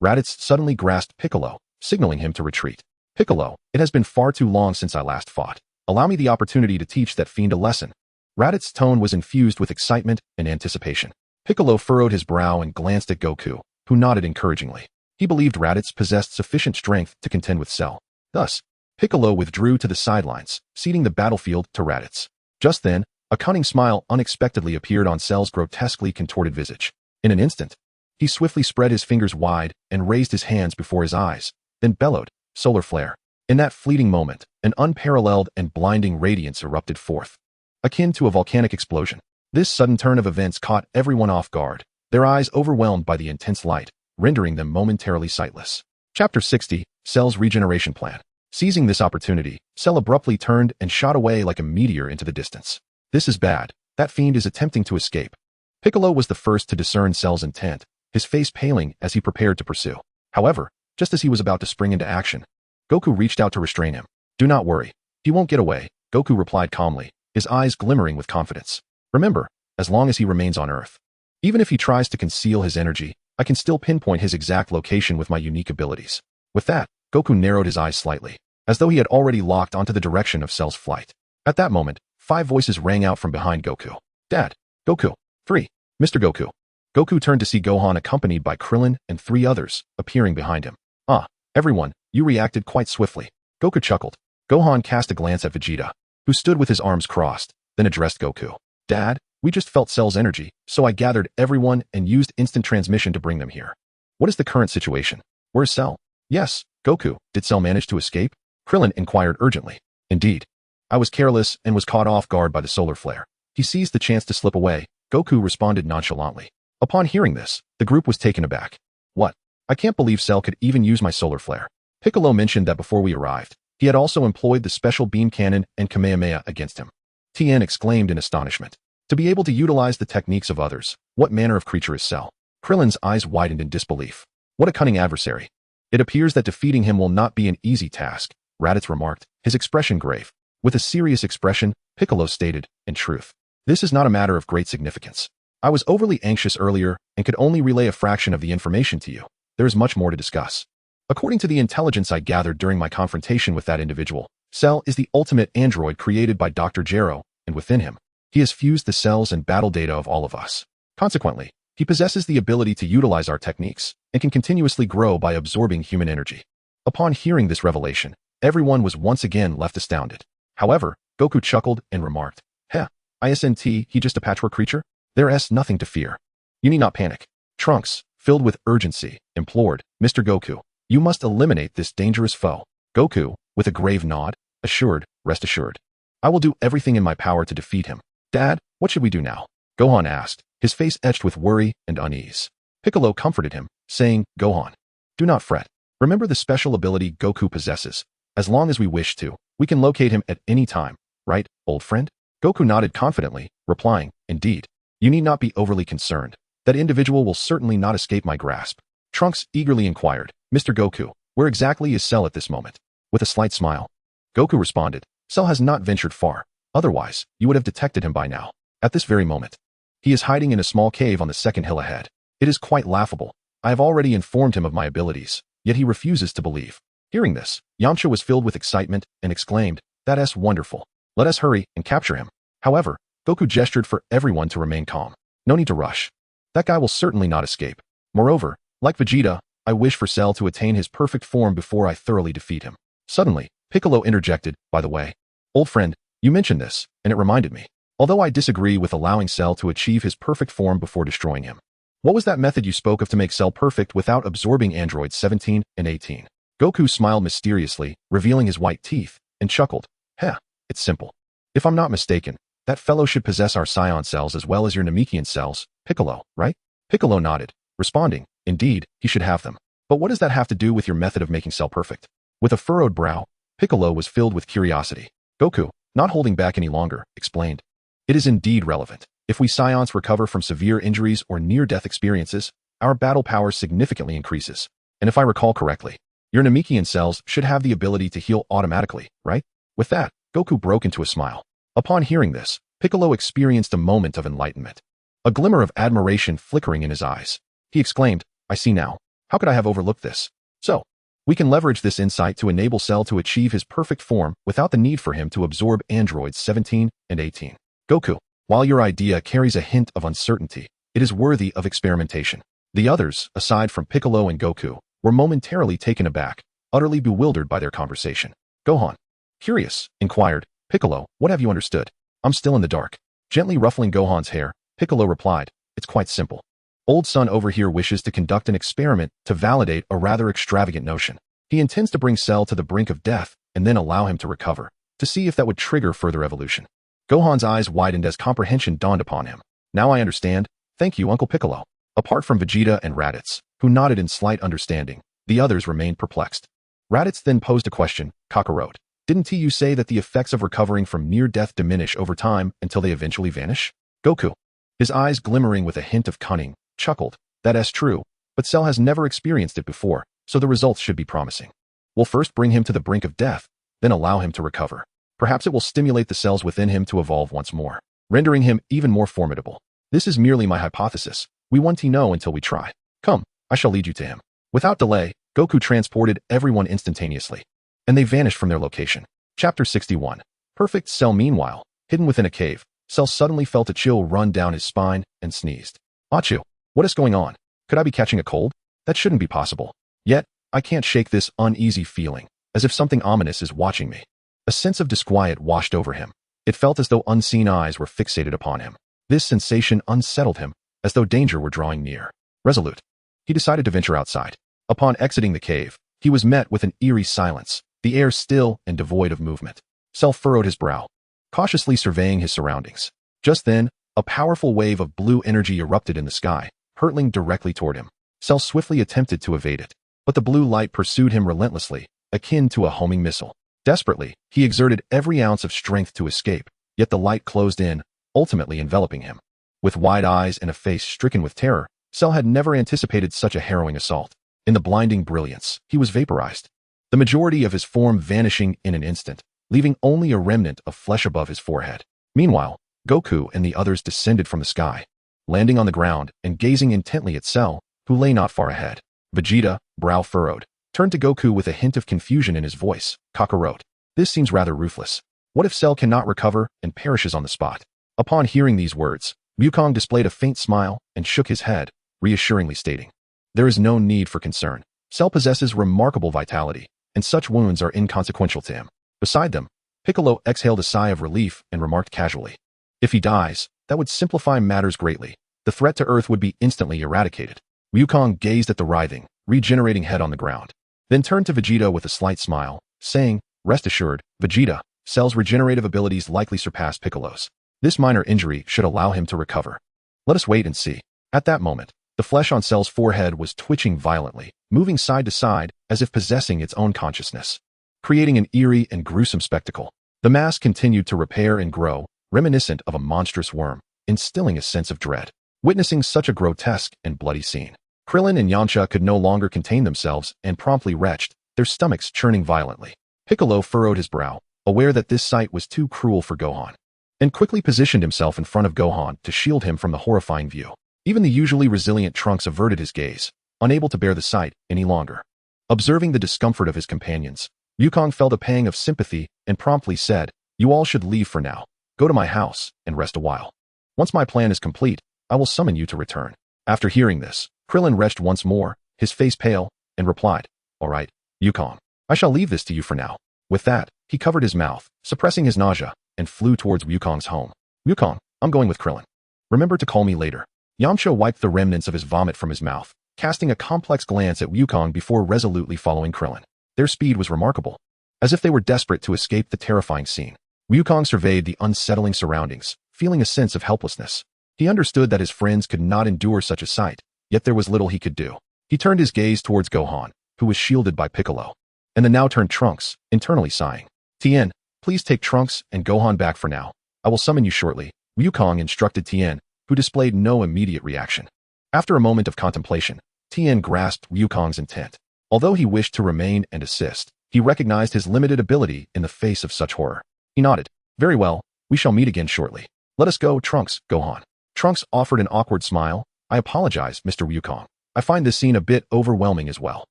Raditz suddenly grasped Piccolo, signaling him to retreat. Piccolo, it has been far too long since I last fought. Allow me the opportunity to teach that fiend a lesson. Raditz's tone was infused with excitement and anticipation. Piccolo furrowed his brow and glanced at Goku, who nodded encouragingly. He believed Raditz possessed sufficient strength to contend with Cell. Thus, Piccolo withdrew to the sidelines, ceding the battlefield to Raditz. Just then, a cunning smile unexpectedly appeared on Cell's grotesquely contorted visage. In an instant, he swiftly spread his fingers wide and raised his hands before his eyes, then bellowed, Solar Flare. In that fleeting moment, an unparalleled and blinding radiance erupted forth, akin to a volcanic explosion. This sudden turn of events caught everyone off guard, their eyes overwhelmed by the intense light, rendering them momentarily sightless. Chapter 60, Cell's Regeneration Plan. Seizing this opportunity, Cell abruptly turned and shot away like a meteor into the distance. This is bad. That fiend is attempting to escape. Piccolo was the first to discern Cell's intent, his face paling as he prepared to pursue. However, just as he was about to spring into action, Goku reached out to restrain him. Do not worry. He won't get away, Goku replied calmly, his eyes glimmering with confidence. Remember, as long as he remains on Earth. Even if he tries to conceal his energy, I can still pinpoint his exact location with my unique abilities. With that, Goku narrowed his eyes slightly, as though he had already locked onto the direction of Cell's flight. At that moment, 5 voices rang out from behind Goku. Dad, Goku, 3, Mr. Goku. Goku turned to see Gohan accompanied by Krillin and 3 others, appearing behind him. Ah, everyone, you reacted quite swiftly. Goku chuckled. Gohan cast a glance at Vegeta, who stood with his arms crossed, then addressed Goku. Dad, we just felt Cell's energy, so I gathered everyone and used instant transmission to bring them here. What is the current situation? Where's Cell? Yes, Goku, did Cell manage to escape? Krillin inquired urgently. Indeed. I was careless and was caught off guard by the solar flare. He seized the chance to slip away, Goku responded nonchalantly. Upon hearing this, the group was taken aback. What? I can't believe Cell could even use my solar flare. Piccolo mentioned that before we arrived, he had also employed the special beam cannon and Kamehameha against him. Tien exclaimed in astonishment. To be able to utilize the techniques of others, what manner of creature is Cell? Krillin's eyes widened in disbelief. What a cunning adversary. It appears that defeating him will not be an easy task, Raditz remarked, his expression grave. With a serious expression, Piccolo stated, in truth, this is not a matter of great significance. I was overly anxious earlier and could only relay a fraction of the information to you. There is much more to discuss. According to the intelligence I gathered during my confrontation with that individual, Cell is the ultimate android created by Dr. Gero, and within him, he has fused the cells and battle data of all of us. Consequently, he possesses the ability to utilize our techniques and can continuously grow by absorbing human energy. Upon hearing this revelation, everyone was once again left astounded. However, Goku chuckled and remarked, Heh, isn't he just a patchwork creature? There's nothing to fear. You need not panic. Trunks, filled with urgency, implored, Mr. Goku, you must eliminate this dangerous foe. Goku, with a grave nod, assured, rest assured. I will do everything in my power to defeat him. Dad, what should we do now? Gohan asked, his face etched with worry and unease. Piccolo comforted him, saying, Gohan, do not fret. Remember the special ability Goku possesses. As long as we wish to, we can locate him at any time, right, old friend? Goku nodded confidently, replying, indeed. You need not be overly concerned. That individual will certainly not escape my grasp. Trunks eagerly inquired, Mr. Goku, where exactly is Cell at this moment? With a slight smile. Goku responded, Cell has not ventured far. Otherwise, you would have detected him by now. At this very moment. He is hiding in a small cave on the second hill ahead. It is quite laughable. I have already informed him of my abilities, yet he refuses to believe. Hearing this, Yamcha was filled with excitement and exclaimed, That's wonderful. Let us hurry and capture him. However, Goku gestured for everyone to remain calm. No need to rush. That guy will certainly not escape. Moreover, like Vegeta, I wish for Cell to attain his perfect form before I thoroughly defeat him. Suddenly, Piccolo interjected, by the way. Old friend, you mentioned this, and it reminded me. Although I disagree with allowing Cell to achieve his perfect form before destroying him. What was that method you spoke of to make Cell perfect without absorbing androids 17 and 18? Goku smiled mysteriously, revealing his white teeth, and chuckled. Heh, it's simple. If I'm not mistaken, that fellow should possess our Saiyan cells as well as your Namekian cells, Piccolo, right? Piccolo nodded, responding, indeed, he should have them. But what does that have to do with your method of making Cell perfect? With a furrowed brow, Piccolo was filled with curiosity. Goku, not holding back any longer, explained. It is indeed relevant. If we Saiyans recover from severe injuries or near-death experiences, our battle power significantly increases. And if I recall correctly, your Namekian cells should have the ability to heal automatically, right? With that, Goku broke into a smile. Upon hearing this, Piccolo experienced a moment of enlightenment. A glimmer of admiration flickering in his eyes. He exclaimed, I see now. How could I have overlooked this? So, we can leverage this insight to enable Cell to achieve his perfect form without the need for him to absorb androids 17 and 18. Goku, while your idea carries a hint of uncertainty, it is worthy of experimentation. The others, aside from Piccolo and Goku, were momentarily taken aback, utterly bewildered by their conversation. Gohan, curious, inquired, Piccolo, what have you understood? I'm still in the dark. Gently ruffling Gohan's hair, Piccolo replied, it's quite simple. Old son over here wishes to conduct an experiment to validate a rather extravagant notion. He intends to bring Cell to the brink of death and then allow him to recover, to see if that would trigger further evolution. Gohan's eyes widened as comprehension dawned upon him. Now I understand. Thank you, Uncle Piccolo. Apart from Vegeta and Raditz, who nodded in slight understanding, the others remained perplexed. Raditz then posed a question, Kakarot. Didn't you say that the effects of recovering from near-death diminish over time until they eventually vanish? Goku, his eyes glimmering with a hint of cunning, chuckled. That's true, but Cell has never experienced it before, so the results should be promising. We'll first bring him to the brink of death, then allow him to recover. Perhaps it will stimulate the cells within him to evolve once more, rendering him even more formidable. This is merely my hypothesis. We won't know until we try. Come, I shall lead you to him. Without delay, Goku transported everyone instantaneously, and they vanished from their location. Chapter 61. Perfect Cell. Meanwhile, hidden within a cave, Cell suddenly felt a chill run down his spine and sneezed. Achu, what is going on? Could I be catching a cold? That shouldn't be possible. Yet, I can't shake this uneasy feeling, as if something ominous is watching me. A sense of disquiet washed over him. It felt as though unseen eyes were fixated upon him. This sensation unsettled him, as though danger were drawing near. Resolute, he decided to venture outside. Upon exiting the cave, he was met with an eerie silence, the air still and devoid of movement. Cell furrowed his brow, cautiously surveying his surroundings. Just then, a powerful wave of blue energy erupted in the sky, hurtling directly toward him. Cell swiftly attempted to evade it, but the blue light pursued him relentlessly, akin to a homing missile. Desperately, he exerted every ounce of strength to escape, yet the light closed in, ultimately enveloping him. With wide eyes and a face stricken with terror, Cell had never anticipated such a harrowing assault. In the blinding brilliance, he was vaporized, the majority of his form vanishing in an instant, leaving only a remnant of flesh above his forehead. Meanwhile, Goku and the others descended from the sky, landing on the ground and gazing intently at Cell, who lay not far ahead. Vegeta, brow furrowed, turned to Goku with a hint of confusion in his voice. Kakarot, this seems rather ruthless. What if Cell cannot recover and perishes on the spot? Upon hearing these words, Wukong displayed a faint smile and shook his head, reassuringly stating, there is no need for concern. Cell possesses remarkable vitality, and such wounds are inconsequential to him. Beside them, Piccolo exhaled a sigh of relief and remarked casually, if he dies, that would simplify matters greatly. The threat to Earth would be instantly eradicated. Wukong gazed at the writhing, regenerating head on the ground, then turned to Vegeta with a slight smile, saying, rest assured, Vegeta, Cell's regenerative abilities likely surpass Piccolo's. This minor injury should allow him to recover. Let us wait and see. At that moment, the flesh on Cell's forehead was twitching violently, moving side to side as if possessing its own consciousness, creating an eerie and gruesome spectacle. The mass continued to repair and grow, reminiscent of a monstrous worm, instilling a sense of dread. Witnessing such a grotesque and bloody scene, Krillin and Yamcha could no longer contain themselves and promptly retched, their stomachs churning violently. Piccolo furrowed his brow, aware that this sight was too cruel for Gohan, and quickly positioned himself in front of Gohan to shield him from the horrifying view. Even the usually resilient Trunks averted his gaze, unable to bear the sight any longer. Observing the discomfort of his companions, Wukong felt a pang of sympathy and promptly said, you all should leave for now. Go to my house and rest a while. Once my plan is complete, I will summon you to return. After hearing this, Krillin retched once more, his face pale, and replied, all right, Wukong, I shall leave this to you for now. With that, he covered his mouth, suppressing his nausea, and flew towards Wukong's home. Wukong, I'm going with Krillin. Remember to call me later. Yamcha wiped the remnants of his vomit from his mouth, casting a complex glance at Wukong before resolutely following Krillin. Their speed was remarkable. As if they were desperate to escape the terrifying scene, Wukong surveyed the unsettling surroundings, feeling a sense of helplessness. He understood that his friends could not endure such a sight, yet there was little he could do. He turned his gaze towards Gohan, who was shielded by Piccolo, and the now-turned Trunks, internally sighing. Tien, please take Trunks and Gohan back for now. I will summon you shortly. Wukong instructed Tien, who displayed no immediate reaction. After a moment of contemplation, Tien grasped Wukong's intent. Although he wished to remain and assist, he recognized his limited ability in the face of such horror. He nodded. Very well, we shall meet again shortly. Let us go, Trunks, Gohan. Trunks offered an awkward smile. I apologize, Mr. Wukong. I find this scene a bit overwhelming as well.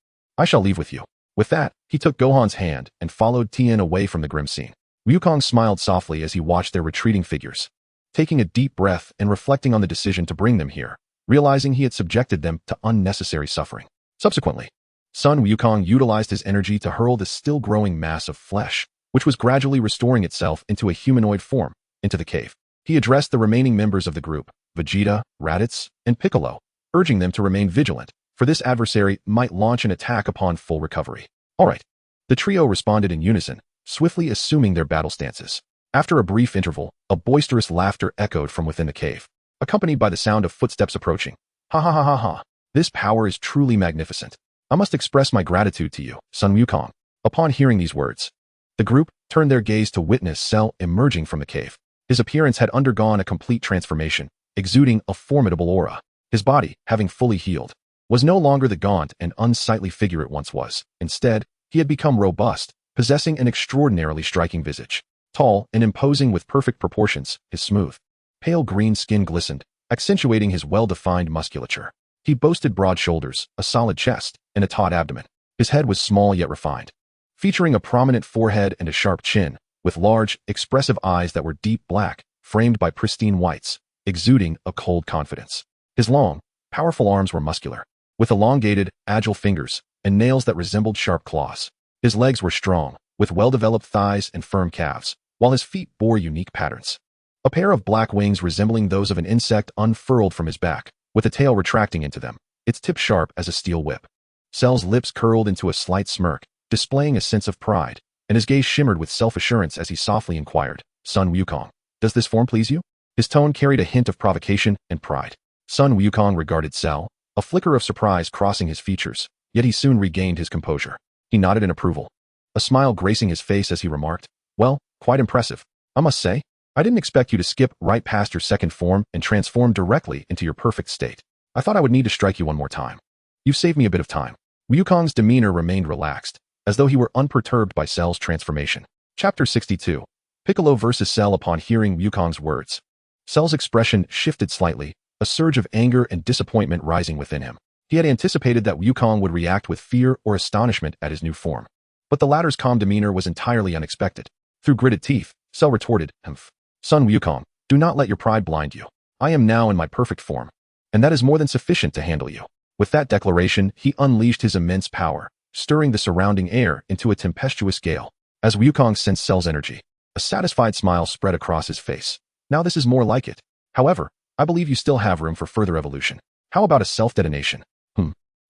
I shall leave with you. With that, he took Gohan's hand and followed Tien away from the grim scene. Wukong smiled softly as he watched their retreating figures, taking a deep breath and reflecting on the decision to bring them here, realizing he had subjected them to unnecessary suffering. Subsequently, Son Wukong utilized his energy to hurl the still-growing mass of flesh, which was gradually restoring itself into a humanoid form, into the cave. He addressed the remaining members of the group, Vegeta, Raditz, and Piccolo, urging them to remain vigilant, for this adversary might launch an attack upon full recovery. All right. The trio responded in unison, swiftly assuming their battle stances. After a brief interval, a boisterous laughter echoed from within the cave, accompanied by the sound of footsteps approaching. Ha ha ha ha ha. This power is truly magnificent. I must express my gratitude to you, Son Wukong. Upon hearing these words, the group turned their gaze to witness Cell emerging from the cave. His appearance had undergone a complete transformation, exuding a formidable aura. His body, having fully healed, was no longer the gaunt and unsightly figure it once was. Instead, he had become robust, possessing an extraordinarily striking visage. Tall and imposing with perfect proportions, his smooth, pale green skin glistened, accentuating his well-defined musculature. He boasted broad shoulders, a solid chest, and a taut abdomen. His head was small yet refined, featuring a prominent forehead and a sharp chin, with large, expressive eyes that were deep black, framed by pristine whites, exuding a cold confidence. His long, powerful arms were muscular, with elongated, agile fingers and nails that resembled sharp claws. His legs were strong, with well-developed thighs and firm calves, while his feet bore unique patterns. A pair of black wings resembling those of an insect unfurled from his back, with a tail retracting into them, its tip sharp as a steel whip. Cell's lips curled into a slight smirk, displaying a sense of pride, and his gaze shimmered with self-assurance as he softly inquired, Son Wukong, does this form please you? His tone carried a hint of provocation and pride. Son Wukong regarded Cell, a flicker of surprise crossing his features, yet he soon regained his composure. He nodded in approval, a smile gracing his face as he remarked, well, quite impressive. I must say, I didn't expect you to skip right past your second form and transform directly into your perfect state. I thought I would need to strike you one more time. You've saved me a bit of time. Wukong's demeanor remained relaxed, as though he were unperturbed by Cell's transformation. Chapter 62. Piccolo versus Cell. Upon hearing Wukong's words, Cell's expression shifted slightly, a surge of anger and disappointment rising within him. He had anticipated that Wukong would react with fear or astonishment at his new form. But the latter's calm demeanor was entirely unexpected. Through gritted teeth, Cell retorted, "Humph. Son Wukong, do not let your pride blind you. I am now in my perfect form, and that is more than sufficient to handle you." With that declaration, he unleashed his immense power, stirring the surrounding air into a tempestuous gale. As Wukong sensed Cell's energy, a satisfied smile spread across his face. "Now this is more like it. However, I believe you still have room for further evolution. How about a self-detonation?"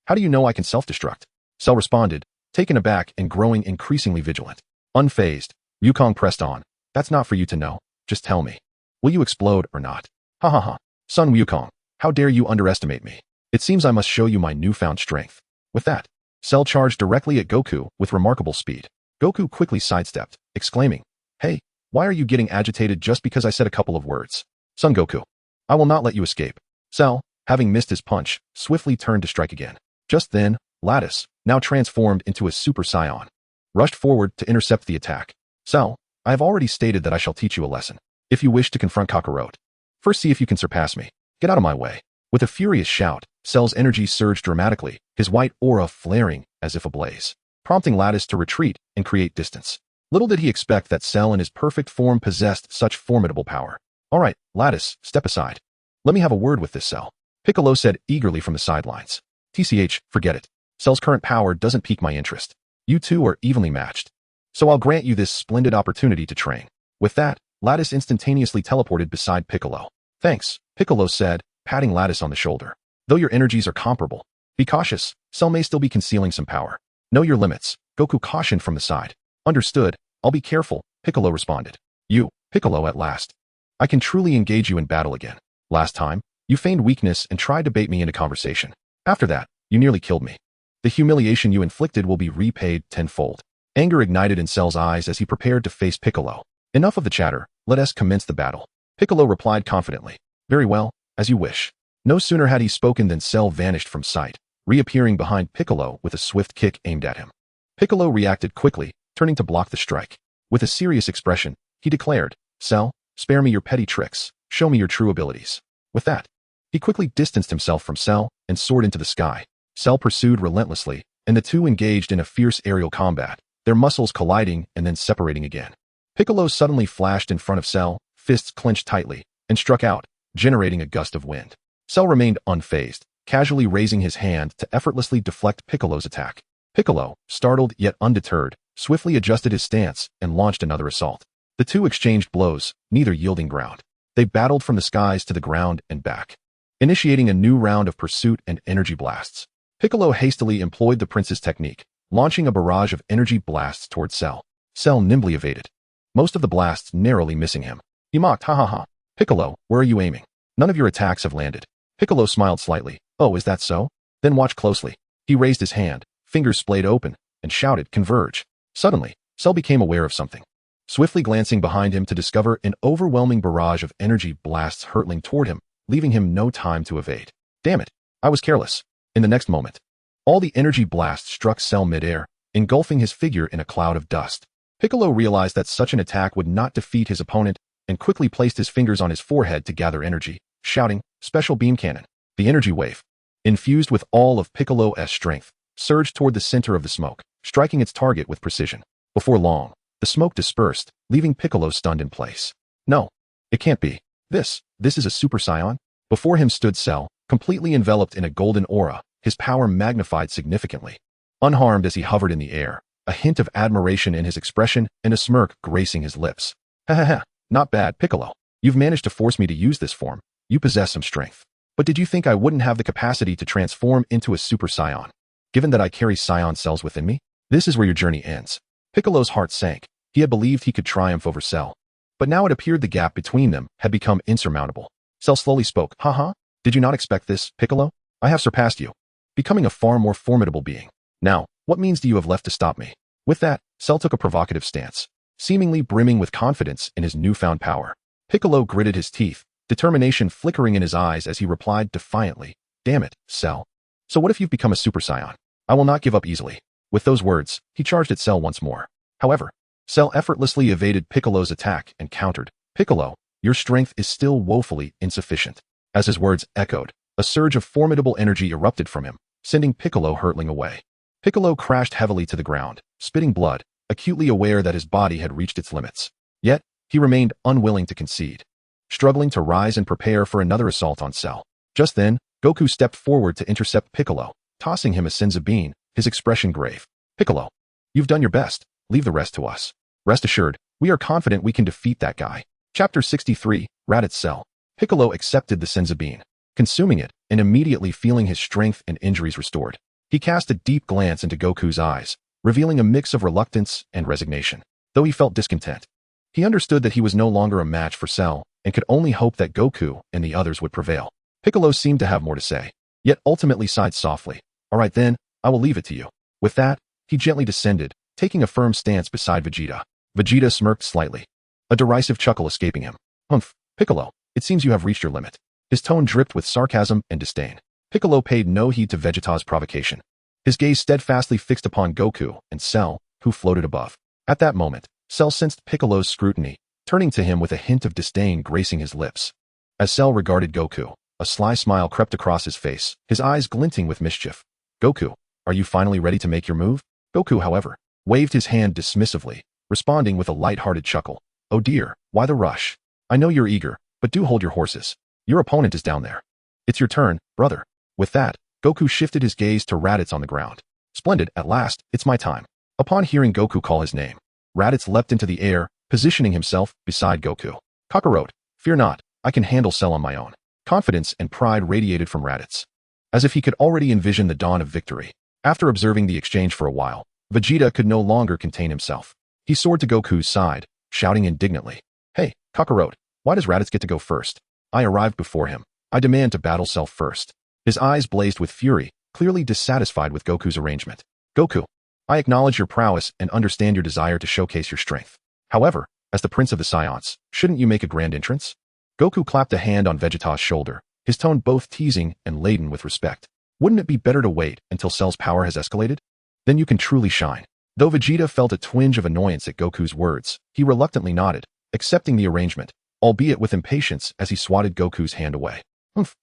"How do you know I can self-destruct?" Cell responded, taken aback and growing increasingly vigilant. Unfazed, Wukong pressed on. "That's not for you to know. Just tell me. Will you explode or not?" "Ha ha ha. Son Wukong, how dare you underestimate me? It seems I must show you my newfound strength." With that, Cell charged directly at Goku with remarkable speed. Goku quickly sidestepped, exclaiming, "Hey, why are you getting agitated just because I said a couple of words? Son Goku, I will not let you escape." Cell, having missed his punch, swiftly turned to strike again. Just then, Lattice, now transformed into a Super Saiyan, rushed forward to intercept the attack. "Cell, I have already stated that I shall teach you a lesson. If you wish to confront Kakarot, first see if you can surpass me. Get out of my way." With a furious shout, Cell's energy surged dramatically, his white aura flaring as if ablaze, prompting Lattice to retreat and create distance. Little did he expect that Cell in his perfect form possessed such formidable power. "All right, Lattice, step aside. Let me have a word with this Cell," Piccolo said eagerly from the sidelines. "TCH, forget it. Cell's current power doesn't pique my interest. You two are evenly matched. So I'll grant you this splendid opportunity to train." With that, Lattice instantaneously teleported beside Piccolo. "Thanks," Piccolo said, patting Lattice on the shoulder. "Though your energies are comparable, be cautious. Cell may still be concealing some power. Know your limits," Goku cautioned from the side. "Understood. I'll be careful," Piccolo responded. "You, Piccolo, at last. I can truly engage you in battle again. Last time, you feigned weakness and tried to bait me into conversation. After that, you nearly killed me. The humiliation you inflicted will be repaid tenfold." Anger ignited in Cell's eyes as he prepared to face Piccolo. "Enough of the chatter, let us commence the battle." Piccolo replied confidently. "Very well, as you wish." No sooner had he spoken than Cell vanished from sight, reappearing behind Piccolo with a swift kick aimed at him. Piccolo reacted quickly, turning to block the strike. With a serious expression, he declared, "Cell, spare me your petty tricks. Show me your true abilities." With that, he quickly distanced himself from Cell and soared into the sky. Cell pursued relentlessly, and the two engaged in a fierce aerial combat, their muscles colliding and then separating again. Piccolo suddenly flashed in front of Cell, fists clenched tightly, and struck out, generating a gust of wind. Cell remained unfazed, casually raising his hand to effortlessly deflect Piccolo's attack. Piccolo, startled yet undeterred, swiftly adjusted his stance and launched another assault. The two exchanged blows, neither yielding ground. They battled from the skies to the ground and back, initiating a new round of pursuit and energy blasts. Piccolo hastily employed the prince's technique, launching a barrage of energy blasts toward Cell. Cell nimbly evaded, most of the blasts narrowly missing him. He mocked, "Ha ha ha. Piccolo, where are you aiming? None of your attacks have landed." Piccolo smiled slightly. "Oh, is that so? Then watch closely." He raised his hand, fingers splayed open, and shouted, "Converge." Suddenly, Cell became aware of something. Swiftly glancing behind him to discover an overwhelming barrage of energy blasts hurtling toward him, leaving him no time to evade. "Damn it, I was careless." In the next moment, all the energy blasts struck Cell midair, engulfing his figure in a cloud of dust. Piccolo realized that such an attack would not defeat his opponent and quickly placed his fingers on his forehead to gather energy, shouting, "Special beam cannon." The energy wave, infused with all of Piccolo's strength, surged toward the center of the smoke, striking its target with precision. Before long, the smoke dispersed, leaving Piccolo stunned in place. "No, it can't be. This is a Super Saiyan?" Before him stood Cell, completely enveloped in a golden aura, his power magnified significantly. Unharmed as he hovered in the air, a hint of admiration in his expression and a smirk gracing his lips. "Ha ha ha, not bad, Piccolo. You've managed to force me to use this form. You possess some strength. But did you think I wouldn't have the capacity to transform into a Super Saiyan, given that I carry Saiyan cells within me? This is where your journey ends." Piccolo's heart sank. He had believed he could triumph over Cell, but now it appeared the gap between them had become insurmountable. Cell slowly spoke. "Ha. Did you not expect this, Piccolo? I have surpassed you, becoming a far more formidable being. Now, what means do you have left to stop me?" With that, Cell took a provocative stance, seemingly brimming with confidence in his newfound power. Piccolo gritted his teeth, determination flickering in his eyes as he replied defiantly, "Damn it, Cell. So what if you've become a Super Saiyan? I will not give up easily. With those words, he charged at Cell once more. However, Cell effortlessly evaded Piccolo's attack and countered, Piccolo, your strength is still woefully insufficient. As his words echoed, a surge of formidable energy erupted from him, sending Piccolo hurtling away. Piccolo crashed heavily to the ground, spitting blood, acutely aware that his body had reached its limits. Yet, he remained unwilling to concede, struggling to rise and prepare for another assault on Cell. Just then, Goku stepped forward to intercept Piccolo, tossing him a Senzu Bean, his expression grave. Piccolo, you've done your best, leave the rest to us. Rest assured, we are confident we can defeat that guy. Chapter 63, Raditz Cell. Piccolo accepted the Senzu Bean, consuming it, and immediately feeling his strength and injuries restored. He cast a deep glance into Goku's eyes, revealing a mix of reluctance and resignation. Though he felt discontent, he understood that he was no longer a match for Cell, and could only hope that Goku and the others would prevail. Piccolo seemed to have more to say, yet ultimately sighed softly. All right then, I will leave it to you. With that, he gently descended, taking a firm stance beside Vegeta. Vegeta smirked slightly, a derisive chuckle escaping him. Humph, Piccolo, it seems you have reached your limit. His tone dripped with sarcasm and disdain. Piccolo paid no heed to Vegeta's provocation. His gaze steadfastly fixed upon Goku and Cell, who floated above. At that moment, Cell sensed Piccolo's scrutiny, turning to him with a hint of disdain gracing his lips. As Cell regarded Goku, a sly smile crept across his face, his eyes glinting with mischief. Goku, are you finally ready to make your move? Goku, however, waved his hand dismissively, responding with a light-hearted chuckle. Oh dear, why the rush? I know you're eager, but do hold your horses. Your opponent is down there. It's your turn, brother. With that, Goku shifted his gaze to Raditz on the ground. Splendid, at last, it's my time. Upon hearing Goku call his name, Raditz leapt into the air, positioning himself beside Goku. Kakarot, fear not, I can handle Cell on my own. Confidence and pride radiated from Raditz, as if he could already envision the dawn of victory. After observing the exchange for a while, Vegeta could no longer contain himself. He soared to Goku's side, shouting indignantly, Hey, Kakarot, why does Raditz get to go first? I arrived before him. I demand to battle Cell first. His eyes blazed with fury, clearly dissatisfied with Goku's arrangement. Goku, I acknowledge your prowess and understand your desire to showcase your strength. However, as the Prince of the Saiyans, shouldn't you make a grand entrance? Goku clapped a hand on Vegeta's shoulder, his tone both teasing and laden with respect. Wouldn't it be better to wait until Cell's power has escalated? Then you can truly shine. Though Vegeta felt a twinge of annoyance at Goku's words, he reluctantly nodded, accepting the arrangement, albeit with impatience as he swatted Goku's hand away.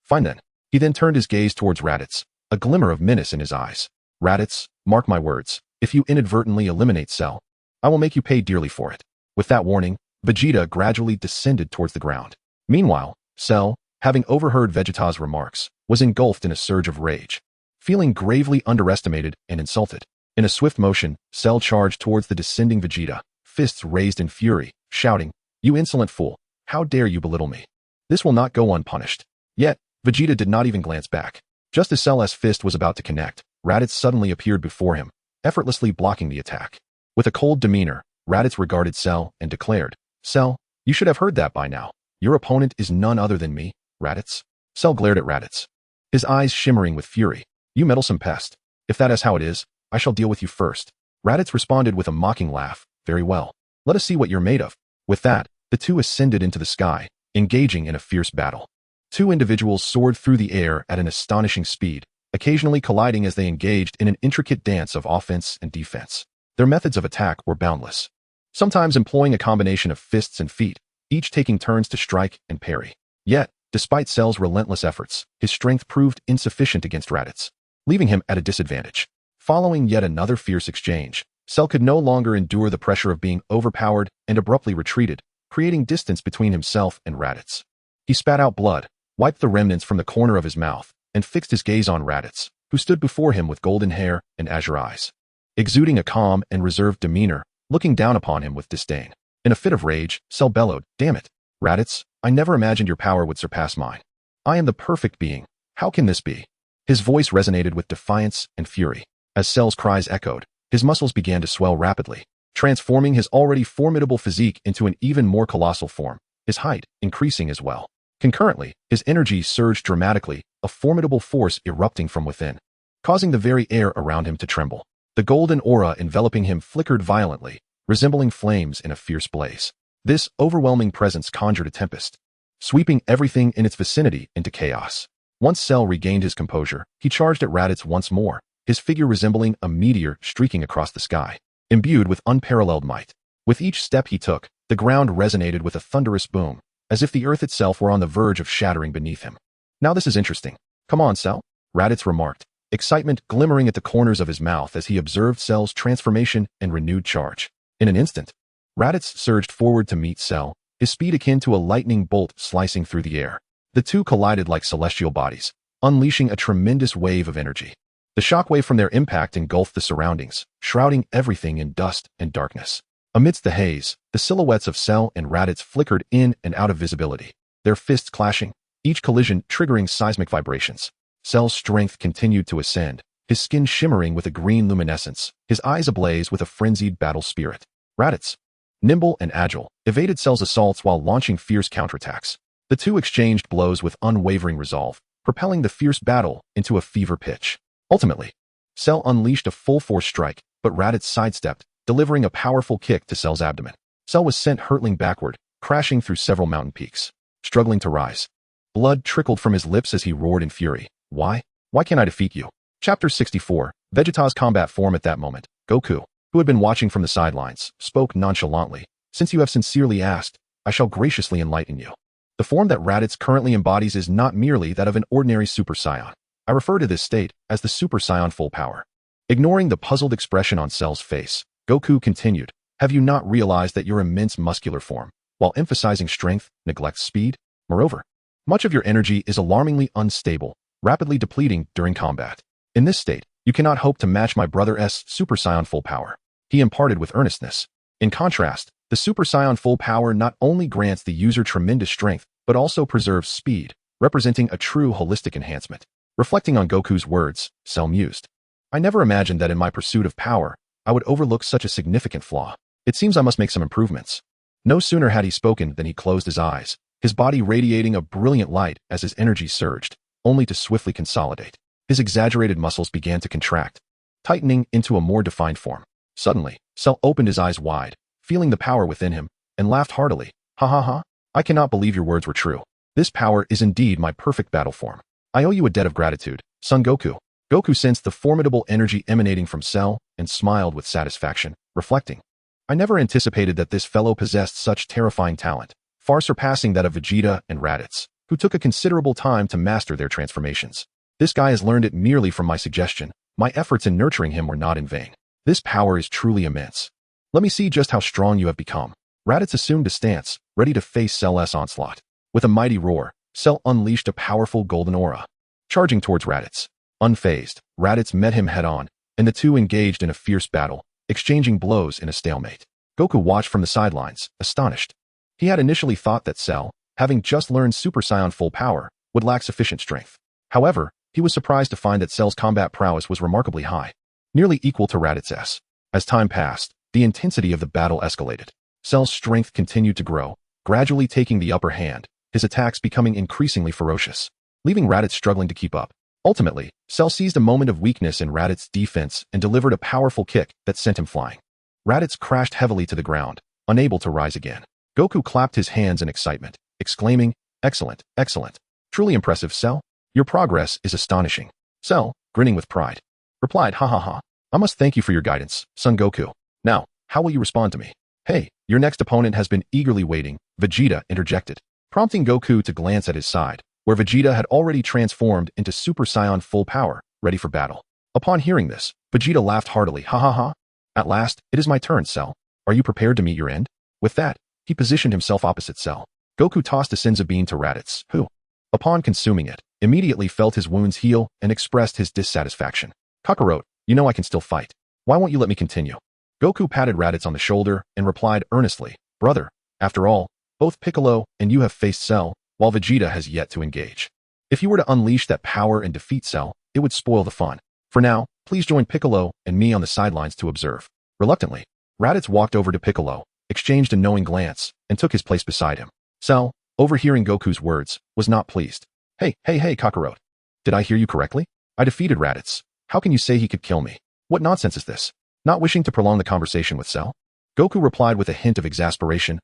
Fine then. He then turned his gaze towards Raditz, a glimmer of menace in his eyes. Raditz, mark my words, if you inadvertently eliminate Cell, I will make you pay dearly for it. With that warning, Vegeta gradually descended towards the ground. Meanwhile, Cell, having overheard Vegeta's remarks, was engulfed in a surge of rage. Feeling gravely underestimated and insulted, in a swift motion, Cell charged towards the descending Vegeta, fists raised in fury, shouting, You insolent fool, how dare you belittle me? This will not go unpunished. Yet, Vegeta did not even glance back. Just as Cell's fist was about to connect, Raditz suddenly appeared before him, effortlessly blocking the attack. With a cold demeanor, Raditz regarded Cell and declared, Cell, you should have heard that by now. Your opponent is none other than me, Raditz. Cell glared at Raditz, his eyes shimmering with fury. You meddlesome pest. If that is how it is, I shall deal with you first. Raditz responded with a mocking laugh. Very well. Let us see what you're made of. With that, the two ascended into the sky, engaging in a fierce battle. Two individuals soared through the air at an astonishing speed, occasionally colliding as they engaged in an intricate dance of offense and defense. Their methods of attack were boundless, sometimes employing a combination of fists and feet, each taking turns to strike and parry. Yet, despite Cell's relentless efforts, his strength proved insufficient against Raditz, leaving him at a disadvantage. Following yet another fierce exchange, Cell could no longer endure the pressure of being overpowered and abruptly retreated, creating distance between himself and Raditz. He spat out blood, wiped the remnants from the corner of his mouth, and fixed his gaze on Raditz, who stood before him with golden hair and azure eyes, exuding a calm and reserved demeanor, looking down upon him with disdain. In a fit of rage, Cell bellowed, Damn it, Raditz, I never imagined your power would surpass mine. I am the perfect being. How can this be? His voice resonated with defiance and fury. As Cell's cries echoed, his muscles began to swell rapidly, transforming his already formidable physique into an even more colossal form, his height increasing as well. Concurrently, his energy surged dramatically, a formidable force erupting from within, causing the very air around him to tremble. The golden aura enveloping him flickered violently, resembling flames in a fierce blaze. This overwhelming presence conjured a tempest, sweeping everything in its vicinity into chaos. Once Cell regained his composure, he charged at Raditz once more, his figure resembling a meteor streaking across the sky, imbued with unparalleled might. With each step he took, the ground resonated with a thunderous boom, as if the earth itself were on the verge of shattering beneath him. Now this is interesting. Come on, Cell, Raditz remarked, excitement glimmering at the corners of his mouth as he observed Cell's transformation and renewed charge. In an instant, Raditz surged forward to meet Cell, his speed akin to a lightning bolt slicing through the air. The two collided like celestial bodies, unleashing a tremendous wave of energy. The shockwave from their impact engulfed the surroundings, shrouding everything in dust and darkness. Amidst the haze, the silhouettes of Cell and Raditz flickered in and out of visibility, their fists clashing, each collision triggering seismic vibrations. Cell's strength continued to ascend, his skin shimmering with a green luminescence, his eyes ablaze with a frenzied battle spirit. Raditz, nimble and agile, evaded Cell's assaults while launching fierce counterattacks. The two exchanged blows with unwavering resolve, propelling the fierce battle into a fever pitch. Ultimately, Cell unleashed a full-force strike, but Raditz sidestepped, delivering a powerful kick to Cell's abdomen. Cell was sent hurtling backward, crashing through several mountain peaks. Struggling to rise, blood trickled from his lips as he roared in fury. Why? Why can't I defeat you? Chapter 64, Vegeta's combat form. At that moment, Goku, who had been watching from the sidelines, spoke nonchalantly. Since you have sincerely asked, I shall graciously enlighten you. The form that Raditz currently embodies is not merely that of an ordinary Super Saiyan. I refer to this state as the Super Saiyan full power. Ignoring the puzzled expression on Cell's face, Goku continued, have you not realized that your immense muscular form, while emphasizing strength, neglects speed? Moreover, much of your energy is alarmingly unstable, rapidly depleting during combat. In this state, you cannot hope to match my brother's Super Saiyan full power. He imparted with earnestness. In contrast, the Super Saiyan full power not only grants the user tremendous strength, but also preserves speed, representing a true holistic enhancement. Reflecting on Goku's words, Cell mused. I never imagined that in my pursuit of power, I would overlook such a significant flaw. It seems I must make some improvements. No sooner had he spoken than he closed his eyes, his body radiating a brilliant light as his energy surged, only to swiftly consolidate. His exaggerated muscles began to contract, tightening into a more defined form. Suddenly, Cell opened his eyes wide, feeling the power within him, and laughed heartily. Ha ha ha, I cannot believe your words were true. This power is indeed my perfect battle form. I owe you a debt of gratitude, Son Goku. Goku sensed the formidable energy emanating from Cell and smiled with satisfaction, reflecting. I never anticipated that this fellow possessed such terrifying talent, far surpassing that of Vegeta and Raditz, who took a considerable time to master their transformations. This guy has learned it merely from my suggestion. My efforts in nurturing him were not in vain. This power is truly immense. Let me see just how strong you have become. Raditz assumed a stance, ready to face Cell's onslaught. With a mighty roar, Cell unleashed a powerful golden aura. Charging towards Raditz. Unfazed, Raditz met him head-on, and the two engaged in a fierce battle, exchanging blows in a stalemate. Goku watched from the sidelines, astonished. He had initially thought that Cell, having just learned Super Saiyan full power, would lack sufficient strength. However, he was surprised to find that Cell's combat prowess was remarkably high, nearly equal to Raditz's. As time passed, the intensity of the battle escalated. Cell's strength continued to grow, gradually taking the upper hand, his attacks becoming increasingly ferocious, leaving Raditz struggling to keep up. Ultimately, Cell seized a moment of weakness in Raditz's defense and delivered a powerful kick that sent him flying. Raditz crashed heavily to the ground, unable to rise again. Goku clapped his hands in excitement, exclaiming, Excellent, excellent. Truly impressive, Cell. Your progress is astonishing. Cell, grinning with pride, replied, Ha ha ha. I must thank you for your guidance, Son Goku. Now, how will you respond to me? Hey, your next opponent has been eagerly waiting, Vegeta interjected, prompting Goku to glance at his side, where Vegeta had already transformed into Super Saiyan full power, ready for battle. Upon hearing this, Vegeta laughed heartily, Ha ha ha. At last, it is my turn, Cell. Are you prepared to meet your end? With that, he positioned himself opposite Cell. Goku tossed a Senzu Bean to Raditz, who, upon consuming it, immediately felt his wounds heal and expressed his dissatisfaction. Kakarot, you know I can still fight. Why won't you let me continue? Goku patted Raditz on the shoulder and replied earnestly, Brother, after all, both Piccolo and you have faced Cell, while Vegeta has yet to engage. If you were to unleash that power and defeat Cell, it would spoil the fun. For now, please join Piccolo and me on the sidelines to observe. Reluctantly, Raditz walked over to Piccolo, exchanged a knowing glance, and took his place beside him. Cell, overhearing Goku's words, was not pleased. Hey, Kakarot. Did I hear you correctly? I defeated Raditz. How can you say he could kill me? What nonsense is this? Not wishing to prolong the conversation with Cell, Goku replied with a hint of exasperation,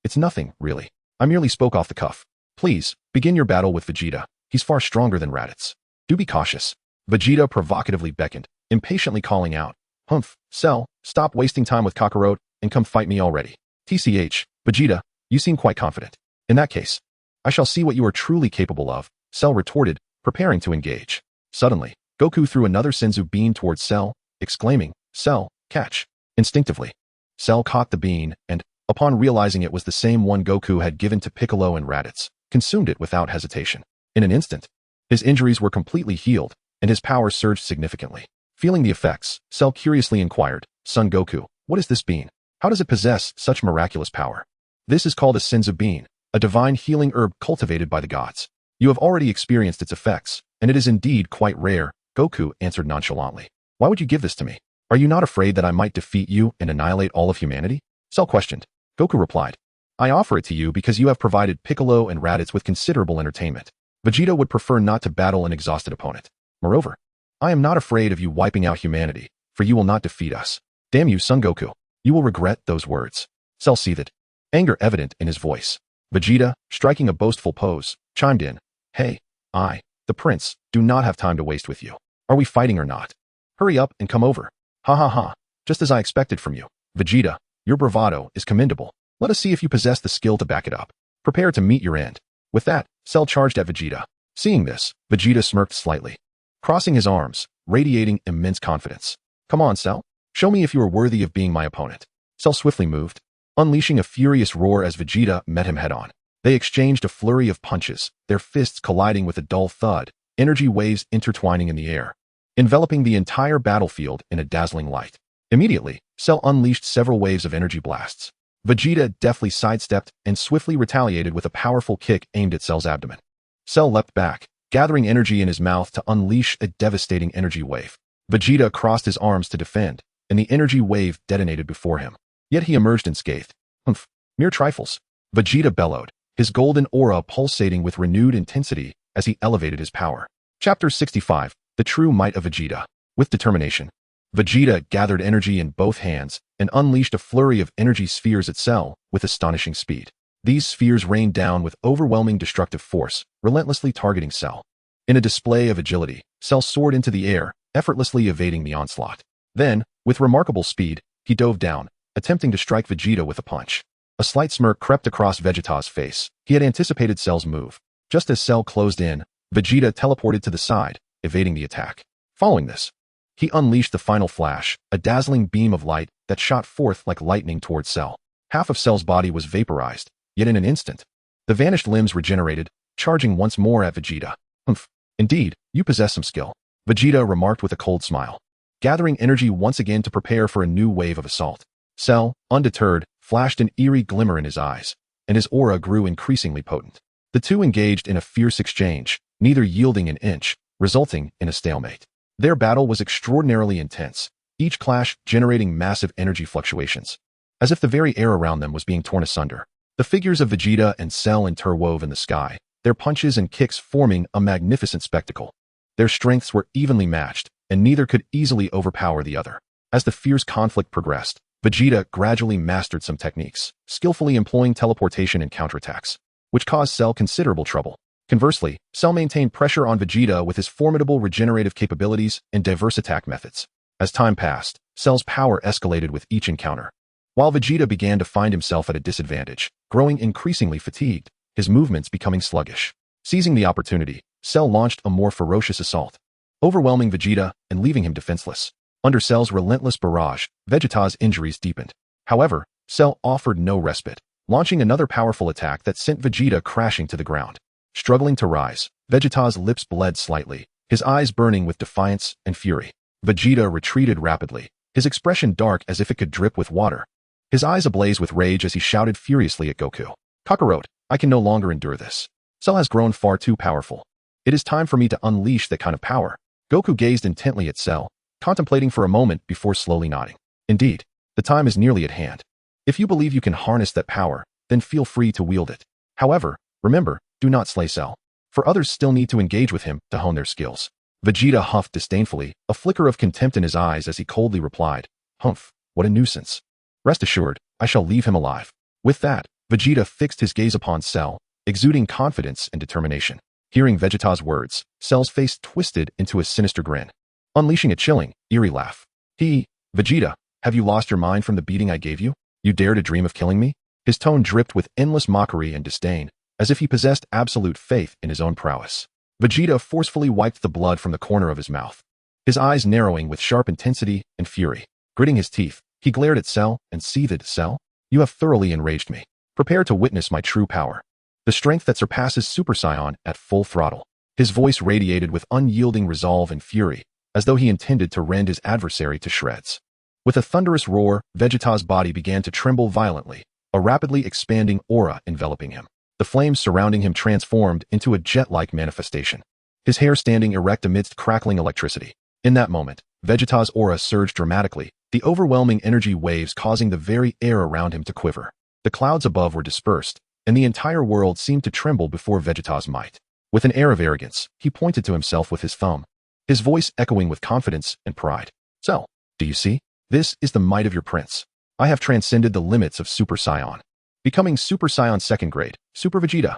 It's nothing, really. I merely spoke off the cuff. Please, begin your battle with Vegeta. He's far stronger than Raditz. Do be cautious. Vegeta provocatively beckoned, impatiently calling out, "Humph, Cell, stop wasting time with Kakarot and come fight me already." "TCH, Vegeta, you seem quite confident. In that case, I shall see what you are truly capable of," Cell retorted, preparing to engage. Suddenly, Goku threw another Senzu Bean towards Cell, exclaiming, "Cell, catch." Instinctively, Cell caught the bean and, upon realizing it was the same one Goku had given to Piccolo and Raditz, consumed it without hesitation. In an instant, his injuries were completely healed, and his power surged significantly. Feeling the effects, Cell curiously inquired, "Son Goku, what is this bean? How does it possess such miraculous power?" "This is called a Senzu Bean, a divine healing herb cultivated by the gods. You have already experienced its effects, and it is indeed quite rare," Goku answered nonchalantly. "Why would you give this to me? Are you not afraid that I might defeat you and annihilate all of humanity?" Cell questioned. Goku replied, "I offer it to you because you have provided Piccolo and Raditz with considerable entertainment. Vegeta would prefer not to battle an exhausted opponent. Moreover, I am not afraid of you wiping out humanity, for you will not defeat us. Damn you, Son Goku. You will regret those words." Cell seethed, anger evident in his voice. Vegeta, striking a boastful pose, chimed in, "Hey, I, the prince, do not have time to waste with you. Are we fighting or not? Hurry up and come over." "Ha ha ha, just as I expected from you. Vegeta, your bravado is commendable. Let us see if you possess the skill to back it up. Prepare to meet your end." With that, Cell charged at Vegeta. Seeing this, Vegeta smirked slightly, crossing his arms, radiating immense confidence. "Come on, Cell. Show me if you are worthy of being my opponent." Cell swiftly moved, unleashing a furious roar as Vegeta met him head-on. They exchanged a flurry of punches, their fists colliding with a dull thud, energy waves intertwining in the air, enveloping the entire battlefield in a dazzling light. Immediately, Cell unleashed several waves of energy blasts. Vegeta deftly sidestepped and swiftly retaliated with a powerful kick aimed at Cell's abdomen. Cell leapt back, gathering energy in his mouth to unleash a devastating energy wave. Vegeta crossed his arms to defend, and the energy wave detonated before him. Yet he emerged unscathed. "Humph, mere trifles," Vegeta bellowed, his golden aura pulsating with renewed intensity as he elevated his power. Chapter 65, The True Might of Vegeta. With determination, Vegeta gathered energy in both hands and unleashed a flurry of energy spheres at Cell with astonishing speed. These spheres rained down with overwhelming destructive force, relentlessly targeting Cell. In a display of agility, Cell soared into the air, effortlessly evading the onslaught. Then, with remarkable speed, he dove down, attempting to strike Vegeta with a punch. A slight smirk crept across Vegeta's face. He had anticipated Cell's move. Just as Cell closed in, Vegeta teleported to the side, evading the attack. Following this, he unleashed the final flash, a dazzling beam of light that shot forth like lightning towards Cell. Half of Cell's body was vaporized, yet in an instant, the vanished limbs regenerated, charging once more at Vegeta. "Humph, indeed, you possess some skill," Vegeta remarked with a cold smile, gathering energy once again to prepare for a new wave of assault. Cell, undeterred, flashed an eerie glimmer in his eyes, and his aura grew increasingly potent. The two engaged in a fierce exchange, neither yielding an inch, resulting in a stalemate. Their battle was extraordinarily intense, each clash generating massive energy fluctuations, as if the very air around them was being torn asunder. The figures of Vegeta and Cell interwove in the sky, their punches and kicks forming a magnificent spectacle. Their strengths were evenly matched, and neither could easily overpower the other. As the fierce conflict progressed, Vegeta gradually mastered some techniques, skillfully employing teleportation and counterattacks, which caused Cell considerable trouble. Conversely, Cell maintained pressure on Vegeta with his formidable regenerative capabilities and diverse attack methods. As time passed, Cell's power escalated with each encounter, while Vegeta began to find himself at a disadvantage, growing increasingly fatigued, his movements becoming sluggish. Seizing the opportunity, Cell launched a more ferocious assault, overwhelming Vegeta and leaving him defenseless. Under Cell's relentless barrage, Vegeta's injuries deepened. However, Cell offered no respite, launching another powerful attack that sent Vegeta crashing to the ground. Struggling to rise, Vegeta's lips bled slightly, his eyes burning with defiance and fury. Vegeta retreated rapidly, his expression dark as if it could drip with water. His eyes ablaze with rage as he shouted furiously at Goku. "Kakarot, I can no longer endure this. Cell has grown far too powerful. It is time for me to unleash that kind of power." Goku gazed intently at Cell, contemplating for a moment before slowly nodding. "Indeed, the time is nearly at hand. If you believe you can harness that power, then feel free to wield it. However, remember, do not slay Cell, for others still need to engage with him to hone their skills." Vegeta huffed disdainfully, a flicker of contempt in his eyes as he coldly replied, "Humph, what a nuisance. Rest assured, I shall leave him alive." With that, Vegeta fixed his gaze upon Cell, exuding confidence and determination. Hearing Vegeta's words, Cell's face twisted into a sinister grin, unleashing a chilling, eerie laugh. Vegeta, have you lost your mind from the beating I gave you? You dare to dream of killing me? His tone dripped with endless mockery and disdain, as if he possessed absolute faith in his own prowess. Vegeta forcefully wiped the blood from the corner of his mouth, his eyes narrowing with sharp intensity and fury. Gritting his teeth, he glared at Cell and seethed. Cell, you have thoroughly enraged me. Prepare to witness my true power. The strength that surpasses Super Saiyan at full throttle. His voice radiated with unyielding resolve and fury, as though he intended to rend his adversary to shreds. With a thunderous roar, Vegeta's body began to tremble violently, a rapidly expanding aura enveloping him. The flames surrounding him transformed into a jet-like manifestation, his hair standing erect amidst crackling electricity. In that moment, Vegeta's aura surged dramatically, the overwhelming energy waves causing the very air around him to quiver. The clouds above were dispersed, and the entire world seemed to tremble before Vegeta's might. With an air of arrogance, he pointed to himself with his thumb, his voice echoing with confidence and pride. So, do you see? This is the might of your prince. I have transcended the limits of Super Saiyan, becoming Super Saiyan second grade, Super Vegeta.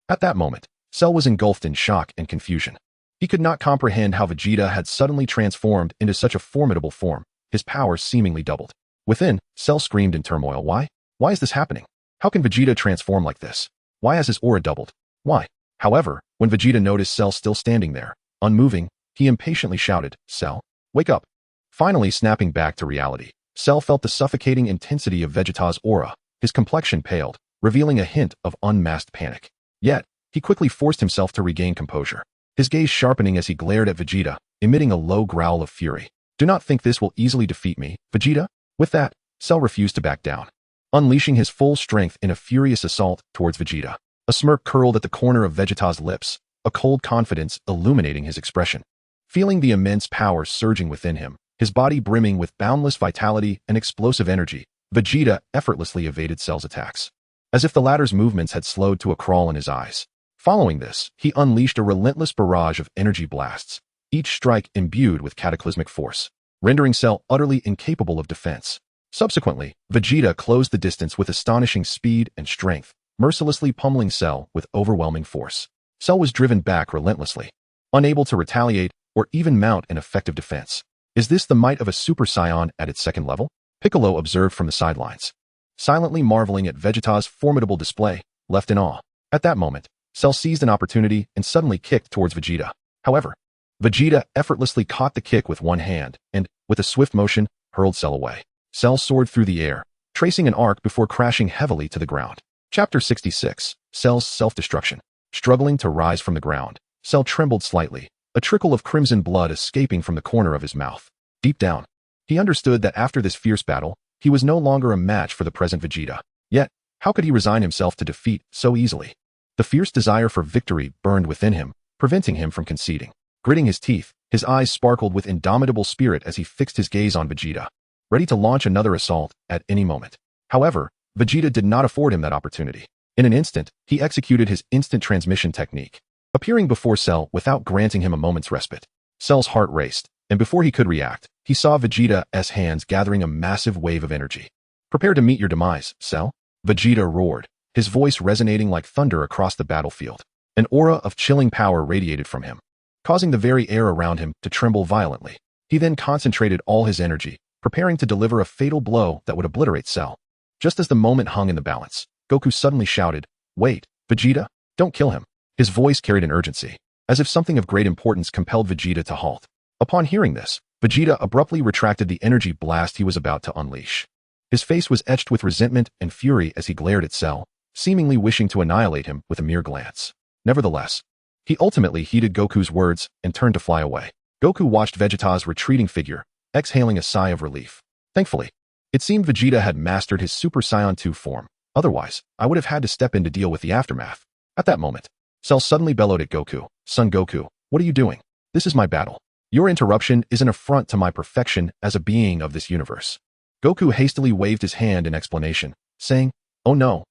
At that moment, Cell was engulfed in shock and confusion. He could not comprehend how Vegeta had suddenly transformed into such a formidable form, his power seemingly doubled. Within, Cell screamed in turmoil. Why? Why is this happening? How can Vegeta transform like this? Why has his aura doubled? Why? However, when Vegeta noticed Cell still standing there, unmoving, he impatiently shouted, Cell, wake up. Finally snapping back to reality, Cell felt the suffocating intensity of Vegeta's aura. His complexion paled, revealing a hint of unmasked panic. Yet, he quickly forced himself to regain composure, his gaze sharpening as he glared at Vegeta, emitting a low growl of fury. Do not think this will easily defeat me, Vegeta? With that, Cell refused to back down, unleashing his full strength in a furious assault towards Vegeta. A smirk curled at the corner of Vegeta's lips, a cold confidence illuminating his expression. Feeling the immense power surging within him, his body brimming with boundless vitality and explosive energy, Vegeta effortlessly evaded Cell's attacks, as if the latter's movements had slowed to a crawl in his eyes. Following this, he unleashed a relentless barrage of energy blasts, each strike imbued with cataclysmic force, rendering Cell utterly incapable of defense. Subsequently, Vegeta closed the distance with astonishing speed and strength, mercilessly pummeling Cell with overwhelming force. Cell was driven back relentlessly, unable to retaliate or even mount an effective defense. Is this the might of a Super Saiyan at its second level? Piccolo observed from the sidelines, silently marveling at Vegeta's formidable display, left in awe. At that moment, Cell seized an opportunity and suddenly kicked towards Vegeta. However, Vegeta effortlessly caught the kick with one hand and, with a swift motion, hurled Cell away. Cell soared through the air, tracing an arc before crashing heavily to the ground. Chapter 66. Cell's Self-Destruction. Struggling to rise from the ground, Cell trembled slightly, a trickle of crimson blood escaping from the corner of his mouth. Deep down, he understood that after this fierce battle, he was no longer a match for the present Vegeta. Yet, how could he resign himself to defeat so easily? The fierce desire for victory burned within him, preventing him from conceding. Gritting his teeth, his eyes sparkled with indomitable spirit as he fixed his gaze on Vegeta, ready to launch another assault at any moment. However, Vegeta did not afford him that opportunity. In an instant, he executed his instant transmission technique, appearing before Cell without granting him a moment's respite. Cell's heart raced, and before he could react, he saw Vegeta's hands gathering a massive wave of energy. Prepare to meet your demise, Cell, Vegeta roared, his voice resonating like thunder across the battlefield. An aura of chilling power radiated from him, causing the very air around him to tremble violently. He then concentrated all his energy, preparing to deliver a fatal blow that would obliterate Cell. Just as the moment hung in the balance, Goku suddenly shouted, Wait, Vegeta, don't kill him. His voice carried an urgency, as if something of great importance compelled Vegeta to halt. Upon hearing this, Vegeta abruptly retracted the energy blast he was about to unleash. His face was etched with resentment and fury as he glared at Cell, seemingly wishing to annihilate him with a mere glance. Nevertheless, he ultimately heeded Goku's words and turned to fly away. Goku watched Vegeta's retreating figure, exhaling a sigh of relief. Thankfully, it seemed Vegeta had mastered his Super Saiyan 2 form. Otherwise, I would have had to step in to deal with the aftermath. At that moment, Cell suddenly bellowed at Goku, Son Goku, what are you doing? This is my battle. Your interruption is an affront to my perfection as a being of this universe. Goku hastily waved his hand in explanation, saying, Oh no,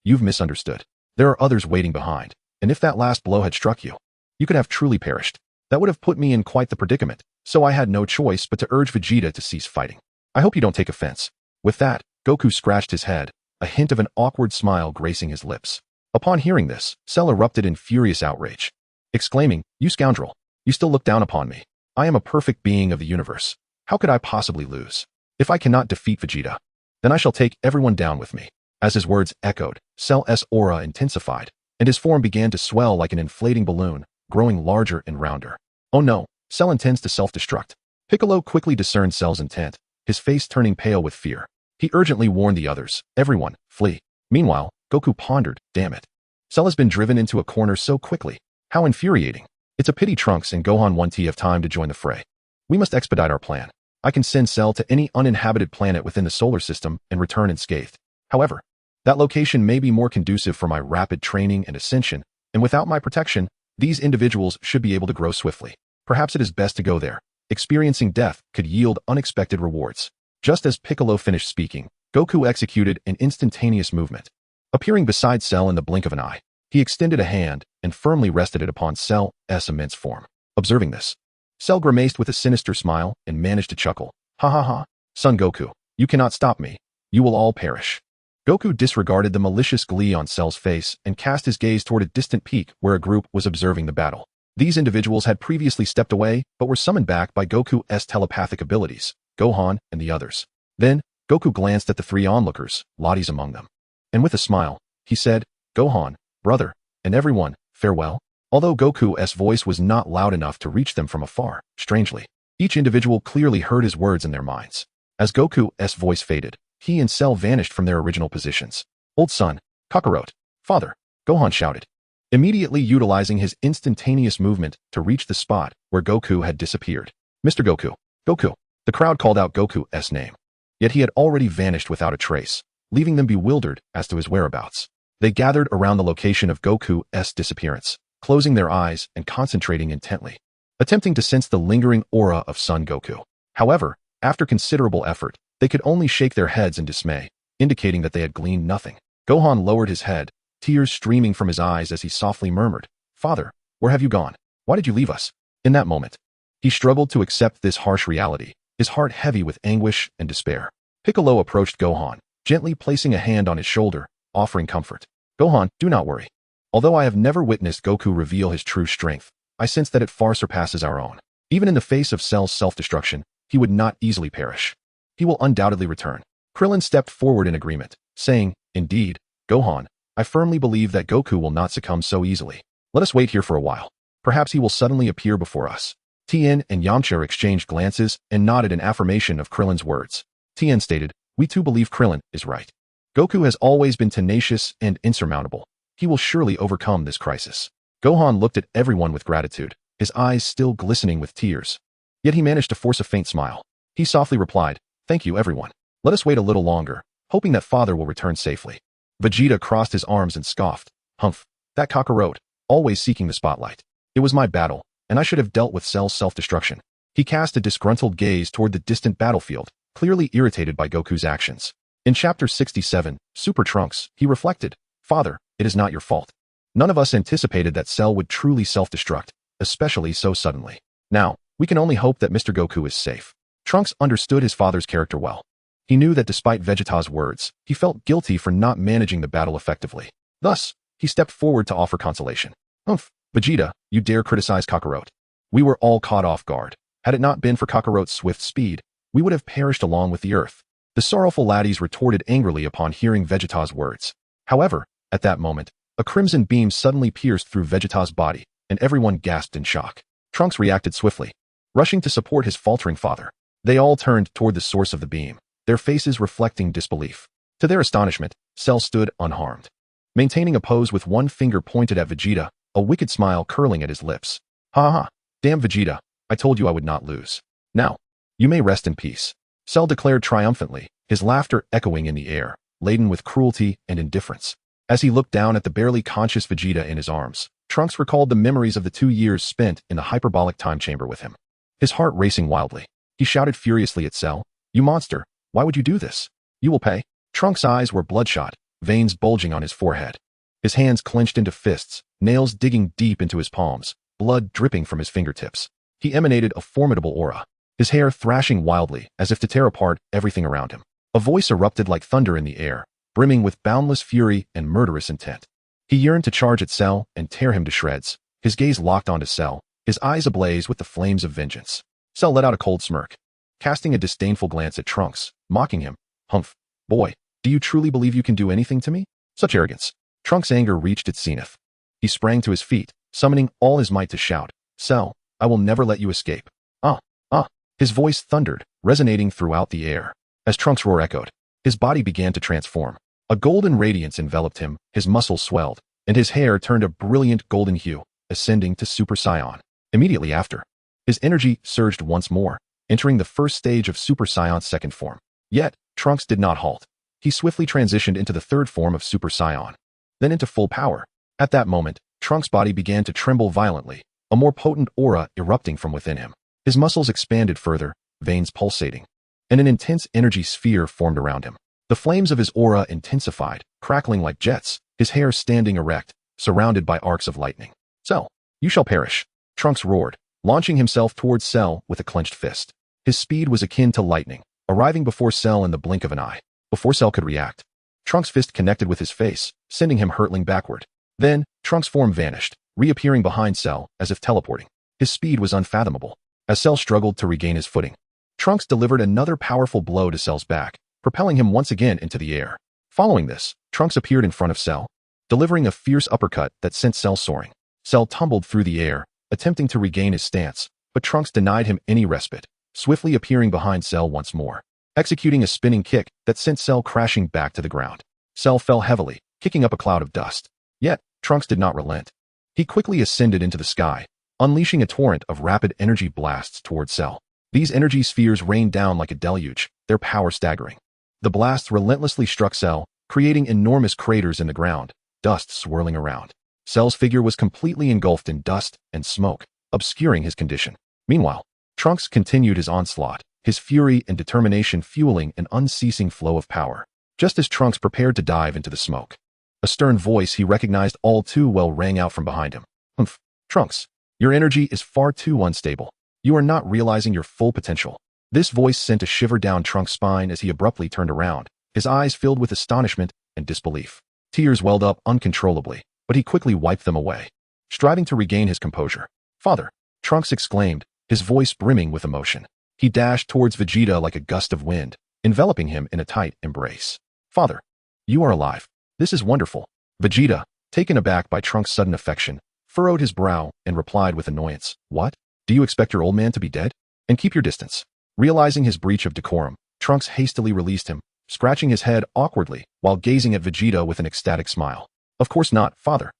you've misunderstood. There are others waiting behind, and if that last blow had struck you, you could have truly perished. That would have put me in quite the predicament, so I had no choice but to urge Vegeta to cease fighting. I hope you don't take offense. With that, Goku scratched his head, a hint of an awkward smile gracing his lips. Upon hearing this, Cell erupted in furious outrage, exclaiming, "You scoundrel! You still look down upon me. I am a perfect being of the universe. How could I possibly lose? If I cannot defeat Vegeta, then I shall take everyone down with me." As his words echoed, Cell's aura intensified, and his form began to swell like an inflating balloon, growing larger and rounder. Oh no, Cell intends to self-destruct. Piccolo quickly discerned Cell's intent, his face turning pale with fear. He urgently warned the others, "Everyone, flee." Meanwhile, Goku pondered, "Damn it. Cell has been driven into a corner so quickly. How infuriating. It's a pity Trunks and Gohan won't have time to join the fray. We must expedite our plan. I can send Cell to any uninhabited planet within the solar system and return unscathed. However, that location may be more conducive for my rapid training and ascension, and without my protection, these individuals should be able to grow swiftly. Perhaps it is best to go there. Experiencing death could yield unexpected rewards." Just as Piccolo finished speaking, Goku executed an instantaneous movement. Appearing beside Cell in the blink of an eye, he extended a hand and firmly rested it upon Cell's immense form. Observing this, Cell grimaced with a sinister smile and managed to chuckle. "Ha ha ha, Son Goku, you cannot stop me. You will all perish." Goku disregarded the malicious glee on Cell's face and cast his gaze toward a distant peak where a group was observing the battle. These individuals had previously stepped away but were summoned back by Goku's telepathic abilities, Gohan and the others. Then, Goku glanced at the three onlookers, Lottie's among them. And with a smile, he said, "Gohan, brother, and everyone, farewell." Although Goku's voice was not loud enough to reach them from afar, strangely, each individual clearly heard his words in their minds. As Goku's voice faded, he and Cell vanished from their original positions. "Old son, Kakarot, father," Gohan shouted, immediately utilizing his instantaneous movement to reach the spot where Goku had disappeared. "Mr. Goku, Goku." The crowd called out Goku's name. Yet he had already vanished without a trace, leaving them bewildered as to his whereabouts. They gathered around the location of Goku's disappearance, closing their eyes and concentrating intently, attempting to sense the lingering aura of Son Goku. However, after considerable effort, they could only shake their heads in dismay, indicating that they had gleaned nothing. Gohan lowered his head, tears streaming from his eyes as he softly murmured, "Father, where have you gone? Why did you leave us?" In that moment, he struggled to accept this harsh reality, his heart heavy with anguish and despair. Piccolo approached Gohan, gently placing a hand on his shoulder, offering comfort. "Gohan, do not worry. Although I have never witnessed Goku reveal his true strength, I sense that it far surpasses our own. Even in the face of Cell's self-destruction, he would not easily perish. He will undoubtedly return." Krillin stepped forward in agreement, saying, "Indeed, Gohan, I firmly believe that Goku will not succumb so easily. Let us wait here for a while. Perhaps he will suddenly appear before us." Tien and Yamcha exchanged glances and nodded in affirmation of Krillin's words. Tien stated, "We too believe Krillin is right. Goku has always been tenacious and insurmountable. He will surely overcome this crisis." Gohan looked at everyone with gratitude, his eyes still glistening with tears. Yet he managed to force a faint smile. He softly replied, "Thank you, everyone. Let us wait a little longer, hoping that father will return safely." Vegeta crossed his arms and scoffed, "Humph, that Kakarot, always seeking the spotlight. It was my battle, and I should have dealt with Cell's self-destruction." He cast a disgruntled gaze toward the distant battlefield, clearly irritated by Goku's actions. In Chapter 67, Super Trunks, he reflected, "Father, it is not your fault. None of us anticipated that Cell would truly self-destruct, especially so suddenly. Now, we can only hope that Mr. Goku is safe." Trunks understood his father's character well. He knew that despite Vegeta's words, he felt guilty for not managing the battle effectively. Thus, he stepped forward to offer consolation. "Humph, Vegeta, you dare criticize Kakarot. We were all caught off guard. Had it not been for Kakarot's swift speed, we would have perished along with the earth." The sorrowful laddies retorted angrily upon hearing Vegeta's words. However, at that moment, a crimson beam suddenly pierced through Vegeta's body, and everyone gasped in shock. Trunks reacted swiftly, rushing to support his faltering father. They all turned toward the source of the beam, their faces reflecting disbelief. To their astonishment, Cell stood unharmed, maintaining a pose with one finger pointed at Vegeta, a wicked smile curling at his lips. "Ha ha, damn Vegeta, I told you I would not lose. Now, you may rest in peace," Cell declared triumphantly, his laughter echoing in the air, laden with cruelty and indifference. As he looked down at the barely conscious Vegeta in his arms, Trunks recalled the memories of the 2 years spent in the Hyperbolic Time Chamber with him. His heart racing wildly, he shouted furiously at Cell, "You monster, why would you do this? You will pay." Trunks' eyes were bloodshot, veins bulging on his forehead. His hands clenched into fists, nails digging deep into his palms, blood dripping from his fingertips. He emanated a formidable aura, his hair thrashing wildly as if to tear apart everything around him. A voice erupted like thunder in the air, brimming with boundless fury and murderous intent. He yearned to charge at Cell and tear him to shreds. His gaze locked onto Cell, his eyes ablaze with the flames of vengeance. Cell let out a cold smirk, casting a disdainful glance at Trunks, mocking him. Humph. Boy, do you truly believe you can do anything to me? Such arrogance. Trunks' anger reached its zenith. He sprang to his feet, summoning all his might to shout, Cell, I will never let you escape. Ah. His voice thundered, resonating throughout the air. As Trunks' roar echoed, his body began to transform. A golden radiance enveloped him, his muscles swelled, and his hair turned a brilliant golden hue, ascending to Super Saiyan. Immediately after, his energy surged once more, entering the first stage of Super Saiyan's second form. Yet, Trunks did not halt. He swiftly transitioned into the third form of Super Saiyan, then into full power. At that moment, Trunks' body began to tremble violently, a more potent aura erupting from within him. His muscles expanded further, veins pulsating, and an intense energy sphere formed around him. The flames of his aura intensified, crackling like jets, his hair standing erect, surrounded by arcs of lightning. Cell, you shall perish. Trunks roared, launching himself towards Cell with a clenched fist. His speed was akin to lightning, arriving before Cell in the blink of an eye. Before Cell could react, Trunks' fist connected with his face, sending him hurtling backward. Then, Trunks' form vanished, reappearing behind Cell as if teleporting. His speed was unfathomable. As Cell struggled to regain his footing, Trunks delivered another powerful blow to Cell's back, propelling him once again into the air. Following this, Trunks appeared in front of Cell, delivering a fierce uppercut that sent Cell soaring. Cell tumbled through the air, attempting to regain his stance, but Trunks denied him any respite, swiftly appearing behind Cell once more, executing a spinning kick that sent Cell crashing back to the ground. Cell fell heavily, kicking up a cloud of dust. Yet, Trunks did not relent. He quickly ascended into the sky, unleashing a torrent of rapid energy blasts towards Cell. These energy spheres rained down like a deluge, their power staggering. The blasts relentlessly struck Cell, creating enormous craters in the ground, dust swirling around. Cell's figure was completely engulfed in dust and smoke, obscuring his condition. Meanwhile, Trunks continued his onslaught, his fury and determination fueling an unceasing flow of power. Just as Trunks prepared to dive into the smoke, a stern voice he recognized all too well rang out from behind him. Humph, Trunks, your energy is far too unstable. You are not realizing your full potential. This voice sent a shiver down Trunks' spine as he abruptly turned around, his eyes filled with astonishment and disbelief. Tears welled up uncontrollably, but he quickly wiped them away, striving to regain his composure. Father, Trunks exclaimed, his voice brimming with emotion. He dashed towards Vegeta like a gust of wind, enveloping him in a tight embrace. Father, you are alive. This is wonderful. Vegeta, taken aback by Trunks' sudden affection, furrowed his brow and replied with annoyance. What? Do you expect your old man to be dead? And keep your distance. Realizing his breach of decorum, Trunks hastily released him, scratching his head awkwardly while gazing at Vegeta with an ecstatic smile. Of course not, father.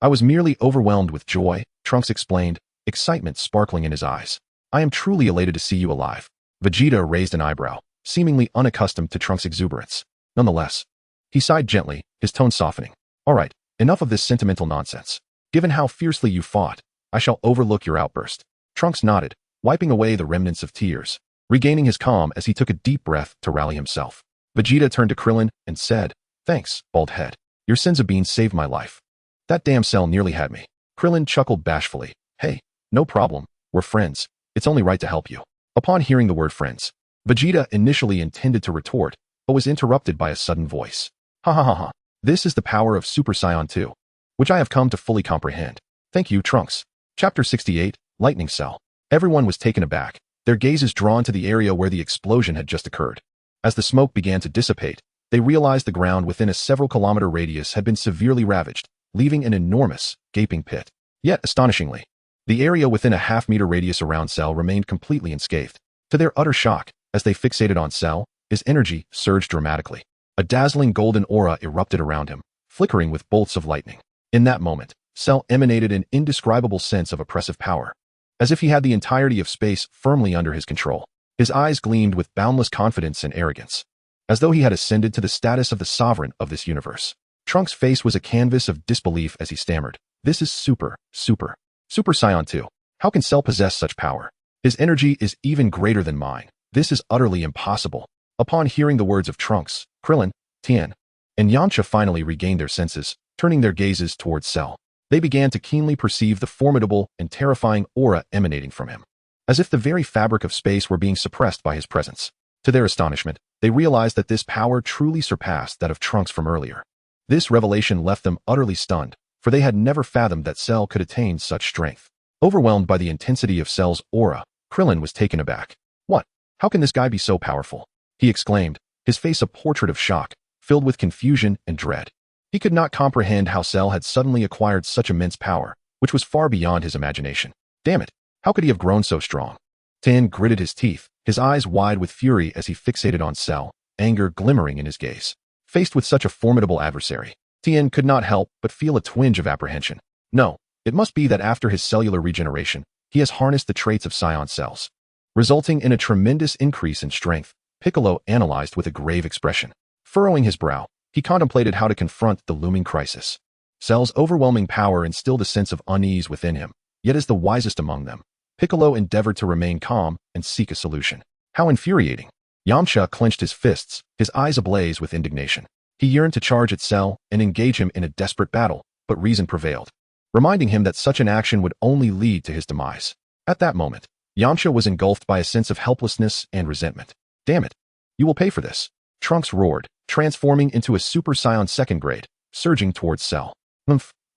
I was merely overwhelmed with joy, Trunks explained, excitement sparkling in his eyes. I am truly elated to see you alive. Vegeta raised an eyebrow, seemingly unaccustomed to Trunks' exuberance. Nonetheless, he sighed gently, his tone softening. All right, enough of this sentimental nonsense. Given how fiercely you fought, I shall overlook your outburst. Trunks nodded, wiping away the remnants of tears, regaining his calm as he took a deep breath to rally himself. Vegeta turned to Krillin and said, Thanks, bald head. Your Senzu Beans saved my life. That damn Cell nearly had me. Krillin chuckled bashfully. Hey, no problem. We're friends. It's only right to help you. Upon hearing the word friends, Vegeta initially intended to retort, but was interrupted by a sudden voice. Ha ha ha ha. This is the power of Super Saiyan 2, which I have come to fully comprehend. Thank you, Trunks. Chapter 68, Lightning Cell. Everyone was taken aback, their gazes drawn to the area where the explosion had just occurred. As the smoke began to dissipate, they realized the ground within a several-kilometer radius had been severely ravaged, leaving an enormous, gaping pit. Yet, astonishingly, the area within a half-meter radius around Cell remained completely unscathed. To their utter shock, as they fixated on Cell, his energy surged dramatically. A dazzling golden aura erupted around him, flickering with bolts of lightning. In that moment, Cell emanated an indescribable sense of oppressive power, as if he had the entirety of space firmly under his control. His eyes gleamed with boundless confidence and arrogance, as though he had ascended to the status of the sovereign of this universe. Trunks' face was a canvas of disbelief as he stammered, This is Super Saiyan 2. How can Cell possess such power? His energy is even greater than mine. This is utterly impossible. Upon hearing the words of Trunks, Krillin, Tien, and Yamcha finally regained their senses, turning their gazes towards Cell. They began to keenly perceive the formidable and terrifying aura emanating from him, as if the very fabric of space were being suppressed by his presence. To their astonishment, they realized that this power truly surpassed that of Trunks from earlier. This revelation left them utterly stunned, for they had never fathomed that Cell could attain such strength. Overwhelmed by the intensity of Cell's aura, Krillin was taken aback. What? How can this guy be so powerful? He exclaimed, his face a portrait of shock, filled with confusion and dread. He could not comprehend how Cell had suddenly acquired such immense power, which was far beyond his imagination. Damn it, how could he have grown so strong? Tien gritted his teeth, his eyes wide with fury as he fixated on Cell, anger glimmering in his gaze. Faced with such a formidable adversary, Tien could not help but feel a twinge of apprehension. No, it must be that after his cellular regeneration, he has harnessed the traits of Saiyan cells, resulting in a tremendous increase in strength. Piccolo analyzed with a grave expression. Furrowing his brow, he contemplated how to confront the looming crisis. Cell's overwhelming power instilled a sense of unease within him, yet as the wisest among them, Piccolo endeavored to remain calm and seek a solution. How infuriating! Yamcha clenched his fists, his eyes ablaze with indignation. He yearned to charge at Cell and engage him in a desperate battle, but reason prevailed, reminding him that such an action would only lead to his demise. At that moment, Yamcha was engulfed by a sense of helplessness and resentment. Damn it! You will pay for this! Trunks roared, transforming into a Super Saiyan second grade, surging towards Cell.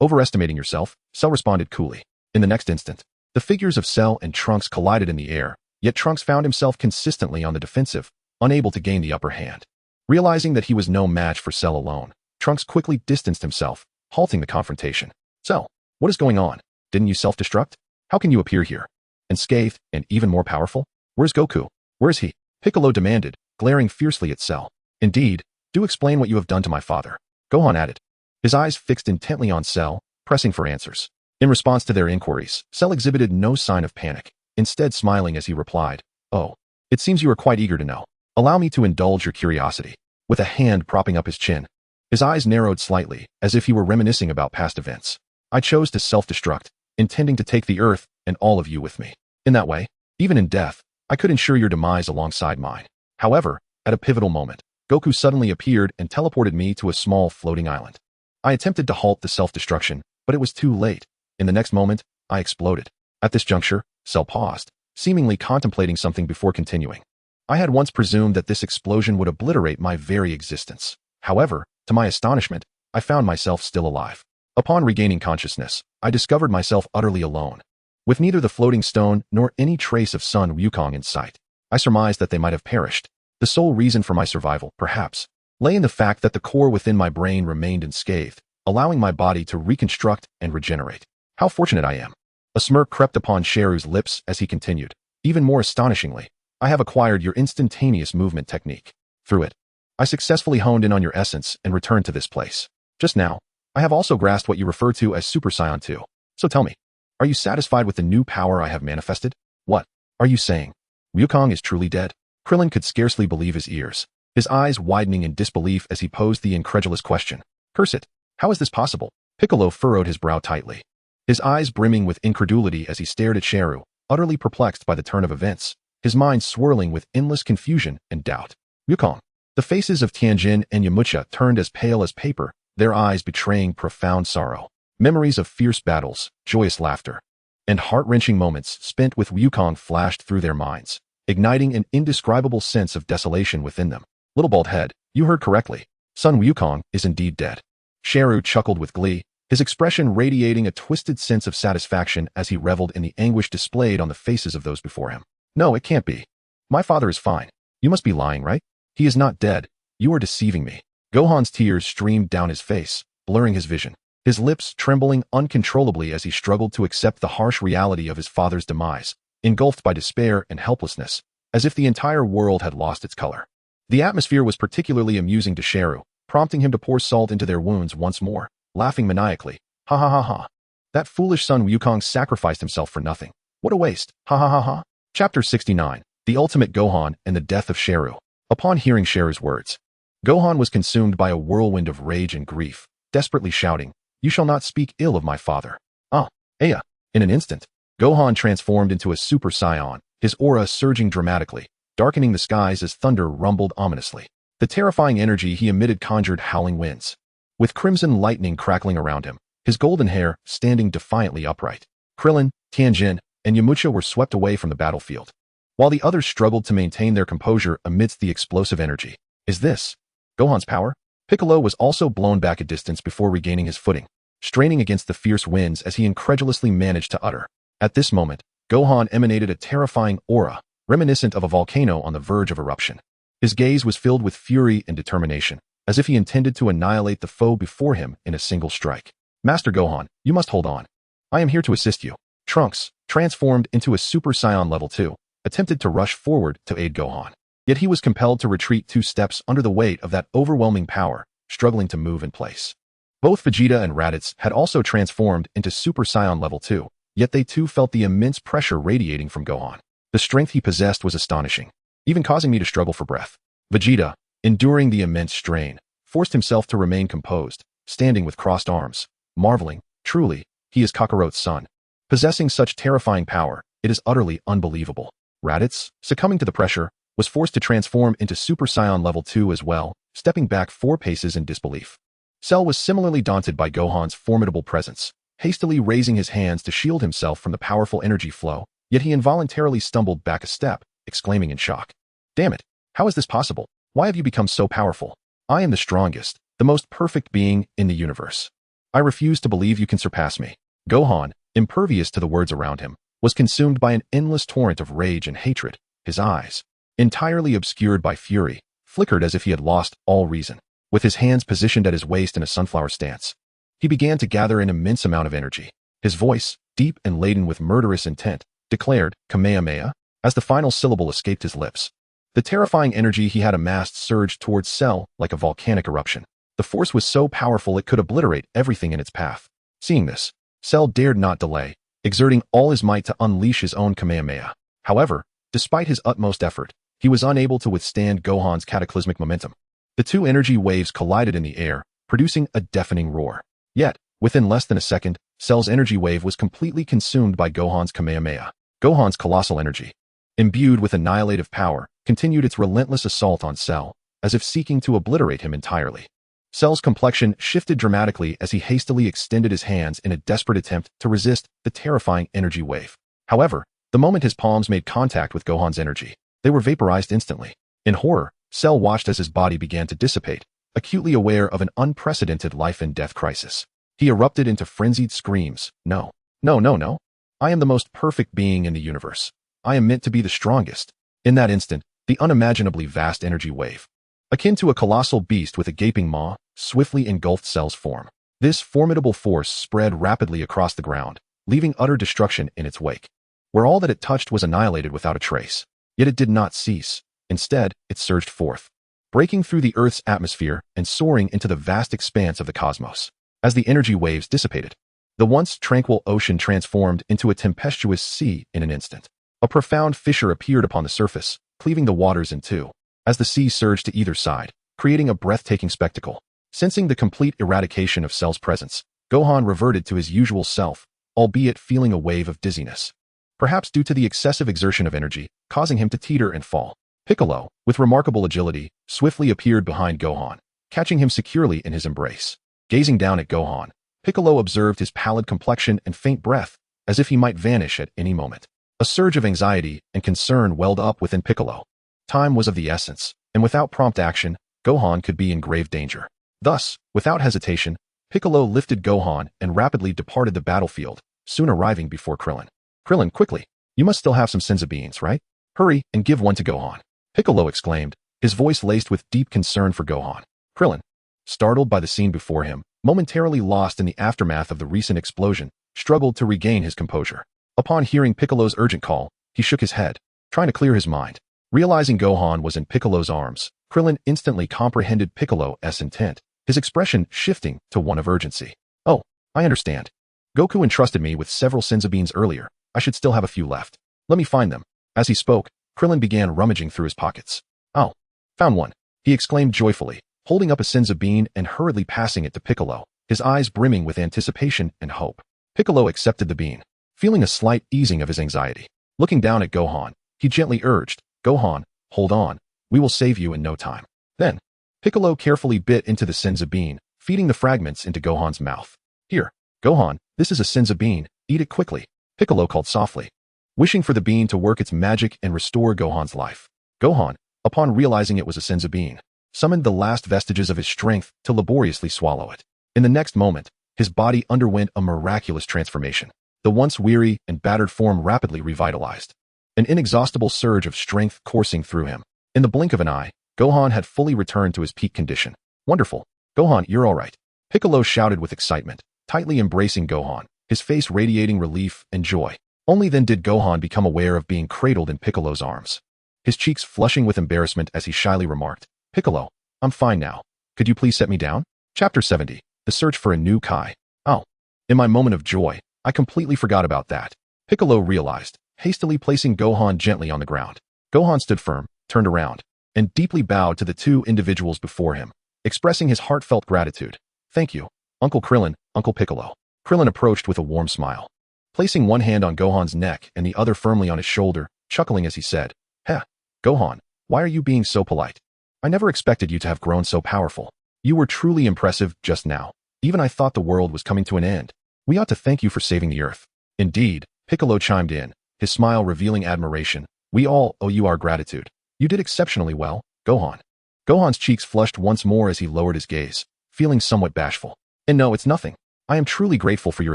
Overestimating yourself, Cell responded coolly. In the next instant, the figures of Cell and Trunks collided in the air, yet Trunks found himself consistently on the defensive, unable to gain the upper hand. Realizing that he was no match for Cell alone, Trunks quickly distanced himself, halting the confrontation. Cell, what is going on? Didn't you self-destruct? How can you appear here? Unscathed and even more powerful? Where's Goku? Where is he? Piccolo demanded, glaring fiercely at Cell. Indeed, do explain what you have done to my father. Gohan added, his eyes fixed intently on Cell, pressing for answers. In response to their inquiries, Cell exhibited no sign of panic, instead smiling as he replied, oh, it seems you are quite eager to know. Allow me to indulge your curiosity. With a hand propping up his chin, his eyes narrowed slightly, as if he were reminiscing about past events. I chose to self-destruct, intending to take the Earth and all of you with me. In that way, even in death, I could ensure your demise alongside mine. However, at a pivotal moment, Goku suddenly appeared and teleported me to a small floating island. I attempted to halt the self-destruction, but it was too late. In the next moment, I exploded. At this juncture, Cell paused, seemingly contemplating something before continuing. I had once presumed that this explosion would obliterate my very existence. However, to my astonishment, I found myself still alive. Upon regaining consciousness, I discovered myself utterly alone, with neither the floating stone nor any trace of Sun Wukong in sight. I surmised that they might have perished. The sole reason for my survival, perhaps, lay in the fact that the core within my brain remained unscathed, allowing my body to reconstruct and regenerate. How fortunate I am. A smirk crept upon Sheru's lips as he continued. Even more astonishingly, I have acquired your instantaneous movement technique. Through it, I successfully honed in on your essence and returned to this place. Just now, I have also grasped what you refer to as Super Saiyan 2. So tell me, are you satisfied with the new power I have manifested? What are you saying? Wukong is truly dead? Krillin could scarcely believe his ears, his eyes widening in disbelief as he posed the incredulous question. Curse it, how is this possible? Piccolo furrowed his brow tightly, his eyes brimming with incredulity as he stared at Sheru, utterly perplexed by the turn of events, his mind swirling with endless confusion and doubt. Wukong. The faces of Tien and Yamcha turned as pale as paper, their eyes betraying profound sorrow. Memories of fierce battles, joyous laughter, and heart-wrenching moments spent with Wukong flashed through their minds, igniting an indescribable sense of desolation within them. Little bald head, you heard correctly. Son Wukong is indeed dead. Sheru chuckled with glee, his expression radiating a twisted sense of satisfaction as he reveled in the anguish displayed on the faces of those before him. No, it can't be. My father is fine. You must be lying, right? He is not dead. You are deceiving me. Gohan's tears streamed down his face, blurring his vision, his lips trembling uncontrollably as he struggled to accept the harsh reality of his father's demise, engulfed by despair and helplessness, as if the entire world had lost its color. The atmosphere was particularly amusing to Sheru, prompting him to pour salt into their wounds once more, laughing maniacally. Ha ha ha ha. That foolish son Wukong sacrificed himself for nothing. What a waste. Ha ha ha ha. Chapter 69. The Ultimate Gohan and the Death of Sheru. Upon hearing Sheru's words, Gohan was consumed by a whirlwind of rage and grief, desperately shouting, "You shall not speak ill of my father." Aya. In an instant, Gohan transformed into a Super Saiyan, his aura surging dramatically, darkening the skies as thunder rumbled ominously. The terrifying energy he emitted conjured howling winds, with crimson lightning crackling around him, his golden hair standing defiantly upright. Krillin, Tien, and Yamcha were swept away from the battlefield, while the others struggled to maintain their composure amidst the explosive energy. Is this Gohan's power? Piccolo was also blown back a distance before regaining his footing, straining against the fierce winds as he incredulously managed to utter. At this moment, Gohan emanated a terrifying aura, reminiscent of a volcano on the verge of eruption. His gaze was filled with fury and determination, as if he intended to annihilate the foe before him in a single strike. Master Gohan, you must hold on. I am here to assist you. Trunks, transformed into a Super Saiyan level 2, attempted to rush forward to aid Gohan. Yet he was compelled to retreat 2 steps under the weight of that overwhelming power, struggling to move in place. Both Vegeta and Raditz had also transformed into Super Saiyan level 2, yet they too felt the immense pressure radiating from Gohan. The strength he possessed was astonishing, even causing me to struggle for breath. Vegeta, enduring the immense strain, forced himself to remain composed, standing with crossed arms, marveling, truly, he is Kakarot's son. Possessing such terrifying power, it is utterly unbelievable. Raditz, succumbing to the pressure, was forced to transform into Super Saiyan level 2 as well, stepping back 4 paces in disbelief. Cell was similarly daunted by Gohan's formidable presence, hastily raising his hands to shield himself from the powerful energy flow, yet he involuntarily stumbled back a step, exclaiming in shock. Damn it, how is this possible? Why have you become so powerful? I am the strongest, the most perfect being in the universe. I refuse to believe you can surpass me. Gohan, impervious to the words around him, was consumed by an endless torrent of rage and hatred. His eyes, entirely obscured by fury, flickered as if he had lost all reason. With his hands positioned at his waist in a sunflower stance, he began to gather an immense amount of energy. His voice, deep and laden with murderous intent, declared, Kamehameha, as the final syllable escaped his lips. The terrifying energy he had amassed surged towards Cell like a volcanic eruption. The force was so powerful it could obliterate everything in its path. Seeing this, Cell dared not delay, exerting all his might to unleash his own Kamehameha. However, despite his utmost effort, he was unable to withstand Gohan's cataclysmic momentum. The 2 energy waves collided in the air, producing a deafening roar. Yet, within less than a second, Cell's energy wave was completely consumed by Gohan's Kamehameha. Gohan's colossal energy, imbued with annihilative power, continued its relentless assault on Cell, as if seeking to obliterate him entirely. Cell's complexion shifted dramatically as he hastily extended his hands in a desperate attempt to resist the terrifying energy wave. However, the moment his palms made contact with Gohan's energy, they were vaporized instantly. In horror, Cell watched as his body began to dissipate, acutely aware of an unprecedented life and death crisis. He erupted into frenzied screams. No. No, no, no. I am the most perfect being in the universe. I am meant to be the strongest. In that instant, the unimaginably vast energy wave, akin to a colossal beast with a gaping maw, swiftly engulfed Cell's form. This formidable force spread rapidly across the ground, leaving utter destruction in its wake, where all that it touched was annihilated without a trace. Yet it did not cease. Instead, it surged forth, breaking through the Earth's atmosphere and soaring into the vast expanse of the cosmos. As the energy waves dissipated, the once tranquil ocean transformed into a tempestuous sea in an instant. A profound fissure appeared upon the surface, cleaving the waters in two, as the sea surged to either side, creating a breathtaking spectacle. Sensing the complete eradication of Cell's presence, Gohan reverted to his usual self, albeit feeling a wave of dizziness, perhaps due to the excessive exertion of energy, causing him to teeter and fall. Piccolo, with remarkable agility, swiftly appeared behind Gohan, catching him securely in his embrace. Gazing down at Gohan, Piccolo observed his pallid complexion and faint breath, as if he might vanish at any moment. A surge of anxiety and concern welled up within Piccolo. Time was of the essence, and without prompt action, Gohan could be in grave danger. Thus, without hesitation, Piccolo lifted Gohan and rapidly departed the battlefield, soon arriving before Krillin. Krillin, quickly! You must still have some Senzu Beans, right? Hurry and give one to Gohan. Piccolo exclaimed, his voice laced with deep concern for Gohan. Krillin, startled by the scene before him, momentarily lost in the aftermath of the recent explosion, struggled to regain his composure. Upon hearing Piccolo's urgent call, he shook his head, trying to clear his mind. Realizing Gohan was in Piccolo's arms, Krillin instantly comprehended Piccolo's intent, his expression shifting to one of urgency. Oh, I understand. Goku entrusted me with several Senzu Beans earlier. I should still have a few left. Let me find them. As he spoke, Krillin began rummaging through his pockets. Oh, found one, he exclaimed joyfully, holding up a Senzu Bean and hurriedly passing it to Piccolo, his eyes brimming with anticipation and hope. Piccolo accepted the bean, feeling a slight easing of his anxiety. Looking down at Gohan, he gently urged, Gohan, hold on, we will save you in no time. Then, Piccolo carefully bit into the Senzu Bean, feeding the fragments into Gohan's mouth. Here, Gohan, this is a Senzu Bean, eat it quickly, Piccolo called softly, wishing for the bean to work its magic and restore Gohan's life. Gohan, upon realizing it was a Senzu Bean, summoned the last vestiges of his strength to laboriously swallow it. In the next moment, his body underwent a miraculous transformation. The once weary and battered form rapidly revitalized. An inexhaustible surge of strength coursing through him. In the blink of an eye, Gohan had fully returned to his peak condition. Wonderful. Gohan, you're all right. Piccolo shouted with excitement, tightly embracing Gohan, his face radiating relief and joy. Only then did Gohan become aware of being cradled in Piccolo's arms. His cheeks flushing with embarrassment as he shyly remarked, Piccolo, I'm fine now. Could you please set me down? Chapter 70. The Search for a New Kai. Oh. In my moment of joy, I completely forgot about that. Piccolo realized, hastily placing Gohan gently on the ground. Gohan stood firm, turned around, and deeply bowed to the two individuals before him, expressing his heartfelt gratitude. Thank you, Uncle Krillin, Uncle Piccolo. Krillin approached with a warm smile. Placing one hand on Gohan's neck and the other firmly on his shoulder, chuckling as he said, Heh, Gohan, why are you being so polite? I never expected you to have grown so powerful. You were truly impressive just now. Even I thought the world was coming to an end. We ought to thank you for saving the Earth. Indeed, Piccolo chimed in, his smile revealing admiration. We all owe you our gratitude. You did exceptionally well, Gohan. Gohan's cheeks flushed once more as he lowered his gaze, feeling somewhat bashful. And no, it's nothing. I am truly grateful for your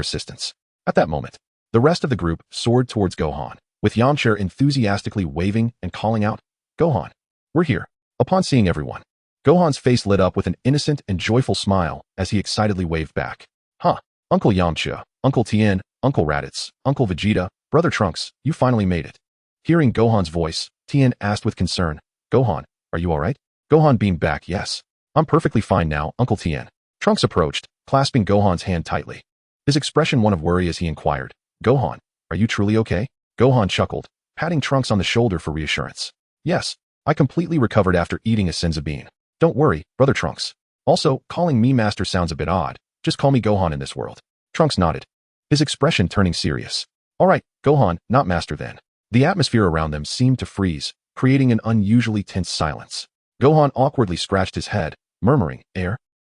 assistance. At that moment, the rest of the group soared towards Gohan, with Yamcha enthusiastically waving and calling out, Gohan, we're here. Upon seeing everyone, Gohan's face lit up with an innocent and joyful smile as he excitedly waved back. Huh, Uncle Yamcha, Uncle Tien, Uncle Raditz, Uncle Vegeta, Brother Trunks, you finally made it. Hearing Gohan's voice, Tien asked with concern, Gohan, are you alright? Gohan beamed back, yes. I'm perfectly fine now, Uncle Tien. Trunks approached, clasping Gohan's hand tightly. His expression one of worry as he inquired, Gohan, are you truly okay? Gohan chuckled, patting Trunks on the shoulder for reassurance. Yes, I completely recovered after eating a Senzu Bean. Don't worry, Brother Trunks. Also, calling me Master sounds a bit odd. Just call me Gohan in this world. Trunks nodded, his expression turning serious. Alright, Gohan, not Master then. The atmosphere around them seemed to freeze, creating an unusually tense silence. Gohan awkwardly scratched his head, murmuring,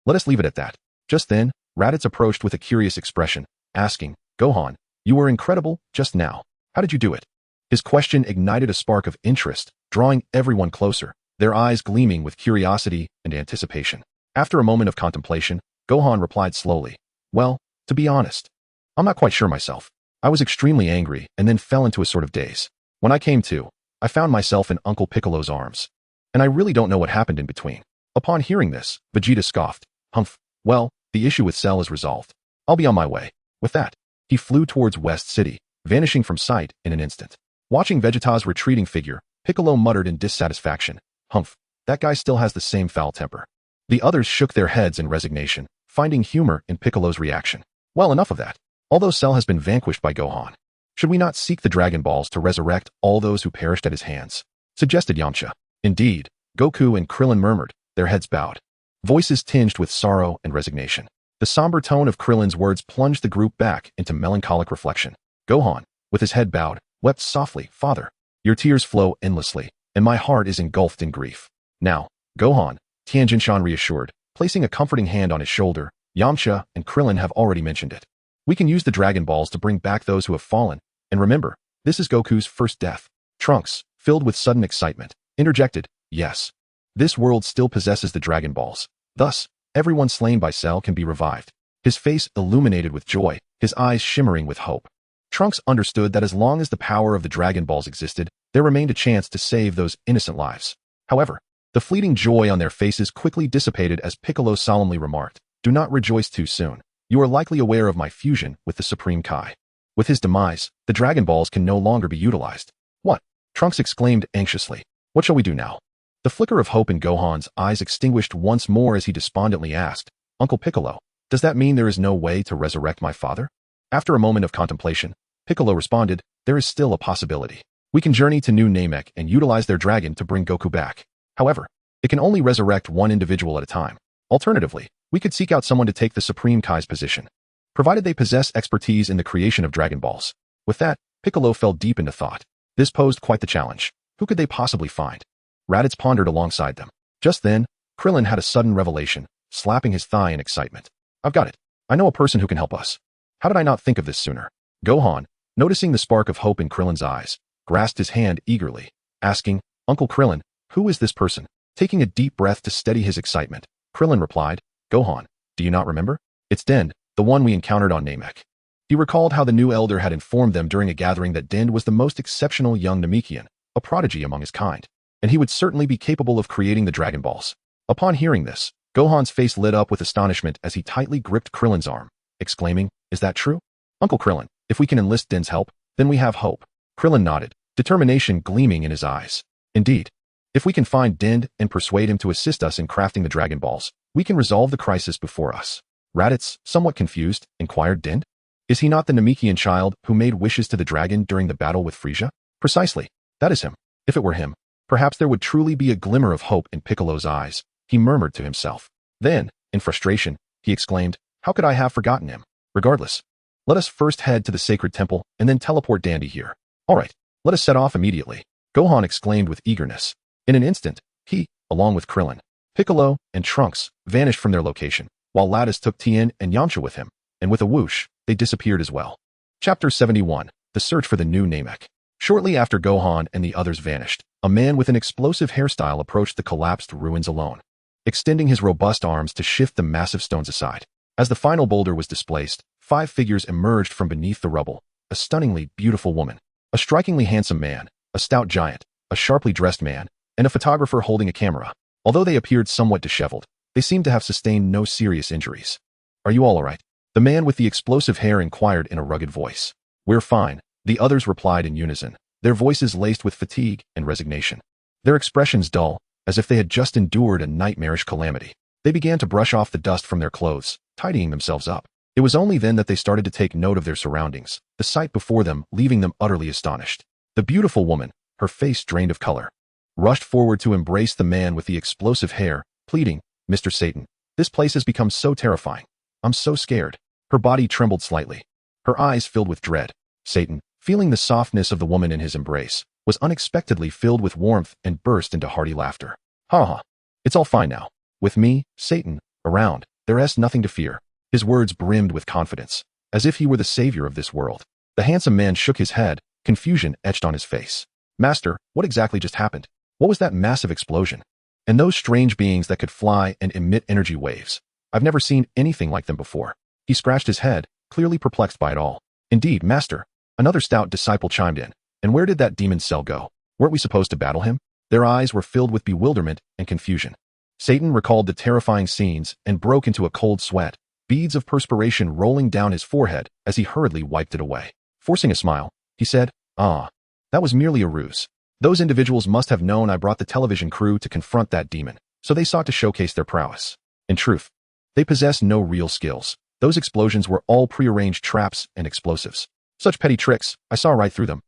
let us leave it at that. Just then, Raditz approached with a curious expression, asking, Gohan, you were incredible just now. How did you do it? His question ignited a spark of interest, drawing everyone closer, their eyes gleaming with curiosity and anticipation. After a moment of contemplation, Gohan replied slowly, well, to be honest, I'm not quite sure myself. I was extremely angry and then fell into a sort of daze. When I came to, I found myself in Uncle Piccolo's arms. And I really don't know what happened in between. Upon hearing this, Vegeta scoffed, Humph, well, the issue with Cell is resolved. I'll be on my way. With that, he flew towards West City, vanishing from sight in an instant. Watching Vegeta's retreating figure, Piccolo muttered in dissatisfaction, Humph, that guy still has the same foul temper. The others shook their heads in resignation, finding humor in Piccolo's reaction. Well, enough of that. Although Cell has been vanquished by Gohan, should we not seek the Dragon Balls to resurrect all those who perished at his hands? Suggested Yamcha. Indeed, Goku and Krillin murmured, their heads bowed. Voices tinged with sorrow and resignation. The somber tone of Krillin's words plunged the group back into melancholic reflection. Gohan, with his head bowed, wept softly, Father, your tears flow endlessly, and my heart is engulfed in grief. Now, Gohan, Tien reassured, placing a comforting hand on his shoulder. Yamcha and Krillin have already mentioned it. We can use the Dragon Balls to bring back those who have fallen, and remember, this is Goku's first death. Trunks, filled with sudden excitement, interjected, yes. This world still possesses the Dragon Balls. Thus, everyone slain by Cell can be revived. His face illuminated with joy, his eyes shimmering with hope. Trunks understood that as long as the power of the Dragon Balls existed, there remained a chance to save those innocent lives. However, the fleeting joy on their faces quickly dissipated as Piccolo solemnly remarked, do not rejoice too soon. You are likely aware of my fusion with the Supreme Kai. With his demise, the Dragon Balls can no longer be utilized. What? Trunks exclaimed anxiously. What shall we do now? The flicker of hope in Gohan's eyes extinguished once more as he despondently asked, Uncle Piccolo, does that mean there is no way to resurrect my father? After a moment of contemplation, Piccolo responded, there is still a possibility. We can journey to New Namek and utilize their dragon to bring Goku back. However, it can only resurrect one individual at a time. Alternatively, we could seek out someone to take the Supreme Kai's position, provided they possess expertise in the creation of Dragon Balls. With that, Piccolo fell deep into thought. This posed quite the challenge. Who could they possibly find? Raditz pondered alongside them. Just then, Krillin had a sudden revelation, slapping his thigh in excitement. I've got it. I know a person who can help us. How did I not think of this sooner? Gohan, noticing the spark of hope in Krillin's eyes, grasped his hand eagerly, asking, Uncle Krillin, who is this person? Taking a deep breath to steady his excitement, Krillin replied, Gohan, do you not remember? It's Dend, the one we encountered on Namek. He recalled how the new elder had informed them during a gathering that Dend was the most exceptional young Namekian, a prodigy among his kind, and he would certainly be capable of creating the Dragon Balls. Upon hearing this, Gohan's face lit up with astonishment as he tightly gripped Krillin's arm, exclaiming, Is that true? Uncle Krillin, if we can enlist Dend's help, then we have hope. Krillin nodded, determination gleaming in his eyes. Indeed. If we can find Dend and persuade him to assist us in crafting the Dragon Balls, we can resolve the crisis before us. Raditz, somewhat confused, inquired Dend. Is he not the Namekian child who made wishes to the dragon during the battle with Frieza? Precisely. That is him. If it were him, perhaps there would truly be a glimmer of hope in Piccolo's eyes, he murmured to himself. Then, in frustration, he exclaimed, How could I have forgotten him? Regardless, let us first head to the sacred temple and then teleport Dandy here. All right, let us set off immediately. Gohan exclaimed with eagerness. In an instant, he, along with Krillin, Piccolo, and Trunks, vanished from their location, while Lattice took Tien and Yamcha with him, and with a whoosh, they disappeared as well. Chapter 71, The Search for the New Namek. Shortly after Gohan and the others vanished, a man with an explosive hairstyle approached the collapsed ruins alone, extending his robust arms to shift the massive stones aside. As the final boulder was displaced, 5 figures emerged from beneath the rubble, a stunningly beautiful woman, a strikingly handsome man, a stout giant, a sharply dressed man, and a photographer holding a camera. Although they appeared somewhat disheveled, they seemed to have sustained no serious injuries. Are you all right? The man with the explosive hair inquired in a rugged voice. We're fine, the others replied in unison, their voices laced with fatigue and resignation. Their expressions dull, as if they had just endured a nightmarish calamity. They began to brush off the dust from their clothes, tidying themselves up. It was only then that they started to take note of their surroundings, the sight before them leaving them utterly astonished. The beautiful woman, her face drained of color, rushed forward to embrace the man with the explosive hair, pleading, Mr. Satan, this place has become so terrifying. I'm so scared. Her body trembled slightly. Her eyes filled with dread. Satan, feeling the softness of the woman in his embrace, was unexpectedly filled with warmth and burst into hearty laughter. Ha ha. It's all fine now. With me, Satan, around, there's nothing to fear. His words brimmed with confidence, as if he were the savior of this world. The handsome man shook his head, confusion etched on his face. Master, what exactly just happened? What was that massive explosion? And those strange beings that could fly and emit energy waves? I've never seen anything like them before. He scratched his head, clearly perplexed by it all. Indeed, Master. Another stout disciple chimed in. And where did that demon cell go? Weren't we supposed to battle him? Their eyes were filled with bewilderment and confusion. Satan recalled the terrifying scenes and broke into a cold sweat, beads of perspiration rolling down his forehead as he hurriedly wiped it away. Forcing a smile, he said, that was merely a ruse. Those individuals must have known I brought the television crew to confront that demon, so they sought to showcase their prowess. In truth, they possessed no real skills. Those explosions were all prearranged traps and explosives. Such petty tricks, I saw right through them.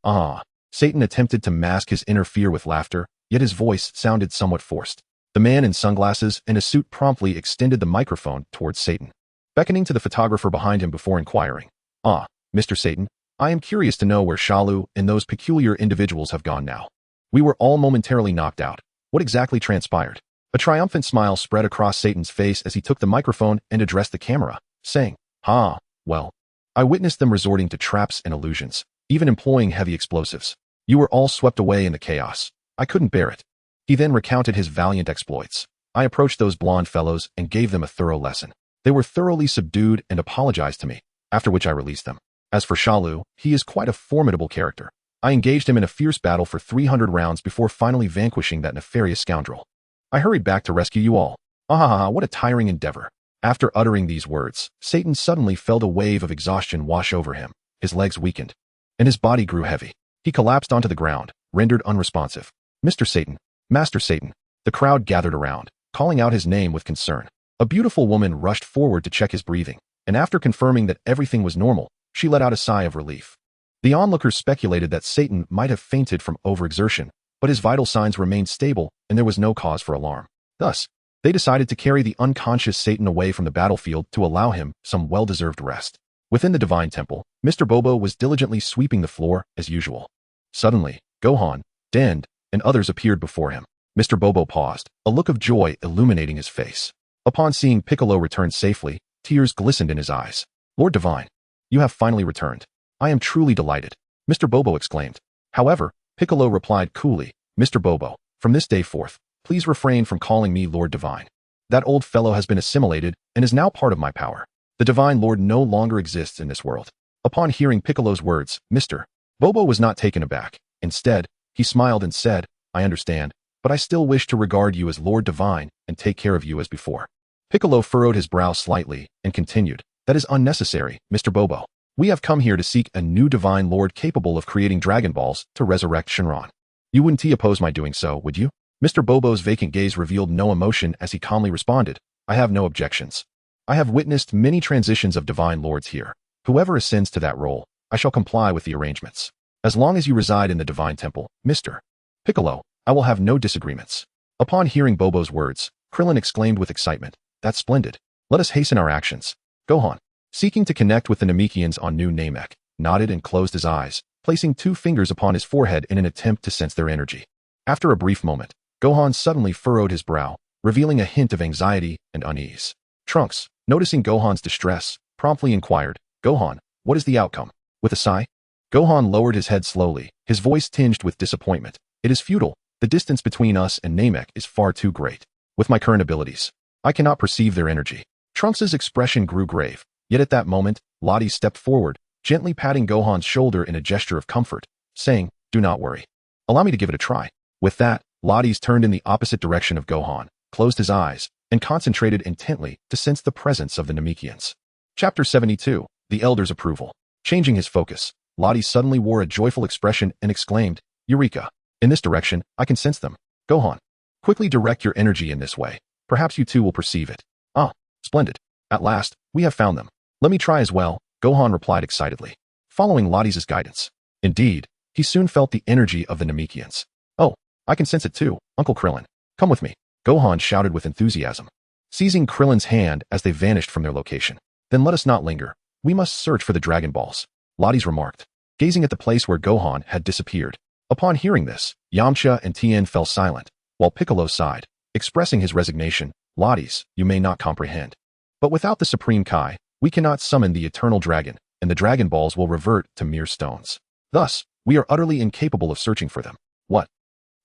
Satan attempted to mask his inner fear with laughter, yet his voice sounded somewhat forced. The man in sunglasses and a suit promptly extended the microphone towards Satan, beckoning to the photographer behind him before inquiring. Mr. Satan, I am curious to know where Shalu and those peculiar individuals have gone now. We were all momentarily knocked out. What exactly transpired? A triumphant smile spread across Satan's face as he took the microphone and addressed the camera, saying, well, I witnessed them resorting to traps and illusions, even employing heavy explosives. You were all swept away in the chaos. I couldn't bear it. He then recounted his valiant exploits. I approached those blonde fellows and gave them a thorough lesson. They were thoroughly subdued and apologized to me, after which I released them. As for Shalu, he is quite a formidable character. I engaged him in a fierce battle for 300 rounds before finally vanquishing that nefarious scoundrel. I hurried back to rescue you all. What a tiring endeavor. After uttering these words, Satan suddenly felt a wave of exhaustion wash over him. His legs weakened, and his body grew heavy. He collapsed onto the ground, rendered unresponsive. Mr. Satan, Master Satan. The crowd gathered around, calling out his name with concern. A beautiful woman rushed forward to check his breathing, and after confirming that everything was normal, she let out a sigh of relief. The onlookers speculated that Satan might have fainted from overexertion, but his vital signs remained stable and there was no cause for alarm. Thus, they decided to carry the unconscious Satan away from the battlefield to allow him some well-deserved rest. Within the Divine Temple, Mr. Bobo was diligently sweeping the floor as usual. Suddenly, Gohan, Dend, and others appeared before him. Mr. Bobo paused, a look of joy illuminating his face. Upon seeing Piccolo return safely, tears glistened in his eyes. Lord Divine, you have finally returned. I am truly delighted, Mr. Bobo exclaimed. However, Piccolo replied coolly, Mr. Bobo, from this day forth, please refrain from calling me Lord Divine. That old fellow has been assimilated and is now part of my power. The Divine Lord no longer exists in this world. Upon hearing Piccolo's words, Mr. Bobo was not taken aback. Instead, he smiled and said, I understand, but I still wish to regard you as Lord Divine and take care of you as before. Piccolo furrowed his brow slightly and continued, that is unnecessary, Mr. Bobo. We have come here to seek a new Divine Lord capable of creating Dragon Balls to resurrect Shenron. You wouldn't oppose my doing so, would you? Mr. Bobo's vacant gaze revealed no emotion as he calmly responded, I have no objections. I have witnessed many transitions of Divine Lords here. Whoever ascends to that role, I shall comply with the arrangements. As long as you reside in the Divine Temple, Mr. Piccolo, I will have no disagreements. Upon hearing Bobo's words, Krillin exclaimed with excitement, that's splendid. Let us hasten our actions. Gohan, seeking to connect with the Namekians on New Namek, nodded and closed his eyes, placing 2 fingers upon his forehead in an attempt to sense their energy. After a brief moment, Gohan suddenly furrowed his brow, revealing a hint of anxiety and unease. Trunks, noticing Gohan's distress, promptly inquired, Gohan, what is the outcome? With a sigh, Gohan lowered his head slowly, his voice tinged with disappointment. It is futile. The distance between us and Namek is far too great. With my current abilities, I cannot perceive their energy. Trunks' expression grew grave, yet at that moment, Lottie stepped forward, gently patting Gohan's shoulder in a gesture of comfort, saying, do not worry. Allow me to give it a try. With that, Lottie's turned in the opposite direction of Gohan, closed his eyes, and concentrated intently to sense the presence of the Namekians. Chapter 72, The Elder's Approval. Changing his focus, Lottie suddenly wore a joyful expression and exclaimed, Eureka! In this direction, I can sense them. Gohan, quickly direct your energy in this way. Perhaps you too will perceive it. Ah, splendid. At last, we have found them. Let me try as well, Gohan replied excitedly, following Lottie's guidance. Indeed, he soon felt the energy of the Namekians. Oh, I can sense it too, Uncle Krillin. Come with me, Gohan shouted with enthusiasm, seizing Krillin's hand as they vanished from their location. Then let us not linger. We must search for the Dragon Balls, Lottie's remarked, gazing at the place where Gohan had disappeared. Upon hearing this, Yamcha and Tien fell silent, while Piccolo sighed, expressing his resignation. Lottie's, you may not comprehend. But without the Supreme Kai, we cannot summon the Eternal Dragon, and the Dragon Balls will revert to mere stones. Thus, we are utterly incapable of searching for them. What?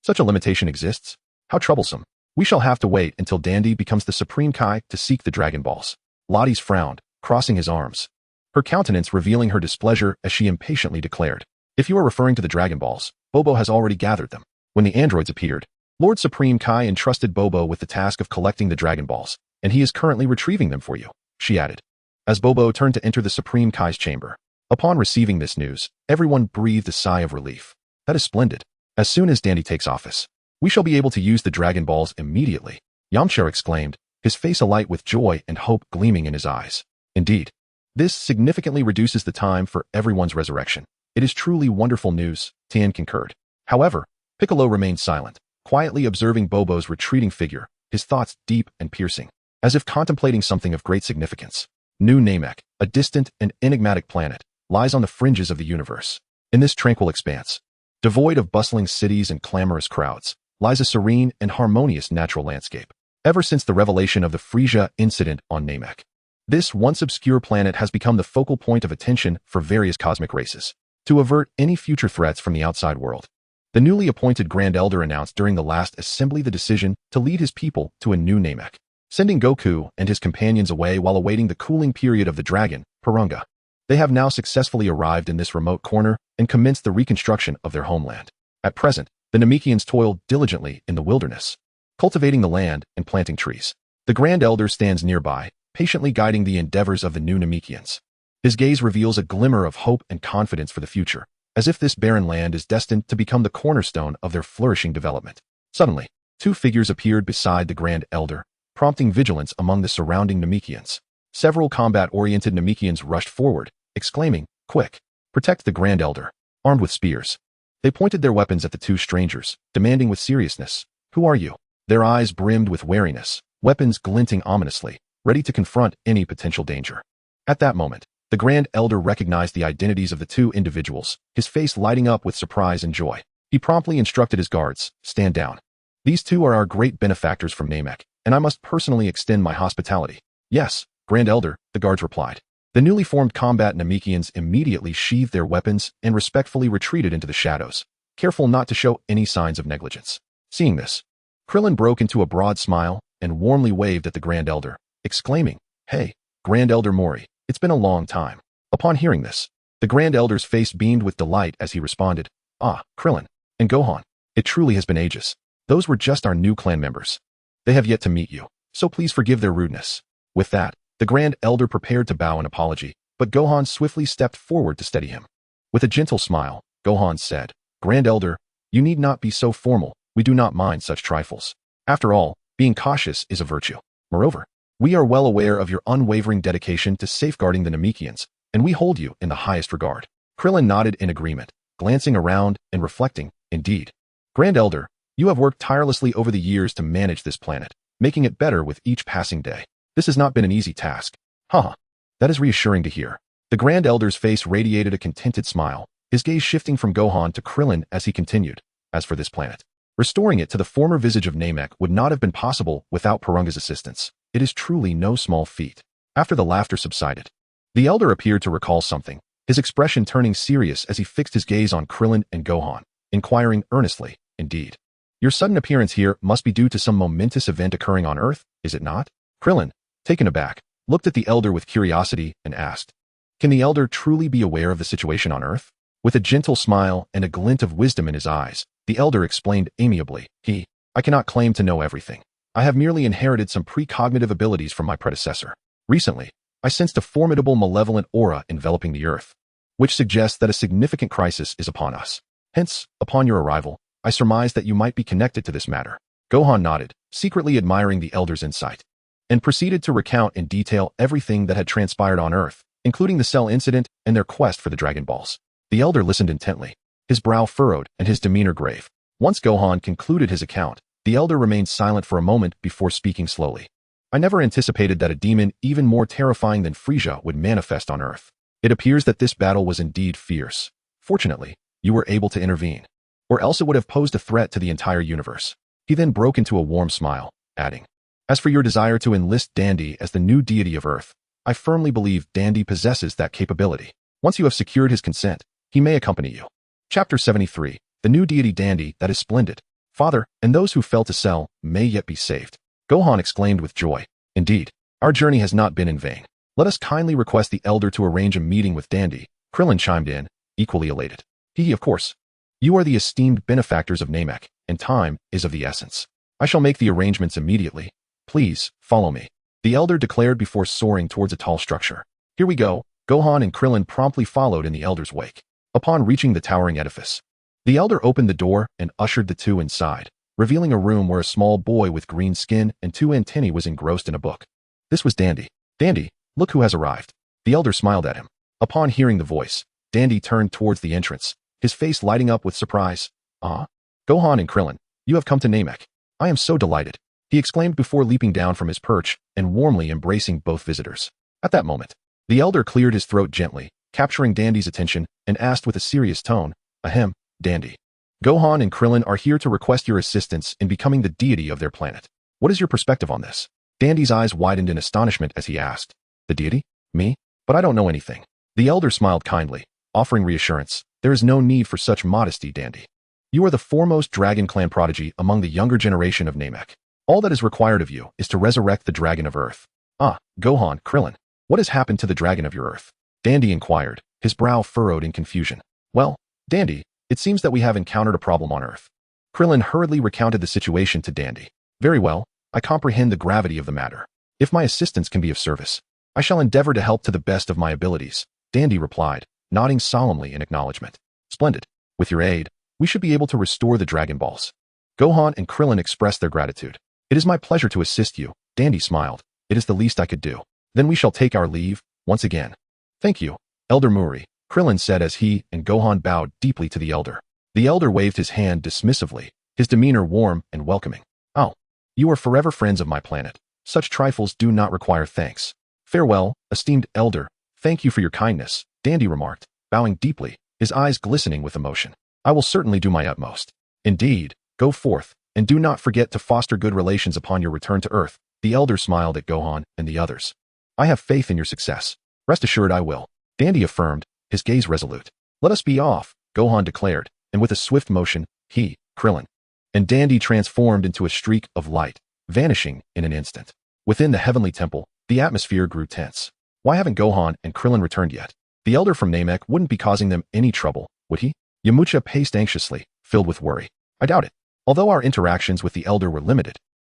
Such a limitation exists? How troublesome. We shall have to wait until Dandy becomes the Supreme Kai to seek the Dragon Balls. Lottie's frowned, crossing his arms, her countenance revealing her displeasure as she impatiently declared, if you are referring to the Dragon Balls, Bobo has already gathered them. When the androids appeared, Lord Supreme Kai entrusted Bobo with the task of collecting the Dragon Balls, and he is currently retrieving them for you, she added, as Bobo turned to enter the Supreme Kai's chamber. Upon receiving this news, everyone breathed a sigh of relief. That is splendid. As soon as Dandy takes office, we shall be able to use the Dragon Balls immediately, Yamcha exclaimed, his face alight with joy and hope gleaming in his eyes. Indeed, this significantly reduces the time for everyone's resurrection. It is truly wonderful news, Tien concurred. However, Piccolo remained silent, quietly observing Bobo's retreating figure, his thoughts deep and piercing, as if contemplating something of great significance. New Namek, a distant and enigmatic planet, lies on the fringes of the universe. In this tranquil expanse, devoid of bustling cities and clamorous crowds, lies a serene and harmonious natural landscape. Ever since the revelation of the Frieza incident on Namek, this once obscure planet has become the focal point of attention for various cosmic races. To avert any future threats from the outside world, the newly appointed Grand Elder announced during the last assembly the decision to lead his people to a new Namek, sending Goku and his companions away while awaiting the cooling period of the dragon, Porunga. They have now successfully arrived in this remote corner and commenced the reconstruction of their homeland. At present, the Namekians toil diligently in the wilderness, cultivating the land and planting trees. The Grand Elder stands nearby, patiently guiding the endeavors of the new Namekians. His gaze reveals a glimmer of hope and confidence for the future, as if this barren land is destined to become the cornerstone of their flourishing development. Suddenly, 2 figures appeared beside the Grand Elder, prompting vigilance among the surrounding Namekians. Several combat-oriented Namekians rushed forward, exclaiming, quick, protect the Grand Elder, armed with spears. They pointed their weapons at the 2 strangers, demanding with seriousness, who are you? Their eyes brimmed with wariness, weapons glinting ominously, ready to confront any potential danger. At that moment, the Grand Elder recognized the identities of the 2 individuals, his face lighting up with surprise and joy. He promptly instructed his guards, stand down. These 2 are our great benefactors from Namek, and I must personally extend my hospitality. Yes, Grand Elder, the guards replied. The newly formed combat Namekians immediately sheathed their weapons and respectfully retreated into the shadows, careful not to show any signs of negligence. Seeing this, Krillin broke into a broad smile and warmly waved at the Grand Elder, exclaiming, "Hey, Grand Elder Mori, it's been a long time." Upon hearing this, the Grand Elder's face beamed with delight as he responded, "Ah, Krillin and Gohan, it truly has been ages. Those were just our new clan members. They have yet to meet you, so please forgive their rudeness." With that, the Grand Elder prepared to bow in apology, but Gohan swiftly stepped forward to steady him. With a gentle smile, Gohan said, "Grand Elder, you need not be so formal. We do not mind such trifles. After all, being cautious is a virtue. Moreover, we are well aware of your unwavering dedication to safeguarding the Namekians, and we hold you in the highest regard." Krillin nodded in agreement, glancing around and reflecting, "Indeed. Grand Elder, you have worked tirelessly over the years to manage this planet, making it better with each passing day. This has not been an easy task." "Haha, that is reassuring to hear." The Grand Elder's face radiated a contented smile, his gaze shifting from Gohan to Krillin as he continued, "As for this planet, restoring it to the former visage of Namek would not have been possible without Porunga's assistance. It is truly no small feat." After the laughter subsided, the Elder appeared to recall something, his expression turning serious as he fixed his gaze on Krillin and Gohan, inquiring earnestly, "Indeed. Your sudden appearance here must be due to some momentous event occurring on Earth, is it not?" Krillin, taken aback, looked at the Elder with curiosity and asked, "Can the Elder truly be aware of the situation on Earth?" With a gentle smile and a glint of wisdom in his eyes, the Elder explained amiably, I cannot claim to know everything. I have merely inherited some precognitive abilities from my predecessor. Recently, I sensed a formidable malevolent aura enveloping the Earth, which suggests that a significant crisis is upon us. Hence, upon your arrival, I surmised that you might be connected to this matter." Gohan nodded, secretly admiring the Elder's insight, and proceeded to recount in detail everything that had transpired on Earth, including the Cell incident and their quest for the Dragon Balls. The Elder listened intently, his brow furrowed and his demeanor grave. Once Gohan concluded his account, the Elder remained silent for a moment before speaking slowly. "I never anticipated that a demon even more terrifying than Frieza would manifest on Earth. It appears that this battle was indeed fierce. Fortunately, you were able to intervene, or else it would have posed a threat to the entire universe." He then broke into a warm smile, adding, "As for your desire to enlist Dandy as the new deity of Earth, I firmly believe Dandy possesses that capability. Once you have secured his consent, he may accompany you." Chapter 73, The New Deity Dandy. "That is splendid, Father, and those who fell to Cell may yet be saved." Gohan exclaimed with joy, "Indeed, our journey has not been in vain. Let us kindly request the Elder to arrange a meeting with Dandy." Krillin chimed in, equally elated. Of course. You are the esteemed benefactors of Namek, and time is of the essence. I shall make the arrangements immediately. Please, follow me," the Elder declared before soaring towards a tall structure. "Here we go." Gohan and Krillin promptly followed in the Elder's wake. Upon reaching the towering edifice, the Elder opened the door and ushered the two inside, revealing a room where a small boy with green skin and two antennae was engrossed in a book. This was Dandy. "Dandy, look who has arrived." The Elder smiled at him. Upon hearing the voice, Dandy turned towards the entrance, his face lighting up with surprise. "Ah, Gohan and Krillin, you have come to Namek. I am so delighted," he exclaimed before leaping down from his perch and warmly embracing both visitors. At that moment, the Elder cleared his throat gently, capturing Dandy's attention, and asked with a serious tone, "Ahem, Dandy. Gohan and Krillin are here to request your assistance in becoming the deity of their planet. What is your perspective on this?" Dandy's eyes widened in astonishment as he asked, "The deity? Me? But I don't know anything." The Elder smiled kindly, offering reassurance. "There is no need for such modesty, Dandy. You are the foremost Dragon Clan prodigy among the younger generation of Namek. All that is required of you is to resurrect the Dragon of Earth." "Ah, Gohan, Krillin, what has happened to the Dragon of your Earth?" Dandy inquired, his brow furrowed in confusion. "Well, Dandy, it seems that we have encountered a problem on Earth." Krillin hurriedly recounted the situation to Dandy. "Very well, I comprehend the gravity of the matter. If my assistance can be of service, I shall endeavor to help to the best of my abilities," Dandy replied, nodding solemnly in acknowledgement. "Splendid. With your aid, we should be able to restore the Dragon Balls." Gohan and Krillin expressed their gratitude. "It is my pleasure to assist you," Dandy smiled. "It is the least I could do. Then we shall take our leave, once again." "Thank you, Elder Muri," Krillin said as he and Gohan bowed deeply to the Elder. The Elder waved his hand dismissively, his demeanor warm and welcoming. "Oh, you are forever friends of my planet. Such trifles do not require thanks." "Farewell, esteemed Elder. Thank you for your kindness," Dandy remarked, bowing deeply, his eyes glistening with emotion. "I will certainly do my utmost." "Indeed, go forth, and do not forget to foster good relations upon your return to Earth." The Elder smiled at Gohan and the others. "I have faith in your success. Rest assured I will," Dandy affirmed, his gaze resolute. "Let us be off," Gohan declared, and with a swift motion, he, Krillin, and Dandy transformed into a streak of light, vanishing in an instant. Within the heavenly temple, the atmosphere grew tense. Why haven't Gohan and Krillin returned yet? The elder from Namek wouldn't be causing them any trouble, would he? Yamcha paced anxiously, filled with worry. I doubt it. Although our interactions with the elder were limited,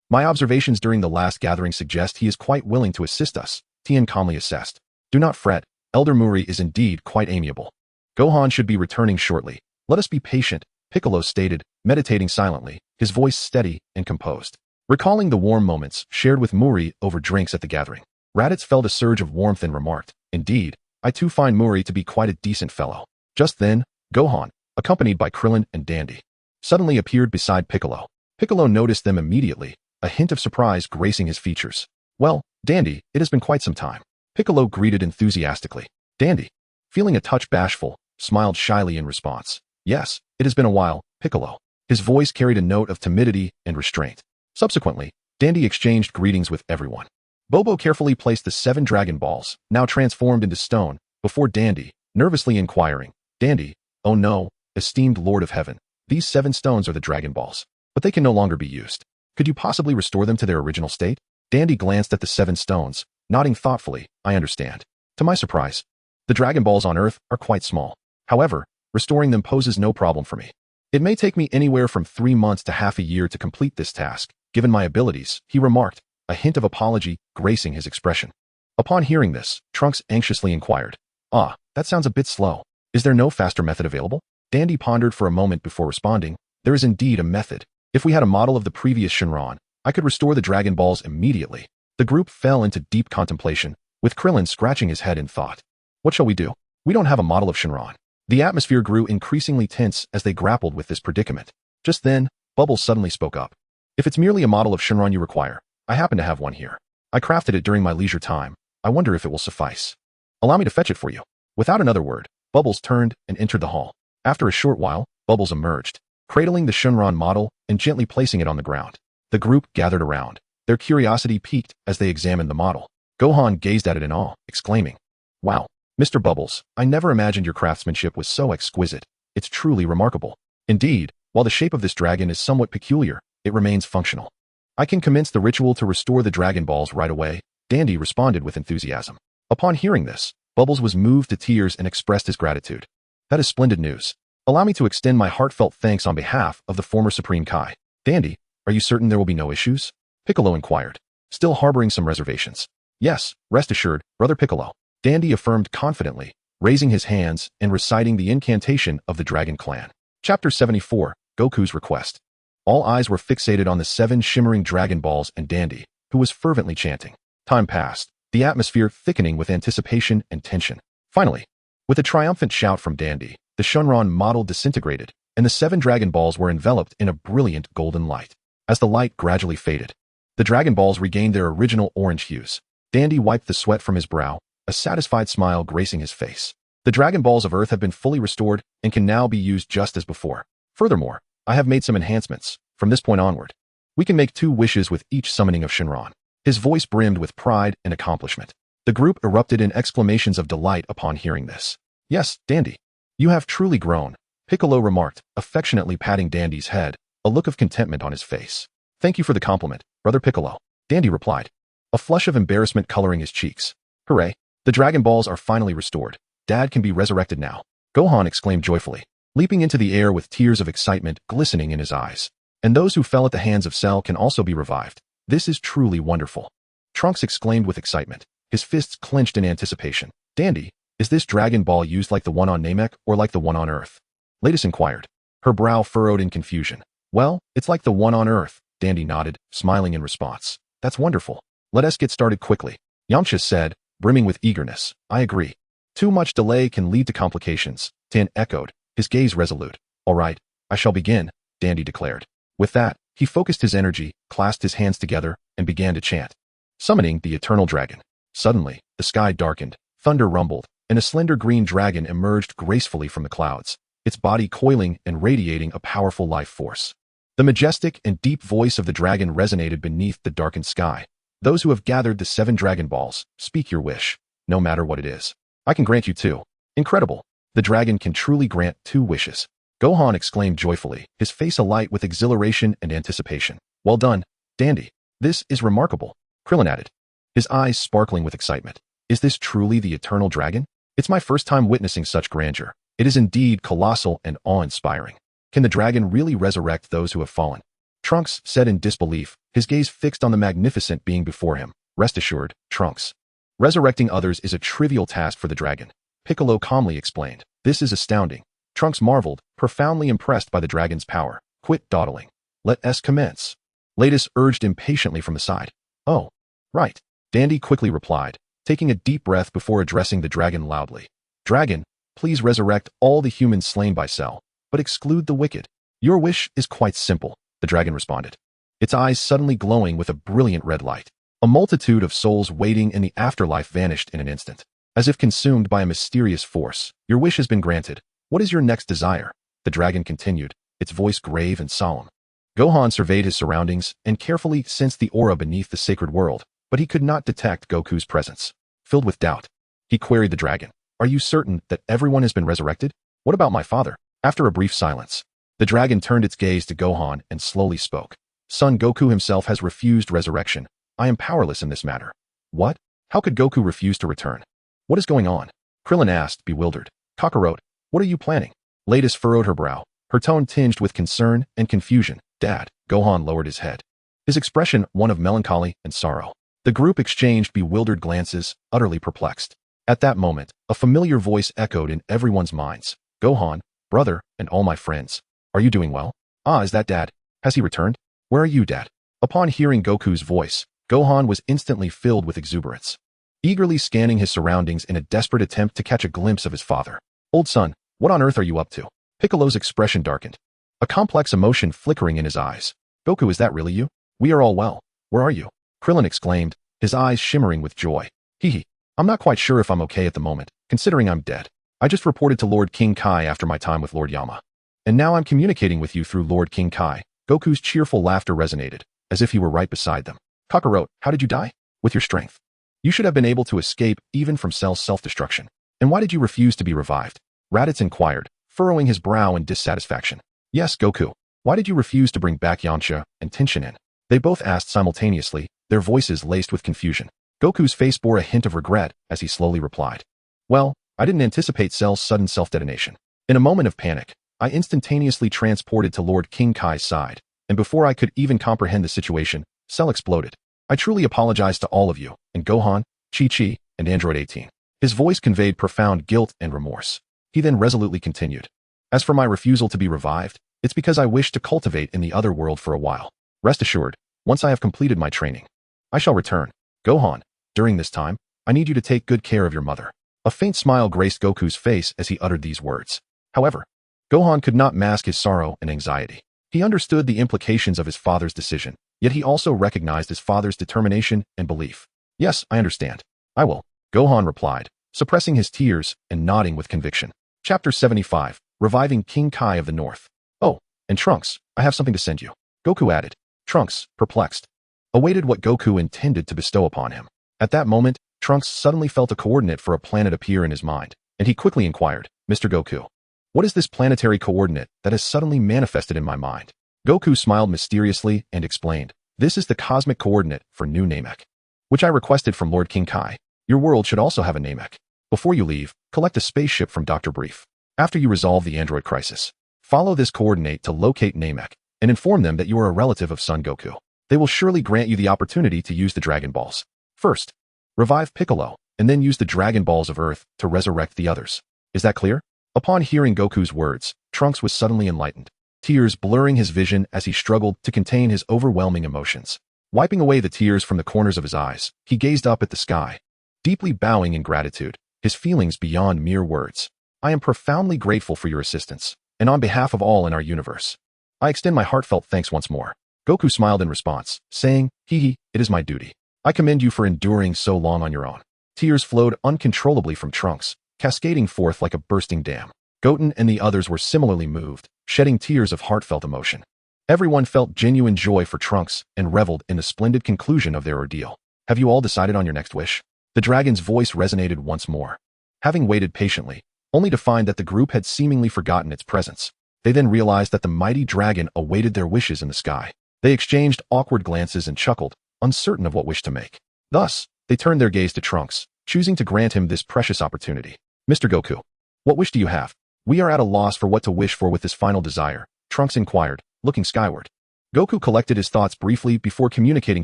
my observations during the last gathering suggest he is quite willing to assist us, Tien calmly assessed. Do not fret, Elder Muri is indeed quite amiable. Gohan should be returning shortly. Let us be patient, Piccolo stated, meditating silently, his voice steady and composed. Recalling the warm moments shared with Muri over drinks at the gathering, Raditz felt a surge of warmth and remarked, Indeed, I too find Muri to be quite a decent fellow. Just then, Gohan, accompanied by Krillin and Dandy, suddenly appeared beside Piccolo. Piccolo noticed them immediately, a hint of surprise gracing his features. Well, Dandy, it has been quite some time. Piccolo greeted enthusiastically. Dandy, feeling a touch bashful, smiled shyly in response. Yes, it has been a while, Piccolo. His voice carried a note of timidity and restraint. Subsequently, Dandy exchanged greetings with everyone. Bobo carefully placed the 7 Dragon Balls, now transformed into stone, before Dandy, nervously inquiring, Dandy, oh no, esteemed Lord of Heaven, these 7 stones are the Dragon Balls, but they can no longer be used. Could you possibly restore them to their original state? Dandy glanced at the 7 stones, nodding thoughtfully, I understand. To my surprise, the Dragon Balls on Earth are quite small. However, restoring them poses no problem for me. It may take me anywhere from 3 months to half a year to complete this task, given my abilities, he remarked, a hint of apology gracing his expression. Upon hearing this, Trunks anxiously inquired, Ah, that sounds a bit slow. Is there no faster method available? Dandy pondered for a moment before responding, There is indeed a method. If we had a model of the previous Shenron, I could restore the Dragon Balls immediately. The group fell into deep contemplation, with Krillin scratching his head in thought. What shall we do? We don't have a model of Shenron. The atmosphere grew increasingly tense as they grappled with this predicament. Just then, Bubbles suddenly spoke up. If it's merely a model of Shenron you require, I happen to have one here. I crafted it during my leisure time. I wonder if it will suffice. Allow me to fetch it for you. Without another word, Bubbles turned and entered the hall. After a short while, Bubbles emerged, cradling the Shenron model and gently placing it on the ground. The group gathered around, their curiosity piqued as they examined the model. Gohan gazed at it in awe, exclaiming, Wow, Mr. Bubbles, I never imagined your craftsmanship was so exquisite. It's truly remarkable. Indeed, while the shape of this dragon is somewhat peculiar, it remains functional. I can commence the ritual to restore the Dragon Balls right away, Dandy responded with enthusiasm. Upon hearing this, Bubbles was moved to tears and expressed his gratitude. That is splendid news. Allow me to extend my heartfelt thanks on behalf of the former Supreme Kai. Dandy, are you certain there will be no issues? Piccolo inquired, still harboring some reservations. Yes, rest assured, Brother Piccolo. Dandy affirmed confidently, raising his hands and reciting the incantation of the Dragon Clan. Chapter 74, Goku's Request. All eyes were fixated on the 7 shimmering Dragon Balls and Dandy, who was fervently chanting. Time passed, the atmosphere thickening with anticipation and tension. Finally, with a triumphant shout from Dandy, the Shenron model disintegrated, and the 7 Dragon Balls were enveloped in a brilliant golden light. As the light gradually faded, the Dragon Balls regained their original orange hues. Dandy wiped the sweat from his brow, a satisfied smile gracing his face. The Dragon Balls of Earth have been fully restored and can now be used just as before. Furthermore, I have made some enhancements. From this point onward, we can make 2 wishes with each summoning of Shenron. His voice brimmed with pride and accomplishment. The group erupted in exclamations of delight upon hearing this. Yes, Dandy, you have truly grown, Piccolo remarked, affectionately patting Dandy's head, a look of contentment on his face. Thank you for the compliment, Brother Piccolo, Dandy replied, a flush of embarrassment coloring his cheeks. Hooray, the Dragon Balls are finally restored. Dad can be resurrected now. Gohan exclaimed joyfully, leaping into the air with tears of excitement glistening in his eyes. And those who fell at the hands of Cell can also be revived. This is truly wonderful. Trunks exclaimed with excitement, his fists clenched in anticipation. Dandy, is this Dragon Ball used like the one on Namek or like the one on Earth? Ladis inquired, her brow furrowed in confusion. Well, it's like the one on Earth, Dandy nodded, smiling in response. That's wonderful. Let us get started quickly. Yamcha said, brimming with eagerness. I agree. Too much delay can lead to complications, Tien echoed, his gaze resolute. All right, I shall begin, Dandy declared. With that, he focused his energy, clasped his hands together, and began to chant, summoning the Eternal Dragon. Suddenly, the sky darkened, thunder rumbled, and a slender green dragon emerged gracefully from the clouds, its body coiling and radiating a powerful life force. The majestic and deep voice of the dragon resonated beneath the darkened sky. Those who have gathered the 7 Dragon Balls, speak your wish, no matter what it is. I can grant you 2. Incredible. The dragon can truly grant 2 wishes. Gohan exclaimed joyfully, his face alight with exhilaration and anticipation. Well done, Dandy. This is remarkable, Krillin added, his eyes sparkling with excitement. Is this truly the eternal dragon? It's my first time witnessing such grandeur. It is indeed colossal and awe-inspiring. Can the dragon really resurrect those who have fallen? Trunks said in disbelief, his gaze fixed on the magnificent being before him. Rest assured, Trunks. Resurrecting others is a trivial task for the dragon, Piccolo calmly explained. This is astounding. Trunks marveled, profoundly impressed by the dragon's power. Quit dawdling. Let us commence. Latus urged impatiently from the side. Oh, right. Dandy quickly replied, taking a deep breath before addressing the dragon loudly. Dragon, please resurrect all the humans slain by Cell, but exclude the wicked. Your wish is quite simple, the dragon responded, its eyes suddenly glowing with a brilliant red light. A multitude of souls waiting in the afterlife vanished in an instant, as if consumed by a mysterious force. Your wish has been granted. What is your next desire? The dragon continued, its voice grave and solemn. Gohan surveyed his surroundings and carefully sensed the aura beneath the sacred world, but he could not detect Goku's presence. Filled with doubt, he queried the dragon, Are you certain that everyone has been resurrected? What about my father? After a brief silence, the dragon turned its gaze to Gohan and slowly spoke. Son Goku himself has refused resurrection. I am powerless in this matter. What? How could Goku refuse to return? What is going on? Krillin asked, bewildered. Kakarot, what are you planning? Latus furrowed her brow, her tone tinged with concern and confusion. Dad. Gohan lowered his head, his expression one of melancholy and sorrow. The group exchanged bewildered glances, utterly perplexed. At that moment, a familiar voice echoed in everyone's minds. Gohan, brother, and all my friends. Are you doing well? Ah, is that Dad? Has he returned? Where are you, Dad? Upon hearing Goku's voice, Gohan was instantly filled with exuberance, eagerly scanning his surroundings in a desperate attempt to catch a glimpse of his father. Old son, what on earth are you up to? Piccolo's expression darkened, a complex emotion flickering in his eyes. Goku, is that really you? We are all well. Where are you? Krillin exclaimed, his eyes shimmering with joy. Hee. I'm not quite sure if I'm okay at the moment, considering I'm dead. I just reported to Lord King Kai after my time with Lord Yama. And now I'm communicating with you through Lord King Kai. Goku's cheerful laughter resonated, as if he were right beside them. Kakarot, how did you die? With your strength. You should have been able to escape even from Cell's self-destruction. And why did you refuse to be revived? Raditz inquired, furrowing his brow in dissatisfaction. Yes, Goku. Why did you refuse to bring back Yamcha and Tien in? They both asked simultaneously, their voices laced with confusion. Goku's face bore a hint of regret as he slowly replied. Well, I didn't anticipate Cell's sudden self-detonation. In a moment of panic, I instantaneously transported to Lord King Kai's side, and before I could even comprehend the situation, Cell exploded. I truly apologize to all of you, and Gohan, Chi-Chi, and Android 18. His voice conveyed profound guilt and remorse. He then resolutely continued. As for my refusal to be revived, it's because I wish to cultivate in the other world for a while. Rest assured, once I have completed my training, I shall return. Gohan, during this time, I need you to take good care of your mother. A faint smile graced Goku's face as he uttered these words. However, Gohan could not mask his sorrow and anxiety. He understood the implications of his father's decision, yet he also recognized his father's determination and belief. Yes, I understand. I will, Gohan replied, suppressing his tears and nodding with conviction. Chapter 75, Reviving King Kai of the North. Oh, and Trunks, I have something to send you. Goku added. Trunks, perplexed, awaited what Goku intended to bestow upon him. At that moment, Trunks suddenly felt a coordinate for a planet appear in his mind, and he quickly inquired, Mr. Goku, what is this planetary coordinate that has suddenly manifested in my mind? Goku smiled mysteriously and explained, this is the cosmic coordinate for New Namek, which I requested from Lord King Kai. Your world should also have a Namek. Before you leave, collect a spaceship from Dr. Brief. After you resolve the android crisis, follow this coordinate to locate Namek and inform them that you are a relative of Son Goku. They will surely grant you the opportunity to use the Dragon Balls. First, revive Piccolo, and then use the Dragon Balls of Earth to resurrect the others. Is that clear? Upon hearing Goku's words, Trunks was suddenly enlightened, tears blurring his vision as he struggled to contain his overwhelming emotions. Wiping away the tears from the corners of his eyes, he gazed up at the sky, deeply bowing in gratitude, his feelings beyond mere words. I am profoundly grateful for your assistance, and on behalf of all in our universe, I extend my heartfelt thanks once more. Goku smiled in response, saying, Hee, it is my duty. I commend you for enduring so long on your own. Tears flowed uncontrollably from Trunks, cascading forth like a bursting dam. Goten and the others were similarly moved, shedding tears of heartfelt emotion. Everyone felt genuine joy for Trunks and reveled in the splendid conclusion of their ordeal. Have you all decided on your next wish? The dragon's voice resonated once more. Having waited patiently, only to find that the group had seemingly forgotten its presence, They then realized that the mighty dragon awaited their wishes in the sky. They exchanged awkward glances and chuckled, uncertain of what wish to make. Thus, they turned their gaze to Trunks, choosing to grant him this precious opportunity. Mr. Goku, what wish do you have? We are at a loss for what to wish for with this final desire, Trunks inquired, looking skyward. Goku collected his thoughts briefly before communicating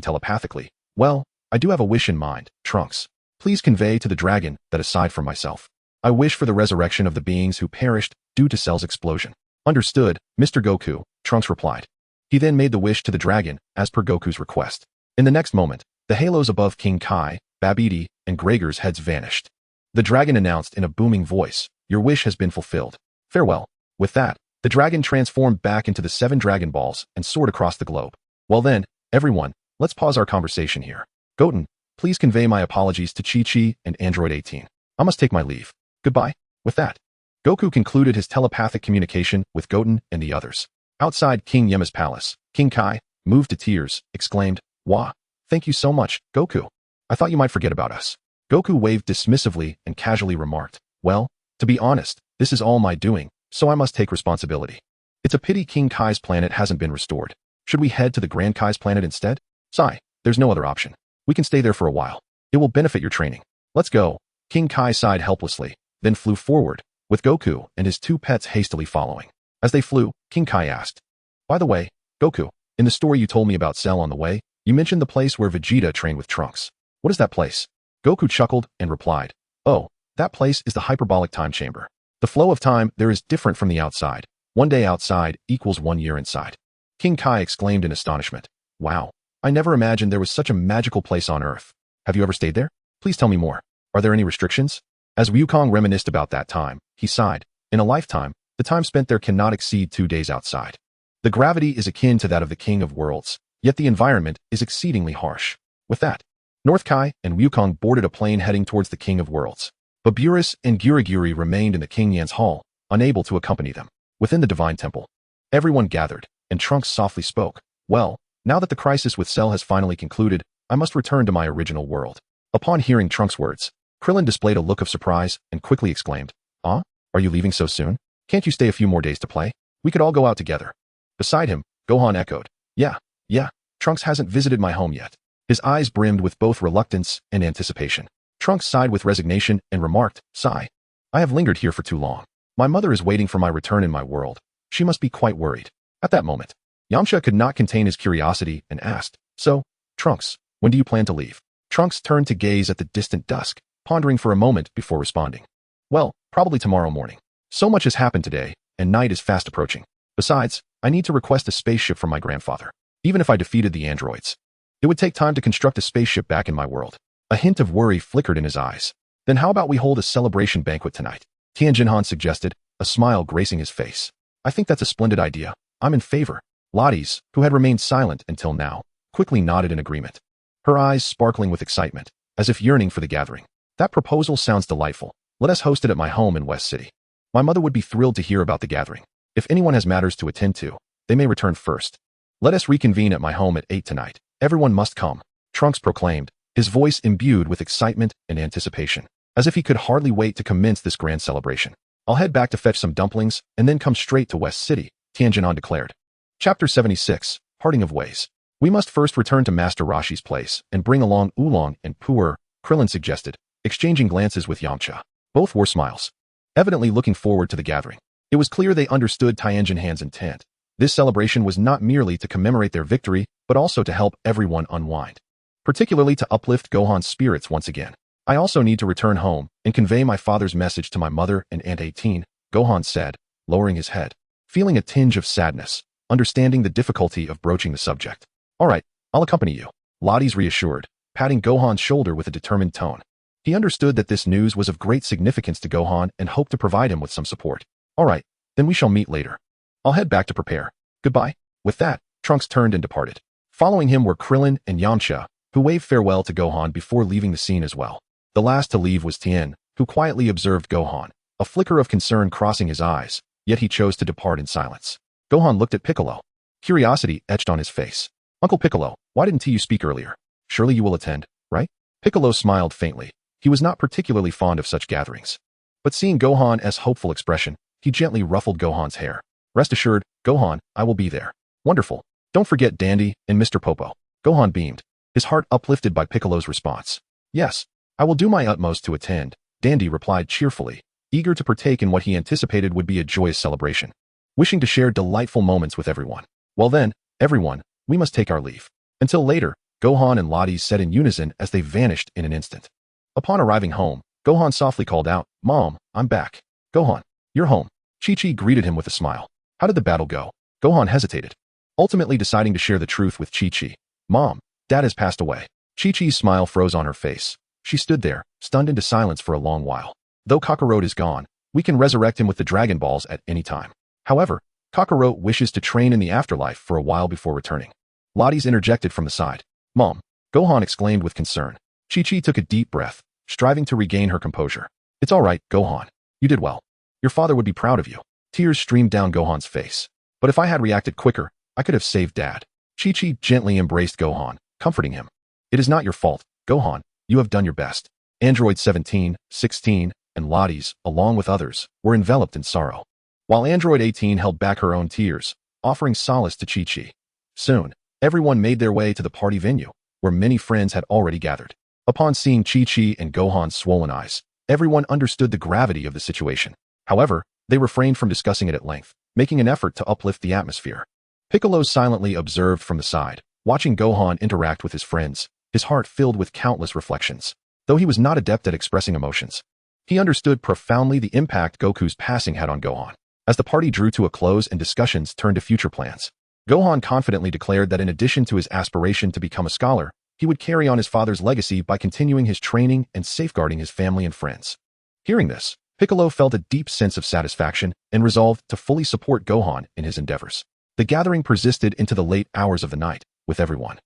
telepathically. Well, I do have a wish in mind, Trunks. Please convey to the dragon that aside from myself, I wish for the resurrection of the beings who perished due to Cell's explosion. Understood, Mr. Goku, Trunks replied. He then made the wish to the dragon, as per Goku's request. In the next moment, the halos above King Kai, Babidi, and Gregor's heads vanished. The dragon announced in a booming voice, your wish has been fulfilled. Farewell. With that, the dragon transformed back into the 7 Dragon Balls and soared across the globe. Well then, everyone, let's pause our conversation here. Goten, please convey my apologies to Chi-Chi and Android 18. I must take my leave. Goodbye. With that, Goku concluded his telepathic communication with Goten and the others. Outside King Yema's palace, King Kai, moved to tears, exclaimed, Wah, thank you so much, Goku. I thought you might forget about us. Goku waved dismissively and casually remarked, well, to be honest, this is all my doing, so I must take responsibility. It's a pity King Kai's planet hasn't been restored. Should we head to the Grand Kai's planet instead? Sigh, there's no other option. We can stay there for a while. It will benefit your training. Let's go. King Kai sighed helplessly, then flew forward, with Goku and his 2 pets hastily following. As they flew, King Kai asked, by the way, Goku, in the story you told me about Cell on the way, you mentioned the place where Vegeta trained with Trunks. What is that place? Goku chuckled and replied, oh, that place is the Hyperbolic Time Chamber. The flow of time there is different from the outside. 1 day outside equals 1 year inside. King Kai exclaimed in astonishment. Wow, I never imagined there was such a magical place on Earth. Have you ever stayed there? Please tell me more. Are there any restrictions? As Wukong reminisced about that time, he sighed. In a lifetime, the time spent there cannot exceed 2 days outside. The gravity is akin to that of the King of Worlds, yet the environment is exceedingly harsh. With that, North Kai and Wukong boarded a plane heading towards the King of Worlds. But Beerus and Guriguri remained in the King Yan's hall, unable to accompany them. Within the Divine Temple, everyone gathered, and Trunks softly spoke. Well, now that the crisis with Cell has finally concluded, I must return to my original world. Upon hearing Trunks' words, Krillin displayed a look of surprise and quickly exclaimed, Ah? Are you leaving so soon? Can't you stay a few more days to play? We could all go out together. Beside him, Gohan echoed, Yeah, Trunks hasn't visited my home yet. His eyes brimmed with both reluctance and anticipation. Trunks sighed with resignation and remarked, Sigh. I have lingered here for too long. My mother is waiting for my return in my world. She must be quite worried. At that moment, Yamcha could not contain his curiosity and asked, So, Trunks, when do you plan to leave? Trunks turned to gaze at the distant dusk, pondering for a moment before responding. Well, probably tomorrow morning. So much has happened today, and night is fast approaching. Besides, I need to request a spaceship from my grandfather. Even if I defeated the androids, it would take time to construct a spaceship back in my world. A hint of worry flickered in his eyes. Then how about we hold a celebration banquet tonight? Tien suggested, a smile gracing his face. I think that's a splendid idea. I'm in favor. Lotties, who had remained silent until now, quickly nodded in agreement. Her eyes sparkling with excitement, as if yearning for the gathering. That proposal sounds delightful. Let us host it at my home in West City. My mother would be thrilled to hear about the gathering. If anyone has matters to attend to, they may return first. Let us reconvene at my home at 8 tonight. Everyone must come, Trunks proclaimed, his voice imbued with excitement and anticipation, as if he could hardly wait to commence this grand celebration. I'll head back to fetch some dumplings and then come straight to West City, Tien declared. Chapter 76, Parting of Ways. We must first return to Master Roshi's place and bring along Oolong and Puer, Krillin suggested, exchanging glances with Yamcha. Both wore smiles, evidently looking forward to the gathering. It was clear they understood Tien Han's intent. This celebration was not merely to commemorate their victory, but also to help everyone unwind, particularly to uplift Gohan's spirits once again. I also need to return home and convey my father's message to my mother and Aunt 18, Gohan said, lowering his head, feeling a tinge of sadness, understanding the difficulty of broaching the subject. All right, I'll accompany you, Lotties reassured, patting Gohan's shoulder with a determined tone. He understood that this news was of great significance to Gohan and hoped to provide him with some support. All right, then we shall meet later. I'll head back to prepare. Goodbye. With that, Trunks turned and departed. Following him were Krillin and Yamcha, who waved farewell to Gohan before leaving the scene as well. The last to leave was Tien, who quietly observed Gohan, a flicker of concern crossing his eyes, yet he chose to depart in silence. Gohan looked at Piccolo. Curiosity etched on his face. Uncle Piccolo, why didn't you speak earlier? Surely you will attend, right? Piccolo smiled faintly. He was not particularly fond of such gatherings. But seeing Gohan's hopeful expression, he gently ruffled Gohan's hair. Rest assured, Gohan, I will be there. Wonderful. Don't forget Dandy and Mr. Popo. Gohan beamed, his heart uplifted by Piccolo's response. Yes, I will do my utmost to attend, Dandy replied cheerfully, eager to partake in what he anticipated would be a joyous celebration, wishing to share delightful moments with everyone. Well then, everyone, we must take our leave. Until later, Gohan and Lottie said in unison as they vanished in an instant. Upon arriving home, Gohan softly called out, Mom, I'm back. Gohan, you're home. Chi-Chi greeted him with a smile. How did the battle go? Gohan hesitated, ultimately deciding to share the truth with Chi-Chi. Mom, Dad has passed away. Chi-Chi's smile froze on her face. She stood there, stunned into silence for a long while. Though Kakarot is gone, we can resurrect him with the Dragon Balls at any time. However, Kakarot wishes to train in the afterlife for a while before returning. Lottie's interjected from the side. Mom, Gohan exclaimed with concern. Chi-Chi took a deep breath, striving to regain her composure. It's all right, Gohan. You did well. Your father would be proud of you. Tears streamed down Gohan's face. But if I had reacted quicker, I could have saved Dad. Chi-Chi gently embraced Gohan, comforting him. It is not your fault, Gohan. You have done your best. Android 17, 16, and Lottie's, along with others, were enveloped in sorrow, while Android 18 held back her own tears, offering solace to Chi-Chi. Soon, everyone made their way to the party venue, where many friends had already gathered. Upon seeing Chi-Chi and Gohan's swollen eyes, everyone understood the gravity of the situation. However, they refrained from discussing it at length, making an effort to uplift the atmosphere. Piccolo silently observed from the side, watching Gohan interact with his friends, his heart filled with countless reflections. Though he was not adept at expressing emotions, he understood profoundly the impact Goku's passing had on Gohan. As the party drew to a close and discussions turned to future plans, Gohan confidently declared that in addition to his aspiration to become a scholar, he would carry on his father's legacy by continuing his training and safeguarding his family and friends. Hearing this, Piccolo felt a deep sense of satisfaction and resolved to fully support Gohan in his endeavors. The gathering persisted into the late hours of the night, with everyone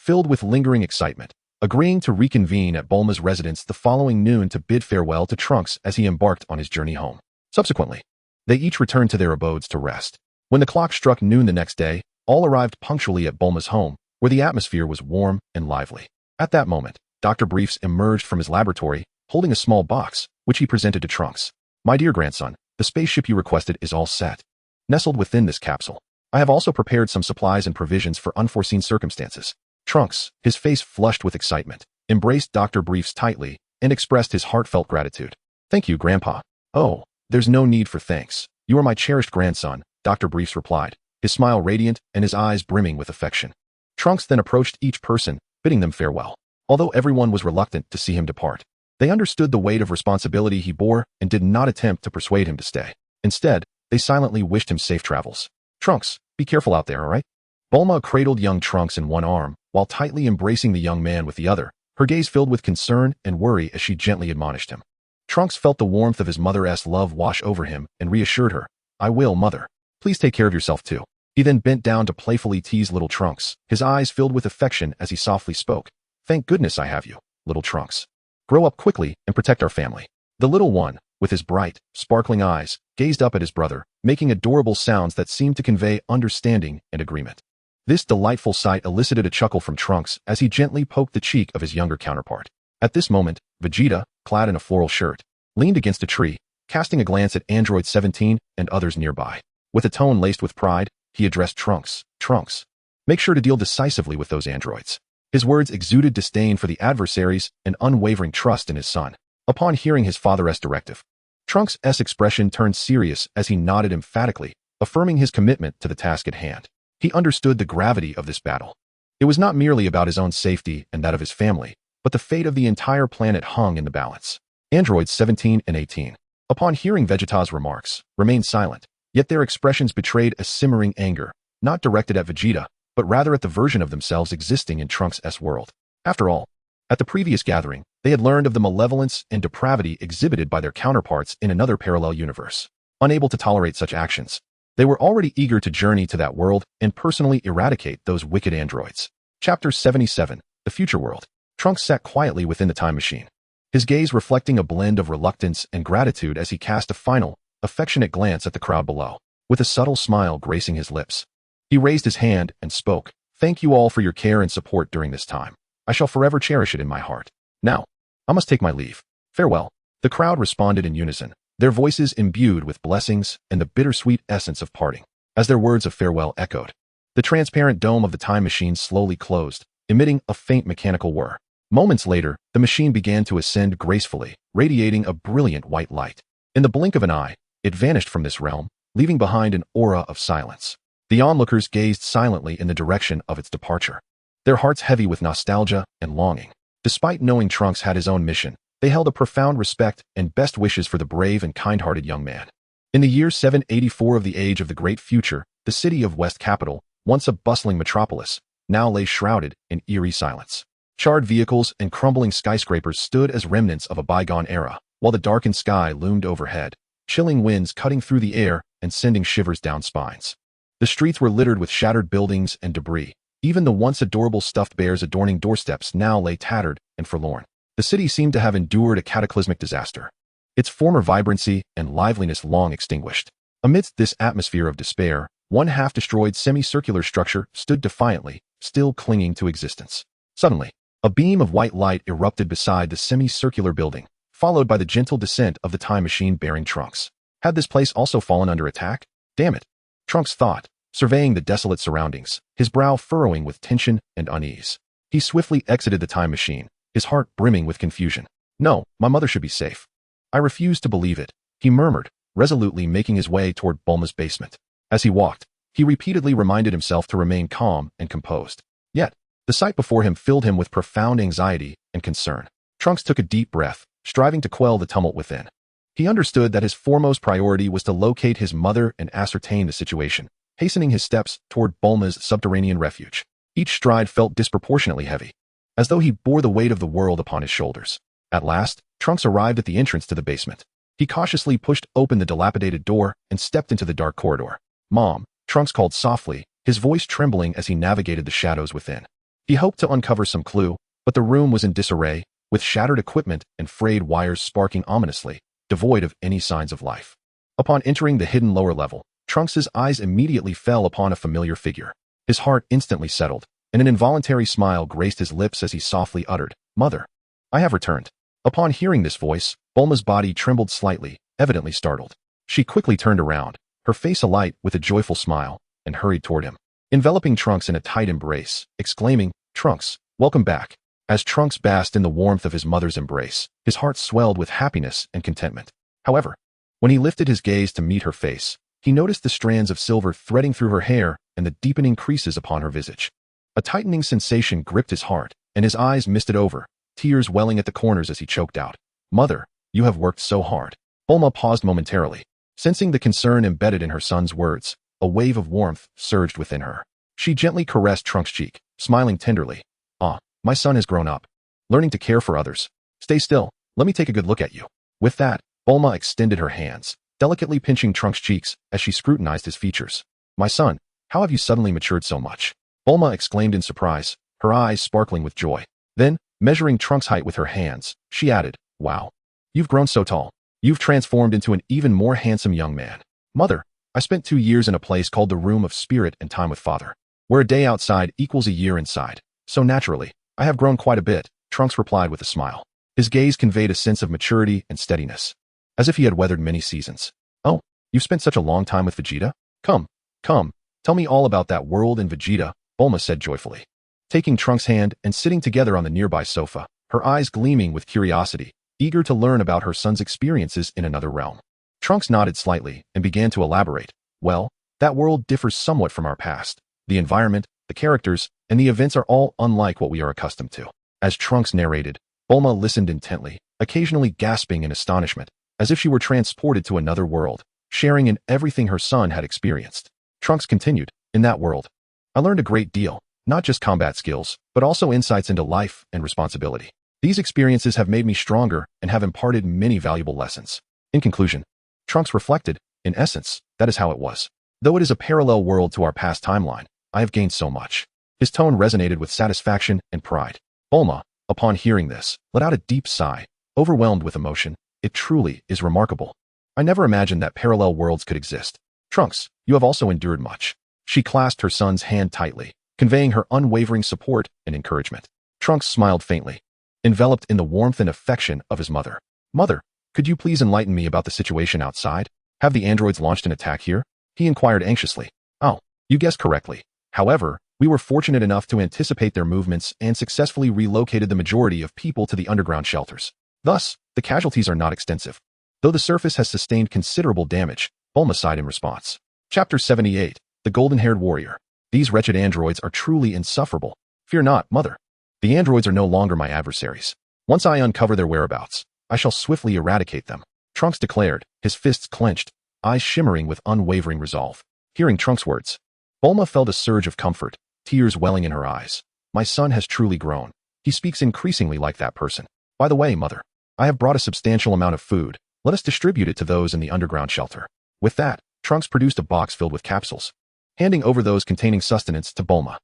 filled with lingering excitement, agreeing to reconvene at Bulma's residence the following noon to bid farewell to Trunks as he embarked on his journey home. Subsequently, they each returned to their abodes to rest. When the clock struck noon the next day, all arrived punctually at Bulma's home, where the atmosphere was warm and lively. At that moment, Dr. Briefs emerged from his laboratory, holding a small box, which he presented to Trunks. My dear grandson, the spaceship you requested is all set. Nestled within this capsule, I have also prepared some supplies and provisions for unforeseen circumstances. Trunks, his face flushed with excitement, embraced Dr. Briefs tightly and expressed his heartfelt gratitude. Thank you, Grandpa. Oh, there's no need for thanks. You are my cherished grandson, Dr. Briefs replied, his smile radiant and his eyes brimming with affection. Trunks then approached each person, bidding them farewell. Although everyone was reluctant to see him depart, they understood the weight of responsibility he bore and did not attempt to persuade him to stay. Instead, they silently wished him safe travels. Trunks, be careful out there, all right? Bulma cradled young Trunks in one arm, while tightly embracing the young man with the other, her gaze filled with concern and worry as she gently admonished him. Trunks felt the warmth of his mother's love wash over him and reassured her, I will, mother. Please take care of yourself too. He then bent down to playfully tease little Trunks, his eyes filled with affection as he softly spoke. Thank goodness I have you, little Trunks. Grow up quickly and protect our family. The little one, with his bright, sparkling eyes, gazed up at his brother, making adorable sounds that seemed to convey understanding and agreement. This delightful sight elicited a chuckle from Trunks as he gently poked the cheek of his younger counterpart. At this moment, Vegeta, clad in a floral shirt, leaned against a tree, casting a glance at Android 17 and others nearby. With a tone laced with pride, he addressed Trunks. Trunks, make sure to deal decisively with those androids. His words exuded disdain for the adversaries and unwavering trust in his son. Upon hearing his father's directive, Trunks' expression turned serious as he nodded emphatically, affirming his commitment to the task at hand. He understood the gravity of this battle. It was not merely about his own safety and that of his family, but the fate of the entire planet hung in the balance. Androids 17 and 18, upon hearing Vegeta's remarks, remained silent, yet their expressions betrayed a simmering anger, not directed at Vegeta, but rather at the version of themselves existing in Trunks' world. After all, at the previous gathering, they had learned of the malevolence and depravity exhibited by their counterparts in another parallel universe. Unable to tolerate such actions, they were already eager to journey to that world and personally eradicate those wicked androids. Chapter 77, The Future World. Trunks sat quietly within the time machine, his gaze reflecting a blend of reluctance and gratitude as he cast a final, affectionate glance at the crowd below. With a subtle smile gracing his lips, he raised his hand and spoke, Thank you all for your care and support during this time. I shall forever cherish it in my heart. Now, I must take my leave. Farewell. The crowd responded in unison, their voices imbued with blessings and the bittersweet essence of parting. as their words of farewell echoed. The transparent dome of the time machine slowly closed, emitting a faint mechanical whir. Moments later, the machine began to ascend gracefully, radiating a brilliant white light. In the blink of an eye, it vanished from this realm, leaving behind an aura of silence. The onlookers gazed silently in the direction of its departure, their hearts heavy with nostalgia and longing. Despite knowing Trunks had his own mission, they held a profound respect and best wishes for the brave and kind-hearted young man. In the year 784 of the age of the great future, the city of West Capital, once a bustling metropolis, now lay shrouded in eerie silence. Charred vehicles and crumbling skyscrapers stood as remnants of a bygone era, while the darkened sky loomed overhead, chilling winds cutting through the air and sending shivers down spines. The streets were littered with shattered buildings and debris. Even the once adorable stuffed bears adorning doorsteps now lay tattered and forlorn. The city seemed to have endured a cataclysmic disaster, its former vibrancy and liveliness long extinguished. Amidst this atmosphere of despair, one half-destroyed semicircular structure stood defiantly, still clinging to existence. Suddenly, a beam of white light erupted beside the semicircular building, followed by the gentle descent of the time machine bearing Trunks. Had this place also fallen under attack? Damn it, Trunks thought, surveying the desolate surroundings, his brow furrowing with tension and unease. He swiftly exited the time machine, his heart brimming with confusion. No, my mother should be safe. I refuse to believe it, he murmured, resolutely making his way toward Bulma's basement. As he walked, he repeatedly reminded himself to remain calm and composed. Yet, the sight before him filled him with profound anxiety and concern. Trunks took a deep breath, striving to quell the tumult within. He understood that his foremost priority was to locate his mother and ascertain the situation, hastening his steps toward Bulma's subterranean refuge. Each stride felt disproportionately heavy, as though he bore the weight of the world upon his shoulders. At last, Trunks arrived at the entrance to the basement. He cautiously pushed open the dilapidated door and stepped into the dark corridor. "Mom," Trunks called softly, his voice trembling as he navigated the shadows within. He hoped to uncover some clue, but the room was in disarray, with shattered equipment and frayed wires sparking ominously, devoid of any signs of life. Upon entering the hidden lower level, Trunks's eyes immediately fell upon a familiar figure. His heart instantly settled, and an involuntary smile graced his lips as he softly uttered, "Mother, I have returned." Upon hearing this voice, Bulma's body trembled slightly, evidently startled. She quickly turned around, her face alight with a joyful smile, and hurried toward him, enveloping Trunks in a tight embrace, exclaiming, "Trunks, welcome back." As Trunks basked in the warmth of his mother's embrace, his heart swelled with happiness and contentment. However, when he lifted his gaze to meet her face, he noticed the strands of silver threading through her hair and the deepening creases upon her visage. A tightening sensation gripped his heart, and his eyes misted over, tears welling at the corners as he choked out, "Mother, you have worked so hard." Bulma paused momentarily. Sensing the concern embedded in her son's words, a wave of warmth surged within her. She gently caressed Trunks' cheek, smiling tenderly. "Ah, my son has grown up, learning to care for others. Stay still, let me take a good look at you." With that, Bulma extended her hands, delicately pinching Trunks' cheeks as she scrutinized his features. "My son, how have you suddenly matured so much?" Bulma exclaimed in surprise, her eyes sparkling with joy. Then, measuring Trunks' height with her hands, she added, "Wow, you've grown so tall. You've transformed into an even more handsome young man." "Mother, I spent 2 years in a place called the Room of Spirit and Time with Father, where a day outside equals a year inside. So naturally, I have grown quite a bit," Trunks replied with a smile. His gaze conveyed a sense of maturity and steadiness, as if he had weathered many seasons. "Oh, you've spent such a long time with Vegeta? Come, tell me all about that world in Vegeta," Bulma said joyfully. Taking Trunks' hand and sitting together on the nearby sofa, her eyes gleaming with curiosity, eager to learn about her son's experiences in another realm. Trunks nodded slightly and began to elaborate. "Well, that world differs somewhat from our past. The environment, the characters, and the events are all unlike what we are accustomed to." As Trunks narrated, Bulma listened intently, occasionally gasping in astonishment, as if she were transported to another world, sharing in everything her son had experienced. Trunks continued, "In that world, I learned a great deal, not just combat skills, but also insights into life and responsibility. These experiences have made me stronger and have imparted many valuable lessons." In conclusion, Trunks reflected, "In essence, that is how it was. Though it is a parallel world to our past timeline, I have gained so much." His tone resonated with satisfaction and pride. Bulma, upon hearing this, let out a deep sigh, overwhelmed with emotion. "It truly is remarkable. I never imagined that parallel worlds could exist. Trunks, you have also endured much." She clasped her son's hand tightly, conveying her unwavering support and encouragement. Trunks smiled faintly, enveloped in the warmth and affection of his mother. "Mother, could you please enlighten me about the situation outside? Have the androids launched an attack here?" he inquired anxiously. Oh, you guessed correctly. However, we were fortunate enough to anticipate their movements and successfully relocated the majority of people to the underground shelters. Thus, the casualties are not extensive. Though the surface has sustained considerable damage, Bulma sighed in response. Chapter 78, The Golden-Haired Warrior. These wretched androids are truly insufferable. Fear not, mother. The androids are no longer my adversaries. Once I uncover their whereabouts, I shall swiftly eradicate them, Trunks declared, his fists clenched, eyes shimmering with unwavering resolve. Hearing Trunks' words, Bulma felt a surge of comfort, tears welling in her eyes. My son has truly grown. He speaks increasingly like that person. By the way, mother, I have brought a substantial amount of food. Let us distribute it to those in the underground shelter. With that, Trunks produced a box filled with capsules, handing over those containing sustenance to Bulma.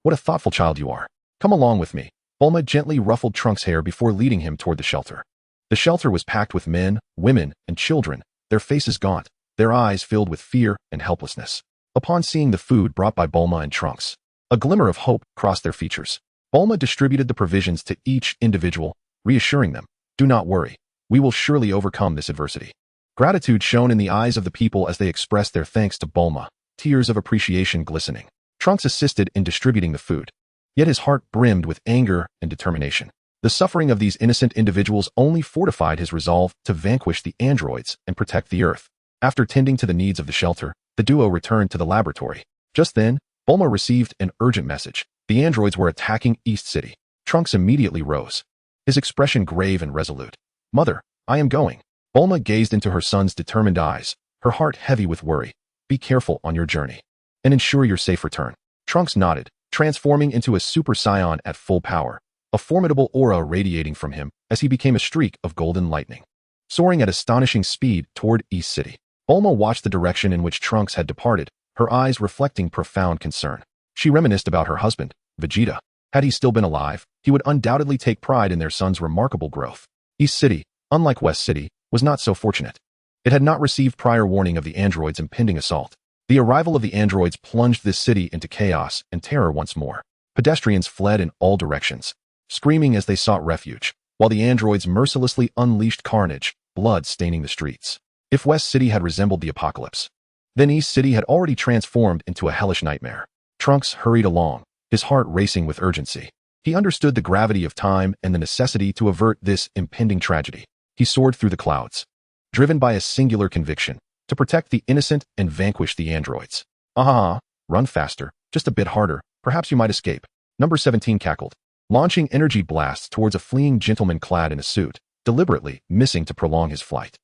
What a thoughtful child you are. Come along with me. Bulma gently ruffled Trunks' hair before leading him toward the shelter. The shelter was packed with men, women, and children, their faces gaunt, their eyes filled with fear and helplessness. Upon seeing the food brought by Bulma and Trunks, a glimmer of hope crossed their features. Bulma distributed the provisions to each individual, reassuring them, "Do not worry. We will surely overcome this adversity." Gratitude shone in the eyes of the people as they expressed their thanks to Bulma, tears of appreciation glistening. Trunks assisted in distributing the food, yet his heart brimmed with anger and determination. The suffering of these innocent individuals only fortified his resolve to vanquish the androids and protect the Earth. After tending to the needs of the shelter, the duo returned to the laboratory. Just then, Bulma received an urgent message. The androids were attacking East City. Trunks immediately rose, his expression grave and resolute. "Mother, I am going." Bulma gazed into her son's determined eyes, her heart heavy with worry. "Be careful on your journey, and ensure your safe return." Trunks nodded, transforming into a Super Saiyan at full power, a formidable aura radiating from him as he became a streak of golden lightning. Soaring at astonishing speed toward East City, Bulma watched the direction in which Trunks had departed, her eyes reflecting profound concern. She reminisced about her husband, Vegeta. Had he still been alive, he would undoubtedly take pride in their son's remarkable growth. East City, unlike West City, was not so fortunate. It had not received prior warning of the androids' impending assault. The arrival of the androids plunged this city into chaos and terror once more. Pedestrians fled in all directions, screaming as they sought refuge, while the androids mercilessly unleashed carnage, blood staining the streets. If West City had resembled the apocalypse, then East City had already transformed into a hellish nightmare. Trunks hurried along, his heart racing with urgency. He understood the gravity of time and the necessity to avert this impending tragedy. He soared through the clouds, driven by a singular conviction, to protect the innocent and vanquish the androids. Run faster, just a bit harder, perhaps you might escape. Number 17 cackled, launching energy blasts towards a fleeing gentleman clad in a suit, deliberately missing to prolong his flight.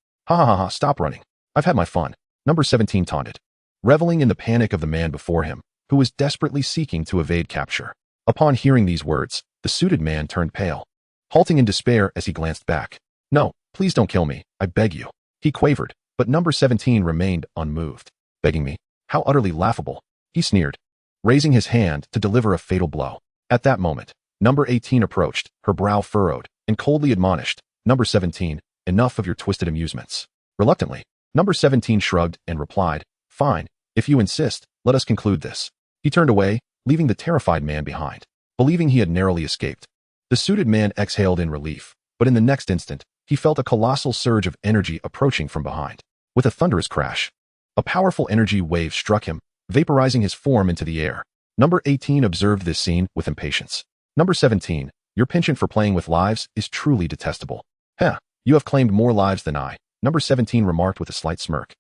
Stop running. I've had my fun. Number 17 taunted, reveling in the panic of the man before him, who was desperately seeking to evade capture. Upon hearing these words, the suited man turned pale, halting in despair as he glanced back. "No, please don't kill me, I beg you," he quavered, but number 17 remained unmoved. "Begging me? How utterly laughable," he sneered, raising his hand to deliver a fatal blow. At that moment, number 18 approached, her brow furrowed, and coldly admonished, "Number 17, enough of your twisted amusements." Reluctantly, number 17 shrugged and replied, "Fine, if you insist, let us conclude this." He turned away, leaving the terrified man behind, believing he had narrowly escaped. The suited man exhaled in relief, but in the next instant, he felt a colossal surge of energy approaching from behind. With a thunderous crash, a powerful energy wave struck him, vaporizing his form into the air. Number 18 observed this scene with impatience. "Number 17, your penchant for playing with lives is truly detestable." You have claimed more lives than I," number 17 remarked with a slight smirk.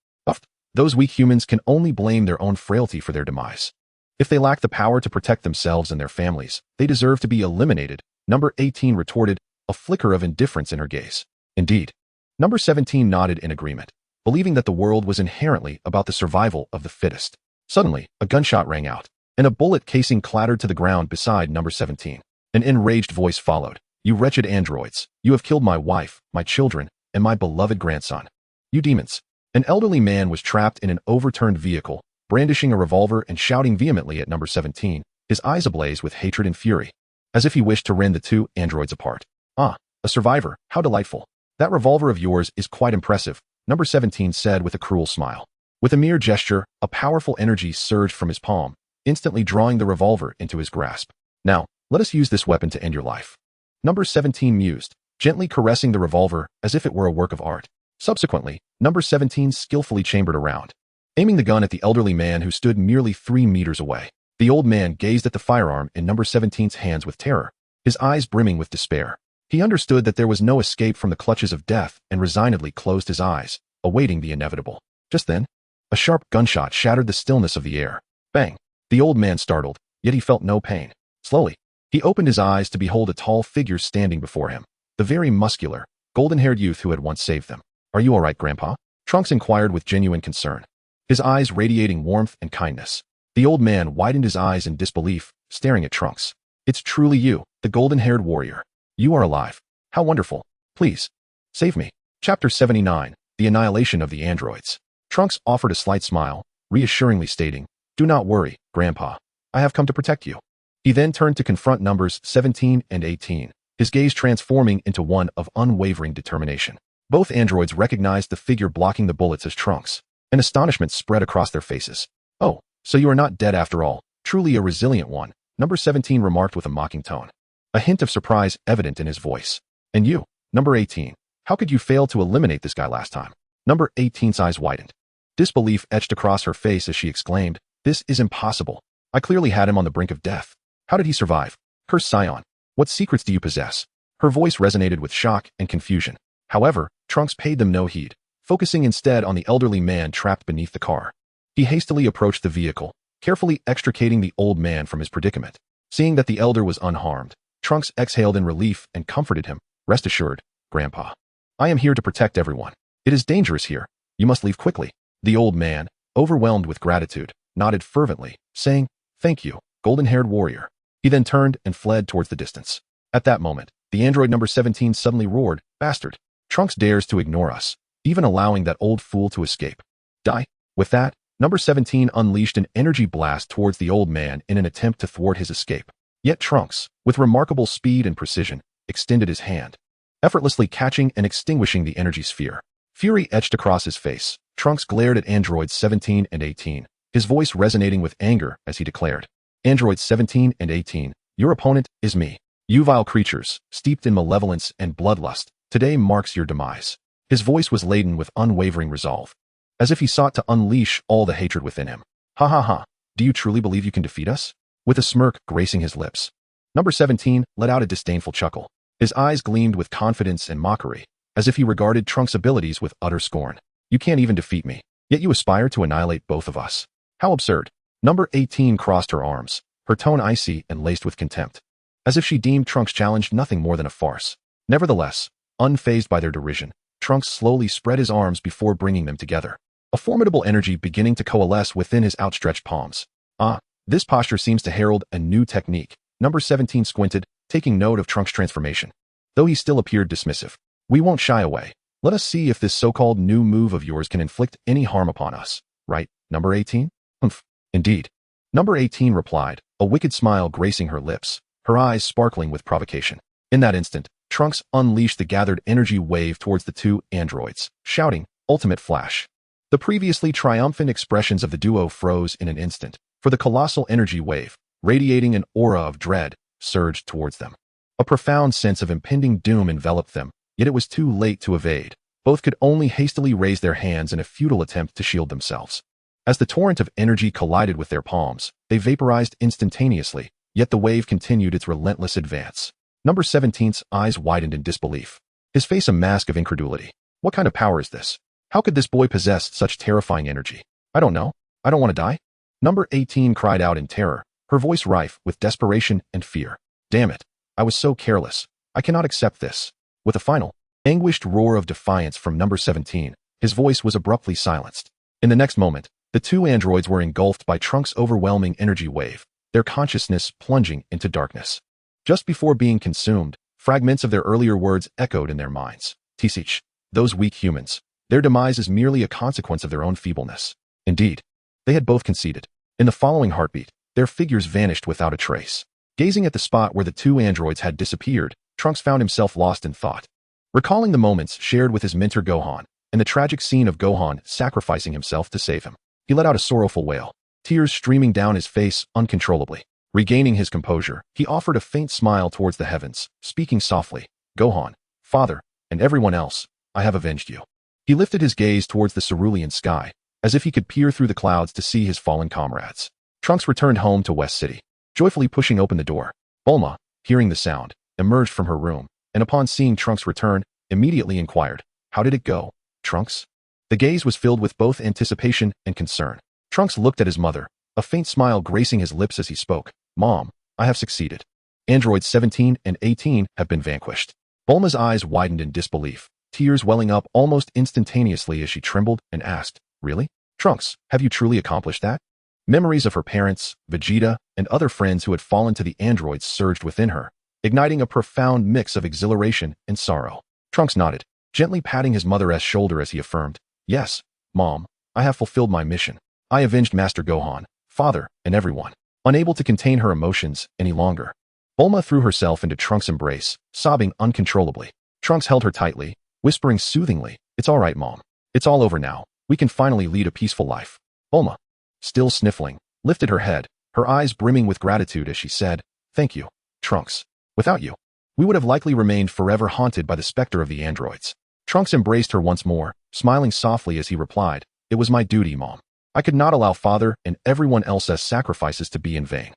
"Those weak humans can only blame their own frailty for their demise. If they lack the power to protect themselves and their families, they deserve to be eliminated," number 18 retorted, a flicker of indifference in her gaze. "Indeed." Number 17 nodded in agreement, believing that the world was inherently about the survival of the fittest. Suddenly, a gunshot rang out, and a bullet casing clattered to the ground beside number 17. An enraged voice followed. "You wretched androids, you have killed my wife, my children, and my beloved grandson. You demons." An elderly man was trapped in an overturned vehicle, brandishing a revolver and shouting vehemently at number 17, his eyes ablaze with hatred and fury, as if he wished to rend the two androids apart. "A survivor, how delightful. That revolver of yours is quite impressive," number 17 said with a cruel smile. With a mere gesture, a powerful energy surged from his palm, instantly drawing the revolver into his grasp. "Now, let us use this weapon to end your life," number 17 mused, gently caressing the revolver as if it were a work of art. Subsequently, number 17 skillfully chambered a round, aiming the gun at the elderly man who stood merely 3 meters away. The old man gazed at the firearm in number 17's hands with terror, his eyes brimming with despair. He understood that there was no escape from the clutches of death and resignedly closed his eyes, awaiting the inevitable. Just then, a sharp gunshot shattered the stillness of the air. Bang! The old man startled, yet he felt no pain. Slowly, he opened his eyes to behold a tall figure standing before him, the very muscular, golden-haired youth who had once saved them. "Are you all right, Grandpa?" Trunks inquired with genuine concern, his eyes radiating warmth and kindness. The old man widened his eyes in disbelief, staring at Trunks. "It's truly you, the golden-haired warrior. You are alive. How wonderful. Please, save me." Chapter 79, The Annihilation of the Androids. Trunks offered a slight smile, reassuringly stating, "Do not worry, Grandpa. I have come to protect you." He then turned to confront numbers 17 and 18, his gaze transforming into one of unwavering determination. Both androids recognized the figure blocking the bullets as Trunks, and astonishment spread across their faces. "Oh, so you are not dead after all. Truly a resilient one," number 17 remarked with a mocking tone, a hint of surprise evident in his voice. "And you, number 18, how could you fail to eliminate this guy last time?" Number 18's eyes widened. Disbelief etched across her face as she exclaimed, "This is impossible. I clearly had him on the brink of death. How did he survive? Curse Saiyan. What secrets do you possess?" Her voice resonated with shock and confusion. However, Trunks paid them no heed, focusing instead on the elderly man trapped beneath the car. He hastily approached the vehicle, carefully extricating the old man from his predicament. Seeing that the elder was unharmed, Trunks exhaled in relief and comforted him. "Rest assured, Grandpa. I am here to protect everyone. It is dangerous here. You must leave quickly." The old man, overwhelmed with gratitude, nodded fervently, saying, "Thank you, golden-haired warrior." He then turned and fled towards the distance. At that moment, the android number 17 suddenly roared, "Bastard! Trunks dares to ignore us, even allowing that old fool to escape. Die." With that, number 17 unleashed an energy blast towards the old man in an attempt to thwart his escape. Yet Trunks, with remarkable speed and precision, extended his hand, effortlessly catching and extinguishing the energy sphere. Fury etched across his face. Trunks glared at androids 17 and 18, his voice resonating with anger as he declared, "Androids 17 and 18, your opponent is me. You vile creatures, steeped in malevolence and bloodlust, today marks your demise." His voice was laden with unwavering resolve, as if he sought to unleash all the hatred within him. "Ha ha ha, do you truly believe you can defeat us?" With a smirk gracing his lips, number 17 let out a disdainful chuckle. His eyes gleamed with confidence and mockery, as if he regarded Trunks' abilities with utter scorn. "You can't even defeat me, yet you aspire to annihilate both of us. How absurd." Number 18 crossed her arms, her tone icy and laced with contempt, as if she deemed Trunks' challenge nothing more than a farce. Nevertheless, unfazed by their derision, Trunks slowly spread his arms before bringing them together, a formidable energy beginning to coalesce within his outstretched palms. "Ah, this posture seems to herald a new technique." Number 17 squinted, taking note of Trunks' transformation. Though he still appeared dismissive. "We won't shy away. Let us see if this so-called new move of yours can inflict any harm upon us. Right, number 18? "Humph, indeed." Number 18 replied, a wicked smile gracing her lips, her eyes sparkling with provocation. In that instant, Trunks unleashed the gathered energy wave towards the two androids, shouting, "Ultimate Flash." The previously triumphant expressions of the duo froze in an instant, for the colossal energy wave, radiating an aura of dread, surged towards them. A profound sense of impending doom enveloped them, yet it was too late to evade. Both could only hastily raise their hands in a futile attempt to shield themselves. As the torrent of energy collided with their palms, they vaporized instantaneously, yet the wave continued its relentless advance. Number 17's eyes widened in disbelief, his face a mask of incredulity. "What kind of power is this? How could this boy possess such terrifying energy?" "I don't know. I don't want to die." Number 18 cried out in terror, her voice rife with desperation and fear. "Damn it. I was so careless. I cannot accept this." With a final, anguished roar of defiance from number 17, his voice was abruptly silenced. In the next moment, the two androids were engulfed by Trunks' overwhelming energy wave, their consciousness plunging into darkness. Just before being consumed, fragments of their earlier words echoed in their minds. "Tisich, those weak humans. Their demise is merely a consequence of their own feebleness." Indeed, they had both conceded. In the following heartbeat, their figures vanished without a trace. Gazing at the spot where the two androids had disappeared, Trunks found himself lost in thought. Recalling the moments shared with his mentor Gohan, and the tragic scene of Gohan sacrificing himself to save him, he let out a sorrowful wail, tears streaming down his face uncontrollably. Regaining his composure, he offered a faint smile towards the heavens, speaking softly, "Gohan, Father, and everyone else, I have avenged you." He lifted his gaze towards the cerulean sky, as if he could peer through the clouds to see his fallen comrades. Trunks returned home to West City, joyfully pushing open the door. Bulma, hearing the sound, emerged from her room, and upon seeing Trunks return, immediately inquired, "How did it go, Trunks?" The gaze was filled with both anticipation and concern. Trunks looked at his mother, a faint smile gracing his lips as he spoke. "Mom, I have succeeded. Androids 17 and 18 have been vanquished." Bulma's eyes widened in disbelief, tears welling up almost instantaneously as she trembled and asked, "Really? Trunks, have you truly accomplished that?" Memories of her parents, Vegeta, and other friends who had fallen to the androids surged within her, igniting a profound mix of exhilaration and sorrow. Trunks nodded, gently patting his mother's shoulder as he affirmed, "Yes, Mom, I have fulfilled my mission. I avenged Master Gohan, Father, and everyone." Unable to contain her emotions any longer, Bulma threw herself into Trunks' embrace, sobbing uncontrollably. Trunks held her tightly, whispering soothingly, "It's all right, Mom. It's all over now. We can finally lead a peaceful life." Bulma, still sniffling, lifted her head, her eyes brimming with gratitude as she said, "Thank you, Trunks. Without you, we would have likely remained forever haunted by the specter of the androids." Trunks embraced her once more, smiling softly as he replied, "It was my duty, Mom. I could not allow Father and everyone else's sacrifices to be in vain."